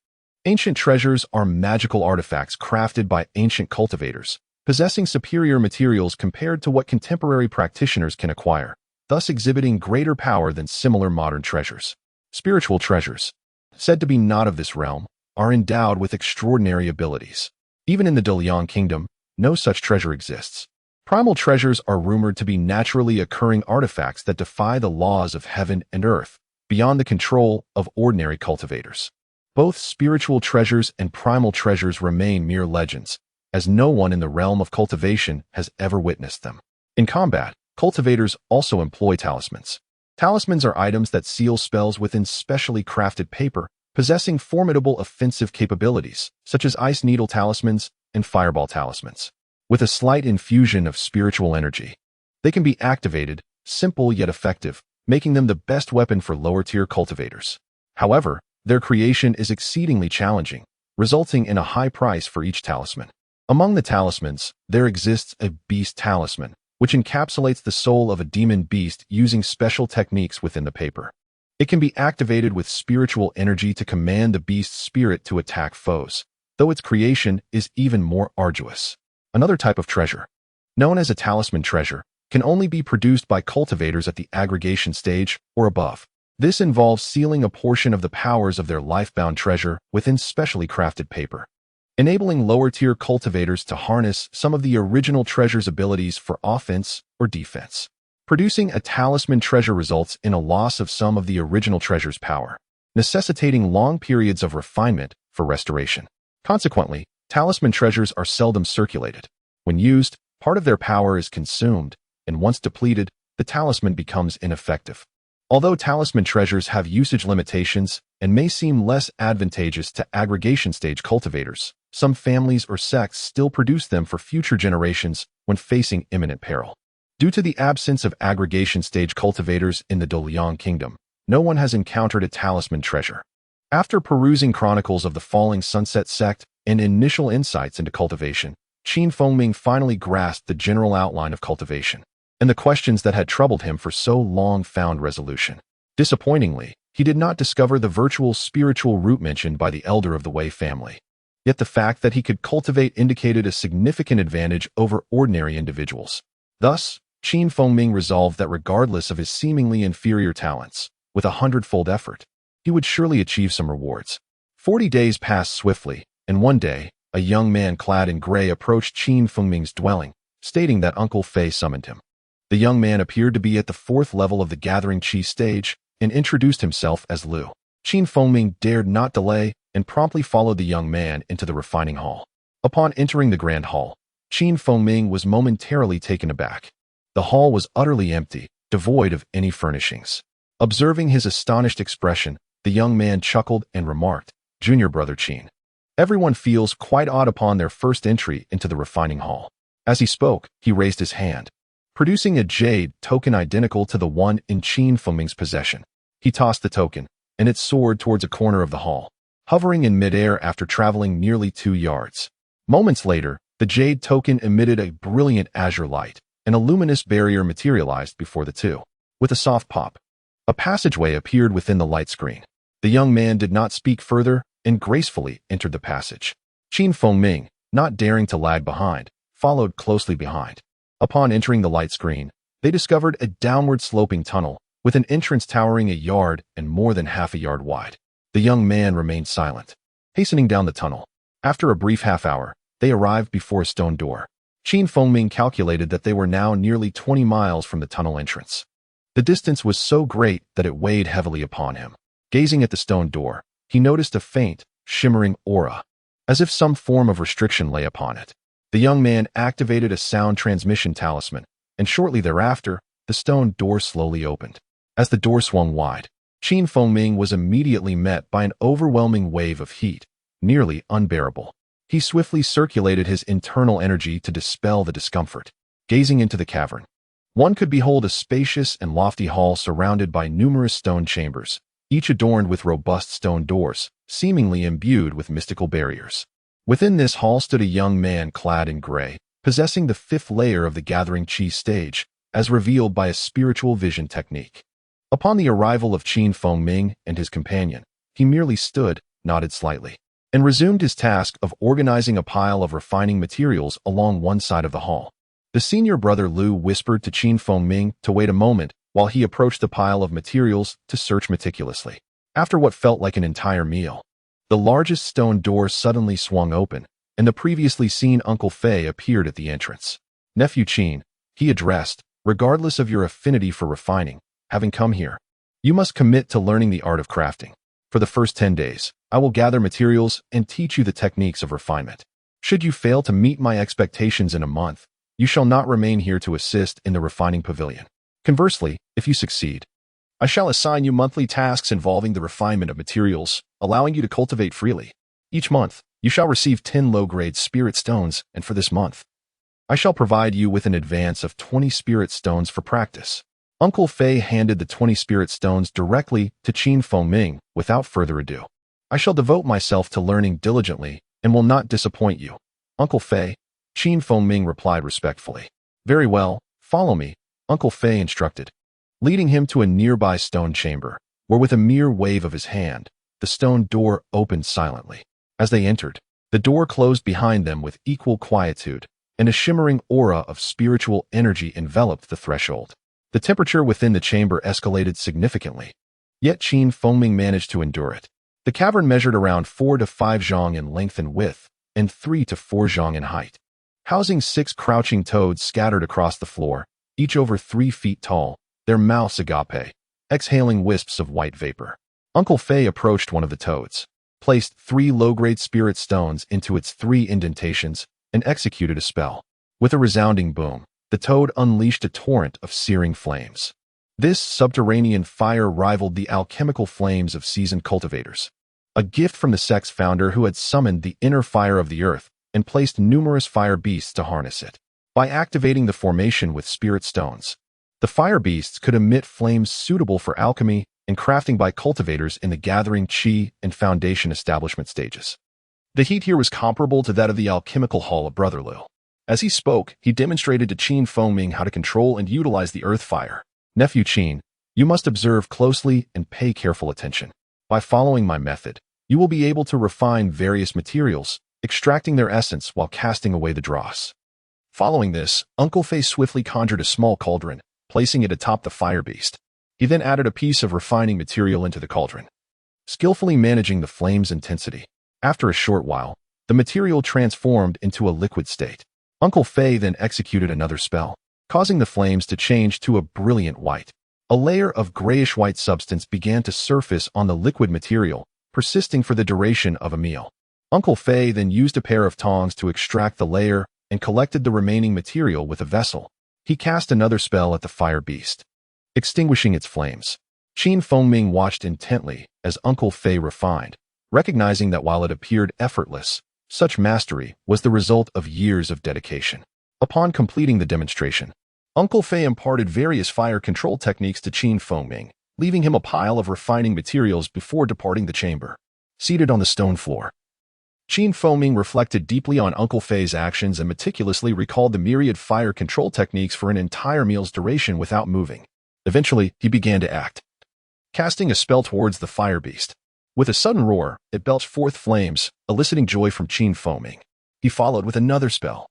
Ancient treasures are magical artifacts crafted by ancient cultivators, possessing superior materials compared to what contemporary practitioners can acquire, thus exhibiting greater power than similar modern treasures. Spiritual treasures, said to be not of this realm, are endowed with extraordinary abilities. Even in the Dalian kingdom, no such treasure exists. Primal treasures are rumored to be naturally occurring artifacts that defy the laws of heaven and earth, beyond the control of ordinary cultivators. Both spiritual treasures and primal treasures remain mere legends, as no one in the realm of cultivation has ever witnessed them. In combat, cultivators also employ talismans. Talismans are items that seal spells within specially crafted paper, possessing formidable offensive capabilities, such as ice needle talismans and fireball talismans. With a slight infusion of spiritual energy, they can be activated, simple yet effective, making them the best weapon for lower-tier cultivators. However, their creation is exceedingly challenging, resulting in a high price for each talisman. Among the talismans, there exists a beast talisman, which encapsulates the soul of a demon beast using special techniques within the paper. It can be activated with spiritual energy to command the beast's spirit to attack foes, though its creation is even more arduous. Another type of treasure, known as a talisman treasure, can only be produced by cultivators at the aggregation stage or above. This involves sealing a portion of the powers of their lifebound treasure within specially crafted paper, enabling lower-tier cultivators to harness some of the original treasure's abilities for offense or defense. Producing a talisman treasure results in a loss of some of the original treasure's power, necessitating long periods of refinement for restoration. Consequently, talisman treasures are seldom circulated. When used, part of their power is consumed, and once depleted, the talisman becomes ineffective. Although talisman treasures have usage limitations and may seem less advantageous to aggregation stage cultivators, some families or sects still produce them for future generations when facing imminent peril. Due to the absence of aggregation stage cultivators in the Doliang Kingdom, no one has encountered a talisman treasure. After perusing chronicles of the Falling Sunset sect and initial insights into cultivation, Qin Fengming finally grasped the general outline of cultivation, and the questions that had troubled him for so long found resolution. Disappointingly, he did not discover the virtual spiritual root mentioned by the elder of the Wei family. Yet the fact that he could cultivate indicated a significant advantage over ordinary individuals. Thus, Qin Fengming resolved that regardless of his seemingly inferior talents, with 100-fold effort, he would surely achieve some rewards. 40 days passed swiftly, and one day, a young man clad in gray approached Qin Fengming's dwelling, stating that Uncle Fei summoned him. The young man appeared to be at the 4th level of the Gathering Qi stage and introduced himself as Lu. Qin Fengming dared not delay and promptly followed the young man into the refining hall. Upon entering the grand hall, Qin Fengming was momentarily taken aback. The hall was utterly empty, devoid of any furnishings. Observing his astonished expression, the young man chuckled and remarked, "Junior brother Qin. Everyone feels quite odd upon their first entry into the refining hall." As he spoke, he raised his hand, producing a jade token identical to the one in Qin Fengming's possession. He tossed the token, and it soared towards a corner of the hall, hovering in midair after traveling nearly 2 yards. Moments later, the jade token emitted a brilliant azure light, and a luminous barrier materialized before the two. With a soft pop, a passageway appeared within the light screen. The young man did not speak further and gracefully entered the passage. Qin Fengming, not daring to lag behind, followed closely behind. Upon entering the light screen, they discovered a downward-sloping tunnel with an entrance towering a yard and more than half a yard wide. The young man remained silent, hastening down the tunnel. After a brief half-hour, they arrived before a stone door. Qin Fengming calculated that they were now nearly 20 miles from the tunnel entrance. The distance was so great that it weighed heavily upon him. Gazing at the stone door, he noticed a faint, shimmering aura, as if some form of restriction lay upon it. The young man activated a sound transmission talisman, and shortly thereafter, the stone door slowly opened. As the door swung wide, Qin Fengming was immediately met by an overwhelming wave of heat, nearly unbearable. He swiftly circulated his internal energy to dispel the discomfort. Gazing into the cavern, one could behold a spacious and lofty hall surrounded by numerous stone chambers, each adorned with robust stone doors, seemingly imbued with mystical barriers. Within this hall stood a young man clad in gray, possessing the 5th layer of the Gathering Qi stage, as revealed by a spiritual vision technique. Upon the arrival of Qin Fengming and his companion, he merely stood, nodded slightly, and resumed his task of organizing a pile of refining materials along one side of the hall. The senior brother Lu whispered to Qin Fengming to wait a moment while he approached the pile of materials to search meticulously. After what felt like an entire meal, the largest stone door suddenly swung open, and the previously seen Uncle Fei appeared at the entrance. "Nephew Qin," he addressed, "regardless of your affinity for refining, having come here, you must commit to learning the art of crafting. For the first 10 days, I will gather materials and teach you the techniques of refinement. Should you fail to meet my expectations in a month, you shall not remain here to assist in the refining pavilion. Conversely, if you succeed, I shall assign you monthly tasks involving the refinement of materials, allowing you to cultivate freely. Each month, you shall receive 10 low-grade spirit stones, and for this month, I shall provide you with an advance of 20 spirit stones for practice." Uncle Fei handed the 20 spirit stones directly to Qin Fengming without further ado. "I shall devote myself to learning diligently and will not disappoint you, Uncle Fei," Qin Fengming replied respectfully. "Very well, follow me," Uncle Fei instructed, leading him to a nearby stone chamber, where with a mere wave of his hand, the stone door opened silently. As they entered, the door closed behind them with equal quietude, and a shimmering aura of spiritual energy enveloped the threshold. The temperature within the chamber escalated significantly, yet Qin Fengming managed to endure it. The cavern measured around 4 to 5 zhang in length and width, and 3 to 4 zhang in height, housing 6 crouching toads scattered across the floor, each over 3 feet tall, their mouths agape, exhaling wisps of white vapor. Uncle Fei approached one of the toads. placed 3 low-grade spirit stones into its 3 indentations, and executed a spell. With a resounding boom, the toad unleashed a torrent of searing flames. This subterranean fire rivaled the alchemical flames of seasoned cultivators, a gift from the sect's founder who had summoned the inner fire of the earth and placed numerous fire beasts to harness it. By activating the formation with spirit stones, the fire beasts could emit flames suitable for alchemy and crafting by cultivators in the gathering chi and foundation establishment stages. The heat here was comparable to that of the alchemical hall of Brother Liu. As he spoke, he demonstrated to Qin Feng how to control and utilize the earth fire. Nephew Qin, you must observe closely and pay careful attention. By following my method, you will be able to refine various materials, extracting their essence while casting away the dross. Following this, Uncle Fei swiftly conjured a small cauldron, placing it atop the fire beast. He then added a piece of refining material into the cauldron, skillfully managing the flame's intensity. After a short while, the material transformed into a liquid state. Uncle Fei then executed another spell, causing the flames to change to a brilliant white. A layer of grayish-white substance began to surface on the liquid material, persisting for the duration of a meal. Uncle Fei then used a pair of tongs to extract the layer and collected the remaining material with a vessel. He cast another spell at the fire beast, extinguishing its flames. Qin Feng watched intently as Uncle Fei refined, recognizing that while it appeared effortless, such mastery was the result of years of dedication. Upon completing the demonstration, Uncle Fei imparted various fire control techniques to Qin Feng, leaving him a pile of refining materials before departing the chamber. Seated on the stone floor, Qin Feng reflected deeply on Uncle Fei's actions and meticulously recalled the myriad fire control techniques for an entire meal's duration without moving. Eventually, he began to act, casting a spell towards the fire beast. With a sudden roar, it belched forth flames, eliciting joy from Qin Feng. He followed with another spell,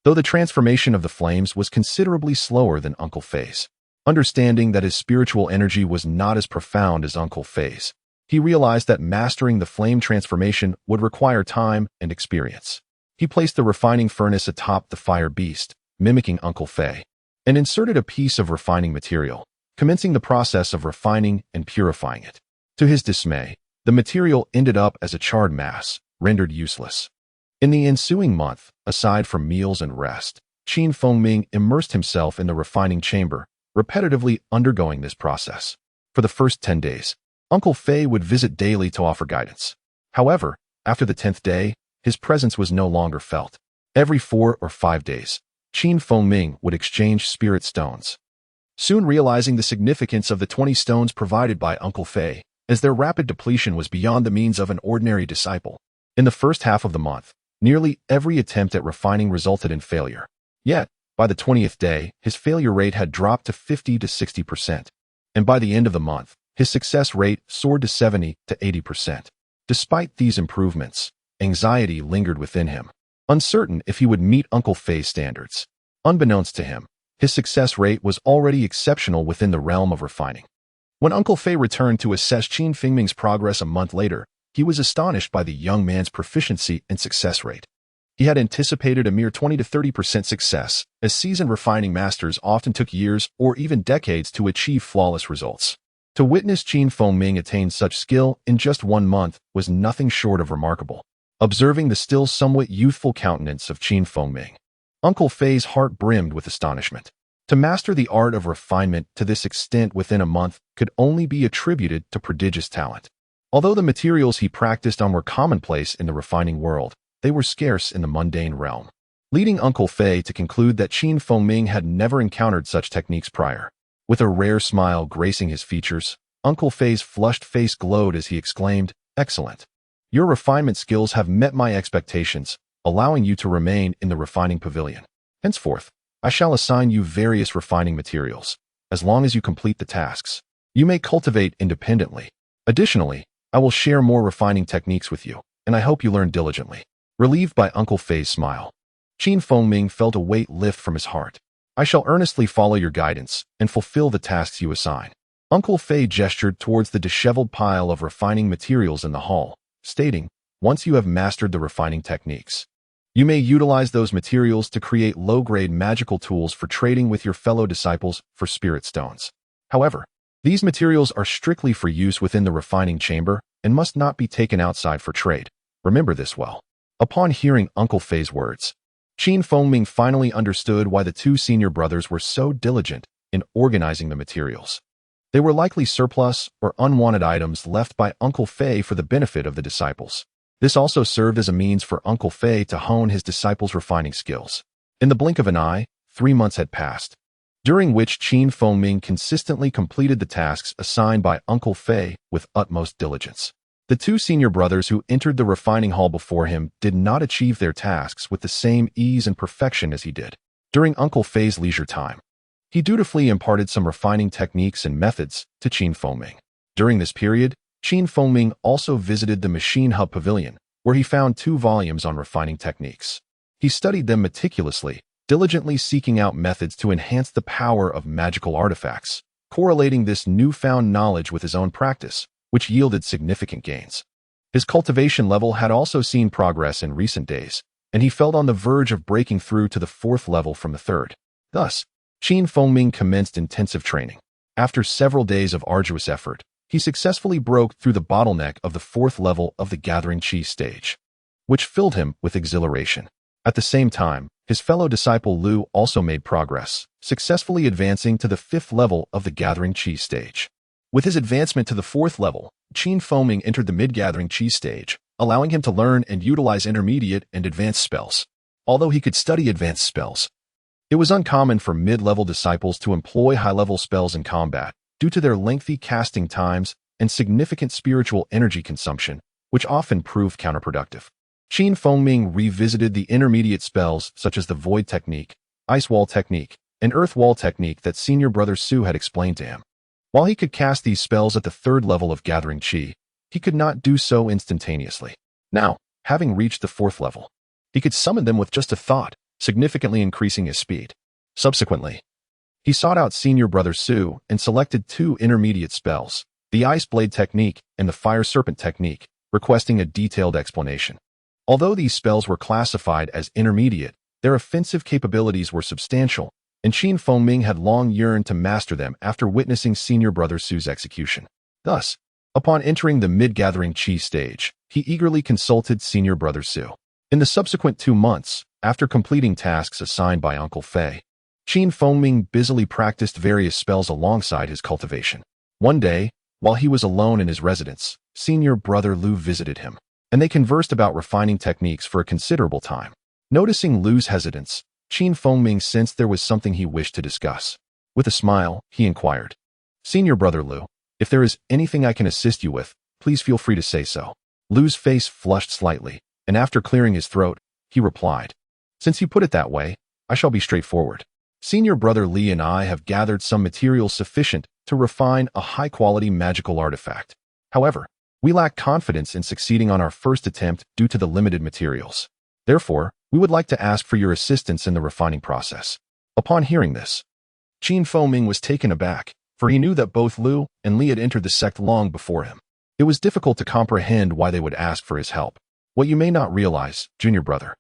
though the transformation of the flames was considerably slower than Uncle Fei's. Understanding that his spiritual energy was not as profound as Uncle Fei's, he realized that mastering the flame transformation would require time and experience. He placed the refining furnace atop the fire beast, mimicking Uncle Fei, and inserted a piece of refining material, commencing the process of refining and purifying it. To his dismay, the material ended up as a charred mass, rendered useless. In the ensuing month, aside from meals and rest, Qin Feng immersed himself in the refining chamber, repetitively undergoing this process. For the first 10 days, Uncle Fei would visit daily to offer guidance. However, after the 10th day, his presence was no longer felt. Every 4 or 5 days, Qin Feng would exchange spirit stones. Soon realizing the significance of the 20 stones provided by Uncle Fei, as their rapid depletion was beyond the means of an ordinary disciple. In the first half of the month, nearly every attempt at refining resulted in failure. Yet, by the 20th day, his failure rate had dropped to 50 to 60%. And by the end of the month, his success rate soared to 70 to 80%. Despite these improvements, anxiety lingered within him, uncertain if he would meet Uncle Fei's standards. Unbeknownst to him, his success rate was already exceptional within the realm of refining. When Uncle Fei returned to assess Qin Feng's progress a month later, he was astonished by the young man's proficiency and success rate. He had anticipated a mere 20 to 30% success, as seasoned refining masters often took years or even decades to achieve flawless results. To witness Qin Feng attain such skill in just 1 month was nothing short of remarkable. Observing the still somewhat youthful countenance of Qin Feng, Uncle Fei's heart brimmed with astonishment. To master the art of refinement to this extent within a month could only be attributed to prodigious talent. Although the materials he practiced on were commonplace in the refining world, they were scarce in the mundane realm, leading Uncle Fei to conclude that Qin Feng had never encountered such techniques prior. With a rare smile gracing his features, Uncle Fei's flushed face glowed as he exclaimed, "Excellent. Your refinement skills have met my expectations, allowing you to remain in the refining pavilion. Henceforth, I shall assign you various refining materials. As long as you complete the tasks, you may cultivate independently. Additionally, I will share more refining techniques with you, and I hope you learn diligently." Relieved by Uncle Fei's smile, Qin Feng felt a weight lift from his heart. "I shall earnestly follow your guidance and fulfill the tasks you assign." Uncle Fei gestured towards the disheveled pile of refining materials in the hall, stating, "Once you have mastered the refining techniques, you may utilize those materials to create low-grade magical tools for trading with your fellow disciples for spirit stones. However, these materials are strictly for use within the refining chamber, and must not be taken outside for trade. Remember this well. Upon hearing Uncle Fei's words, Qin Fengming finally understood why the two senior brothers were so diligent in organizing the materials. They were likely surplus or unwanted items left by Uncle Fei for the benefit of the disciples. This also served as a means for Uncle Fei to hone his disciples' refining skills. In the blink of an eye, 3 months had passed, during which Qin Fengming consistently completed the tasks assigned by Uncle Fei with utmost diligence. The two senior brothers who entered the refining hall before him did not achieve their tasks with the same ease and perfection as he did. During Uncle Fei's leisure time, he dutifully imparted some refining techniques and methods to Qin Fengming. During this period, Qin Fengming also visited the Machine Hub Pavilion, where he found 2 volumes on refining techniques. He studied them meticulously, diligently seeking out methods to enhance the power of magical artifacts, correlating this newfound knowledge with his own practice, which yielded significant gains. His cultivation level had also seen progress in recent days, and he felt on the verge of breaking through to the 4th level from the 3rd. Thus, Qin Fengming commenced intensive training. After several days of arduous effort, he successfully broke through the bottleneck of the 4th level of the Gathering Qi stage, which filled him with exhilaration. At the same time, his fellow disciple Lu also made progress, successfully advancing to the 5th level of the Gathering Qi stage. With his advancement to the 4th level, Qin Fengming entered the mid-Gathering Qi stage, allowing him to learn and utilize intermediate and advanced spells. Although he could study advanced spells, it was uncommon for mid-level disciples to employ high-level spells in combat due to their lengthy casting times and significant spiritual energy consumption, which often proved counterproductive. Qin Fengming revisited the intermediate spells such as the Void Technique, Ice Wall Technique, and Earth Wall Technique that senior brother Su had explained to him. While he could cast these spells at the 3rd level of Gathering Qi, he could not do so instantaneously. Now, having reached the 4th level, he could summon them with just a thought, significantly increasing his speed. Subsequently, he sought out senior brother Su and selected 2 intermediate spells, the Ice Blade Technique and the Fire Serpent Technique, requesting a detailed explanation. Although these spells were classified as intermediate, their offensive capabilities were substantial, and Qin Fengming had long yearned to master them after witnessing senior brother Su's execution. Thus, upon entering the mid-Gathering Qi stage, he eagerly consulted senior brother Su. In the subsequent 2 months, after completing tasks assigned by Uncle Fei, Qin Fengming busily practiced various spells alongside his cultivation. One day, while he was alone in his residence, senior brother Lu visited him, and they conversed about refining techniques for a considerable time. Noticing Lu's hesitance, Qin Fengming sensed there was something he wished to discuss. With a smile, he inquired, "Senior brother Lu, if there is anything I can assist you with, please feel free to say so." Lu's face flushed slightly, and after clearing his throat, he replied, "Since you put it that way, I shall be straightforward. Senior brother Li and I have gathered some materials sufficient to refine a high-quality magical artifact. However, we lack confidence in succeeding on our first attempt due to the limited materials. Therefore, we would like to ask for your assistance in the refining process." Upon hearing this, Qin Fengming was taken aback, for he knew that both Lu and Li had entered the sect long before him. It was difficult to comprehend why they would ask for his help. What you may not realize, junior brother,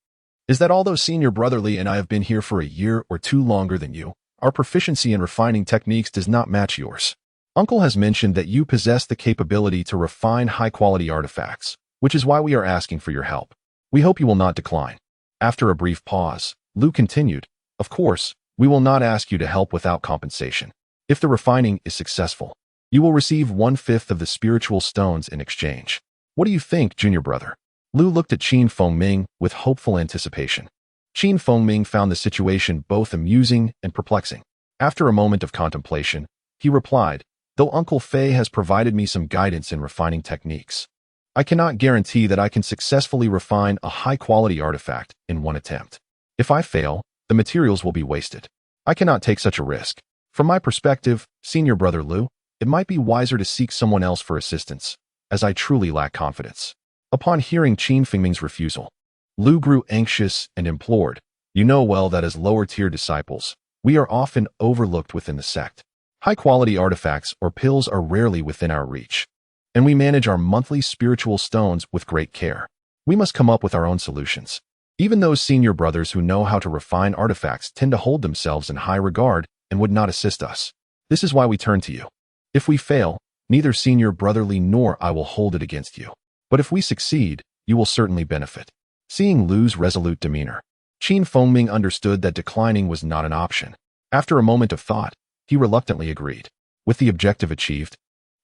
is that although senior brother Li and I have been here for a year or 2 longer than you, our proficiency in refining techniques does not match yours. Uncle has mentioned that you possess the capability to refine high-quality artifacts, which is why we are asking for your help. We hope you will not decline. After a brief pause, Lu continued, "Of course, we will not ask you to help without compensation. If the refining is successful, you will receive 1/5 of the spiritual stones in exchange. What do you think, junior brother?" Lu looked at Qin Fengming with hopeful anticipation. Qin Fengming found the situation both amusing and perplexing. After a moment of contemplation, he replied, "Though Uncle Fei has provided me some guidance in refining techniques, I cannot guarantee that I can successfully refine a high-quality artifact in 1 attempt. If I fail, the materials will be wasted. I cannot take such a risk. From my perspective, senior brother Lu, it might be wiser to seek someone else for assistance, as I truly lack confidence." Upon hearing Qin Fengming's refusal, Lu grew anxious and implored, "You know well that as lower-tier disciples, we are often overlooked within the sect. High-quality artifacts or pills are rarely within our reach, and we manage our monthly spiritual stones with great care. We must come up with our own solutions. Even those senior brothers who know how to refine artifacts tend to hold themselves in high regard and would not assist us. This is why we turn to you. If we fail, Neither senior brotherly nor I will hold it against you. But if we succeed, you will certainly benefit. Seeing Lu's resolute demeanor, Qin Fengming understood that declining was not an option. After a moment of thought, he reluctantly agreed. With the objective achieved,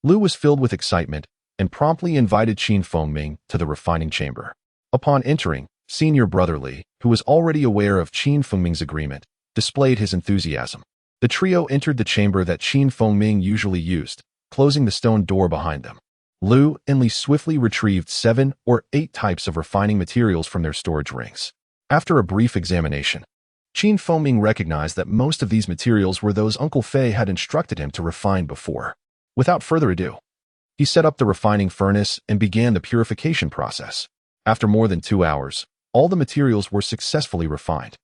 Lu was filled with excitement and promptly invited Qin Fengming to the refining chamber. Upon entering, senior brotherly, who was already aware of Qin Fengming's agreement, displayed his enthusiasm. The trio entered the chamber that Qin Fengming usually used, closing the stone door behind them. Lu and Li swiftly retrieved 7 or 8 types of refining materials from their storage rings. After a brief examination, Qin Fengming recognized that most of these materials were those Uncle Fei had instructed him to refine before. Without further ado, he set up the refining furnace and began the purification process. After more than 2 hours, all the materials were successfully refined.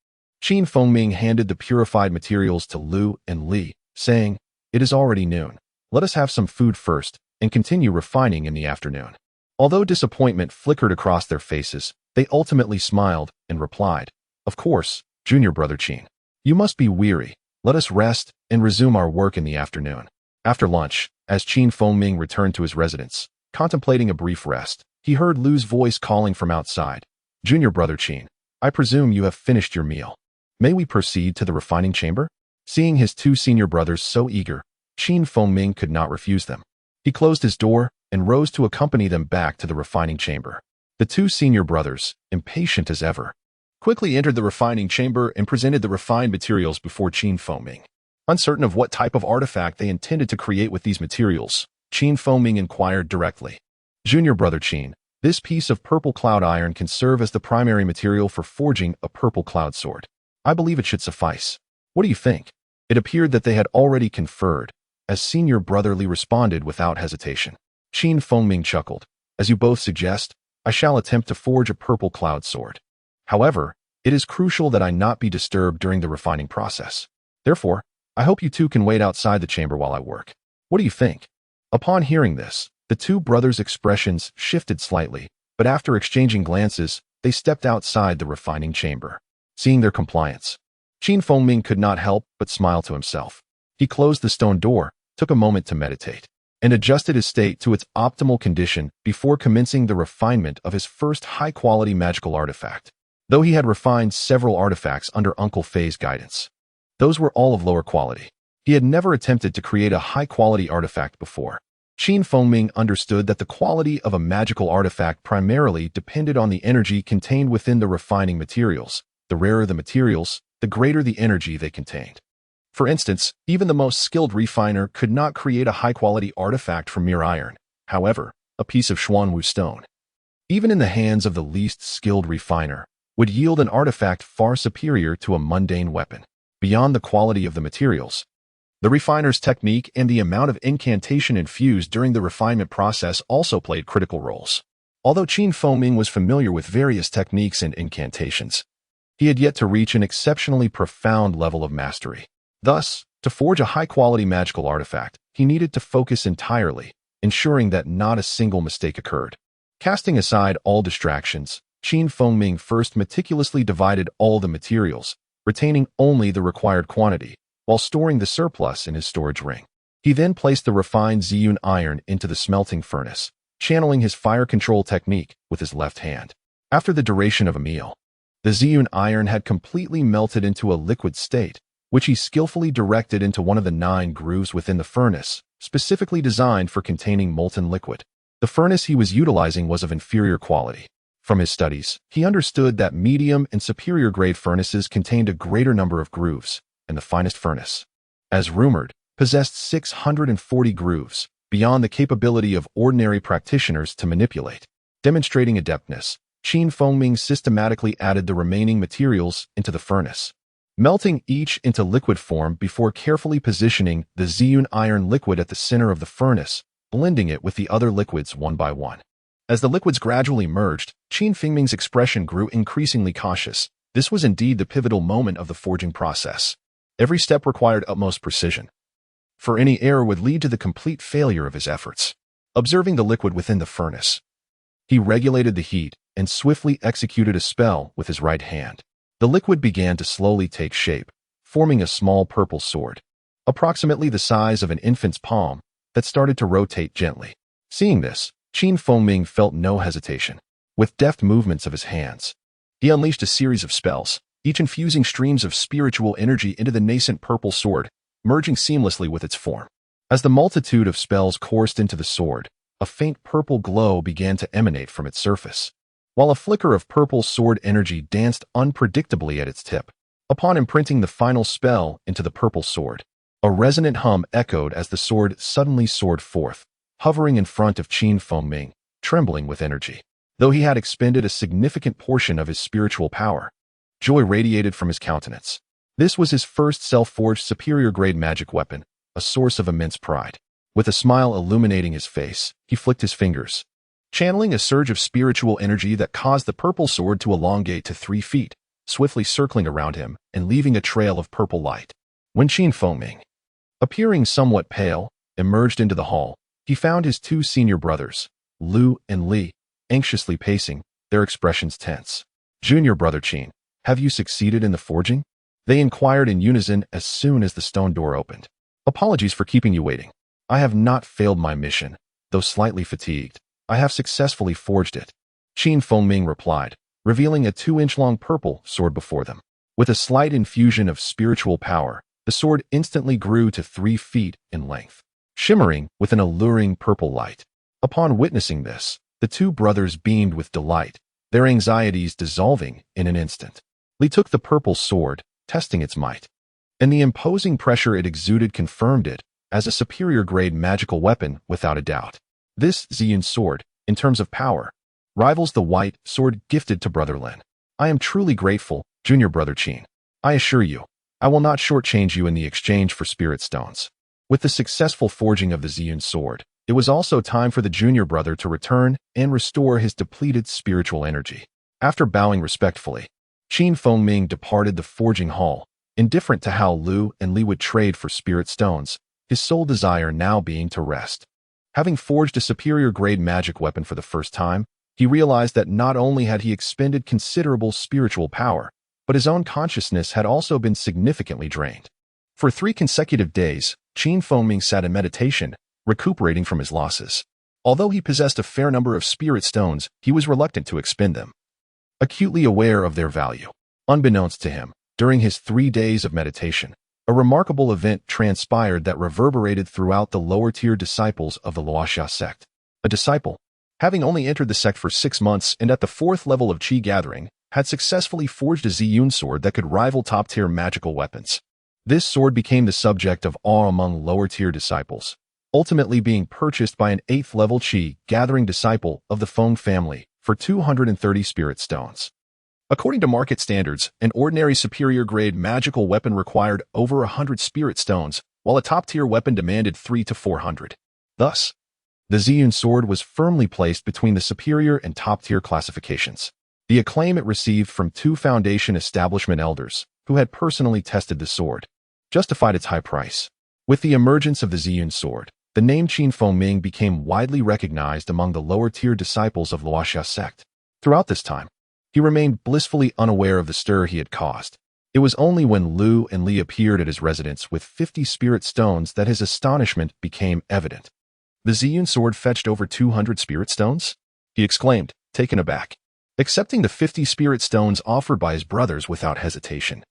Qin Fengming handed the purified materials to Lu and Li, saying, "It is already noon. Let us have some food first and continue refining in the afternoon." Although disappointment flickered across their faces, they ultimately smiled and replied, "Of course, junior brother Qin. You must be weary. Let us rest and resume our work in the afternoon." After lunch, as Qin Fengming returned to his residence, contemplating a brief rest, he heard Lu's voice calling from outside. "Junior brother Qin, I presume you have finished your meal. May we proceed to the refining chamber?" Seeing his 2 senior brothers so eager, Qin Fengming could not refuse them. He closed his door and rose to accompany them back to the refining chamber. The 2 senior brothers, impatient as ever, quickly entered the refining chamber and presented the refined materials before Qin Fengming. Uncertain of what type of artifact they intended to create with these materials, Qin Fengming inquired directly. "Junior brother Qin, this piece of purple cloud iron can serve as the primary material for forging a purple cloud sword. I believe it should suffice. What do you think?" It appeared that they had already conferred, as senior brotherly responded without hesitation. Qin Fengming chuckled. "As you both suggest, I shall attempt to forge a purple cloud sword. However, it is crucial that I not be disturbed during the refining process. Therefore, I hope you 2 can wait outside the chamber while I work. What do you think?" Upon hearing this, the 2 brothers' expressions shifted slightly, but after exchanging glances, they stepped outside the refining chamber. Seeing their compliance, Qin Fengming could not help but smile to himself. He closed the stone door, took a moment to meditate, and adjusted his state to its optimal condition before commencing the refinement of his first high-quality magical artifact. Though he had refined several artifacts under Uncle Fei's guidance, those were all of lower quality. He had never attempted to create a high-quality artifact before. Qin Fengming understood that the quality of a magical artifact primarily depended on the energy contained within the refining materials. The rarer the materials, the greater the energy they contained. For instance, even the most skilled refiner could not create a high-quality artifact from mere iron. However, a piece of Xuanwu stone, even in the hands of the least skilled refiner, would yield an artifact far superior to a mundane weapon. Beyond the quality of the materials, the refiner's technique and the amount of incantation infused during the refinement process also played critical roles. Although Qin Fengming was familiar with various techniques and incantations, he had yet to reach an exceptionally profound level of mastery. Thus, to forge a high-quality magical artifact, he needed to focus entirely, ensuring that not a single mistake occurred. Casting aside all distractions, Qin Fengming first meticulously divided all the materials, retaining only the required quantity, while storing the surplus in his storage ring. He then placed the refined Ziyun iron into the smelting furnace, channeling his fire control technique with his left hand. After the duration of a meal, the Ziyun iron had completely melted into a liquid state, which he skillfully directed into one of the 9 grooves within the furnace, specifically designed for containing molten liquid. The furnace he was utilizing was of inferior quality. From his studies, he understood that medium and superior grade furnaces contained a greater number of grooves, and the finest furnace, as rumored, possessed 640 grooves, beyond the capability of ordinary practitioners to manipulate. Demonstrating adeptness, Qin Fengming systematically added the remaining materials into the furnace, melting each into liquid form before carefully positioning the Ziyun iron liquid at the center of the furnace, blending it with the other liquids one by one. As the liquids gradually merged, Qin Fengming's expression grew increasingly cautious. This was indeed the pivotal moment of the forging process. Every step required utmost precision, for any error would lead to the complete failure of his efforts. Observing the liquid within the furnace, he regulated the heat and swiftly executed a spell with his right hand. The liquid began to slowly take shape, forming a small purple sword, approximately the size of an infant's palm, that started to rotate gently. Seeing this, Feng Ming felt no hesitation. With deft movements of his hands, he unleashed a series of spells, each infusing streams of spiritual energy into the nascent purple sword, merging seamlessly with its form. As the multitude of spells coursed into the sword, a faint purple glow began to emanate from its surface, while a flicker of purple sword energy danced unpredictably at its tip. Upon imprinting the final spell into the purple sword, a resonant hum echoed as the sword suddenly soared forth, hovering in front of Feng Ming, trembling with energy. Though he had expended a significant portion of his spiritual power, joy radiated from his countenance. This was his first self-forged superior-grade magic weapon, a source of immense pride. With a smile illuminating his face, he flicked his fingers, channeling a surge of spiritual energy that caused the purple sword to elongate to 3 feet, swiftly circling around him and leaving a trail of purple light. When Feng Ming, appearing somewhat pale, emerged into the hall, he found his 2 senior brothers, Lu and Li, anxiously pacing, their expressions tense. "Junior brother Qin, have you succeeded in the forging?" they inquired in unison as soon as the stone door opened. "Apologies for keeping you waiting. I have not failed my mission, though slightly fatigued. I have successfully forged it," Feng Ming replied, revealing a 2-inch-long purple sword before them. With a slight infusion of spiritual power, the sword instantly grew to 3 feet in length, shimmering with an alluring purple light. Upon witnessing this, the 2 brothers beamed with delight, their anxieties dissolving in an instant. Li took the purple sword, testing its might, and the imposing pressure it exuded confirmed it as a superior-grade magical weapon without a doubt. This Ziyun sword, in terms of power, rivals the white sword gifted to Brother Lin. I am truly grateful, junior brother Qin. I assure you, I will not shortchange you in the exchange for spirit stones. With the successful forging of the Ziyun sword, it was also time for the junior brother to return and restore his depleted spiritual energy. After bowing respectfully, Feng Ming departed the forging hall, indifferent to how Lu and Li would trade for spirit stones, his sole desire now being to rest. Having forged a superior-grade magic weapon for the first time, he realized that not only had he expended considerable spiritual power, but his own consciousness had also been significantly drained. For 3 consecutive days, Feng Ming sat in meditation, recuperating from his losses. Although he possessed a fair number of spirit stones, he was reluctant to expend them, acutely aware of their value. Unbeknownst to him, during his 3 days of meditation, a remarkable event transpired that reverberated throughout the lower-tier disciples of the Luoxia sect. A disciple, having only entered the sect for 6 months and at the 4th level of Qi gathering, had successfully forged a Ziyun sword that could rival top-tier magical weapons. This sword became the subject of awe among lower-tier disciples, ultimately being purchased by an 8th-level Qi gathering disciple of the Feng family for 230 spirit stones. According to market standards, an ordinary superior-grade magical weapon required over 100 spirit stones, while a top-tier weapon demanded 300 to 400. Thus, the Ziyun sword was firmly placed between the superior and top-tier classifications. The acclaim it received from 2 Foundation establishment elders, who had personally tested the sword, justified its high price. With the emergence of the Ziyun sword, the name Feng Ming became widely recognized among the lower-tier disciples of Luoxia sect. Throughout this time, he remained blissfully unaware of the stir he had caused. It was only when Lu and Li appeared at his residence with 50 spirit stones that his astonishment became evident. "The Ziyun sword fetched over 200 spirit stones?" he exclaimed, taken aback, accepting the 50 spirit stones offered by his brothers without hesitation.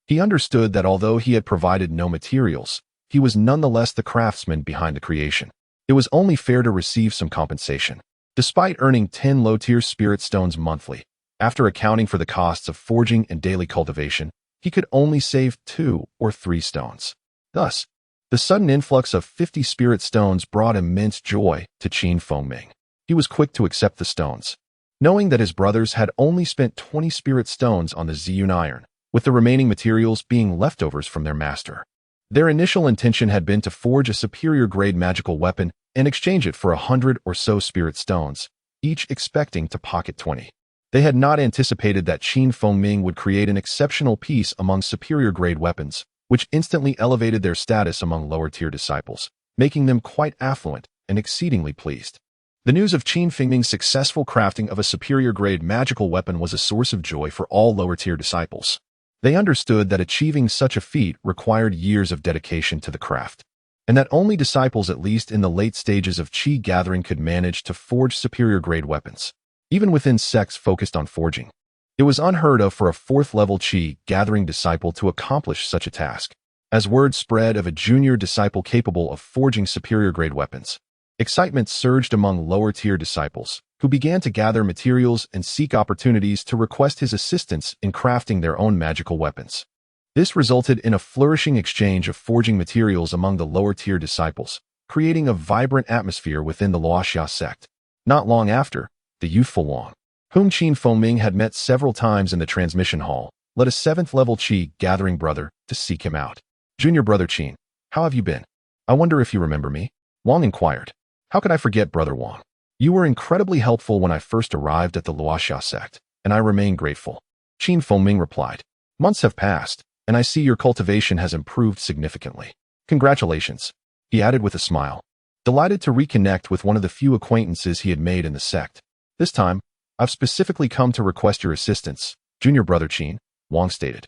He understood that although he had provided no materials, he was nonetheless the craftsman behind the creation. It was only fair to receive some compensation. Despite earning 10 low-tier spirit stones monthly, after accounting for the costs of forging and daily cultivation, he could only save 2 or 3 stones. Thus, the sudden influx of 50 spirit stones brought immense joy to Feng Ming. He was quick to accept the stones, knowing that his brothers had only spent 20 spirit stones on the Ziyun iron, with the remaining materials being leftovers from their master. Their initial intention had been to forge a superior-grade magical weapon and exchange it for 100 or so spirit stones, each expecting to pocket 20. They had not anticipated that Feng Ming would create an exceptional piece among superior-grade weapons, which instantly elevated their status among lower-tier disciples, making them quite affluent and exceedingly pleased. The news of Feng Ming's successful crafting of a superior-grade magical weapon was a source of joy for all lower-tier disciples. They understood that achieving such a feat required years of dedication to the craft, and that only disciples at least in the late stages of qi gathering could manage to forge superior-grade weapons, even within sects focused on forging. It was unheard of for a fourth-level qi gathering disciple to accomplish such a task. As word spread of a junior disciple capable of forging superior-grade weapons, excitement surged among lower-tier disciples, who began to gather materials and seek opportunities to request his assistance in crafting their own magical weapons. This resulted in a flourishing exchange of forging materials among the lower-tier disciples, creating a vibrant atmosphere within the Luoxia sect. Not long after, the youthful Wang, whom Feng had met several times in the transmission hall, led a 7th-level qi gathering brother to seek him out. "Junior brother Qin, how have you been? I wonder if you remember me?" Wang inquired. "How could I forget, brother Wang? You were incredibly helpful when I first arrived at the Luoxia sect, and I remain grateful." Feng replied. "Months have passed, and I see your cultivation has improved significantly. Congratulations," he added with a smile, delighted to reconnect with one of the few acquaintances he had made in the sect. "This time, I've specifically come to request your assistance, junior brother Qin," Wang stated,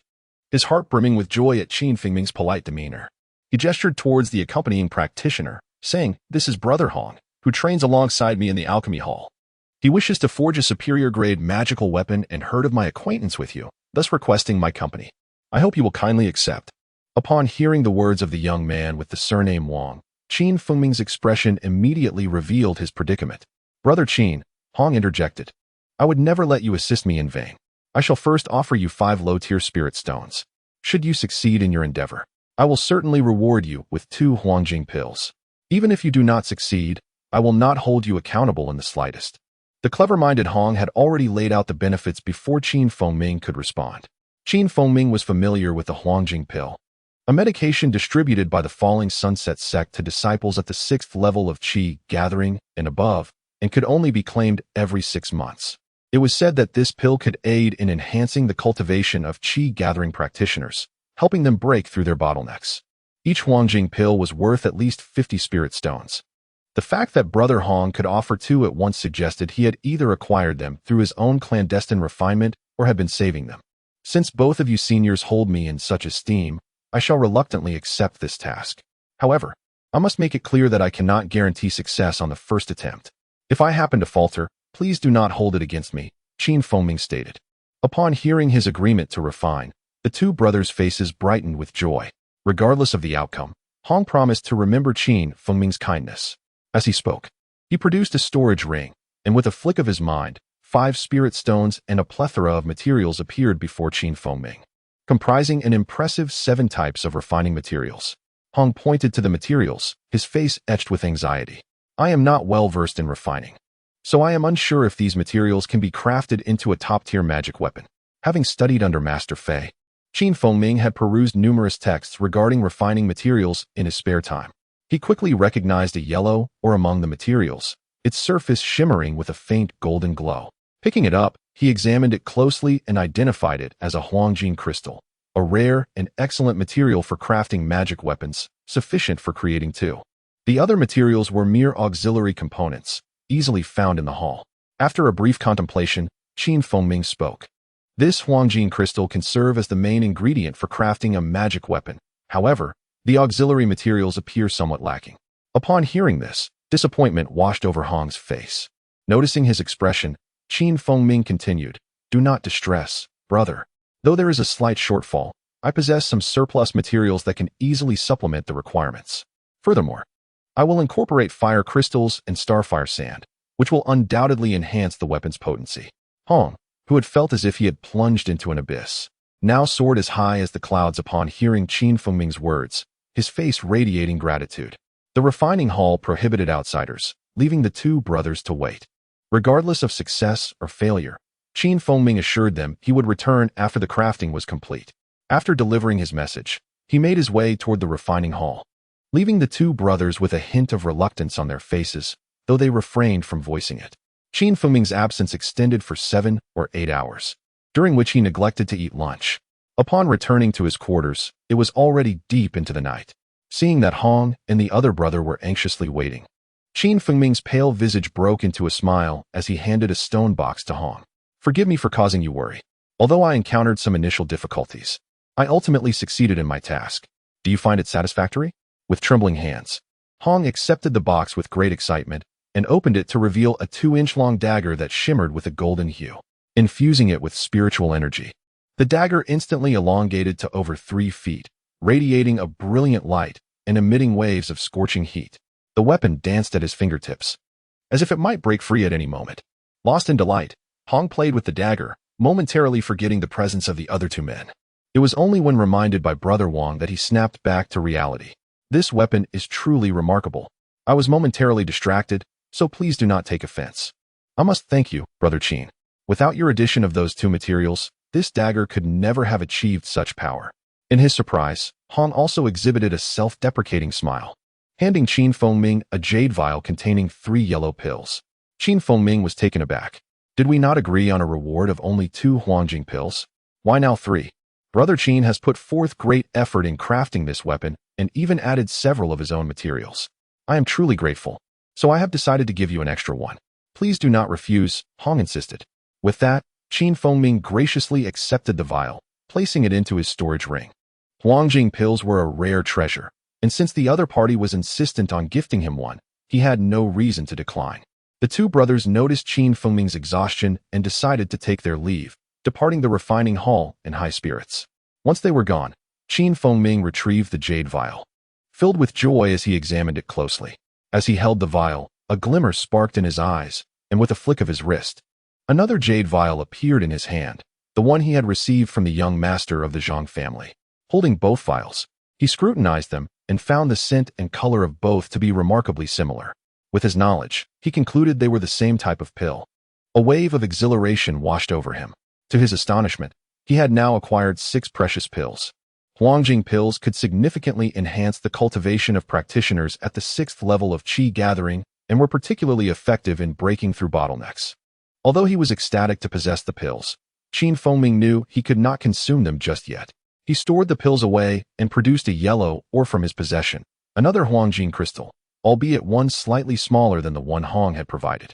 his heart brimming with joy at Feng's polite demeanor. He gestured towards the accompanying practitioner, saying, "This is Brother Hong, who trains alongside me in the alchemy hall. He wishes to forge a superior-grade magical weapon and heard of my acquaintance with you, thus requesting my company. I hope you will kindly accept." Upon hearing the words of the young man with the surname Wang, Feng's expression immediately revealed his predicament. "Brother Qin," Hong interjected, "I would never let you assist me in vain. I shall first offer you 5 low-tier spirit stones. Should you succeed in your endeavor, I will certainly reward you with 2 Huangjing pills. Even if you do not succeed, I will not hold you accountable in the slightest." The clever-minded Hong had already laid out the benefits before Feng could respond. Feng was familiar with the Huangjing pill, a medication distributed by the Falling Sunset sect to disciples at the 6th level of qi gathering and above, and could only be claimed every 6 months. It was said that this pill could aid in enhancing the cultivation of qi gathering practitioners, helping them break through their bottlenecks. Each Huangjing pill was worth at least 50 spirit stones. The fact that Brother Hong could offer 2 at once suggested he had either acquired them through his own clandestine refinement or had been saving them. "Since both of you seniors hold me in such esteem, I shall reluctantly accept this task. However, I must make it clear that I cannot guarantee success on the first attempt. If I happen to falter, please do not hold it against me," Feng stated. Upon hearing his agreement to refine, the 2 brothers' faces brightened with joy. Regardless of the outcome, Hong promised to remember Feng's kindness. As he spoke, he produced a storage ring, and with a flick of his mind, 5 spirit stones and a plethora of materials appeared before Feng, comprising an impressive 7 types of refining materials. Hong pointed to the materials, his face etched with anxiety. "I am not well versed in refining, so I am unsure if these materials can be crafted into a top-tier magic weapon." Having studied under Master Fei, Feng had perused numerous texts regarding refining materials in his spare time. He quickly recognized a yellow ore among the materials, its surface shimmering with a faint golden glow. Picking it up, he examined it closely and identified it as a Huangjing crystal, a rare and excellent material for crafting magic weapons, sufficient for creating 2. The other materials were mere auxiliary components, easily found in the hall. After a brief contemplation, Feng spoke. "This Huangjing crystal can serve as the main ingredient for crafting a magic weapon. However, the auxiliary materials appear somewhat lacking." Upon hearing this, disappointment washed over Hong's face. Noticing his expression, Feng continued, "Do not distress, brother. Though there is a slight shortfall, I possess some surplus materials that can easily supplement the requirements. Furthermore, I will incorporate fire crystals and starfire sand, which will undoubtedly enhance the weapon's potency." Hong, who had felt as if he had plunged into an abyss, now soared as high as the clouds upon hearing Feng's words, his face radiating gratitude. The refining hall prohibited outsiders, leaving the 2 brothers to wait. Regardless of success or failure, Feng assured them he would return after the crafting was complete. After delivering his message, he made his way toward the refining hall, leaving the 2 brothers with a hint of reluctance on their faces, though they refrained from voicing it. Feng's absence extended for 7 or 8 hours, during which he neglected to eat lunch. Upon returning to his quarters, it was already deep into the night. Seeing that Hong and the other brother were anxiously waiting, Feng's pale visage broke into a smile as he handed a stone box to Hong. "Forgive me for causing you worry. Although I encountered some initial difficulties, I ultimately succeeded in my task. Do you find it satisfactory?" With trembling hands, Hong accepted the box with great excitement and opened it to reveal a 2-inch-long dagger that shimmered with a golden hue, infusing it with spiritual energy. The dagger instantly elongated to over 3 feet, radiating a brilliant light and emitting waves of scorching heat. The weapon danced at his fingertips, as if it might break free at any moment. Lost in delight, Hong played with the dagger, momentarily forgetting the presence of the other 2 men. It was only when reminded by Brother Wang that he snapped back to reality. This weapon is truly remarkable. I was momentarily distracted, so please do not take offense. I must thank you, Brother Qin. Without your addition of those 2 materials, this dagger could never have achieved such power. In his surprise, Hong also exhibited a self-deprecating smile, handing Qin Fengming a jade vial containing 3 yellow pills. Qin Fengming was taken aback. Did we not agree on a reward of only 2 Huangjing pills? Why now 3? Brother Qin has put forth great effort in crafting this weapon and even added several of his own materials. I am truly grateful, so I have decided to give you an extra one. Please do not refuse, Hong insisted. With that, Qin Fengming graciously accepted the vial, placing it into his storage ring. Huangjing pills were a rare treasure, and since the other party was insistent on gifting him one, he had no reason to decline. The 2 brothers noticed Qin Fengming's exhaustion and decided to take their leave, departing the refining hall in high spirits. Once they were gone, Qin Fengming retrieved the jade vial, filled with joy as he examined it closely. As he held the vial, a glimmer sparked in his eyes, and with a flick of his wrist, another jade vial appeared in his hand, the one he had received from the young master of the Zhang family. Holding both vials, he scrutinized them and found the scent and color of both to be remarkably similar. With his knowledge, he concluded they were the same type of pill. A wave of exhilaration washed over him. To his astonishment, he had now acquired 6 precious pills. Huangjing pills could significantly enhance the cultivation of practitioners at the 6th level of qi gathering and were particularly effective in breaking through bottlenecks. Although he was ecstatic to possess the pills, Qin Fengming knew he could not consume them just yet. He stored the pills away and produced a yellow ore from his possession, another Huangjing crystal, albeit one slightly smaller than the one Hong had provided.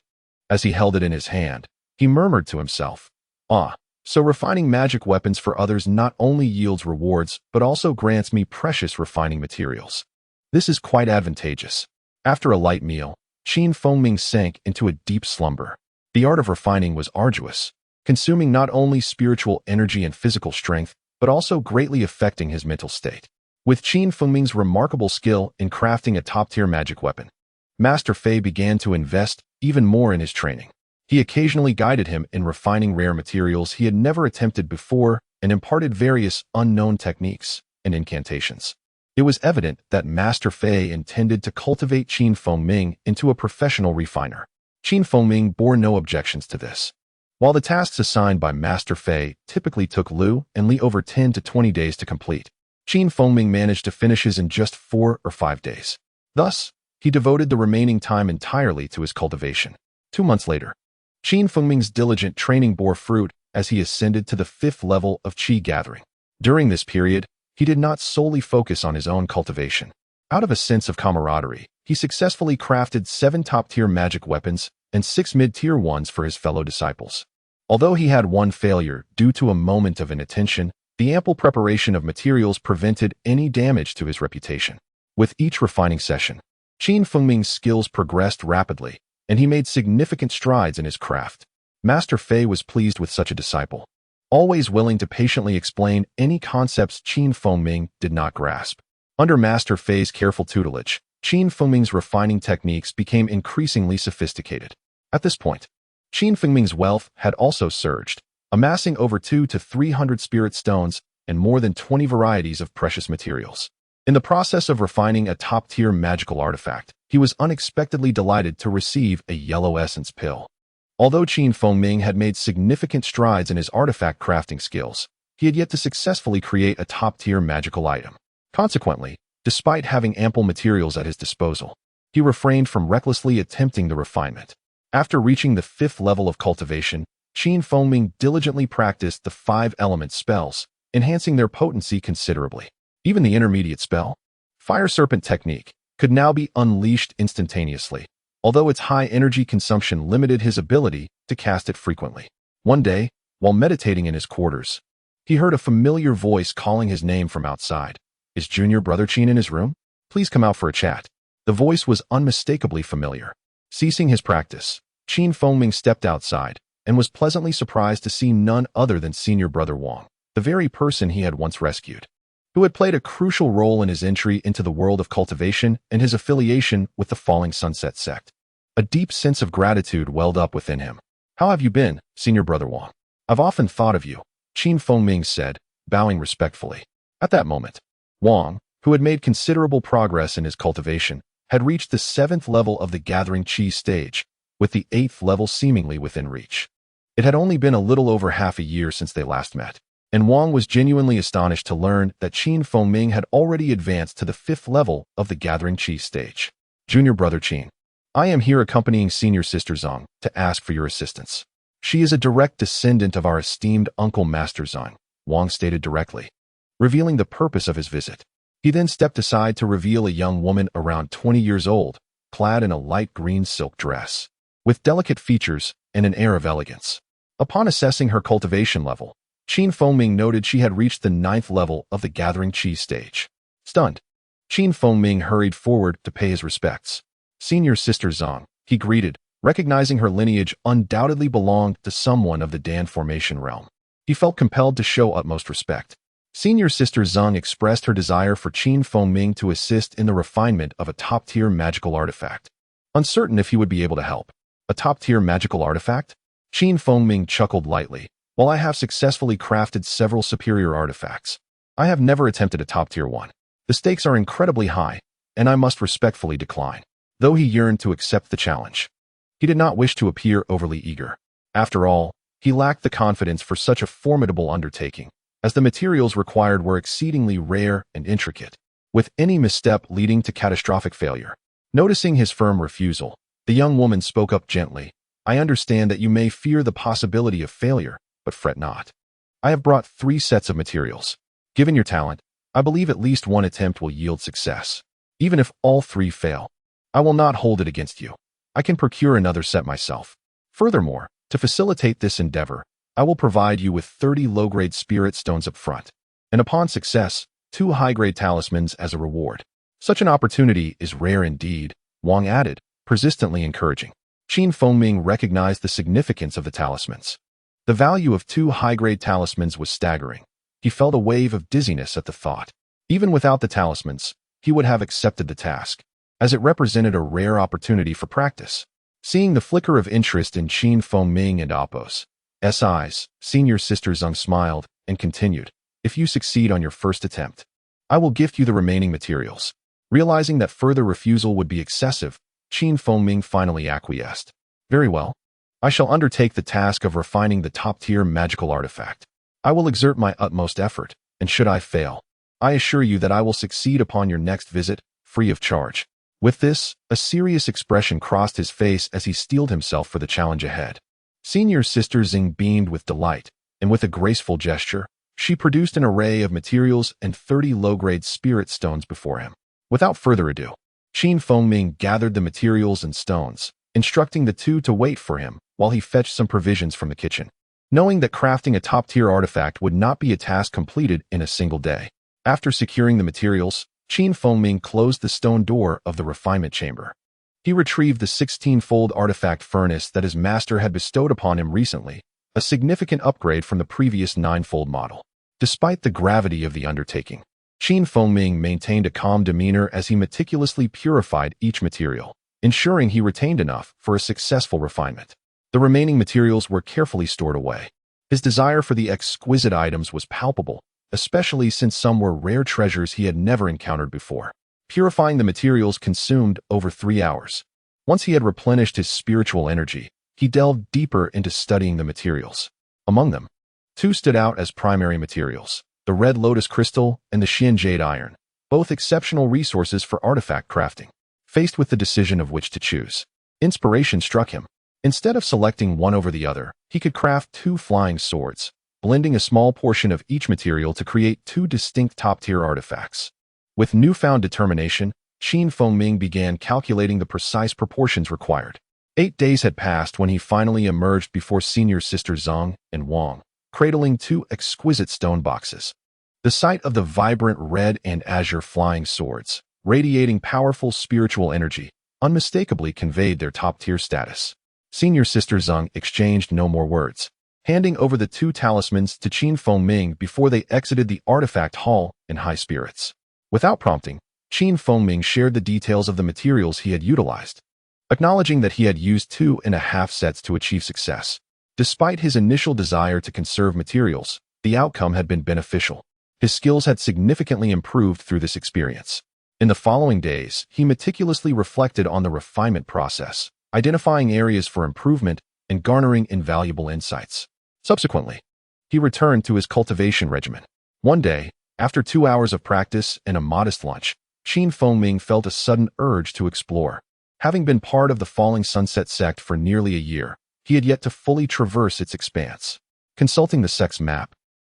As he held it in his hand, he murmured to himself, "Ah, so refining magic weapons for others not only yields rewards, but also grants me precious refining materials. This is quite advantageous." After a light meal, Qin Fengming sank into a deep slumber. The art of refining was arduous, consuming not only spiritual energy and physical strength, but also greatly affecting his mental state. With Qin Fengming's remarkable skill in crafting a top-tier magic weapon, Master Fei began to invest even more in his training. He occasionally guided him in refining rare materials he had never attempted before and imparted various unknown techniques and incantations. It was evident that Master Fei intended to cultivate Qin Fengming into a professional refiner. Qin Fengming bore no objections to this. While the tasks assigned by Master Fei typically took Lu and Li over 10 to 20 days to complete, Qin Fengming managed to finish his in just 4 or 5 days. Thus, he devoted the remaining time entirely to his cultivation. 2 months later, Qin Fengming's diligent training bore fruit as he ascended to the 5th level of qi gathering. During this period, he did not solely focus on his own cultivation. Out of a sense of camaraderie, he successfully crafted 7 top-tier magic weapons and 6 mid-tier ones for his fellow disciples. Although he had one failure due to a moment of inattention, the ample preparation of materials prevented any damage to his reputation. With each refining session, Qin Fengming's skills progressed rapidly, and he made significant strides in his craft. Master Fei was pleased with such a disciple, always willing to patiently explain any concepts Qin Fengming did not grasp. Under Master Fei's careful tutelage, Qin Fengming's refining techniques became increasingly sophisticated. At this point, Qin Fengming's wealth had also surged, amassing over 200 to 300 spirit stones and more than 20 varieties of precious materials. In the process of refining a top-tier magical artifact, he was unexpectedly delighted to receive a yellow essence pill. Although Qin Fengming had made significant strides in his artifact crafting skills, he had yet to successfully create a top-tier magical item. Consequently, despite having ample materials at his disposal, he refrained from recklessly attempting the refinement. After reaching the 5th level of cultivation, Qin Fengming diligently practiced the 5 element spells, enhancing their potency considerably. Even the intermediate spell, Fire Serpent Technique, could now be unleashed instantaneously, although its high energy consumption limited his ability to cast it frequently. One day, while meditating in his quarters, he heard a familiar voice calling his name from outside. "Is Junior Brother Qin in his room?" Please come out for a chat. The voice was unmistakably familiar. Ceasing his practice, Feng Ming stepped outside and was pleasantly surprised to see none other than senior brother Wang, the very person he had once rescued, who had played a crucial role in his entry into the world of cultivation and his affiliation with the Falling Sunset sect. A deep sense of gratitude welled up within him. How have you been, senior brother Wang? I've often thought of you, Feng Ming said, bowing respectfully. At that moment, Wang, who had made considerable progress in his cultivation, had reached the 7th level of the Gathering Qi stage, with the 8th level seemingly within reach. It had only been a little over half a year since they last met, and Wang was genuinely astonished to learn that Feng Ming had already advanced to the 5th level of the Gathering Qi stage. Junior brother Qin, I am here accompanying senior sister Zhang to ask for your assistance. She is a direct descendant of our esteemed uncle Master Zhang, Wang stated directly, revealing the purpose of his visit. He then stepped aside to reveal a young woman around 20 years old, clad in a light green silk dress, with delicate features and an air of elegance. Upon assessing her cultivation level, Feng Ming noted she had reached the 9th level of the Gathering Qi stage. Stunned, Feng Ming hurried forward to pay his respects. Senior sister Zhang, he greeted, recognizing her lineage undoubtedly belonged to someone of the Dan formation realm. He felt compelled to show utmost respect. Senior sister Zhang expressed her desire for Feng Ming to assist in the refinement of a top-tier magical artifact. Uncertain if he would be able to help. A top-tier magical artifact? Feng Ming chuckled lightly. While I have successfully crafted several superior artifacts, I have never attempted a top-tier one. The stakes are incredibly high, and I must respectfully decline. Though he yearned to accept the challenge, he did not wish to appear overly eager. After all, he lacked the confidence for such a formidable undertaking, as the materials required were exceedingly rare and intricate, with any misstep leading to catastrophic failure. Noticing his firm refusal, the young woman spoke up gently. I understand that you may fear the possibility of failure, but fret not. I have brought 3 sets of materials. Given your talent, I believe at least one attempt will yield success. Even if all 3 fail, I will not hold it against you. I can procure another set myself. Furthermore, to facilitate this endeavor, I will provide you with 30 low-grade spirit stones up front, and upon success, 2 high-grade talismans as a reward. Such an opportunity is rare indeed, Wang added, persistently encouraging. Feng Ming recognized the significance of the talismans. The value of 2 high-grade talismans was staggering. He felt a wave of dizziness at the thought. Even without the talismans, he would have accepted the task, as it represented a rare opportunity for practice. Seeing the flicker of interest in Feng Ming and Appo's eyes, senior sister Zhang smiled and continued, if you succeed on your first attempt, I will gift you the remaining materials. Realizing that further refusal would be excessive, Feng Ming finally acquiesced. Very well. I shall undertake the task of refining the top-tier magical artifact. I will exert my utmost effort, and should I fail, I assure you that I will succeed upon your next visit, free of charge. With this, a serious expression crossed his face as he steeled himself for the challenge ahead. Senior sister Xing beamed with delight, and with a graceful gesture, she produced an array of materials and 30 low-grade spirit stones before him. Without further ado, Feng Ming gathered the materials and stones, instructing the 2 to wait for him while he fetched some provisions from the kitchen. Knowing that crafting a top-tier artifact would not be a task completed in a single day, after securing the materials, Feng Ming closed the stone door of the refinement chamber. He retrieved the 16-fold artifact furnace that his master had bestowed upon him recently, a significant upgrade from the previous 9-fold model. Despite the gravity of the undertaking, Feng Ming maintained a calm demeanor as he meticulously purified each material, ensuring he retained enough for a successful refinement. The remaining materials were carefully stored away. His desire for the exquisite items was palpable, especially since some were rare treasures he had never encountered before. Purifying the materials consumed over 3 hours. Once he had replenished his spiritual energy, he delved deeper into studying the materials. Among them, 2 stood out as primary materials, the red lotus crystal and the Xian jade iron, both exceptional resources for artifact crafting. Faced with the decision of which to choose, inspiration struck him. Instead of selecting one over the other, he could craft 2 flying swords, blending a small portion of each material to create 2 distinct top-tier artifacts. With newfound determination, Feng Ming began calculating the precise proportions required. 8 days had passed when he finally emerged before senior sister Zhang and Wang, cradling 2 exquisite stone boxes. The sight of the vibrant red and azure flying swords, radiating powerful spiritual energy, unmistakably conveyed their top-tier status. Senior Sister Zeng exchanged no more words, handing over the 2 talismans to Qin Feng Ming before they exited the artifact hall in high spirits. Without prompting, Qin Feng Ming shared the details of the materials he had utilized, acknowledging that he had used 2.5 sets to achieve success. Despite his initial desire to conserve materials, the outcome had been beneficial. His skills had significantly improved through this experience. In the following days, he meticulously reflected on the refinement process, identifying areas for improvement and garnering invaluable insights. Subsequently, he returned to his cultivation regimen. One day, after 2 hours of practice and a modest lunch, Qin Feng Ming felt a sudden urge to explore. Having been part of the Falling Sunset sect for nearly a year, he had yet to fully traverse its expanse. Consulting the sect's map,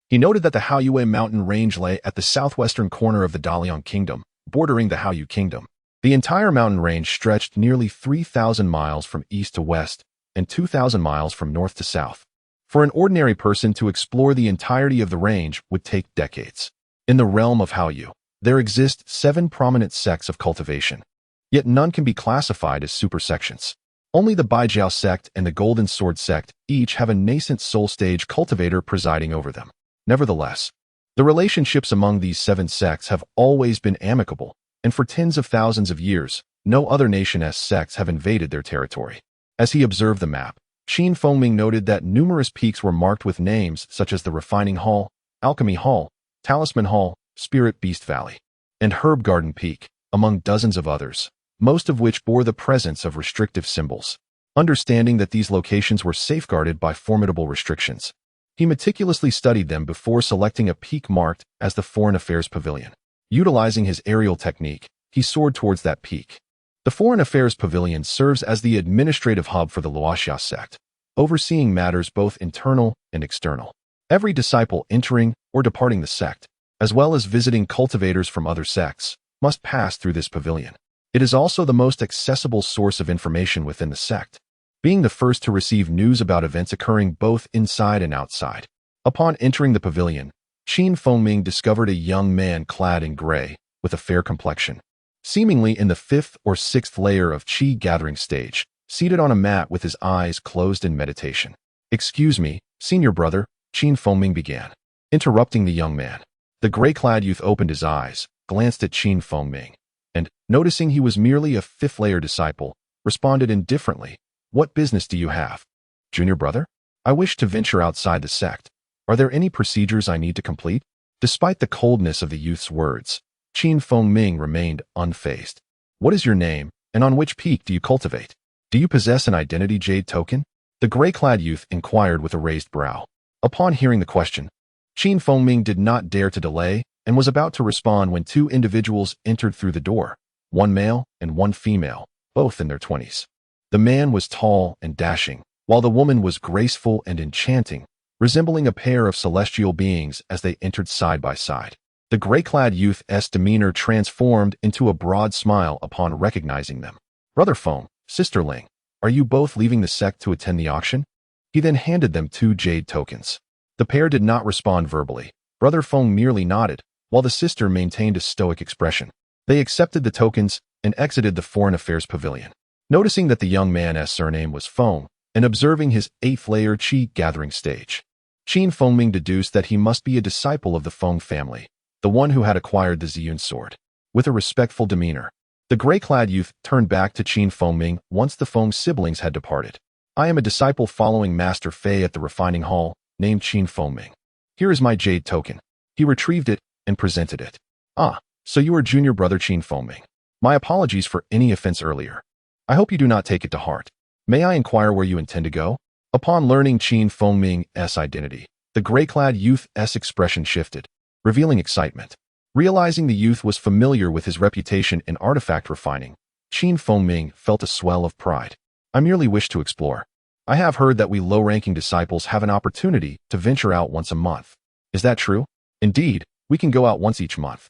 he noted that the Haoyue mountain range lay at the southwestern corner of the Dalian Kingdom, bordering the Haoyu Kingdom. The entire mountain range stretched nearly 3,000 miles from east to west and 2,000 miles from north to south. For an ordinary person to explore the entirety of the range would take decades. In the realm of Haoyu, there exist 7 prominent sects of cultivation, yet none can be classified as supersections. Only the Baijiao sect and the Golden Sword sect each have a nascent soul stage cultivator presiding over them. Nevertheless, the relationships among these 7 sects have always been amicable, and for tens of thousands of years, no other nation's sects have invaded their territory. As he observed the map, Qin Feng Ming noted that numerous peaks were marked with names such as the Refining Hall, Alchemy Hall, Talisman Hall, Spirit Beast Valley, and Herb Garden Peak, among dozens of others, most of which bore the presence of restrictive symbols. Understanding that these locations were safeguarded by formidable restrictions, he meticulously studied them before selecting a peak marked as the Foreign Affairs Pavilion. Utilizing his aerial technique, he soared towards that peak. The Foreign Affairs Pavilion serves as the administrative hub for the Luoxia sect, overseeing matters both internal and external. Every disciple entering or departing the sect, as well as visiting cultivators from other sects, must pass through this pavilion. It is also the most accessible source of information within the sect, being the first to receive news about events occurring both inside and outside. Upon entering the pavilion, Qin Feng Ming discovered a young man clad in gray, with a fair complexion, seemingly in the 5th or 6th layer of Qi gathering stage, seated on a mat with his eyes closed in meditation. "Excuse me, senior brother," Qin Feng Ming began, interrupting the young man. The gray-clad youth opened his eyes, glanced at Qin Feng Ming, and, noticing he was merely a 5th-layer disciple, responded indifferently, "What business do you have?" "Junior brother? I wish to venture outside the sect. Are there any procedures I need to complete?" Despite the coldness of the youth's words, Qin Feng Ming remained unfazed. "What is your name, and on which peak do you cultivate? Do you possess an identity jade token?" The gray-clad youth inquired with a raised brow. Upon hearing the question, Qin Feng Ming did not dare to delay and was about to respond when 2 individuals entered through the door, 1 male and 1 female, both in their 20s. The man was tall and dashing, while the woman was graceful and enchanting, resembling a pair of celestial beings as they entered side by side. The gray-clad youth's demeanor transformed into a broad smile upon recognizing them. "Brother Feng, Sister Ling, are you both leaving the sect to attend the auction?" He then handed them 2 jade tokens. The pair did not respond verbally. Brother Feng merely nodded, while the sister maintained a stoic expression. They accepted the tokens and exited the Foreign Affairs Pavilion. Noticing that the young man's surname was Feng, and observing his 8th-layer Qi gathering stage, Qin Feng Ming deduced that he must be a disciple of the Feng family, the one who had acquired the Ziyun sword. With a respectful demeanor, the gray-clad youth turned back to Qin Feng Ming once the Feng siblings had departed. "I am a disciple following Master Fei at the Refining Hall, named Qin Feng Ming. Here is my jade token." He retrieved it and presented it. "Ah, so you are junior brother Qin Feng Ming. My apologies for any offense earlier. I hope you do not take it to heart. May I inquire where you intend to go?" Upon learning Qin Feng Ming's identity, the gray-clad youth's expression shifted, revealing excitement. Realizing the youth was familiar with his reputation in artifact refining, Qin Feng Ming felt a swell of pride. "I merely wish to explore. I have heard that we low-ranking disciples have an opportunity to venture out once a month. Is that true?" "Indeed, we can go out once each month."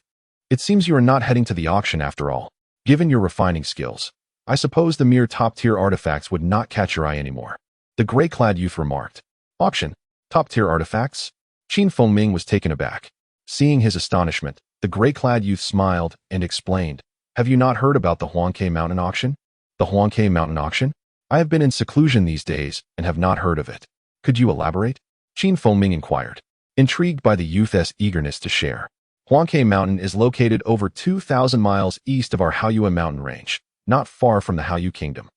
"It seems you are not heading to the auction after all. Given your refining skills, I suppose the mere top-tier artifacts would not catch your eye anymore." The gray-clad youth remarked. "Auction? Top-tier artifacts?" Qin Feng Ming was taken aback. Seeing his astonishment, the gray-clad youth smiled and explained, Have you not heard about the Huanghe Mountain auction? The Huanghe Mountain auction? I have been in seclusion these days and have not heard of it. Could you elaborate? Feng inquired, intrigued by the youth's eagerness to share. Huanghe Mountain is located over 2,000 miles east of our Haoyuan mountain range, not far from the Haoyu Kingdom.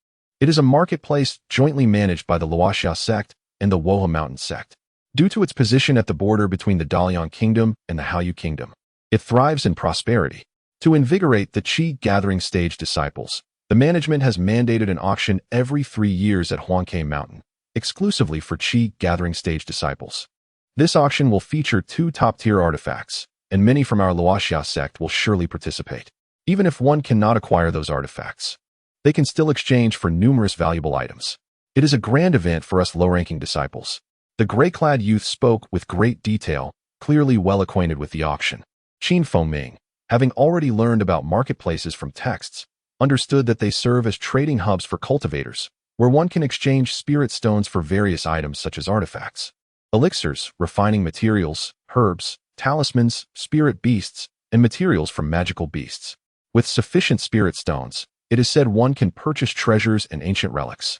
It is a marketplace jointly managed by the Luoxia sect and the Wohe Mountain sect. Due to its position at the border between the Dalian Kingdom and the Haoyu Kingdom, it thrives in prosperity. To invigorate the Qi gathering stage disciples, the management has mandated an auction every 3 years at Huanghe Mountain, exclusively for Qi gathering stage disciples. This auction will feature 2 top-tier artifacts, and many from our Luoxia sect will surely participate. Even if one cannot acquire those artifacts, they can still exchange for numerous valuable items. It is a grand event for us low-ranking disciples. The gray-clad youth spoke with great detail, clearly well acquainted with the auction. Ming, having already learned about marketplaces from texts, understood that they serve as trading hubs for cultivators, where one can exchange spirit stones for various items such as artifacts, elixirs, refining materials, herbs, talismans, spirit beasts, and materials from magical beasts. With sufficient spirit stones, it is said one can purchase treasures and ancient relics.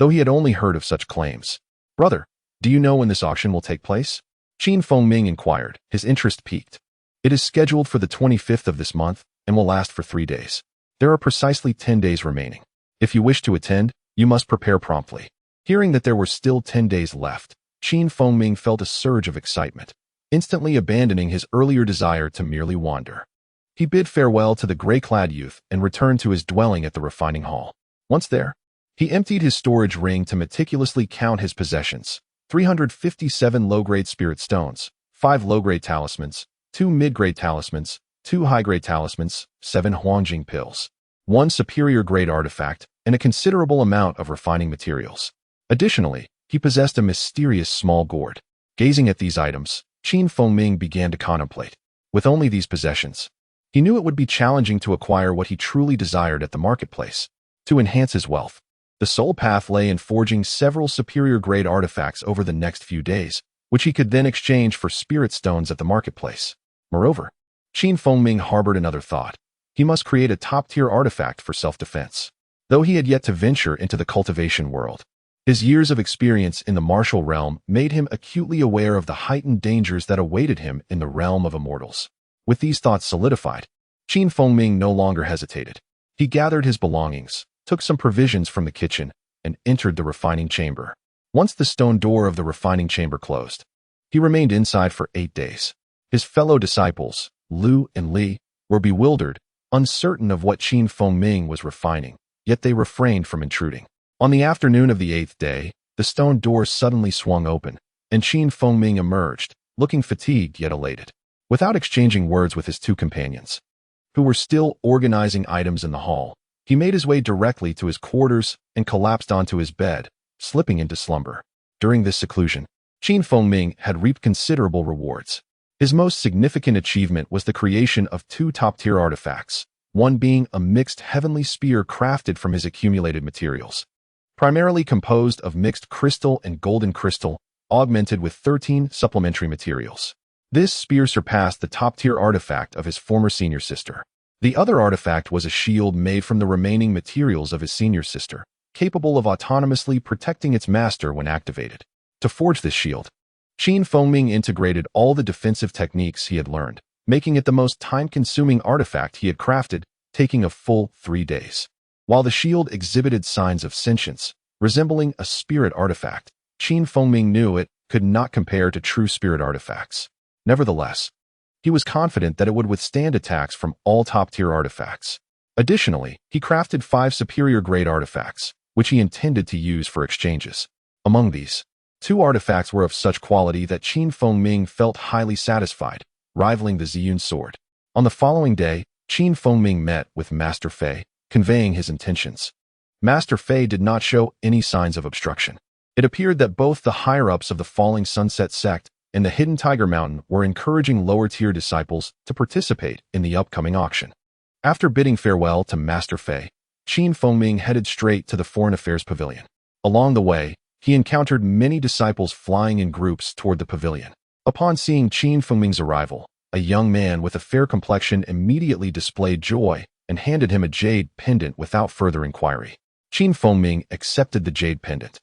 Though he had only heard of such claims. Brother, do you know when this auction will take place? Ming inquired, his interest piqued. It is scheduled for the 25th of this month and will last for 3 days. There are precisely 10 days remaining. If you wish to attend, you must prepare promptly. Hearing that there were still 10 days left, Ming felt a surge of excitement, instantly abandoning his earlier desire to merely wander. He bid farewell to the gray-clad youth and returned to his dwelling at the refining hall. Once there, he emptied his storage ring to meticulously count his possessions: 357 low-grade spirit stones, 5 low-grade talismans, 2 mid-grade talismans, 2 high-grade talismans, 7 Huangjing pills, 1 superior-grade artifact, and a considerable amount of refining materials. Additionally, he possessed a mysterious small gourd. Gazing at these items, Ming began to contemplate. With only these possessions, he knew it would be challenging to acquire what he truly desired at the marketplace. To enhance his wealth, the sole path lay in forging several superior-grade artifacts over the next few days, which he could then exchange for spirit stones at the marketplace. Moreover, Ming harbored another thought. He must create a top-tier artifact for self-defense. Though he had yet to venture into the cultivation world, his years of experience in the martial realm made him acutely aware of the heightened dangers that awaited him in the realm of immortals. With these thoughts solidified, Ming no longer hesitated. He gathered his belongings, took some provisions from the kitchen, and entered the refining chamber. Once the stone door of the refining chamber closed, he remained inside for 8 days. His fellow disciples, Lu and Li, were bewildered, uncertain of what Ming was refining, yet they refrained from intruding. On the afternoon of the 8th day, the stone door suddenly swung open, and Ming emerged, looking fatigued yet elated. Without exchanging words with his 2 companions, who were still organizing items in the hall, he made his way directly to his quarters and collapsed onto his bed, slipping into slumber. During this seclusion, Ming had reaped considerable rewards. His most significant achievement was the creation of 2 top-tier artifacts, one being a mixed heavenly spear crafted from his accumulated materials, primarily composed of mixed crystal and golden crystal, augmented with 13 supplementary materials. This spear surpassed the top-tier artifact of his former senior sister. The other artifact was a shield made from the remaining materials of his senior sister, capable of autonomously protecting its master when activated. To forge this shield, Ming integrated all the defensive techniques he had learned, making it the most time-consuming artifact he had crafted, taking a full 3 days. While the shield exhibited signs of sentience, resembling a spirit artifact, Ming knew it could not compare to true spirit artifacts. Nevertheless, he was confident that it would withstand attacks from all top-tier artifacts. Additionally, he crafted 5 superior-grade artifacts, which he intended to use for exchanges. Among these, 2 artifacts were of such quality that Ming felt highly satisfied, rivaling the Ziyun sword. On the following day, Ming met with Master Fei, conveying his intentions. Master Fei did not show any signs of obstruction. It appeared that both the higher-ups of the Falling Sunset sect and the Hidden Tiger Mountain were encouraging lower-tier disciples to participate in the upcoming auction. After bidding farewell to Master Fei, Ming headed straight to the Foreign Affairs Pavilion. Along the way, he encountered many disciples flying in groups toward the pavilion. Upon seeing Ming's arrival, a young man with a fair complexion immediately displayed joy, and handed him a jade pendant without further inquiry. Feng accepted the jade pendant,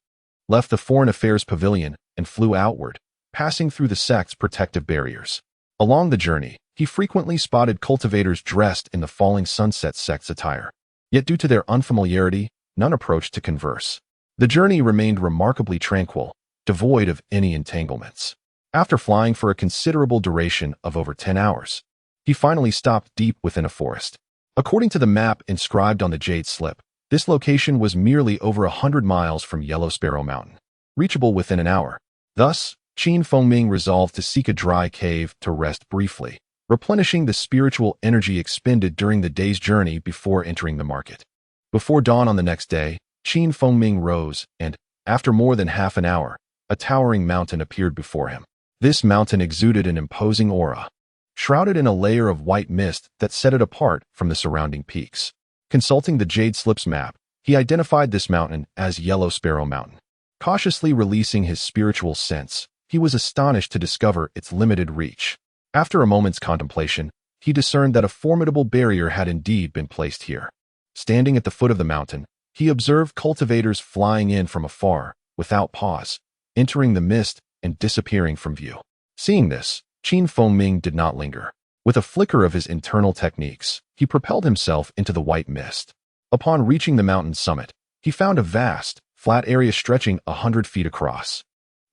left the Foreign Affairs Pavilion, and flew outward, passing through the sect's protective barriers. Along the journey, he frequently spotted cultivators dressed in the Falling Sunset sect's attire. Yet due to their unfamiliarity, none approached to converse. The journey remained remarkably tranquil, devoid of any entanglements. After flying for a considerable duration of over 10 hours, he finally stopped deep within a forest. According to the map inscribed on the jade slip, this location was merely over 100 miles from Yellow Sparrow Mountain, reachable within an hour. Thus, Feng resolved to seek a dry cave to rest briefly, replenishing the spiritual energy expended during the day's journey before entering the market. Before dawn on the next day, Feng rose, and, after more than half an hour, a towering mountain appeared before him. This mountain exuded an imposing aura, shrouded in a layer of white mist that set it apart from the surrounding peaks. Consulting the Jade Slip's map, he identified this mountain as Yellow Sparrow Mountain. Cautiously releasing his spiritual sense, he was astonished to discover its limited reach. After a moment's contemplation, he discerned that a formidable barrier had indeed been placed here. Standing at the foot of the mountain, he observed cultivators flying in from afar, without pause, entering the mist and disappearing from view. Seeing this, Feng did not linger. With a flicker of his internal techniques, he propelled himself into the white mist. Upon reaching the mountain's summit, he found a vast, flat area stretching 100 feet across,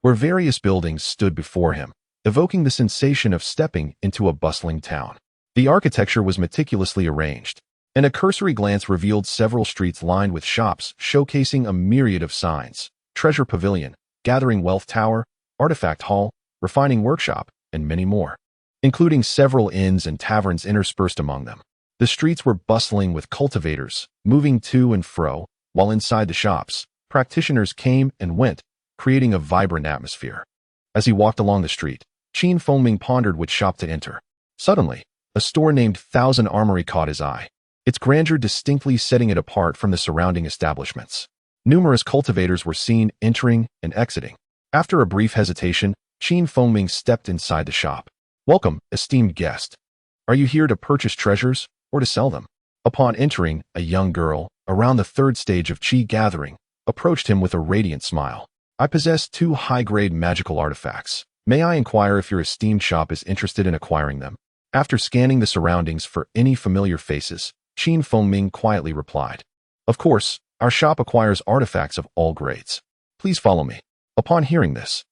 where various buildings stood before him, evoking the sensation of stepping into a bustling town. The architecture was meticulously arranged, and a cursory glance revealed several streets lined with shops showcasing a myriad of signs: Treasure Pavilion, Gathering Wealth Tower, Artifact Hall, Refining Workshop, and many more, including several inns and taverns interspersed among them. The streets were bustling with cultivators, moving to and fro, while inside the shops, practitioners came and went, creating a vibrant atmosphere. As he walked along the street, Feng pondered which shop to enter. Suddenly, a store named Thousand Armory caught his eye, its grandeur distinctly setting it apart from the surrounding establishments. Numerous cultivators were seen entering and exiting. After a brief hesitation, Feng stepped inside the shop. "Welcome, esteemed guest. Are you here to purchase treasures or to sell them?" Upon entering, a young girl, around the third stage of Qi gathering, approached him with a radiant smile. "I possess 2 high-grade magical artifacts. May I inquire if your esteemed shop is interested in acquiring them?" After scanning the surroundings for any familiar faces, Feng quietly replied, "Of course, our shop acquires artifacts of all grades. Please follow me." Upon hearing this,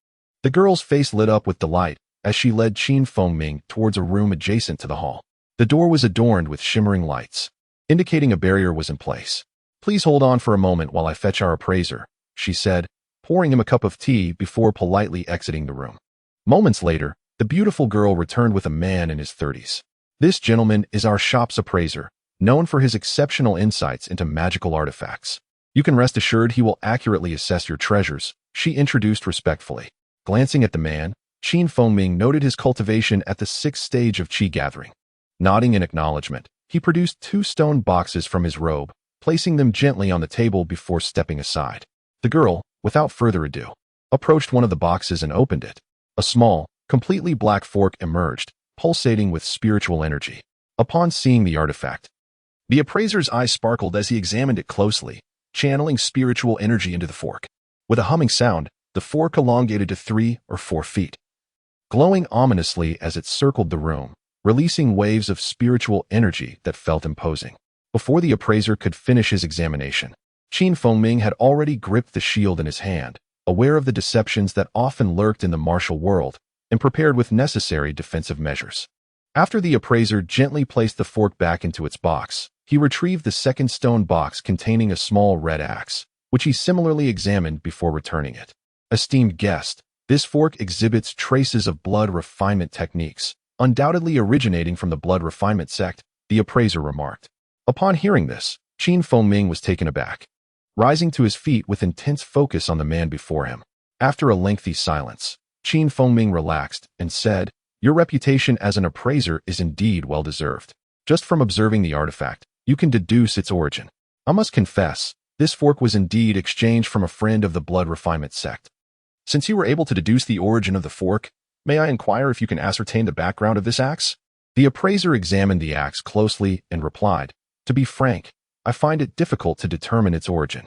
the girl's face lit up with delight as she led Feng towards a room adjacent to the hall. The door was adorned with shimmering lights, indicating a barrier was in place. "Please hold on for a moment while I fetch our appraiser," she said, pouring him a cup of tea before politely exiting the room. Moments later, the beautiful girl returned with a man in his 30s. "This gentleman is our shop's appraiser, known for his exceptional insights into magical artifacts. You can rest assured he will accurately assess your treasures," she introduced respectfully. Glancing at the man, Feng noted his cultivation at the 6th stage of Qi gathering. Nodding in acknowledgement, he produced 2 stone boxes from his robe, placing them gently on the table before stepping aside. The girl, without further ado, approached one of the boxes and opened it. A small, completely black fork emerged, pulsating with spiritual energy. Upon seeing the artifact, the appraiser's eyes sparkled as he examined it closely, channeling spiritual energy into the fork. With a humming sound, the fork elongated to 3 or 4 feet, glowing ominously as it circled the room, releasing waves of spiritual energy that felt imposing. Before the appraiser could finish his examination, Feng had already gripped the shield in his hand, aware of the deceptions that often lurked in the martial world, and prepared with necessary defensive measures. After the appraiser gently placed the fork back into its box, he retrieved the 2nd stone box containing a small red axe, which he similarly examined before returning it. "Esteemed guest, this fork exhibits traces of blood refinement techniques, undoubtedly originating from the blood refinement sect," the appraiser remarked. Upon hearing this, Feng was taken aback, rising to his feet with intense focus on the man before him. After a lengthy silence, Feng relaxed and said, "Your reputation as an appraiser is indeed well-deserved. Just from observing the artifact, you can deduce its origin. I must confess, this fork was indeed exchanged from a friend of the blood refinement sect. Since you were able to deduce the origin of the fork, may I inquire if you can ascertain the background of this axe?" The appraiser examined the axe closely and replied, To be frank, I find it difficult to determine its origin.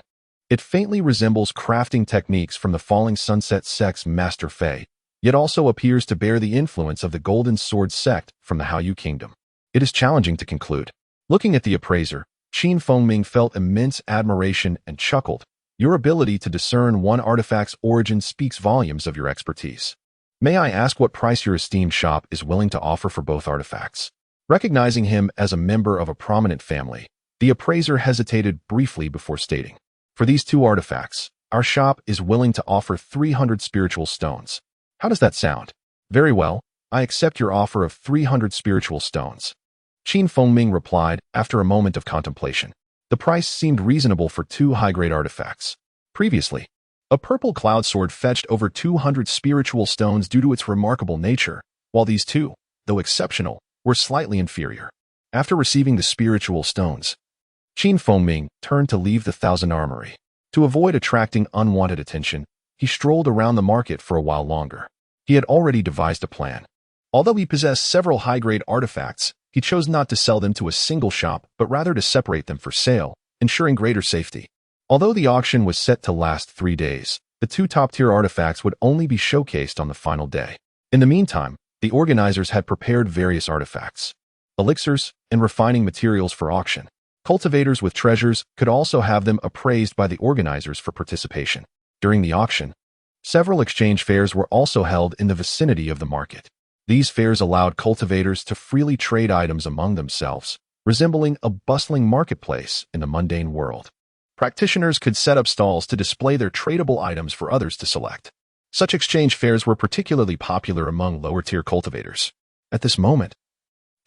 It faintly resembles crafting techniques from the Falling Sunset sect's Master Fei, yet also appears to bear the influence of the Golden Sword sect from the Haoyu Kingdom. It is challenging to conclude. Looking at the appraiser, Feng felt immense admiration and chuckled. Your ability to discern one artifact's origin speaks volumes of your expertise. May I ask what price your esteemed shop is willing to offer for both artifacts? Recognizing him as a member of a prominent family, the appraiser hesitated briefly before stating, for these two artifacts, our shop is willing to offer 300 spiritual stones. How does that sound? Very well, I accept your offer of 300 spiritual stones. Ming replied after a moment of contemplation. The price seemed reasonable for two high-grade artifacts. Previously, a purple cloud sword fetched over 200 spiritual stones due to its remarkable nature, while these two, though exceptional, were slightly inferior. After receiving the spiritual stones, Ming turned to leave the Thousand Armory. To avoid attracting unwanted attention, he strolled around the market for a while longer. He had already devised a plan. Although he possessed several high-grade artifacts, he chose not to sell them to a single shop, but rather to separate them for sale, ensuring greater safety. Although the auction was set to last 3 days, the two top-tier artifacts would only be showcased on the final day. In the meantime, the organizers had prepared various artifacts, elixirs, and refining materials for auction. Cultivators with treasures could also have them appraised by the organizers for participation. During the auction, several exchange fairs were also held in the vicinity of the market. These fairs allowed cultivators to freely trade items among themselves, resembling a bustling marketplace in the mundane world. Practitioners could set up stalls to display their tradable items for others to select. Such exchange fairs were particularly popular among lower-tier cultivators. At this moment,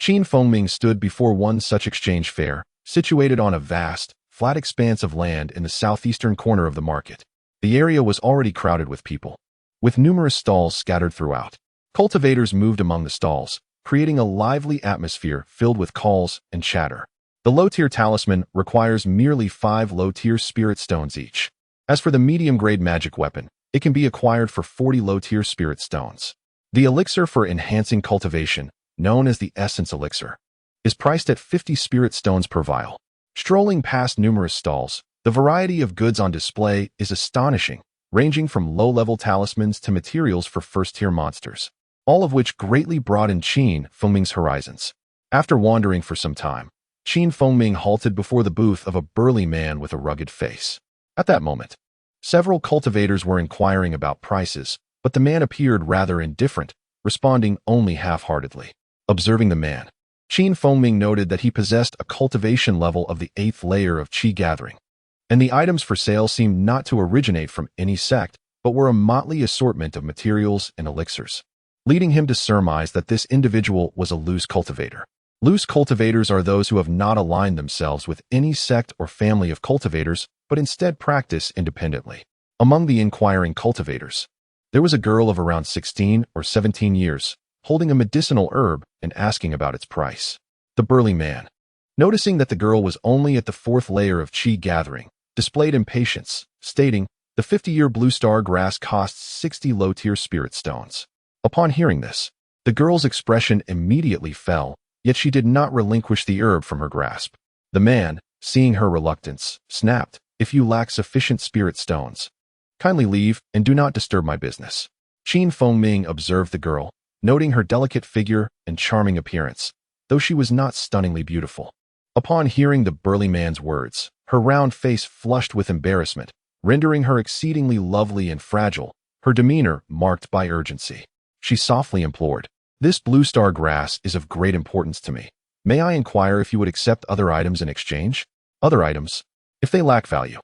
Ming stood before one such exchange fair, situated on a vast, flat expanse of land in the southeastern corner of the market. The area was already crowded with people, with numerous stalls scattered throughout. Cultivators moved among the stalls, creating a lively atmosphere filled with calls and chatter. The low-tier talisman requires merely 5 low-tier spirit stones each. As for the medium-grade magic weapon, it can be acquired for 40 low-tier spirit stones. The elixir for enhancing cultivation, known as the essence elixir, is priced at 50 spirit stones per vial. Strolling past numerous stalls, the variety of goods on display is astonishing, ranging from low-level talismans to materials for first-tier monsters, all of which greatly broadened Feng's horizons. After wandering for some time, Feng halted before the booth of a burly man with a rugged face. At that moment, several cultivators were inquiring about prices, but the man appeared rather indifferent, responding only half-heartedly. Observing the man, Feng noted that he possessed a cultivation level of the 8th layer of Qi gathering, and the items for sale seemed not to originate from any sect, but were a motley assortment of materials and elixirs, leading him to surmise that this individual was a loose cultivator. Loose cultivators are those who have not aligned themselves with any sect or family of cultivators, but instead practice independently. Among the inquiring cultivators, there was a girl of around 16 or 17 years, holding a medicinal herb and asking about its price. The burly man, noticing that the girl was only at the 4th layer of Qi gathering, displayed impatience, stating, the 50-year blue star grass costs 60 low-tier spirit stones. Upon hearing this, the girl's expression immediately fell, yet she did not relinquish the herb from her grasp. The man, seeing her reluctance, snapped, if you lack sufficient spirit stones, kindly leave and do not disturb my business. Ming observed the girl, noting her delicate figure and charming appearance, though she was not stunningly beautiful. Upon hearing the burly man's words, her round face flushed with embarrassment, rendering her exceedingly lovely and fragile, her demeanor marked by urgency. She softly implored, this blue star grass is of great importance to me. May I inquire if you would accept other items in exchange? Other items? If they lack value,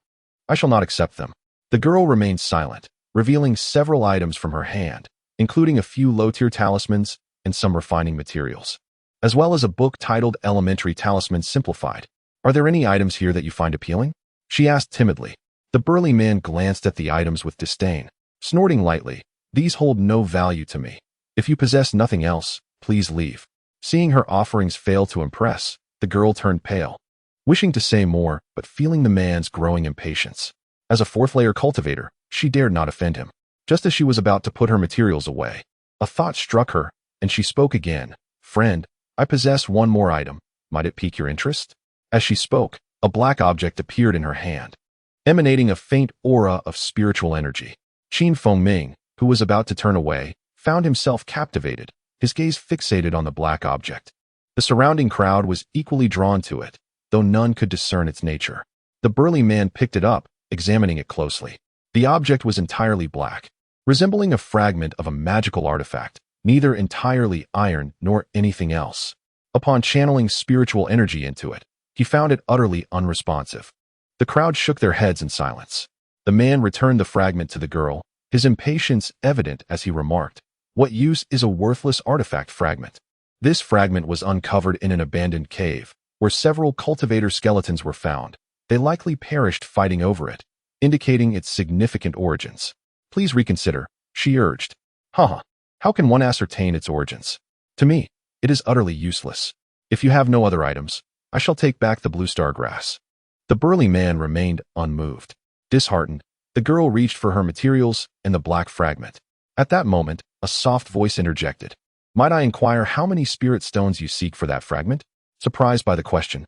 I shall not accept them. The girl remained silent, revealing several items from her hand, including a few low-tier talismans and some refining materials, as well as a book titled Elementary Talismans Simplified. Are there any items here that you find appealing? She asked timidly. The burly man glanced at the items with disdain, snorting lightly, these hold no value to me. If you possess nothing else, please leave. Seeing her offerings fail to impress, the girl turned pale, wishing to say more, but feeling the man's growing impatience. As a 4th-layer cultivator, she dared not offend him. Just as she was about to put her materials away, a thought struck her, and she spoke again. Friend, I possess one more item. Might it pique your interest? As she spoke, a black object appeared in her hand, emanating a faint aura of spiritual energy. Ming, who was about to turn away, found himself captivated, his gaze fixated on the black object. The surrounding crowd was equally drawn to it, though none could discern its nature. The burly man picked it up, examining it closely. The object was entirely black, resembling a fragment of a magical artifact, neither entirely iron nor anything else. Upon channeling spiritual energy into it, he found it utterly unresponsive. The crowd shook their heads in silence. The man returned the fragment to the girl, his impatience evident as he remarked, "What use is a worthless artifact fragment?" This fragment was uncovered in an abandoned cave, where several cultivator skeletons were found. They likely perished fighting over it, indicating its significant origins. "Please reconsider," she urged. Haha, how can one ascertain its origins? To me, it is utterly useless. If you have no other items, I shall take back the blue star grass. The burly man remained unmoved. Disheartened, the girl reached for her materials and the black fragment. At that moment, a soft voice interjected. "Might I inquire how many spirit stones you seek for that fragment?" Surprised by the question,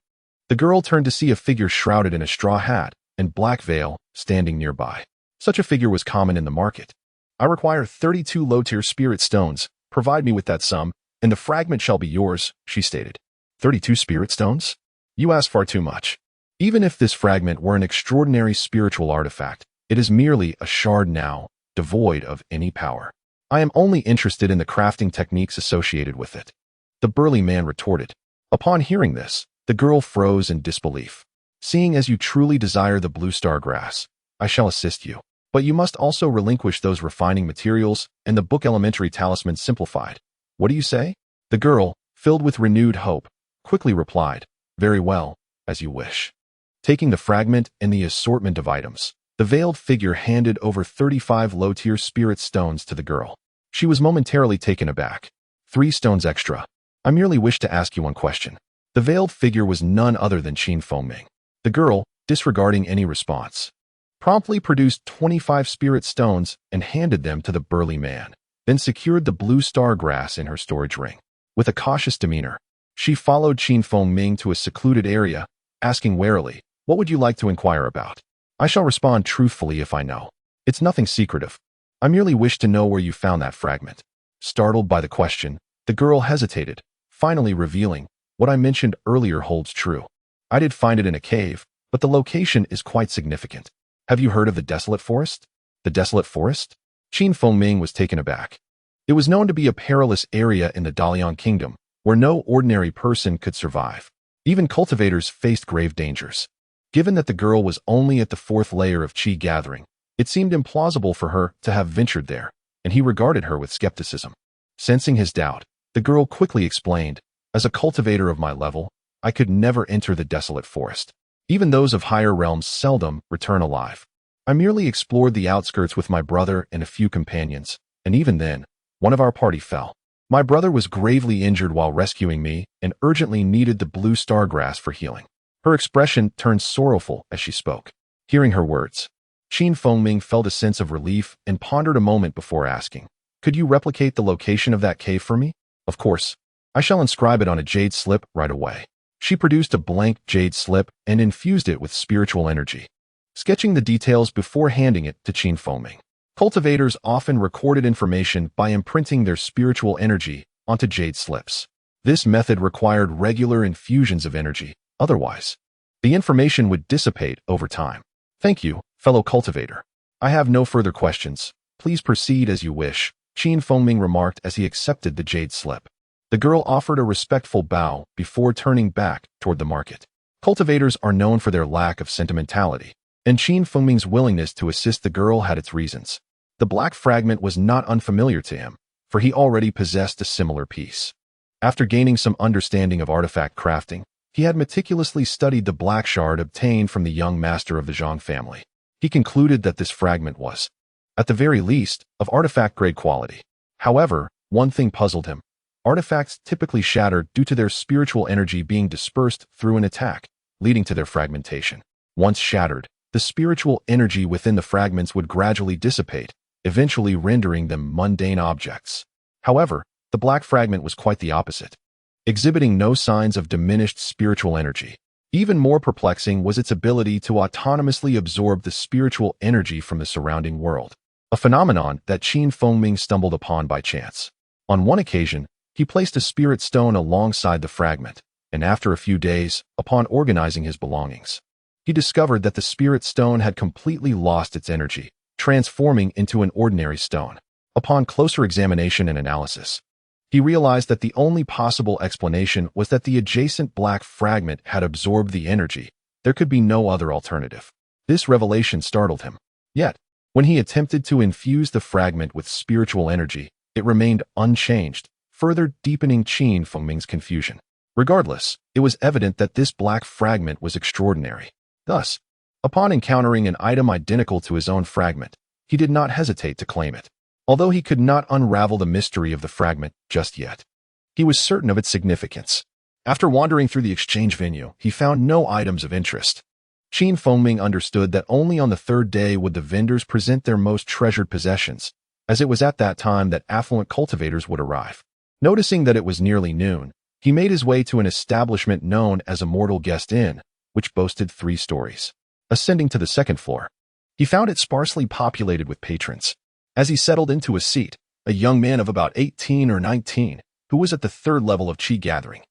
the girl turned to see a figure shrouded in a straw hat and black veil standing nearby. Such a figure was common in the market. "I require 32 low-tier spirit stones. Provide me with that sum, and the fragment shall be yours," she stated. 32 spirit stones? You ask far too much. Even if this fragment were an extraordinary spiritual artifact, it is merely a shard now, devoid of any power. I am only interested in the crafting techniques associated with it. The burly man retorted. Upon hearing this, the girl froze in disbelief. "Seeing as you truly desire the blue star grass, I shall assist you. But you must also relinquish those refining materials and the book elementary talisman simplified. What do you say?" The girl, filled with renewed hope, quickly replied, "Very well, as you wish." Taking the fragment and the assortment of items, the veiled figure handed over 35 low-tier spirit stones to the girl. She was momentarily taken aback. 3 stones extra. I merely wish to ask you one question." The veiled figure was none other than Feng. The girl, disregarding any response, promptly produced 25 spirit stones and handed them to the burly man, then secured the blue star grass in her storage ring. With a cautious demeanor, she followed Ming to a secluded area, asking warily, "What would you like to inquire about?" "I shall respond truthfully if I know. It's nothing secretive. I merely wish to know where you found that fragment." Startled by the question, the girl hesitated, finally revealing, "What I mentioned earlier holds true. I did find it in a cave, but the location is quite significant. Have you heard of the Desolate Forest?" "The Desolate Forest?" Ming was taken aback. It was known to be a perilous area in the Dalian Kingdom, where no ordinary person could survive. Even cultivators faced grave dangers. Given that the girl was only at the 4th layer of Qi gathering, it seemed implausible for her to have ventured there, and he regarded her with skepticism. Sensing his doubt, the girl quickly explained, "As a cultivator of my level, I could never enter the Desolate Forest. Even those of higher realms seldom return alive. I merely explored the outskirts with my brother and a few companions, and even then, one of our party fell. My brother was gravely injured while rescuing me and urgently needed the blue star grass for healing." Her expression turned sorrowful as she spoke. Hearing her words, Ming felt a sense of relief and pondered a moment before asking, "Could you replicate the location of that cave for me?" "Of course. I shall inscribe it on a jade slip right away." She produced a blank jade slip and infused it with spiritual energy, sketching the details before handing it to Ming. Cultivators often recorded information by imprinting their spiritual energy onto jade slips. This method required regular infusions of energy, otherwise, the information would dissipate over time. "Thank you, fellow cultivator. I have no further questions. Please proceed as you wish," Ming remarked as he accepted the jade slip. The girl offered a respectful bow before turning back toward the market. Cultivators are known for their lack of sentimentality, and Ming's willingness to assist the girl had its reasons. The black fragment was not unfamiliar to him, for he already possessed a similar piece. After gaining some understanding of artifact crafting, he had meticulously studied the black shard obtained from the young master of the Zhang family. He concluded that this fragment was, at the very least, of artifact-grade quality. However, one thing puzzled him. Artifacts typically shattered due to their spiritual energy being dispersed through an attack, leading to their fragmentation. Once shattered, the spiritual energy within the fragments would gradually dissipate, eventually rendering them mundane objects. However, the black fragment was quite the opposite, exhibiting no signs of diminished spiritual energy. Even more perplexing was its ability to autonomously absorb the spiritual energy from the surrounding world, a phenomenon that Feng stumbled upon by chance. On one occasion, he placed a spirit stone alongside the fragment, and after a few days, upon organizing his belongings, he discovered that the spirit stone had completely lost its energy, transforming into an ordinary stone. Upon closer examination and analysis, he realized that the only possible explanation was that the adjacent black fragment had absorbed the energy. There could be no other alternative. This revelation startled him. Yet, when he attempted to infuse the fragment with spiritual energy, it remained unchanged, further deepening Feng's confusion. Regardless, it was evident that this black fragment was extraordinary. Thus, upon encountering an item identical to his own fragment, he did not hesitate to claim it. Although he could not unravel the mystery of the fragment just yet, he was certain of its significance. After wandering through the exchange venue, he found no items of interest. Feng understood that only on the third day would the vendors present their most treasured possessions, as it was at that time that affluent cultivators would arrive. Noticing that it was nearly noon, he made his way to an establishment known as Immortal Guest Inn, which boasted 3 stories. Ascending to the second floor, he found it sparsely populated with patrons. As he settled into a seat, a young man of about 18 or 19, who was at the 3rd level of chi gathering,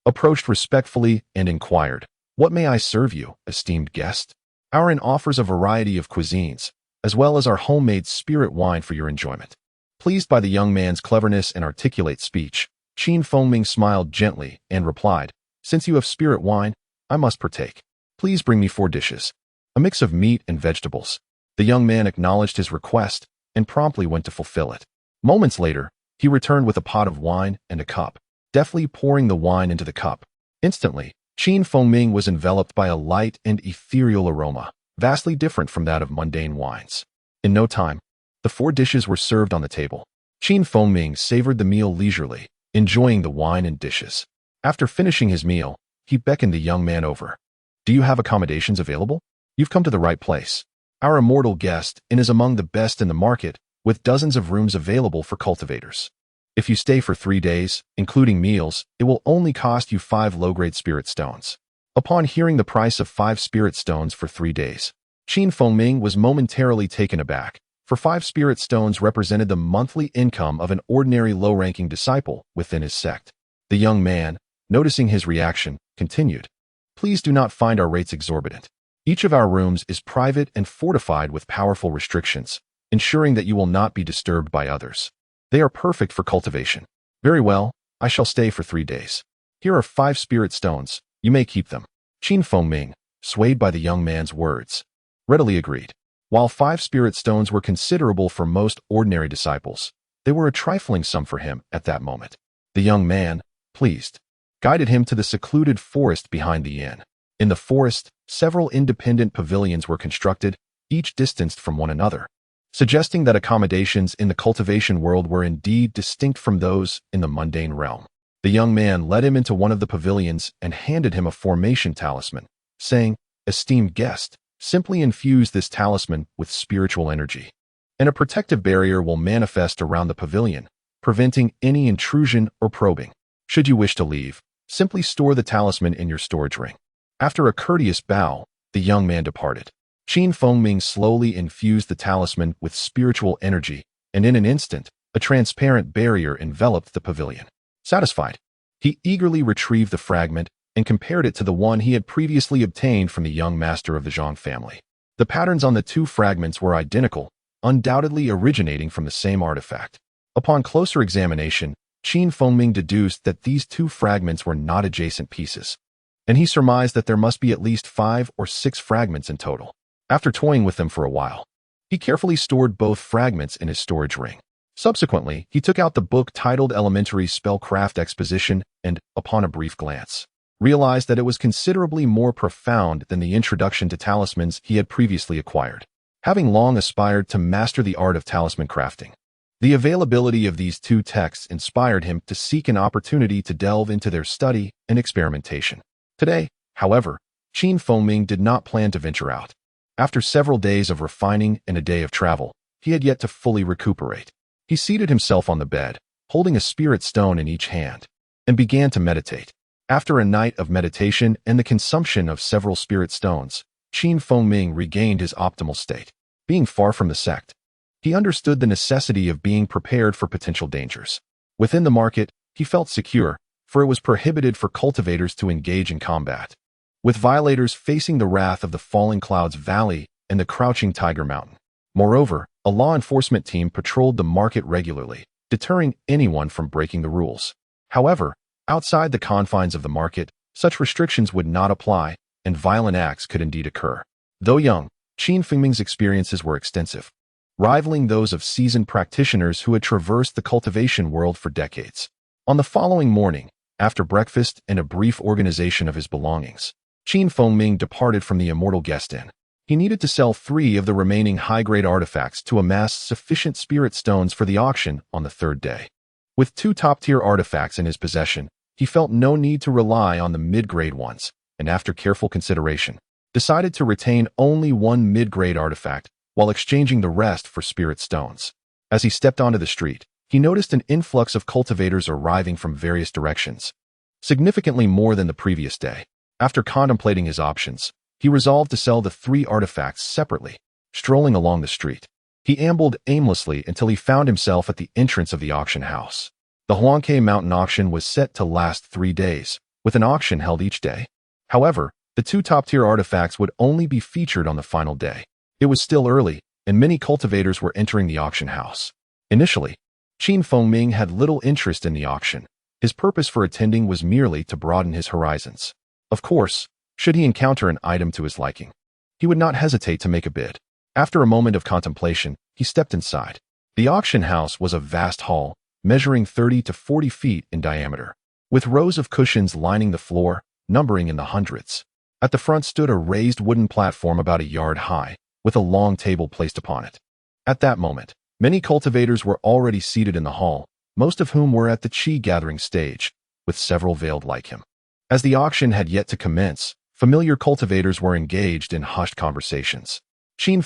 approached respectfully and inquired, "What may I serve you, esteemed guest? Our inn offers a variety of cuisines, as well as our homemade spirit wine for your enjoyment." Pleased by the young man's cleverness and articulate speech, Feng smiled gently and replied, "Since you have spirit wine, I must partake. Please bring me 4 dishes, a mix of meat and vegetables." The young man acknowledged his request and promptly went to fulfill it. Moments later, he returned with a pot of wine and a cup, deftly pouring the wine into the cup. Instantly, Feng was enveloped by a light and ethereal aroma, vastly different from that of mundane wines. In no time, the 4 dishes were served on the table. Feng savored the meal leisurely, enjoying the wine and dishes. After finishing his meal, he beckoned the young man over. "Do you have accommodations available? You've come to the right place. Our Immortal Guest Inn is among the best in the market, with dozens of rooms available for cultivators. If you stay for 3 days, including meals, it will only cost you 5 low-grade spirit stones." Upon hearing the price of 5 spirit stones for 3 days, Feng was momentarily taken aback, for 5 spirit stones represented the monthly income of an ordinary low-ranking disciple within his sect. The young man, noticing his reaction, continued, "Please do not find our rates exorbitant. Each of our rooms is private and fortified with powerful restrictions, ensuring that you will not be disturbed by others. They are perfect for cultivation." "Very well, I shall stay for 3 days. Here are 5 spirit stones. You may keep them." Feng, swayed by the young man's words, readily agreed. While 5 spirit stones were considerable for most ordinary disciples, they were a trifling sum for him at that moment. The young man, pleased, guided him to the secluded forest behind the inn. In the forest, several independent pavilions were constructed, each distanced from one another, suggesting that accommodations in the cultivation world were indeed distinct from those in the mundane realm. The young man led him into one of the pavilions and handed him a formation talisman, saying, "Esteemed guest, simply infuse this talisman with spiritual energy, and a protective barrier will manifest around the pavilion, preventing any intrusion or probing. Should you wish to leave, simply store the talisman in your storage ring." After a courteous bow, the young man departed. Feng slowly infused the talisman with spiritual energy, and in an instant, a transparent barrier enveloped the pavilion. Satisfied, he eagerly retrieved the fragment and compared it to the one he had previously obtained from the young master of the Zhang family. The patterns on the 2 fragments were identical, undoubtedly originating from the same artifact. Upon closer examination, Feng deduced that these 2 fragments were not adjacent pieces, and he surmised that there must be at least 5 or 6 fragments in total. After toying with them for a while, he carefully stored both fragments in his storage ring. Subsequently, he took out the book titled Elementary Spellcraft Exposition and, upon a brief glance, realized that it was considerably more profound than the introduction to talismans he had previously acquired. Having long aspired to master the art of talisman crafting, the availability of these 2 texts inspired him to seek an opportunity to delve into their study and experimentation. Today, however, Feng did not plan to venture out. After several days of refining and a day of travel, he had yet to fully recuperate. He seated himself on the bed, holding a spirit stone in each hand, and began to meditate. After a night of meditation and the consumption of several spirit stones, Ming regained his optimal state. Being far from the sect, he understood the necessity of being prepared for potential dangers. Within the market, he felt secure, for it was prohibited for cultivators to engage in combat, with violators facing the wrath of the Falling Clouds Valley and the Crouching Tiger Mountain. Moreover, a law enforcement team patrolled the market regularly, deterring anyone from breaking the rules. However, outside the confines of the market, such restrictions would not apply, and violent acts could indeed occur. Though young, Fengming's experiences were extensive, rivaling those of seasoned practitioners who had traversed the cultivation world for decades. On the following morning, after breakfast and a brief organization of his belongings, Ming departed from the Immortal Guest Inn. He needed to sell 3 of the remaining high-grade artifacts to amass sufficient spirit stones for the auction on the 3rd day. With 2 top-tier artifacts in his possession, he felt no need to rely on the mid-grade ones, and after careful consideration, decided to retain only 1 mid-grade artifact while exchanging the rest for spirit stones. As he stepped onto the street, he noticed an influx of cultivators arriving from various directions, significantly more than the previous day. After contemplating his options, he resolved to sell the 3 artifacts separately. Strolling along the street, he ambled aimlessly until he found himself at the entrance of the auction house. The Huanghe Mountain auction was set to last 3 days, with an auction held each day. However, the 2 top-tier artifacts would only be featured on the final day. It was still early, and many cultivators were entering the auction house. Initially, Ming had little interest in the auction. His purpose for attending was merely to broaden his horizons. Of course, should he encounter an item to his liking, he would not hesitate to make a bid. After a moment of contemplation, he stepped inside. The auction house was a vast hall, measuring 30 to 40 feet in diameter, with rows of cushions lining the floor, numbering in the hundreds. At the front stood a raised wooden platform about a yard high, with a long table placed upon it. At that moment, many cultivators were already seated in the hall, most of whom were at the chi gathering stage, with several veiled like him. As the auction had yet to commence, familiar cultivators were engaged in hushed conversations.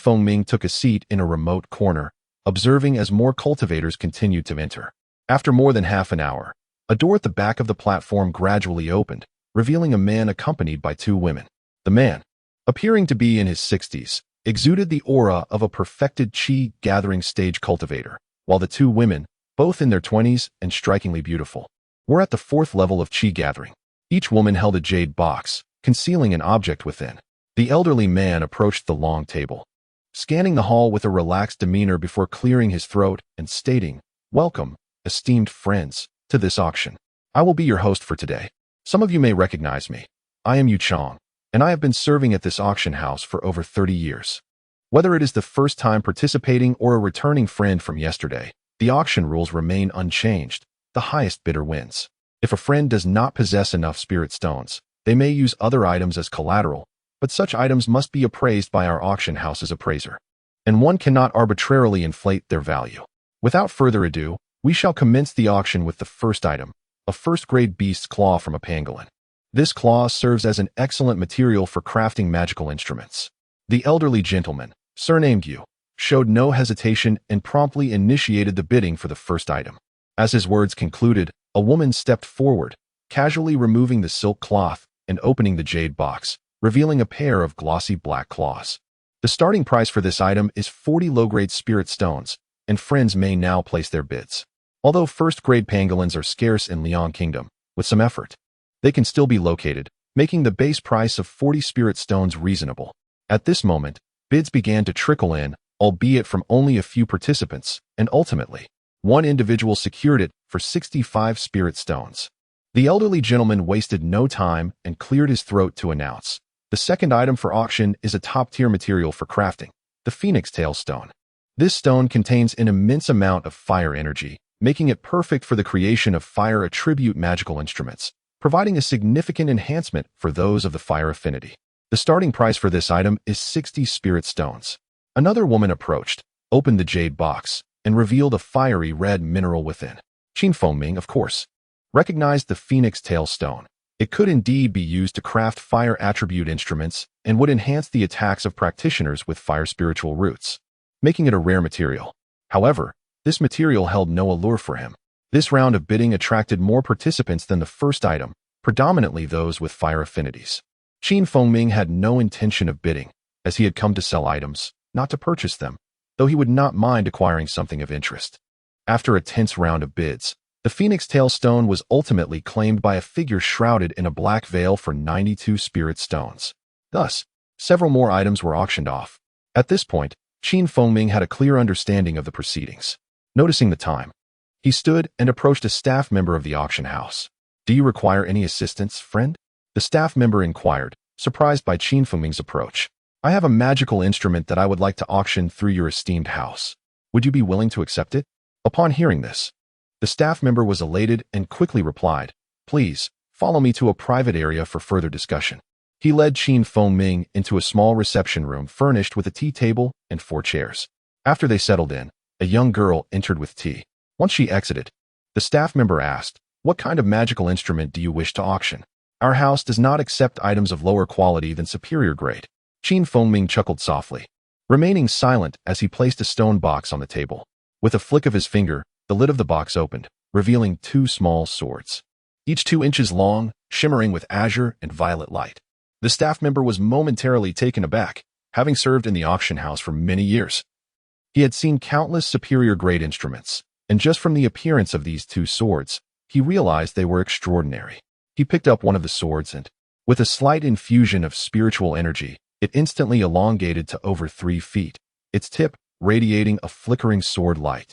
Ming took a seat in a remote corner, observing as more cultivators continued to enter. After more than half an hour, a door at the back of the platform gradually opened, revealing a man accompanied by 2 women. The man, appearing to be in his 60s, exuded the aura of a perfected chi gathering stage cultivator, while the 2 women, both in their 20s and strikingly beautiful, were at the 4th level of chi gathering. Each woman held a jade box, concealing an object within. The elderly man approached the long table, scanning the hall with a relaxed demeanor before clearing his throat and stating, "Welcome, esteemed friends, to this auction. I will be your host for today. Some of you may recognize me. I am Yu Chong, and I have been serving at this auction house for over 30 years. Whether it is the first time participating or a returning friend from yesterday, the auction rules remain unchanged. The highest bidder wins. If a friend does not possess enough spirit stones, they may use other items as collateral, but such items must be appraised by our auction house's appraiser, and one cannot arbitrarily inflate their value. Without further ado, we shall commence the auction with the first item, a first-grade beast's claw from a pangolin. This claw serves as an excellent material for crafting magical instruments." The elderly gentleman, surnamed Yu, showed no hesitation and promptly initiated the bidding for the first item. As his words concluded, a woman stepped forward, casually removing the silk cloth and opening the jade box, revealing a pair of glossy black claws. The starting price for this item is 40 low-grade spirit stones, and friends may now place their bids. Although first-grade pangolins are scarce in Liang Kingdom, with some effort, they can still be located, making the base price of 40 spirit stones reasonable. At this moment, bids began to trickle in, albeit from only a few participants, and ultimately, one individual secured it for 65 spirit stones. The elderly gentleman wasted no time and cleared his throat to announce, "The second item for auction is a top-tier material for crafting, the Phoenix Tail Stone. This stone contains an immense amount of fire energy, making it perfect for the creation of fire attribute magical instruments, providing a significant enhancement for those of the fire affinity. The starting price for this item is 60 spirit stones." Another woman approached, opened the jade box, and revealed a fiery red mineral within. Ming, of course, recognized the Phoenix Tail Stone. It could indeed be used to craft fire attribute instruments and would enhance the attacks of practitioners with fire spiritual roots, making it a rare material. However, this material held no allure for him. This round of bidding attracted more participants than the first item, predominantly those with fire affinities. Ming had no intention of bidding, as he had come to sell items, not to purchase them, though he would not mind acquiring something of interest. After a tense round of bids, the Phoenix Tail Stone was ultimately claimed by a figure shrouded in a black veil for 92 spirit stones. Thus, several more items were auctioned off. At this point, Ming had a clear understanding of the proceedings. Noticing the time, he stood and approached a staff member of the auction house. "Do you require any assistance, friend?" The staff member inquired, surprised by Ming's approach. "I have a magical instrument that I would like to auction through your esteemed house. Would you be willing to accept it?" Upon hearing this, the staff member was elated and quickly replied, "Please, follow me to a private area for further discussion." He led Ming into a small reception room furnished with a tea table and 4 chairs. After they settled in, a young girl entered with tea. Once she exited, the staff member asked, "What kind of magical instrument do you wish to auction? Our house does not accept items of lower quality than superior grade." Ming chuckled softly, remaining silent as he placed a stone box on the table. With a flick of his finger, the lid of the box opened, revealing 2 small swords, each 2 inches long, shimmering with azure and violet light. The staff member was momentarily taken aback, having served in the auction house for many years. He had seen countless superior-grade instruments, and just from the appearance of these 2 swords, he realized they were extraordinary. He picked up one of the swords and, with a slight infusion of spiritual energy, it instantly elongated to over 3 feet, its tip radiating a flickering sword light.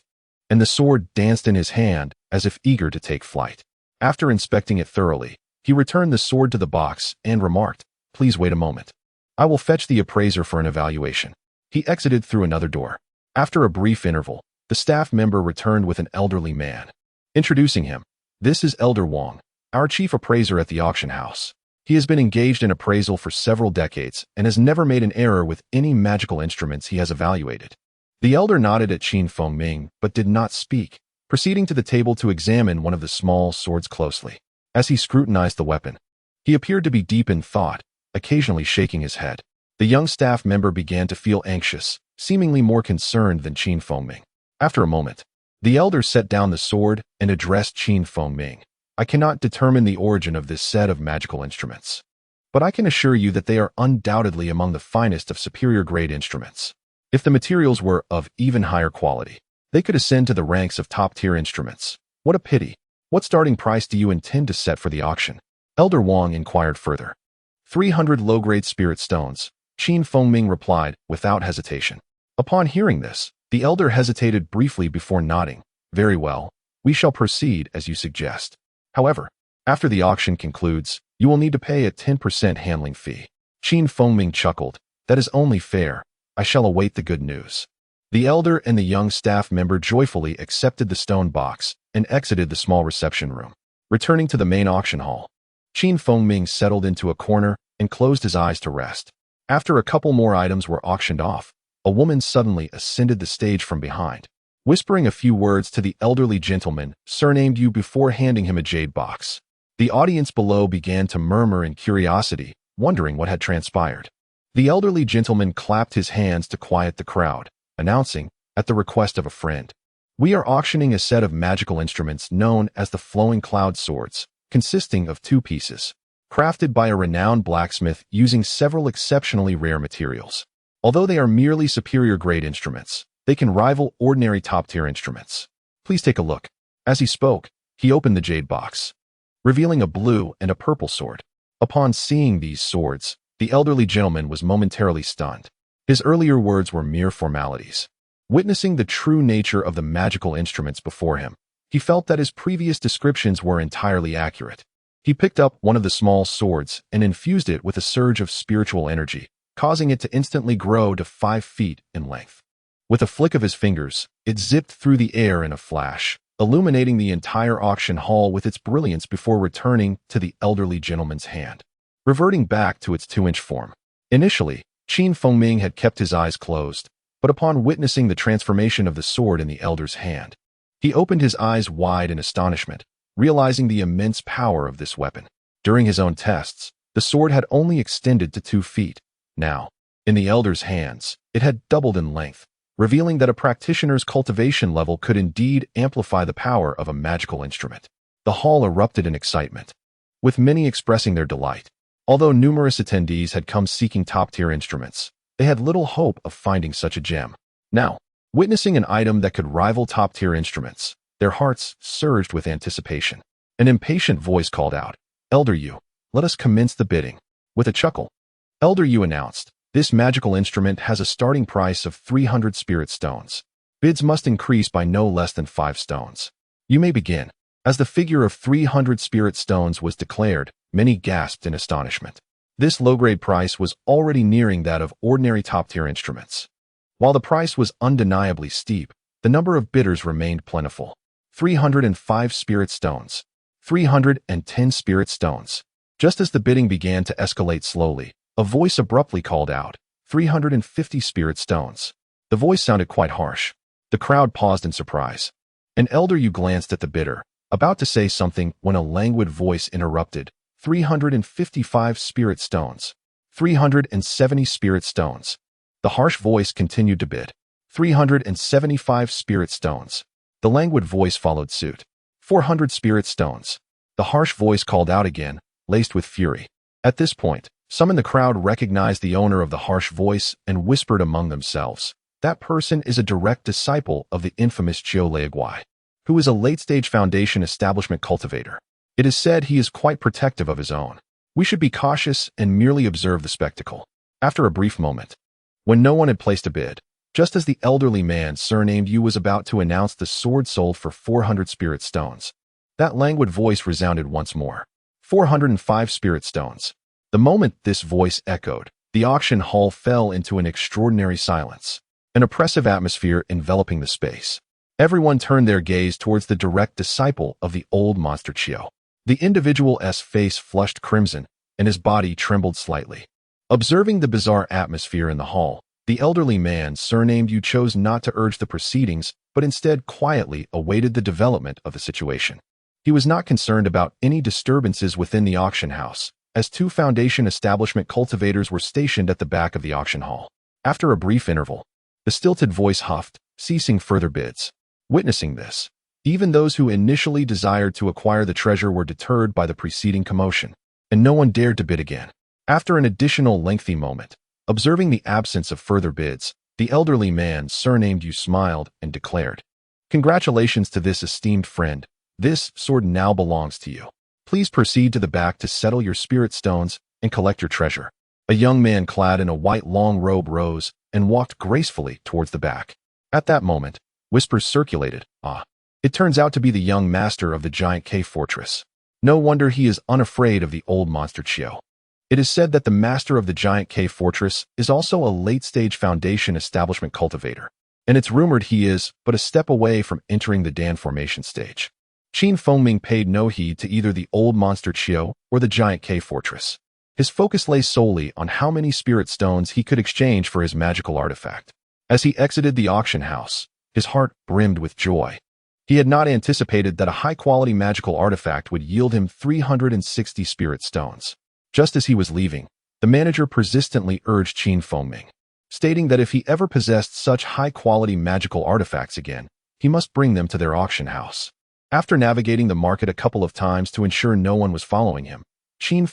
And the sword danced in his hand as if eager to take flight. After inspecting it thoroughly, he returned the sword to the box and remarked, "Please wait a moment. I will fetch the appraiser for an evaluation." He exited through another door. After a brief interval, the staff member returned with an elderly man. Introducing him, "This is Elder Wang, our chief appraiser at the auction house. He has been engaged in appraisal for several decades and has never made an error with any magical instruments he has evaluated." The elder nodded at Ming, but did not speak, proceeding to the table to examine one of the small swords closely. As he scrutinized the weapon, he appeared to be deep in thought, occasionally shaking his head. The young staff member began to feel anxious, seemingly more concerned than Ming. After a moment, the elder set down the sword and addressed Ming. "I cannot determine the origin of this set of magical instruments, but I can assure you that they are undoubtedly among the finest of superior-grade instruments. If the materials were of even higher quality, they could ascend to the ranks of top-tier instruments. What a pity. What starting price do you intend to set for the auction?" Elder Wang inquired further. 300 low-grade spirit stones, Ming replied without hesitation. Upon hearing this, the elder hesitated briefly before nodding. "Very well, we shall proceed as you suggest. However, after the auction concludes, you will need to pay a 10% handling fee." Ming chuckled. "That is only fair. I shall await the good news." The elder and the young staff member joyfully accepted the stone box and exited the small reception room. Returning to the main auction hall, Ming settled into a corner and closed his eyes to rest. After a couple more items were auctioned off, a woman suddenly ascended the stage from behind, whispering a few words to the elderly gentleman surnamed Yu before handing him a jade box. The audience below began to murmur in curiosity, wondering what had transpired. The elderly gentleman clapped his hands to quiet the crowd, announcing, at the request of a friend, "We are auctioning a set of magical instruments known as the Flowing Cloud Swords, consisting of 2 pieces, crafted by a renowned blacksmith using several exceptionally rare materials. Although they are merely superior-grade instruments, they can rival ordinary top-tier instruments. Please take a look." As he spoke, he opened the jade box, revealing a blue and a purple sword. Upon seeing these swords, the elderly gentleman was momentarily stunned. His earlier words were mere formalities. Witnessing the true nature of the magical instruments before him, he felt that his previous descriptions were entirely accurate. He picked up one of the small swords and infused it with a surge of spiritual energy, causing it to instantly grow to 5 feet in length. With a flick of his fingers, it zipped through the air in a flash, illuminating the entire auction hall with its brilliance before returning to the elderly gentleman's hand, reverting back to its 2-inch form. Initially, Ming had kept his eyes closed, but upon witnessing the transformation of the sword in the elder's hand, he opened his eyes wide in astonishment, realizing the immense power of this weapon. During his own tests, the sword had only extended to 2 feet. Now, in the elder's hands, it had doubled in length, revealing that a practitioner's cultivation level could indeed amplify the power of a magical instrument. The hall erupted in excitement. with many expressing their delight. Although numerous attendees had come seeking top-tier instruments, they had little hope of finding such a gem. Now, witnessing an item that could rival top-tier instruments, their hearts surged with anticipation. An impatient voice called out, "Elder Yu, let us commence the bidding." With a chuckle, Elder Yu announced, "This magical instrument has a starting price of 300 spirit stones. Bids must increase by no less than 5 stones. You may begin." As the figure of 300 spirit stones was declared, many gasped in astonishment. This low-grade price was already nearing that of ordinary top-tier instruments. While the price was undeniably steep, the number of bidders remained plentiful. 305 spirit stones. 310 spirit stones. Just as the bidding began to escalate slowly, a voice abruptly called out, 350 spirit stones. The voice sounded quite harsh. The crowd paused in surprise. An Elder Yu glanced at the bidder, about to say something when a languid voice interrupted, 355 spirit stones. 370 spirit stones. The harsh voice continued to bid. 375 spirit stones. The languid voice followed suit. 400 spirit stones. The harsh voice called out again, laced with fury. At this point, some in the crowd recognized the owner of the harsh voice and whispered among themselves, "That person is a direct disciple of the infamous Chiu Leaguai, who is a late-stage foundation establishment cultivator. It is said he is quite protective of his own. We should be cautious and merely observe the spectacle." After a brief moment, when no one had placed a bid, just as the elderly man surnamed Yu was about to announce the sword sold for 400 spirit stones, that languid voice resounded once more. 405 spirit stones. The moment this voice echoed, the auction hall fell into an extraordinary silence, an oppressive atmosphere enveloping the space. Everyone turned their gaze towards the direct disciple of the old monster Chiu. The individual's face flushed crimson, and his body trembled slightly. Observing the bizarre atmosphere in the hall, the elderly man surnamed Yu chose not to urge the proceedings, but instead quietly awaited the development of the situation. He was not concerned about any disturbances within the auction house, as 2 foundation establishment cultivators were stationed at the back of the auction hall. After a brief interval, the stilted voice huffed, ceasing further bids. Witnessing this, even those who initially desired to acquire the treasure were deterred by the preceding commotion, and no one dared to bid again. After an additional lengthy moment, observing the absence of further bids, the elderly man surnamed Yu smiled and declared, "Congratulations to this esteemed friend. This sword now belongs to you. Please proceed to the back to settle your spirit stones and collect your treasure." A young man clad in a white long robe rose and walked gracefully towards the back. At that moment, whispers circulated, "Ah, it turns out to be the young master of the giant cave fortress. No wonder he is unafraid of the old monster Chiu." It is said that the master of the giant cave fortress is also a late-stage foundation establishment cultivator, and it's rumored he is but a step away from entering the Dan formation stage. Ming paid no heed to either the old monster Chiu or the giant cave fortress. His focus lay solely on how many spirit stones he could exchange for his magical artifact. As he exited the auction house, his heart brimmed with joy. He had not anticipated that a high-quality magical artifact would yield him 360 spirit stones. Just as he was leaving, the manager persistently urged Ming, stating that if he ever possessed such high-quality magical artifacts again, he must bring them to their auction house. After navigating the market a couple of times to ensure no one was following him,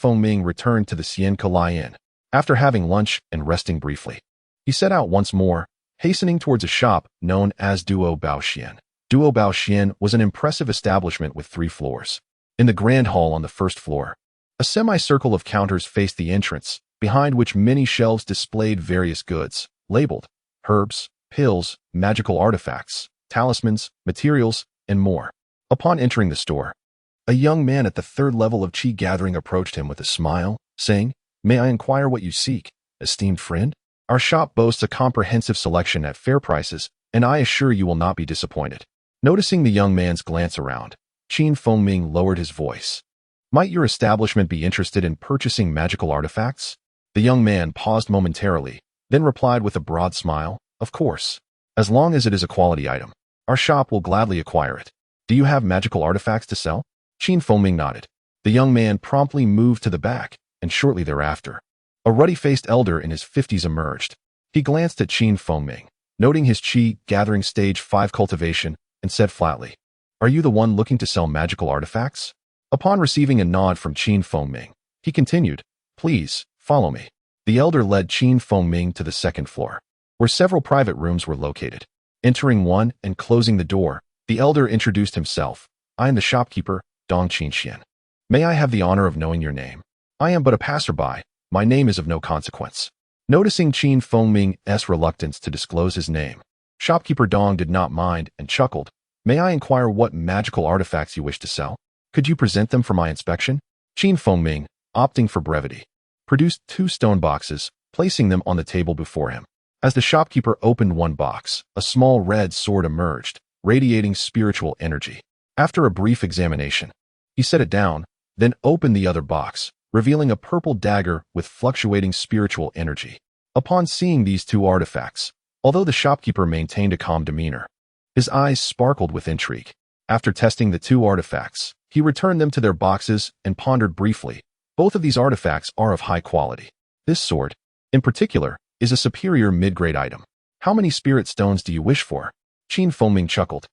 Ming returned to the Xian Kalai Inn. After having lunch and resting briefly, he set out once more, hastening towards a shop known as Duo Baoxian. Duo Baoxian was an impressive establishment with 3 floors. In the grand hall on the first floor, a semicircle of counters faced the entrance, behind which many shelves displayed various goods, labeled herbs, pills, magical artifacts, talismans, materials, and more. Upon entering the store, a young man at the 3rd level of Qi gathering approached him with a smile, saying, "May I inquire what you seek, esteemed friend? Our shop boasts a comprehensive selection at fair prices, and I assure you will not be disappointed." Noticing the young man's glance around, Ming lowered his voice. "Might your establishment be interested in purchasing magical artifacts?" The young man paused momentarily, then replied with a broad smile, "Of course. As long as it is a quality item, our shop will gladly acquire it. Do you have magical artifacts to sell?" Ming nodded. The young man promptly moved to the back, and shortly thereafter, a ruddy-faced elder in his 50s emerged. He glanced at Ming, noting his Qi gathering stage 5 cultivation, and said flatly, "Are you the one looking to sell magical artifacts?" Upon receiving a nod from Qin Fengming, he continued, "Please, follow me." The elder led Qin Fengming to the second floor, where several private rooms were located. Entering one and closing the door, the elder introduced himself. "I am the shopkeeper, Dong Qinxian. May I have the honor of knowing your name? I am but a passerby. My name is of no consequence." Noticing Qin Fengming's reluctance to disclose his name, shopkeeper Dong did not mind and chuckled. "May I inquire what magical artifacts you wish to sell? Could you present them for my inspection?" Qin Fengming, opting for brevity, produced 2 stone boxes, placing them on the table before him. As the shopkeeper opened one box, a small red sword emerged, radiating spiritual energy. After a brief examination, he set it down, then opened the other box, revealing a purple dagger with fluctuating spiritual energy. Upon seeing these 2 artifacts, although the shopkeeper maintained a calm demeanor, his eyes sparkled with intrigue. After testing the 2 artifacts, he returned them to their boxes and pondered briefly. Both of these artifacts are of high quality. This sword, in particular, is a superior mid-grade item. How many spirit stones do you wish for? Qin Fengming chuckled.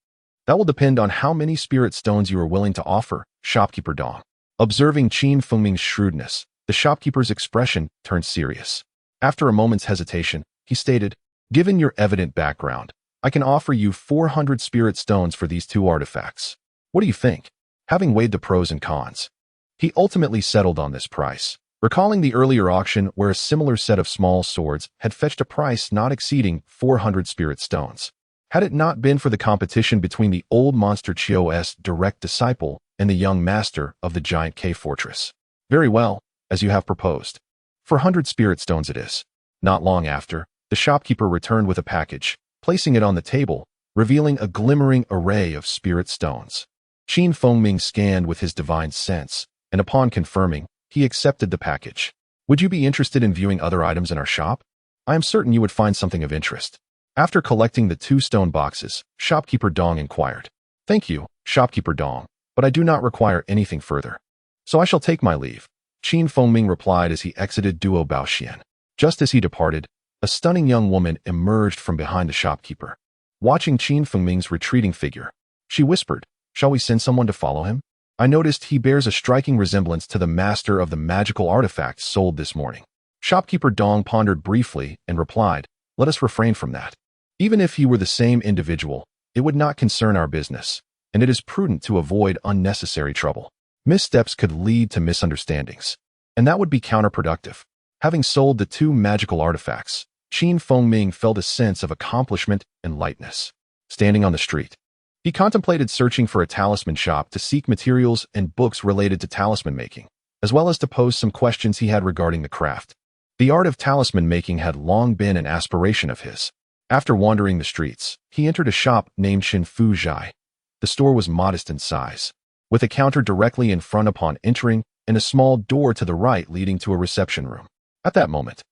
That will depend on how many spirit stones you are willing to offer, shopkeeper Dong. Observing Qin Fengming's shrewdness, the shopkeeper's expression turned serious. After a moment's hesitation, he stated, "Given your evident background, I can offer you 400 spirit stones for these 2 artifacts. What do you think?" Having weighed the pros and cons, he ultimately settled on this price, recalling the earlier auction where a similar set of small swords had fetched a price not exceeding 400 spirit stones. Had it not been for the competition between the old monster Chio's direct disciple and the young master of the giant cave fortress. "Very well, as you have proposed. For 100 spirit stones it is." Not long after, the shopkeeper returned with a package, placing it on the table, revealing a glimmering array of spirit stones. Qin Fengming scanned with his divine sense, and upon confirming, he accepted the package. "Would you be interested in viewing other items in our shop? I am certain you would find something of interest." After collecting the 2 stone boxes, shopkeeper Dong inquired, "Thank you, shopkeeper Dong, but I do not require anything further. So I shall take my leave." Qin Fengming replied as he exited Duo Baoxian. Just as he departed, a stunning young woman emerged from behind the shopkeeper. Watching Qin Fengming's retreating figure, she whispered, "Shall we send someone to follow him? I noticed he bears a striking resemblance to the master of the magical artifacts sold this morning." Shopkeeper Dong pondered briefly and replied, "Let us refrain from that. Even if he were the same individual, it would not concern our business, and it is prudent to avoid unnecessary trouble. Missteps could lead to misunderstandings, and that would be counterproductive." Having sold the 2 magical artifacts, Qin Fengming felt a sense of accomplishment and lightness. Standing on the street, he contemplated searching for a talisman shop to seek materials and books related to talisman making, as well as to pose some questions he had regarding the craft. The art of talisman making had long been an aspiration of his. After wandering the streets, he entered a shop named Shin Fu Zhai. The store was modest in size, with a counter directly in front upon entering and a small door to the right leading to a reception room. At that moment,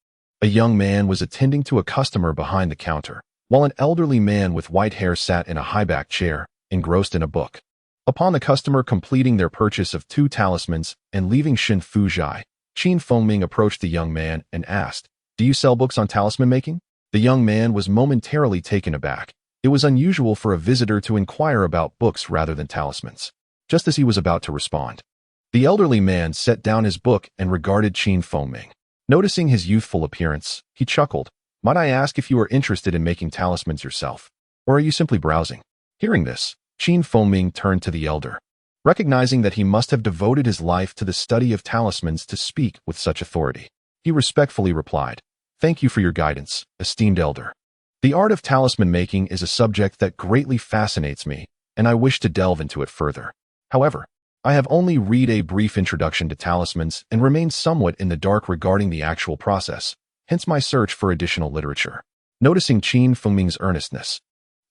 a young man was attending to a customer behind the counter, while an elderly man with white hair sat in a high-backed chair, engrossed in a book. Upon the customer completing their purchase of 2 talismans and leaving Shin Fu Zhai, Qin Fengming approached the young man and asked, "Do you sell books on talisman making?" The young man was momentarily taken aback. It was unusual for a visitor to inquire about books rather than talismans. Just as he was about to respond, the elderly man set down his book and regarded Qin Fengming. Noticing his youthful appearance, he chuckled, "Might I ask if you are interested in making talismans yourself, or are you simply browsing?" Hearing this, Qin Fengming turned to the elder, recognizing that he must have devoted his life to the study of talismans to speak with such authority. He respectfully replied, "Thank you for your guidance, esteemed elder. The art of talisman making is a subject that greatly fascinates me, and I wish to delve into it further. However, I have only read a brief introduction to talismans and remain somewhat in the dark regarding the actual process, hence my search for additional literature." Noticing Qin Fengming's earnestness,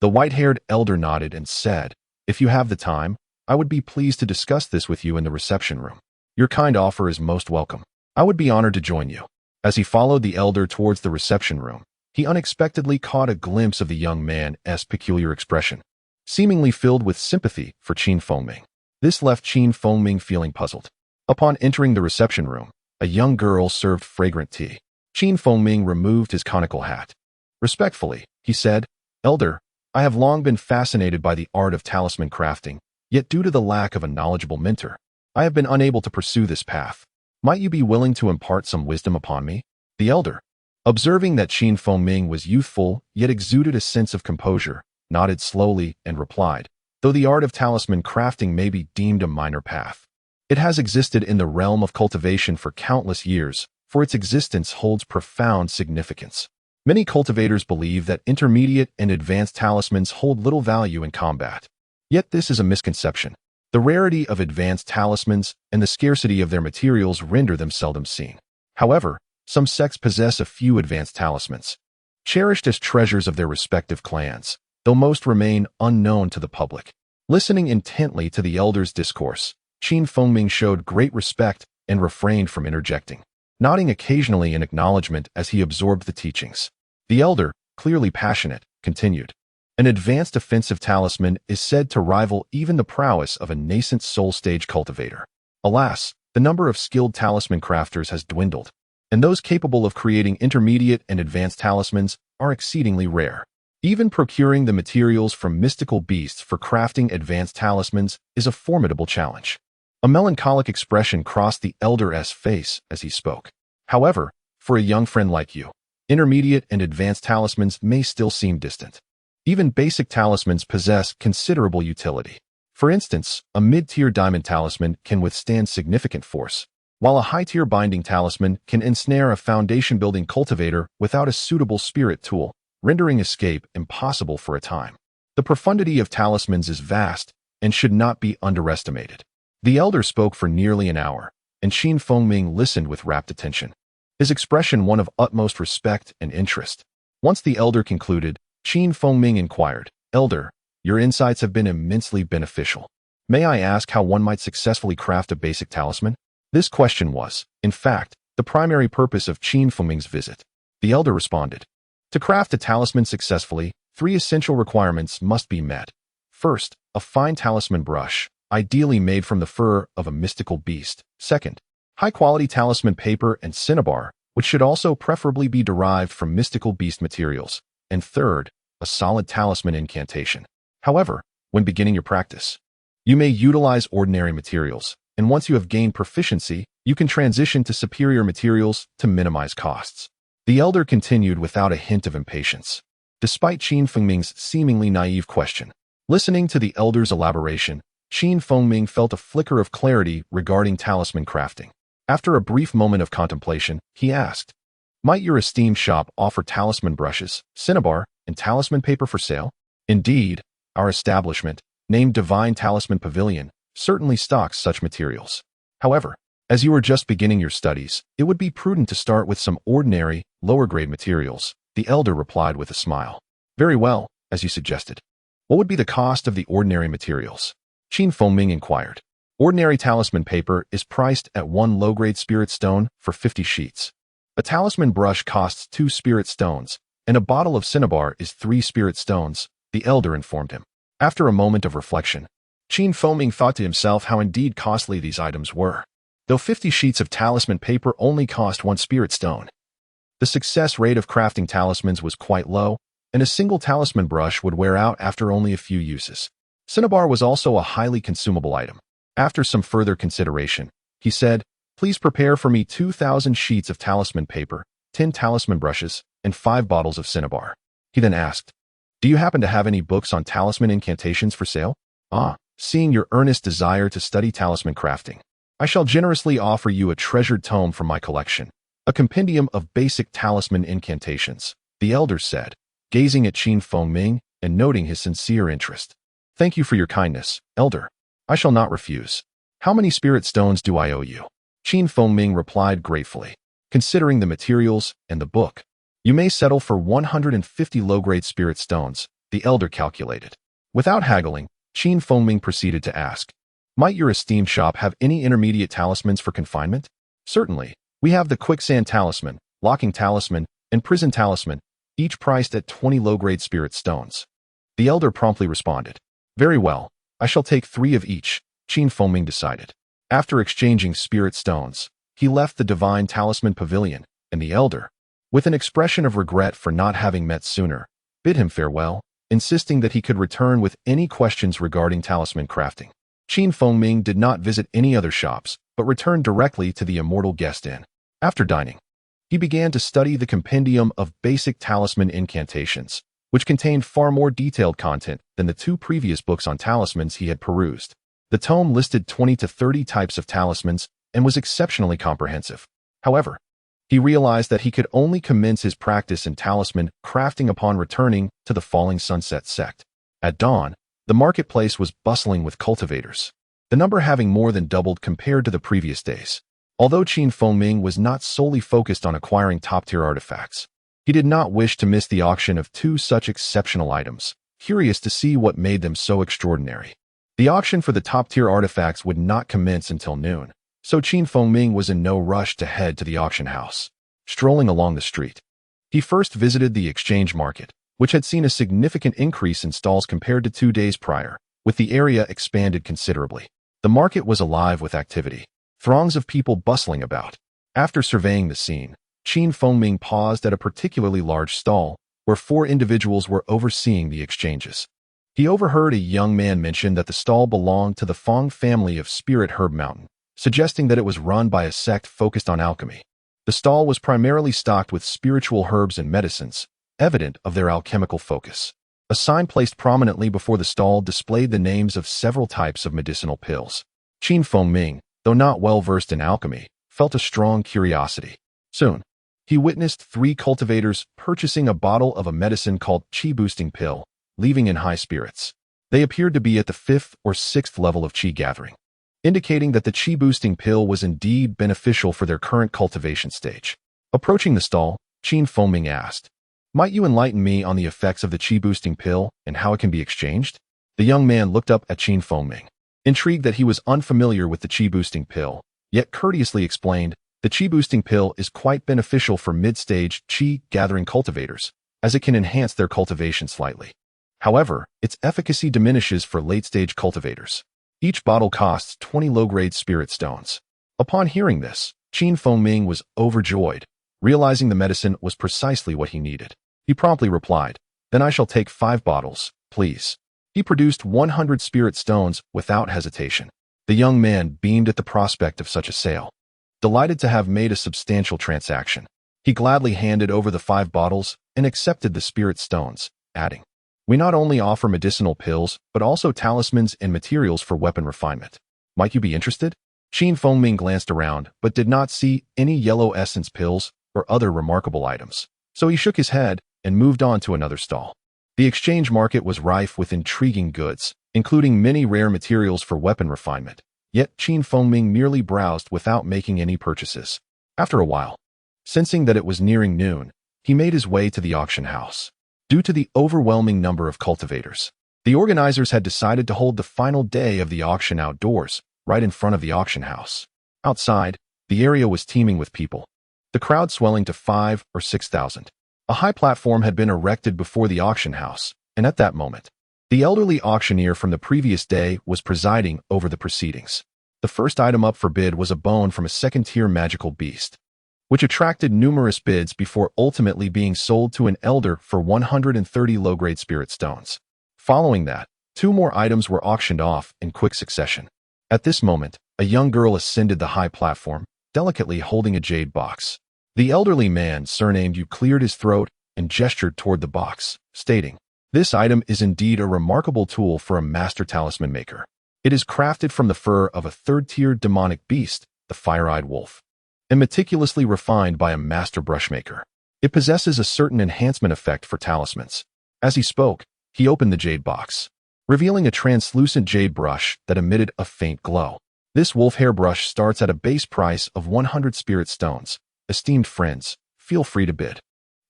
the white-haired elder nodded and said, "If you have the time, I would be pleased to discuss this with you in the reception room. Your kind offer is most welcome. I would be honored to join you." As he followed the elder towards the reception room, he unexpectedly caught a glimpse of the young man's peculiar expression, seemingly filled with sympathy for Qin Fengming. This left Qin Fengming feeling puzzled. Upon entering the reception room, a young girl served fragrant tea. Qin Fengming removed his conical hat. Respectfully, he said, "Elder, I have long been fascinated by the art of talisman crafting, yet due to the lack of a knowledgeable mentor, I have been unable to pursue this path. Might you be willing to impart some wisdom upon me? The elder, observing that Ming was youthful yet exuded a sense of composure, nodded slowly and replied, though the art of talisman crafting may be deemed a minor path, it has existed in the realm of cultivation for countless years, for its existence holds profound significance. Many cultivators believe that intermediate and advanced talismans hold little value in combat. Yet this is a misconception. The rarity of advanced talismans and the scarcity of their materials render them seldom seen. However, some sects possess a few advanced talismans, cherished as treasures of their respective clans, though most remain unknown to the public. Listening intently to the elder's discourse, Feng showed great respect and refrained from interjecting, nodding occasionally in acknowledgement as he absorbed the teachings. The elder, clearly passionate, continued. An advanced offensive talisman is said to rival even the prowess of a nascent soul-stage cultivator. Alas, the number of skilled talisman crafters has dwindled, and those capable of creating intermediate and advanced talismans are exceedingly rare. Even procuring the materials from mystical beasts for crafting advanced talismans is a formidable challenge. A melancholic expression crossed the elder's face as he spoke. However, for a young friend like you, intermediate and advanced talismans may still seem distant. Even basic talismans possess considerable utility. For instance, a mid-tier diamond talisman can withstand significant force, while a high-tier binding talisman can ensnare a foundation-building cultivator without a suitable spirit tool, rendering escape impossible for a time. The profundity of talismans is vast and should not be underestimated. The elder spoke for nearly an hour, and Feng listened with rapt attention, his expression one of utmost respect and interest. Once the elder concluded, Feng inquired, "Elder, your insights have been immensely beneficial. May I ask how one might successfully craft a basic talisman?" This question was, in fact, the primary purpose of Feng's visit. The elder responded, "To craft a talisman successfully, 3 essential requirements must be met. First, a fine talisman brush, ideally made from the fur of a mystical beast. Second, high-quality talisman paper and cinnabar, which should also preferably be derived from mystical beast materials. And third, a solid talisman incantation. However, when beginning your practice, you may utilize ordinary materials, and once you have gained proficiency, you can transition to superior materials to minimize costs." The elder continued without a hint of impatience. Despite Feng's seemingly naive question, listening to the elder's elaboration, Feng felt a flicker of clarity regarding talisman crafting. After a brief moment of contemplation, he asked, "Might your esteemed shop offer talisman brushes, cinnabar, and talisman paper for sale?" "Indeed, our establishment, named Divine Talisman Pavilion, certainly stocks such materials. However, as you are just beginning your studies, it would be prudent to start with some ordinary, lower-grade materials," the elder replied with a smile. "Very well, as you suggested. What would be the cost of the ordinary materials?" Feng inquired. "Ordinary talisman paper is priced at 1 low-grade spirit stone for 50 sheets. A talisman brush costs 2 spirit stones, and a bottle of cinnabar is 3 spirit stones," the elder informed him. After a moment of reflection, Feng thought to himself how indeed costly these items were, though 50 sheets of talisman paper only cost 1 spirit stone. The success rate of crafting talismans was quite low, and a single talisman brush would wear out after only a few uses. Cinnabar was also a highly consumable item. After some further consideration, he said, "Please prepare for me 2,000 sheets of talisman paper, 10 talisman brushes, and 5 bottles of cinnabar." He then asked, "Do you happen to have any books on talisman incantations for sale?" "Ah, seeing your earnest desire to study talisman crafting, I shall generously offer you a treasured tome from my collection, a compendium of basic talisman incantations," the elder said, gazing at Feng and noting his sincere interest. "Thank you for your kindness, elder. I shall not refuse. How many spirit stones do I owe you?" Feng replied gratefully. "Considering the materials and the book, you may settle for 150 low-grade spirit stones," the elder calculated. Without haggling, Feng proceeded to ask, "Might your esteemed shop have any intermediate talismans for confinement?" "Certainly. We have the quicksand talisman, locking talisman, and prison talisman, each priced at 20 low-grade spirit stones." The elder promptly responded, "Very well, I shall take 3 of each," Feng decided. After exchanging spirit stones, he left the Divine Talisman Pavilion, and the elder, with an expression of regret for not having met sooner, bid him farewell, insisting that he could return with any questions regarding talisman crafting. Ming did not visit any other shops, but returned directly to the Immortal Guest Inn. After dining, he began to study the compendium of basic talisman incantations, which contained far more detailed content than the 2 previous books on talismans he had perused. The tome listed 20 to 30 types of talismans and was exceptionally comprehensive. However, he realized that he could only commence his practice in talisman crafting upon returning to the Falling Sunset sect. At dawn, the marketplace was bustling with cultivators, the number having more than doubled compared to the previous days. Although Feng Ming was not solely focused on acquiring top-tier artifacts, he did not wish to miss the auction of 2 such exceptional items, curious to see what made them so extraordinary. The auction for the top-tier artifacts would not commence until noon, so Feng Ming was in no rush to head to the auction house. Strolling along the street, he first visited the exchange market, which had seen a significant increase in stalls compared to 2 days prior, with the area expanded considerably. The market was alive with activity, throngs of people bustling about. After surveying the scene, Feng Ming paused at a particularly large stall, where 4 individuals were overseeing the exchanges. He overheard a young man mention that the stall belonged to the Feng family of Spirit Herb Mountain, suggesting that it was run by a sect focused on alchemy. The stall was primarily stocked with spiritual herbs and medicines, evident of their alchemical focus. A sign placed prominently before the stall displayed the names of several types of medicinal pills. Feng Ming, though not well versed in alchemy, felt a strong curiosity. Soon, he witnessed 3 cultivators purchasing a bottle of a medicine called Qi-boosting pill, leaving in high spirits. They appeared to be at the 5th or 6th level of Qi gathering, indicating that the Qi-boosting pill was indeed beneficial for their current cultivation stage. Approaching the stall, Feng Ming asked, "Might you enlighten me on the effects of the Qi-boosting pill and how it can be exchanged?" The young man looked up at Feng Ming, intrigued that he was unfamiliar with the Qi-boosting pill, yet courteously explained, "The Qi-boosting pill is quite beneficial for mid-stage Qi-gathering cultivators, as it can enhance their cultivation slightly. However, its efficacy diminishes for late-stage cultivators. Each bottle costs 20 low-grade spirit stones." Upon hearing this, Feng Ming was overjoyed, realizing the medicine was precisely what he needed. He promptly replied, "Then I shall take 5 bottles, please." He produced 100 spirit stones without hesitation. The young man beamed at the prospect of such a sale. Delighted to have made a substantial transaction, he gladly handed over the 5 bottles and accepted the spirit stones, adding, "We not only offer medicinal pills, but also talismans and materials for weapon refinement. Might you be interested?" Feng Ming glanced around, but did not see any yellow essence pills or other remarkable items, so he shook his head and moved on to another stall. The exchange market was rife with intriguing goods, including many rare materials for weapon refinement, yet Feng Ming merely browsed without making any purchases. After a while, sensing that it was nearing noon, he made his way to the auction house. Due to the overwhelming number of cultivators, the organizers had decided to hold the final day of the auction outdoors, right in front of the auction house. Outside, the area was teeming with people, the crowd swelling to 5,000 or 6,000. A high platform had been erected before the auction house, and at that moment, the elderly auctioneer from the previous day was presiding over the proceedings. The first item up for bid was a bone from a second-tier magical beast, which attracted numerous bids before ultimately being sold to an elder for 130 low-grade spirit stones. Following that, 2 more items were auctioned off in quick succession. At this moment, a young girl ascended the high platform, delicately holding a jade box. The elderly man, surnamed Yu, cleared his throat and gestured toward the box, stating, "This item is indeed a remarkable tool for a master talisman maker. It is crafted from the fur of a 3rd-tier demonic beast, the fire-eyed wolf, and meticulously refined by a master brushmaker. It possesses a certain enhancement effect for talismans." As he spoke, he opened the jade box, revealing a translucent jade brush that emitted a faint glow. This wolf hair brush starts at a base price of 100 spirit stones. Esteemed friends, feel free to bid.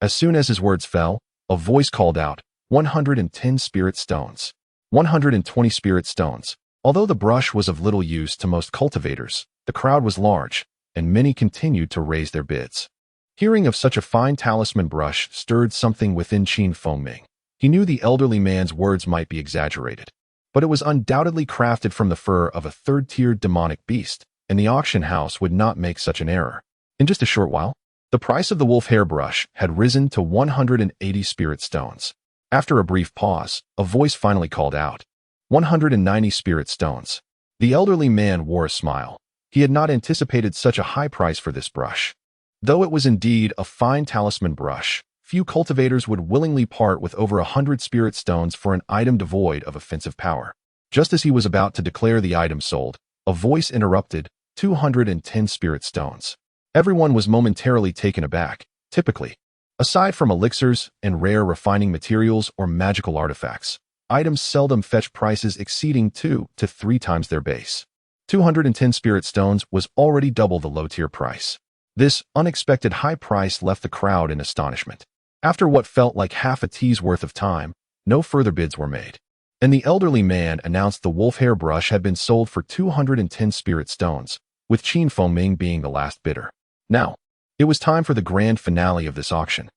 As soon as his words fell, a voice called out, 110 spirit stones. 120 spirit stones. Although the brush was of little use to most cultivators, the crowd was large, and many continued to raise their bids. Hearing of such a fine talisman brush stirred something within Feng Ming. He knew the elderly man's words might be exaggerated, but it was undoubtedly crafted from the fur of a 3rd-tier demonic beast, and the auction house would not make such an error. In just a short while, the price of the wolf hair brush had risen to 180 spirit stones. After a brief pause, a voice finally called out, 190 spirit stones. The elderly man wore a smile. He had not anticipated such a high price for this brush. Though it was indeed a fine talisman brush, few cultivators would willingly part with over 100 spirit stones for an item devoid of offensive power. Just as he was about to declare the item sold, a voice interrupted, 210 spirit stones. Everyone was momentarily taken aback. Typically, aside from elixirs and rare refining materials or magical artifacts, items seldom fetch prices exceeding 2 to 3 times their base. 210 spirit stones was already double the low-tier price. This unexpected high price left the crowd in astonishment. After what felt like half a tea's worth of time, no further bids were made, and the elderly man announced the wolf hair brush had been sold for 210 spirit stones, with Feng being the last bidder. Now, it was time for the grand finale of this auction.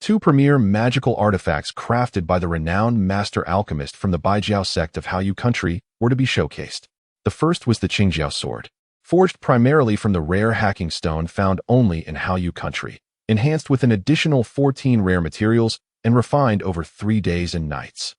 2 premier magical artifacts crafted by the renowned master alchemist from the Baijiao sect of Haoyu country were to be showcased. The first was the Qingjiao sword, forged primarily from the rare hacking stone found only in Haoyu country, enhanced with an additional 14 rare materials and refined over 3 days and nights.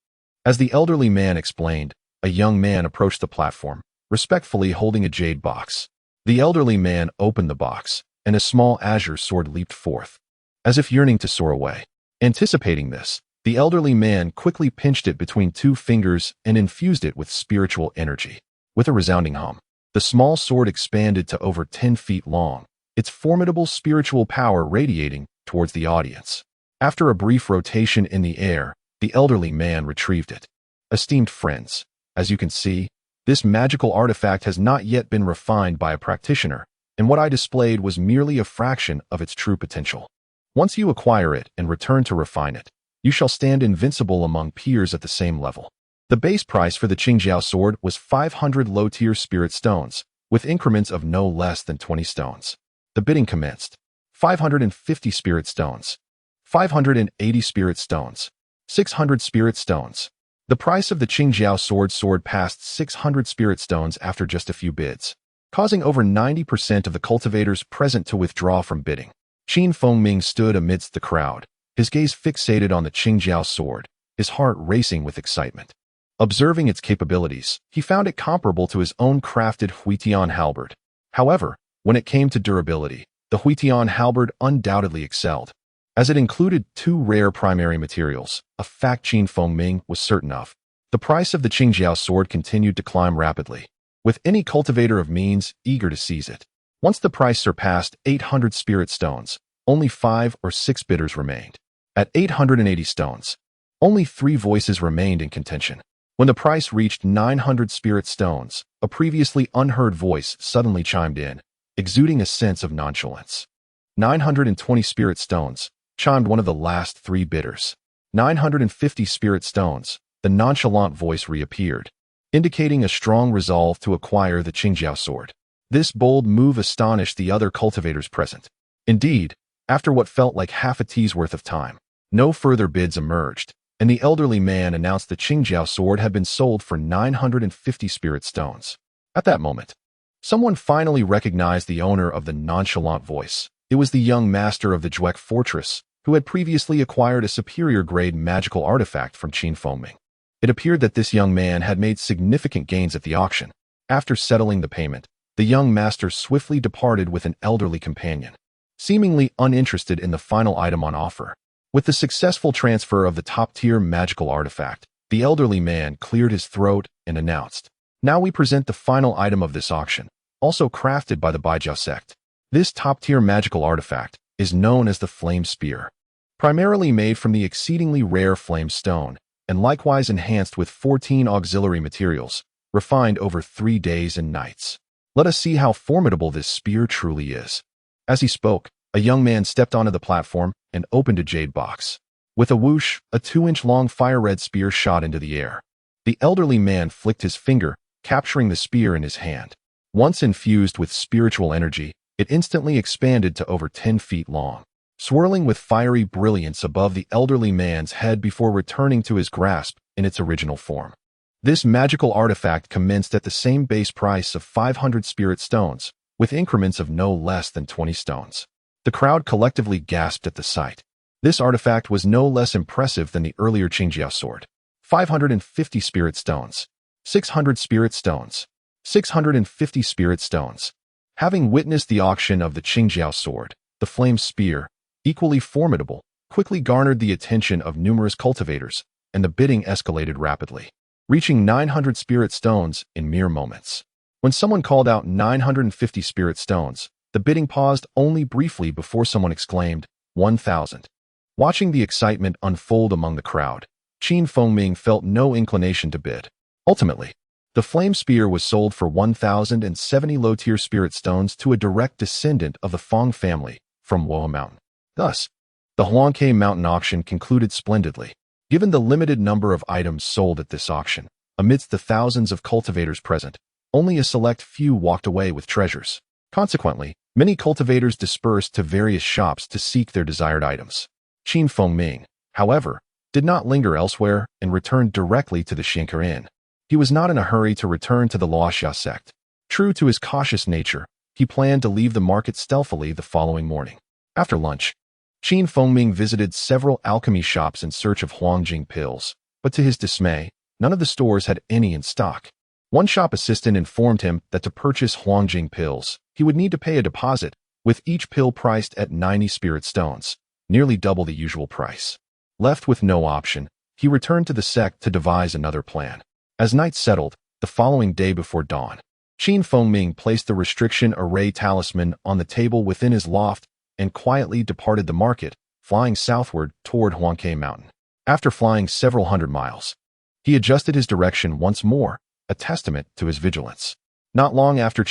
As the elderly man explained, a young man approached the platform, respectfully holding a jade box. The elderly man opened the box, and a small azure sword leaped forth, as if yearning to soar away. Anticipating this, the elderly man quickly pinched it between 2 fingers and infused it with spiritual energy. With a resounding hum, the small sword expanded to over 10 feet long, its formidable spiritual power radiating towards the audience. After a brief rotation in the air, the elderly man retrieved it. Esteemed friends, as you can see, this magical artifact has not yet been refined by a practitioner, and what I displayed was merely a fraction of its true potential. Once you acquire it and return to refine it, you shall stand invincible among peers at the same level. The base price for the Qingjiao sword was 500 low-tier spirit stones, with increments of no less than 20 stones. The bidding commenced. 550 spirit stones, 580 spirit stones, 600 spirit stones. The price of the Qingjiao sword soared past 600 spirit stones after just a few bids, causing over 90% of the cultivators present to withdraw from bidding. Ming stood amidst the crowd, his gaze fixated on the Qingjiao sword, his heart racing with excitement. Observing its capabilities, he found it comparable to his own crafted Huitian halberd. However, when it came to durability, the Huitian halberd undoubtedly excelled. As it included 2 rare primary materials, a fact Ming was certain of. The price of the Qingjiao sword continued to climb rapidly, with any cultivator of means eager to seize it. Once the price surpassed 800 spirit stones, only 5 or 6 bidders remained. At 880 stones, only 3 voices remained in contention. When the price reached 900 spirit stones, a previously unheard voice suddenly chimed in, exuding a sense of nonchalance. 920 spirit stones, chimed one of the last 3 bidders. 950 spirit stones, the nonchalant voice reappeared, indicating a strong resolve to acquire the Qingjiao sword. This bold move astonished the other cultivators present. Indeed, after what felt like half a tea's worth of time, no further bids emerged, and the elderly man announced the Qingjiao sword had been sold for 950 spirit stones. At that moment, someone finally recognized the owner of the nonchalant voice. It was the young master of the Juek fortress, who had previously acquired a superior-grade magical artifact from Ming. It appeared that this young man had made significant gains at the auction. After settling the payment, the young master swiftly departed with an elderly companion, seemingly uninterested in the final item on offer. With the successful transfer of the top-tier magical artifact, the elderly man cleared his throat and announced, "Now we present the final item of this auction, also crafted by the Baijiao sect. This top-tier magical artifact is known as the Flame Spear, primarily made from the exceedingly rare flame stone, and likewise enhanced with 14 auxiliary materials, refined over 3 days and nights. Let us see how formidable this spear truly is." As he spoke, a young man stepped onto the platform and opened a jade box. With a whoosh, a 2-inch-long fire-red spear shot into the air. The elderly man flicked his finger, capturing the spear in his hand. Once infused with spiritual energy, it instantly expanded to over 10 feet long, swirling with fiery brilliance above the elderly man's head before returning to his grasp in its original form. This magical artifact commenced at the same base price of 500 spirit stones, with increments of no less than 20 stones. The crowd collectively gasped at the sight. This artifact was no less impressive than the earlier Qingjiao sword. 550 spirit stones, 600 spirit stones, 650 spirit stones. Having witnessed the auction of the Qingjiao sword, the flame spear, equally formidable, quickly garnered the attention of numerous cultivators, and the bidding escalated rapidly, reaching 900 spirit stones in mere moments. When someone called out 950 spirit stones, the bidding paused only briefly before someone exclaimed, 1,000. Watching the excitement unfold among the crowd, Feng felt no inclination to bid. Ultimately, the flame spear was sold for 1,070 low-tier spirit stones to a direct descendant of the Feng family from Woa Mountain. Thus, the Huangke Mountain auction concluded splendidly. Given the limited number of items sold at this auction, amidst the thousands of cultivators present, only a select few walked away with treasures. Consequently, many cultivators dispersed to various shops to seek their desired items. Ming, however, did not linger elsewhere and returned directly to the Shinker Inn. He was not in a hurry to return to the Luoxia sect. True to his cautious nature, he planned to leave the market stealthily the following morning. After lunch, Ming visited several alchemy shops in search of Huangjing pills, but to his dismay, none of the stores had any in stock. One shop assistant informed him that to purchase Huangjing pills, he would need to pay a deposit, with each pill priced at 90 spirit stones, nearly double the usual price. Left with no option, he returned to the sect to devise another plan. As night settled, the following day before dawn, Ming placed the restriction array talisman on the table within his loft and quietly departed the market, flying southward toward Huangke Mountain. After flying several hundred miles, he adjusted his direction once more, a testament to his vigilance. Not long after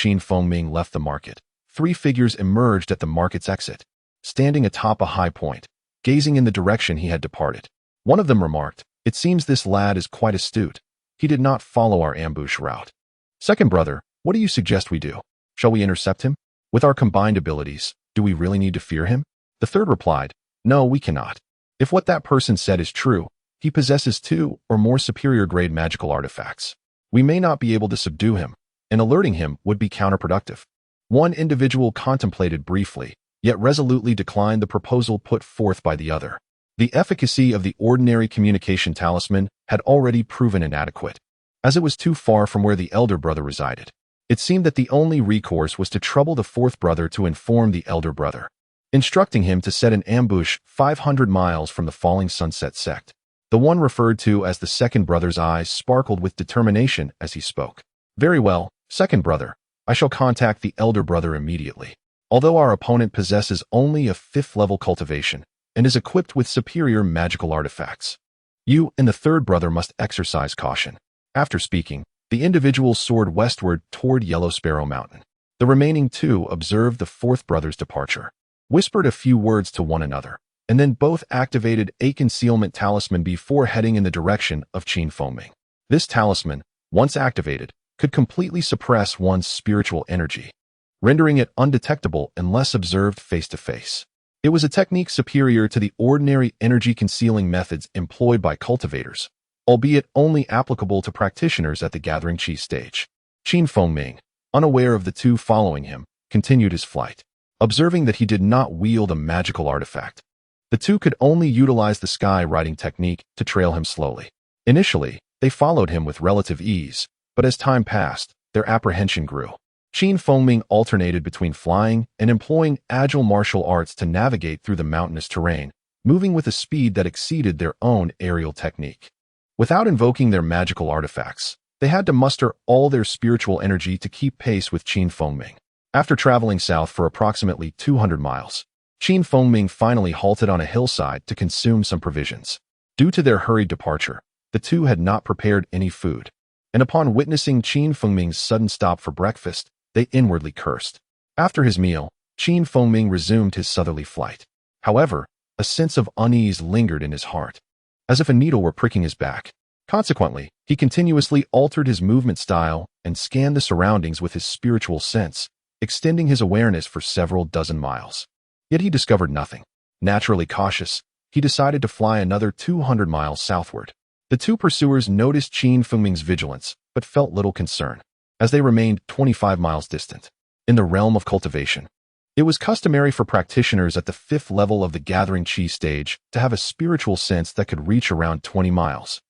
Ming left the market, three figures emerged at the market's exit, standing atop a high point, gazing in the direction he had departed. One of them remarked, "It seems this lad is quite astute. He did not follow our ambush route. Second brother, what do you suggest we do? Shall we intercept him? With our combined abilities, do we really need to fear him?" The third replied, "No, we cannot. If what that person said is true, he possesses 2 or more superior grade magical artifacts. We may not be able to subdue him, and alerting him would be counterproductive." One individual contemplated briefly, yet resolutely declined the proposal put forth by the other. The efficacy of the ordinary communication talisman had already proven inadequate, as it was too far from where the elder brother resided. It seemed that the only recourse was to trouble the fourth brother to inform the elder brother, instructing him to set an ambush 500 miles from the falling sunset sect. The one referred to as the second brother's eyes sparkled with determination as he spoke. "Very well, second brother, I shall contact the elder brother immediately. Although our opponent possesses only a 5th-level cultivation and is equipped with superior magical artifacts, you and the third brother must exercise caution." After speaking, the individual soared westward toward Yellow Sparrow Mountain. The remaining 2 observed the fourth brother's departure, whispered a few words to one another, and then both activated a concealment talisman before heading in the direction of Ming. This talisman, once activated, could completely suppress one's spiritual energy, rendering it undetectable unless observed face-to-face. It was a technique superior to the ordinary energy-concealing methods employed by cultivators, albeit only applicable to practitioners at the Gathering Chi stage. Ming, unaware of the 2 following him, continued his flight, observing that he did not wield a magical artifact. The 2 could only utilize the sky-riding technique to trail him slowly. Initially, they followed him with relative ease, but as time passed, their apprehension grew. Ming alternated between flying and employing agile martial arts to navigate through the mountainous terrain, moving with a speed that exceeded their own aerial technique. Without invoking their magical artifacts, they had to muster all their spiritual energy to keep pace with Ming. After traveling south for approximately 200 miles, Ming finally halted on a hillside to consume some provisions. Due to their hurried departure, the 2 had not prepared any food, and upon witnessing Ming's sudden stop for breakfast, they inwardly cursed. After his meal, Ming resumed his southerly flight. However, a sense of unease lingered in his heart, as if a needle were pricking his back. Consequently, he continuously altered his movement style and scanned the surroundings with his spiritual sense, extending his awareness for several dozen miles. Yet he discovered nothing. Naturally cautious, he decided to fly another 200 miles southward. The 2 pursuers noticed Ming's vigilance, but felt little concern, as they remained 25 miles distant. In the realm of cultivation, it was customary for practitioners at the 5th level of the Gathering Chi stage to have a spiritual sense that could reach around 20 miles.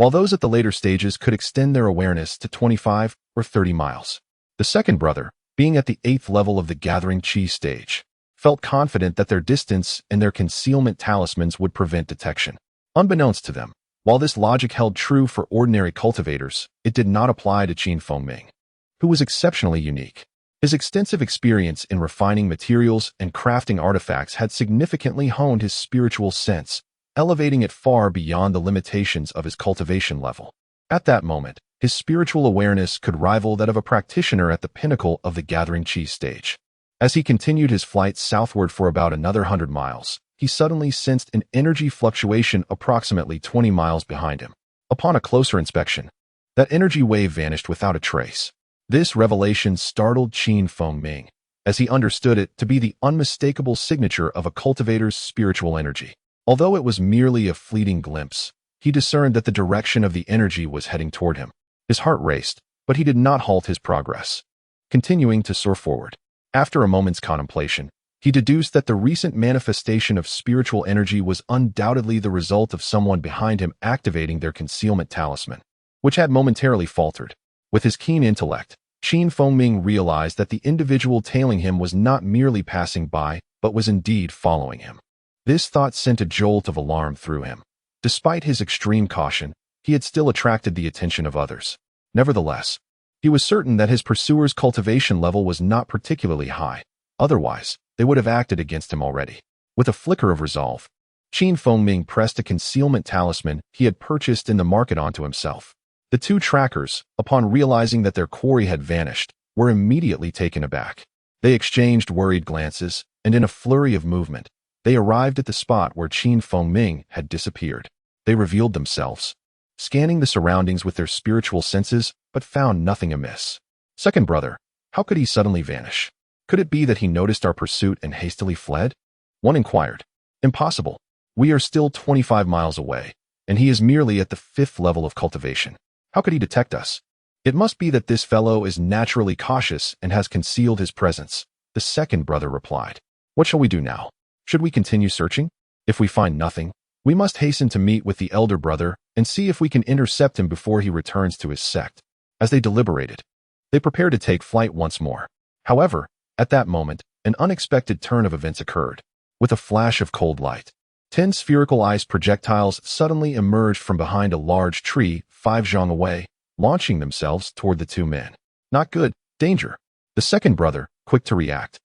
while those at the later stages could extend their awareness to 25 or 30 miles. The second brother, being at the 8th level of the gathering chi stage, felt confident that their distance and their concealment talismans would prevent detection. Unbeknownst to them, while this logic held true for ordinary cultivators, it did not apply to Feng, who was exceptionally unique. His extensive experience in refining materials and crafting artifacts had significantly honed his spiritual sense, elevating it far beyond the limitations of his cultivation level. At that moment, his spiritual awareness could rival that of a practitioner at the pinnacle of the gathering chi stage. As he continued his flight southward for about another 100 miles, he suddenly sensed an energy fluctuation approximately 20 miles behind him. Upon a closer inspection, that energy wave vanished without a trace. This revelation startled Ming, as he understood it to be the unmistakable signature of a cultivator's spiritual energy. Although it was merely a fleeting glimpse, he discerned that the direction of the energy was heading toward him. His heart raced, but he did not halt his progress, continuing to soar forward. After a moment's contemplation, he deduced that the recent manifestation of spiritual energy was undoubtedly the result of someone behind him activating their concealment talisman, which had momentarily faltered. With his keen intellect, Ming realized that the individual tailing him was not merely passing by, but was indeed following him. This thought sent a jolt of alarm through him. Despite his extreme caution, he had still attracted the attention of others. Nevertheless, he was certain that his pursuer's cultivation level was not particularly high. Otherwise, they would have acted against him already. With a flicker of resolve, Ming pressed a concealment talisman he had purchased in the market onto himself. The two trackers, upon realizing that their quarry had vanished, were immediately taken aback. They exchanged worried glances, and in a flurry of movement, they arrived at the spot where Ming had disappeared. They revealed themselves, scanning the surroundings with their spiritual senses, but found nothing amiss. Second brother, how could he suddenly vanish? Could it be that he noticed our pursuit and hastily fled? One inquired. Impossible. We are still 25 miles away, and he is merely at the 5th level of cultivation. How could he detect us? It must be that this fellow is naturally cautious and has concealed his presence, the second brother replied. What shall we do now? Should we continue searching? If we find nothing, we must hasten to meet with the elder brother and see if we can intercept him before he returns to his sect. As they deliberated, they prepared to take flight once more. However, at that moment, an unexpected turn of events occurred. With a flash of cold light, 10 spherical ice projectiles suddenly emerged from behind a large tree 5 zhang away, launching themselves toward the two men. Not good, danger. The second brother, quick to react,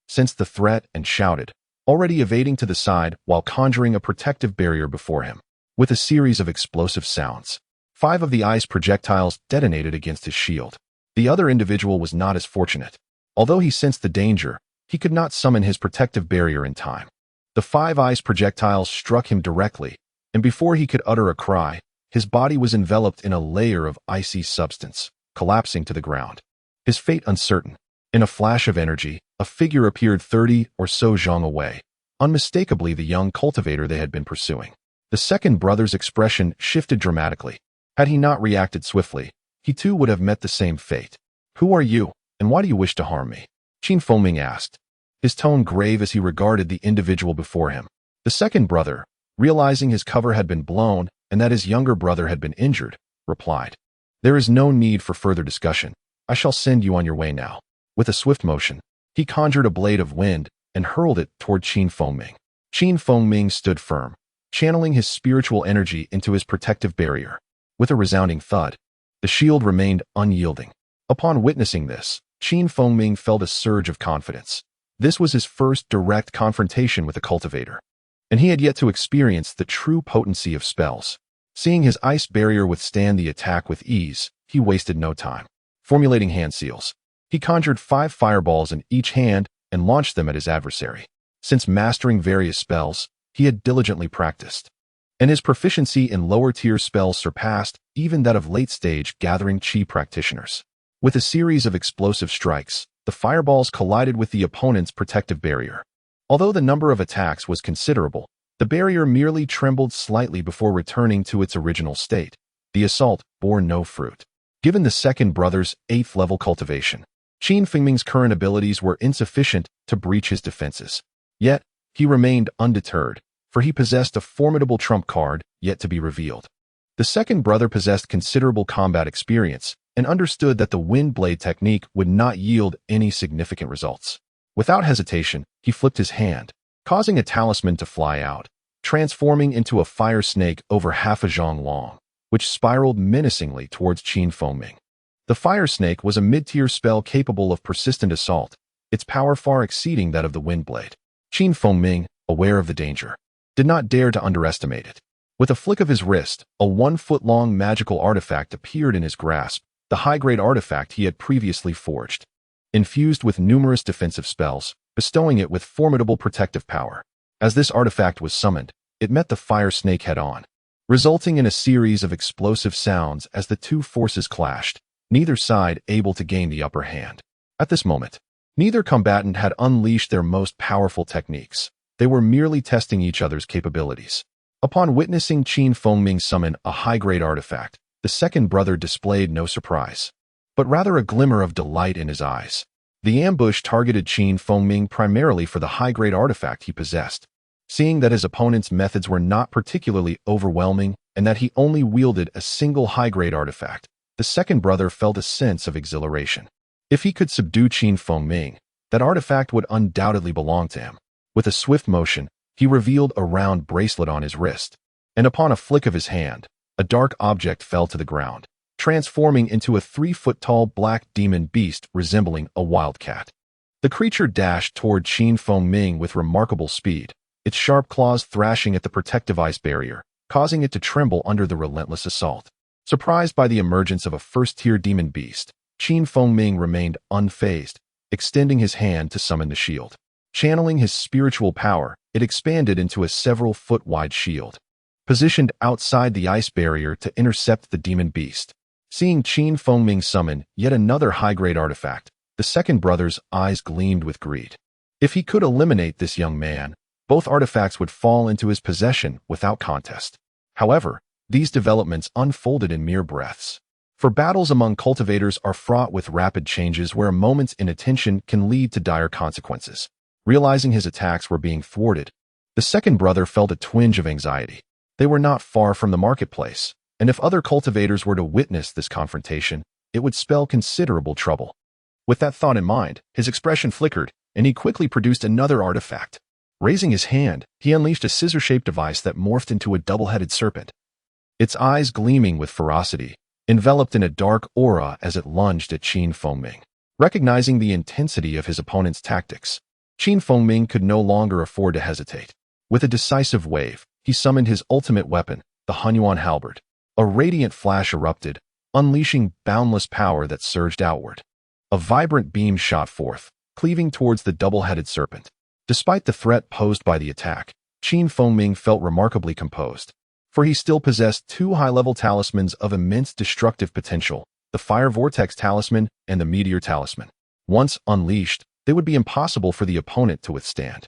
sensed the threat and shouted, already evading to the side while conjuring a protective barrier before him. With a series of explosive sounds, 5 of the ice projectiles detonated against his shield. The other individual was not as fortunate. Although he sensed the danger, he could not summon his protective barrier in time. The 5 ice projectiles struck him directly, and before he could utter a cry, his body was enveloped in a layer of icy substance, collapsing to the ground. His fate uncertain. In a flash of energy, a figure appeared 30 or so zhang away, unmistakably the young cultivator they had been pursuing. The second brother's expression shifted dramatically. Had he not reacted swiftly, he too would have met the same fate. Who are you, and why do you wish to harm me? Ming asked, his tone grave as he regarded the individual before him. The second brother, realizing his cover had been blown and that his younger brother had been injured, replied, There is no need for further discussion. I shall send you on your way now. With a swift motion, he conjured a blade of wind and hurled it toward Ming. Ming stood firm, channeling his spiritual energy into his protective barrier. With a resounding thud, the shield remained unyielding. Upon witnessing this, Ming felt a surge of confidence. This was his first direct confrontation with a cultivator, and he had yet to experience the true potency of spells. Seeing his ice barrier withstand the attack with ease, he wasted no time. Formulating hand seals, he conjured 5 fireballs in each hand and launched them at his adversary. Since mastering various spells, he had diligently practiced, and his proficiency in lower-tier spells surpassed even that of late-stage gathering chi practitioners. With a series of explosive strikes, the fireballs collided with the opponent's protective barrier. Although the number of attacks was considerable, the barrier merely trembled slightly before returning to its original state. The assault bore no fruit. Given the second brother's 8th level cultivation, Ming's current abilities were insufficient to breach his defenses. Yet, he remained undeterred, for he possessed a formidable trump card yet to be revealed. The second brother possessed considerable combat experience and understood that the wind blade technique would not yield any significant results. Without hesitation, he flipped his hand, causing a talisman to fly out, transforming into a fire snake over half a zhang long, which spiraled menacingly towards Feng Ming. The fire snake was a mid-tier spell capable of persistent assault, its power far exceeding that of the wind blade. Feng Ming, aware of the danger, did not dare to underestimate it. With a flick of his wrist, a 1-foot-long magical artifact appeared in his grasp, the high-grade artifact he had previously forged. Infused with numerous defensive spells, bestowing it with formidable protective power. As this artifact was summoned, it met the fire snake head-on, resulting in a series of explosive sounds as the two forces clashed, neither side able to gain the upper hand. At this moment, neither combatant had unleashed their most powerful techniques. They were merely testing each other's capabilities. Upon witnessing Feng Ming summon a high-grade artifact, the second brother displayed no surprise, but rather a glimmer of delight in his eyes. The ambush targeted Feng Ming primarily for the high-grade artifact he possessed. Seeing that his opponent's methods were not particularly overwhelming and that he only wielded a single high-grade artifact, the second brother felt a sense of exhilaration. If he could subdue Feng Ming, that artifact would undoubtedly belong to him. With a swift motion, he revealed a round bracelet on his wrist, and upon a flick of his hand, a dark object fell to the ground, transforming into a 3-foot-tall black demon beast resembling a wildcat. The creature dashed toward Feng Ming with remarkable speed, its sharp claws thrashing at the protective ice barrier, causing it to tremble under the relentless assault. Surprised by the emergence of a first-tier demon beast, Feng Ming remained unfazed, extending his hand to summon the shield. Channeling his spiritual power, it expanded into a several-foot-wide shield, positioned outside the ice barrier to intercept the demon beast. Seeing Feng Ming summon yet another high-grade artifact, the second brother's eyes gleamed with greed. If he could eliminate this young man, both artifacts would fall into his possession without contest. However, these developments unfolded in mere breaths. For battles among cultivators are fraught with rapid changes where a moment's inattention can lead to dire consequences. Realizing his attacks were being thwarted, the second brother felt a twinge of anxiety. They were not far from the marketplace, and if other cultivators were to witness this confrontation, it would spell considerable trouble. With that thought in mind, his expression flickered, and he quickly produced another artifact. Raising his hand, he unleashed a scissor-shaped device that morphed into a double-headed serpent. Its eyes gleaming with ferocity, enveloped in a dark aura as it lunged at Feng Ming. Recognizing the intensity of his opponent's tactics, Feng Ming could no longer afford to hesitate. With a decisive wave, he summoned his ultimate weapon, the Hunyuan halberd. A radiant flash erupted, unleashing boundless power that surged outward. A vibrant beam shot forth, cleaving towards the double-headed serpent. Despite the threat posed by the attack, Feng Ming felt remarkably composed, for he still possessed two high-level talismans of immense destructive potential, the Fire Vortex Talisman and the Meteor Talisman. Once unleashed, they would be impossible for the opponent to withstand.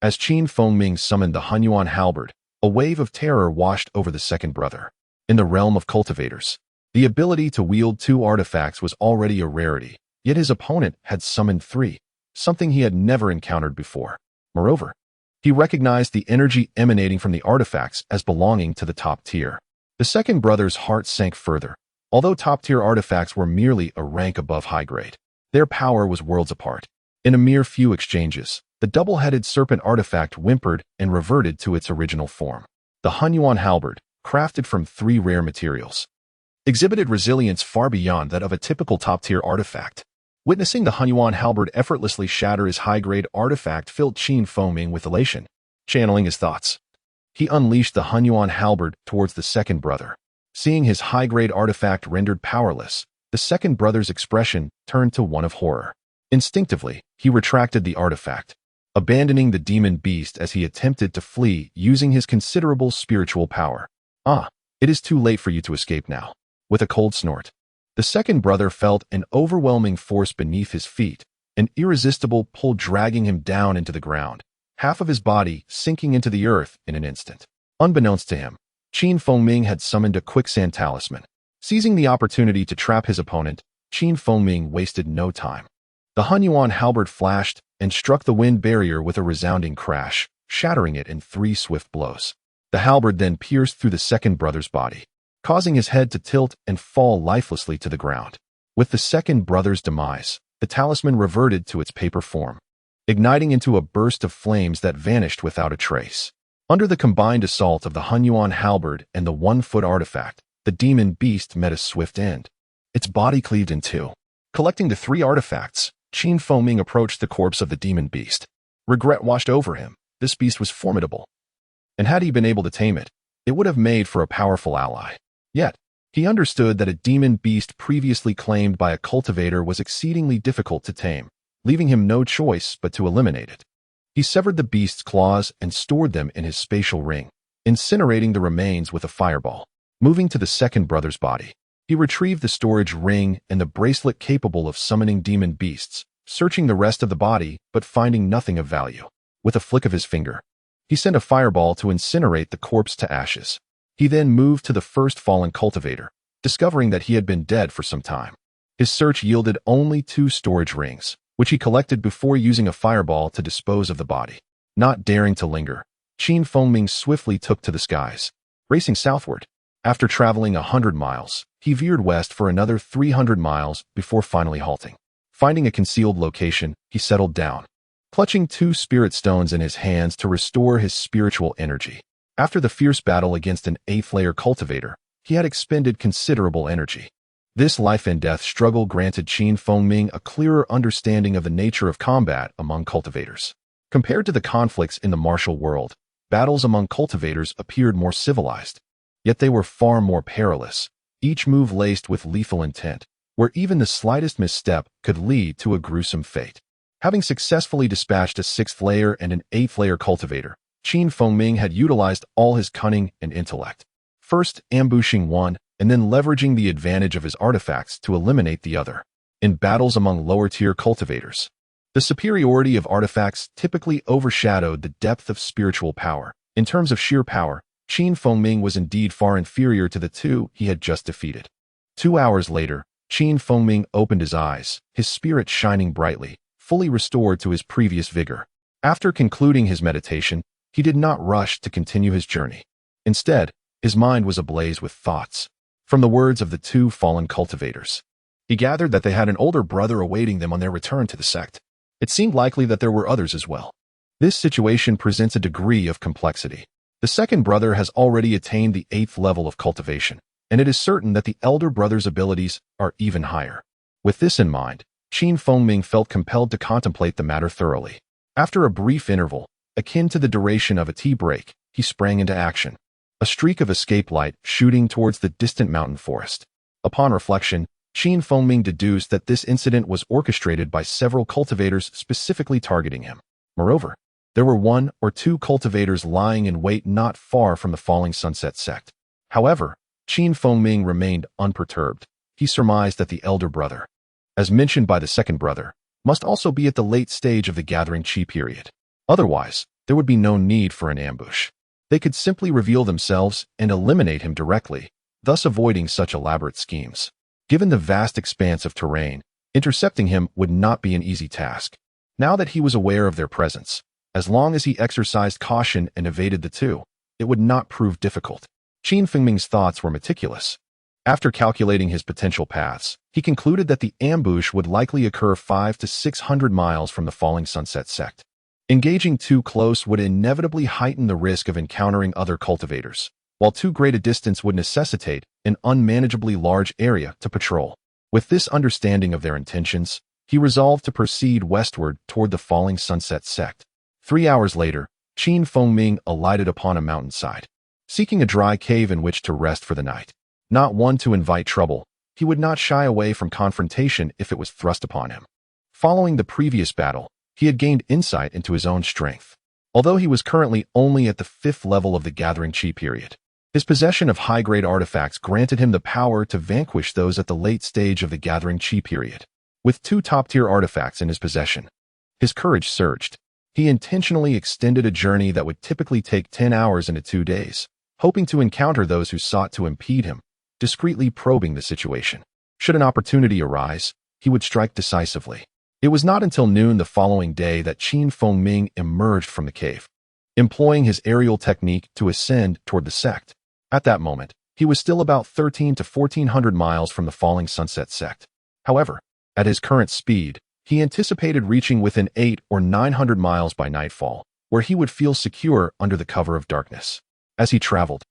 As Feng Ming summoned the Hunyuan halberd, a wave of terror washed over the second brother. In the realm of cultivators, the ability to wield two artifacts was already a rarity, yet his opponent had summoned three, something he had never encountered before. Moreover, he recognized the energy emanating from the artifacts as belonging to the top tier. The second brother's heart sank further. Although top-tier artifacts were merely a rank above high-grade, their power was worlds apart. In a mere few exchanges, the double-headed serpent artifact whimpered and reverted to its original form. The Hunyuan halberd, crafted from 3 rare materials, exhibited resilience far beyond that of a typical top-tier artifact. Witnessing the Hunyuan halberd effortlessly shatter his high-grade artifact filled Feng Ming with elation. Channeling his thoughts, he unleashed the Hunyuan halberd towards the second brother. Seeing his high-grade artifact rendered powerless, the second brother's expression turned to one of horror. Instinctively, he retracted the artifact, abandoning the demon beast as he attempted to flee using his considerable spiritual power. It is too late for you to escape now. With a cold snort, the second brother felt an overwhelming force beneath his feet, an irresistible pull dragging him down into the ground, half of his body sinking into the earth in an instant. Unbeknownst to him, Feng Ming had summoned a quicksand talisman. Seizing the opportunity to trap his opponent, Feng Ming wasted no time. The Hunyuan halberd flashed and struck the wind barrier with a resounding crash, shattering it in 3 swift blows. The halberd then pierced through the second brother's body, causing his head to tilt and fall lifelessly to the ground. With the second brother's demise, the talisman reverted to its paper form, igniting into a burst of flames that vanished without a trace. Under the combined assault of the Hunyuan halberd and the one-foot artifact, the demon beast met a swift end. Its body cleaved in two. Collecting the three artifacts, Feng approached the corpse of the demon beast. Regret washed over him. This beast was formidable, and had he been able to tame it, it would have made for a powerful ally. Yet, he understood that a demon beast previously claimed by a cultivator was exceedingly difficult to tame, leaving him no choice but to eliminate it. He severed the beast's claws and stored them in his spatial ring, incinerating the remains with a fireball. Moving to the second brother's body, he retrieved the storage ring and the bracelet capable of summoning demon beasts, searching the rest of the body but finding nothing of value. With a flick of his finger, he sent a fireball to incinerate the corpse to ashes. He then moved to the first fallen cultivator, discovering that he had been dead for some time. His search yielded only 2 storage rings, which he collected before using a fireball to dispose of the body. Not daring to linger, Feng swiftly took to the skies, racing southward. After traveling 100 miles, he veered west for another 300 miles before finally halting. Finding a concealed location, he settled down, clutching 2 spirit stones in his hands to restore his spiritual energy. After the fierce battle against an 8th-layer cultivator, he had expended considerable energy. This life-and-death struggle granted Feng a clearer understanding of the nature of combat among cultivators. Compared to the conflicts in the martial world, battles among cultivators appeared more civilized. Yet they were far more perilous, each move laced with lethal intent, where even the slightest misstep could lead to a gruesome fate. Having successfully dispatched a 6th-layer and an 8th-layer cultivator, Feng had utilized all his cunning and intellect, first ambushing one and then leveraging the advantage of his artifacts to eliminate the other. In battles among lower-tier cultivators, the superiority of artifacts typically overshadowed the depth of spiritual power. In terms of sheer power, Feng was indeed far inferior to the 2 he had just defeated. 2 hours later, Feng opened his eyes, his spirit shining brightly, fully restored to his previous vigor. After concluding his meditation, he did not rush to continue his journey. Instead, his mind was ablaze with thoughts. From the words of the 2 fallen cultivators, he gathered that they had an older brother awaiting them on their return to the sect. It seemed likely that there were others as well. This situation presents a degree of complexity. The second brother has already attained the 8th level of cultivation, and it is certain that the elder brother's abilities are even higher. With this in mind, Feng felt compelled to contemplate the matter thoroughly. After a brief interval, akin to the duration of a tea break, he sprang into action, a streak of escape light shooting towards the distant mountain forest. Upon reflection, Feng deduced that this incident was orchestrated by several cultivators specifically targeting him. Moreover, there were 1 or 2 cultivators lying in wait not far from the falling sunset sect. However, Feng remained unperturbed. He surmised that the elder brother, as mentioned by the second brother, must also be at the late stage of the gathering chi period. Otherwise, there would be no need for an ambush. They could simply reveal themselves and eliminate him directly, thus avoiding such elaborate schemes. Given the vast expanse of terrain, intercepting him would not be an easy task. Now that he was aware of their presence, as long as he exercised caution and evaded the 2, it would not prove difficult. Feng's thoughts were meticulous. After calculating his potential paths, he concluded that the ambush would likely occur 500 to 600 miles from the falling sunset sect. Engaging too close would inevitably heighten the risk of encountering other cultivators, while too great a distance would necessitate an unmanageably large area to patrol. With this understanding of their intentions, he resolved to proceed westward toward the falling sunset sect. 3 hours later, Feng alighted upon a mountainside, seeking a dry cave in which to rest for the night. Not one to invite trouble, he would not shy away from confrontation if it was thrust upon him. Following the previous battle, he had gained insight into his own strength. Although he was currently only at the 5th level of the gathering chi period, his possession of high-grade artifacts granted him the power to vanquish those at the late stage of the gathering chi period. With 2 top-tier artifacts in his possession, his courage surged. He intentionally extended a journey that would typically take 10 hours into 2 days, hoping to encounter those who sought to impede him, discreetly probing the situation. Should an opportunity arise, he would strike decisively. It was not until noon the following day that Feng emerged from the cave, employing his aerial technique to ascend toward the sect. At that moment, He was still about 13 to 1400 miles from the falling sunset sect. However, at his current speed, he anticipated reaching within 8 or 900 miles by nightfall, where he would feel secure under the cover of darkness. As he traveled,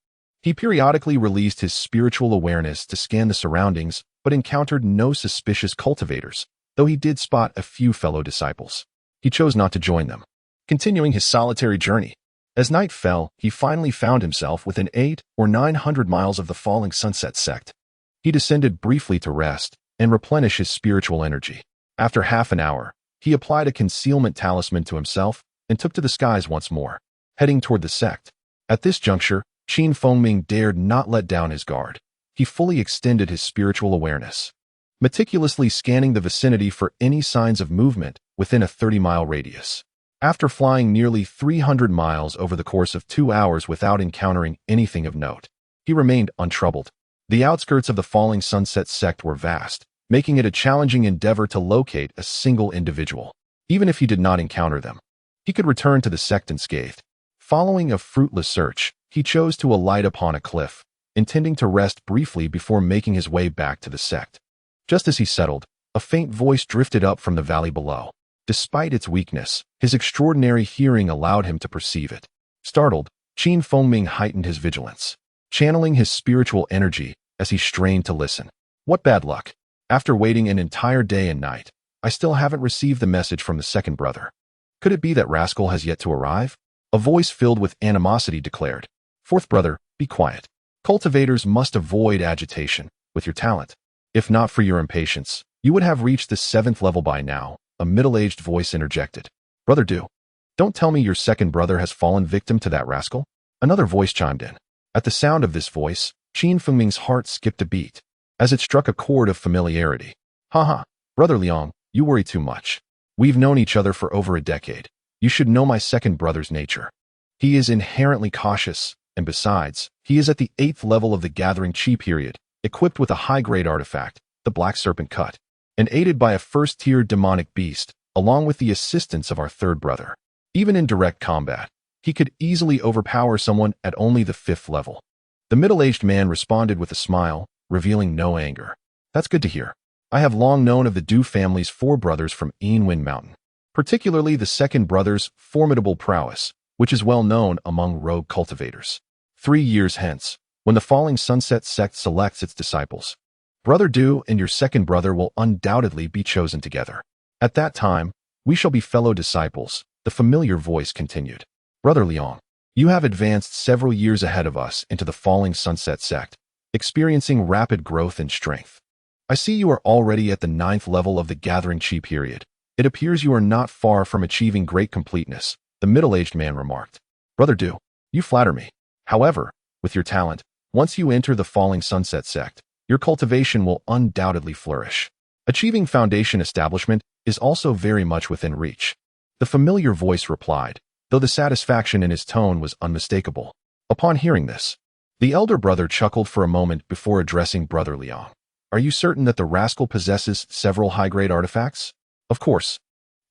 he periodically released his spiritual awareness to scan the surroundings, but encountered no suspicious cultivators, though he did spot a few fellow disciples. He chose not to join them, continuing his solitary journey. As night fell, he finally found himself within 8 or 900 miles of the falling sunset sect. He descended briefly to rest and replenish his spiritual energy. After half an hour, he applied a concealment talisman to himself and took to the skies once more, heading toward the sect. At this juncture, Ming dared not let down his guard. He fully extended his spiritual awareness, meticulously scanning the vicinity for any signs of movement within a 30-mile radius. After flying nearly 300 miles over the course of 2 hours without encountering anything of note, he remained untroubled. The outskirts of the falling sunset sect were vast, making it a challenging endeavor to locate a single individual. Even if he did not encounter them, he could return to the sect unscathed. Following a fruitless search, he chose to alight upon a cliff, intending to rest briefly before making his way back to the sect. Just as he settled, a faint voice drifted up from the valley below. Despite its weakness, his extraordinary hearing allowed him to perceive it. Startled, Ming heightened his vigilance, channeling his spiritual energy as he strained to listen. What bad luck! After waiting an entire day and night, I still haven't received the message from the second brother. Could it be that rascal has yet to arrive? A voice filled with animosity declared. Fourth brother, be quiet. Cultivators must avoid agitation with your talent. If not for your impatience, you would have reached the 7th level by now, a middle-aged voice interjected. Brother Du, don't tell me your second brother has fallen victim to that rascal? Another voice chimed in. At the sound of this voice, Ming's heart skipped a beat, as it struck a chord of familiarity. Haha, Brother Liang, you worry too much. We've known each other for over a decade. You should know my second brother's nature. He is inherently cautious, and besides, he is at the 8th level of the Gathering Chi period, equipped with a high-grade artifact, the Black Serpent Cut, and aided by a first-tier demonic beast, along with the assistance of our third brother. Even in direct combat, he could easily overpower someone at only the 5th level. The middle-aged man responded with a smile, revealing no anger. That's good to hear. I have long known of the Du family's 4 brothers from Wind Mountain, particularly the second brother's formidable prowess, which is well known among rogue cultivators. 3 years hence, when the falling sunset sect selects its disciples, Brother Du and your second brother will undoubtedly be chosen together. At that time, we shall be fellow disciples, the familiar voice continued. Brother Liang, you have advanced several years ahead of us into the falling sunset sect, experiencing rapid growth and strength. I see you are already at the 9th level of the Gathering Chi period. It appears you are not far from achieving great completeness, the middle-aged man remarked. Brother Du, you flatter me. However, with your talent, once you enter the falling sunset sect, your cultivation will undoubtedly flourish. Achieving foundation establishment is also very much within reach. The familiar voice replied, though the satisfaction in his tone was unmistakable. Upon hearing this, the elder brother chuckled for a moment before addressing Brother Liang. Are you certain that the rascal possesses several high-grade artifacts? Of course.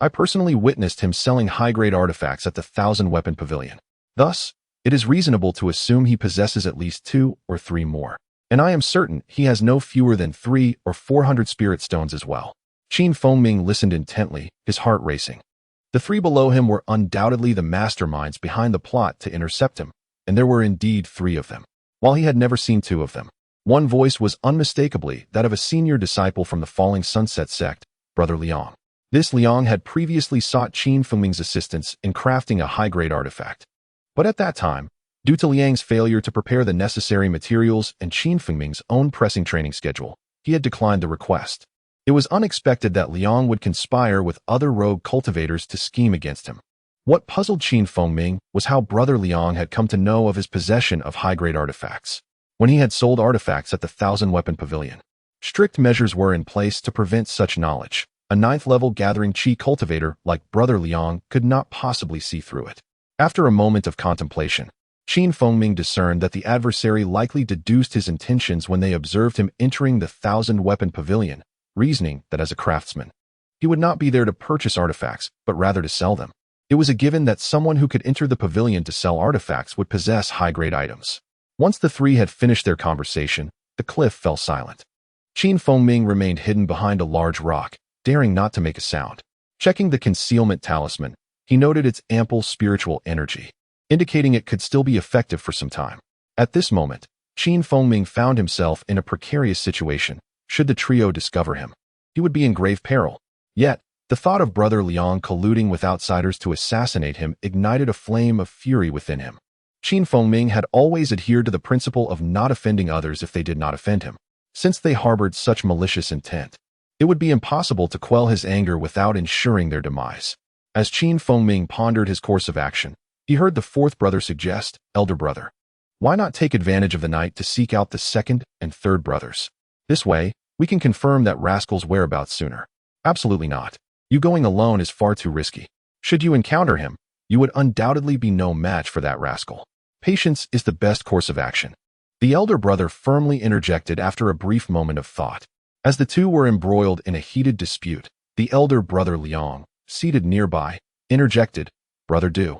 I personally witnessed him selling high-grade artifacts at the 1,000-weapon pavilion. Thus, it is reasonable to assume he possesses at least 2 or 3 more. And I am certain he has no fewer than 300 or 400 spirit stones as well. Ming listened intently, his heart racing. The 3 below him were undoubtedly the masterminds behind the plot to intercept him, and there were indeed 3 of them, while he had never seen 2 of them. One voice was unmistakably that of a senior disciple from the falling sunset sect, Brother Liang. This Liang had previously sought Ming's assistance in crafting a high-grade artifact. But at that time, due to Liang's failure to prepare the necessary materials and Ming's own pressing training schedule, he had declined the request. It was unexpected that Liang would conspire with other rogue cultivators to scheme against him. What puzzled Ming was how Brother Liang had come to know of his possession of high-grade artifacts, when he had sold artifacts at the 1,000-weapon pavilion. Strict measures were in place to prevent such knowledge. A 9th-level Gathering Chi cultivator like Brother Liang could not possibly see through it. After a moment of contemplation, Ming discerned that the adversary likely deduced his intentions when they observed him entering the 1,000-weapon pavilion, reasoning that as a craftsman, he would not be there to purchase artifacts, but rather to sell them. It was a given that someone who could enter the pavilion to sell artifacts would possess high-grade items. Once the three had finished their conversation, the cliff fell silent. Feng Ming remained hidden behind a large rock, daring not to make a sound. Checking the concealment talisman, he noted its ample spiritual energy, indicating it could still be effective for some time. At this moment, Feng Ming found himself in a precarious situation. Should the trio discover him, he would be in grave peril. Yet, the thought of Brother Liang colluding with outsiders to assassinate him ignited a flame of fury within him. Feng Ming had always adhered to the principle of not offending others if they did not offend him. Since they harbored such malicious intent, it would be impossible to quell his anger without ensuring their demise. As Feng Ming pondered his course of action, he heard the fourth brother suggest, "Elder brother, why not take advantage of the night to seek out the second and third brothers? This way, we can confirm that rascal's whereabouts sooner." "Absolutely not. You going alone is far too risky. Should you encounter him, you would undoubtedly be no match for that rascal. Patience is the best course of action." The elder brother firmly interjected after a brief moment of thought. As the two were embroiled in a heated dispute, the elder brother Liang, seated nearby, interjected, "Brother Du,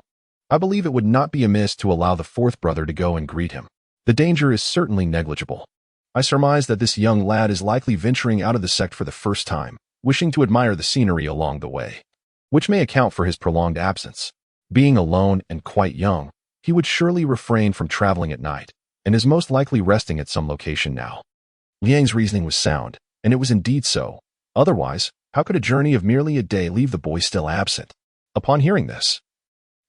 I believe it would not be amiss to allow the fourth brother to go and greet him. The danger is certainly negligible. I surmise that this young lad is likely venturing out of the sect for the first time, wishing to admire the scenery along the way, which may account for his prolonged absence. Being alone and quite young, he would surely refrain from traveling at night, and is most likely resting at some location now." Liang's reasoning was sound, and it was indeed so. Otherwise, how could a journey of merely a day leave the boy still absent? Upon hearing this,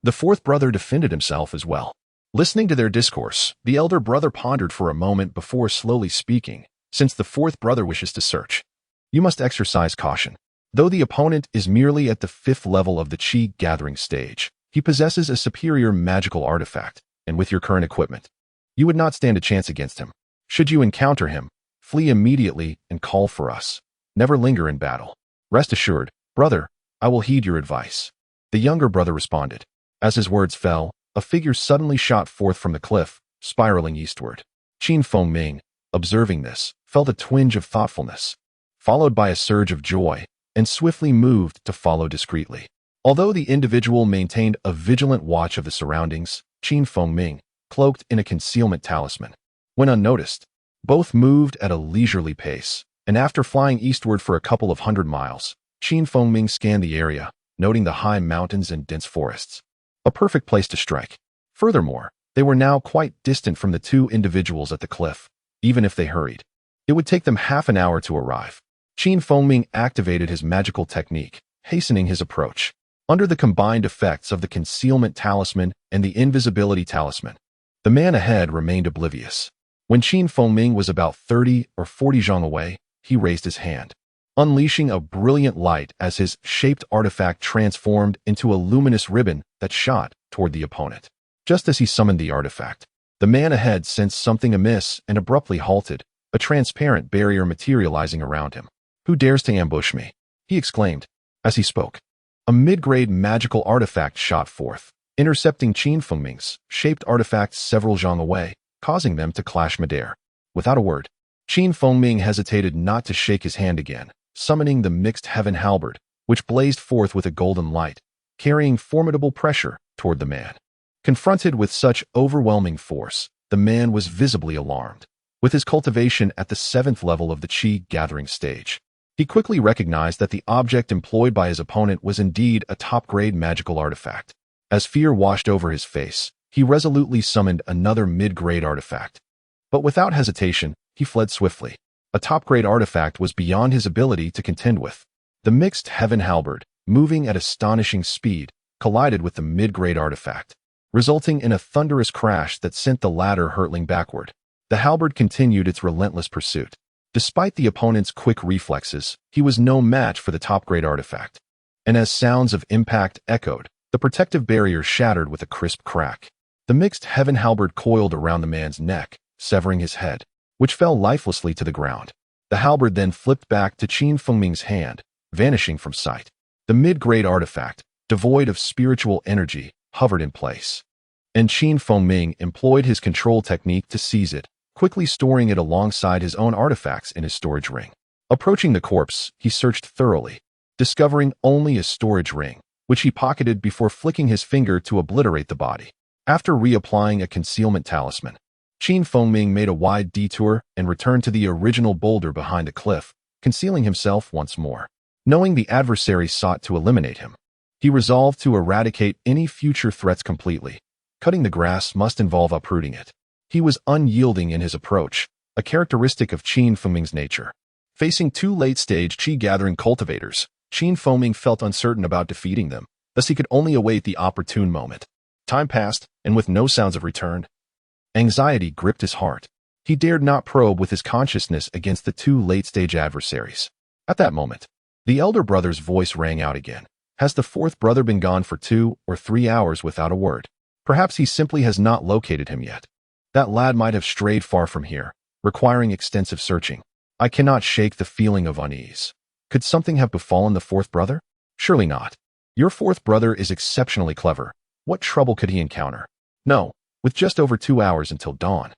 the fourth brother defended himself as well. Listening to their discourse, the elder brother pondered for a moment before slowly speaking. "Since the fourth brother wishes to search, you must exercise caution. Though the opponent is merely at the 5th level of the Qi gathering stage, he possesses a superior magical artifact, and with your current equipment, you would not stand a chance against him. Should you encounter him, flee immediately and call for us. Never linger in battle. Rest assured, brother, I will heed your advice." The younger brother responded. As his words fell, a figure suddenly shot forth from the cliff, spiraling eastward. Feng Ming, observing this, felt a twinge of thoughtfulness, followed by a surge of joy, and swiftly moved to follow discreetly. Although the individual maintained a vigilant watch of the surroundings, Feng Ming, cloaked in a concealment talisman. When unnoticed, both moved at a leisurely pace, and after flying eastward for a couple of 100 miles, Feng Ming scanned the area, noting the high mountains and dense forests. A perfect place to strike. Furthermore, they were now quite distant from the two individuals at the cliff. Even if they hurried, it would take them half an hour to arrive. Feng Ming activated his magical technique, hastening his approach. Under the combined effects of the concealment talisman and the invisibility talisman, the man ahead remained oblivious. When Feng Ming was about 30 or 40 zhang away, he raised his hand, unleashing a brilliant light as his shaped artifact transformed into a luminous ribbon that shot toward the opponent. Just as he summoned the artifact, the man ahead sensed something amiss and abruptly halted, a transparent barrier materializing around him. "Who dares to ambush me?" he exclaimed. As he spoke, a mid-grade magical artifact shot forth, intercepting Feng Ming's shaped artifact several zhang away, causing them to clash midair. Without a word, Feng Ming hesitated not to shake his hand again, summoning the mixed heaven halberd, which blazed forth with a golden light, carrying formidable pressure toward the man. Confronted with such overwhelming force, the man was visibly alarmed. With his cultivation at the 7th level of the Qi gathering stage, he quickly recognized that the object employed by his opponent was indeed a top-grade magical artifact. As fear washed over his face, he resolutely summoned another mid-grade artifact. But without hesitation, he fled swiftly. A top-grade artifact was beyond his ability to contend with. The mixed heaven halberd, moving at astonishing speed, collided with the mid-grade artifact, resulting in a thunderous crash that sent the latter hurtling backward. The halberd continued its relentless pursuit. Despite the opponent's quick reflexes, he was no match for the top-grade artifact. And as sounds of impact echoed, the protective barrier shattered with a crisp crack. The mixed heaven halberd coiled around the man's neck, severing his head, which fell lifelessly to the ground. The halberd then flipped back to Feng Ming's hand, vanishing from sight. The mid-grade artifact, devoid of spiritual energy, hovered in place. And Feng Ming employed his control technique to seize it, quickly storing it alongside his own artifacts in his storage ring. Approaching the corpse, he searched thoroughly, discovering only a storage ring, which he pocketed before flicking his finger to obliterate the body. After reapplying a concealment talisman, Feng Ming made a wide detour and returned to the original boulder behind the cliff, concealing himself once more. Knowing the adversary sought to eliminate him, he resolved to eradicate any future threats completely. Cutting the grass must involve uprooting it. He was unyielding in his approach, a characteristic of Feng Ming's nature. Facing two late-stage Qi-gathering cultivators, Feng Ming felt uncertain about defeating them, thus he could only await the opportune moment. Time passed, and with no sounds of return, anxiety gripped his heart. He dared not probe with his consciousness against the two late-stage adversaries. At that moment, the elder brother's voice rang out again. Has the fourth brother been gone for 2 or 3 hours without a word? Perhaps he simply has not located him yet. That lad might have strayed far from here, requiring extensive searching. I cannot shake the feeling of unease. Could something have befallen the fourth brother? Surely not. Your fourth brother is exceptionally clever. What trouble could he encounter? No, with just over 2 hours until dawn.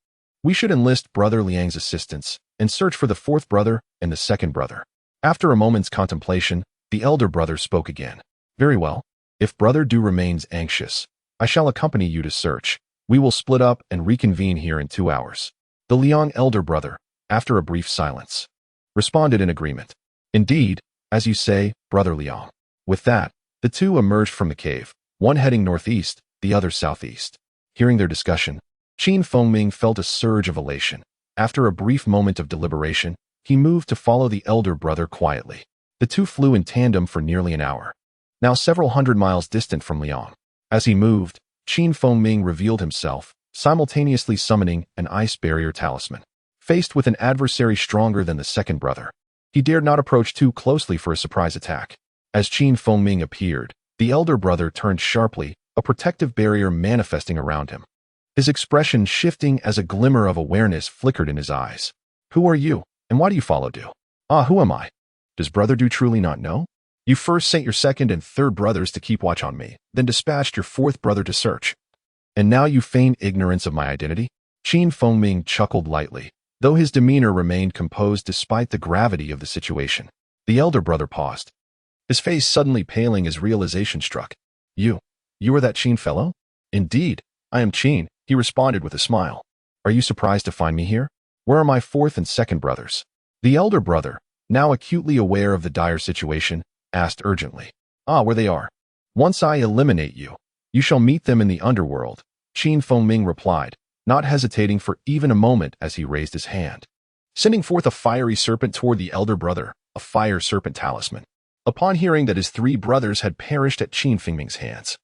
We should enlist Brother Liang's assistance and search for the fourth brother and the second brother. After a moment's contemplation, the elder brother spoke again. Very well. If Brother Du remains anxious, I shall accompany you to search. We will split up and reconvene here in 2 hours. The Liang elder brother, after a brief silence, responded in agreement. Indeed, as you say, Brother Liang. With that, the two emerged from the cave, one heading northeast, the other southeast. Hearing their discussion, Feng Ming felt a surge of elation. After a brief moment of deliberation, he moved to follow the elder brother quietly. The two flew in tandem for nearly an hour, now several hundred miles distant from Liang. As he moved, Feng Ming revealed himself, simultaneously summoning an ice barrier talisman. Faced with an adversary stronger than the second brother, he dared not approach too closely for a surprise attack. As Feng Ming appeared, the elder brother turned sharply, a protective barrier manifesting around him. His expression shifting as a glimmer of awareness flickered in his eyes. Who are you, and why do you follow Du? Ah, who am I? Does Brother Du truly not know? You first sent your second and third brothers to keep watch on me, then dispatched your fourth brother to search. And now you feign ignorance of my identity? Feng Ming chuckled lightly, though his demeanor remained composed despite the gravity of the situation. The elder brother paused, his face suddenly paling as realization struck. You are that Qin fellow? Indeed, I am Qin, he responded with a smile. Are you surprised to find me here? Where are my fourth and second brothers? The elder brother, now acutely aware of the dire situation, asked urgently. Ah, where they are. Once I eliminate you, you shall meet them in the underworld, Feng Ming replied, not hesitating for even a moment as he raised his hand, sending forth a fiery serpent toward the elder brother, a fire serpent talisman. Upon hearing that his 3 brothers had perished at Feng Ming's hands,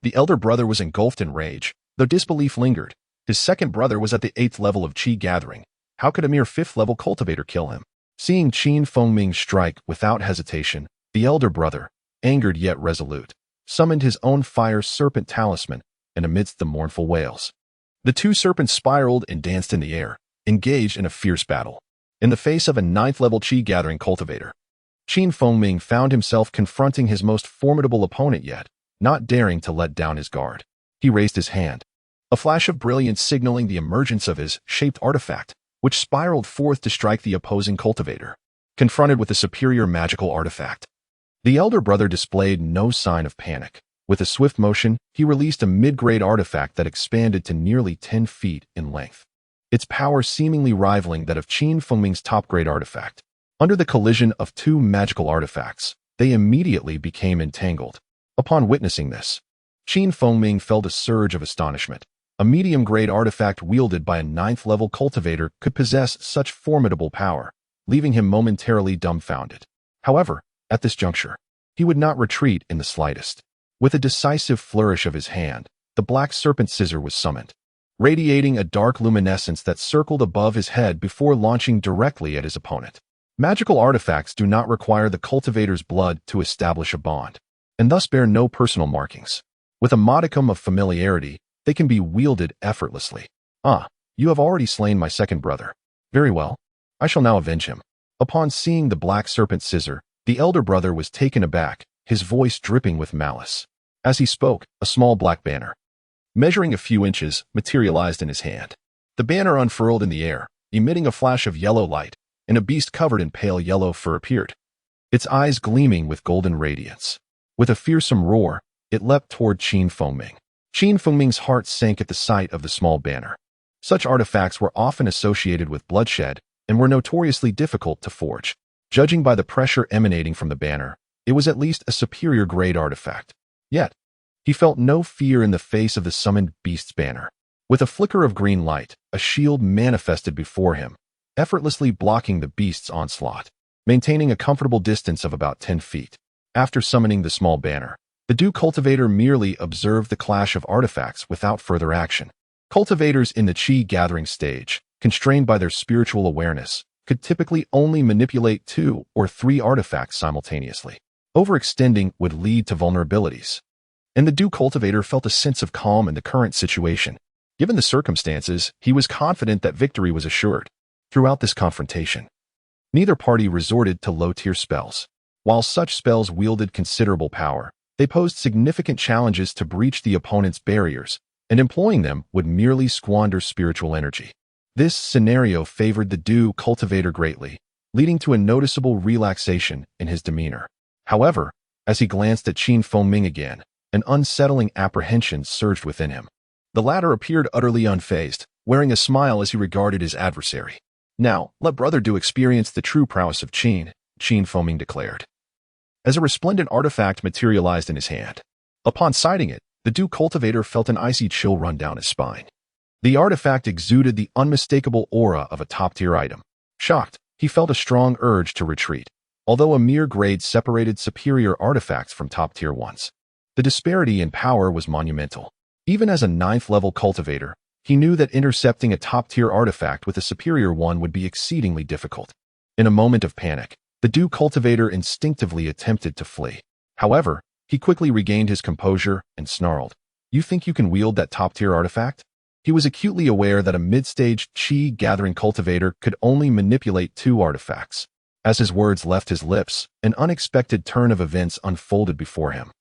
the elder brother was engulfed in rage, though disbelief lingered. His second brother was at the 8th level of Qi gathering. How could a mere 5th level cultivator kill him? Seeing Feng Ming strike without hesitation, the elder brother, angered yet resolute, summoned his own fire serpent talisman, and amidst the mournful wails, the 2 serpents spiraled and danced in the air, engaged in a fierce battle. In the face of a 9th level Qi gathering cultivator, Feng Ming found himself confronting his most formidable opponent yet, not daring to let down his guard. He raised his hand, a flash of brilliance signaling the emergence of his shaped artifact, which spiraled forth to strike the opposing cultivator. Confronted with a superior magical artifact, the elder brother displayed no sign of panic. With a swift motion, he released a mid-grade artifact that expanded to nearly 10 feet in length, its power seemingly rivaling that of Feng Ming's top-grade artifact. Under the collision of 2 magical artifacts, they immediately became entangled. Upon witnessing this, Feng Ming felt a surge of astonishment. A medium-grade artifact wielded by a 9th-level cultivator could possess such formidable power, leaving him momentarily dumbfounded. However, at this juncture, he would not retreat in the slightest. With a decisive flourish of his hand, the black serpent scissor was summoned, radiating a dark luminescence that circled above his head before launching directly at his opponent. Magical artifacts do not require the cultivator's blood to establish a bond, and thus bear no personal markings. With a modicum of familiarity, they can be wielded effortlessly. Ah, you have already slain my second brother. Very well. I shall now avenge him. Upon seeing the black serpent scissor, the elder brother was taken aback, his voice dripping with malice. As he spoke, a small black banner, measuring a few inches, materialized in his hand. The banner unfurled in the air, emitting a flash of yellow light, and a beast covered in pale yellow fur appeared, its eyes gleaming with golden radiance. With a fearsome roar, it leapt toward Feng Ming. Feng Ming's heart sank at the sight of the small banner. Such artifacts were often associated with bloodshed and were notoriously difficult to forge. Judging by the pressure emanating from the banner, it was at least a superior-grade artifact. Yet, he felt no fear in the face of the summoned beast's banner. With a flicker of green light, a shield manifested before him, effortlessly blocking the beast's onslaught, maintaining a comfortable distance of about 10 feet. After summoning the small banner, the Dew Cultivator merely observed the clash of artifacts without further action. Cultivators in the Qi gathering stage, constrained by their spiritual awareness, could typically only manipulate 2 or 3 artifacts simultaneously. Overextending would lead to vulnerabilities. And the Dew Cultivator felt a sense of calm in the current situation. Given the circumstances, he was confident that victory was assured. Throughout this confrontation, neither party resorted to low-tier spells. While such spells wielded considerable power, they posed significant challenges to breach the opponent's barriers, and employing them would merely squander spiritual energy. This scenario favored the Dew Cultivator greatly, leading to a noticeable relaxation in his demeanor. However, as he glanced at Ming again, an unsettling apprehension surged within him. The latter appeared utterly unfazed, wearing a smile as he regarded his adversary. "Now, let Brother Dew experience the true prowess of Feng," Ming declared, as a resplendent artifact materialized in his hand. Upon sighting it, the Dew Cultivator felt an icy chill run down his spine. The artifact exuded the unmistakable aura of a top-tier item. Shocked, he felt a strong urge to retreat, although a mere grade separated superior artifacts from top-tier ones. The disparity in power was monumental. Even as a 9th-level cultivator, he knew that intercepting a top-tier artifact with a superior one would be exceedingly difficult. In a moment of panic, the Dew Cultivator instinctively attempted to flee. However, he quickly regained his composure and snarled, "You think you can wield that top-tier artifact?" He was acutely aware that a mid-stage Qi gathering cultivator could only manipulate 2 artifacts. As his words left his lips, an unexpected turn of events unfolded before him.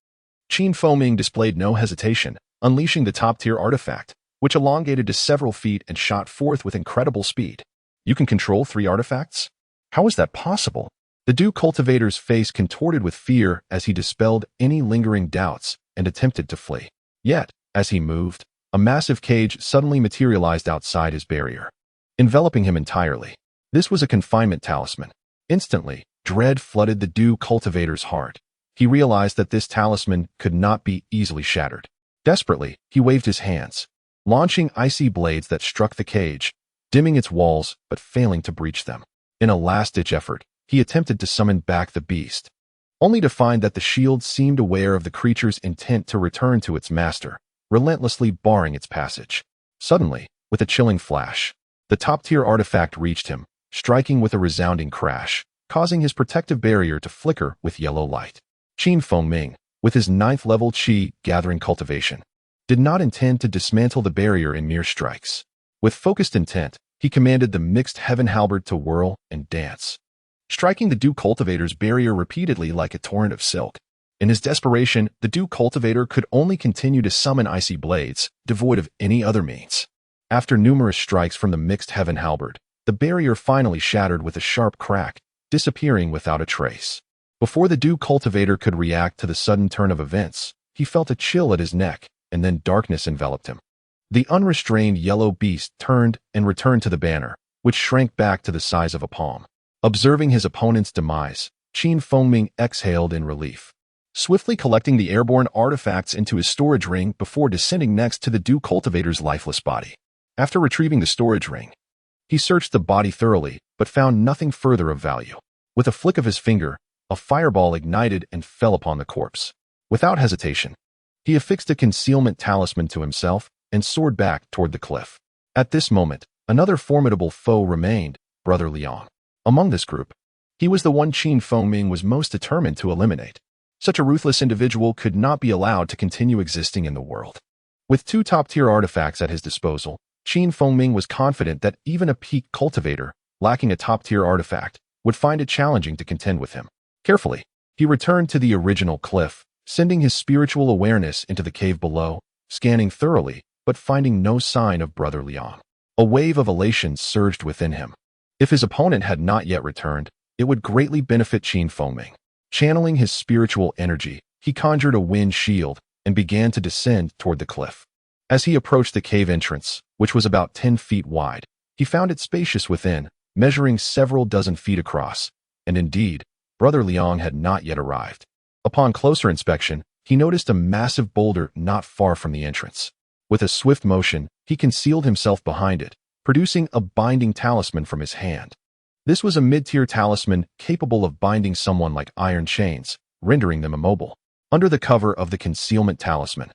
Ming displayed no hesitation, unleashing the top-tier artifact, which elongated to several feet and shot forth with incredible speed. "You can control 3 artifacts? How is that possible?" The Dew Cultivator's face contorted with fear as he dispelled any lingering doubts and attempted to flee. Yet, as he moved, a massive cage suddenly materialized outside his barrier, enveloping him entirely. This was a confinement talisman. Instantly, dread flooded the Dew Cultivator's heart. He realized that this talisman could not be easily shattered. Desperately, he waved his hands, launching icy blades that struck the cage, dimming its walls but failing to breach them. In a last-ditch effort, he attempted to summon back the beast, only to find that the shield seemed aware of the creature's intent to return to its master, relentlessly barring its passage. Suddenly, with a chilling flash, the top-tier artifact reached him, striking with a resounding crash, causing his protective barrier to flicker with yellow light. Ming, with his 9th-level Qi gathering cultivation, did not intend to dismantle the barrier in mere strikes. With focused intent, he commanded the mixed heaven halberd to whirl and dance, striking the Dew Cultivator's barrier repeatedly like a torrent of silk. In his desperation, the Dew Cultivator could only continue to summon icy blades, devoid of any other means. After numerous strikes from the mixed heaven halberd, the barrier finally shattered with a sharp crack, disappearing without a trace. Before the Dew Cultivator could react to the sudden turn of events, he felt a chill at his neck, and then darkness enveloped him. The unrestrained yellow beast turned and returned to the banner, which shrank back to the size of a palm. Observing his opponent's demise, Ming exhaled in relief, swiftly collecting the airborne artifacts into his storage ring before descending next to the Dew Cultivator's lifeless body. After retrieving the storage ring, he searched the body thoroughly, but found nothing further of value. With a flick of his finger, a fireball ignited and fell upon the corpse. Without hesitation, he affixed a concealment talisman to himself and soared back toward the cliff. At this moment, another formidable foe remained, Brother Liang. Among this group, he was the one Ming was most determined to eliminate. Such a ruthless individual could not be allowed to continue existing in the world. With 2 top-tier artifacts at his disposal, Ming was confident that even a peak cultivator, lacking a top-tier artifact, would find it challenging to contend with him. Carefully, he returned to the original cliff, sending his spiritual awareness into the cave below, scanning thoroughly, but finding no sign of Brother Liang. A wave of elation surged within him. If his opponent had not yet returned, it would greatly benefit Ming. Channeling his spiritual energy, he conjured a wind shield and began to descend toward the cliff. As he approached the cave entrance, which was about 10 feet wide, he found it spacious within, measuring several dozen feet across. And indeed, Brother Liang had not yet arrived. Upon closer inspection, he noticed a massive boulder not far from the entrance. With a swift motion, he concealed himself behind it, producing a binding talisman from his hand. This was a mid-tier talisman capable of binding someone like iron chains, rendering them immobile. Under the cover of the concealment talisman,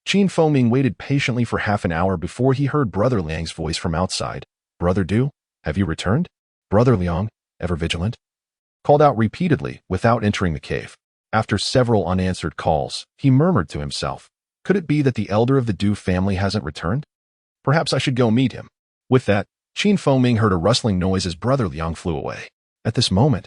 Feng waited patiently for half an hour before he heard Brother Liang's voice from outside. "Brother Du, have you returned?" Brother Liang, ever vigilant, called out repeatedly without entering the cave. After several unanswered calls, he murmured to himself, "Could it be that the elder of the Du family hasn't returned? Perhaps I should go meet him." With that, Feng heard a rustling noise as Brother Liang flew away. At this moment,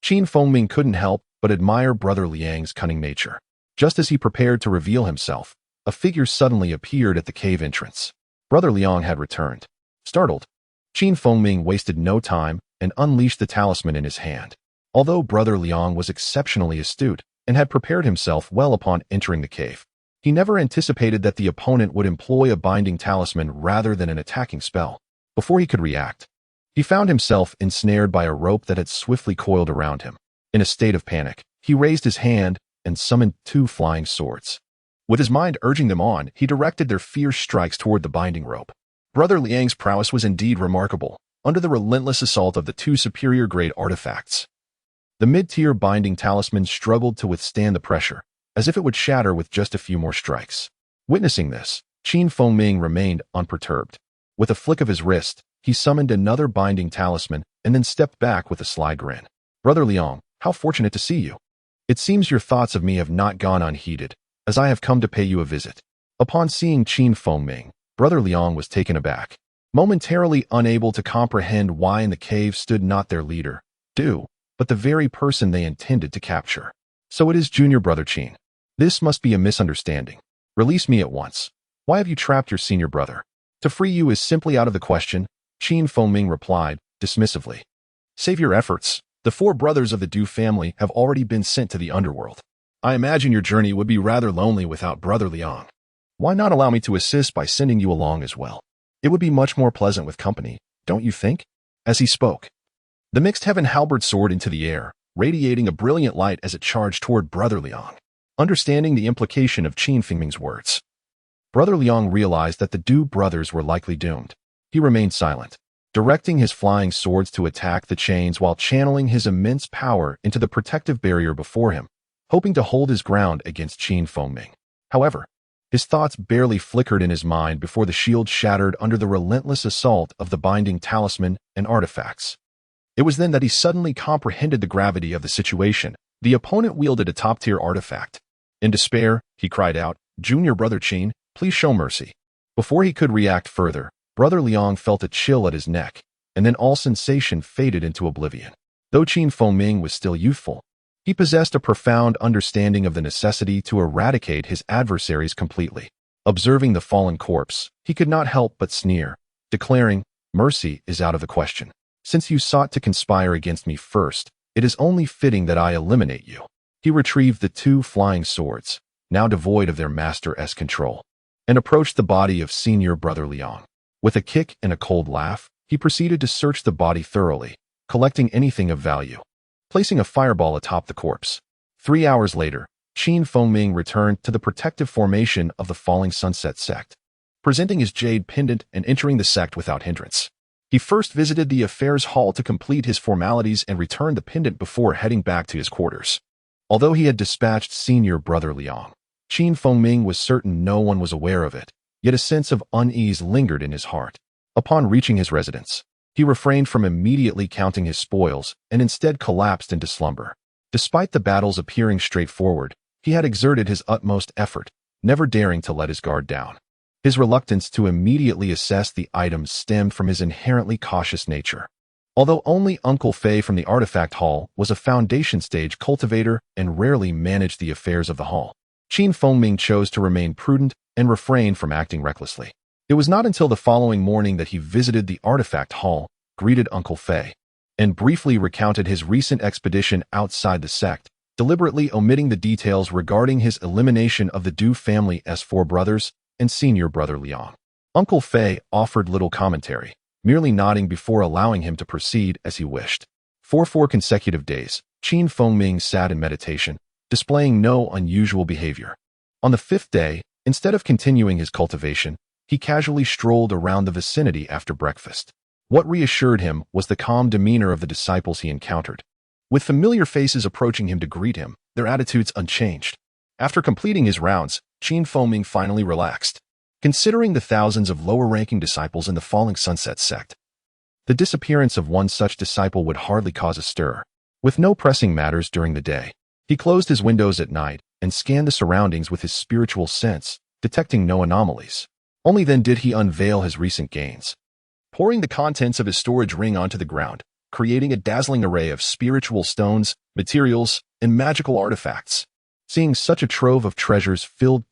Feng couldn't help but admire Brother Liang's cunning nature. Just as he prepared to reveal himself, a figure suddenly appeared at the cave entrance. Brother Liang had returned. Startled, Feng wasted no time and unleashed the talisman in his hand. Although Brother Liang was exceptionally astute and had prepared himself well upon entering the cave, he never anticipated that the opponent would employ a binding talisman rather than an attacking spell. Before he could react, he found himself ensnared by a rope that had swiftly coiled around him. In a state of panic, he raised his hand and summoned 2 flying swords. With his mind urging them on, he directed their fierce strikes toward the binding rope. Brother Liang's prowess was indeed remarkable, under the relentless assault of the 2 superior-grade artifacts. The mid-tier binding talisman struggled to withstand the pressure, as if it would shatter with just a few more strikes. Witnessing this, Feng remained unperturbed. With a flick of his wrist, he summoned another binding talisman and then stepped back with a sly grin. "Brother Liang, how fortunate to see you. It seems your thoughts of me have not gone unheeded, as I have come to pay you a visit." Upon seeing Feng, Brother Liang was taken aback, momentarily unable to comprehend why in the cave stood not their leader, Du, but the very person they intended to capture. "So it is Junior Brother Qin. This must be a misunderstanding. Release me at once. Why have you trapped your senior brother?" "To free you is simply out of the question," Feng replied, dismissively. "Save your efforts. The 4 brothers of the Du family have already been sent to the underworld. I imagine your journey would be rather lonely without Brother Liang. Why not allow me to assist by sending you along as well? It would be much more pleasant with company, don't you think?" As he spoke, the mixed heaven halberd soared into the air, radiating a brilliant light as it charged toward Brother Liang. Understanding the implication of Feng's words, Brother Liang realized that the Du brothers were likely doomed. He remained silent, directing his flying swords to attack the chains while channeling his immense power into the protective barrier before him, hoping to hold his ground against Feng. However, his thoughts barely flickered in his mind before the shield shattered under the relentless assault of the binding talisman and artifacts. It was then that he suddenly comprehended the gravity of the situation. The opponent wielded a top-tier artifact. In despair, he cried out, "Junior Brother Qin, please show mercy." Before he could react further, Brother Liang felt a chill at his neck, and then all sensation faded into oblivion. Though Feng was still youthful, he possessed a profound understanding of the necessity to eradicate his adversaries completely. Observing the fallen corpse, he could not help but sneer, declaring, "Mercy is out of the question. Since you sought to conspire against me first, it is only fitting that I eliminate you." He retrieved the 2 flying swords, now devoid of their master's control, and approached the body of Senior Brother Liang. With a kick and a cold laugh, he proceeded to search the body thoroughly, collecting anything of value, placing a fireball atop the corpse. 3 hours later, Feng returned to the protective formation of the Falling Sunset sect, presenting his jade pendant and entering the sect without hindrance. He first visited the affairs hall to complete his formalities and returned the pendant before heading back to his quarters. Although he had dispatched Senior Brother Liang, Feng was certain no one was aware of it, yet a sense of unease lingered in his heart. Upon reaching his residence, he refrained from immediately counting his spoils and instead collapsed into slumber. Despite the battles appearing straightforward, he had exerted his utmost effort, never daring to let his guard down. His reluctance to immediately assess the items stemmed from his inherently cautious nature. Although only Uncle Fei from the artifact hall was a foundation-stage cultivator and rarely managed the affairs of the hall, Feng chose to remain prudent and refrain from acting recklessly. It was not until the following morning that he visited the artifact hall, greeted Uncle Fei, and briefly recounted his recent expedition outside the sect, deliberately omitting the details regarding his elimination of the Du family's 4 brothers and senior brother Liang. Uncle Fei offered little commentary, merely nodding before allowing him to proceed as he wished. For 4 consecutive days, Ming sat in meditation, displaying no unusual behavior. On the 5th day, instead of continuing his cultivation, he casually strolled around the vicinity after breakfast. What reassured him was the calm demeanor of the disciples he encountered. With familiar faces approaching him to greet him, their attitudes unchanged. After completing his rounds, Ming finally relaxed. Considering the thousands of lower-ranking disciples in the Falling Sunset sect, the disappearance of one such disciple would hardly cause a stir. With no pressing matters during the day, he closed his windows at night and scanned the surroundings with his spiritual sense, detecting no anomalies. Only then did he unveil his recent gains. Pouring the contents of his storage ring onto the ground, creating a dazzling array of spiritual stones, materials, and magical artifacts. Seeing such a trove of treasures filled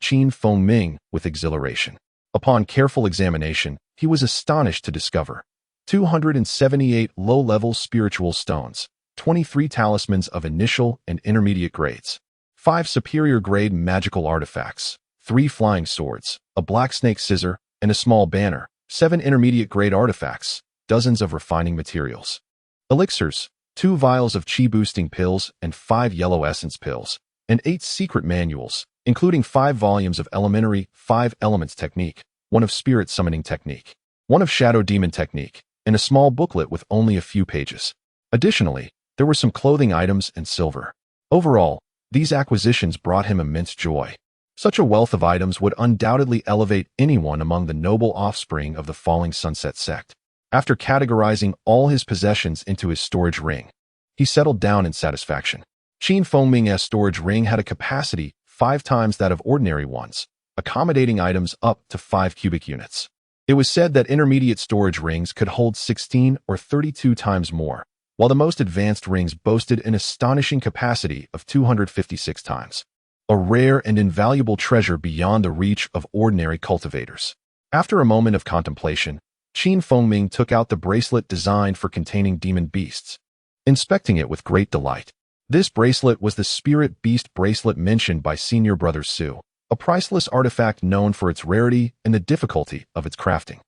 Ming with exhilaration. Upon careful examination, he was astonished to discover 278 low-level spiritual stones, 23 talismans of initial and intermediate grades, 5 superior-grade magical artifacts, 3 flying swords, a black snake scissor, and a small banner, 7 intermediate-grade artifacts, dozens of refining materials, elixirs, 2 vials of chi-boosting pills and 5 yellow essence pills, and 8 secret manuals, including 5 volumes of elementary 5 elements technique, 1 of spirit summoning technique, 1 of shadow demon technique, and a small booklet with only a few pages. Additionally, there were some clothing items and silver. Overall, these acquisitions brought him immense joy. Such a wealth of items would undoubtedly elevate anyone among the noble offspring of the Falling Sunset sect. After categorizing all his possessions into his storage ring, he settled down in satisfaction. Ming's storage ring had a capacity 5 times that of ordinary ones, accommodating items up to 5 cubic units. It was said that intermediate storage rings could hold 16 or 32 times more, while the most advanced rings boasted an astonishing capacity of 256 times. A rare and invaluable treasure beyond the reach of ordinary cultivators. After a moment of contemplation, Ming took out the bracelet designed for containing demon beasts. Inspecting it with great delight, this bracelet was the Spirit Beast bracelet mentioned by Senior Brother Su, a priceless artifact known for its rarity and the difficulty of its crafting.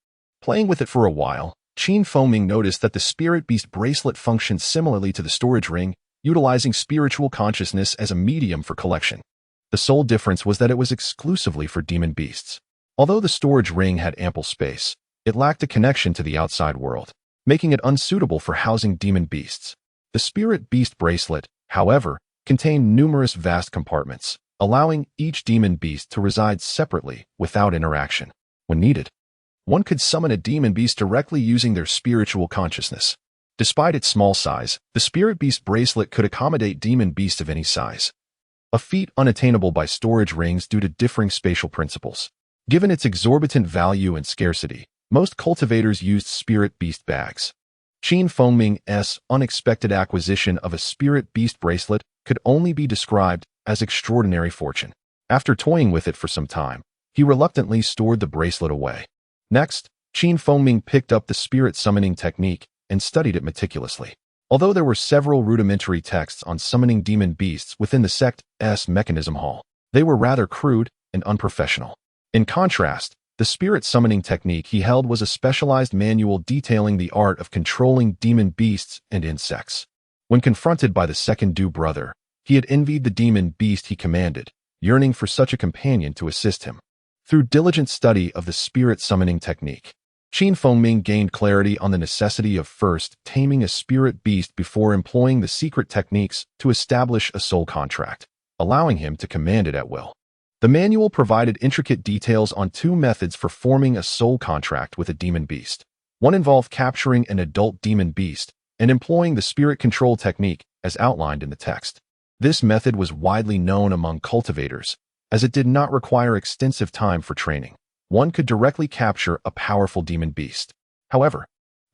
Playing with it for a while, Ming noticed that the Spirit Beast bracelet functioned similarly to the storage ring, utilizing spiritual consciousness as a medium for collection. The sole difference was that it was exclusively for demon beasts. Although the storage ring had ample space, it lacked a connection to the outside world, making it unsuitable for housing demon beasts. The Spirit Beast bracelet, however, contained numerous vast compartments, allowing each demon beast to reside separately without interaction. When needed, one could summon a demon beast directly using their spiritual consciousness. Despite its small size, the Spirit Beast bracelet could accommodate demon beasts of any size, a feat unattainable by storage rings due to differing spatial principles. Given its exorbitant value and scarcity, most cultivators used Spirit Beast bags. Ming's unexpected acquisition of a Spirit Beast bracelet could only be described as extraordinary fortune. After toying with it for some time, he reluctantly stored the bracelet away. Next, Ming picked up the spirit summoning technique and studied it meticulously. Although there were several rudimentary texts on summoning demon beasts within the sect's mechanism hall, they were rather crude and unprofessional. In contrast, the spirit summoning technique he held was a specialized manual detailing the art of controlling demon beasts and insects. When confronted by the second Du brother, he had envied the demon beast he commanded, yearning for such a companion to assist him. Through diligent study of the spirit summoning technique, Ming gained clarity on the necessity of first taming a spirit beast before employing the secret techniques to establish a soul contract, allowing him to command it at will. The manual provided intricate details on 2 methods for forming a soul contract with a demon beast. One involved capturing an adult demon beast and employing the spirit control technique as outlined in the text. This method was widely known among cultivators, as it did not require extensive time for training. One could directly capture a powerful demon beast. However,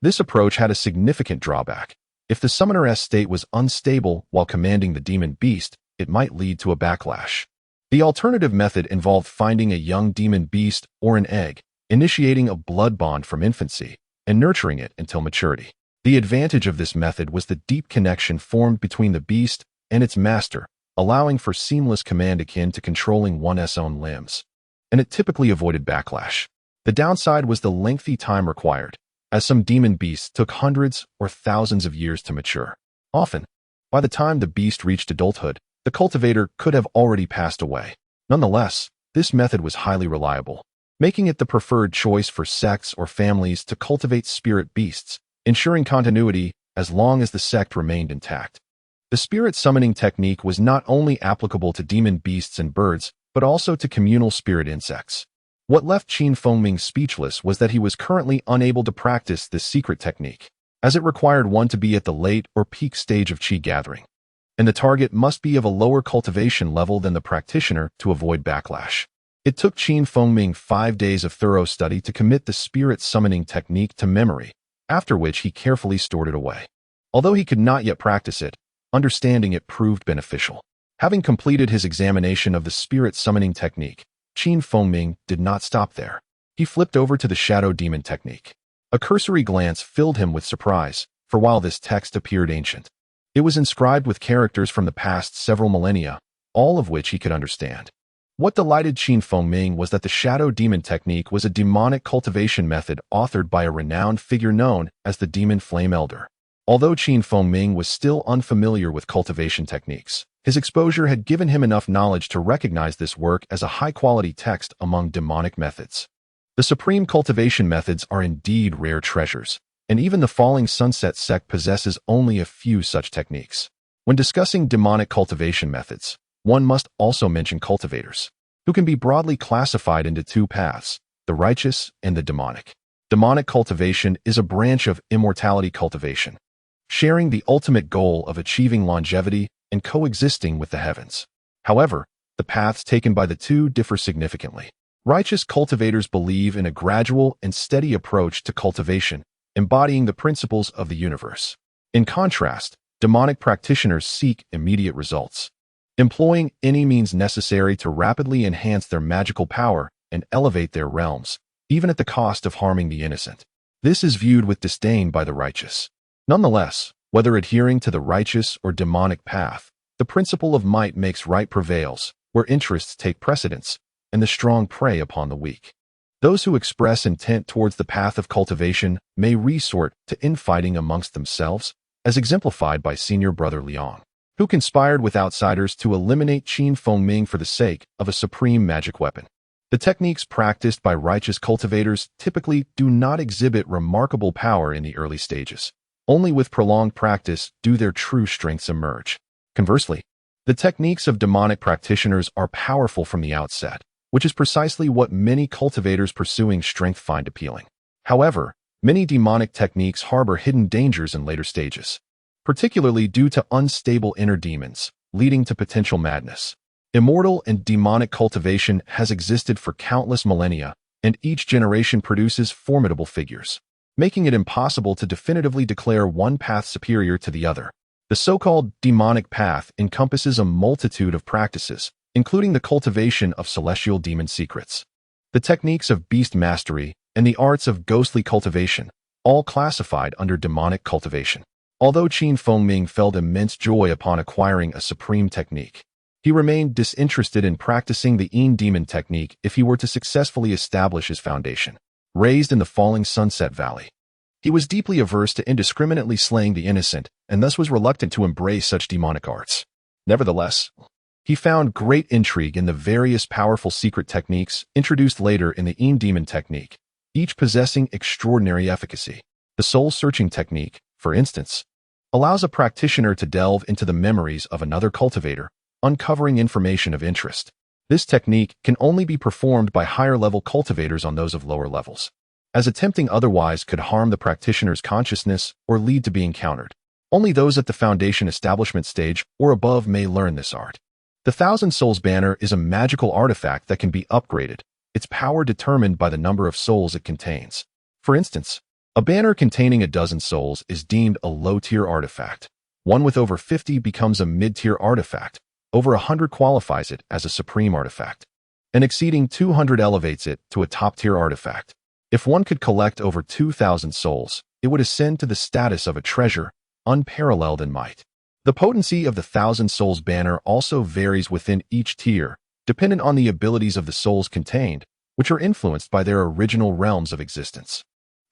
this approach had a significant drawback. If the summoner's state was unstable while commanding the demon beast, it might lead to a backlash. The alternative method involved finding a young demon beast or an egg, initiating a blood bond from infancy, and nurturing it until maturity. The advantage of this method was the deep connection formed between the beast and its master, allowing for seamless command akin to controlling one's own limbs. and it typically avoided backlash. The downside was the lengthy time required, as some demon beasts took hundreds or thousands of years to mature. Often, by the time the beast reached adulthood, the cultivator could have already passed away. Nonetheless, this method was highly reliable, making it the preferred choice for sects or families to cultivate spirit beasts, ensuring continuity as long as the sect remained intact. The spirit summoning technique was not only applicable to demon beasts and birds, but also to communal spirit insects. What left Feng Ming speechless was that he was currently unable to practice this secret technique, as it required one to be at the late or peak stage of qi gathering, and the target must be of a lower cultivation level than the practitioner to avoid backlash. It took Feng Ming 5 days of thorough study to commit the spirit summoning technique to memory, after which he carefully stored it away. Although he could not yet practice it, understanding it proved beneficial. Having completed his examination of the spirit summoning technique, Feng Ming did not stop there. He flipped over to the shadow demon technique. A cursory glance filled him with surprise, for while this text appeared ancient, it was inscribed with characters from the past several millennia, all of which he could understand. What delighted Feng Ming was that the shadow demon technique was a demonic cultivation method authored by a renowned figure known as the Demon Flame Elder. Although Feng Ming was still unfamiliar with cultivation techniques, his exposure had given him enough knowledge to recognize this work as a high-quality text among demonic methods. The supreme cultivation methods are indeed rare treasures, and even the Falling Sunset sect possesses only a few such techniques. When discussing demonic cultivation methods, one must also mention cultivators, who can be broadly classified into two paths, the righteous and the demonic. Demonic cultivation is a branch of immortality cultivation, sharing the ultimate goal of achieving longevity and coexisting with the heavens. However, the paths taken by the two differ significantly. Righteous cultivators believe in a gradual and steady approach to cultivation, embodying the principles of the universe. In contrast, demonic practitioners seek immediate results, employing any means necessary to rapidly enhance their magical power and elevate their realms, even at the cost of harming the innocent. This is viewed with disdain by the righteous. Nonetheless, whether adhering to the righteous or demonic path, the principle of might makes right prevails, where interests take precedence, and the strong prey upon the weak. Those who express intent towards the path of cultivation may resort to infighting amongst themselves, as exemplified by Senior Brother Liang, who conspired with outsiders to eliminate Feng Ming for the sake of a supreme magic weapon. The techniques practiced by righteous cultivators typically do not exhibit remarkable power in the early stages. Only with prolonged practice do their true strengths emerge. Conversely, the techniques of demonic practitioners are powerful from the outset, which is precisely what many cultivators pursuing strength find appealing. However, many demonic techniques harbor hidden dangers in later stages, particularly due to unstable inner demons, leading to potential madness. Immortal and demonic cultivation has existed for countless millennia, and each generation produces formidable figures, making it impossible to definitively declare one path superior to the other. The so-called demonic path encompasses a multitude of practices, including the cultivation of celestial demon secrets, the techniques of beast mastery, and the arts of ghostly cultivation, all classified under demonic cultivation. Although Feng Ming felt immense joy upon acquiring a supreme technique, he remained disinterested in practicing the demon technique if he were to successfully establish his foundation. Raised in the Falling Sunset Valley, he was deeply averse to indiscriminately slaying the innocent and thus was reluctant to embrace such demonic arts. Nevertheless, he found great intrigue in the various powerful secret techniques introduced later in the demon technique, each possessing extraordinary efficacy. The soul-searching technique, for instance, allows a practitioner to delve into the memories of another cultivator, uncovering information of interest. This technique can only be performed by higher-level cultivators on those of lower levels, as attempting otherwise could harm the practitioner's consciousness or lead to being countered. Only those at the foundation establishment stage or above may learn this art. The Thousand Souls banner is a magical artifact that can be upgraded, its power determined by the number of souls it contains. For instance, a banner containing a dozen souls is deemed a low-tier artifact. One with over 50 becomes a mid-tier artifact. Over 100 qualifies it as a supreme artifact, and exceeding 200 elevates it to a top-tier artifact. If one could collect over 2,000 souls, it would ascend to the status of a treasure, unparalleled in might. The potency of the Thousand Souls banner also varies within each tier, dependent on the abilities of the souls contained, which are influenced by their original realms of existence.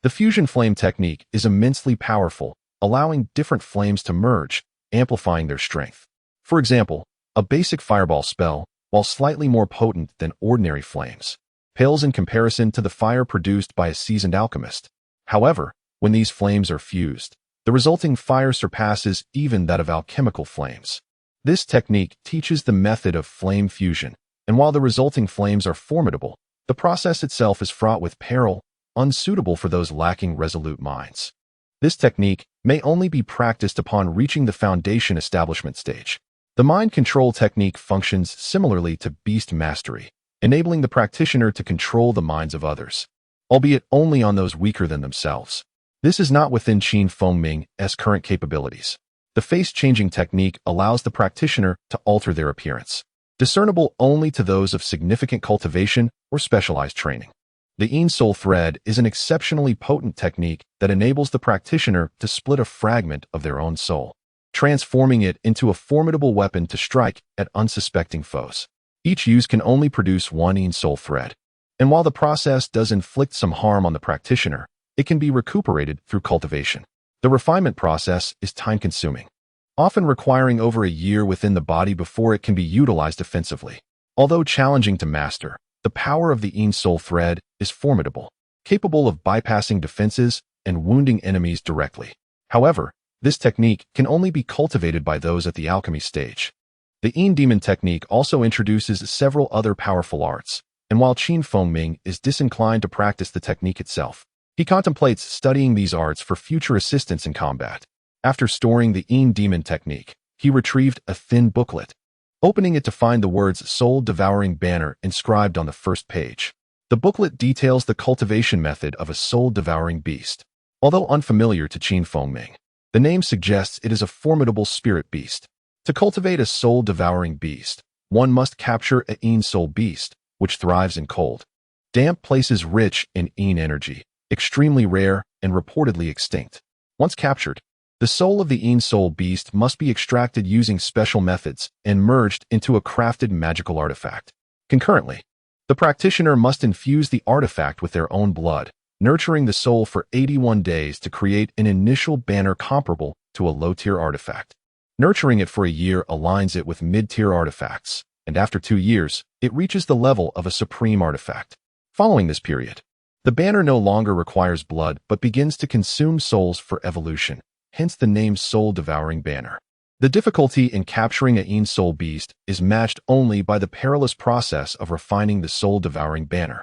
The fusion flame technique is immensely powerful, allowing different flames to merge, amplifying their strength. For example, a basic fireball spell, while slightly more potent than ordinary flames, pales in comparison to the fire produced by a seasoned alchemist. However, when these flames are fused, the resulting fire surpasses even that of alchemical flames. This technique teaches the method of flame fusion, and while the resulting flames are formidable, the process itself is fraught with peril, unsuitable for those lacking resolute minds. This technique may only be practiced upon reaching the foundation establishment stage. The mind control technique functions similarly to beast mastery, enabling the practitioner to control the minds of others, albeit only on those weaker than themselves. This is not within Feng Ming's current capabilities. The face-changing technique allows the practitioner to alter their appearance, discernible only to those of significant cultivation or specialized training. The Ein Soul Thread is an exceptionally potent technique that enables the practitioner to split a fragment of their own soul, transforming it into a formidable weapon to strike at unsuspecting foes. Each use can only produce one Ein Soul Thread, and while the process does inflict some harm on the practitioner, it can be recuperated through cultivation. The refinement process is time-consuming, often requiring over a year within the body before it can be utilized offensively. Although challenging to master, the power of the Ein Soul Thread is formidable, capable of bypassing defenses and wounding enemies directly. However, this technique can only be cultivated by those at the alchemy stage. The Ein Demon technique also introduces several other powerful arts, and while Feng Ming is disinclined to practice the technique itself, he contemplates studying these arts for future assistance in combat. After storing the Ein Demon technique, he retrieved a thin booklet, opening it to find the words Soul-Devouring Banner inscribed on the first page. The booklet details the cultivation method of a soul-devouring beast. Although unfamiliar to Feng Ming, the name suggests it is a formidable spirit beast. To cultivate a soul-devouring beast, one must capture a Ein Soul beast, which thrives in cold, damp places rich in Ein energy, extremely rare and reportedly extinct. Once captured, the soul of the Ein Soul beast must be extracted using special methods and merged into a crafted magical artifact. Concurrently, the practitioner must infuse the artifact with their own blood, nurturing the soul for 81 days to create an initial banner comparable to a low-tier artifact. Nurturing it for a year aligns it with mid-tier artifacts, and after 2 years, it reaches the level of a supreme artifact. Following this period, the banner no longer requires blood but begins to consume souls for evolution, hence the name Soul-Devouring Banner. The difficulty in capturing a Ein Soul beast is matched only by the perilous process of refining the Soul-Devouring Banner,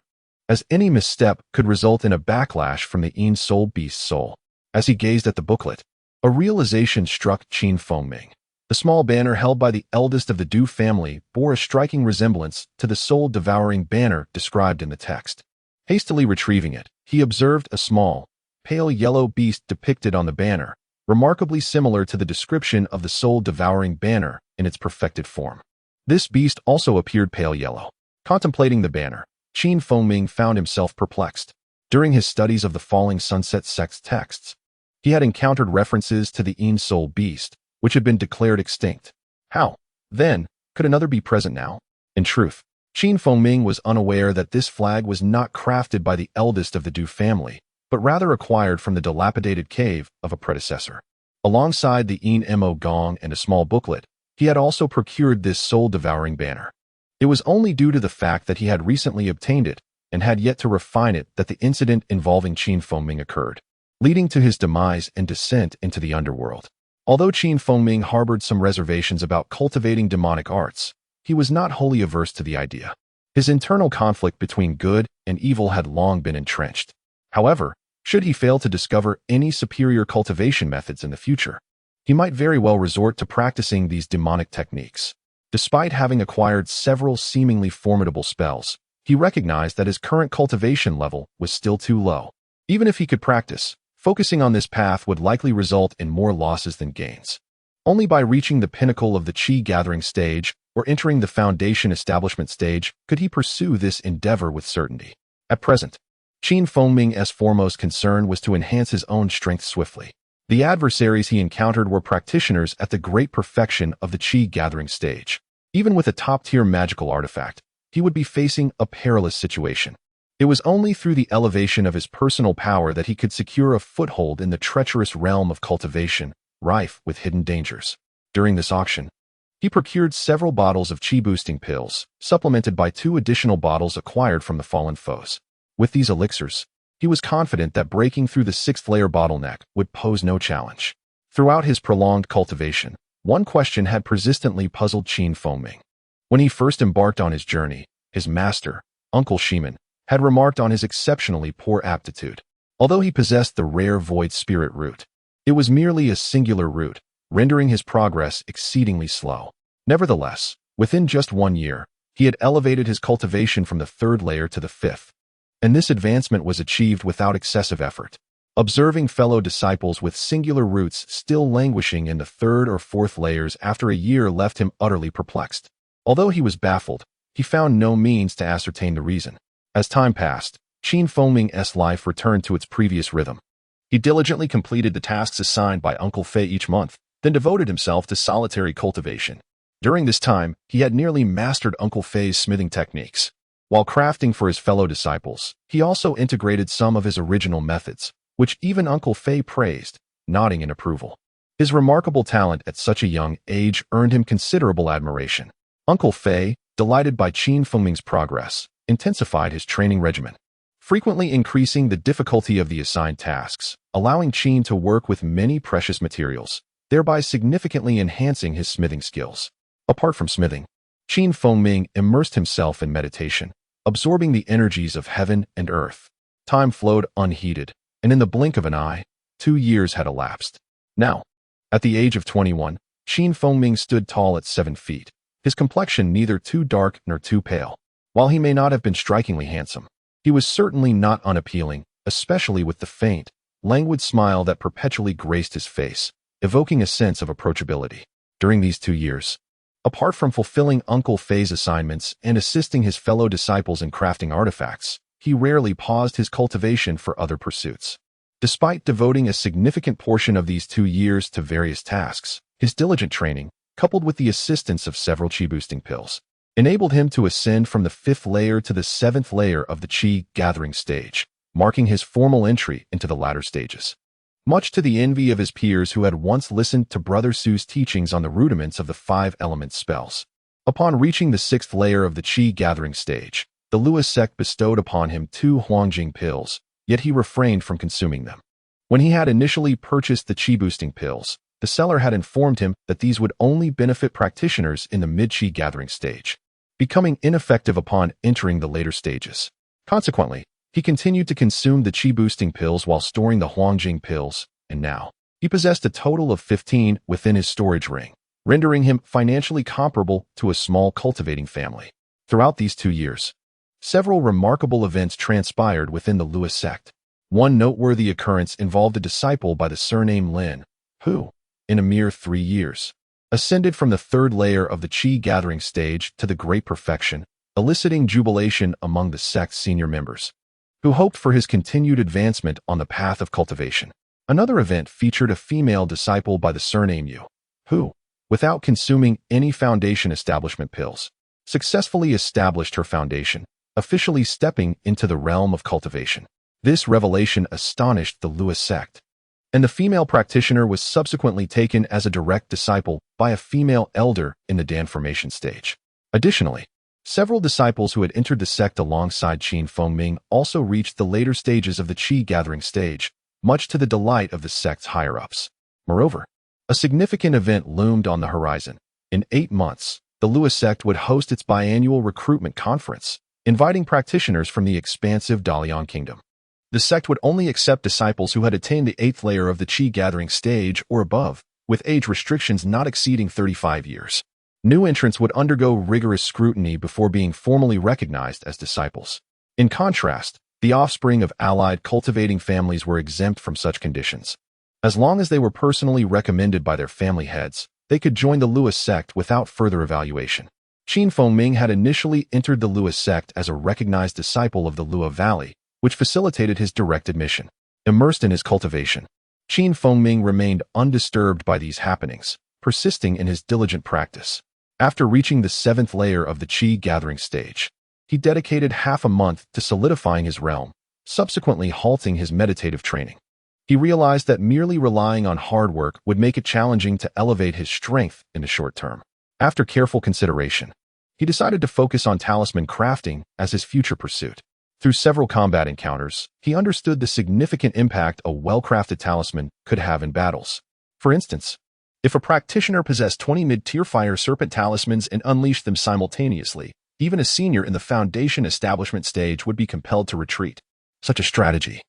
as any misstep could result in a backlash from the Ein Soul beast's soul. As he gazed at the booklet, a realization struck Feng Ming. The small banner held by the eldest of the Du family bore a striking resemblance to the Soul-Devouring Banner described in the text. Hastily retrieving it, he observed a small, pale yellow beast depicted on the banner, remarkably similar to the description of the Soul-Devouring Banner in its perfected form. This beast also appeared pale yellow. Contemplating the banner, Feng Ming found himself perplexed. During his studies of the Falling Sunset sect's texts, he had encountered references to the Ein Soul beast, which had been declared extinct. How, then, could another be present now? In truth, Feng Ming was unaware that this flag was not crafted by the eldest of the Du family, but rather acquired from the dilapidated cave of a predecessor. Alongside the Ein Mo gong and a small booklet, he had also procured this soul-devouring banner. It was only due to the fact that he had recently obtained it and had yet to refine it that the incident involving Feng Ming occurred, leading to his demise and descent into the underworld. Although Feng Ming harbored some reservations about cultivating demonic arts, he was not wholly averse to the idea. His internal conflict between good and evil had long been entrenched. However, should he fail to discover any superior cultivation methods in the future, he might very well resort to practicing these demonic techniques. Despite having acquired several seemingly formidable spells, he recognized that his current cultivation level was still too low. Even if he could practice, focusing on this path would likely result in more losses than gains. Only by reaching the pinnacle of the Qi gathering stage or entering the foundation establishment stage could he pursue this endeavor with certainty. At present, Feng Ming's foremost concern was to enhance his own strength swiftly. The adversaries he encountered were practitioners at the great perfection of the Qi gathering stage. Even with a top-tier magical artifact, he would be facing a perilous situation. It was only through the elevation of his personal power that he could secure a foothold in the treacherous realm of cultivation, rife with hidden dangers. During this auction, he procured several bottles of chi-boosting pills, supplemented by 2 additional bottles acquired from the fallen foes. With these elixirs, he was confident that breaking through the 6th-layer bottleneck would pose no challenge. Throughout his prolonged cultivation, one question had persistently puzzled Feng. When he first embarked on his journey, his master, Uncle Shaman, had remarked on his exceptionally poor aptitude. Although he possessed the rare void spirit root, it was merely a singular root, rendering his progress exceedingly slow. Nevertheless, within just 1 year, he had elevated his cultivation from the 3rd layer to the 5th, and this advancement was achieved without excessive effort. Observing fellow disciples with singular roots still languishing in the 3rd or 4th layers after a year left him utterly perplexed. Although he was baffled, he found no means to ascertain the reason. As time passed, Feng's life returned to its previous rhythm. He diligently completed the tasks assigned by Uncle Fei each month, then devoted himself to solitary cultivation. During this time, he had nearly mastered Uncle Fei's smithing techniques. While crafting for his fellow disciples, he also integrated some of his original methods, which even Uncle Fei praised, nodding in approval. His remarkable talent at such a young age earned him considerable admiration. Uncle Fei, delighted by Feng's progress, intensified his training regimen, frequently increasing the difficulty of the assigned tasks, allowing Qin to work with many precious materials, thereby significantly enhancing his smithing skills. Apart from smithing, Feng immersed himself in meditation, absorbing the energies of heaven and earth. Time flowed unheeded, and in the blink of an eye, 2 years had elapsed. Now, at the age of 21, Feng stood tall at 7 feet, his complexion neither too dark nor too pale. While he may not have been strikingly handsome, he was certainly not unappealing, especially with the faint, languid smile that perpetually graced his face, evoking a sense of approachability. During these 2 years, apart from fulfilling Uncle Fei's assignments and assisting his fellow disciples in crafting artifacts, he rarely paused his cultivation for other pursuits. Despite devoting a significant portion of these 2 years to various tasks, his diligent training, coupled with the assistance of several chi-boosting pills, enabled him to ascend from the 5th layer to the 7th layer of the chi-gathering stage, marking his formal entry into the latter stages. Much to the envy of his peers who had once listened to Brother Su's teachings on the rudiments of the 5-element spells. Upon reaching the 6th layer of the chi-gathering stage, the Lua sect bestowed upon him 2 Huangjing pills, yet he refrained from consuming them. When he had initially purchased the chi-boosting pills, the seller had informed him that these would only benefit practitioners in the mid-chi gathering stage, becoming ineffective upon entering the later stages. Consequently, he continued to consume the chi-boosting pills while storing the Huangjing pills, and now, he possessed a total of 15 within his storage ring, rendering him financially comparable to a small cultivating family. Throughout these 2 years, several remarkable events transpired within the Lua sect. One noteworthy occurrence involved a disciple by the surname Lin, who, in a mere 3 years, ascended from the 3rd layer of the chi-gathering stage to the great perfection, eliciting jubilation among the sect's senior members, who hoped for his continued advancement on the path of cultivation. Another event featured a female disciple by the surname Yu, who, without consuming any foundation establishment pills, successfully established her foundation, officially stepping into the realm of cultivation. This revelation astonished the Lua sect, and the female practitioner was subsequently taken as a direct disciple by a female elder in the Dan formation stage. Additionally, several disciples who had entered the sect alongside Feng also reached the later stages of the chi-gathering stage, much to the delight of the sect's higher-ups. Moreover, a significant event loomed on the horizon. In 8 months, the Lua sect would host its biannual recruitment conference, inviting practitioners from the expansive Dalian kingdom. The sect would only accept disciples who had attained the 8th layer of the chi-gathering stage or above, with age restrictions not exceeding 35 years. New entrants would undergo rigorous scrutiny before being formally recognized as disciples. In contrast, the offspring of allied cultivating families were exempt from such conditions. As long as they were personally recommended by their family heads, they could join the Lua sect without further evaluation. Feng had initially entered the Lua sect as a recognized disciple of the Lua Valley, which facilitated his direct admission. Immersed in his cultivation, Feng remained undisturbed by these happenings, persisting in his diligent practice. After reaching the 7th layer of the Qi gathering stage, he dedicated half a month to solidifying his realm, subsequently halting his meditative training. He realized that merely relying on hard work would make it challenging to elevate his strength in the short term. After careful consideration, he decided to focus on talisman crafting as his future pursuit. Through several combat encounters, he understood the significant impact a well-crafted talisman could have in battles. For instance, if a practitioner possessed 20 mid-tier fire serpent talismans and unleashed them simultaneously, even a senior in the foundation establishment stage would be compelled to retreat. Such a strategy,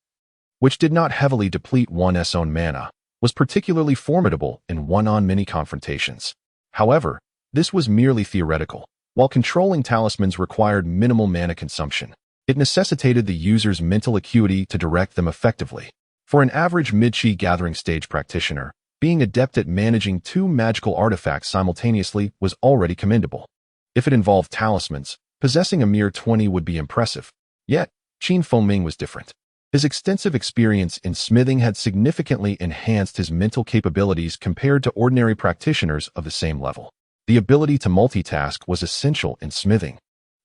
which did not heavily deplete one's own mana, was particularly formidable in one-on-many confrontations. However, this was merely theoretical. While controlling talismans required minimal mana consumption, it necessitated the user's mental acuity to direct them effectively. For an average mid-Qi gathering stage practitioner, being adept at managing 2 magical artifacts simultaneously was already commendable. If it involved talismans, possessing a mere 20 would be impressive. Yet, Feng was different. His extensive experience in smithing had significantly enhanced his mental capabilities compared to ordinary practitioners of the same level. The ability to multitask was essential in smithing,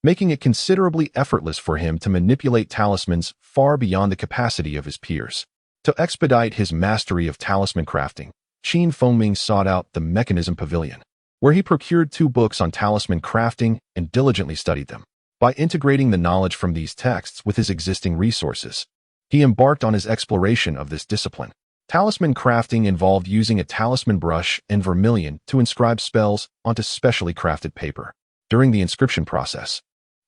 making it considerably effortless for him to manipulate talismans far beyond the capacity of his peers. To expedite his mastery of talisman crafting, Feng sought out the Mechanism Pavilion, where he procured 2 books on talisman crafting and diligently studied them. By integrating the knowledge from these texts with his existing resources, he embarked on his exploration of this discipline. Talisman crafting involved using a talisman brush and vermilion to inscribe spells onto specially crafted paper. During the inscription process,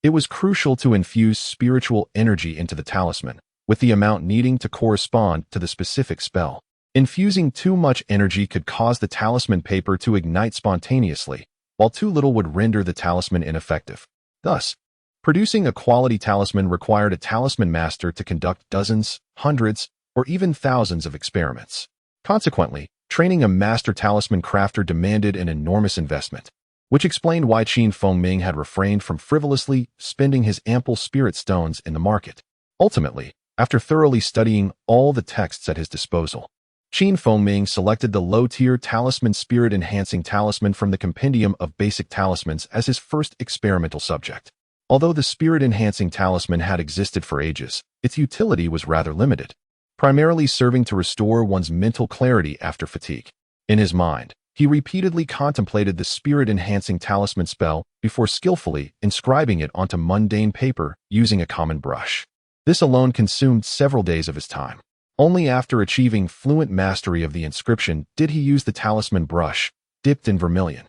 it was crucial to infuse spiritual energy into the talisman, with the amount needing to correspond to the specific spell. Infusing too much energy could cause the talisman paper to ignite spontaneously, while too little would render the talisman ineffective. Thus, producing a quality talisman required a talisman master to conduct dozens, hundreds, or even thousands of experiments. Consequently, training a master talisman crafter demanded an enormous investment, which explained why Feng had refrained from frivolously spending his ample spirit stones in the market. Ultimately, after thoroughly studying all the texts at his disposal, Feng selected the low-tier talisman spirit-enhancing talisman from the compendium of basic talismans as his first experimental subject. Although the spirit-enhancing talisman had existed for ages, its utility was rather limited, primarily serving to restore one's mental clarity after fatigue. In his mind, he repeatedly contemplated the spirit-enhancing talisman spell before skillfully inscribing it onto mundane paper using a common brush. This alone consumed several days of his time. Only after achieving fluent mastery of the inscription did he use the talisman brush, dipped in vermilion,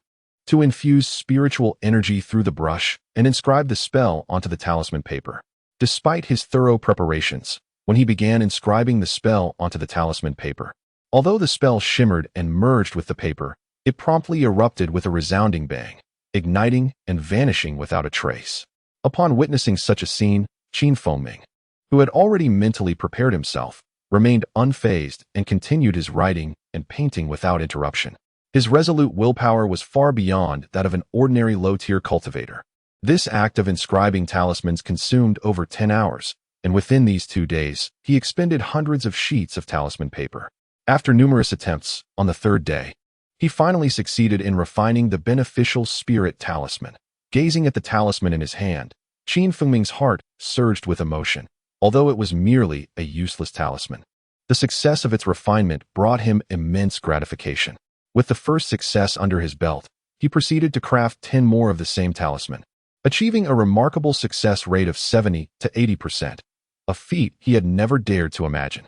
to infuse spiritual energy through the brush and inscribe the spell onto the talisman paper. Despite his thorough preparations, when he began inscribing the spell onto the talisman paper, although the spell shimmered and merged with the paper, it promptly erupted with a resounding bang, igniting and vanishing without a trace. Upon witnessing such a scene, Feng, who had already mentally prepared himself, remained unfazed and continued his writing and painting without interruption. His resolute willpower was far beyond that of an ordinary low-tier cultivator. This act of inscribing talismans consumed over 10 hours, and within these 2 days, he expended hundreds of sheets of talisman paper. After numerous attempts, on the 3rd day, he finally succeeded in refining the beneficial spirit talisman. Gazing at the talisman in his hand, Feng's heart surged with emotion, although it was merely a useless talisman. The success of its refinement brought him immense gratification. With the first success under his belt, he proceeded to craft 10 more of the same talisman, achieving a remarkable success rate of 70 to 80%, a feat he had never dared to imagine.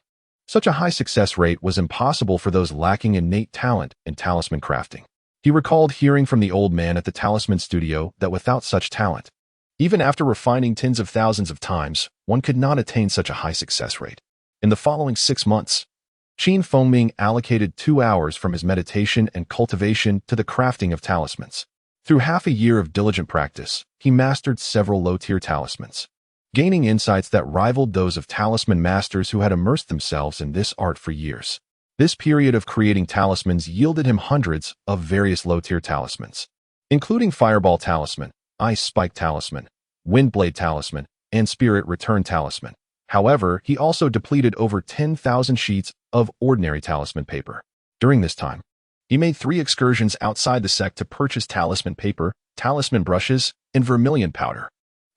Such a high success rate was impossible for those lacking innate talent in talisman crafting. He recalled hearing from the old man at the talisman studio that without such talent, even after refining tens of thousands of times, one could not attain such a high success rate. In the following 6 months, Feng allocated 2 hours from his meditation and cultivation to the crafting of talismans. Through half a year of diligent practice, he mastered several low-tier talismans, gaining insights that rivaled those of talisman masters who had immersed themselves in this art for years. This period of creating talismans yielded him hundreds of various low-tier talismans, including Fireball Talisman, Ice Spike Talisman, Windblade Talisman, and Spirit Return Talisman. However, he also depleted over 10,000 sheets of ordinary talisman paper. During this time, He made 3 excursions outside the sect to purchase talisman paper, talisman brushes, and vermilion powder.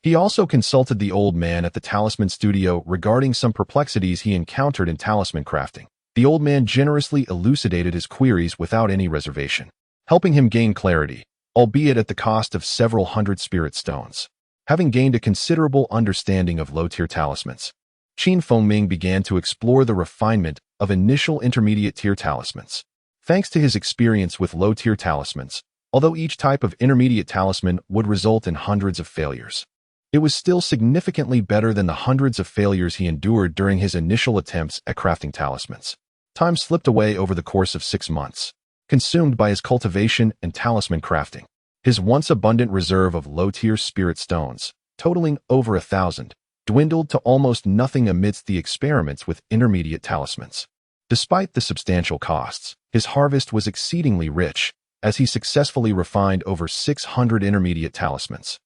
He also consulted the old man at the talisman studio regarding some perplexities he encountered in talisman crafting. The old man generously elucidated his queries without any reservation, helping him gain clarity, albeit at the cost of several hundred spirit stones. Having gained a considerable understanding of low-tier talismans, Feng began to explore the refinement of initial intermediate-tier talismans. Thanks to his experience with low-tier talismans, although each type of intermediate talisman would result in hundreds of failures, it was still significantly better than the hundreds of failures he endured during his initial attempts at crafting talismans. Time slipped away over the course of 6 months, consumed by his cultivation and talisman crafting. His once abundant reserve of low-tier spirit stones, totaling over 1,000, dwindled to almost nothing amidst the experiments with intermediate talismans. Despite the substantial costs, his harvest was exceedingly rich, as he successfully refined over 600 intermediate talismans.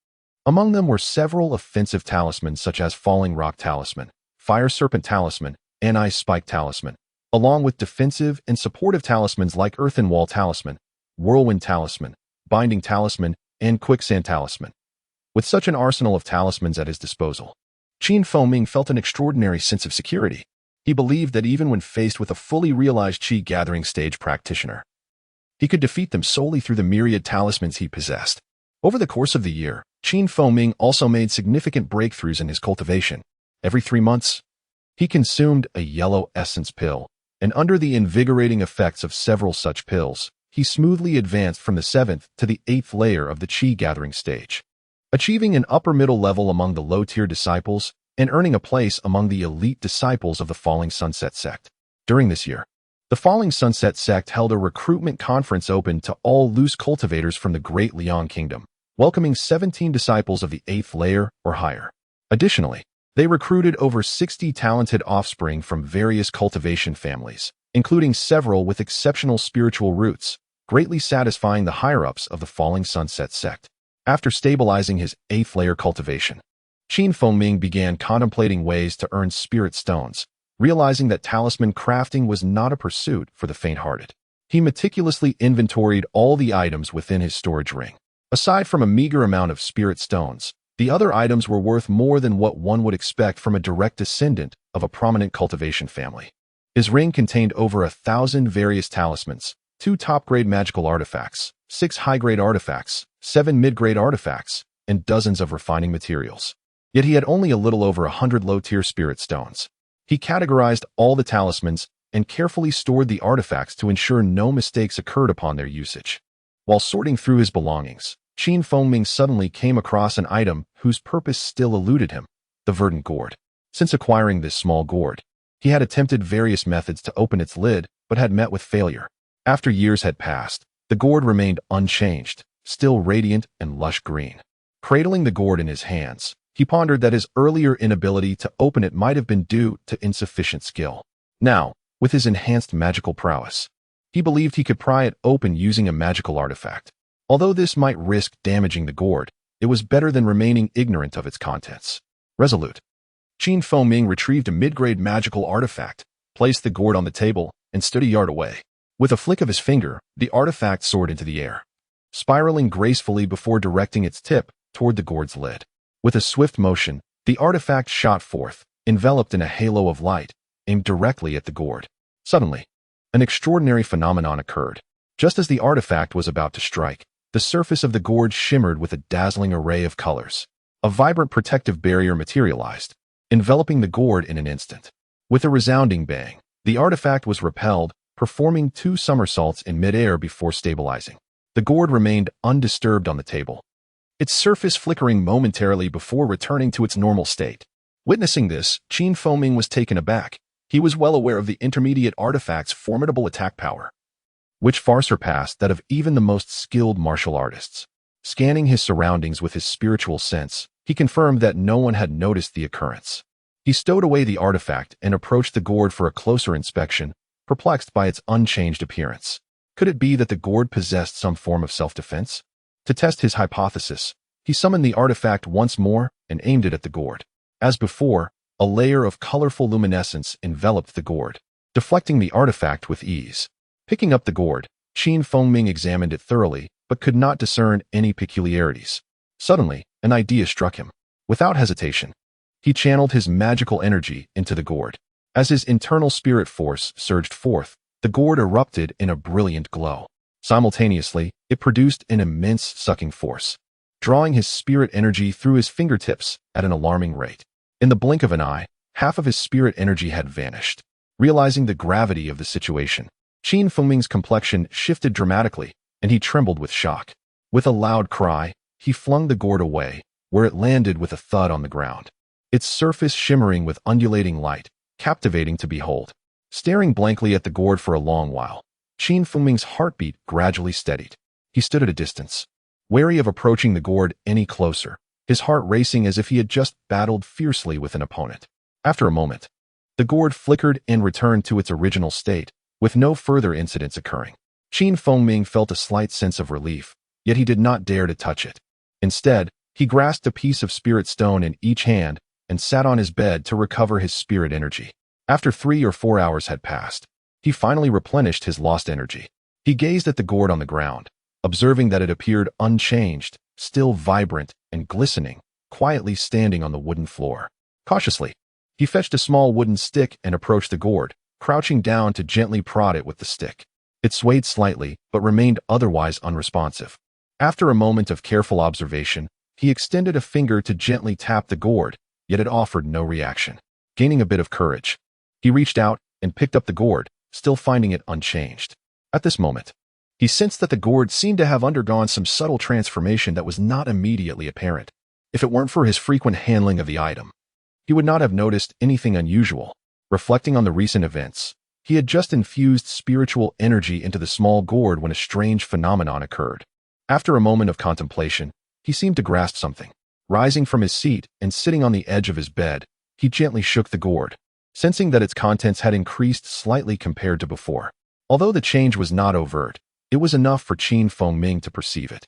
Among them were several offensive talismans such as Falling Rock Talisman, Fire Serpent Talisman, and Ice Spike Talisman, along with defensive and supportive talismans like Earthen Wall Talisman, Whirlwind Talisman, Binding Talisman, and Quicksand Talisman. With such an arsenal of talismans at his disposal, Feng felt an extraordinary sense of security. He believed that even when faced with a fully realized Qi gathering stage practitioner, he could defeat them solely through the myriad talismans he possessed. Over the course of the year, Feng also made significant breakthroughs in his cultivation. Every 3 months, he consumed a yellow essence pill, and under the invigorating effects of several such pills, he smoothly advanced from the 7th to the 8th layer of the Qi gathering stage, achieving an upper middle level among the low-tier disciples and earning a place among the elite disciples of the Falling Sunset sect. During this year, the Falling Sunset sect held a recruitment conference open to all loose cultivators from the Great Liang Kingdom, welcoming 17 disciples of the 8th layer or higher. Additionally, they recruited over 60 talented offspring from various cultivation families, including several with exceptional spiritual roots, greatly satisfying the higher-ups of the Falling Sunset sect. After stabilizing his 8th layer cultivation, Feng began contemplating ways to earn spirit stones, realizing that talisman crafting was not a pursuit for the faint-hearted. He meticulously inventoried all the items within his storage ring. Aside from a meager amount of spirit stones, the other items were worth more than what one would expect from a direct descendant of a prominent cultivation family. His ring contained over 1,000 various talismans, 2 top-grade magical artifacts, 6 high-grade artifacts, 7 mid-grade artifacts, and dozens of refining materials. Yet he had only a little over 100 low-tier spirit stones. He categorized all the talismans and carefully stored the artifacts to ensure no mistakes occurred upon their usage. While sorting through his belongings, Feng suddenly came across an item whose purpose still eluded him, the verdant gourd. Since acquiring this small gourd, he had attempted various methods to open its lid, but had met with failure. After years had passed, the gourd remained unchanged, still radiant and lush green. Cradling the gourd in his hands, he pondered that his earlier inability to open it might have been due to insufficient skill. Now, with his enhanced magical prowess, he believed he could pry it open using a magical artifact. Although this might risk damaging the gourd, it was better than remaining ignorant of its contents. Resolute, Feng retrieved a mid-grade magical artifact, placed the gourd on the table, and stood a yard away. With a flick of his finger, the artifact soared into the air, spiraling gracefully before directing its tip toward the gourd's lid. With a swift motion, the artifact shot forth, enveloped in a halo of light, aimed directly at the gourd. Suddenly, an extraordinary phenomenon occurred. Just as the artifact was about to strike, the surface of the gourd shimmered with a dazzling array of colors. A vibrant protective barrier materialized, enveloping the gourd in an instant. With a resounding bang, the artifact was repelled, performing 2 somersaults in midair before stabilizing. The gourd remained undisturbed on the table, its surface flickering momentarily before returning to its normal state. Witnessing this, Feng was taken aback. He was well aware of the intermediate artifact's formidable attack power, which far surpassed that of even the most skilled martial artists. Scanning his surroundings with his spiritual sense, he confirmed that no one had noticed the occurrence. He stowed away the artifact and approached the gourd for a closer inspection, perplexed by its unchanged appearance. Could it be that the gourd possessed some form of self-defense? To test his hypothesis, he summoned the artifact once more and aimed it at the gourd. As before, a layer of colorful luminescence enveloped the gourd, deflecting the artifact with ease. Picking up the gourd, Feng examined it thoroughly, but could not discern any peculiarities. Suddenly, an idea struck him. Without hesitation, he channeled his magical energy into the gourd. As his internal spirit force surged forth, the gourd erupted in a brilliant glow. Simultaneously, it produced an immense sucking force, drawing his spirit energy through his fingertips at an alarming rate. In the blink of an eye, half of his spirit energy had vanished. Realizing the gravity of the situation, Feng's complexion shifted dramatically, and he trembled with shock. With a loud cry, he flung the gourd away, where it landed with a thud on the ground, its surface shimmering with undulating light, captivating to behold. Staring blankly at the gourd for a long while, Feng's heartbeat gradually steadied. He stood at a distance, wary of approaching the gourd any closer, his heart racing as if he had just battled fiercely with an opponent. After a moment, the gourd flickered and returned to its original state, with no further incidents occurring. Ming felt a slight sense of relief, yet he did not dare to touch it. Instead, he grasped a piece of spirit stone in each hand and sat on his bed to recover his spirit energy. After 3 or 4 hours had passed, he finally replenished his lost energy. He gazed at the gourd on the ground, observing that it appeared unchanged, still vibrant and glistening, quietly standing on the wooden floor. Cautiously, he fetched a small wooden stick and approached the gourd, crouching down to gently prod it with the stick. It swayed slightly, but remained otherwise unresponsive. After a moment of careful observation, he extended a finger to gently tap the gourd, yet it offered no reaction. Gaining a bit of courage, he reached out and picked up the gourd, still finding it unchanged. At this moment, he sensed that the gourd seemed to have undergone some subtle transformation that was not immediately apparent. If it weren't for his frequent handling of the item, he would not have noticed anything unusual. Reflecting on the recent events, he had just infused spiritual energy into the small gourd when a strange phenomenon occurred. After a moment of contemplation, he seemed to grasp something. Rising from his seat and sitting on the edge of his bed, he gently shook the gourd, sensing that its contents had increased slightly compared to before. Although the change was not overt, it was enough for Ming to perceive it.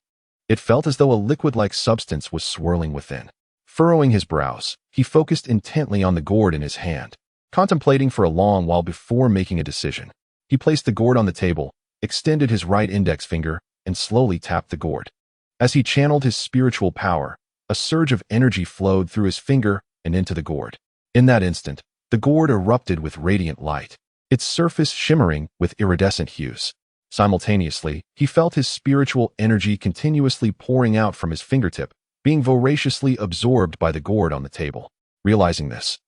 It felt as though a liquid-like substance was swirling within. Furrowing his brows, he focused intently on the gourd in his hand, contemplating for a long while before making a decision. He placed the gourd on the table, extended his right index finger, and slowly tapped the gourd. As he channeled his spiritual power, a surge of energy flowed through his finger and into the gourd. In that instant, the gourd erupted with radiant light, its surface shimmering with iridescent hues. Simultaneously, he felt his spiritual energy continuously pouring out from his fingertip, being voraciously absorbed by the gourd on the table. Realizing this,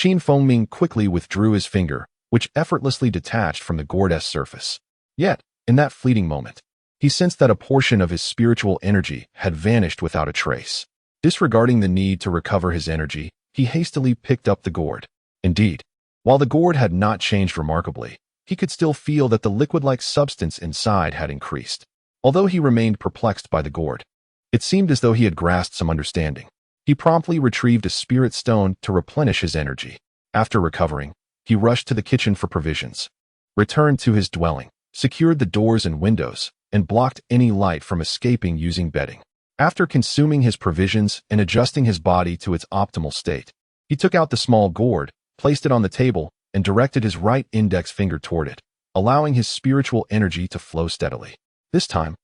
Ming quickly withdrew his finger, which effortlessly detached from the gourd's surface. Yet, in that fleeting moment, he sensed that a portion of his spiritual energy had vanished without a trace. Disregarding the need to recover his energy, he hastily picked up the gourd. Indeed, while the gourd had not changed remarkably, he could still feel that the liquid-like substance inside had increased. Although he remained perplexed by the gourd, it seemed as though he had grasped some understanding. He promptly retrieved a spirit stone to replenish his energy. After recovering, he rushed to the kitchen for provisions, returned to his dwelling, secured the doors and windows, and blocked any light from escaping using bedding. After consuming his provisions and adjusting his body to its optimal state, he took out the small gourd, placed it on the table, and directed his right index finger toward it, allowing his spiritual energy to flow steadily. This time,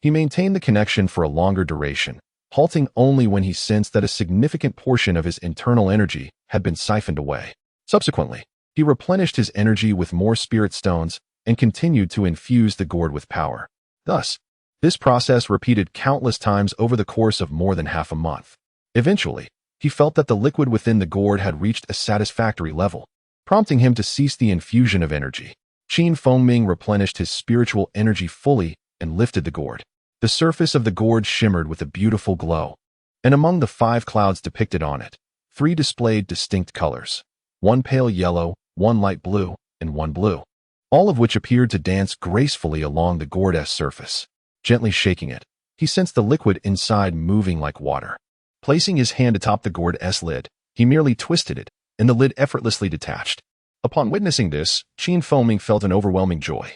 he maintained the connection for a longer duration, halting only when he sensed that a significant portion of his internal energy had been siphoned away. Subsequently, he replenished his energy with more spirit stones and continued to infuse the gourd with power. Thus, this process repeated countless times over the course of more than half a month. Eventually, he felt that the liquid within the gourd had reached a satisfactory level, prompting him to cease the infusion of energy. Ming replenished his spiritual energy fully and lifted the gourd. The surface of the gourd shimmered with a beautiful glow, and among the 5 clouds depicted on it, 3 displayed distinct colors: 1 pale yellow, 1 light blue, and 1 blue, all of which appeared to dance gracefully along the gourd's surface. Gently shaking it, he sensed the liquid inside moving like water. Placing his hand atop the gourd's lid, he merely twisted it, and the lid effortlessly detached. Upon witnessing this, Ming felt an overwhelming joy.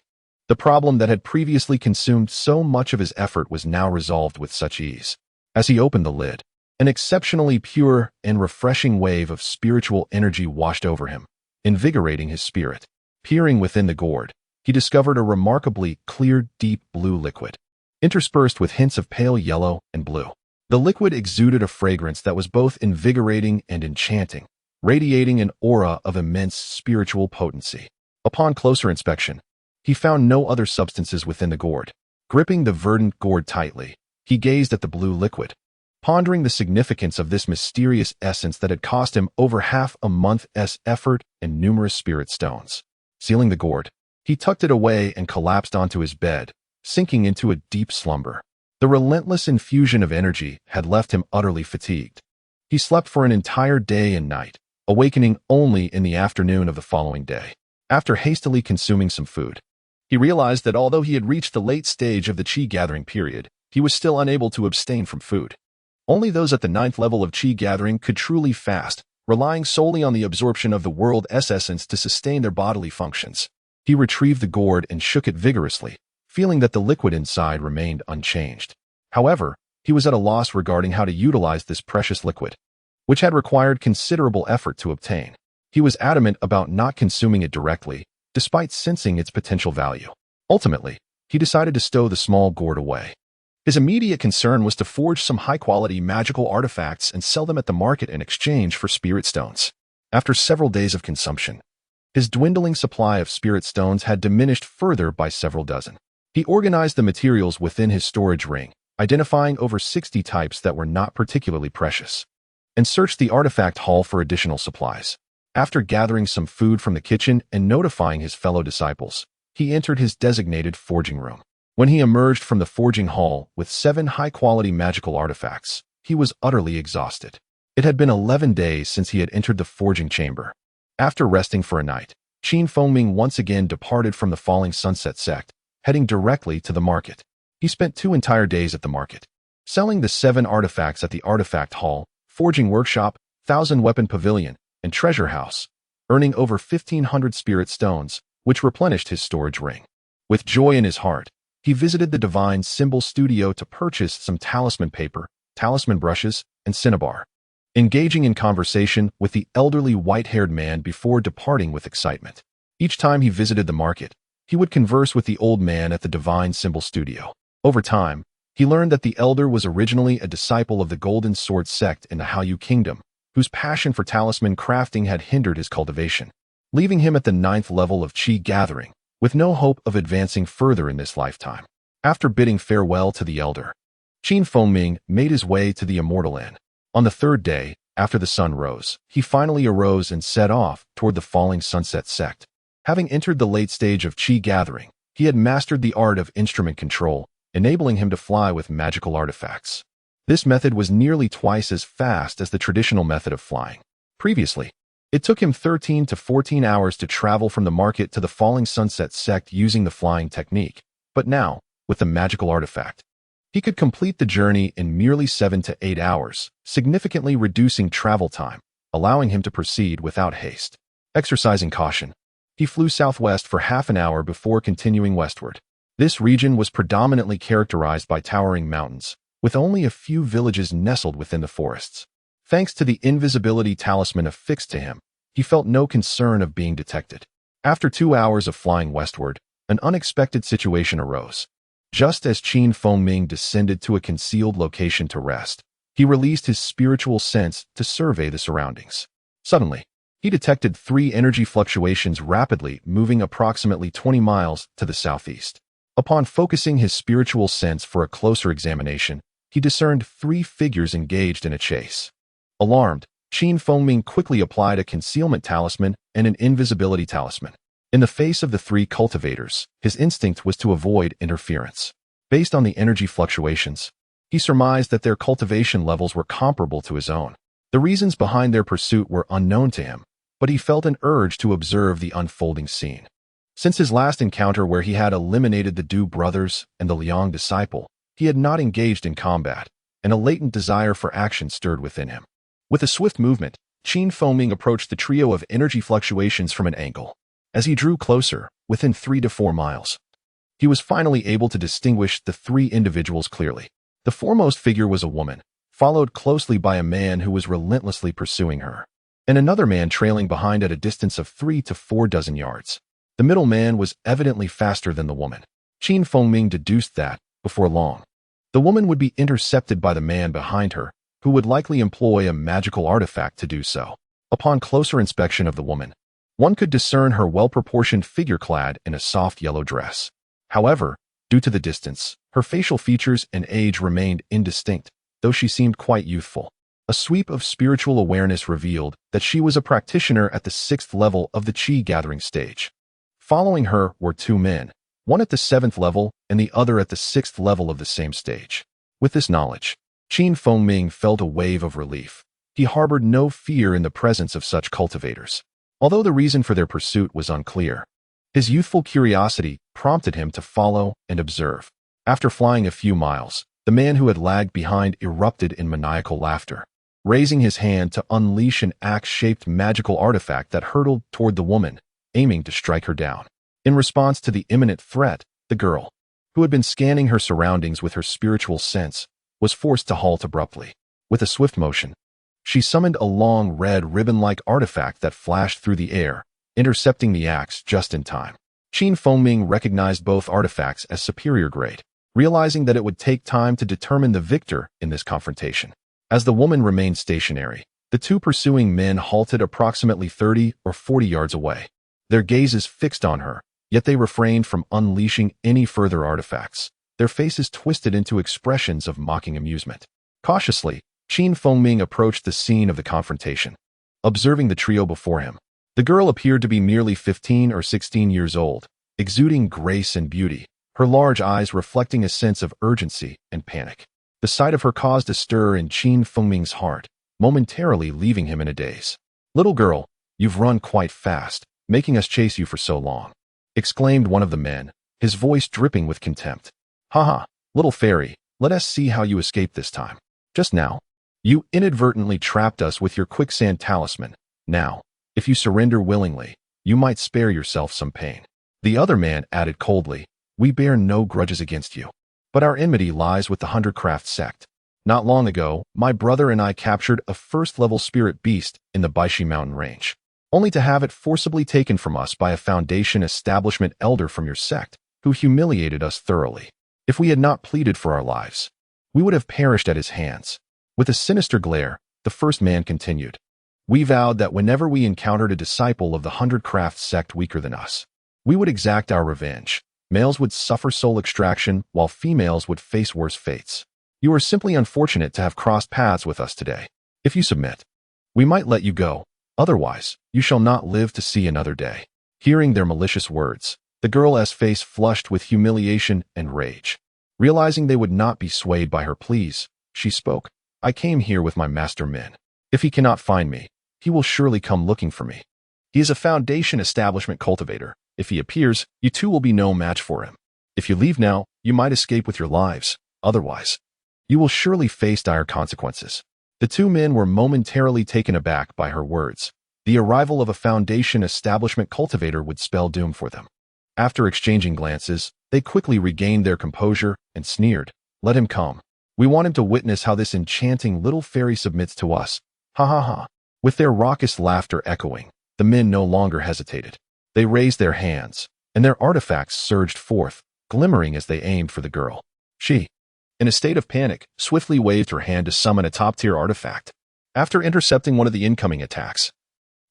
The problem that had previously consumed so much of his effort was now resolved with such ease. As he opened the lid, an exceptionally pure and refreshing wave of spiritual energy washed over him, invigorating his spirit. Peering within the gourd, he discovered a remarkably clear, deep blue liquid, interspersed with hints of pale yellow and blue. The liquid exuded a fragrance that was both invigorating and enchanting, radiating an aura of immense spiritual potency. Upon closer inspection, he found no other substances within the gourd. Gripping the verdant gourd tightly, he gazed at the blue liquid, pondering the significance of this mysterious essence that had cost him over half a month's effort and numerous spirit stones. Sealing the gourd, he tucked it away and collapsed onto his bed, sinking into a deep slumber. The relentless infusion of energy had left him utterly fatigued. He slept for an entire day and night, awakening only in the afternoon of the following day. After hastily consuming some food, he realized that although he had reached the late stage of the Qi gathering period, he was still unable to abstain from food. Only those at the 9th level of Qi gathering could truly fast, relying solely on the absorption of the world's essence to sustain their bodily functions. He retrieved the gourd and shook it vigorously, feeling that the liquid inside remained unchanged. However, he was at a loss regarding how to utilize this precious liquid, which had required considerable effort to obtain. He was adamant about not consuming it directly, despite sensing its potential value. Ultimately, he decided to stow the small gourd away. His immediate concern was to forge some high-quality magical artifacts and sell them at the market in exchange for spirit stones. After several days of consumption, his dwindling supply of spirit stones had diminished further by several dozen. He organized the materials within his storage ring, identifying over 60 types that were not particularly precious, and searched the artifact hall for additional supplies. After gathering some food from the kitchen and notifying his fellow disciples, he entered his designated forging room. When he emerged from the forging hall with 7 high-quality magical artifacts, he was utterly exhausted. It had been 11 days since he had entered the forging chamber. After resting for a night, Ming once again departed from the falling sunset sect, heading directly to the market. He spent 2 entire days at the market, selling the 7 artifacts at the artifact hall, forging workshop, 1,000-weapon pavilion, and treasure house, earning over 1,500 spirit stones, which replenished his storage ring. With joy in his heart, he visited the divine symbol studio to purchase some talisman paper, talisman brushes, and cinnabar, engaging in conversation with the elderly white-haired man before departing with excitement. Each time he visited the market, he would converse with the old man at the divine symbol studio. Over time, he learned that the elder was originally a disciple of the Golden Sword sect in the Hallyu Kingdom, whose passion for talisman crafting had hindered his cultivation, leaving him at the 9th level of Qi gathering, with no hope of advancing further in this lifetime. After bidding farewell to the elder, Ming made his way to the Immortal Inn. On the 3rd day, after the sun rose, he finally arose and set off toward the falling sunset sect. Having entered the late stage of Qi gathering, he had mastered the art of instrument control, enabling him to fly with magical artifacts. This method was nearly twice as fast as the traditional method of flying. Previously, it took him 13 to 14 hours to travel from the market to the falling sunset sect using the flying technique, but now, with the magical artifact, he could complete the journey in merely 7 to 8 hours, significantly reducing travel time, allowing him to proceed without haste. Exercising caution, he flew southwest for half an hour before continuing westward. This region was predominantly characterized by towering mountains, with only a few villages nestled within the forests. Thanks to the invisibility talisman affixed to him, he felt no concern of being detected. After 2 hours of flying westward, an unexpected situation arose. Just as Ming descended to a concealed location to rest, he released his spiritual sense to survey the surroundings. Suddenly, he detected 3 energy fluctuations rapidly moving approximately 20 miles to the southeast. Upon focusing his spiritual sense for a closer examination, he discerned 3 figures engaged in a chase. Alarmed, Ming quickly applied a concealment talisman and an invisibility talisman. In the face of the 3 cultivators, his instinct was to avoid interference. Based on the energy fluctuations, he surmised that their cultivation levels were comparable to his own. The reasons behind their pursuit were unknown to him, but he felt an urge to observe the unfolding scene. Since his last encounter where he had eliminated the Du brothers and the Liang disciple, he had not engaged in combat, and a latent desire for action stirred within him. With a swift movement, Ming approached the trio of energy fluctuations from an angle. As he drew closer, within 3 to 4 miles, he was finally able to distinguish the 3 individuals clearly. The foremost figure was a woman, followed closely by a man who was relentlessly pursuing her, and another man trailing behind at a distance of 3 to 4 dozen yards. The middleman was evidently faster than the woman. Qin Fengming deduced that, before long, the woman would be intercepted by the man behind her, who would likely employ a magical artifact to do so. Upon closer inspection of the woman, one could discern her well-proportioned figure clad in a soft yellow dress. However, due to the distance, her facial features and age remained indistinct, though she seemed quite youthful. A sweep of spiritual awareness revealed that she was a practitioner at the 6th level of the Qi gathering stage. Following her were two men, one at the 7th level and the other at the 6th level of the same stage. With this knowledge, Qin Fengming felt a wave of relief. He harbored no fear in the presence of such cultivators. Although the reason for their pursuit was unclear, his youthful curiosity prompted him to follow and observe. After flying a few miles, the man who had lagged behind erupted in maniacal laughter, raising his hand to unleash an axe-shaped magical artifact that hurtled toward the woman, aiming to strike her down. In response to the imminent threat, the girl, who had been scanning her surroundings with her spiritual sense, was forced to halt abruptly. With a swift motion, she summoned a long red ribbon-like artifact that flashed through the air, intercepting the axe just in time. Qin Fengming recognized both artifacts as superior grade, realizing that it would take time to determine the victor in this confrontation. As the woman remained stationary, the two pursuing men halted approximately 30 or 40 yards away, their gazes fixed on her, yet they refrained from unleashing any further artifacts, their faces twisted into expressions of mocking amusement. Cautiously, Qin Fengming approached the scene of the confrontation. Observing the trio before him, the girl appeared to be merely 15 or 16 years old, exuding grace and beauty, her large eyes reflecting a sense of urgency and panic. The sight of her caused a stir in Qin Fengming's heart, momentarily leaving him in a daze. "Little girl, you've run quite fast, making us chase you for so long," exclaimed one of the men, his voice dripping with contempt. "Haha, little fairy, let us see how you escape this time. Just now, you inadvertently trapped us with your quicksand talisman. Now, if you surrender willingly, you might spare yourself some pain." The other man added coldly, "We bear no grudges against you, but our enmity lies with the Hundredcraft sect. Not long ago, my brother and I captured a first-level spirit beast in the Baishi mountain range, only to have it forcibly taken from us by a Foundation establishment elder from your sect, who humiliated us thoroughly. If we had not pleaded for our lives, we would have perished at his hands." With a sinister glare, the first man continued, "We vowed that whenever we encountered a disciple of the Hundredcraft sect weaker than us, we would exact our revenge. Males would suffer soul extraction, while females would face worse fates. You are simply unfortunate to have crossed paths with us today. If you submit, we might let you go. Otherwise, you shall not live to see another day." Hearing their malicious words, the girl's face flushed with humiliation and rage. Realizing they would not be swayed by her pleas, she spoke, "I came here with my master Ming. If he cannot find me, he will surely come looking for me. He is a Foundation establishment cultivator. If he appears, you two will be no match for him. If you leave now, you might escape with your lives. Otherwise, you will surely face dire consequences." The two men were momentarily taken aback by her words. The arrival of a Foundation establishment cultivator would spell doom for them. After exchanging glances, they quickly regained their composure and sneered, "Let him come. We want him to witness how this enchanting little fairy submits to us. Ha ha ha." With their raucous laughter echoing, the men no longer hesitated. They raised their hands, and their artifacts surged forth, glimmering as they aimed for the girl. She, in a state of panic, swiftly waved her hand to summon a top-tier artifact. After intercepting one of the incoming attacks,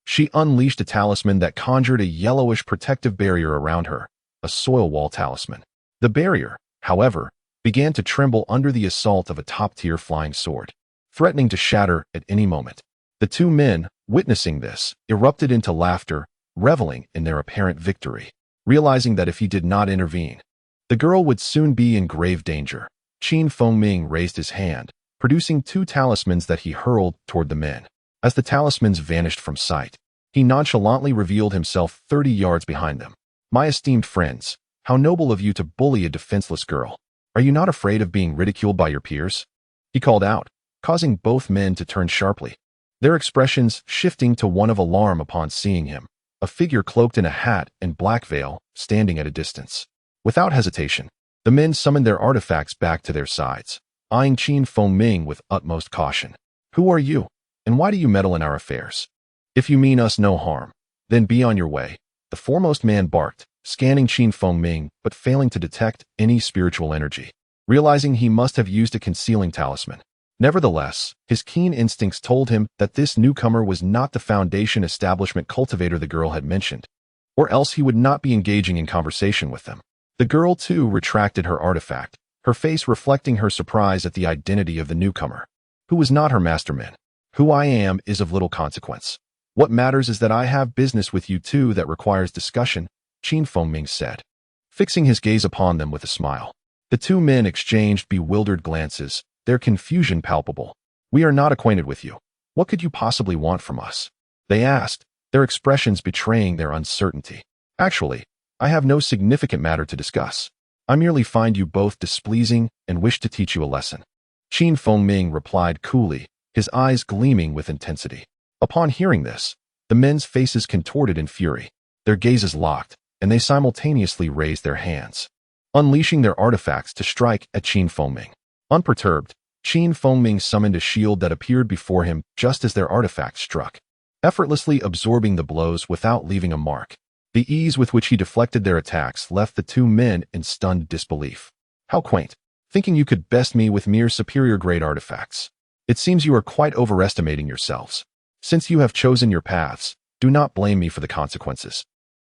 she unleashed a talisman that conjured a yellowish protective barrier around her, a soil wall talisman. The barrier, however, began to tremble under the assault of a top-tier flying sword, threatening to shatter at any moment. The two men, witnessing this, erupted into laughter, reveling in their apparent victory. Realizing that if he did not intervene, the girl would soon be in grave danger, Qin Fengming raised his hand, producing two talismans that he hurled toward the men. As the talismans vanished from sight, he nonchalantly revealed himself 30 yards behind them. "My esteemed friends, how noble of you to bully a defenseless girl. Are you not afraid of being ridiculed by your peers?" he called out, causing both men to turn sharply, their expressions shifting to one of alarm upon seeing him, a figure cloaked in a hat and black veil, standing at a distance. Without hesitation, the men summoned their artifacts back to their sides, eyeing Qin Fengming with utmost caution. "Who are you, and why do you meddle in our affairs? If you mean us no harm, then be on your way," the The foremost man barked, scanning Qin Feng but failing to detect any spiritual energy. Realizing he must have used a concealing talisman. Nevertheless, his keen instincts told him that this newcomer was not the Foundation establishment cultivator the girl had mentioned, or else he would not be engaging in conversation with them. The girl, too, retracted her artifact, her face reflecting her surprise at the identity of the newcomer, who was not her masterman. Who I am is of little consequence. What matters is that I have business with you two that requires discussion, Qin Feng said, fixing his gaze upon them with a smile. The two men exchanged bewildered glances, their confusion palpable. We are not acquainted with you. What could you possibly want from us? They asked, their expressions betraying their uncertainty. Actually, I have no significant matter to discuss. I merely find you both displeasing and wish to teach you a lesson. Qin Feng replied coolly, his eyes gleaming with intensity. Upon hearing this, the men's faces contorted in fury. Their gazes locked, and they simultaneously raised their hands, unleashing their artifacts to strike at Qin Feng. Unperturbed, Qin Feng summoned a shield that appeared before him just as their artifact struck, effortlessly absorbing the blows without leaving a mark. The ease with which he deflected their attacks left the two men in stunned disbelief. How quaint, thinking you could best me with mere superior-grade artifacts. It seems you are quite overestimating yourselves. Since you have chosen your paths, do not blame me for the consequences,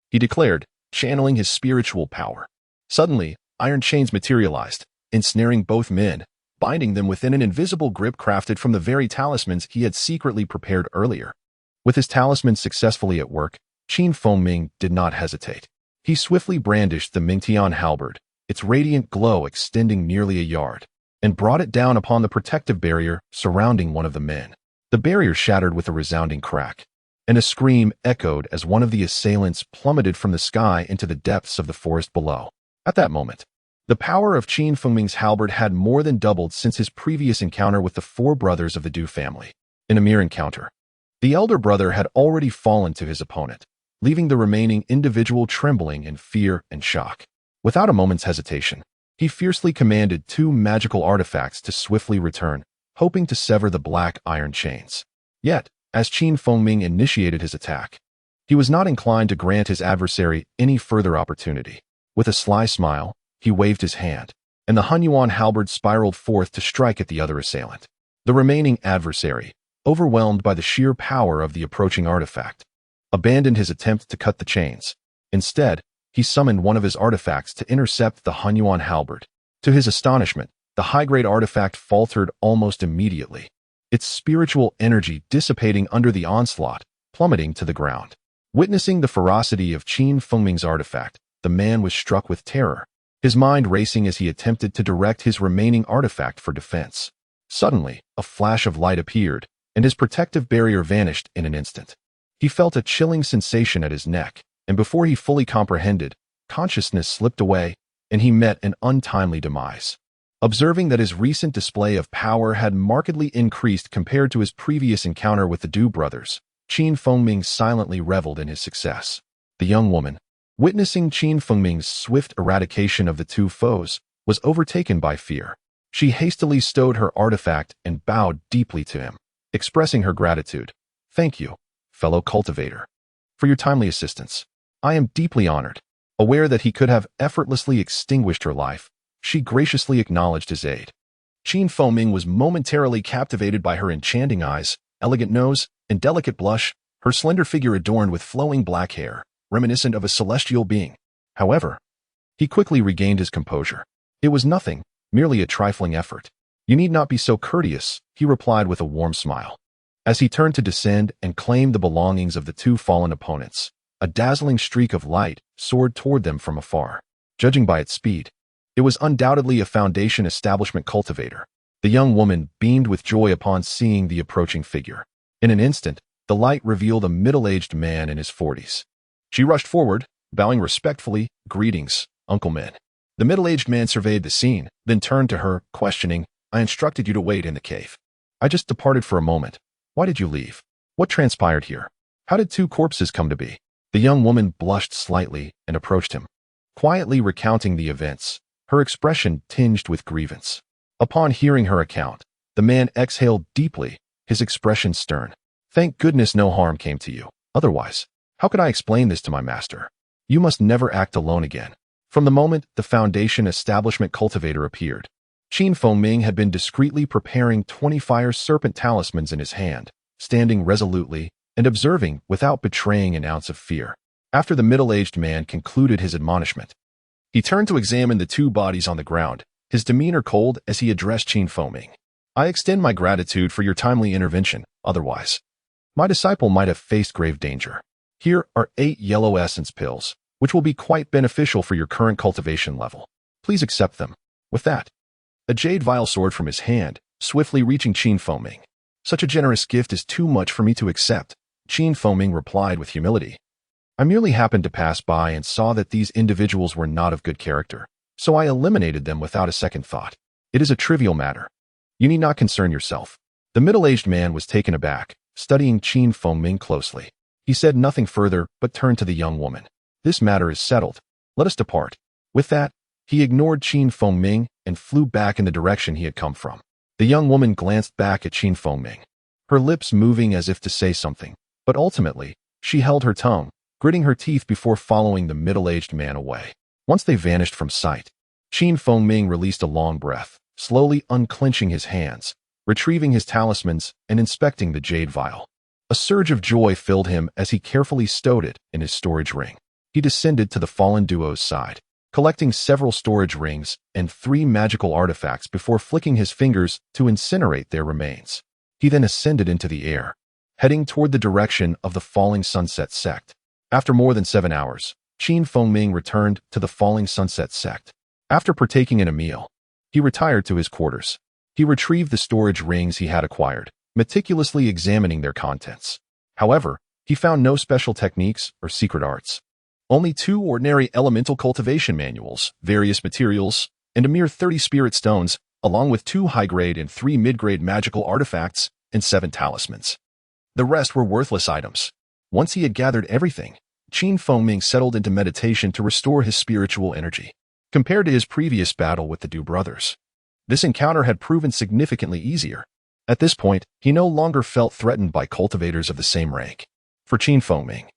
he declared, channeling his spiritual power. Suddenly, iron chains materialized, ensnaring both men, binding them within an invisible grip crafted from the very talismans he had secretly prepared earlier. With his talisman successfully at work, Qin Feng did not hesitate. He swiftly brandished the Mingtian halberd, its radiant glow extending nearly a yard, and brought it down upon the protective barrier surrounding one of the men. The barrier shattered with a resounding crack, and a scream echoed as one of the assailants plummeted from the sky into the depths of the forest below. At that moment, the power of Qin Feng's halberd had more than doubled since his previous encounter with the four brothers of the Du family. In a mere encounter, the elder brother had already fallen to his opponent, leaving the remaining individual trembling in fear and shock. Without a moment's hesitation, he fiercely commanded two magical artifacts to swiftly return, hoping to sever the black iron chains. Yet, as Qin Feng initiated his attack, he was not inclined to grant his adversary any further opportunity. With a sly smile, he waved his hand, and the Hunyuan halberd spiraled forth to strike at the other assailant. The remaining adversary, overwhelmed by the sheer power of the approaching artifact, abandoned his attempt to cut the chains. Instead, he summoned one of his artifacts to intercept the Hunyuan halberd. To his astonishment, the high-grade artifact faltered almost immediately, its spiritual energy dissipating under the onslaught, plummeting to the ground. Witnessing the ferocity of Qin Feng's artifact, the man was struck with terror, his mind racing as he attempted to direct his remaining artifact for defense. Suddenly, a flash of light appeared, and his protective barrier vanished in an instant. He felt a chilling sensation at his neck, and before he fully comprehended, consciousness slipped away, and he met an untimely demise. Observing that his recent display of power had markedly increased compared to his previous encounter with the Du brothers, Qin Feng silently reveled in his success. The young woman, witnessing Qin Feng's swift eradication of the two foes, was overtaken by fear. She hastily stowed her artifact and bowed deeply to him, expressing her gratitude. Thank you, fellow cultivator, for your timely assistance. I am deeply honored. Aware that he could have effortlessly extinguished her life, she graciously acknowledged his aid. Qin Feng was momentarily captivated by her enchanting eyes, elegant nose, and delicate blush, her slender figure adorned with flowing black hair, reminiscent of a celestial being. However, he quickly regained his composure. It was nothing, merely a trifling effort. You need not be so courteous, he replied with a warm smile. As he turned to descend and claim the belongings of the two fallen opponents, a dazzling streak of light soared toward them from afar. Judging by its speed, it was undoubtedly a Foundation establishment cultivator. The young woman beamed with joy upon seeing the approaching figure. In an instant, the light revealed a middle-aged man in his 40s. She rushed forward, bowing respectfully, "Greetings, Uncle Min." The middle-aged man surveyed the scene, then turned to her, questioning, "I instructed you to wait in the cave. I just departed for a moment. Why did you leave? What transpired here? How did two corpses come to be?" The young woman blushed slightly and approached him, quietly recounting the events, her expression tinged with grievance. Upon hearing her account, the man exhaled deeply, his expression stern. "Thank goodness no harm came to you. Otherwise, how could I explain this to my master?" You must never act alone again. From the moment the Foundation Establishment cultivator appeared, Ming had been discreetly preparing 20 fire serpent talismans in his hand, standing resolutely and observing without betraying an ounce of fear. After the middle-aged man concluded his admonishment, he turned to examine the two bodies on the ground, his demeanor cold as he addressed Ming. I extend my gratitude for your timely intervention. Otherwise, my disciple might have faced grave danger. Here are 8 yellow essence pills, which will be quite beneficial for your current cultivation level. Please accept them. With that, a jade vial soared from his hand, swiftly reaching Ming. Such a generous gift is too much for me to accept, Ming replied with humility. I merely happened to pass by and saw that these individuals were not of good character, so I eliminated them without a second thought. It is a trivial matter. You need not concern yourself. The middle-aged man was taken aback, studying Ming closely. He said nothing further, but turned to the young woman. This matter is settled. Let us depart. With that, he ignored Ming and flew back in the direction he had come from. The young woman glanced back at Ming, her lips moving as if to say something, but ultimately, she held her tongue, gritting her teeth before following the middle-aged man away. Once they vanished from sight, Ming released a long breath, slowly unclenching his hands, retrieving his talismans, and inspecting the jade vial. A surge of joy filled him as he carefully stowed it in his storage ring. He descended to the fallen duo's side, collecting several storage rings and 3 magical artifacts before flicking his fingers to incinerate their remains. He then ascended into the air, heading toward the direction of the Falling Sunset sect. After more than 7 hours, Ming returned to the Falling Sunset sect. After partaking in a meal, he retired to his quarters. He retrieved the storage rings he had acquired, meticulously examining their contents. However, he found no special techniques or secret arts. Only 2 ordinary elemental cultivation manuals, various materials, and a mere 30 spirit stones, along with 2 high-grade and 3 mid-grade magical artifacts and 7 talismans. The rest were worthless items. Once he had gathered everything, Ming settled into meditation to restore his spiritual energy. Compared to his previous battle with the Du brothers, this encounter had proven significantly easier. At this point, he no longer felt threatened by cultivators of the same rank. For Ming,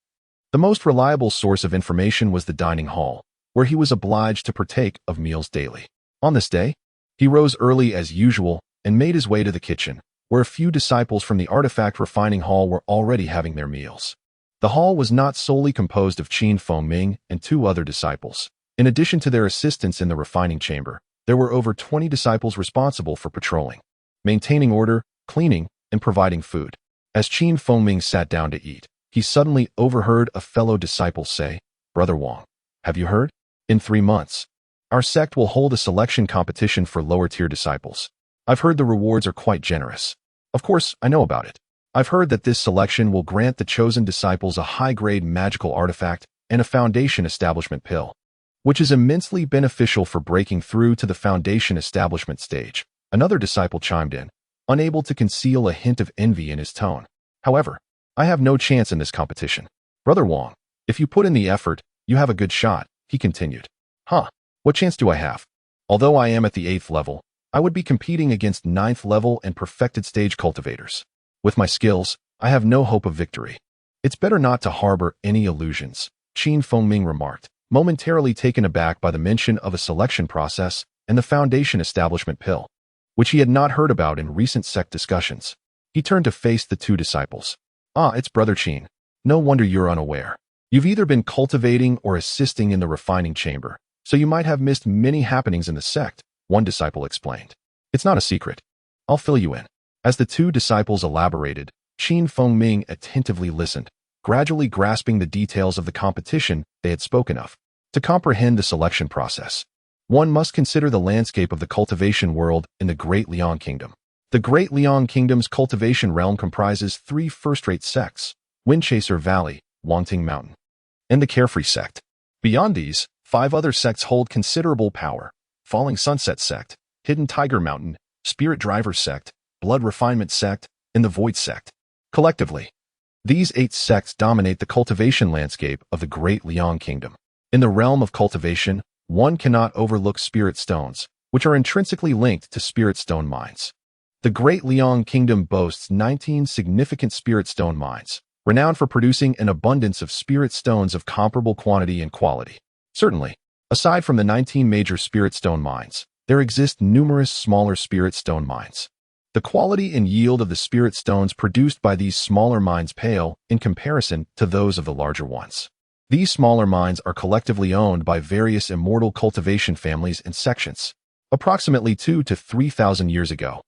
the most reliable source of information was the dining hall, where he was obliged to partake of meals daily. On this day, he rose early as usual and made his way to the kitchen, where a few disciples from the artifact refining hall were already having their meals. The hall was not solely composed of Ming and 2 other disciples. In addition to their assistants in the refining chamber, there were over 20 disciples responsible for patrolling, maintaining order, cleaning, and providing food. As Ming sat down to eat, he suddenly overheard a fellow disciple say, "Brother Wang, have you heard? In 3 months, our sect will hold a selection competition for lower-tier disciples. I've heard the rewards are quite generous. Of course, I know about it. I've heard that this selection will grant the chosen disciples a high-grade magical artifact and a Foundation Establishment pill, which is immensely beneficial for breaking through to the Foundation Establishment stage." Another disciple chimed in, unable to conceal a hint of envy in his tone. "However, I have no chance in this competition. Brother Wang, if you put in the effort, you have a good shot," he continued. "Huh, what chance do I have? Although I am at the 8th level, I would be competing against 9th level and perfected stage cultivators. With my skills, I have no hope of victory. It's better not to harbor any illusions," Ming remarked, momentarily taken aback by the mention of a selection process and the Foundation Establishment pill, which he had not heard about in recent sect discussions. He turned to face the 2 disciples. "Ah, it's Brother Qin. No wonder you're unaware. You've either been cultivating or assisting in the refining chamber, so you might have missed many happenings in the sect," one disciple explained. "It's not a secret. I'll fill you in." As the 2 disciples elaborated, Ming attentively listened, gradually grasping the details of the competition they had spoken of. To comprehend the selection process, one must consider the landscape of the cultivation world in the Great Liang Kingdom. The Great Liang Kingdom's cultivation realm comprises 3 first-rate sects: Windchaser Valley, Wangting Mountain, and the Carefree sect. Beyond these, 5 other sects hold considerable power: Falling Sunset sect, Hidden Tiger Mountain, Spirit Driver sect, Blood Refinement sect, and the Void sect. Collectively, these 8 sects dominate the cultivation landscape of the Great Liang Kingdom. In the realm of cultivation, one cannot overlook spirit stones, which are intrinsically linked to spirit stone mines. The Great Liang Kingdom boasts 19 significant spirit stone mines, renowned for producing an abundance of spirit stones of comparable quantity and quality. Certainly, aside from the 19 major spirit stone mines, there exist numerous smaller spirit stone mines. The quality and yield of the spirit stones produced by these smaller mines pale in comparison to those of the larger ones. These smaller mines are collectively owned by various immortal cultivation families and sections. Approximately 2,000 to 3,000 years ago,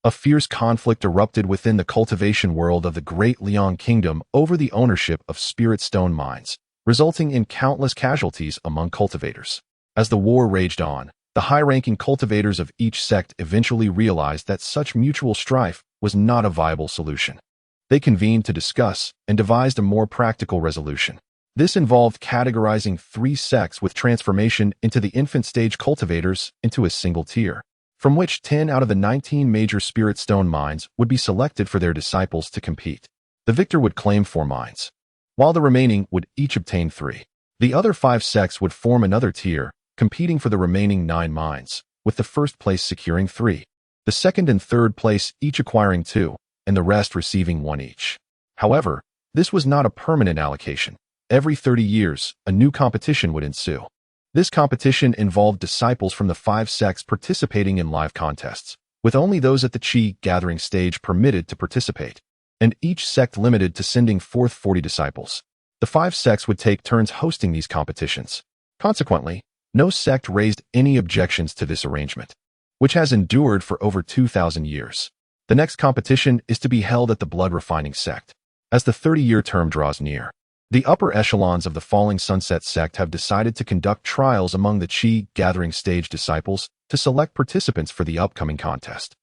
a fierce conflict erupted within the cultivation world of the Great Liang Kingdom over the ownership of spirit stone mines, resulting in countless casualties among cultivators. As the war raged on, the high-ranking cultivators of each sect eventually realized that such mutual strife was not a viable solution. They convened to discuss and devised a more practical resolution. This involved categorizing 3 sects with transformation into the infant stage cultivators into a single tier, from which 10 out of the 19 major spirit stone mines would be selected for their disciples to compete. The victor would claim 4 mines, while the remaining would each obtain 3. The other 5 sects would form another tier, competing for the remaining 9 mines, with the first place securing 3, the second and third place each acquiring 2, and the rest receiving 1 each. However, this was not a permanent allocation. Every 30 years, a new competition would ensue. This competition involved disciples from the 5 sects participating in live contests, with only those at the Qi gathering stage permitted to participate, and each sect limited to sending forth 40 disciples. The 5 sects would take turns hosting these competitions. Consequently, no sect raised any objections to this arrangement, which has endured for over 2,000 years. The next competition is to be held at the blood refining sect. As the 30-year term draws near, the upper echelons of the Falling Sunset sect have decided to conduct trials among the Qi gathering stage disciples to select participants for the upcoming contest.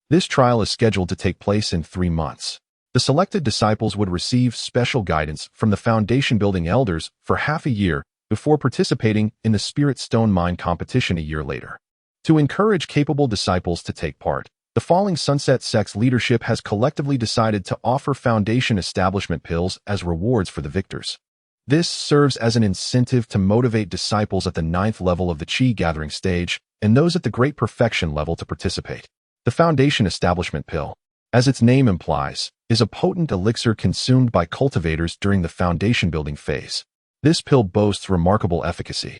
This trial is scheduled to take place in 3 months. The selected disciples would receive special guidance from the foundation building elders for half a year before participating in the Spirit Stone Mine competition a year later. To encourage capable disciples to take part, the Falling Sunset sect's leadership has collectively decided to offer foundation establishment pills as rewards for the victors. This serves as an incentive to motivate disciples at the 9th level of the Qi gathering stage and those at the Great Perfection level to participate. The foundation establishment pill, as its name implies, is a potent elixir consumed by cultivators during the foundation building phase. This pill boasts remarkable efficacy,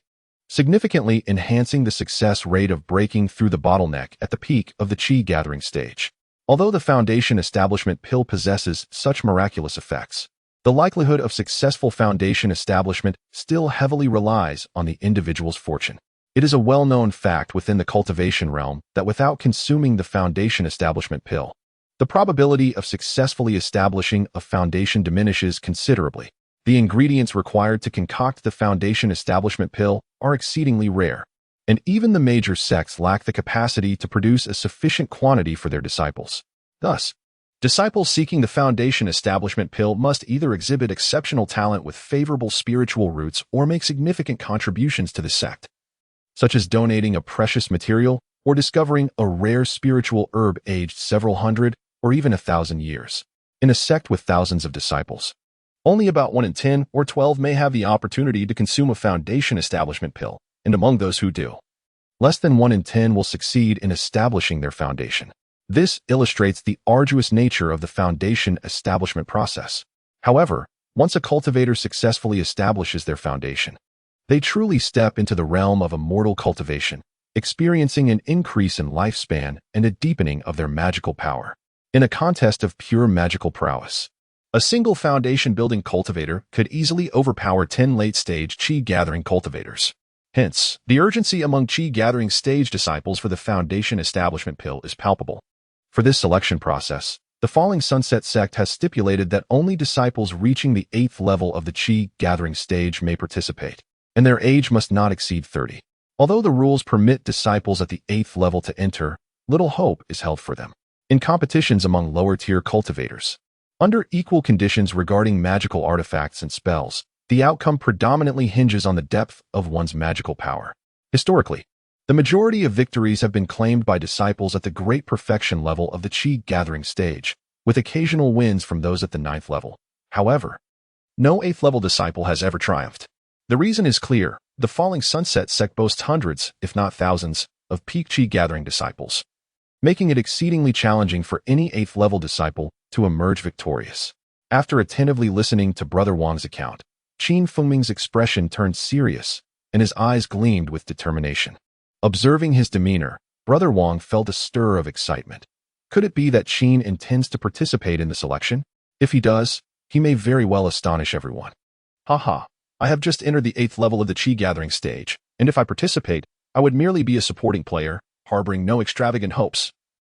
significantly enhancing the success rate of breaking through the bottleneck at the peak of the Qi gathering stage. Although the foundation establishment pill possesses such miraculous effects, the likelihood of successful foundation establishment still heavily relies on the individual's fortune. It is a well-known fact within the cultivation realm that without consuming the foundation establishment pill, the probability of successfully establishing a foundation diminishes considerably. The ingredients required to concoct the foundation establishment pill are exceedingly rare, and even the major sects lack the capacity to produce a sufficient quantity for their disciples. Thus, disciples seeking the foundation establishment pill must either exhibit exceptional talent with favorable spiritual roots or make significant contributions to the sect, such as donating a precious material or discovering a rare spiritual herb aged several hundred or even 1,000 years. In a sect with thousands of disciples, only about 1 in 10 or 12 may have the opportunity to consume a foundation establishment pill, and among those who do, less than 1 in 10 will succeed in establishing their foundation. This illustrates the arduous nature of the foundation establishment process. However, once a cultivator successfully establishes their foundation, they truly step into the realm of immortal cultivation, experiencing an increase in lifespan and a deepening of their magical power. In a contest of pure magical prowess, a single foundation-building cultivator could easily overpower 10 late-stage Qi-gathering cultivators. Hence, the urgency among Qi-gathering stage disciples for the foundation establishment pill is palpable. For this selection process, the Falling Sunset sect has stipulated that only disciples reaching the 8th level of the Qi-gathering stage may participate, and their age must not exceed 30. Although the rules permit disciples at the 8th level to enter, little hope is held for them in competitions among lower-tier cultivators. Under equal conditions regarding magical artifacts and spells, the outcome predominantly hinges on the depth of one's magical power. Historically, the majority of victories have been claimed by disciples at the Great Perfection level of the Qi gathering stage, with occasional wins from those at the 9th level. However, no 8th level disciple has ever triumphed. The reason is clear. The Falling Sunset sect boasts hundreds, if not thousands, of peak Qi gathering disciples, making it exceedingly challenging for any 8th level disciple to emerge victorious. After attentively listening to Brother Wang's account, Qin Fengming's expression turned serious, and his eyes gleamed with determination. Observing his demeanor, Brother Wang felt a stir of excitement. Could it be that Qin intends to participate in the selection? If he does, he may very well astonish everyone. Haha, I have just entered the 8th level of the Qi gathering stage, and if I participate, I would merely be a supporting player, harboring no extravagant hopes.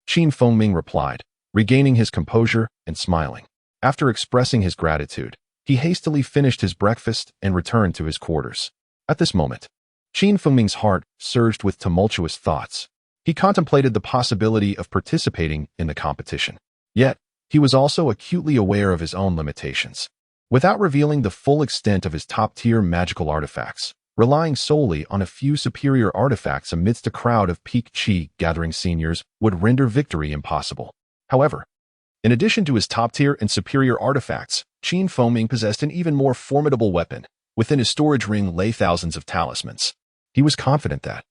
Qin Fengming replied, regaining his composure and smiling. After expressing his gratitude, he hastily finished his breakfast and returned to his quarters. At this moment, Qin Fengming's heart surged with tumultuous thoughts. He contemplated the possibility of participating in the competition. Yet, he was also acutely aware of his own limitations. Without revealing the full extent of his top-tier magical artifacts, relying solely on a few superior artifacts amidst a crowd of peak Qi gathering seniors would render victory impossible. However, in addition to his top-tier and superior artifacts, Qin Fengming possessed an even more formidable weapon. Within his storage ring lay thousands of talismans. He was confident that,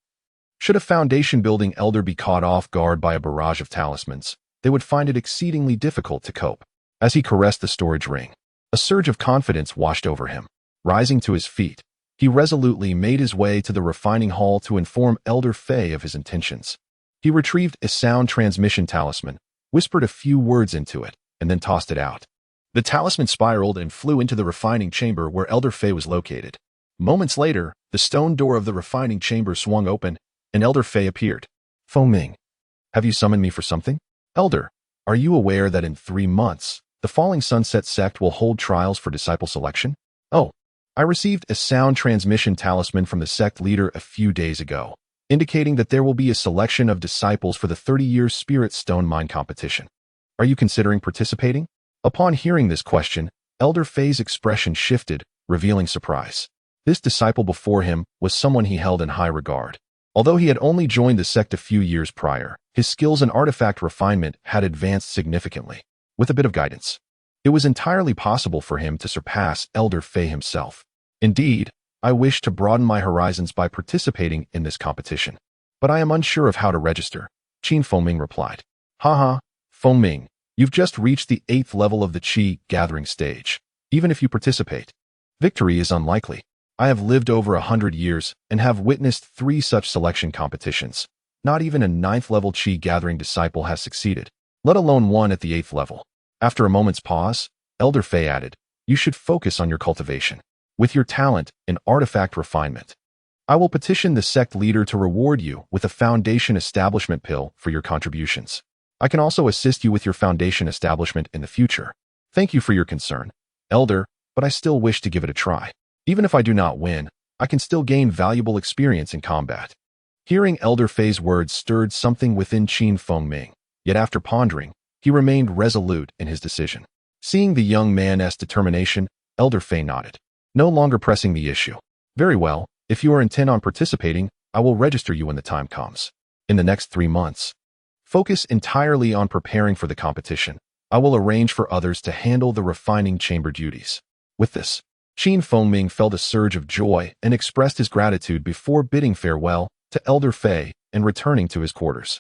should a foundation-building elder be caught off guard by a barrage of talismans, they would find it exceedingly difficult to cope. As he caressed the storage ring, a surge of confidence washed over him. Rising to his feet, he resolutely made his way to the refining hall to inform Elder Fei of his intentions. He retrieved a sound transmission talisman, whispered a few words into it, and then tossed it out. The talisman spiraled and flew into the refining chamber where Elder Fei was located. Moments later, the stone door of the refining chamber swung open, and Elder Fei appeared. Fengming, have you summoned me for something? Elder, are you aware that in 3 months, the Falling Sunset sect will hold trials for disciple selection? Oh, I received a sound transmission talisman from the sect leader a few days ago, indicating that there will be a selection of disciples for the 30-year Spirit Stone Mine competition. Are you considering participating? Upon hearing this question, Elder Fei's expression shifted, revealing surprise. This disciple before him was someone he held in high regard. Although he had only joined the sect a few years prior, his skills in artifact refinement had advanced significantly. With a bit of guidance, it was entirely possible for him to surpass Elder Fei himself. Indeed, I wish to broaden my horizons by participating in this competition, but I am unsure of how to register, Qin Fengming replied. Haha, Fengming, you've just reached the 8th level of the Qi gathering stage. Even if you participate, victory is unlikely. I have lived over 100 years and have witnessed 3 such selection competitions. Not even a 9th level Qi gathering disciple has succeeded, let alone one at the 8th level. After a moment's pause, Elder Fei added, you should focus on your cultivation. With your talent in artifact refinement, I will petition the sect leader to reward you with a foundation establishment pill for your contributions. I can also assist you with your foundation establishment in the future. Thank you for your concern, Elder, but I still wish to give it a try. Even if I do not win, I can still gain valuable experience in combat. Hearing Elder Fei's words stirred something within Qin Fengming, yet after pondering, he remained resolute in his decision. Seeing the young man's determination, Elder Fei nodded, no longer pressing the issue. Very well, if you are intent on participating, I will register you when the time comes. In the next 3 months, focus entirely on preparing for the competition. I will arrange for others to handle the refining chamber duties. With this, Qin Fengming felt a surge of joy and expressed his gratitude before bidding farewell to Elder Fei and returning to his quarters.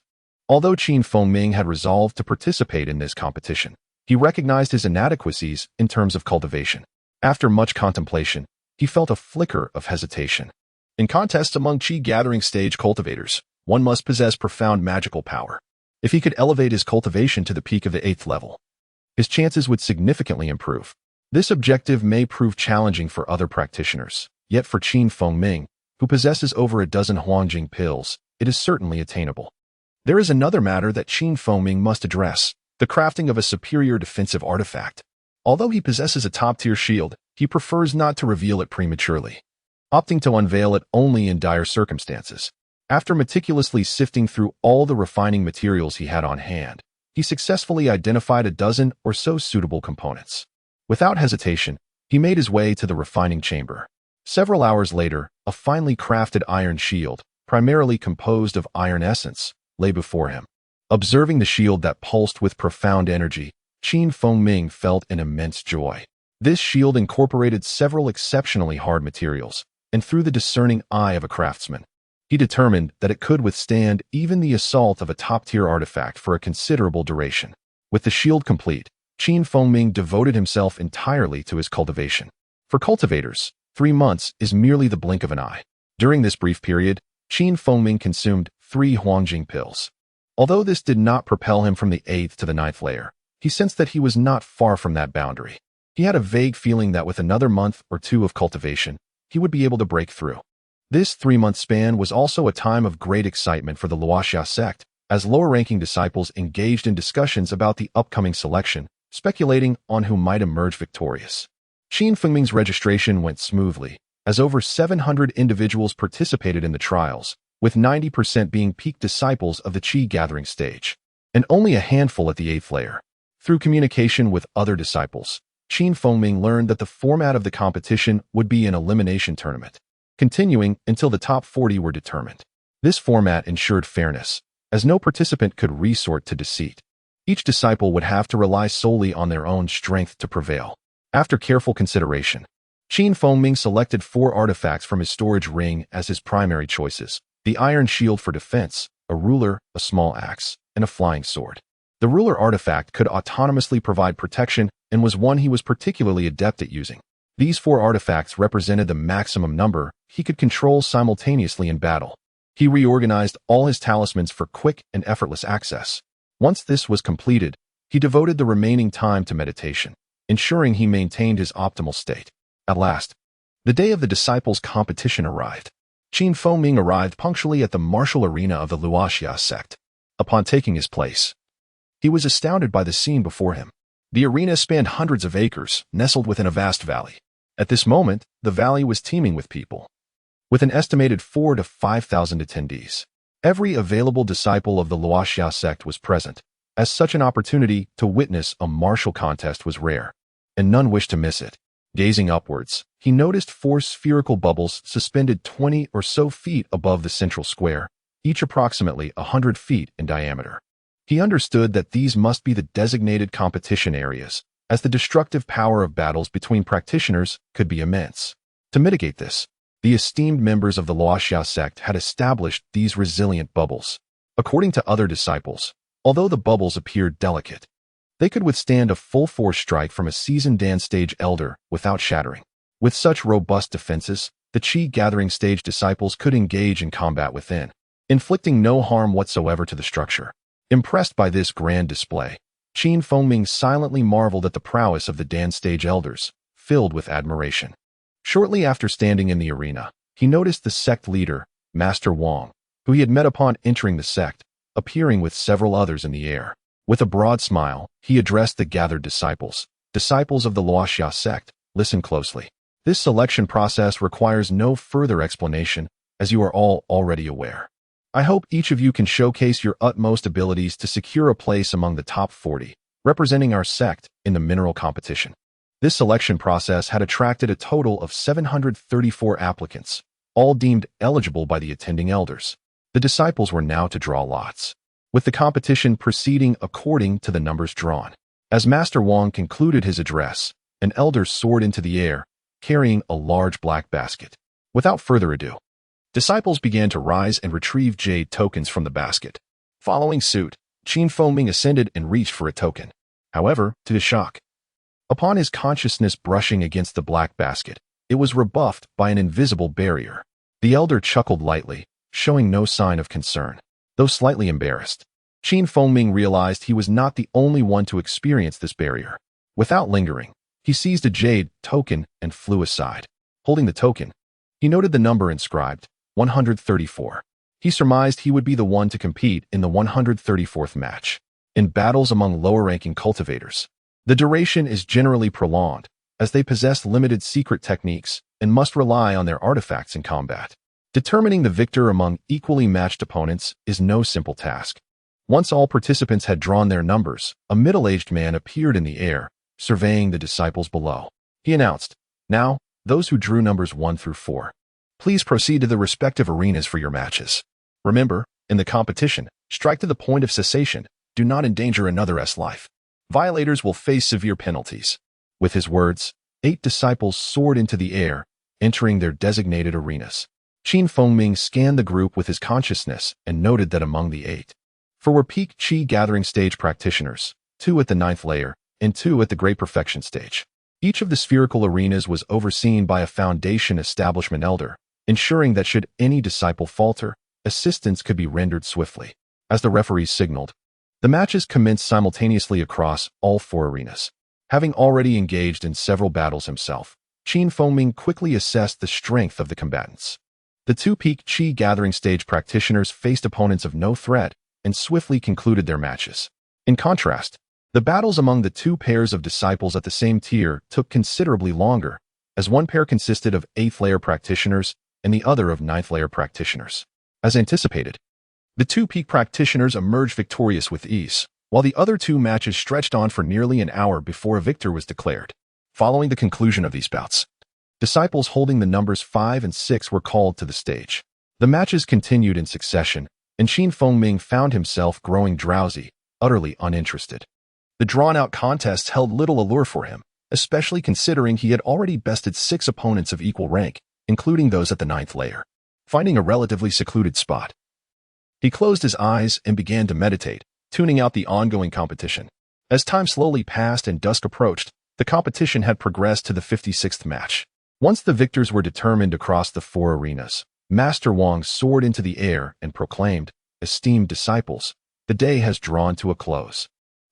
Although Qin Fengming had resolved to participate in this competition, he recognized his inadequacies in terms of cultivation. After much contemplation, he felt a flicker of hesitation. In contests among Qi gathering stage cultivators, one must possess profound magical power. If he could elevate his cultivation to the peak of the 8th level, his chances would significantly improve. This objective may prove challenging for other practitioners, yet for Qin Fengming, who possesses over a dozen Huangjing pills, it is certainly attainable. There is another matter that Qin Fengming must address, the crafting of a superior defensive artifact. Although he possesses a top-tier shield, he prefers not to reveal it prematurely, opting to unveil it only in dire circumstances. After meticulously sifting through all the refining materials he had on hand, he successfully identified a dozen or so suitable components. Without hesitation, he made his way to the refining chamber. Several hours later, a finely crafted iron shield, primarily composed of iron essence, lay before him. Observing the shield that pulsed with profound energy, Qin Fengming felt an immense joy. This shield incorporated several exceptionally hard materials, and through the discerning eye of a craftsman, he determined that it could withstand even the assault of a top-tier artifact for a considerable duration. With the shield complete, Feng devoted himself entirely to his cultivation. For cultivators, 3 months is merely the blink of an eye. During this brief period, Feng consumed 3 Huangjing pills. Although this did not propel him from the 8th to the 9th layer, he sensed that he was not far from that boundary. He had a vague feeling that with another month or 2 of cultivation, he would be able to break through. This 3-month span was also a time of great excitement for the Luoxia sect, as lower-ranking disciples engaged in discussions about the upcoming selection, speculating on who might emerge victorious. Fengming's registration went smoothly, as over 700 individuals participated in the trials, with 90% being peak disciples of the Qi gathering stage, and only a handful at the 8th layer. Through communication with other disciples, Fengming learned that the format of the competition would be an elimination tournament, continuing until the top 40 were determined. This format ensured fairness, as no participant could resort to deceit. Each disciple would have to rely solely on their own strength to prevail. After careful consideration, Fengming selected 4 artifacts from his storage ring as his primary choices: the iron shield for defense, a ruler, a small axe, and a flying sword. The ruler artifact could autonomously provide protection and was one he was particularly adept at using. These 4 artifacts represented the maximum number he could control simultaneously in battle. He reorganized all his talismans for quick and effortless access. Once this was completed, he devoted the remaining time to meditation, ensuring he maintained his optimal state. At last, the day of the disciples' competition arrived. Fengming arrived punctually at the martial arena of the Luoxia sect. Upon taking his place, he was astounded by the scene before him. The arena spanned hundreds of acres, nestled within a vast valley. At this moment, the valley was teeming with people, with an estimated 4,000 to 5,000 attendees. Every available disciple of the Luoxia sect was present, as such an opportunity to witness a martial contest was rare, and none wished to miss it. Gazing upwards, he noticed 4 spherical bubbles suspended 20 or so feet above the central square, each approximately 100 feet in diameter. He understood that these must be the designated competition areas, as the destructive power of battles between practitioners could be immense. To mitigate this, the esteemed members of the Luoxia sect had established these resilient bubbles. According to other disciples, although the bubbles appeared delicate, they could withstand a full-force strike from a seasoned dance stage elder without shattering. With such robust defenses, the Qi gathering stage disciples could engage in combat within, inflicting no harm whatsoever to the structure. Impressed by this grand display, Fengming silently marveled at the prowess of the dance stage elders, filled with admiration. Shortly after standing in the arena, he noticed the sect leader, Master Wang, who he had met upon entering the sect, appearing with several others in the air. With a broad smile, he addressed the gathered disciples. Disciples of the Luoxia sect, listen closely. This selection process requires no further explanation, as you are all already aware. I hope each of you can showcase your utmost abilities to secure a place among the top 40, representing our sect in the mineral competition. This selection process had attracted a total of 734 applicants, all deemed eligible by the attending elders. The disciples were now to draw lots, with the competition proceeding according to the numbers drawn. As Master Wang concluded his address, an elder soared into the air, carrying a large black basket. Without further ado, disciples began to rise and retrieve jade tokens from the basket. Following suit, Fengming ascended and reached for a token. However, to his shock, upon his consciousness brushing against the black basket, it was rebuffed by an invisible barrier. The elder chuckled lightly, showing no sign of concern. Though slightly embarrassed, Fengming realized he was not the only one to experience this barrier. Without lingering, he seized a jade token and flew aside. Holding the token, he noted the number inscribed, 134. He surmised he would be the one to compete in the 134th match. In battles among lower-ranking cultivators, the duration is generally prolonged, as they possess limited secret techniques and must rely on their artifacts in combat. Determining the victor among equally matched opponents is no simple task. Once all participants had drawn their numbers, a middle-aged man appeared in the air, surveying the disciples below. He announced, "Now, those who drew numbers 1 through 4. Please proceed to the respective arenas for your matches. Remember, in the competition, strike to the point of cessation. Do not endanger another's life. Violators will face severe penalties." With his words, 8 disciples soared into the air, entering their designated arenas. Fengming scanned the group with his consciousness and noted that among the 8, 4 were peak Qi gathering stage practitioners, 2 at the 9th layer, and 2 at the Great Perfection stage. Each of the spherical arenas was overseen by a Foundation Establishment Elder, ensuring that should any disciple falter, assistance could be rendered swiftly. As the referees signaled, the matches commenced simultaneously across all 4 arenas. Having already engaged in several battles himself, Ming quickly assessed the strength of the combatants. The 2 peak Qi gathering stage practitioners faced opponents of no threat and swiftly concluded their matches. In contrast, the battles among the 2 pairs of disciples at the same tier took considerably longer, as one pair consisted of 8th layer practitioners and the other of 9th layer practitioners. As anticipated, the 2 peak practitioners emerged victorious with ease, while the other 2 matches stretched on for nearly an hour before a victor was declared. Following the conclusion of these bouts, disciples holding the numbers 5 and 6 were called to the stage. The matches continued in succession, and Feng Ming found himself growing drowsy, utterly uninterested. The drawn-out contests held little allure for him, especially considering he had already bested 6 opponents of equal rank, including those at the 9th layer. Finding a relatively secluded spot, he closed his eyes and began to meditate, tuning out the ongoing competition. As time slowly passed and dusk approached, the competition had progressed to the 56th match. Once the victors were determined across the 4 arenas, Master Wang soared into the air and proclaimed, "Esteemed disciples, the day has drawn to a close.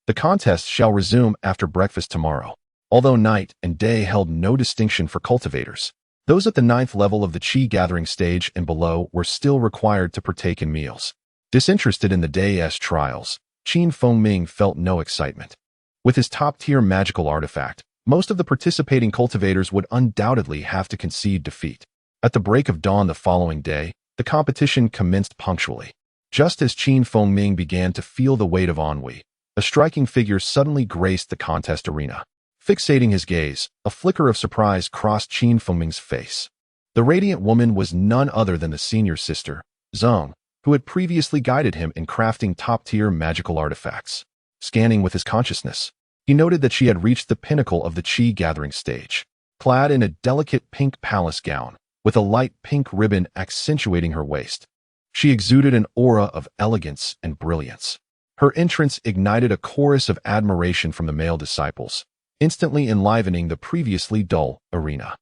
The contest shall resume after breakfast tomorrow." Although night and day held no distinction for cultivators, those at the 9th level of the Qi gathering stage and below were still required to partake in meals. Disinterested in the day's trials, Feng Ming felt no excitement. With his top-tier magical artifact, most of the participating cultivators would undoubtedly have to concede defeat. At the break of dawn the following day, the competition commenced punctually. Just as Feng Ming began to feel the weight of ennui, a striking figure suddenly graced the contest arena. Fixating his gaze, a flicker of surprise crossed Feng Ming's face. The radiant woman was none other than the senior sister, Zeng, who had previously guided him in crafting top-tier magical artifacts. Scanning with his consciousness, he noted that she had reached the pinnacle of the Qi gathering stage. Clad in a delicate pink palace gown, with a light pink ribbon accentuating her waist, she exuded an aura of elegance and brilliance. Her entrance ignited a chorus of admiration from the male disciples, instantly enlivening the previously dull arena.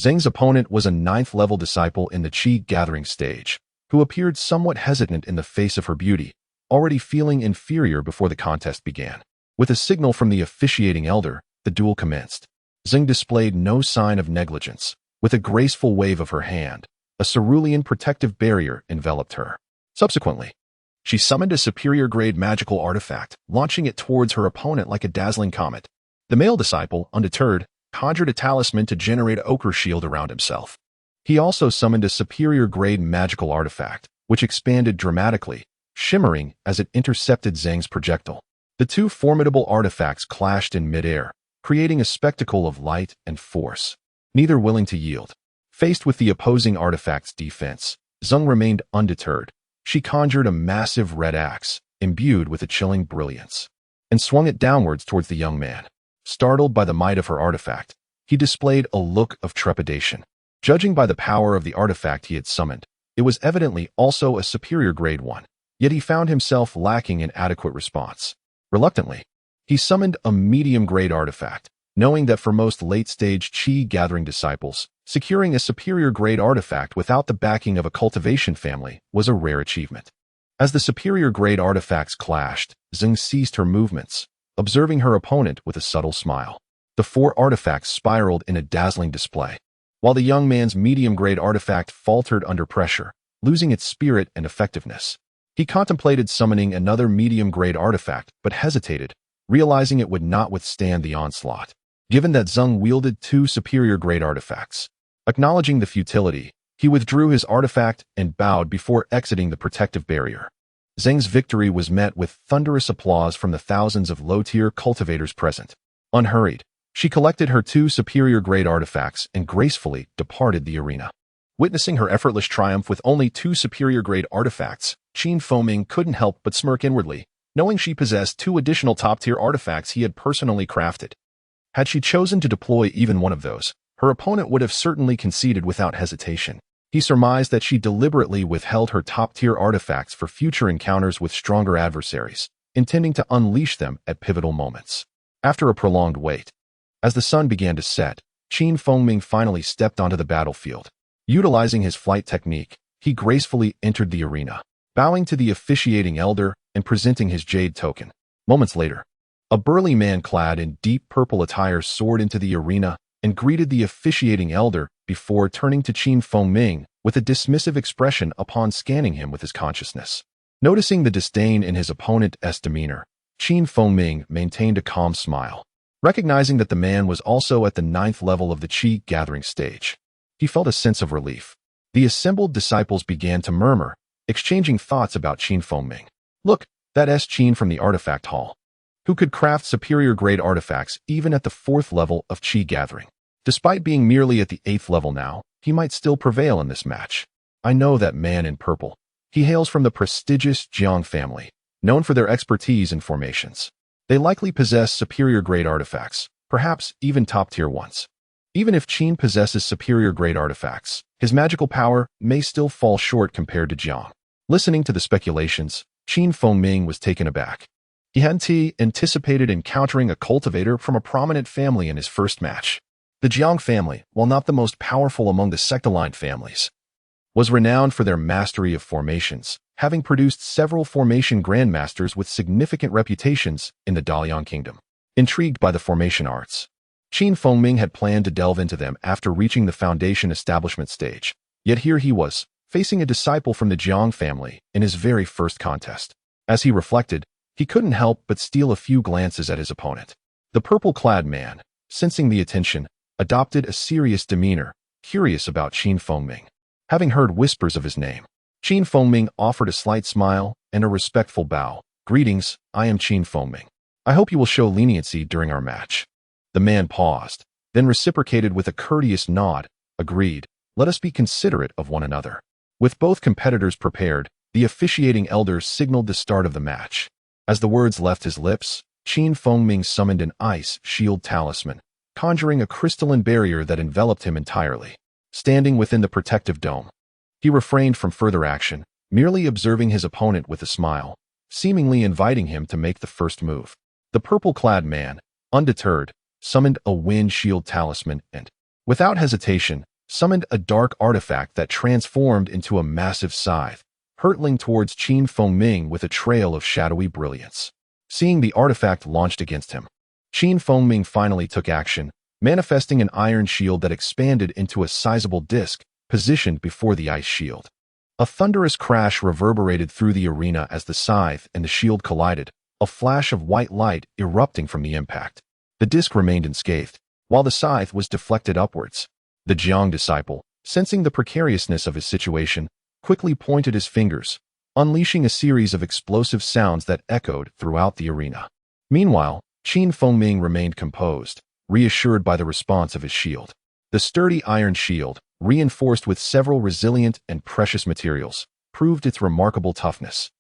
Zheng's opponent was a 9th-level disciple in the Qi gathering stage, who appeared somewhat hesitant in the face of her beauty, already feeling inferior before the contest began. With a signal from the officiating elder, the duel commenced. Zheng displayed no sign of negligence. With a graceful wave of her hand, a cerulean protective barrier enveloped her. Subsequently, she summoned a superior-grade magical artifact, launching it towards her opponent like a dazzling comet. The male disciple, undeterred, conjured a talisman to generate an ochre shield around himself. He also summoned a superior-grade magical artifact, which expanded dramatically, shimmering as it intercepted Zheng's projectile. The 2 formidable artifacts clashed in midair, creating a spectacle of light and force. Neither willing to yield. Faced with the opposing artifact's defense, Zeng remained undeterred. She conjured a massive red axe, imbued with a chilling brilliance, and swung it downwards towards the young man. Startled by the might of her artifact, he displayed a look of trepidation. Judging by the power of the artifact he had summoned, it was evidently also a superior-grade one, yet he found himself lacking in adequate response. Reluctantly, he summoned a medium-grade artifact, knowing that for most late-stage Qi gathering disciples, securing a superior-grade artifact without the backing of a cultivation family was a rare achievement. As the superior-grade artifacts clashed, Zheng ceased her movements, observing her opponent with a subtle smile. The 4 artifacts spiraled in a dazzling display, while the young man's medium-grade artifact faltered under pressure, losing its spirit and effectiveness. He contemplated summoning another medium-grade artifact, but hesitated, realizing it would not withstand the onslaught. Given that Zheng wielded 2 superior-grade artifacts, acknowledging the futility, he withdrew his artifact and bowed before exiting the protective barrier. Zheng's victory was met with thunderous applause from the thousands of low-tier cultivators present. Unhurried, she collected her 2 superior-grade artifacts and gracefully departed the arena. Witnessing her effortless triumph with only 2 superior-grade artifacts, Feng Ming couldn't help but smirk inwardly, knowing she possessed 2 additional top-tier artifacts he had personally crafted. Had she chosen to deploy even one of those, her opponent would have certainly conceded without hesitation. He surmised that she deliberately withheld her top-tier artifacts for future encounters with stronger adversaries, intending to unleash them at pivotal moments. After a prolonged wait, as the sun began to set, Feng finally stepped onto the battlefield. Utilizing his flight technique, he gracefully entered the arena, bowing to the officiating elder and presenting his jade token. Moments later, a burly man clad in deep purple attire soared into the arena and greeted the officiating elder before turning to Ming with a dismissive expression upon scanning him with his consciousness. Noticing the disdain in his opponent's demeanor, Ming maintained a calm smile. Recognizing that the man was also at the 9th level of the Qi gathering stage, he felt a sense of relief. The assembled disciples began to murmur, exchanging thoughts about Feng Ming. Look, that's Qin from the artifact hall, who could craft superior-grade artifacts even at the 4th level of Qi gathering. Despite being merely at the 8th level now, he might still prevail in this match. I know that man in purple. He hails from the prestigious Jiang family, known for their expertise in formations. They likely possess superior-grade artifacts, perhaps even top-tier ones. Even if Qin possesses superior-grade artifacts, his magical power may still fall short compared to Jiang. Listening to the speculations, Feng Ming was taken aback. He hadn't anticipated encountering a cultivator from a prominent family in his first match. The Jiang family, while not the most powerful among the sect-aligned families, was renowned for their mastery of formations, having produced several formation grandmasters with significant reputations in the Dalian kingdom. Intrigued by the formation arts, Feng Ming had planned to delve into them after reaching the foundation establishment stage. Yet here he was, facing a disciple from the Jiang family in his very first contest. As he reflected, he couldn't help but steal a few glances at his opponent. The purple-clad man, sensing the attention, adopted a serious demeanor, curious about Feng Ming. Having heard whispers of his name, Feng Ming offered a slight smile and a respectful bow. Greetings, I am Feng Ming. I hope you will show leniency during our match. The man paused, then reciprocated with a courteous nod. Agreed, let us be considerate of one another. With both competitors prepared, the officiating elder signaled the start of the match. As the words left his lips, Feng Ming summoned an ice shield talisman, conjuring a crystalline barrier that enveloped him entirely. Standing within the protective dome, he refrained from further action, merely observing his opponent with a smile, seemingly inviting him to make the first move. The purple-clad man, undeterred, summoned a wind shield talisman and, without hesitation, summoned a dark artifact that transformed into a massive scythe, hurtling towards Feng Ming with a trail of shadowy brilliance. Seeing the artifact launched against him, Feng Ming finally took action, manifesting an iron shield that expanded into a sizable disc positioned before the ice shield. A thunderous crash reverberated through the arena as the scythe and the shield collided, a flash of white light erupting from the impact. The disc remained unscathed, while the scythe was deflected upwards. The Jiang disciple, sensing the precariousness of his situation, quickly pointed his fingers, unleashing a series of explosive sounds that echoed throughout the arena. Meanwhile, Feng Ming remained composed, reassured by the response of his shield. The sturdy iron shield, reinforced with several resilient and precious materials, proved its remarkable toughness,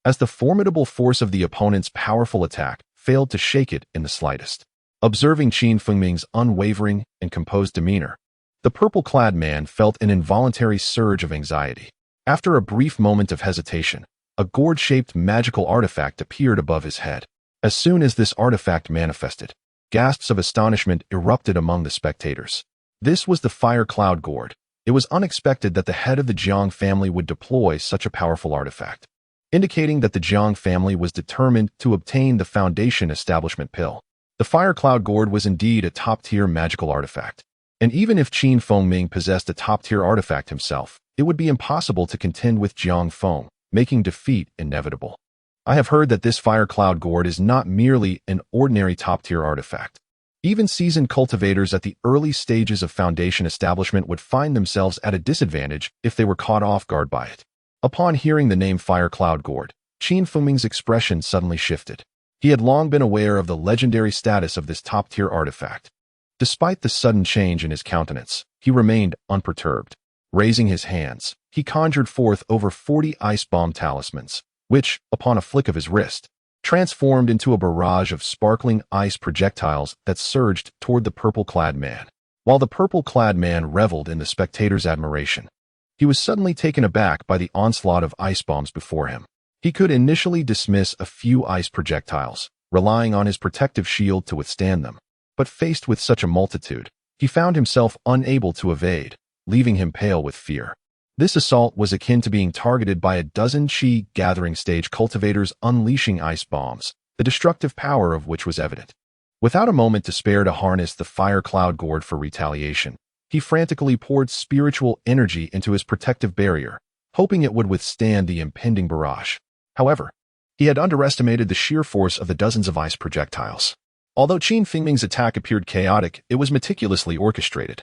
as the formidable force of the opponent's powerful attack failed to shake it in the slightest. Observing Feng Ming's unwavering and composed demeanor, the purple-clad man felt an involuntary surge of anxiety. After a brief moment of hesitation, a gourd-shaped magical artifact appeared above his head. As soon as this artifact manifested, gasps of astonishment erupted among the spectators. This was the Fire Cloud Gourd. It was unexpected that the head of the Jiang family would deploy such a powerful artifact, indicating that the Jiang family was determined to obtain the Foundation Establishment Pill. The Fire Cloud Gourd was indeed a top-tier magical artifact, and even if Feng Ming possessed a top-tier artifact himself, it would be impossible to contend with Jiang Feng, making defeat inevitable. I have heard that this Fire Cloud Gourd is not merely an ordinary top-tier artifact. Even seasoned cultivators at the early stages of Foundation establishment would find themselves at a disadvantage if they were caught off guard by it. Upon hearing the name Fire Cloud Gourd, Feng Ming's expression suddenly shifted. He had long been aware of the legendary status of this top-tier artifact. Despite the sudden change in his countenance, he remained unperturbed. Raising his hands, he conjured forth over 40 ice bomb talismans, which, upon a flick of his wrist, transformed into a barrage of sparkling ice projectiles that surged toward the purple-clad man. While the purple-clad man reveled in the spectators' admiration, he was suddenly taken aback by the onslaught of ice bombs before him. He could initially dismiss a few ice projectiles, relying on his protective shield to withstand them. But faced with such a multitude, he found himself unable to evade, leaving him pale with fear. This assault was akin to being targeted by a dozen Qi gathering stage cultivators unleashing ice bombs, the destructive power of which was evident. Without a moment to spare to harness the fire cloud gourd for retaliation, he frantically poured spiritual energy into his protective barrier, hoping it would withstand the impending barrage. However, he had underestimated the sheer force of the dozens of ice projectiles. Although Qin Fengming's attack appeared chaotic, it was meticulously orchestrated,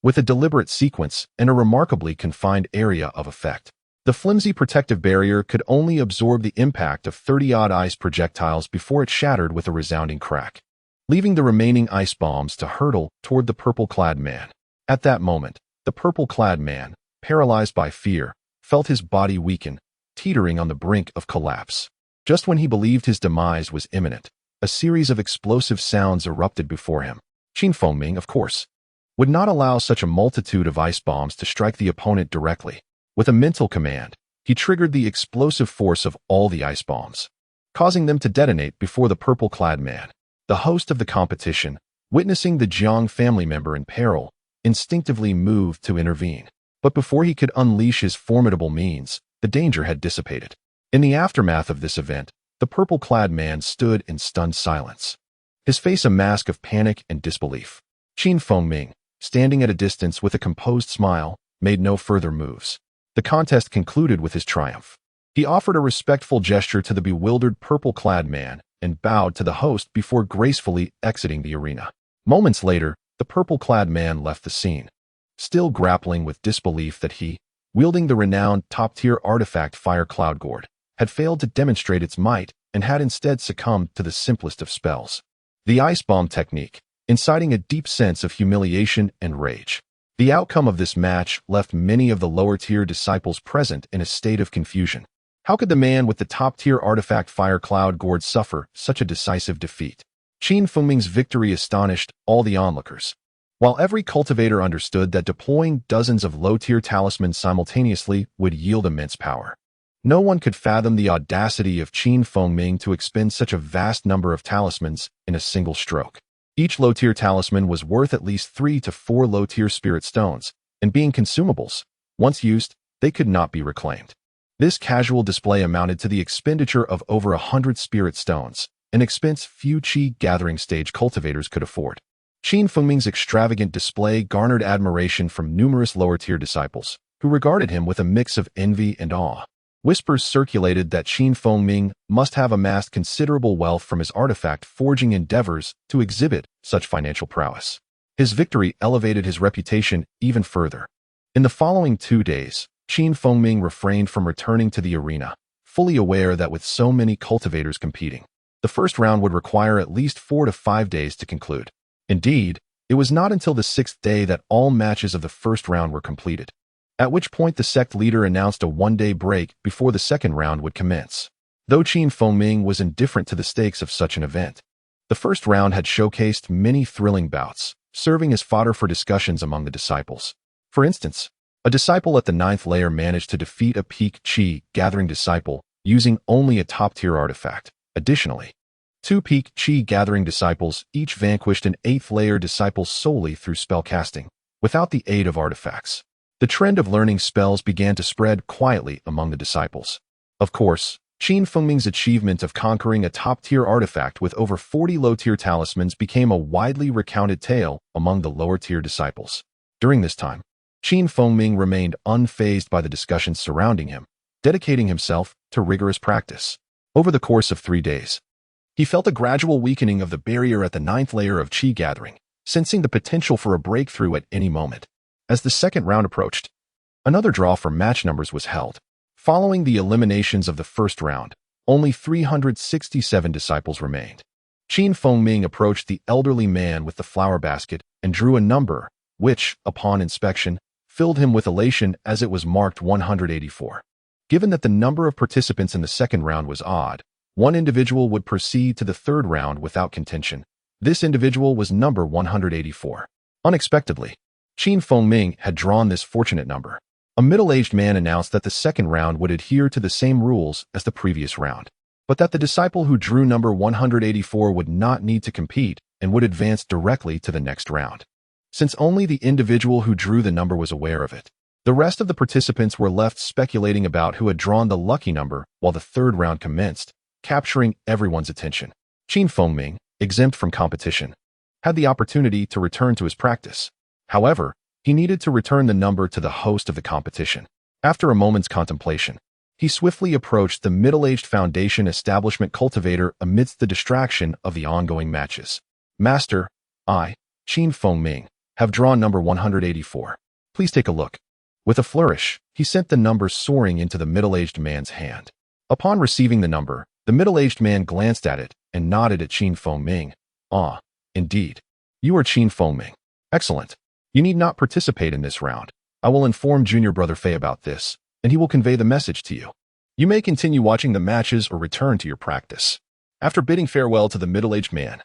with a deliberate sequence and a remarkably confined area of effect. The flimsy protective barrier could only absorb the impact of 30-odd ice projectiles before it shattered with a resounding crack, leaving the remaining ice bombs to hurtle toward the purple-clad man. At that moment, the purple-clad man, paralyzed by fear, felt his body weaken, teetering on the brink of collapse. Just when he believed his demise was imminent, a series of explosive sounds erupted before him. Qin Fengming, of course, would not allow such a multitude of ice bombs to strike the opponent directly. With a mental command, he triggered the explosive force of all the ice bombs, causing them to detonate before the purple-clad man. The host of the competition, witnessing the Jiang family member in peril, instinctively moved to intervene. But before he could unleash his formidable means, the danger had dissipated. In the aftermath of this event, the purple-clad man stood in stunned silence, his face a mask of panic and disbelief. Qin Fengming, standing at a distance with a composed smile, made no further moves. The contest concluded with his triumph. He offered a respectful gesture to the bewildered purple-clad man and bowed to the host before gracefully exiting the arena. Moments later, the purple-clad man left the scene, still grappling with disbelief that he, wielding the renowned top-tier artifact Fire Cloud Gourd, had failed to demonstrate its might and had instead succumbed to the simplest of spells, the ice bomb technique, inciting a deep sense of humiliation and rage. The outcome of this match left many of the lower-tier disciples present in a state of confusion. How could the man with the top-tier artifact Fire Cloud Gourd suffer such a decisive defeat? Qin Fengming's victory astonished all the onlookers. While every cultivator understood that deploying dozens of low-tier talismans simultaneously would yield immense power, no one could fathom the audacity of Qin Fengming to expend such a vast number of talismans in a single stroke. Each low-tier talisman was worth at least 3 to 4 low-tier spirit stones, and being consumables, once used, they could not be reclaimed. This casual display amounted to the expenditure of over 100 spirit stones, an expense few Qi gathering stage cultivators could afford. Qin Fengming's extravagant display garnered admiration from numerous lower-tier disciples, who regarded him with a mix of envy and awe. Whispers circulated that Qin Fengming must have amassed considerable wealth from his artifact forging endeavors to exhibit such financial prowess. His victory elevated his reputation even further. In the following 2 days, Qin Fengming refrained from returning to the arena, fully aware that with so many cultivators competing, the first round would require at least 4 to 5 days to conclude. Indeed, it was not until the 6th day that all matches of the first round were completed, at which point the sect leader announced a 1-day break before the second round would commence. Though Qin Fengming was indifferent to the stakes of such an event, the first round had showcased many thrilling bouts, serving as fodder for discussions among the disciples. For instance, a disciple at the 9th layer managed to defeat a peak Qi gathering disciple using only a top-tier artifact. Additionally, 2 peak Qi gathering disciples each vanquished an 8th layer disciple solely through spellcasting, without the aid of artifacts. The trend of learning spells began to spread quietly among the disciples. Of course, Qin Fengming's achievement of conquering a top-tier artifact with over 40 low-tier talismans became a widely recounted tale among the lower-tier disciples. During this time, Qin Fengming remained unfazed by the discussions surrounding him, dedicating himself to rigorous practice. Over the course of 3 days, he felt a gradual weakening of the barrier at the 9th layer of Qi gathering, sensing the potential for a breakthrough at any moment. As the second round approached, another draw for match numbers was held. Following the eliminations of the first round, only 367 disciples remained. Qin Fengming approached the elderly man with the flower basket and drew a number, which, upon inspection, filled him with elation as it was marked 184. Given that the number of participants in the second round was odd, one individual would proceed to the third round without contention. This individual was number 184. Unexpectedly, Qin Fengming had drawn this fortunate number. A middle-aged man announced that the second round would adhere to the same rules as the previous round. but that the disciple who drew number 184 would not need to compete and would advance directly to the next round. Since only the individual who drew the number was aware of it, the rest of the participants were left speculating about who had drawn the lucky number while the third round commenced, capturing everyone's attention. Feng, exempt from competition, had the opportunity to return to his practice. However, he needed to return the number to the host of the competition. After a moment's contemplation, he swiftly approached the middle-aged foundation establishment cultivator amidst the distraction of the ongoing matches. Master, I, Feng, have drawn number 184. Please take a look. With a flourish, he sent the number soaring into the middle-aged man's hand. Upon receiving the number, the middle-aged man glanced at it and nodded at Feng. Ah, indeed. You are Feng. Excellent. You need not participate in this round. I will inform Junior Brother Fei about this, and he will convey the message to you. You may continue watching the matches or return to your practice. After bidding farewell to the middle-aged man,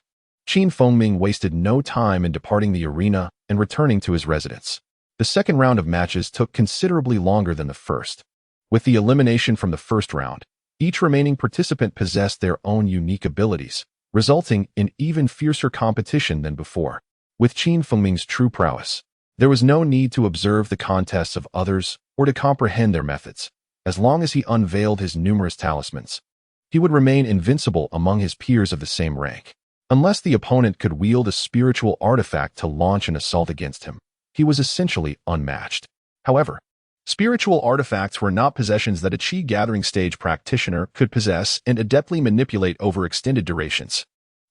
Feng wasted no time in departing the arena and returning to his residence. The second round of matches took considerably longer than the first. With the elimination from the first round, each remaining participant possessed their own unique abilities, resulting in even fiercer competition than before. With Feng's true prowess, there was no need to observe the contests of others or to comprehend their methods. As long as he unveiled his numerous talismans, he would remain invincible among his peers of the same rank. Unless the opponent could wield a spiritual artifact to launch an assault against him, he was essentially unmatched. However, spiritual artifacts were not possessions that a Qi gathering stage practitioner could possess and adeptly manipulate over extended durations.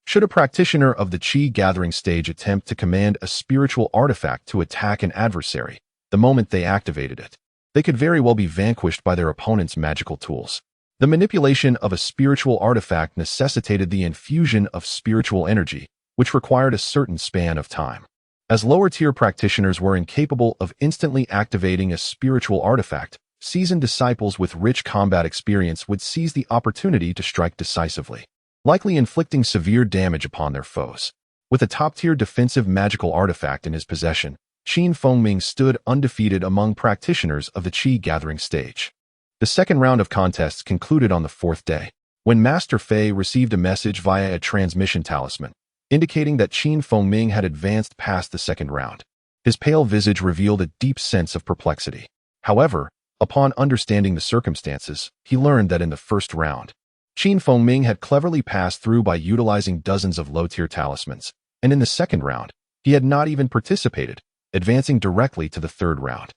Should a practitioner of the Qi gathering stage attempt to command a spiritual artifact to attack an adversary, the moment they activated it, they could very well be vanquished by their opponent's magical tools. The manipulation of a spiritual artifact necessitated the infusion of spiritual energy, which required a certain span of time. As lower-tier practitioners were incapable of instantly activating a spiritual artifact, seasoned disciples with rich combat experience would seize the opportunity to strike decisively, likely inflicting severe damage upon their foes. With a top-tier defensive magical artifact in his possession, Feng stood undefeated among practitioners of the Qi gathering stage. The second round of contests concluded on the fourth day, when Master Fei received a message via a transmission talisman, indicating that Feng had advanced past the second round. His pale visage revealed a deep sense of perplexity. However, upon understanding the circumstances, he learned that in the first round, Feng had cleverly passed through by utilizing dozens of low-tier talismans, and in the second round, he had not even participated, advancing directly to the third round.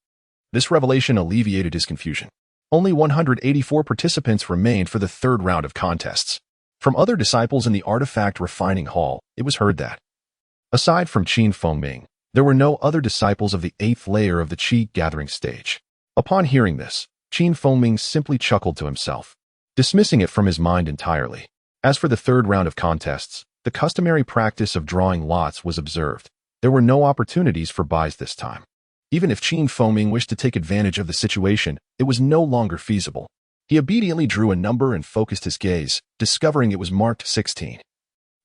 This revelation alleviated his confusion. Only 184 participants remained for the third round of contests. From other disciples in the artifact refining hall, it was heard that, aside from Feng, there were no other disciples of the 8th layer of the Qi gathering stage. Upon hearing this, Feng simply chuckled to himself, dismissing it from his mind entirely. As for the third round of contests, the customary practice of drawing lots was observed. There were no opportunities for buys this time. Even if Feng wished to take advantage of the situation, it was no longer feasible. He obediently drew a number and focused his gaze, discovering it was marked 16,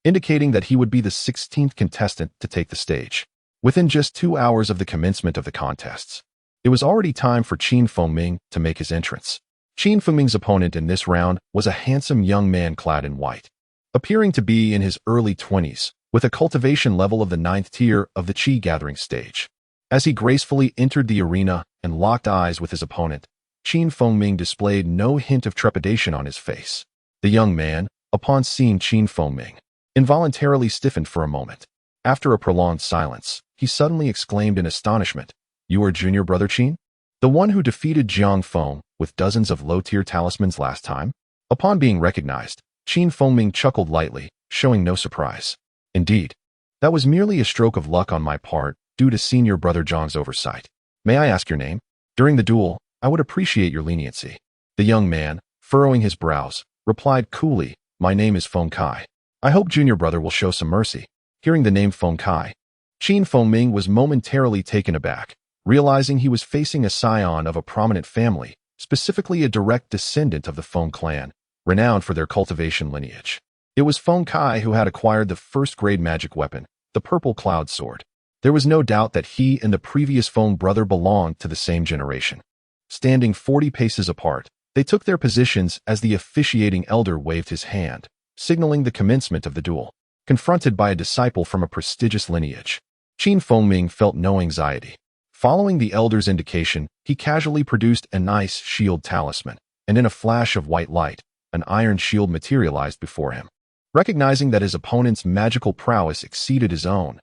indicating that he would be the 16th contestant to take the stage. Within just 2 hours of the commencement of the contests, it was already time for Feng to make his entrance. Feng's opponent in this round was a handsome young man clad in white, appearing to be in his early 20s, with a cultivation level of the 9th tier of the Qi gathering stage. As he gracefully entered the arena and locked eyes with his opponent, Feng displayed no hint of trepidation on his face. The young man, upon seeing Feng, involuntarily stiffened for a moment. After a prolonged silence, he suddenly exclaimed in astonishment, "You are Junior Brother Qin? The one who defeated Feng with dozens of low-tier talismans last time?" Upon being recognized, Feng chuckled lightly, showing no surprise. "Indeed, that was merely a stroke of luck on my part due to Senior Brother Zhang's oversight. May I ask your name? During the duel, I would appreciate your leniency." The young man, furrowing his brows, replied coolly, "My name is Feng Kai. I hope Junior Brother will show some mercy." Hearing the name Feng Kai, Feng was momentarily taken aback, realizing he was facing a scion of a prominent family, specifically a direct descendant of the Feng clan, renowned for their cultivation lineage. It was Feng Kai who had acquired the first-grade magic weapon, the Purple Cloud Sword. There was no doubt that he and the previous Feng brother belonged to the same generation. Standing 40 paces apart, They took their positions as the officiating elder waved his hand, signaling the commencement of the duel. Confronted by a disciple from a prestigious lineage, Feng felt no anxiety. Following the elder's indication, he casually produced an ice shield talisman, and in a flash of white light, an iron shield materialized before him. Recognizing that his opponent's magical prowess exceeded his own,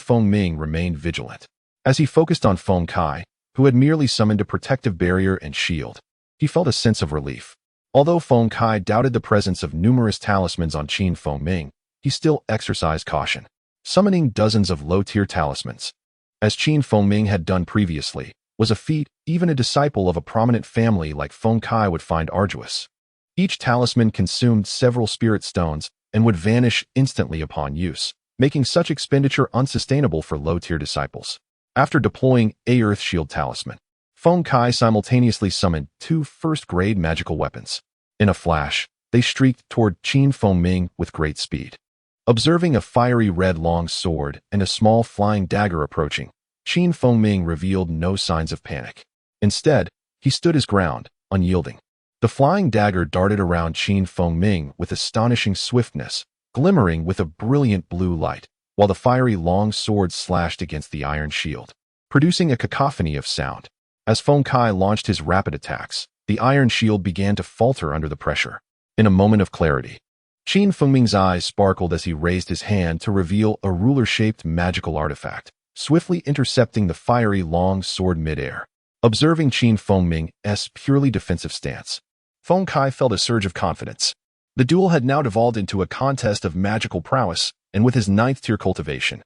Ming remained vigilant. As he focused on Feng Kai, who had merely summoned a protective barrier and shield, he felt a sense of relief. Although Feng Kai doubted the presence of numerous talismans on Feng Ming, he still exercised caution, summoning dozens of low-tier talismans. As Feng Ming had done previously, was a feat even a disciple of a prominent family like Feng Kai would find arduous. Each talisman consumed several spirit stones and would vanish instantly upon use, making such expenditure unsustainable for low-tier disciples. After deploying a Earth Shield talisman, Feng Kai simultaneously summoned 2 first-grade magical weapons. In a flash, they streaked toward Feng Ming with great speed. Observing a fiery red long sword and a small flying dagger approaching, Feng Ming revealed no signs of panic. Instead, he stood his ground, unyielding. The flying dagger darted around Feng Ming with astonishing swiftness, glimmering with a brilliant blue light, while the fiery long sword slashed against the iron shield, producing a cacophony of sound. As Feng Kai launched his rapid attacks, the iron shield began to falter under the pressure. In a moment of clarity, Feng Ming's eyes sparkled as he raised his hand to reveal a ruler-shaped magical artifact, swiftly intercepting the fiery long sword midair. Observing Feng Ming's purely defensive stance, Feng Kai felt a surge of confidence. The duel had now devolved into a contest of magical prowess, and with his 9th-tier cultivation,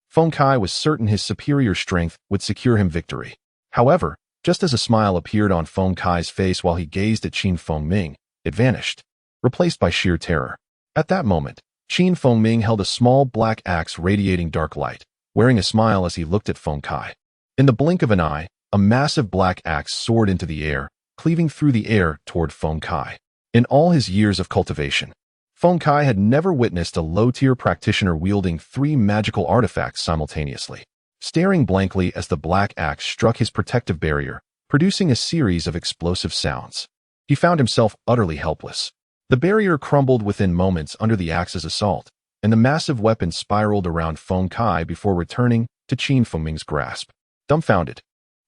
Feng Kai was certain his superior strength would secure him victory. However, just as a smile appeared on Feng Kai's face while he gazed at Feng Ming, it vanished, replaced by sheer terror. At that moment, Feng Ming held a small black axe radiating dark light, wearing a smile as he looked at Feng Kai. In the blink of an eye, a massive black axe soared into the air, cleaving through the air toward Feng Kai. In all his years of cultivation, Feng Kai had never witnessed a low-tier practitioner wielding 3 magical artifacts simultaneously. Staring blankly as the black axe struck his protective barrier, producing a series of explosive sounds, he found himself utterly helpless. The barrier crumbled within moments under the axe's assault, and the massive weapon spiraled around Feng Kai before returning to Feng Ming's grasp. Dumbfounded,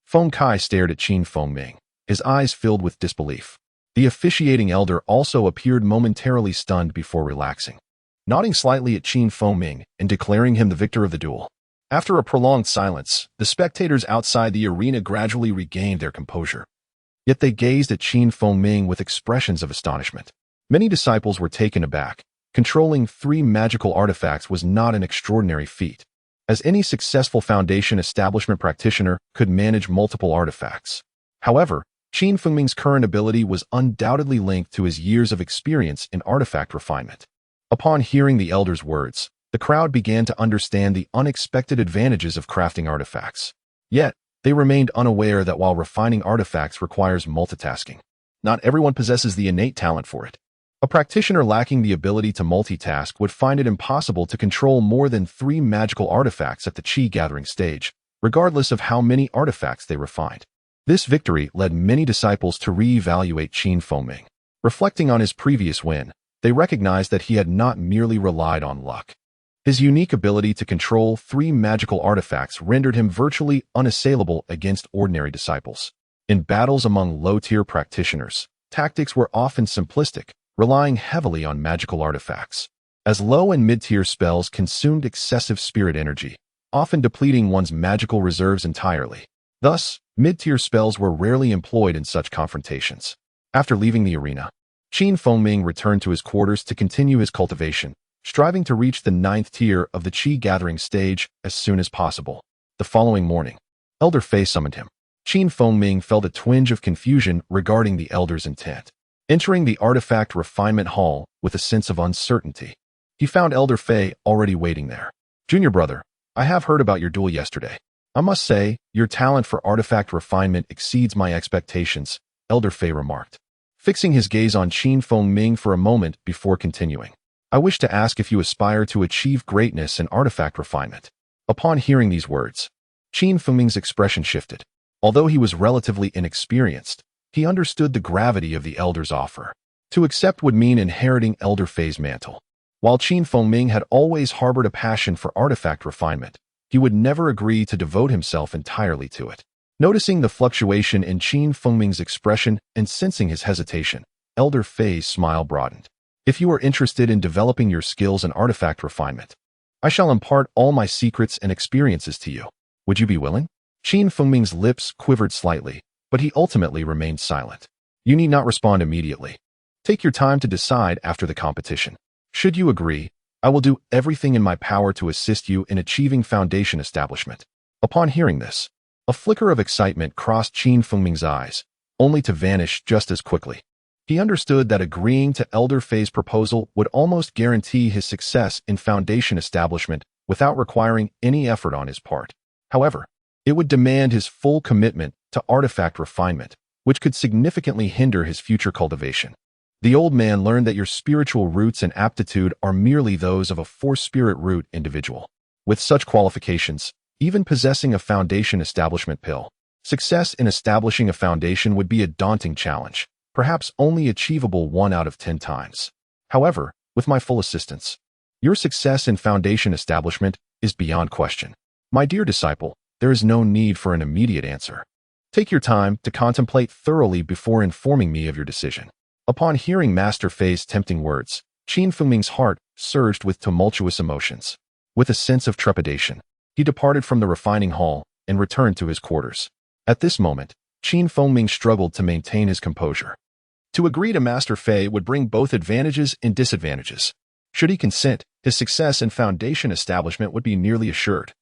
Feng Kai stared at Feng Ming, his eyes filled with disbelief. The officiating elder also appeared momentarily stunned before relaxing, nodding slightly at Feng Ming and declaring him the victor of the duel. After a prolonged silence, the spectators outside the arena gradually regained their composure. Yet they gazed at Feng Ming with expressions of astonishment. Many disciples were taken aback. Controlling 3 magical artifacts was not an extraordinary feat, as any successful Foundation establishment practitioner could manage multiple artifacts. However, Feng Ming's current ability was undoubtedly linked to his years of experience in artifact refinement. Upon hearing the elder's words, the crowd began to understand the unexpected advantages of crafting artifacts. Yet, they remained unaware that while refining artifacts requires multitasking, not everyone possesses the innate talent for it. A practitioner lacking the ability to multitask would find it impossible to control more than 3 magical artifacts at the Qi gathering stage, regardless of how many artifacts they refined. This victory led many disciples to re-evaluate Feng Ming. Reflecting on his previous win, they recognized that he had not merely relied on luck. His unique ability to control 3 magical artifacts rendered him virtually unassailable against ordinary disciples. In battles among low-tier practitioners, tactics were often simplistic, relying heavily on magical artifacts, as low and mid-tier spells consumed excessive spirit energy, often depleting one's magical reserves entirely. Thus, mid-tier spells were rarely employed in such confrontations. After leaving the arena, Feng Ming returned to his quarters to continue his cultivation, striving to reach the 9th tier of the Qi gathering stage as soon as possible. The following morning, Elder Fei summoned him. Feng Ming felt a twinge of confusion regarding the elder's intent. Entering the artifact refinement hall with a sense of uncertainty, he found Elder Fei already waiting there. "Junior brother, I have heard about your duel yesterday. I must say, your talent for artifact refinement exceeds my expectations," Elder Fei remarked, fixing his gaze on Feng Ming for a moment before continuing. "I wish to ask if you aspire to achieve greatness in artifact refinement." Upon hearing these words, Feng Ming's expression shifted. Although he was relatively inexperienced, He understood the gravity of the elder's offer. To accept would mean inheriting Elder Fei's mantle. While Qin Fengming had always harbored a passion for artifact refinement, he would never agree to devote himself entirely to it. Noticing the fluctuation in Qin Fengming's expression and sensing his hesitation, Elder Fei's smile broadened. If you are interested in developing your skills in artifact refinement, I shall impart all my secrets and experiences to you. Would you be willing? Qin Fengming's lips quivered slightly, but he ultimately remained silent. You need not respond immediately. Take your time to decide after the competition. Should you agree, I will do everything in my power to assist you in achieving foundation establishment. Upon hearing this, a flicker of excitement crossed Qin Fengming's eyes, only to vanish just as quickly. He understood that agreeing to Elder Fei's proposal would almost guarantee his success in foundation establishment without requiring any effort on his part. However, it would demand his full commitment to artifact refinement, which could significantly hinder his future cultivation. The old man learned that your spiritual roots and aptitude are merely those of a force spirit root individual. With such qualifications, even possessing a foundation establishment pill, success in establishing a foundation would be a daunting challenge, perhaps only achievable 1 out of 10 times. However, with my full assistance, your success in foundation establishment is beyond question. My dear disciple, there is no need for an immediate answer. Take your time to contemplate thoroughly before informing me of your decision. Upon hearing Master Fei's tempting words, Qin Fengming's heart surged with tumultuous emotions. With a sense of trepidation, he departed from the refining hall and returned to his quarters. At this moment, Qin Fengming struggled to maintain his composure. To agree to Master Fei would bring both advantages and disadvantages. Should he consent, his success in foundation establishment would be nearly assured,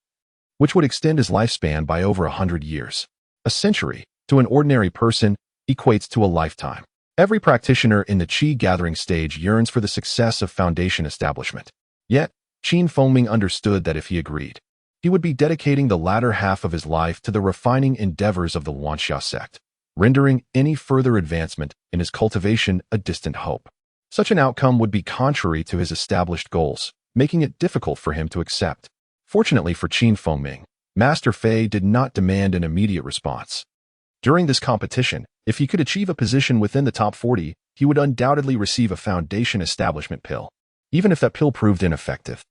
which would extend his lifespan by over 100 years. A century, to an ordinary person, equates to a lifetime. Every practitioner in the Qi gathering stage yearns for the success of foundation establishment. Yet, Qin Fengming understood that if he agreed, he would be dedicating the latter half of his life to the refining endeavors of the Wanxia sect, rendering any further advancement in his cultivation a distant hope. Such an outcome would be contrary to his established goals, making it difficult for him to accept. Fortunately for Qin Fengming, Master Fei did not demand an immediate response. During this competition, if he could achieve a position within the top 40, he would undoubtedly receive a foundation establishment pill. Even if that pill proved ineffective,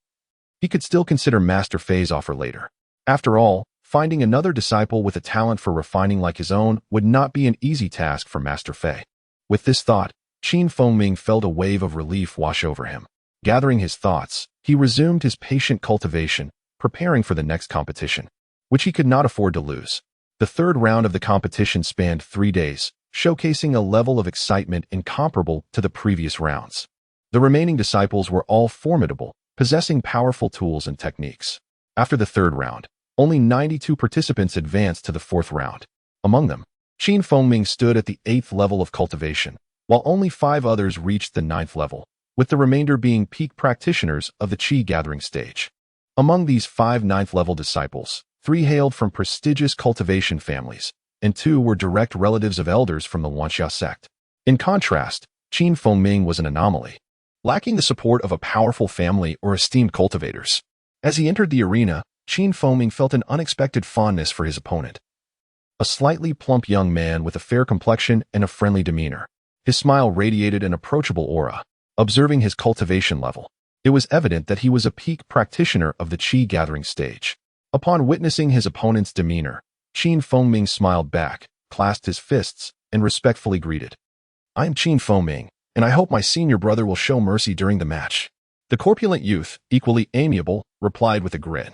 he could still consider Master Fei's offer later. After all, finding another disciple with a talent for refining like his own would not be an easy task for Master Fei. With this thought, Qin Fengming felt a wave of relief wash over him. Gathering his thoughts, he resumed his patient cultivation, preparing for the next competition, which he could not afford to lose. The third round of the competition spanned 3 days, showcasing a level of excitement incomparable to the previous rounds. The remaining disciples were all formidable, possessing powerful tools and techniques. After the third round, only 92 participants advanced to the fourth round. Among them, Qin Fengming stood at the 8th level of cultivation, while only 5 others reached the 9th level, with the remainder being peak practitioners of the Qi gathering stage. Among these 5 9th-level disciples, 3 hailed from prestigious cultivation families, and 2 were direct relatives of elders from the Wanxia sect. In contrast, Qin Fengming was an anomaly, lacking the support of a powerful family or esteemed cultivators. As he entered the arena, Qin Fengming felt an unexpected fondness for his opponent. A slightly plump young man with a fair complexion and a friendly demeanor. His smile radiated an approachable aura. Observing his cultivation level, it was evident that he was a peak practitioner of the Qi gathering stage. Upon witnessing his opponent's demeanor, Qin Fengming smiled back, clasped his fists, and respectfully greeted. I am Qin Fengming, and I hope my senior brother will show mercy during the match. The corpulent youth, equally amiable, replied with a grin.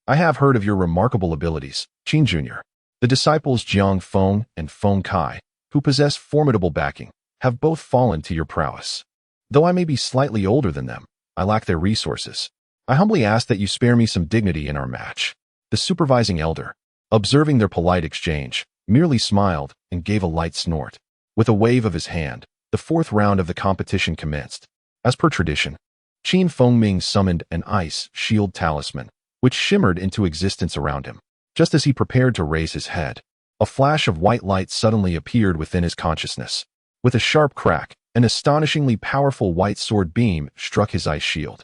I have heard of your remarkable abilities, Qin Jr. The disciples Jiang Feng and Feng Kai, who possess formidable backing, have both fallen to your prowess. Though I may be slightly older than them, I lack their resources. I humbly ask that you spare me some dignity in our match. The supervising elder, observing their polite exchange, merely smiled and gave a light snort. With a wave of his hand, the 4th round of the competition commenced. As per tradition, Qin Fengming summoned an ice shield talisman, which shimmered into existence around him. Just as he prepared to raise his head, a flash of white light suddenly appeared within his consciousness. With a sharp crack, an astonishingly powerful white sword beam struck his ice shield.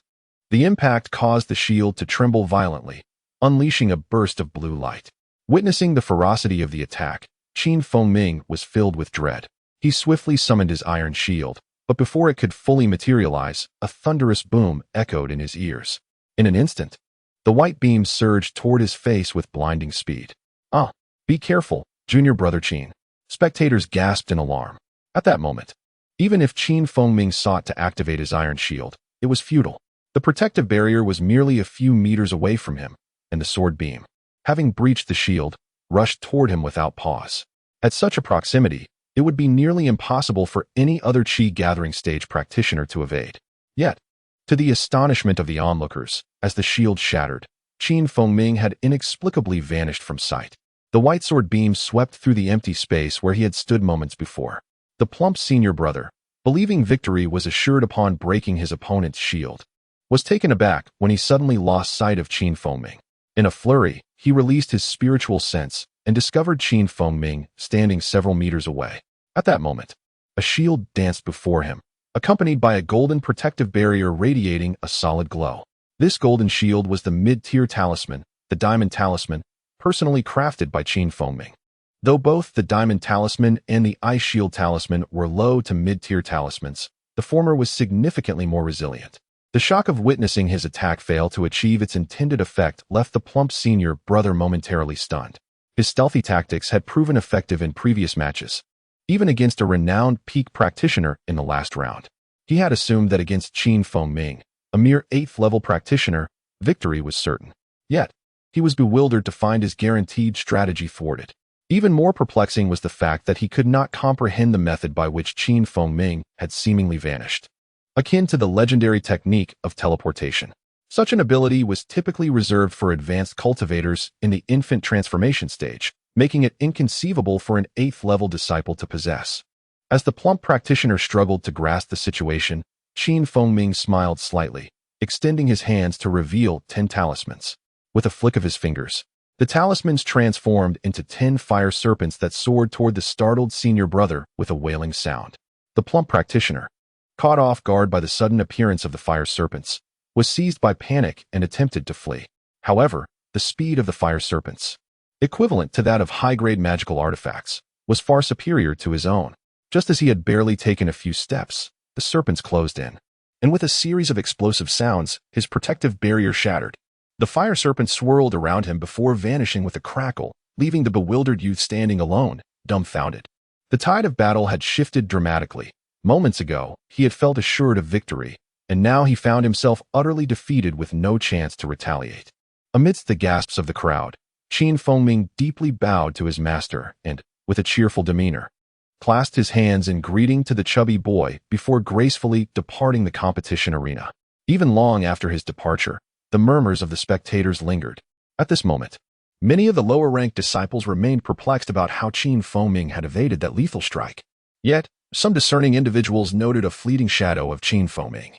The impact caused the shield to tremble violently, unleashing a burst of blue light. Witnessing the ferocity of the attack, Ming was filled with dread. He swiftly summoned his iron shield, but before it could fully materialize, a thunderous boom echoed in his ears. In an instant, the white beam surged toward his face with blinding speed. "Ah, be careful, junior brother Qin." Spectators gasped in alarm. At that moment, even if Feng Ming sought to activate his iron shield, it was futile. The protective barrier was merely a few meters away from him, and the sword beam, having breached the shield, rushed toward him without pause. At such a proximity, it would be nearly impossible for any other Qi gathering stage practitioner to evade. Yet, to the astonishment of the onlookers, as the shield shattered, Feng Ming had inexplicably vanished from sight. The white sword beam swept through the empty space where he had stood moments before. The plump senior brother, believing victory was assured upon breaking his opponent's shield, was taken aback when he suddenly lost sight of Feng Ming. In a flurry, he released his spiritual sense and discovered Feng Ming standing several meters away. At that moment, a shield danced before him, accompanied by a golden protective barrier radiating a solid glow. This golden shield was the mid-tier talisman, the Diamond Talisman, personally crafted by Feng Ming. Though both the Diamond Talisman and the Ice Shield Talisman were low to mid-tier talismans, the former was significantly more resilient. The shock of witnessing his attack fail to achieve its intended effect left the plump senior brother momentarily stunned. His stealthy tactics had proven effective in previous matches, even against a renowned peak practitioner in the last round. He had assumed that against Feng Ming, a mere 8th level practitioner, victory was certain. Yet, he was bewildered to find his guaranteed strategy thwarted. Even more perplexing was the fact that he could not comprehend the method by which Feng Ming had seemingly vanished. Akin to the legendary technique of teleportation, such an ability was typically reserved for advanced cultivators in the infant transformation stage, making it inconceivable for an 8th level disciple to possess. As the plump practitioner struggled to grasp the situation, Feng Ming smiled slightly, extending his hands to reveal 10 talismans. With a flick of his fingers, the talismans transformed into 10 fire serpents that soared toward the startled senior brother with a wailing sound. The plump practitioner, caught off guard by the sudden appearance of the fire serpents, was seized by panic and attempted to flee. However, the speed of the fire serpents, equivalent to that of high-grade magical artifacts, was far superior to his own. Just as he had barely taken a few steps, the serpents closed in, and with a series of explosive sounds, his protective barrier shattered. The fire serpent swirled around him before vanishing with a crackle, leaving the bewildered youth standing alone, dumbfounded. The tide of battle had shifted dramatically. Moments ago, he had felt assured of victory, and now he found himself utterly defeated with no chance to retaliate. Amidst the gasps of the crowd, Feng Ming deeply bowed to his master and, with a cheerful demeanor, clasped his hands in greeting to the chubby boy before gracefully departing the competition arena. Even long after his departure, the murmurs of the spectators lingered. At this moment, many of the lower-ranked disciples remained perplexed about how Feng Ming had evaded that lethal strike. Yet, some discerning individuals noted a fleeting shadow of Feng Ming,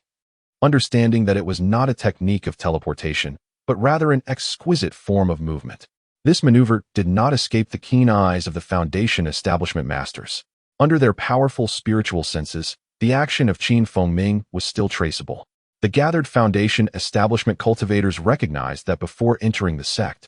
understanding that it was not a technique of teleportation, but rather an exquisite form of movement. This maneuver did not escape the keen eyes of the Foundation establishment masters. Under their powerful spiritual senses, the action of Feng Ming was still traceable. The gathered Foundation establishment cultivators recognized that before entering the sect,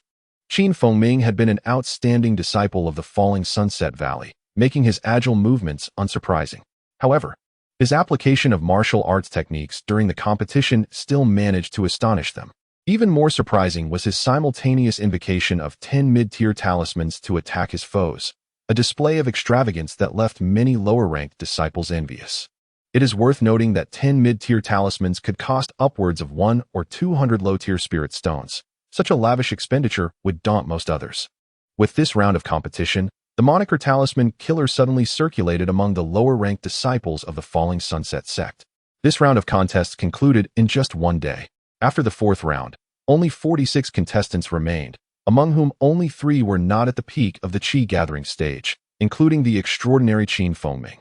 Feng Ming had been an outstanding disciple of the Falling Sunset Valley, making his agile movements unsurprising. However, his application of martial arts techniques during the competition still managed to astonish them. Even more surprising was his simultaneous invocation of 10 mid-tier talismans to attack his foes, a display of extravagance that left many lower-ranked disciples envious. It is worth noting that 10 mid-tier talismans could cost upwards of 1 or 200 low-tier spirit stones. Such a lavish expenditure would daunt most others. With this round of competition, the moniker Talisman Killer suddenly circulated among the lower-ranked disciples of the Falling Sunset sect. This round of contests concluded in just one day. After the 4th round, only 46 contestants remained, among whom only 3 were not at the peak of the Qi gathering stage, including the extraordinary Feng Ming.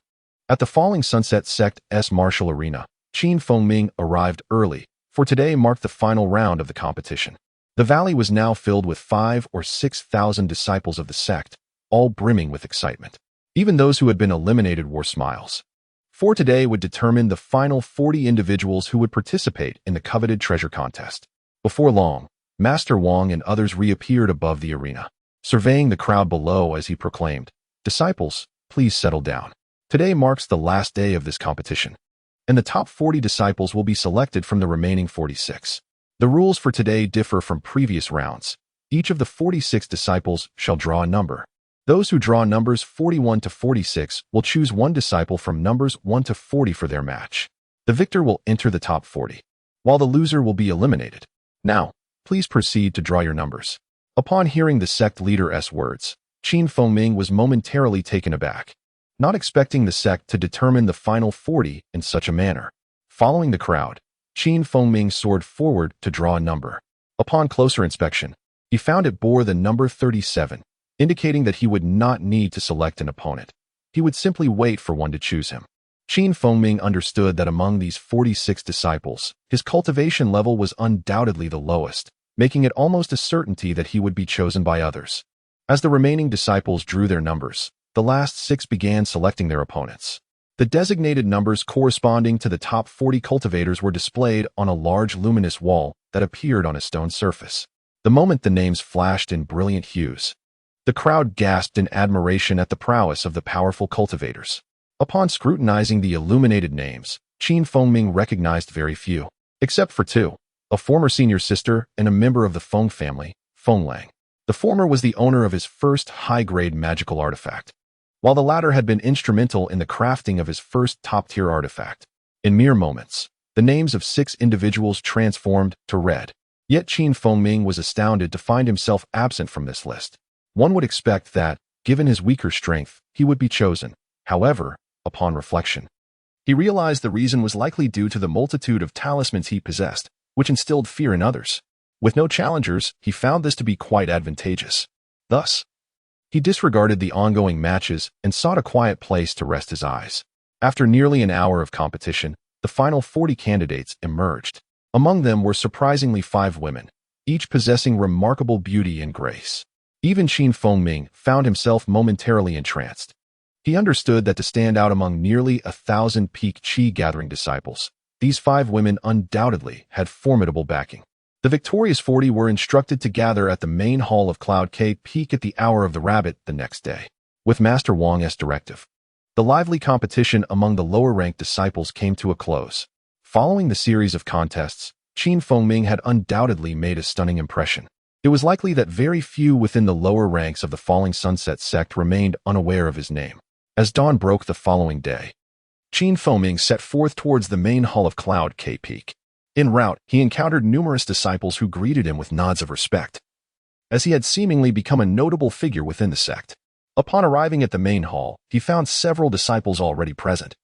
At the Falling Sunset Sect's martial arena, Feng Ming arrived early, for today marked the final round of the competition. The valley was now filled with 5,000 or 6,000 disciples of the sect, all brimming with excitement. Even those who had been eliminated wore smiles. For today would determine the final 40 individuals who would participate in the coveted treasure contest. Before long, Master Wang and others reappeared above the arena, surveying the crowd below as he proclaimed, Disciples, please settle down. Today marks the last day of this competition, and the top 40 disciples will be selected from the remaining 46. The rules for today differ from previous rounds. Each of the 46 disciples shall draw a number. Those who draw numbers 41 to 46 will choose one disciple from numbers 1 to 40 for their match. The victor will enter the top 40, while the loser will be eliminated. Now, please proceed to draw your numbers. Upon hearing the sect leader's words, Ming was momentarily taken aback, not expecting the sect to determine the final 40 in such a manner. Following the crowd, Ming soared forward to draw a number. Upon closer inspection, he found it bore the number 37, indicating that he would not need to select an opponent. He would simply wait for one to choose him. Ming understood that among these 46 disciples, his cultivation level was undoubtedly the lowest, making it almost a certainty that he would be chosen by others. As the remaining disciples drew their numbers, the last 6 began selecting their opponents. The designated numbers corresponding to the top 40 cultivators were displayed on a large luminous wall that appeared on a stone surface. The moment the names flashed in brilliant hues, the crowd gasped in admiration at the prowess of the powerful cultivators. Upon scrutinizing the illuminated names, Ming recognized very few, except for 2, a former senior sister and a member of the Feng family, Feng. The former was the owner of his first high-grade magical artifact, while the latter had been instrumental in the crafting of his first top-tier artifact. In mere moments, the names of 6 individuals transformed to red. Yet Ming was astounded to find himself absent from this list. One would expect that, given his weaker strength, he would be chosen. However, upon reflection, he realized the reason was likely due to the multitude of talismans he possessed, which instilled fear in others. With no challengers, he found this to be quite advantageous. Thus, he disregarded the ongoing matches and sought a quiet place to rest his eyes. After nearly an hour of competition, the final 40 candidates emerged. Among them were surprisingly 5 women, each possessing remarkable beauty and grace. Even Ming found himself momentarily entranced. He understood that to stand out among nearly 1,000 peak chi-gathering disciples, these 5 women undoubtedly had formidable backing. The victorious 40 were instructed to gather at the main hall of Cloud K Peak at the hour of the rabbit the next day. With Master Wang's directive, the lively competition among the lower-ranked disciples came to a close. Following the series of contests, Ming had undoubtedly made a stunning impression. It was likely that very few within the lower ranks of the Falling Sunset sect remained unaware of his name. As dawn broke the following day, Ming set forth towards the main hall of Cloud K Peak. En route, he encountered numerous disciples who greeted him with nods of respect, as he had seemingly become a notable figure within the sect. Upon arriving at the main hall, he found several disciples already present,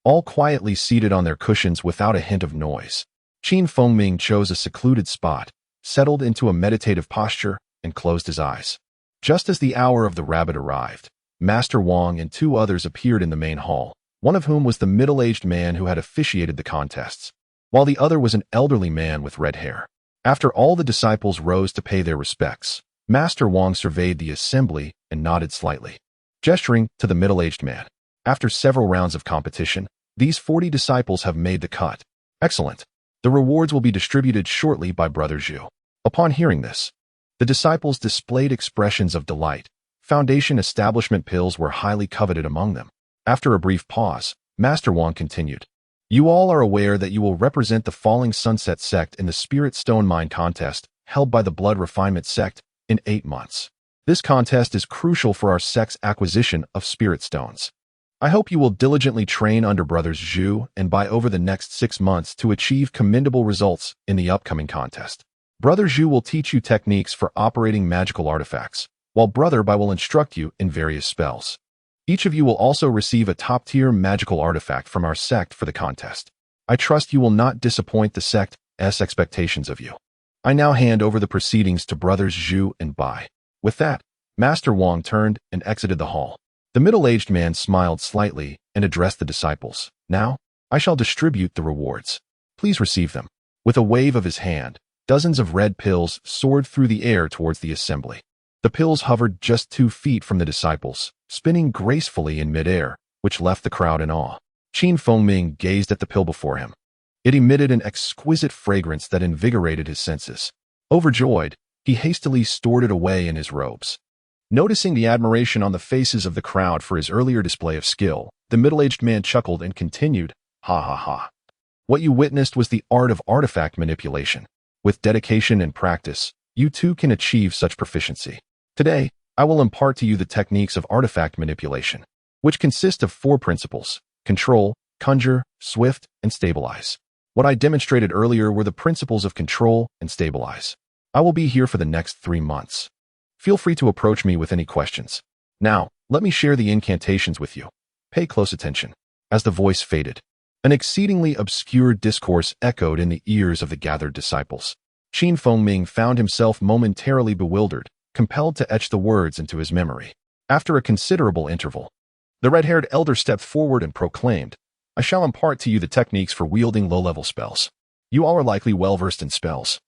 all quietly seated on their cushions without a hint of noise. Ming chose a secluded spot, settled into a meditative posture, and closed his eyes. Just as the hour of the rabbit arrived, Master Wang and 2 others appeared in the main hall, one of whom was the middle-aged man who had officiated the contests, while the other was an elderly man with red hair. After all the disciples rose to pay their respects, Master Wang surveyed the assembly and nodded slightly, gesturing to the middle-aged man. After several rounds of competition, these 40 disciples have made the cut. Excellent. The rewards will be distributed shortly by Brother Zhu. Upon hearing this, the disciples displayed expressions of delight. Foundation establishment pills were highly coveted among them. After a brief pause, Master Wang continued. You all are aware that you will represent the Falling Sunset sect in the Spirit Stone Mine contest held by the Blood Refinement sect in 8 months. This contest is crucial for our sect's acquisition of spirit stones. I hope you will diligently train under Brothers Zhu and Bai over the next 6 months to achieve commendable results in the upcoming contest. Brother Zhu will teach you techniques for operating magical artifacts, while Brother Bai will instruct you in various spells. Each of you will also receive a top-tier magical artifact from our sect for the contest. I trust you will not disappoint the sect's expectations of you. I now hand over the proceedings to Brothers Zhu and Bai. With that, Master Wang turned and exited the hall. The middle-aged man smiled slightly and addressed the disciples. Now, I shall distribute the rewards. Please receive them. With a wave of his hand, dozens of red pills soared through the air towards the assembly. The pills hovered just 2 feet from the disciples, spinning gracefully in midair, which left the crowd in awe. Ming gazed at the pill before him. It emitted an exquisite fragrance that invigorated his senses. Overjoyed, he hastily stored it away in his robes. Noticing the admiration on the faces of the crowd for his earlier display of skill, the middle-aged man chuckled and continued, "Ha ha ha. What you witnessed was the art of artifact manipulation. With dedication and practice, you too can achieve such proficiency. Today, I will impart to you the techniques of artifact manipulation, which consist of 4 principles: control, conjure, swift, and stabilize. What I demonstrated earlier were the principles of control and stabilize. I will be here for the next 3 months. Feel free to approach me with any questions. Now, let me share the incantations with you. Pay close attention." As the voice faded, an exceedingly obscure discourse echoed in the ears of the gathered disciples. Ming found himself momentarily bewildered, compelled to etch the words into his memory. After a considerable interval, the red-haired elder stepped forward and proclaimed, "I shall impart to you the techniques for wielding low-level spells. You all are likely well-versed in spells.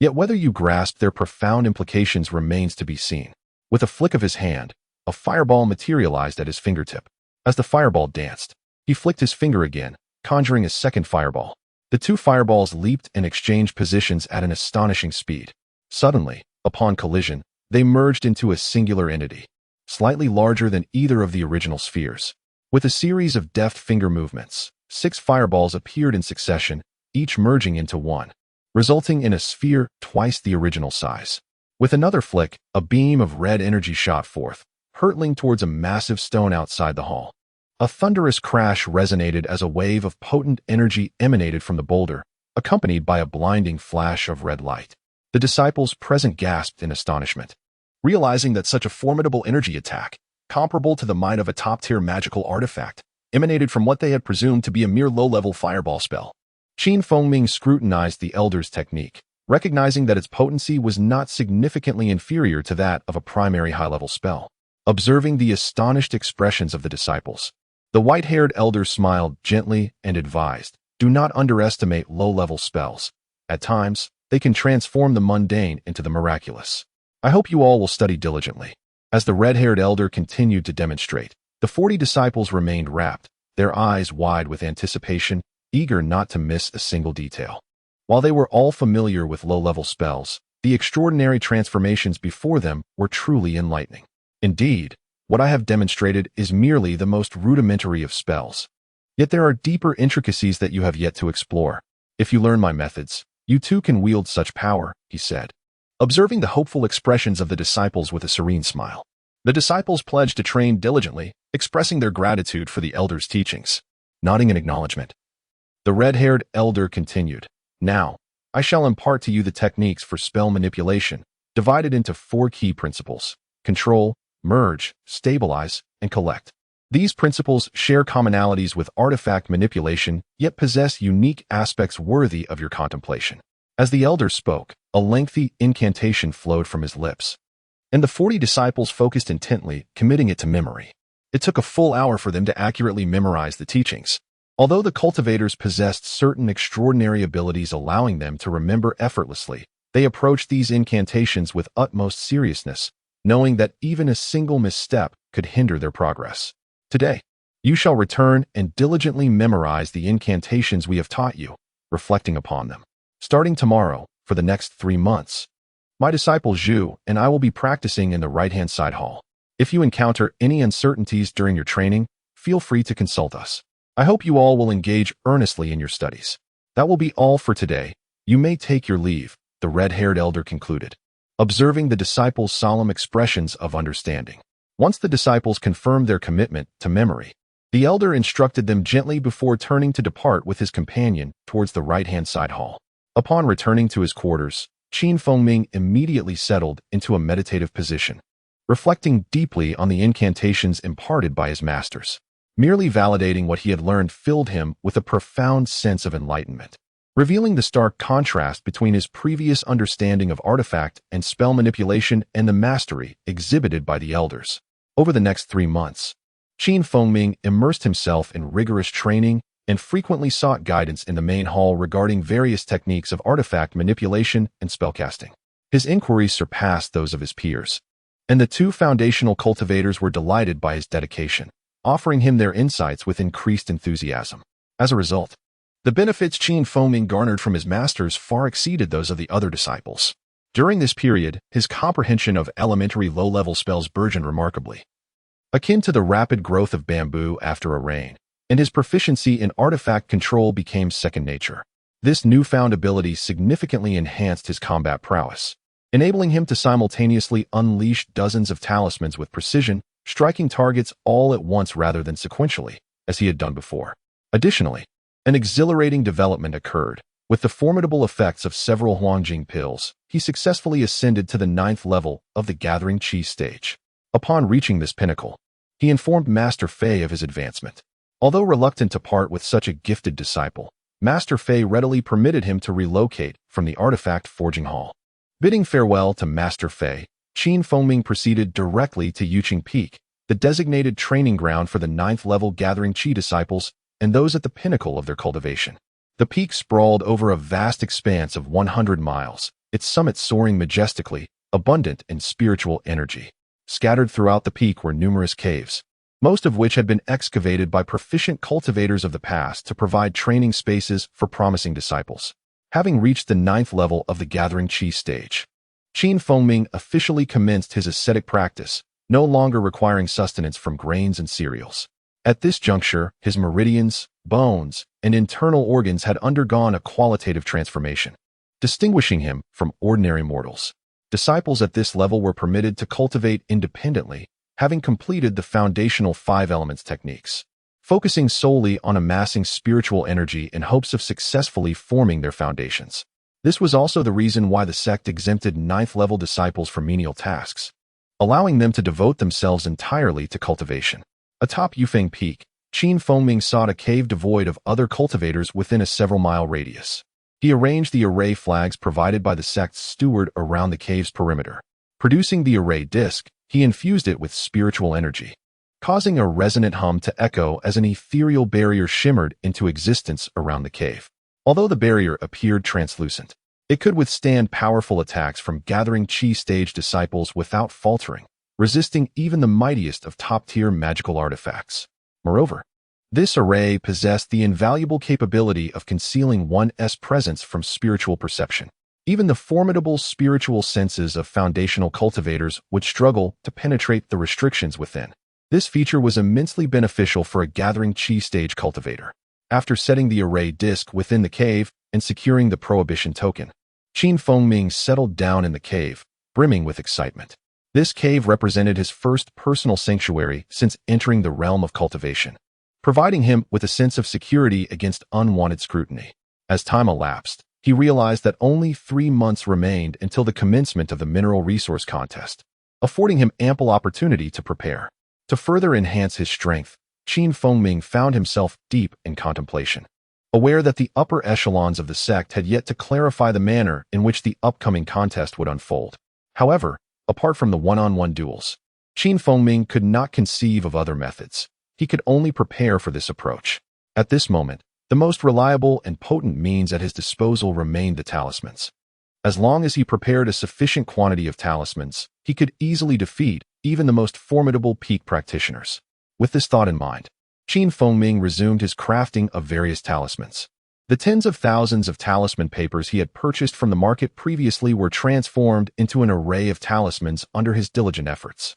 Yet whether you grasp their profound implications remains to be seen." With a flick of his hand, a fireball materialized at his fingertip. As the fireball danced, he flicked his finger again, conjuring a second fireball. The 2 fireballs leaped and exchanged positions at an astonishing speed. Suddenly, upon collision, they merged into a singular entity, slightly larger than either of the original spheres. With a series of deft finger movements, 6 fireballs appeared in succession, each merging into one, resulting in a sphere twice the original size. With another flick, a beam of red energy shot forth, hurtling towards a massive stone outside the hall. A thunderous crash resonated as a wave of potent energy emanated from the boulder, accompanied by a blinding flash of red light. The disciples present gasped in astonishment, realizing that such a formidable energy attack, comparable to the might of a top-tier magical artifact, emanated from what they had presumed to be a mere low-level fireball spell. Ming scrutinized the elder's technique, recognizing that its potency was not significantly inferior to that of a primary high-level spell. Observing the astonished expressions of the disciples, the white-haired elder smiled gently and advised, "Do not underestimate low-level spells. At times, they can transform the mundane into the miraculous. I hope you all will study diligently." As the red-haired elder continued to demonstrate, the 40 disciples remained rapt, their eyes wide with anticipation, eager not to miss a single detail. While they were all familiar with low-level spells, the extraordinary transformations before them were truly enlightening. Indeed, what I have demonstrated is merely the most rudimentary of spells. Yet there are deeper intricacies that you have yet to explore. If you learn my methods, you too can wield such power," he said, observing the hopeful expressions of the disciples with a serene smile. The disciples pledged to train diligently, expressing their gratitude for the elder's teachings. Nodding in acknowledgement, the red-haired elder continued, "Now, I shall impart to you the techniques for spell manipulation, divided into 4 key principles: control, merge, stabilize, and collect. These principles share commonalities with artifact manipulation, yet possess unique aspects worthy of your contemplation." As the elder spoke, a lengthy incantation flowed from his lips, and the 40 disciples focused intently, committing it to memory. It took a full hour for them to accurately memorize the teachings. Although the cultivators possessed certain extraordinary abilities allowing them to remember effortlessly, they approached these incantations with utmost seriousness, knowing that even a single misstep could hinder their progress. "Today, you shall return and diligently memorize the incantations we have taught you, reflecting upon them. Starting tomorrow, for the next 3 months, my disciple Zhu and I will be practicing in the right-hand side hall. If you encounter any uncertainties during your training, feel free to consult us. I hope you all will engage earnestly in your studies. That will be all for today. You may take your leave," the red-haired elder concluded, observing the disciples' solemn expressions of understanding. Once the disciples confirmed their commitment to memory, the elder instructed them gently before turning to depart with his companion towards the right-hand side hall. Upon returning to his quarters, Ming immediately settled into a meditative position, reflecting deeply on the incantations imparted by his masters. Merely validating what he had learned filled him with a profound sense of enlightenment, revealing the stark contrast between his previous understanding of artifact and spell manipulation and the mastery exhibited by the elders. Over the next 3 months, Ming immersed himself in rigorous training and frequently sought guidance in the main hall regarding various techniques of artifact manipulation and spellcasting. His inquiries surpassed those of his peers, and the 2 foundational cultivators were delighted by his dedication, offering him their insights with increased enthusiasm. As a result, the benefits Ming garnered from his masters far exceeded those of the other disciples. During this period, his comprehension of elementary low-level spells burgeoned remarkably, akin to the rapid growth of bamboo after a rain, and his proficiency in artifact control became second nature. This newfound ability significantly enhanced his combat prowess, enabling him to simultaneously unleash dozens of talismans with precision, striking targets all at once rather than sequentially, as he had done before. Additionally, an exhilarating development occurred. With the formidable effects of several Huangjing pills, he successfully ascended to the 9th level of the Gathering Chi stage. Upon reaching this pinnacle, he informed Master Fei of his advancement. Although reluctant to part with such a gifted disciple, Master Fei readily permitted him to relocate from the artifact forging hall. Bidding farewell to Master Fei, Feng proceeded directly to Yuqing Peak, the designated training ground for the 9th level Gathering Chi disciples and those at the pinnacle of their cultivation. The peak sprawled over a vast expanse of 100 miles, its summit soaring majestically, abundant in spiritual energy. Scattered throughout the peak were numerous caves, most of which had been excavated by proficient cultivators of the past to provide training spaces for promising disciples. Having reached the 9th level of the Gathering Chi stage, Feng officially commenced his ascetic practice, no longer requiring sustenance from grains and cereals. At this juncture, his meridians, bones, and internal organs had undergone a qualitative transformation, distinguishing him from ordinary mortals. Disciples at this level were permitted to cultivate independently, having completed the foundational 5 elements techniques, focusing solely on amassing spiritual energy in hopes of successfully forming their foundations. This was also the reason why the sect exempted 9th level disciples from menial tasks, allowing them to devote themselves entirely to cultivation. Atop Yufeng Peak, Feng sought a cave devoid of other cultivators within a several-mile radius. He arranged the array flags provided by the sect's steward around the cave's perimeter. Producing the array disc, he infused it with spiritual energy, causing a resonant hum to echo as an ethereal barrier shimmered into existence around the cave. Although the barrier appeared translucent, it could withstand powerful attacks from Gathering Chi stage disciples without faltering, resisting even the mightiest of top-tier magical artifacts. Moreover, this array possessed the invaluable capability of concealing one's presence from spiritual perception. Even the formidable spiritual senses of foundational cultivators would struggle to penetrate the restrictions within. This feature was immensely beneficial for a Gathering Chi stage cultivator. After setting the array disc within the cave and securing the prohibition token, Feng settled down in the cave, brimming with excitement. This cave represented his first personal sanctuary since entering the realm of cultivation, providing him with a sense of security against unwanted scrutiny. As time elapsed, he realized that only 3 months remained until the commencement of the mineral resource contest, affording him ample opportunity to prepare. To further enhance his strength, Feng found himself deep in contemplation, aware that the upper echelons of the sect had yet to clarify the manner in which the upcoming contest would unfold. However, apart from the one-on-one duels, Feng could not conceive of other methods. He could only prepare for this approach. At this moment, the most reliable and potent means at his disposal remained the talismans. As long as he prepared a sufficient quantity of talismans, he could easily defeat even the most formidable peak practitioners. With this thought in mind, Feng resumed his crafting of various talismans. The tens of thousands of talisman papers he had purchased from the market previously were transformed into an array of talismans under his diligent efforts.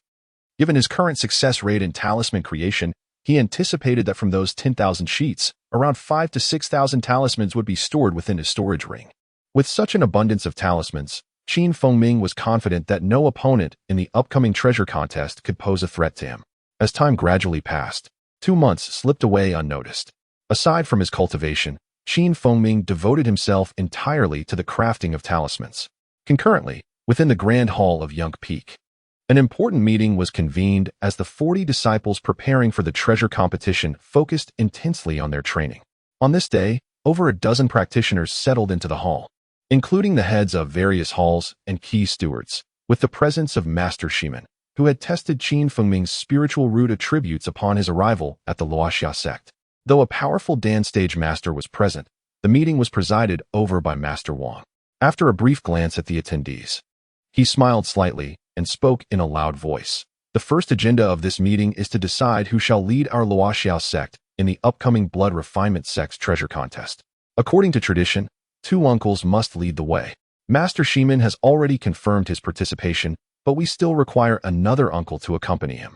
Given his current success rate in talisman creation, he anticipated that from those 10,000 sheets, around 5,000 to 6,000 talismans would be stored within his storage ring. With such an abundance of talismans, Feng was confident that no opponent in the upcoming treasure contest could pose a threat to him. As time gradually passed, 2 months slipped away unnoticed. Aside from his cultivation, Feng devoted himself entirely to the crafting of talismans. Concurrently, within the Grand Hall of Yunk Peak, an important meeting was convened as the 40 disciples preparing for the treasure competition focused intensely on their training. On this day, over a dozen practitioners settled into the hall, including the heads of various halls and key stewards, with the presence of Master Shiman, who had tested Feng's spiritual root attributes upon his arrival at the Luoxia sect. Though a powerful Dan stage master was present, the meeting was presided over by Master Wang. After a brief glance at the attendees, he smiled slightly and spoke in a loud voice. The first agenda of this meeting is to decide who shall lead our Luoxia sect in the upcoming Blood Refinement Sect's treasure contest. According to tradition, 2 uncles must lead the way. Master Shimin has already confirmed his participation, but we still require another uncle to accompany him.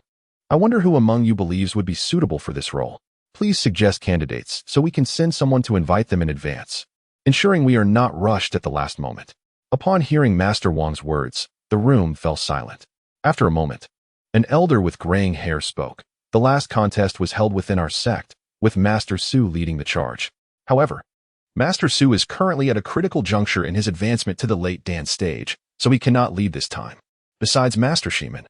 I wonder who among you believes would be suitable for this role. Please suggest candidates so we can send someone to invite them in advance, ensuring we are not rushed at the last moment. Upon hearing Master Wang's words, the room fell silent. After a moment, an elder with graying hair spoke. The last contest was held within our sect, with Master Su leading the charge. However, Master Su is currently at a critical juncture in his advancement to the late dance stage, so he cannot lead this time. Besides Master Shimin,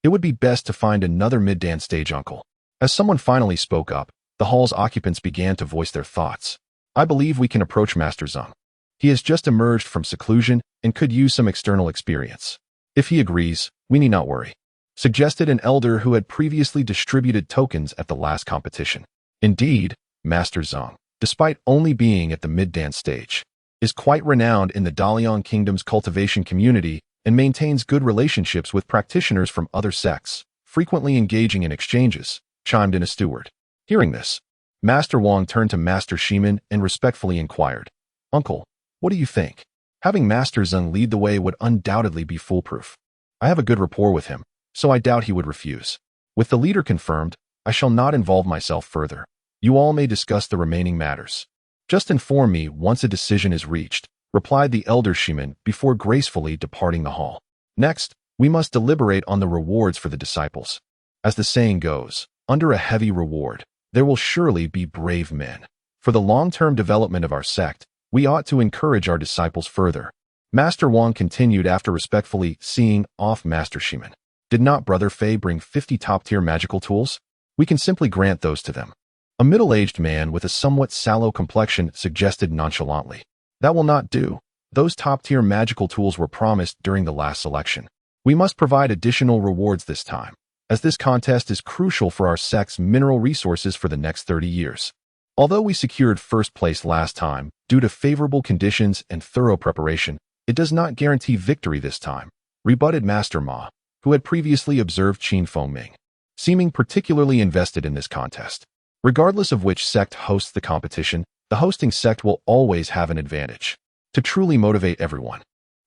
it would be best to find another mid-dance stage uncle. As someone finally spoke up, the hall's occupants began to voice their thoughts. I believe we can approach Master Zeng. He has just emerged from seclusion and could use some external experience. If he agrees, we need not worry, suggested an elder who had previously distributed tokens at the last competition. Indeed, Master Zeng, despite only being at the mid-dance stage, is quite renowned in the Dalian Kingdom's cultivation community and maintains good relationships with practitioners from other sects, frequently engaging in exchanges, chimed in a steward. Hearing this, Master Wang turned to Master Shimin and respectfully inquired, Uncle, what do you think? Having Master Zeng lead the way would undoubtedly be foolproof. I have a good rapport with him, so I doubt he would refuse. With the leader confirmed, I shall not involve myself further. You all may discuss the remaining matters. Just inform me once a decision is reached, replied the elder Shimin before gracefully departing the hall. Next, we must deliberate on the rewards for the disciples. As the saying goes, under a heavy reward, there will surely be brave men. For the long-term development of our sect, we ought to encourage our disciples further. Master Wang continued after respectfully seeing off Master Shimin. Did not Brother Fei bring 50 top-tier magical tools? We can simply grant those to them. A middle-aged man with a somewhat sallow complexion suggested nonchalantly. That will not do. Those top-tier magical tools were promised during the last selection. We must provide additional rewards this time, as this contest is crucial for our sect's mineral resources for the next 30 years. Although we secured first place last time, due to favorable conditions and thorough preparation, it does not guarantee victory this time, rebutted Master Ma, who had previously observed Feng Ming, seeming particularly invested in this contest. Regardless of which sect hosts the competition, the hosting sect will always have an advantage. To truly motivate everyone,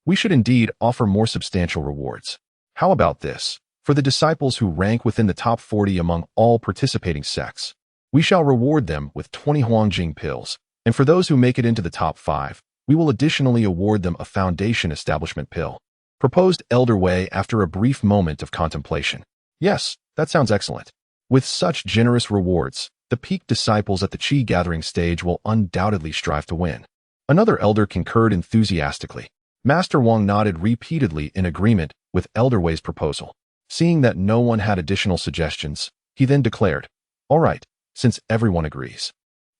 we should indeed offer more substantial rewards. How about this? For the disciples who rank within the top 40 among all participating sects, we shall reward them with 20 Huangjing pills, and for those who make it into the top 5, we will additionally award them a foundation establishment pill, proposed Elder Wei after a brief moment of contemplation. Yes, that sounds excellent. With such generous rewards, the peak disciples at the Qi gathering stage will undoubtedly strive to win. Another elder concurred enthusiastically. Master Wang nodded repeatedly in agreement with Elder Wei's proposal. Seeing that no one had additional suggestions, he then declared, All right, since everyone agrees,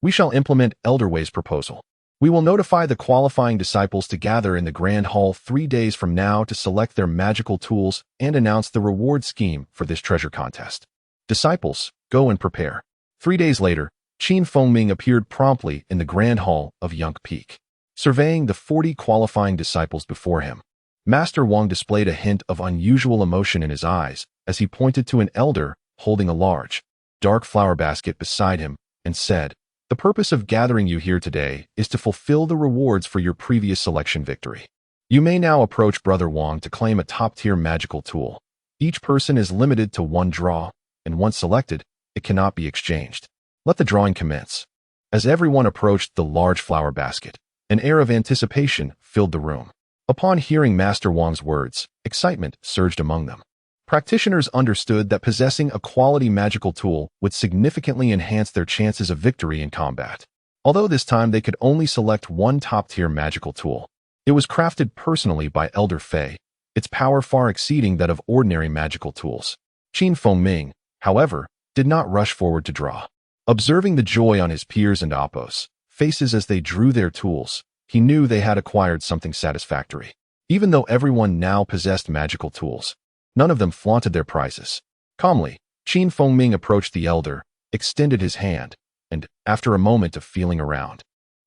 we shall implement Elder Wei's proposal. We will notify the qualifying disciples to gather in the Grand Hall 3 days from now to select their magical tools and announce the reward scheme for this treasure contest. Disciples, go and prepare. 3 days later, Feng Ming appeared promptly in the Grand Hall of Yunk Peak, surveying the 40 qualifying disciples before him. Master Wang displayed a hint of unusual emotion in his eyes as he pointed to an elder holding a large, dark flower basket beside him and said, The purpose of gathering you here today is to fulfill the rewards for your previous selection victory. You may now approach Brother Wang to claim a top-tier magical tool. Each person is limited to 1 draw, and once selected, it cannot be exchanged. Let the drawing commence. As everyone approached the large flower basket, an air of anticipation filled the room. Upon hearing Master Wang's words, excitement surged among them. Practitioners understood that possessing a quality magical tool would significantly enhance their chances of victory in combat. Although this time they could only select 1 top-tier magical tool, it was crafted personally by Elder Fei, its power far exceeding that of ordinary magical tools. Feng Ming, however, did not rush forward to draw. Observing the joy on his peers and oppos' faces as they drew their tools, he knew they had acquired something satisfactory. Even though everyone now possessed magical tools, none of them flaunted their prizes. Calmly, Feng Ming approached the elder, extended his hand, and, after a moment of feeling around,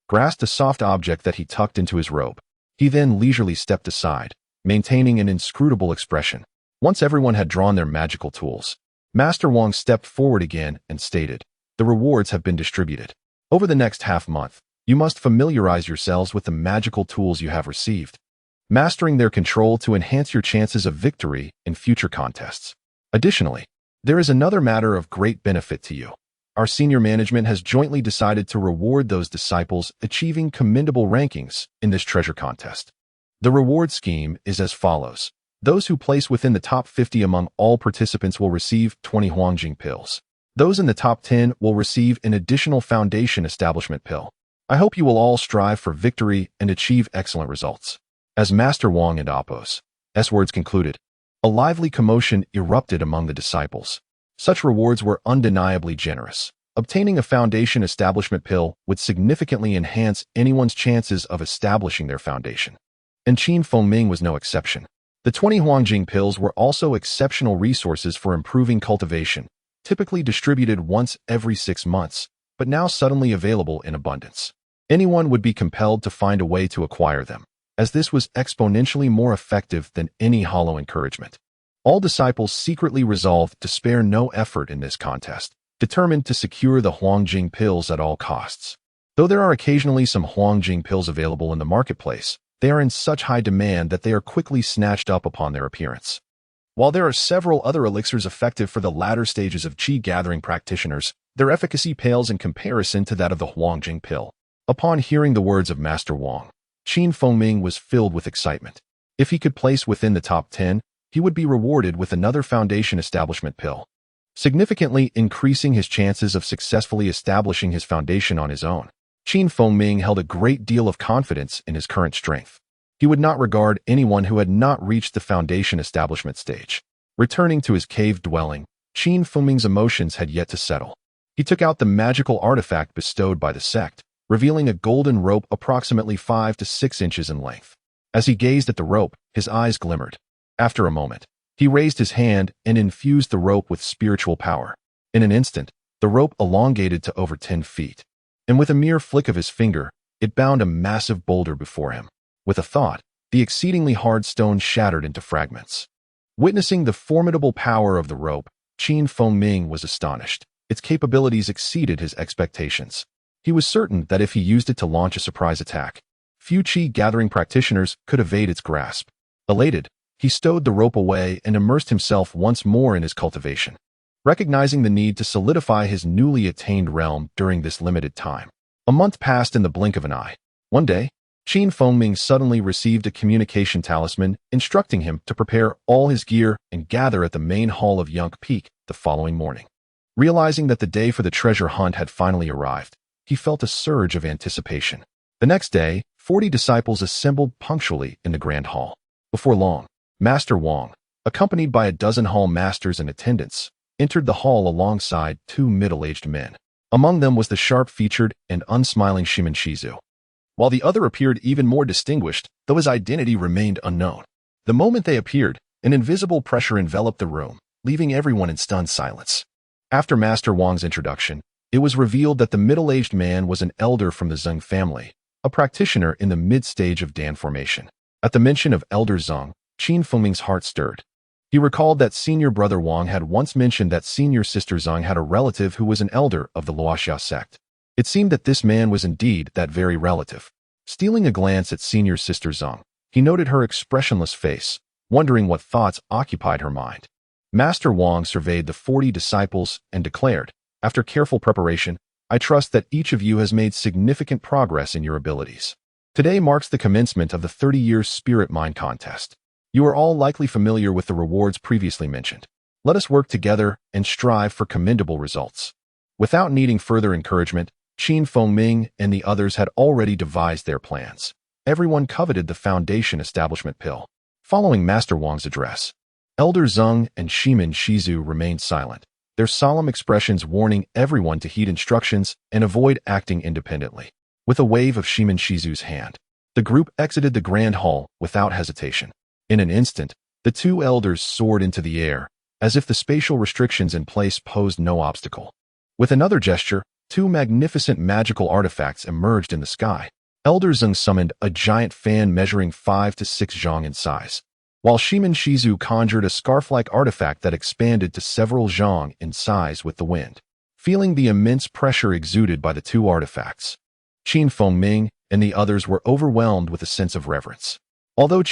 grasped a soft object that he tucked into his robe. He then leisurely stepped aside, maintaining an inscrutable expression. Once everyone had drawn their magical tools, Master Wang stepped forward again and stated, The rewards have been distributed. Over the next half-month, you must familiarize yourselves with the magical tools you have received. mastering their control to enhance your chances of victory in future contests. Additionally, there is another matter of great benefit to you. Our senior management has jointly decided to reward those disciples achieving commendable rankings in this treasure contest. The reward scheme is as follows. Those who place within the top 50 among all participants will receive 20 Huangjing pills. Those in the top 10 will receive an additional foundation establishment pill. I hope you will all strive for victory and achieve excellent results. As Master Wang and Appo's words concluded, a lively commotion erupted among the disciples. Such rewards were undeniably generous. Obtaining a foundation establishment pill would significantly enhance anyone's chances of establishing their foundation. And Ming was no exception. The 20 Huangjing pills were also exceptional resources for improving cultivation, typically distributed once every 6 months, but now suddenly available in abundance. Anyone would be compelled to find a way to acquire them, as this was exponentially more effective than any hollow encouragement. All disciples secretly resolved to spare no effort in this contest, determined to secure the Huangjing pills at all costs. Though there are occasionally some Huangjing pills available in the marketplace, they are in such high demand that they are quickly snatched up upon their appearance. While there are several other elixirs effective for the latter stages of qi gathering practitioners, their efficacy pales in comparison to that of the Huangjing pill. Upon hearing the words of Master Wang, Ming was filled with excitement. If he could place within the top 10, he would be rewarded with another foundation establishment pill, significantly increasing his chances of successfully establishing his foundation on his own. Ming held a great deal of confidence in his current strength. He would not regard anyone who had not reached the foundation establishment stage. Returning to his cave dwelling, Ming's emotions had yet to settle. He took out the magical artifact bestowed by the sect, revealing a golden rope approximately 5 to 6 inches in length. As he gazed at the rope, his eyes glimmered. After a moment, he raised his hand and infused the rope with spiritual power. In an instant, the rope elongated to over 10 feet. And with a mere flick of his finger, it bound a massive boulder before him. With a thought, the exceedingly hard stone shattered into fragments. Witnessing the formidable power of the rope, Ming was astonished. Its capabilities exceeded his expectations. He was certain that if he used it to launch a surprise attack, few qi gathering practitioners could evade its grasp. Elated, he stowed the rope away and immersed himself once more in his cultivation, recognizing the need to solidify his newly attained realm during this limited time. A month passed in the blink of an eye. One day, Ming suddenly received a communication talisman instructing him to prepare all his gear and gather at the main hall of Yunk Peak the following morning. Realizing that the day for the treasure hunt had finally arrived, he felt a surge of anticipation. The next day, 40 disciples assembled punctually in the grand hall. Before long, Master Wang, accompanied by a dozen hall masters and attendants, entered the hall alongside 2 middle-aged men. Among them was the sharp-featured and unsmiling Shizu, while the other appeared even more distinguished, though his identity remained unknown. The moment they appeared, an invisible pressure enveloped the room, leaving everyone in stunned silence. After Master Wang's introduction, it was revealed that the middle-aged man was an elder from the Zeng family, a practitioner in the mid-stage of Dan formation. At the mention of Elder Zeng, Ming's heart stirred. He recalled that senior brother Wang had once mentioned that senior sister Zeng had a relative who was an elder of the Luoxia sect. It seemed that this man was indeed that very relative. Stealing a glance at senior sister Zeng, he noted her expressionless face, wondering what thoughts occupied her mind. Master Wang surveyed the 40 disciples and declared, after careful preparation, I trust that each of you has made significant progress in your abilities. Today marks the commencement of the 30-year Spirit Mind Contest. You are all likely familiar with the rewards previously mentioned. Let us work together and strive for commendable results. Without needing further encouragement, Ming and the others had already devised their plans. Everyone coveted the foundation establishment pill. Following Master Wang's address, Elder Zeng and Shizu remained silent, their solemn expressions warning everyone to heed instructions and avoid acting independently. With a wave of Shizu's hand, the group exited the grand hall without hesitation. In an instant, the 2 elders soared into the air, as if the spatial restrictions in place posed no obstacle. With another gesture, 2 magnificent magical artifacts emerged in the sky. Elder Zeng summoned a giant fan measuring 5 to 6 zhang in size, while Shizu conjured a scarf-like artifact that expanded to several zhang in size with the wind. Feeling the immense pressure exuded by the 2 artifacts, Ming and the others were overwhelmed with a sense of reverence. Although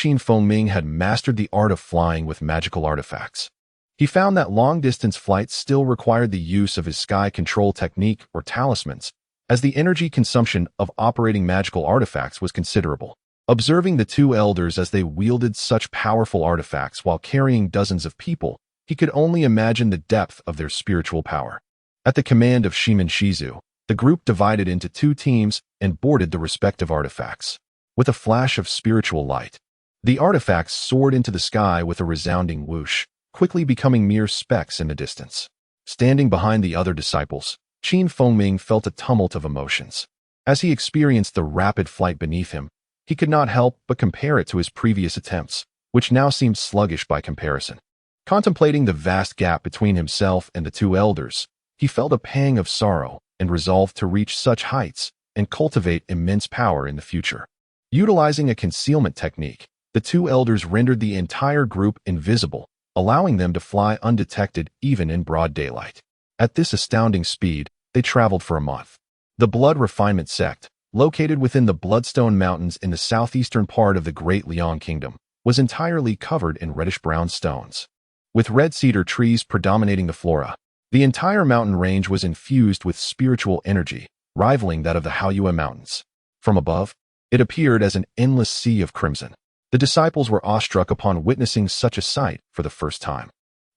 Ming had mastered the art of flying with magical artifacts, he found that long-distance flight still required the use of his sky control technique or talismans, as the energy consumption of operating magical artifacts was considerable. Observing the two elders as they wielded such powerful artifacts while carrying dozens of people, he could only imagine the depth of their spiritual power. At the command of Shimin Shizu, the group divided into two teams and boarded the respective artifacts. With a flash of spiritual light, the artifacts soared into the sky with a resounding whoosh, quickly becoming mere specks in the distance. Standing behind the other disciples, Ming felt a tumult of emotions. As he experienced the rapid flight beneath him, he could not help but compare it to his previous attempts, which now seemed sluggish by comparison. Contemplating the vast gap between himself and the two elders, he felt a pang of sorrow and resolved to reach such heights and cultivate immense power in the future. Utilizing a concealment technique, the two elders rendered the entire group invisible, allowing them to fly undetected even in broad daylight. At this astounding speed, they traveled for a month. The Blood Refinement Sect, located within the Bloodstone Mountains in the southeastern part of the Great Liang Kingdom, was entirely covered in reddish-brown stones. With red cedar trees predominating the flora, the entire mountain range was infused with spiritual energy, rivaling that of the Haoyue Mountains. From above, it appeared as an endless sea of crimson. The disciples were awestruck upon witnessing such a sight for the first time.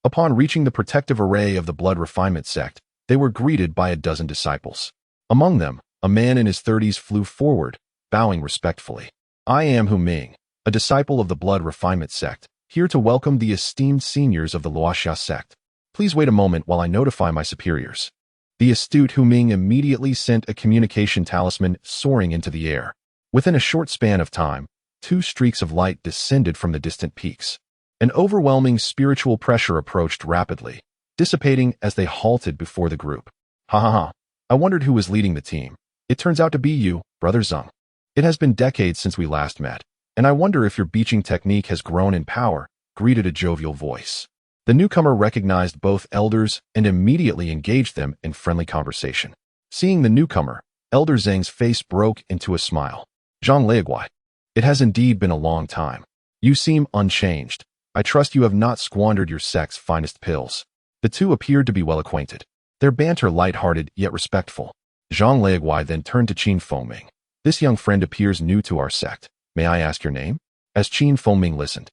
Upon reaching the protective array of the Blood Refinement Sect, they were greeted by a dozen disciples. Among them, a man in his 30s flew forward, bowing respectfully. "I am Ming, a disciple of the Blood Refinement Sect, here to welcome the esteemed seniors of the Luoxia sect. Please wait a moment while I notify my superiors." The astute Ming immediately sent a communication talisman soaring into the air. Within a short span of time, two streaks of light descended from the distant peaks. An overwhelming spiritual pressure approached rapidly, dissipating as they halted before the group. "Ha ha ha. I wondered who was leading the team. It turns out to be you, Brother Zeng. It has been decades since we last met, and I wonder if your beaching technique has grown in power," greeted a jovial voice. The newcomer recognized both elders and immediately engaged them in friendly conversation. Seeing the newcomer, Elder Zheng's face broke into a smile. "Zhang Leiguai, it has indeed been a long time. You seem unchanged. I trust you have not squandered your sect's finest pills." The two appeared to be well acquainted, their banter light-hearted yet respectful. Zhang Leiguai then turned to Ming. "This young friend appears new to our sect. May I ask your name?" As Ming listened,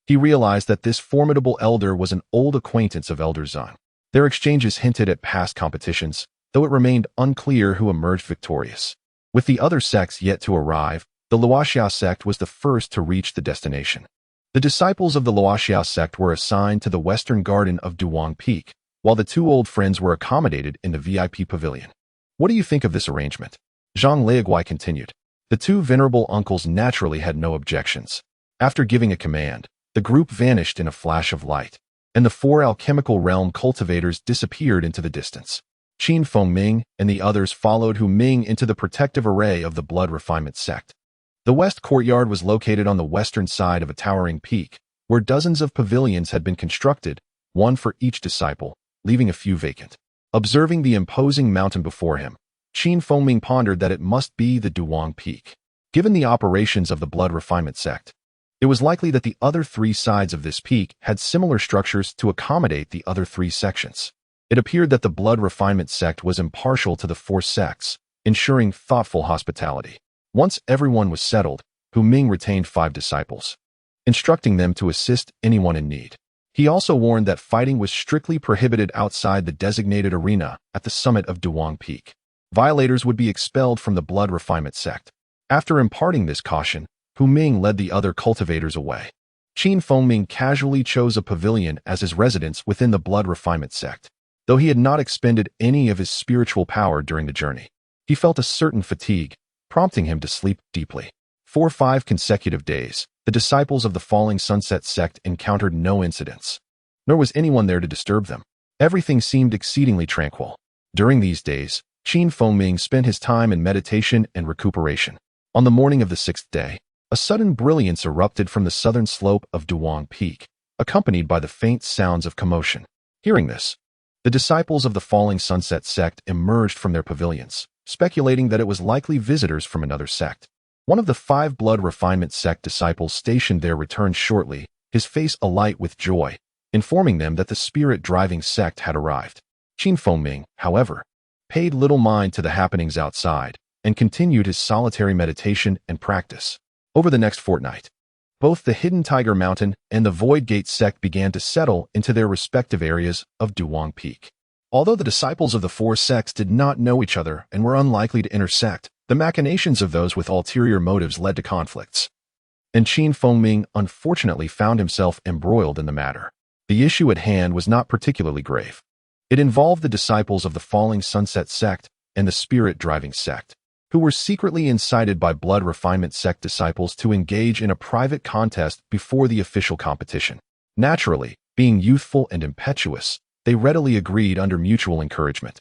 he realized that this formidable elder was an old acquaintance of Elder Zeng. Their exchanges hinted at past competitions, though it remained unclear who emerged victorious. With the other sects yet to arrive, the Luoxia sect was the first to reach the destination. The disciples of the Luoxia sect were assigned to the western garden of Duwang Peak, while the two old friends were accommodated in the VIP pavilion. "What do you think of this arrangement?" Zhang Leiguai continued. The two venerable uncles naturally had no objections. After giving a command, the group vanished in a flash of light, and the four alchemical realm cultivators disappeared into the distance. Ming and the others followed Ming into the protective array of the Blood Refinement Sect. The west courtyard was located on the western side of a towering peak, where dozens of pavilions had been constructed, one for each disciple, leaving a few vacant. Observing the imposing mountain before him, Ming pondered that it must be the Duwang Peak. Given the operations of the Blood Refinement Sect, it was likely that the other three sides of this peak had similar structures to accommodate the other three sections. It appeared that the Blood Refinement Sect was impartial to the four sects, ensuring thoughtful hospitality. Once everyone was settled, Ming retained 5 disciples, instructing them to assist anyone in need. He also warned that fighting was strictly prohibited outside the designated arena at the summit of Duwang Peak. Violators would be expelled from the Blood Refinement Sect. After imparting this caution, Ming led the other cultivators away. Ming casually chose a pavilion as his residence within the Blood Refinement Sect. Though he had not expended any of his spiritual power during the journey, he felt a certain fatigue, prompting him to sleep deeply. For 5 consecutive days, the disciples of the Falling Sunset sect encountered no incidents, nor was anyone there to disturb them. Everything seemed exceedingly tranquil. During these days, Ming spent his time in meditation and recuperation. On the morning of the 6th day, a sudden brilliance erupted from the southern slope of Duwang Peak, accompanied by the faint sounds of commotion. Hearing this, the disciples of the Falling Sunset sect emerged from their pavilions, speculating that it was likely visitors from another sect. One of the 5 blood refinement sect disciples stationed there returned shortly, his face alight with joy, informing them that the spirit-driving sect had arrived. Ming, however, paid little mind to the happenings outside and continued his solitary meditation and practice. Over the next fortnight, both the Hidden Tiger Mountain and the Void Gate sect began to settle into their respective areas of Duwang Peak. Although the disciples of the 4 sects did not know each other and were unlikely to intersect, the machinations of those with ulterior motives led to conflicts. And Ming unfortunately found himself embroiled in the matter. The issue at hand was not particularly grave. It involved the disciples of the Falling Sunset sect and the Spirit-Driving sect, who were secretly incited by Blood Refinement sect disciples to engage in a private contest before the official competition. Naturally, being youthful and impetuous, they readily agreed under mutual encouragement.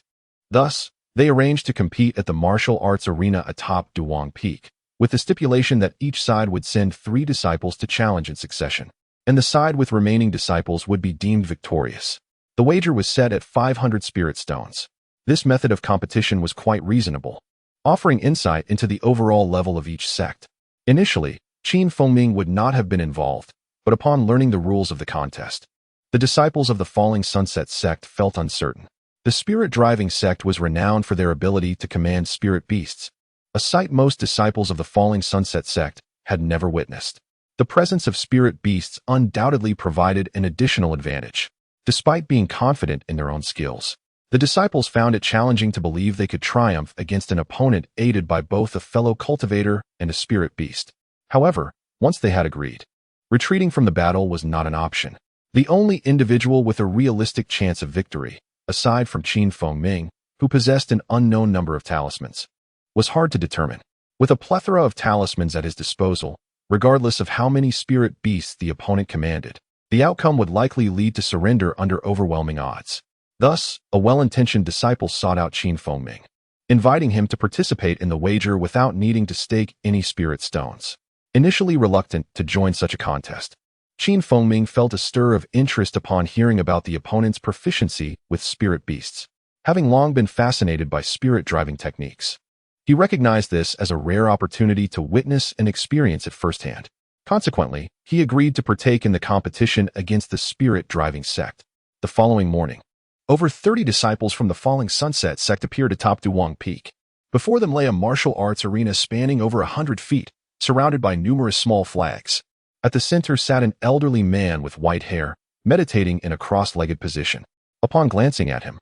Thus, they arranged to compete at the martial arts arena atop Duwang Peak, with the stipulation that each side would send 3 disciples to challenge in succession, and the side with remaining disciples would be deemed victorious. The wager was set at 500 spirit stones. This method of competition was quite reasonable, offering insight into the overall level of each sect. Initially, Ming would not have been involved, but upon learning the rules of the contest, the disciples of the Falling Sunset sect felt uncertain. The spirit-driving sect was renowned for their ability to command spirit beasts, a sight most disciples of the Falling Sunset sect had never witnessed. The presence of spirit beasts undoubtedly provided an additional advantage. Despite being confident in their own skills, the disciples found it challenging to believe they could triumph against an opponent aided by both a fellow cultivator and a spirit beast. However, once they had agreed, retreating from the battle was not an option. The only individual with a realistic chance of victory, aside from Ming, who possessed an unknown number of talismans, was hard to determine. With a plethora of talismans at his disposal, regardless of how many spirit beasts the opponent commanded, the outcome would likely lead to surrender under overwhelming odds. Thus, a well-intentioned disciple sought out Ming, inviting him to participate in the wager without needing to stake any spirit stones. Initially reluctant to join such a contest, Ming felt a stir of interest upon hearing about the opponent's proficiency with spirit beasts. Having long been fascinated by spirit-driving techniques, he recognized this as a rare opportunity to witness and experience it firsthand. Consequently, he agreed to partake in the competition against the spirit-driving sect. The following morning, over 30 disciples from the Falling Sunset sect appeared atop Duwang Peak. Before them lay a martial arts arena spanning over 100 feet, surrounded by numerous small flags. At the center sat an elderly man with white hair, meditating in a cross-legged position. Upon glancing at him,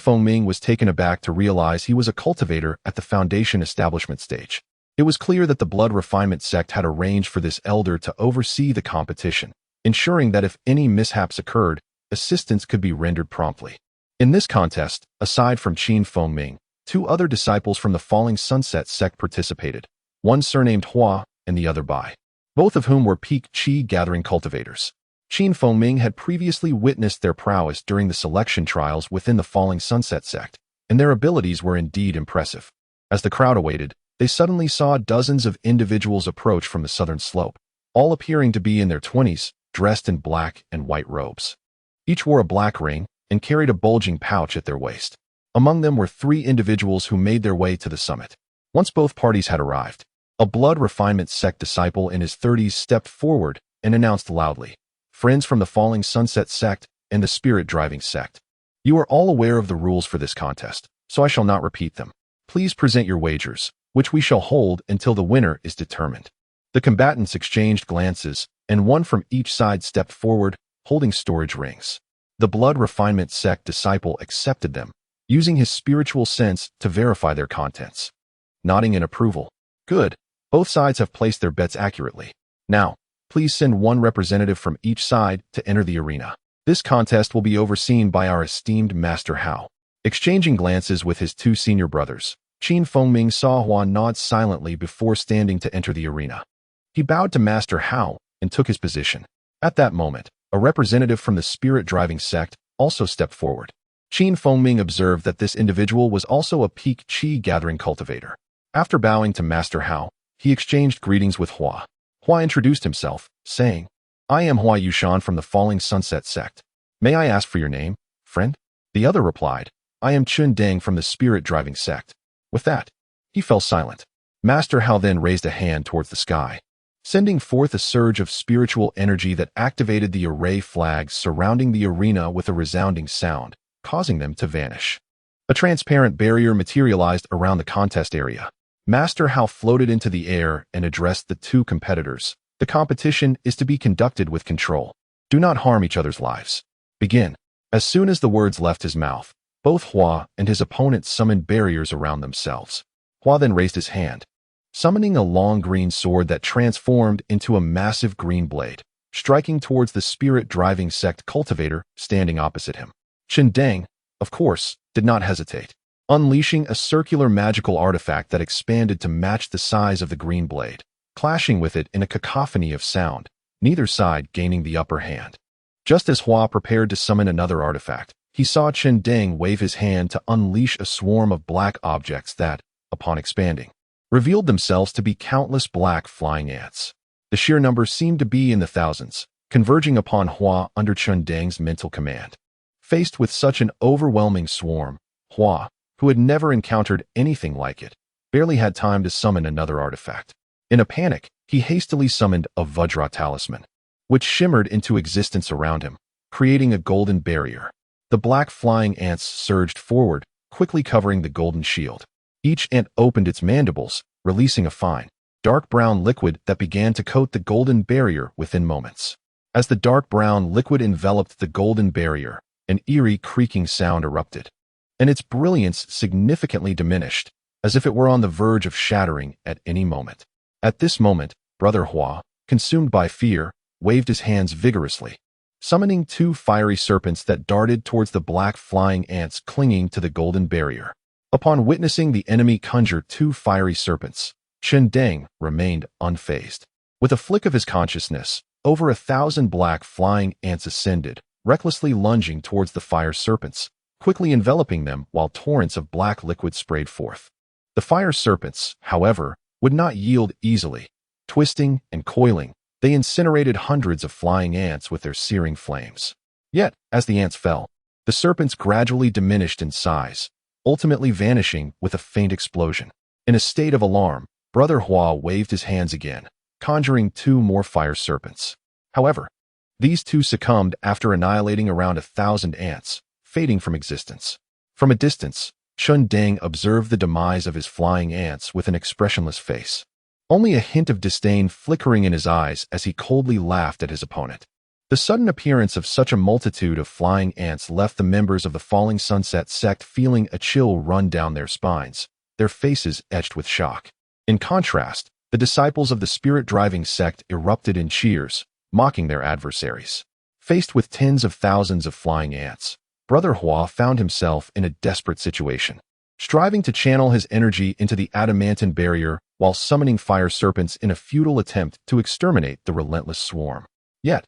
Ming was taken aback to realize he was a cultivator at the Foundation establishment stage. It was clear that the Blood Refinement sect had arranged for this elder to oversee the competition, ensuring that if any mishaps occurred, assistance could be rendered promptly. In this contest, aside from Ming, 2 other disciples from the Falling Sunset sect participated, one surnamed Hua and the other Bai, both of whom were peak chi-gathering cultivators. Ming had previously witnessed their prowess during the selection trials within the Falling Sunset sect, and their abilities were indeed impressive. As the crowd awaited, they suddenly saw dozens of individuals approach from the southern slope, all appearing to be in their 20s, dressed in black and white robes. Each wore a black ring and carried a bulging pouch at their waist. Among them were 3 individuals who made their way to the summit. Once both parties had arrived, a Blood Refinement sect disciple in his 30s stepped forward and announced loudly, "Friends from the Falling Sunset sect and the Spirit-Driving sect, you are all aware of the rules for this contest, so I shall not repeat them. Please present your wagers, which we shall hold until the winner is determined." The combatants exchanged glances, and one from each side stepped forward, holding storage rings. The Blood Refinement sect disciple accepted them, using his spiritual sense to verify their contents. Nodding in approval, "Good, both sides have placed their bets accurately. Now, please send one representative from each side to enter the arena. This contest will be overseen by our esteemed Master Hao." Exchanging glances with his 2 senior brothers, Ming saw Hua nod silently before standing to enter the arena. He bowed to Master Hao and took his position. At that moment, a representative from the spirit-driving sect also stepped forward. Ming observed that this individual was also a peak chi-gathering cultivator. After bowing to Master Hao, he exchanged greetings with Hua. Hua introduced himself, saying, "I am Hua Yushan from the Falling Sunset sect. May I ask for your name, friend?" The other replied, "I am Chun Deng from the Spirit-Driving sect." With that, he fell silent. Master Hao then raised a hand towards the sky, sending forth a surge of spiritual energy that activated the array flags surrounding the arena with a resounding sound, causing them to vanish. A transparent barrier materialized around the contest area. Master Hao floated into the air and addressed the two competitors. The competition is to be conducted with control. Do not harm each other's lives. Begin. As soon as the words left his mouth, both Hua and his opponent summoned barriers around themselves. Hua then raised his hand, summoning a long green sword that transformed into a massive green blade, striking towards the spirit-driving sect cultivator standing opposite him. Deng, of course, did not hesitate, unleashing a circular magical artifact that expanded to match the size of the green blade, clashing with it in a cacophony of sound, neither side gaining the upper hand. Just as Hua prepared to summon another artifact, he saw Deng wave his hand to unleash a swarm of black objects that, upon expanding, revealed themselves to be countless black flying ants. The sheer number seemed to be in the thousands, converging upon Hua under Deng's mental command. Faced with such an overwhelming swarm, Hua, who had never encountered anything like it, barely had time to summon another artifact. In a panic, he hastily summoned a Vajra talisman, which shimmered into existence around him, creating a golden barrier. The black flying ants surged forward, quickly covering the golden shield. Each ant opened its mandibles, releasing a fine, dark brown liquid that began to coat the golden barrier within moments. As the dark brown liquid enveloped the golden barrier, an eerie creaking sound erupted, and its brilliance significantly diminished, as if it were on the verge of shattering at any moment. At this moment, Brother Hua, consumed by fear, waved his hands vigorously, summoning two fiery serpents that darted towards the black flying ants clinging to the golden barrier. Upon witnessing the enemy conjure two fiery serpents, Deng remained unfazed. With a flick of his consciousness, over 1,000 black flying ants ascended, recklessly lunging towards the fire serpents, quickly enveloping them while torrents of black liquid sprayed forth. The fire serpents, however, would not yield easily. Twisting and coiling, they incinerated hundreds of flying ants with their searing flames. Yet, as the ants fell, the serpents gradually diminished in size, ultimately vanishing with a faint explosion. In a state of alarm, Brother Hua waved his hands again, conjuring two more fire serpents. However, these two succumbed after annihilating around 1,000 ants, fading from existence. From a distance, Deng observed the demise of his flying ants with an expressionless face, only a hint of disdain flickering in his eyes as he coldly laughed at his opponent. The sudden appearance of such a multitude of flying ants left the members of the Falling Sunset sect feeling a chill run down their spines, their faces etched with shock. In contrast, the disciples of the spirit-driving sect erupted in cheers, mocking their adversaries. Faced with tens of thousands of flying ants, Brother Hua found himself in a desperate situation, striving to channel his energy into the adamantine barrier while summoning fire serpents in a futile attempt to exterminate the relentless swarm. Yet,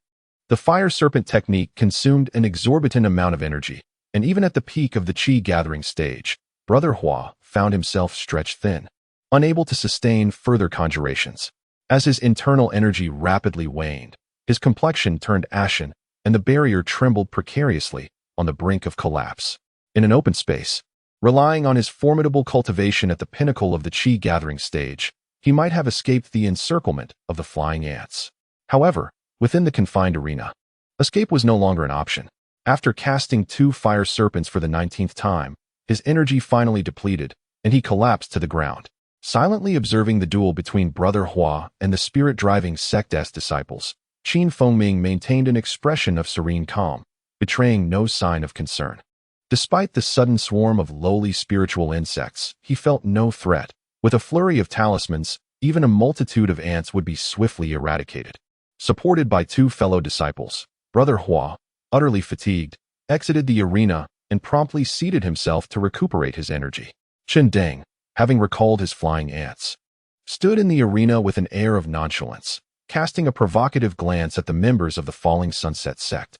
the fire serpent technique consumed an exorbitant amount of energy, and even at the peak of the chi gathering stage, Brother Hua found himself stretched thin, unable to sustain further conjurations. As his internal energy rapidly waned, his complexion turned ashen, and the barrier trembled precariously on the brink of collapse. In an open space, relying on his formidable cultivation at the pinnacle of the chi gathering stage, he might have escaped the encirclement of the flying ants. However, within the confined arena, escape was no longer an option. After casting two fire serpents for the 19th time, his energy finally depleted, and he collapsed to the ground. Silently observing the duel between Brother Hua and the spirit-driving sect-s disciples, Ming maintained an expression of serene calm, betraying no sign of concern. Despite the sudden swarm of lowly spiritual insects, he felt no threat. With a flurry of talismans, even a multitude of ants would be swiftly eradicated. Supported by two fellow disciples, Brother Hua, utterly fatigued, exited the arena and promptly seated himself to recuperate his energy. Deng, having recalled his flying ants, stood in the arena with an air of nonchalance, casting a provocative glance at the members of the Falling Sunset sect.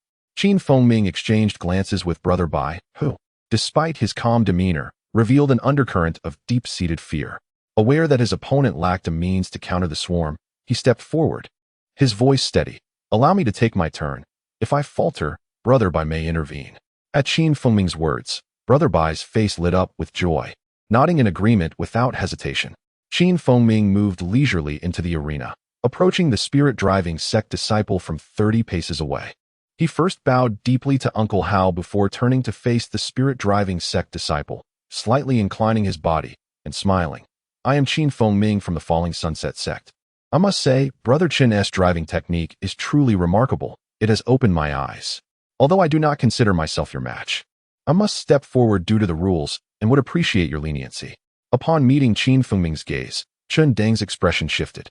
Ming exchanged glances with Brother Bai, who, despite his calm demeanor, revealed an undercurrent of deep-seated fear. Aware that his opponent lacked a means to counter the swarm, he stepped forward, his voice steady. "Allow me to take my turn. If I falter, Brother Bai may intervene." At Ming's words, Brother Bai's face lit up with joy, nodding in agreement without hesitation. Feng moved leisurely into the arena, approaching the spirit-driving sect disciple from 30 paces away. He first bowed deeply to Uncle Hao before turning to face the spirit-driving sect disciple, slightly inclining his body and smiling. I am Ming from the Falling Sunset sect. I must say, Brother Chin's driving technique is truly remarkable. It has opened my eyes. Although I do not consider myself your match, I must step forward due to the rules and would appreciate your leniency. Upon meeting Fengming's gaze, Chen Deng's expression shifted.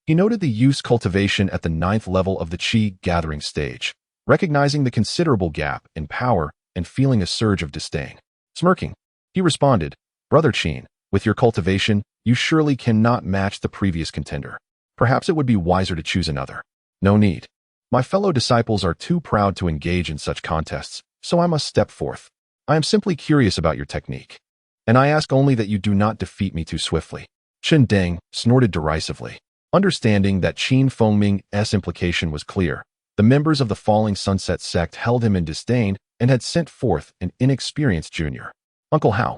He noted the use cultivation at the 9th level of the Qi gathering stage, recognizing the considerable gap in power and feeling a surge of disdain. Smirking, he responded, Brother Qin, with your cultivation, you surely cannot match the previous contender. Perhaps it would be wiser to choose another. No need. My fellow disciples are too proud to engage in such contests, so I must step forth. I am simply curious about your technique, and I ask only that you do not defeat me too swiftly. Chen Deng snorted derisively. Understanding that Fengming's implication was clear, the members of the Falling Sunset sect held him in disdain and had sent forth an inexperienced junior. Uncle Hao,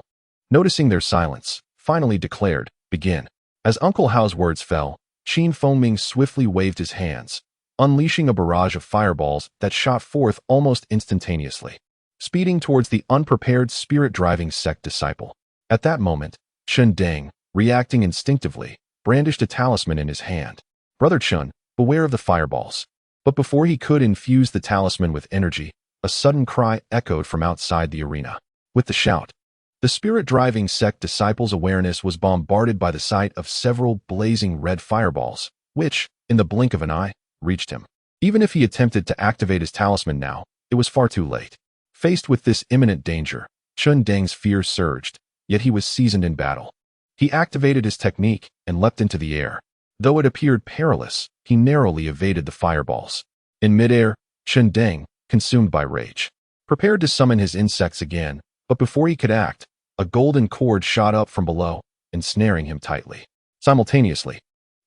noticing their silence, finally declared, begin. As Uncle Hao's words fell, Fengming swiftly waved his hands, unleashing a barrage of fireballs that shot forth almost instantaneously, speeding towards the unprepared spirit-driving sect disciple. At that moment, Chen Deng, reacting instinctively, brandished a talisman in his hand. Brother Chen, beware of the fireballs. But before he could infuse the talisman with energy, a sudden cry echoed from outside the arena. With the shout, the spirit-driving sect disciple's awareness was bombarded by the sight of several blazing red fireballs, which, in the blink of an eye, reached him. Even if he attempted to activate his talisman now, it was far too late. Faced with this imminent danger, Chen Deng's fear surged, yet he was seasoned in battle. He activated his technique and leapt into the air. Though it appeared perilous, he narrowly evaded the fireballs. In midair, Chen Deng, consumed by rage, prepared to summon his insects again, but before he could act, a golden cord shot up from below, ensnaring him tightly. Simultaneously,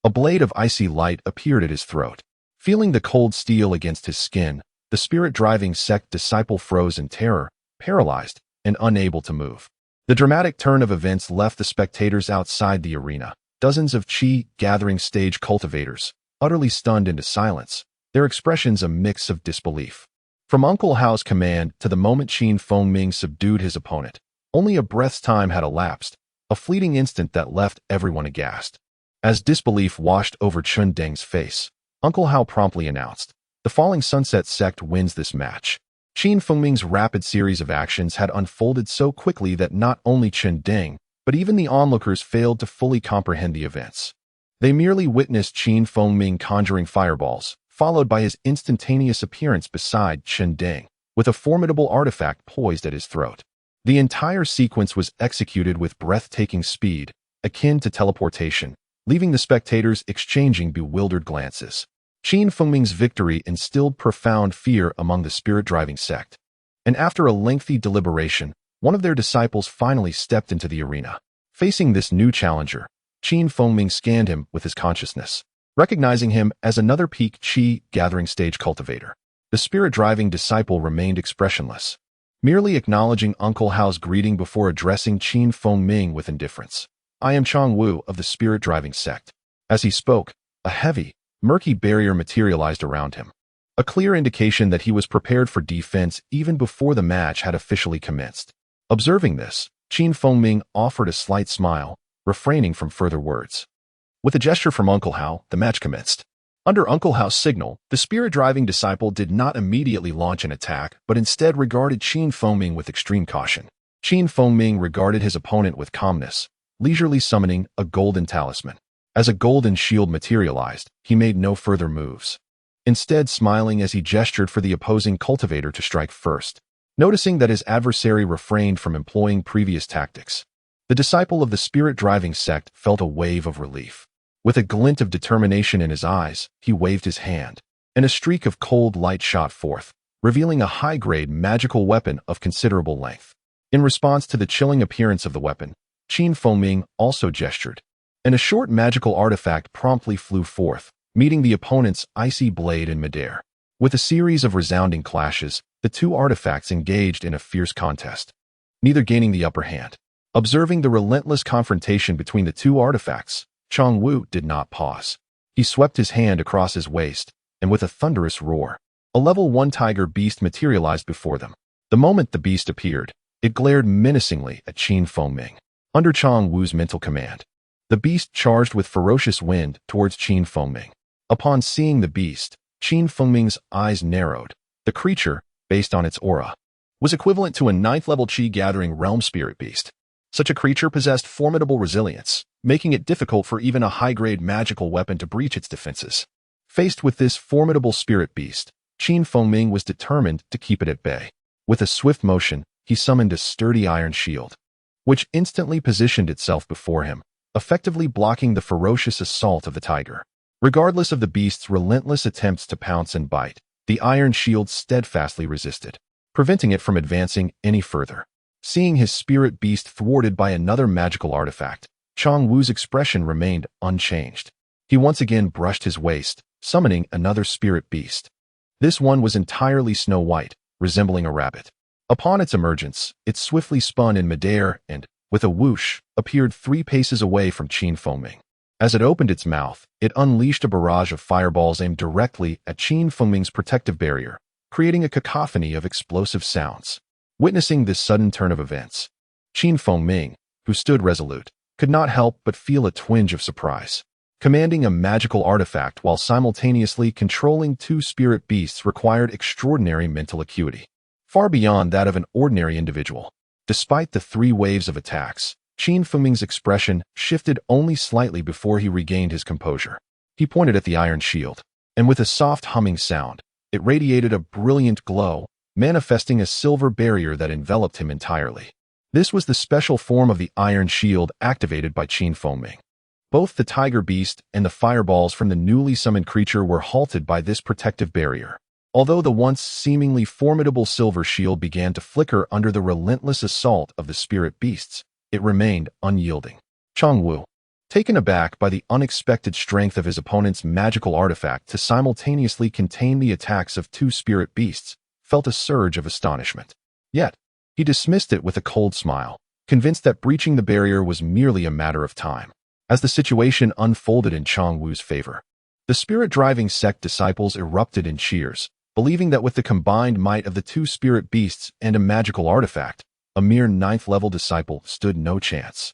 a blade of icy light appeared at his throat. Feeling the cold steel against his skin, the spirit-driving sect disciple froze in terror, paralyzed, and unable to move. The dramatic turn of events left the spectators outside the arena, dozens of Qi gathering stage cultivators, utterly stunned into silence, their expressions a mix of disbelief. From Uncle Hao's command to the moment Fengming subdued his opponent, only a breath's time had elapsed, a fleeting instant that left everyone aghast. As disbelief washed over Chen Deng's face, Uncle Hao promptly announced, the Falling Sunset sect wins this match. Fengming's rapid series of actions had unfolded so quickly that not only Chen Deng, but even the onlookers failed to fully comprehend the events. They merely witnessed Fengming conjuring fireballs, followed by his instantaneous appearance beside Chen Deng, with a formidable artifact poised at his throat. The entire sequence was executed with breathtaking speed, akin to teleportation, leaving the spectators exchanging bewildered glances. Fengming's victory instilled profound fear among the spirit-driving sect, and after a lengthy deliberation, one of their disciples finally stepped into the arena. Facing this new challenger, Fengming scanned him with his consciousness, recognizing him as another peak Qi gathering stage cultivator. The spirit-driving disciple remained expressionless, merely acknowledging Uncle Hao's greeting before addressing Fengming with indifference. I am Chang Wu of the spirit-driving sect. As he spoke, a heavy, murky barrier materialized around him, a clear indication that he was prepared for defense even before the match had officially commenced. Observing this, Fengming offered a slight smile, refraining from further words. With a gesture from Uncle Hao, the match commenced. Under Uncle Hao's signal, the spirit-driving disciple did not immediately launch an attack, but instead regarded Fengming with extreme caution. Fengming regarded his opponent with calmness, leisurely summoning a golden talisman. As a golden shield materialized, he made no further moves, instead smiling as he gestured for the opposing cultivator to strike first. Noticing that his adversary refrained from employing previous tactics, the disciple of the spirit-driving sect felt a wave of relief. With a glint of determination in his eyes, he waved his hand, and a streak of cold light shot forth, revealing a high-grade magical weapon of considerable length. In response to the chilling appearance of the weapon, Fengming also gestured, and a short magical artifact promptly flew forth, meeting the opponent's icy blade in midair. With a series of resounding clashes, the two artifacts engaged in a fierce contest, neither gaining the upper hand. Observing the relentless confrontation between the two artifacts, Chong-Wu did not pause. He swept his hand across his waist, and with a thunderous roar, a level 1 tiger beast materialized before them. The moment the beast appeared, it glared menacingly at Qin Fengming. Under Chong-Wu's mental command, the beast charged with ferocious wind towards Qin Fengming. Upon seeing the beast, Qin Fengming's eyes narrowed. The creature, based on its aura, was equivalent to a 9th-level Qi-gathering realm spirit beast. Such a creature possessed formidable resilience, making it difficult for even a high-grade magical weapon to breach its defenses. Faced with this formidable spirit beast, Qin Fengming was determined to keep it at bay. With a swift motion, he summoned a sturdy iron shield, which instantly positioned itself before him, effectively blocking the ferocious assault of the tiger. Regardless of the beast's relentless attempts to pounce and bite, the iron shield steadfastly resisted, preventing it from advancing any further. Seeing his spirit beast thwarted by another magical artifact, Chong-Wu's expression remained unchanged. He once again brushed his waist, summoning another spirit beast. This one was entirely snow-white, resembling a rabbit. Upon its emergence, it swiftly spun in midair and, with a whoosh, appeared 3 paces away from Qin Fengming. As it opened its mouth, it unleashed a barrage of fireballs aimed directly at Qin Fengming's protective barrier, creating a cacophony of explosive sounds. Witnessing this sudden turn of events, Qin Fengming, who stood resolute, could not help but feel a twinge of surprise. Commanding a magical artifact while simultaneously controlling 2 spirit beasts required extraordinary mental acuity, far beyond that of an ordinary individual. Despite the 3 waves of attacks, Qin Fengming's expression shifted only slightly before he regained his composure. He pointed at the iron shield, and with a soft humming sound, it radiated a brilliant glow, manifesting a silver barrier that enveloped him entirely. This was the special form of the iron shield activated by Qin Fengming. Both the tiger beast and the fireballs from the newly summoned creature were halted by this protective barrier. Although the once seemingly formidable silver shield began to flicker under the relentless assault of the spirit beasts, it remained unyielding. Chong-Wu, taken aback by the unexpected strength of his opponent's magical artifact to simultaneously contain the attacks of 2 spirit beasts, felt a surge of astonishment. Yet, he dismissed it with a cold smile, convinced that breaching the barrier was merely a matter of time. As the situation unfolded in Chong-Wu's favor, the spirit-driving sect disciples erupted in cheers, believing that with the combined might of the 2 spirit beasts and a magical artifact, a mere 9th-level disciple stood no chance.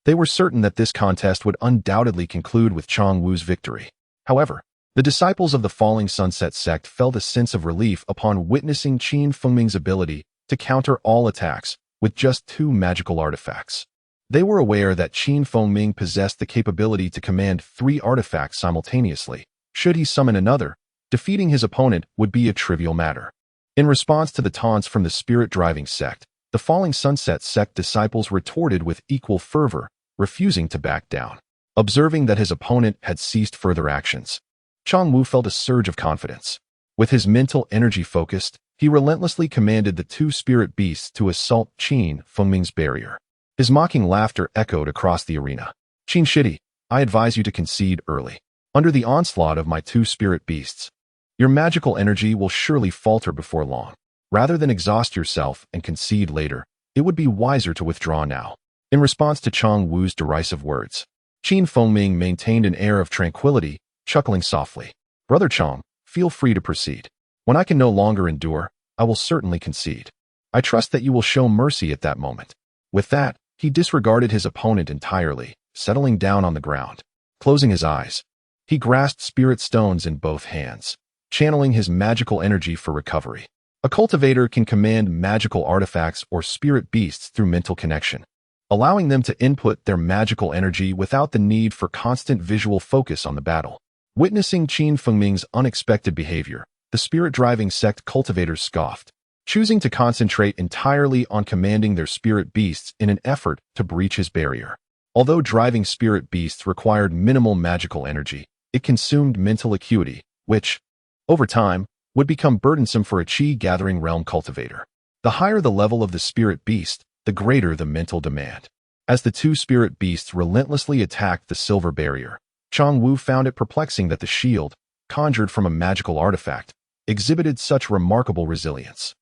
They were certain that this contest would undoubtedly conclude with Chong-Wu's victory. However, the disciples of the Falling Sunset sect felt a sense of relief upon witnessing Qin Fengming's ability to counter all attacks with just 2 magical artifacts. They were aware that Qin Fengming possessed the capability to command 3 artifacts simultaneously. Should he summon another, defeating his opponent would be a trivial matter. In response to the taunts from the spirit-driving sect, the Falling Sunset sect disciples retorted with equal fervor, refusing to back down. Observing that his opponent had ceased further actions, Chong-Wu felt a surge of confidence. With his mental energy focused, he relentlessly commanded the 2 spirit beasts to assault Qin Fengming's barrier. His mocking laughter echoed across the arena. Qin Shidi, I advise you to concede early. Under the onslaught of my 2 spirit beasts, your magical energy will surely falter before long. Rather than exhaust yourself and concede later, it would be wiser to withdraw now. In response to Chong-Wu's derisive words, Qin Fengming maintained an air of tranquility, chuckling softly. Brother Chong, feel free to proceed. When I can no longer endure, I will certainly concede. I trust that you will show mercy at that moment. With that, he disregarded his opponent entirely, settling down on the ground. Closing his eyes, he grasped spirit stones in both hands, channeling his magical energy for recovery. A cultivator can command magical artifacts or spirit beasts through mental connection, allowing them to input their magical energy without the need for constant visual focus on the battle. Witnessing Qin Fengming's unexpected behavior, the spirit-driving sect cultivators scoffed, choosing to concentrate entirely on commanding their spirit beasts in an effort to breach his barrier. Although driving spirit beasts required minimal magical energy, it consumed mental acuity, which, over time, would become burdensome for a Qi-gathering realm cultivator. The higher the level of the spirit beast, the greater the mental demand. As the 2 spirit beasts relentlessly attacked the silver barrier, Chong-Wu found it perplexing that the shield, conjured from a magical artifact, exhibited such remarkable resilience.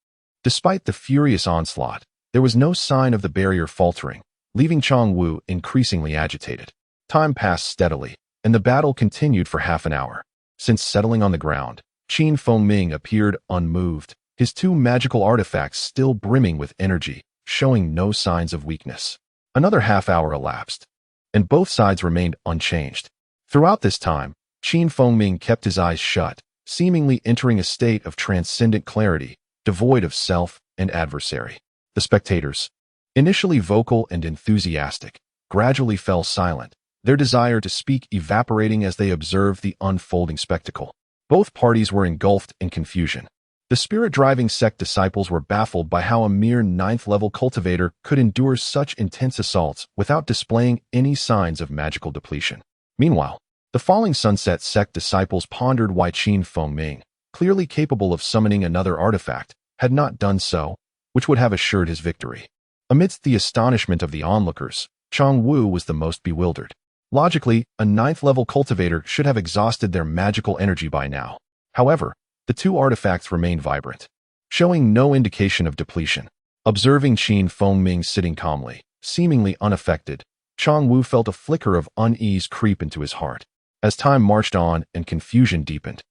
Despite the furious onslaught, there was no sign of the barrier faltering, leaving Chongwu increasingly agitated. Time passed steadily, and the battle continued for half an hour. Since settling on the ground, Qin Fengming appeared unmoved, his two magical artifacts still brimming with energy, showing no signs of weakness. Another half-hour elapsed, and both sides remained unchanged. Throughout this time, Qin Fengming kept his eyes shut, seemingly entering a state of transcendent clarity, devoid of self and adversary. The spectators, initially vocal and enthusiastic, gradually fell silent, their desire to speak evaporating as they observed the unfolding spectacle. Both parties were engulfed in confusion. The spirit-driving sect disciples were baffled by how a mere 9th-level cultivator could endure such intense assaults without displaying any signs of magical depletion. Meanwhile, the Falling Sunset sect disciples pondered why Qin Fengming, clearly capable of summoning another artifact, had not done so, which would have assured his victory. Amidst the astonishment of the onlookers, Chongwu was the most bewildered. Logically, a 9th-level cultivator should have exhausted their magical energy by now. However, the two artifacts remained vibrant, showing no indication of depletion. Observing Qin Fengming sitting calmly, seemingly unaffected, Chongwu felt a flicker of unease creep into his heart. As time marched on and confusion deepened,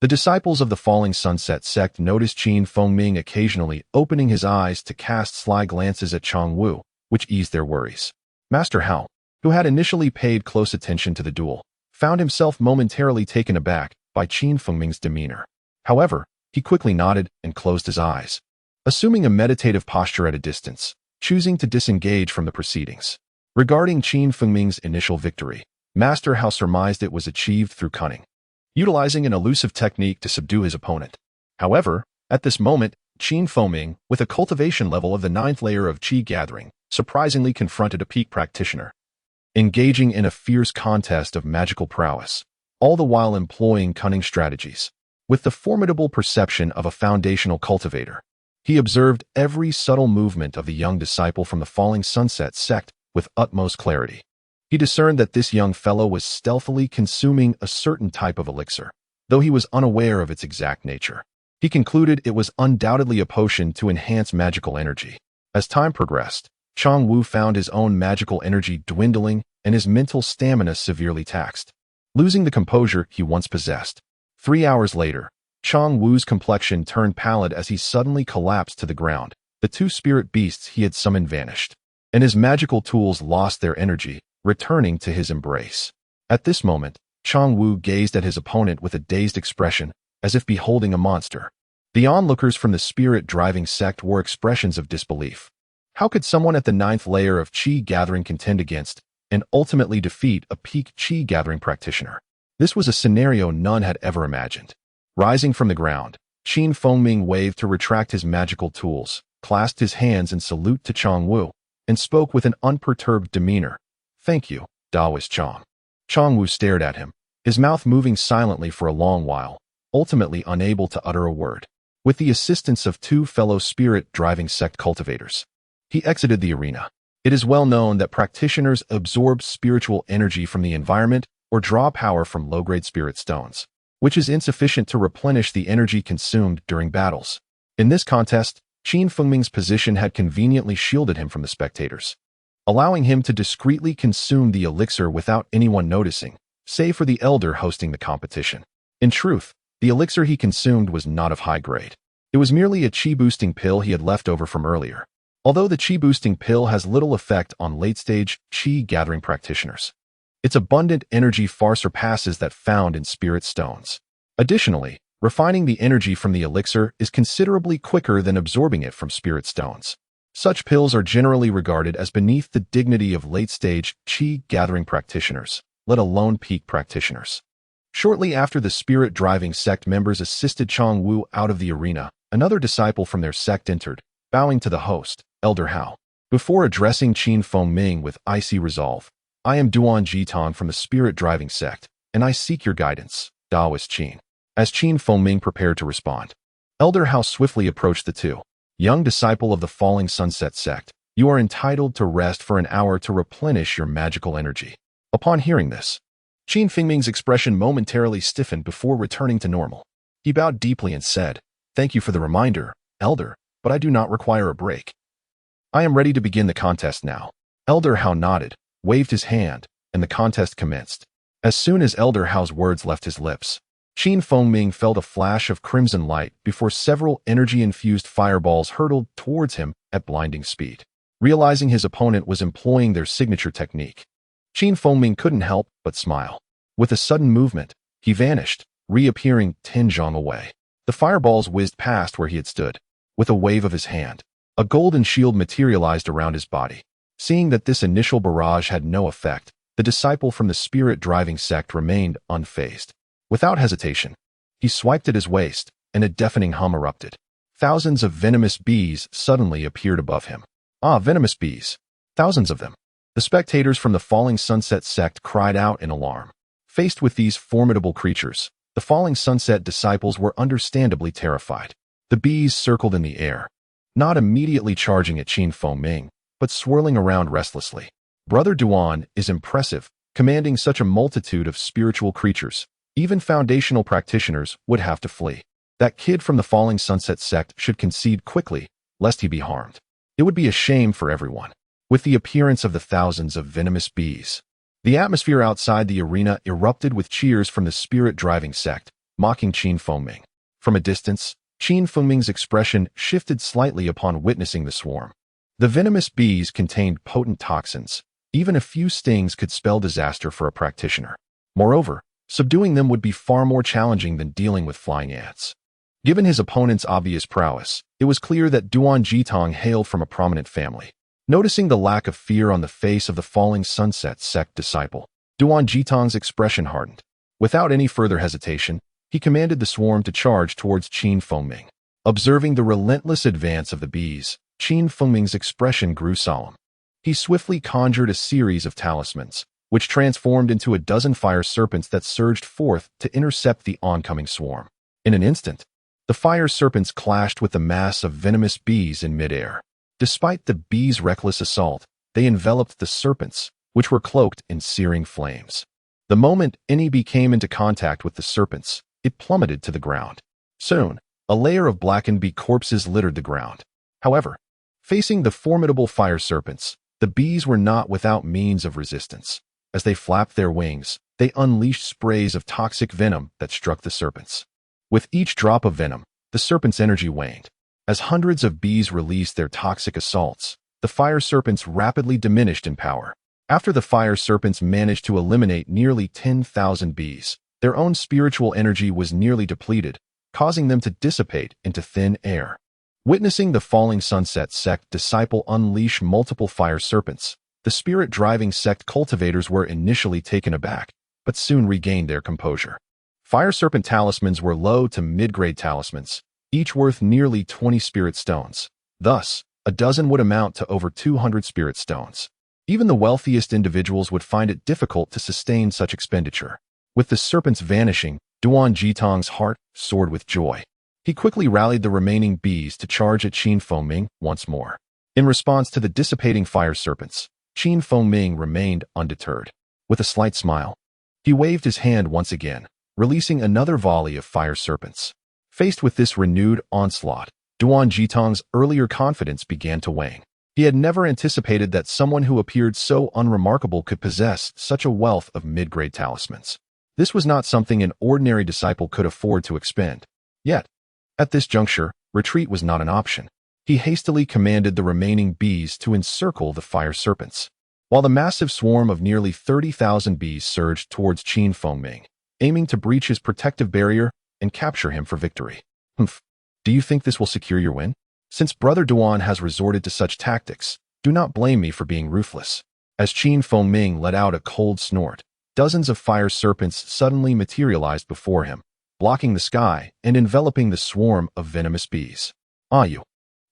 the disciples of the Falling Sunset sect noticed Qin Fengming occasionally opening his eyes to cast sly glances at Chongwu, which eased their worries. Master Hao, who had initially paid close attention to the duel, found himself momentarily taken aback by Qin Fengming's demeanor. However, he quickly nodded and closed his eyes, assuming a meditative posture at a distance, choosing to disengage from the proceedings. Regarding Qin Fengming's initial victory, Master Hao surmised it was achieved through cunning, utilizing an elusive technique to subdue his opponent. However, at this moment, Qin Fengming, with a cultivation level of the 9th layer of Qi gathering, surprisingly confronted a peak practitioner, engaging in a fierce contest of magical prowess, all the while employing cunning strategies. With the formidable perception of a foundational cultivator, he observed every subtle movement of the young disciple from the Falling Sunset sect with utmost clarity. He discerned that this young fellow was stealthily consuming a certain type of elixir, though he was unaware of its exact nature. He concluded it was undoubtedly a potion to enhance magical energy. As time progressed, Chongwu found his own magical energy dwindling and his mental stamina severely taxed, losing the composure he once possessed. 3 hours later, Chongwu's complexion turned pallid as he suddenly collapsed to the ground. The two spirit beasts he had summoned vanished, and his magical tools lost their energy, returning to his embrace. At this moment, Chongwu gazed at his opponent with a dazed expression, as if beholding a monster. The onlookers from the spirit-driving sect wore expressions of disbelief. How could someone at the 9th layer of Qi gathering contend against, and ultimately defeat, a peak Qi gathering practitioner? This was a scenario none had ever imagined. Rising from the ground, Qin Fengming waved to retract his magical tools, clasped his hands in salute to Chongwu, and spoke with an unperturbed demeanor. "Thank you, Taoist Chong." Chongwu stared at him, his mouth moving silently for a long while, ultimately unable to utter a word. With the assistance of two fellow spirit-driving sect cultivators, he exited the arena. It is well known that practitioners absorb spiritual energy from the environment or draw power from low-grade spirit stones, which is insufficient to replenish the energy consumed during battles. In this contest, Qin Fengming's position had conveniently shielded him from the spectators, allowing him to discreetly consume the elixir without anyone noticing, save for the elder hosting the competition. In truth, the elixir he consumed was not of high grade. It was merely a chi-boosting pill he had left over from earlier. Although the chi-boosting pill has little effect on late-stage chi-gathering practitioners, its abundant energy far surpasses that found in spirit stones. Additionally, refining the energy from the elixir is considerably quicker than absorbing it from spirit stones. Such pills are generally regarded as beneath the dignity of late-stage chi-gathering practitioners, let alone peak practitioners. Shortly after the spirit-driving sect members assisted Chongwu out of the arena, another disciple from their sect entered, bowing to the host, Elder Hao. Before addressing Qin Fengming with icy resolve, "I am Duan Jitong from the spirit-driving sect, and I seek your guidance, Taoist Qin." As Qin Fengming prepared to respond, Elder Hao swiftly approached the two. "Young disciple of the Falling Sunset sect, you are entitled to rest for an hour to replenish your magical energy." Upon hearing this, Qin Fengming's expression momentarily stiffened before returning to normal. He bowed deeply and said, "Thank you for the reminder, Elder, but I do not require a break. I am ready to begin the contest now." Elder Hao nodded, waved his hand, and the contest commenced. As soon as Elder Hao's words left his lips, Qin Fengming felt a flash of crimson light before several energy-infused fireballs hurtled towards him at blinding speed. Realizing his opponent was employing their signature technique, Qin Fengming couldn't help but smile. With a sudden movement, he vanished, reappearing 10 zhang away. The fireballs whizzed past where he had stood. With a wave of his hand, a golden shield materialized around his body. Seeing that this initial barrage had no effect, the disciple from the spirit-driving sect remained unfazed. Without hesitation, he swiped at his waist, and a deafening hum erupted. Thousands of venomous bees suddenly appeared above him. Ah, venomous bees! Thousands of them! The spectators from the Falling Sunset sect cried out in alarm. Faced with these formidable creatures, the Falling Sunset disciples were understandably terrified. The bees circled in the air, not immediately charging at Qin Fengming, but swirling around restlessly. Brother Duan is impressive, commanding such a multitude of spiritual creatures. Even foundational practitioners would have to flee. That kid from the Falling Sunset sect should concede quickly, lest he be harmed. It would be a shame for everyone. With the appearance of the thousands of venomous bees, the atmosphere outside the arena erupted with cheers from the spirit-driving sect, mocking Qin Fengming. From a distance, Qin Fengming's expression shifted slightly upon witnessing the swarm. The venomous bees contained potent toxins. Even a few stings could spell disaster for a practitioner. Moreover, subduing them would be far more challenging than dealing with flying ants. Given his opponent's obvious prowess, it was clear that Duan Jitong hailed from a prominent family. Noticing the lack of fear on the face of the Falling Sunset sect disciple, Duan Jitong's expression hardened. Without any further hesitation, he commanded the swarm to charge towards Qin Fengming. Observing the relentless advance of the bees, Qin Fengming's expression grew solemn. He swiftly conjured a series of talismans, which transformed into a dozen fire serpents that surged forth to intercept the oncoming swarm. In an instant, the fire serpents clashed with the mass of venomous bees in midair. Despite the bees' reckless assault, they enveloped the serpents, which were cloaked in searing flames. The moment any bee came into contact with the serpents, it plummeted to the ground. Soon, a layer of blackened bee corpses littered the ground. However, facing the formidable fire serpents, the bees were not without means of resistance. As they flapped their wings, they unleashed sprays of toxic venom that struck the serpents. With each drop of venom, the serpent's energy waned. As hundreds of bees released their toxic assaults, the fire serpents rapidly diminished in power. After the fire serpents managed to eliminate nearly 10,000 bees, their own spiritual energy was nearly depleted, causing them to dissipate into thin air. Witnessing the Falling Sunset sect disciple unleash multiple fire serpents, the spirit-driving sect cultivators were initially taken aback, but soon regained their composure. Fire serpent talismans were low to mid-grade talismans, each worth nearly 20 spirit stones. Thus, a dozen would amount to over 200 spirit stones. Even the wealthiest individuals would find it difficult to sustain such expenditure. With the serpents vanishing, Duan Jitong's heart soared with joy. He quickly rallied the remaining bees to charge at Qin Fengming once more. In response to the dissipating fire serpents, Qin Fengming remained undeterred. With a slight smile, he waved his hand once again, releasing another volley of fire serpents. Faced with this renewed onslaught, Duan Jitong's earlier confidence began to wane. He had never anticipated that someone who appeared so unremarkable could possess such a wealth of mid-grade talismans. This was not something an ordinary disciple could afford to expend. Yet, at this juncture, retreat was not an option. He hastily commanded the remaining bees to encircle the fire serpents. While the massive swarm of nearly 30,000 bees surged towards Qin Fengming, aiming to breach his protective barrier and capture him for victory. Humph. Do you think this will secure your win? Since Brother Duan has resorted to such tactics, do not blame me for being ruthless. As Qin Fengming let out a cold snort, dozens of fire serpents suddenly materialized before him, blocking the sky and enveloping the swarm of venomous bees. Ah, you!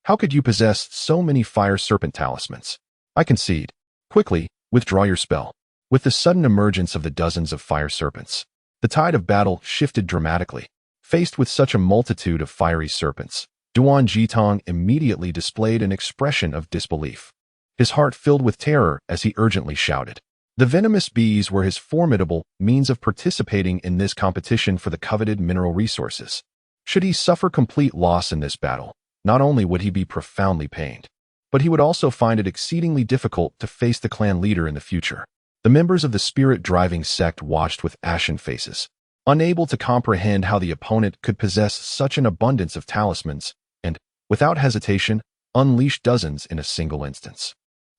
How could you possess so many fire serpent talismans? I concede. Quickly, withdraw your spell. With the sudden emergence of the dozens of fire serpents, the tide of battle shifted dramatically. Faced with such a multitude of fiery serpents, Duan Jitong immediately displayed an expression of disbelief. His heart filled with terror as he urgently shouted. The venomous bees were his formidable means of participating in this competition for the coveted mineral resources. Should he suffer complete loss in this battle, not only would he be profoundly pained, but he would also find it exceedingly difficult to face the clan leader in the future. The members of the spirit-driving sect watched with ashen faces, unable to comprehend how the opponent could possess such an abundance of talismans and, without hesitation, unleash dozens in a single instance.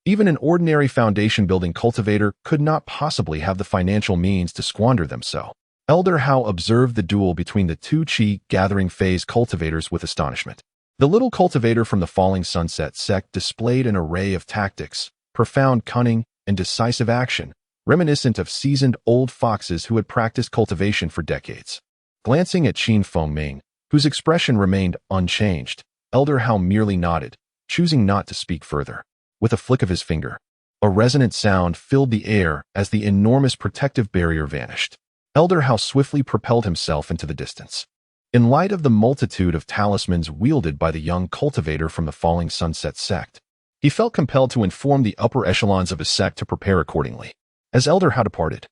Even an ordinary foundation-building cultivator could not possibly have the financial means to squander them so. Elder Hao observed the duel between the two Qi-gathering phase cultivators with astonishment. The little cultivator from the Falling Sunset sect displayed an array of tactics, profound cunning, and decisive action, reminiscent of seasoned old foxes who had practiced cultivation for decades. Glancing at Feng, whose expression remained unchanged, Elder Hao merely nodded, choosing not to speak further. With a flick of his finger, a resonant sound filled the air as the enormous protective barrier vanished. Elder Hao swiftly propelled himself into the distance. In light of the multitude of talismans wielded by the young cultivator from the Falling Sunset sect, he felt compelled to inform the upper echelons of his sect to prepare accordingly. As Elder Hao departed,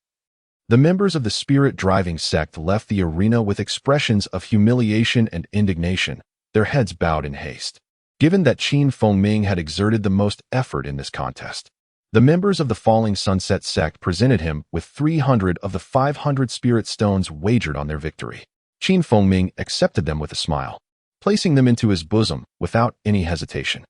the members of the spirit-driving sect left the arena with expressions of humiliation and indignation, their heads bowed in haste. Given that Ming had exerted the most effort in this contest, the members of the Falling Sunset sect presented him with 300 of the 500 spirit stones wagered on their victory. Ming accepted them with a smile, placing them into his bosom without any hesitation.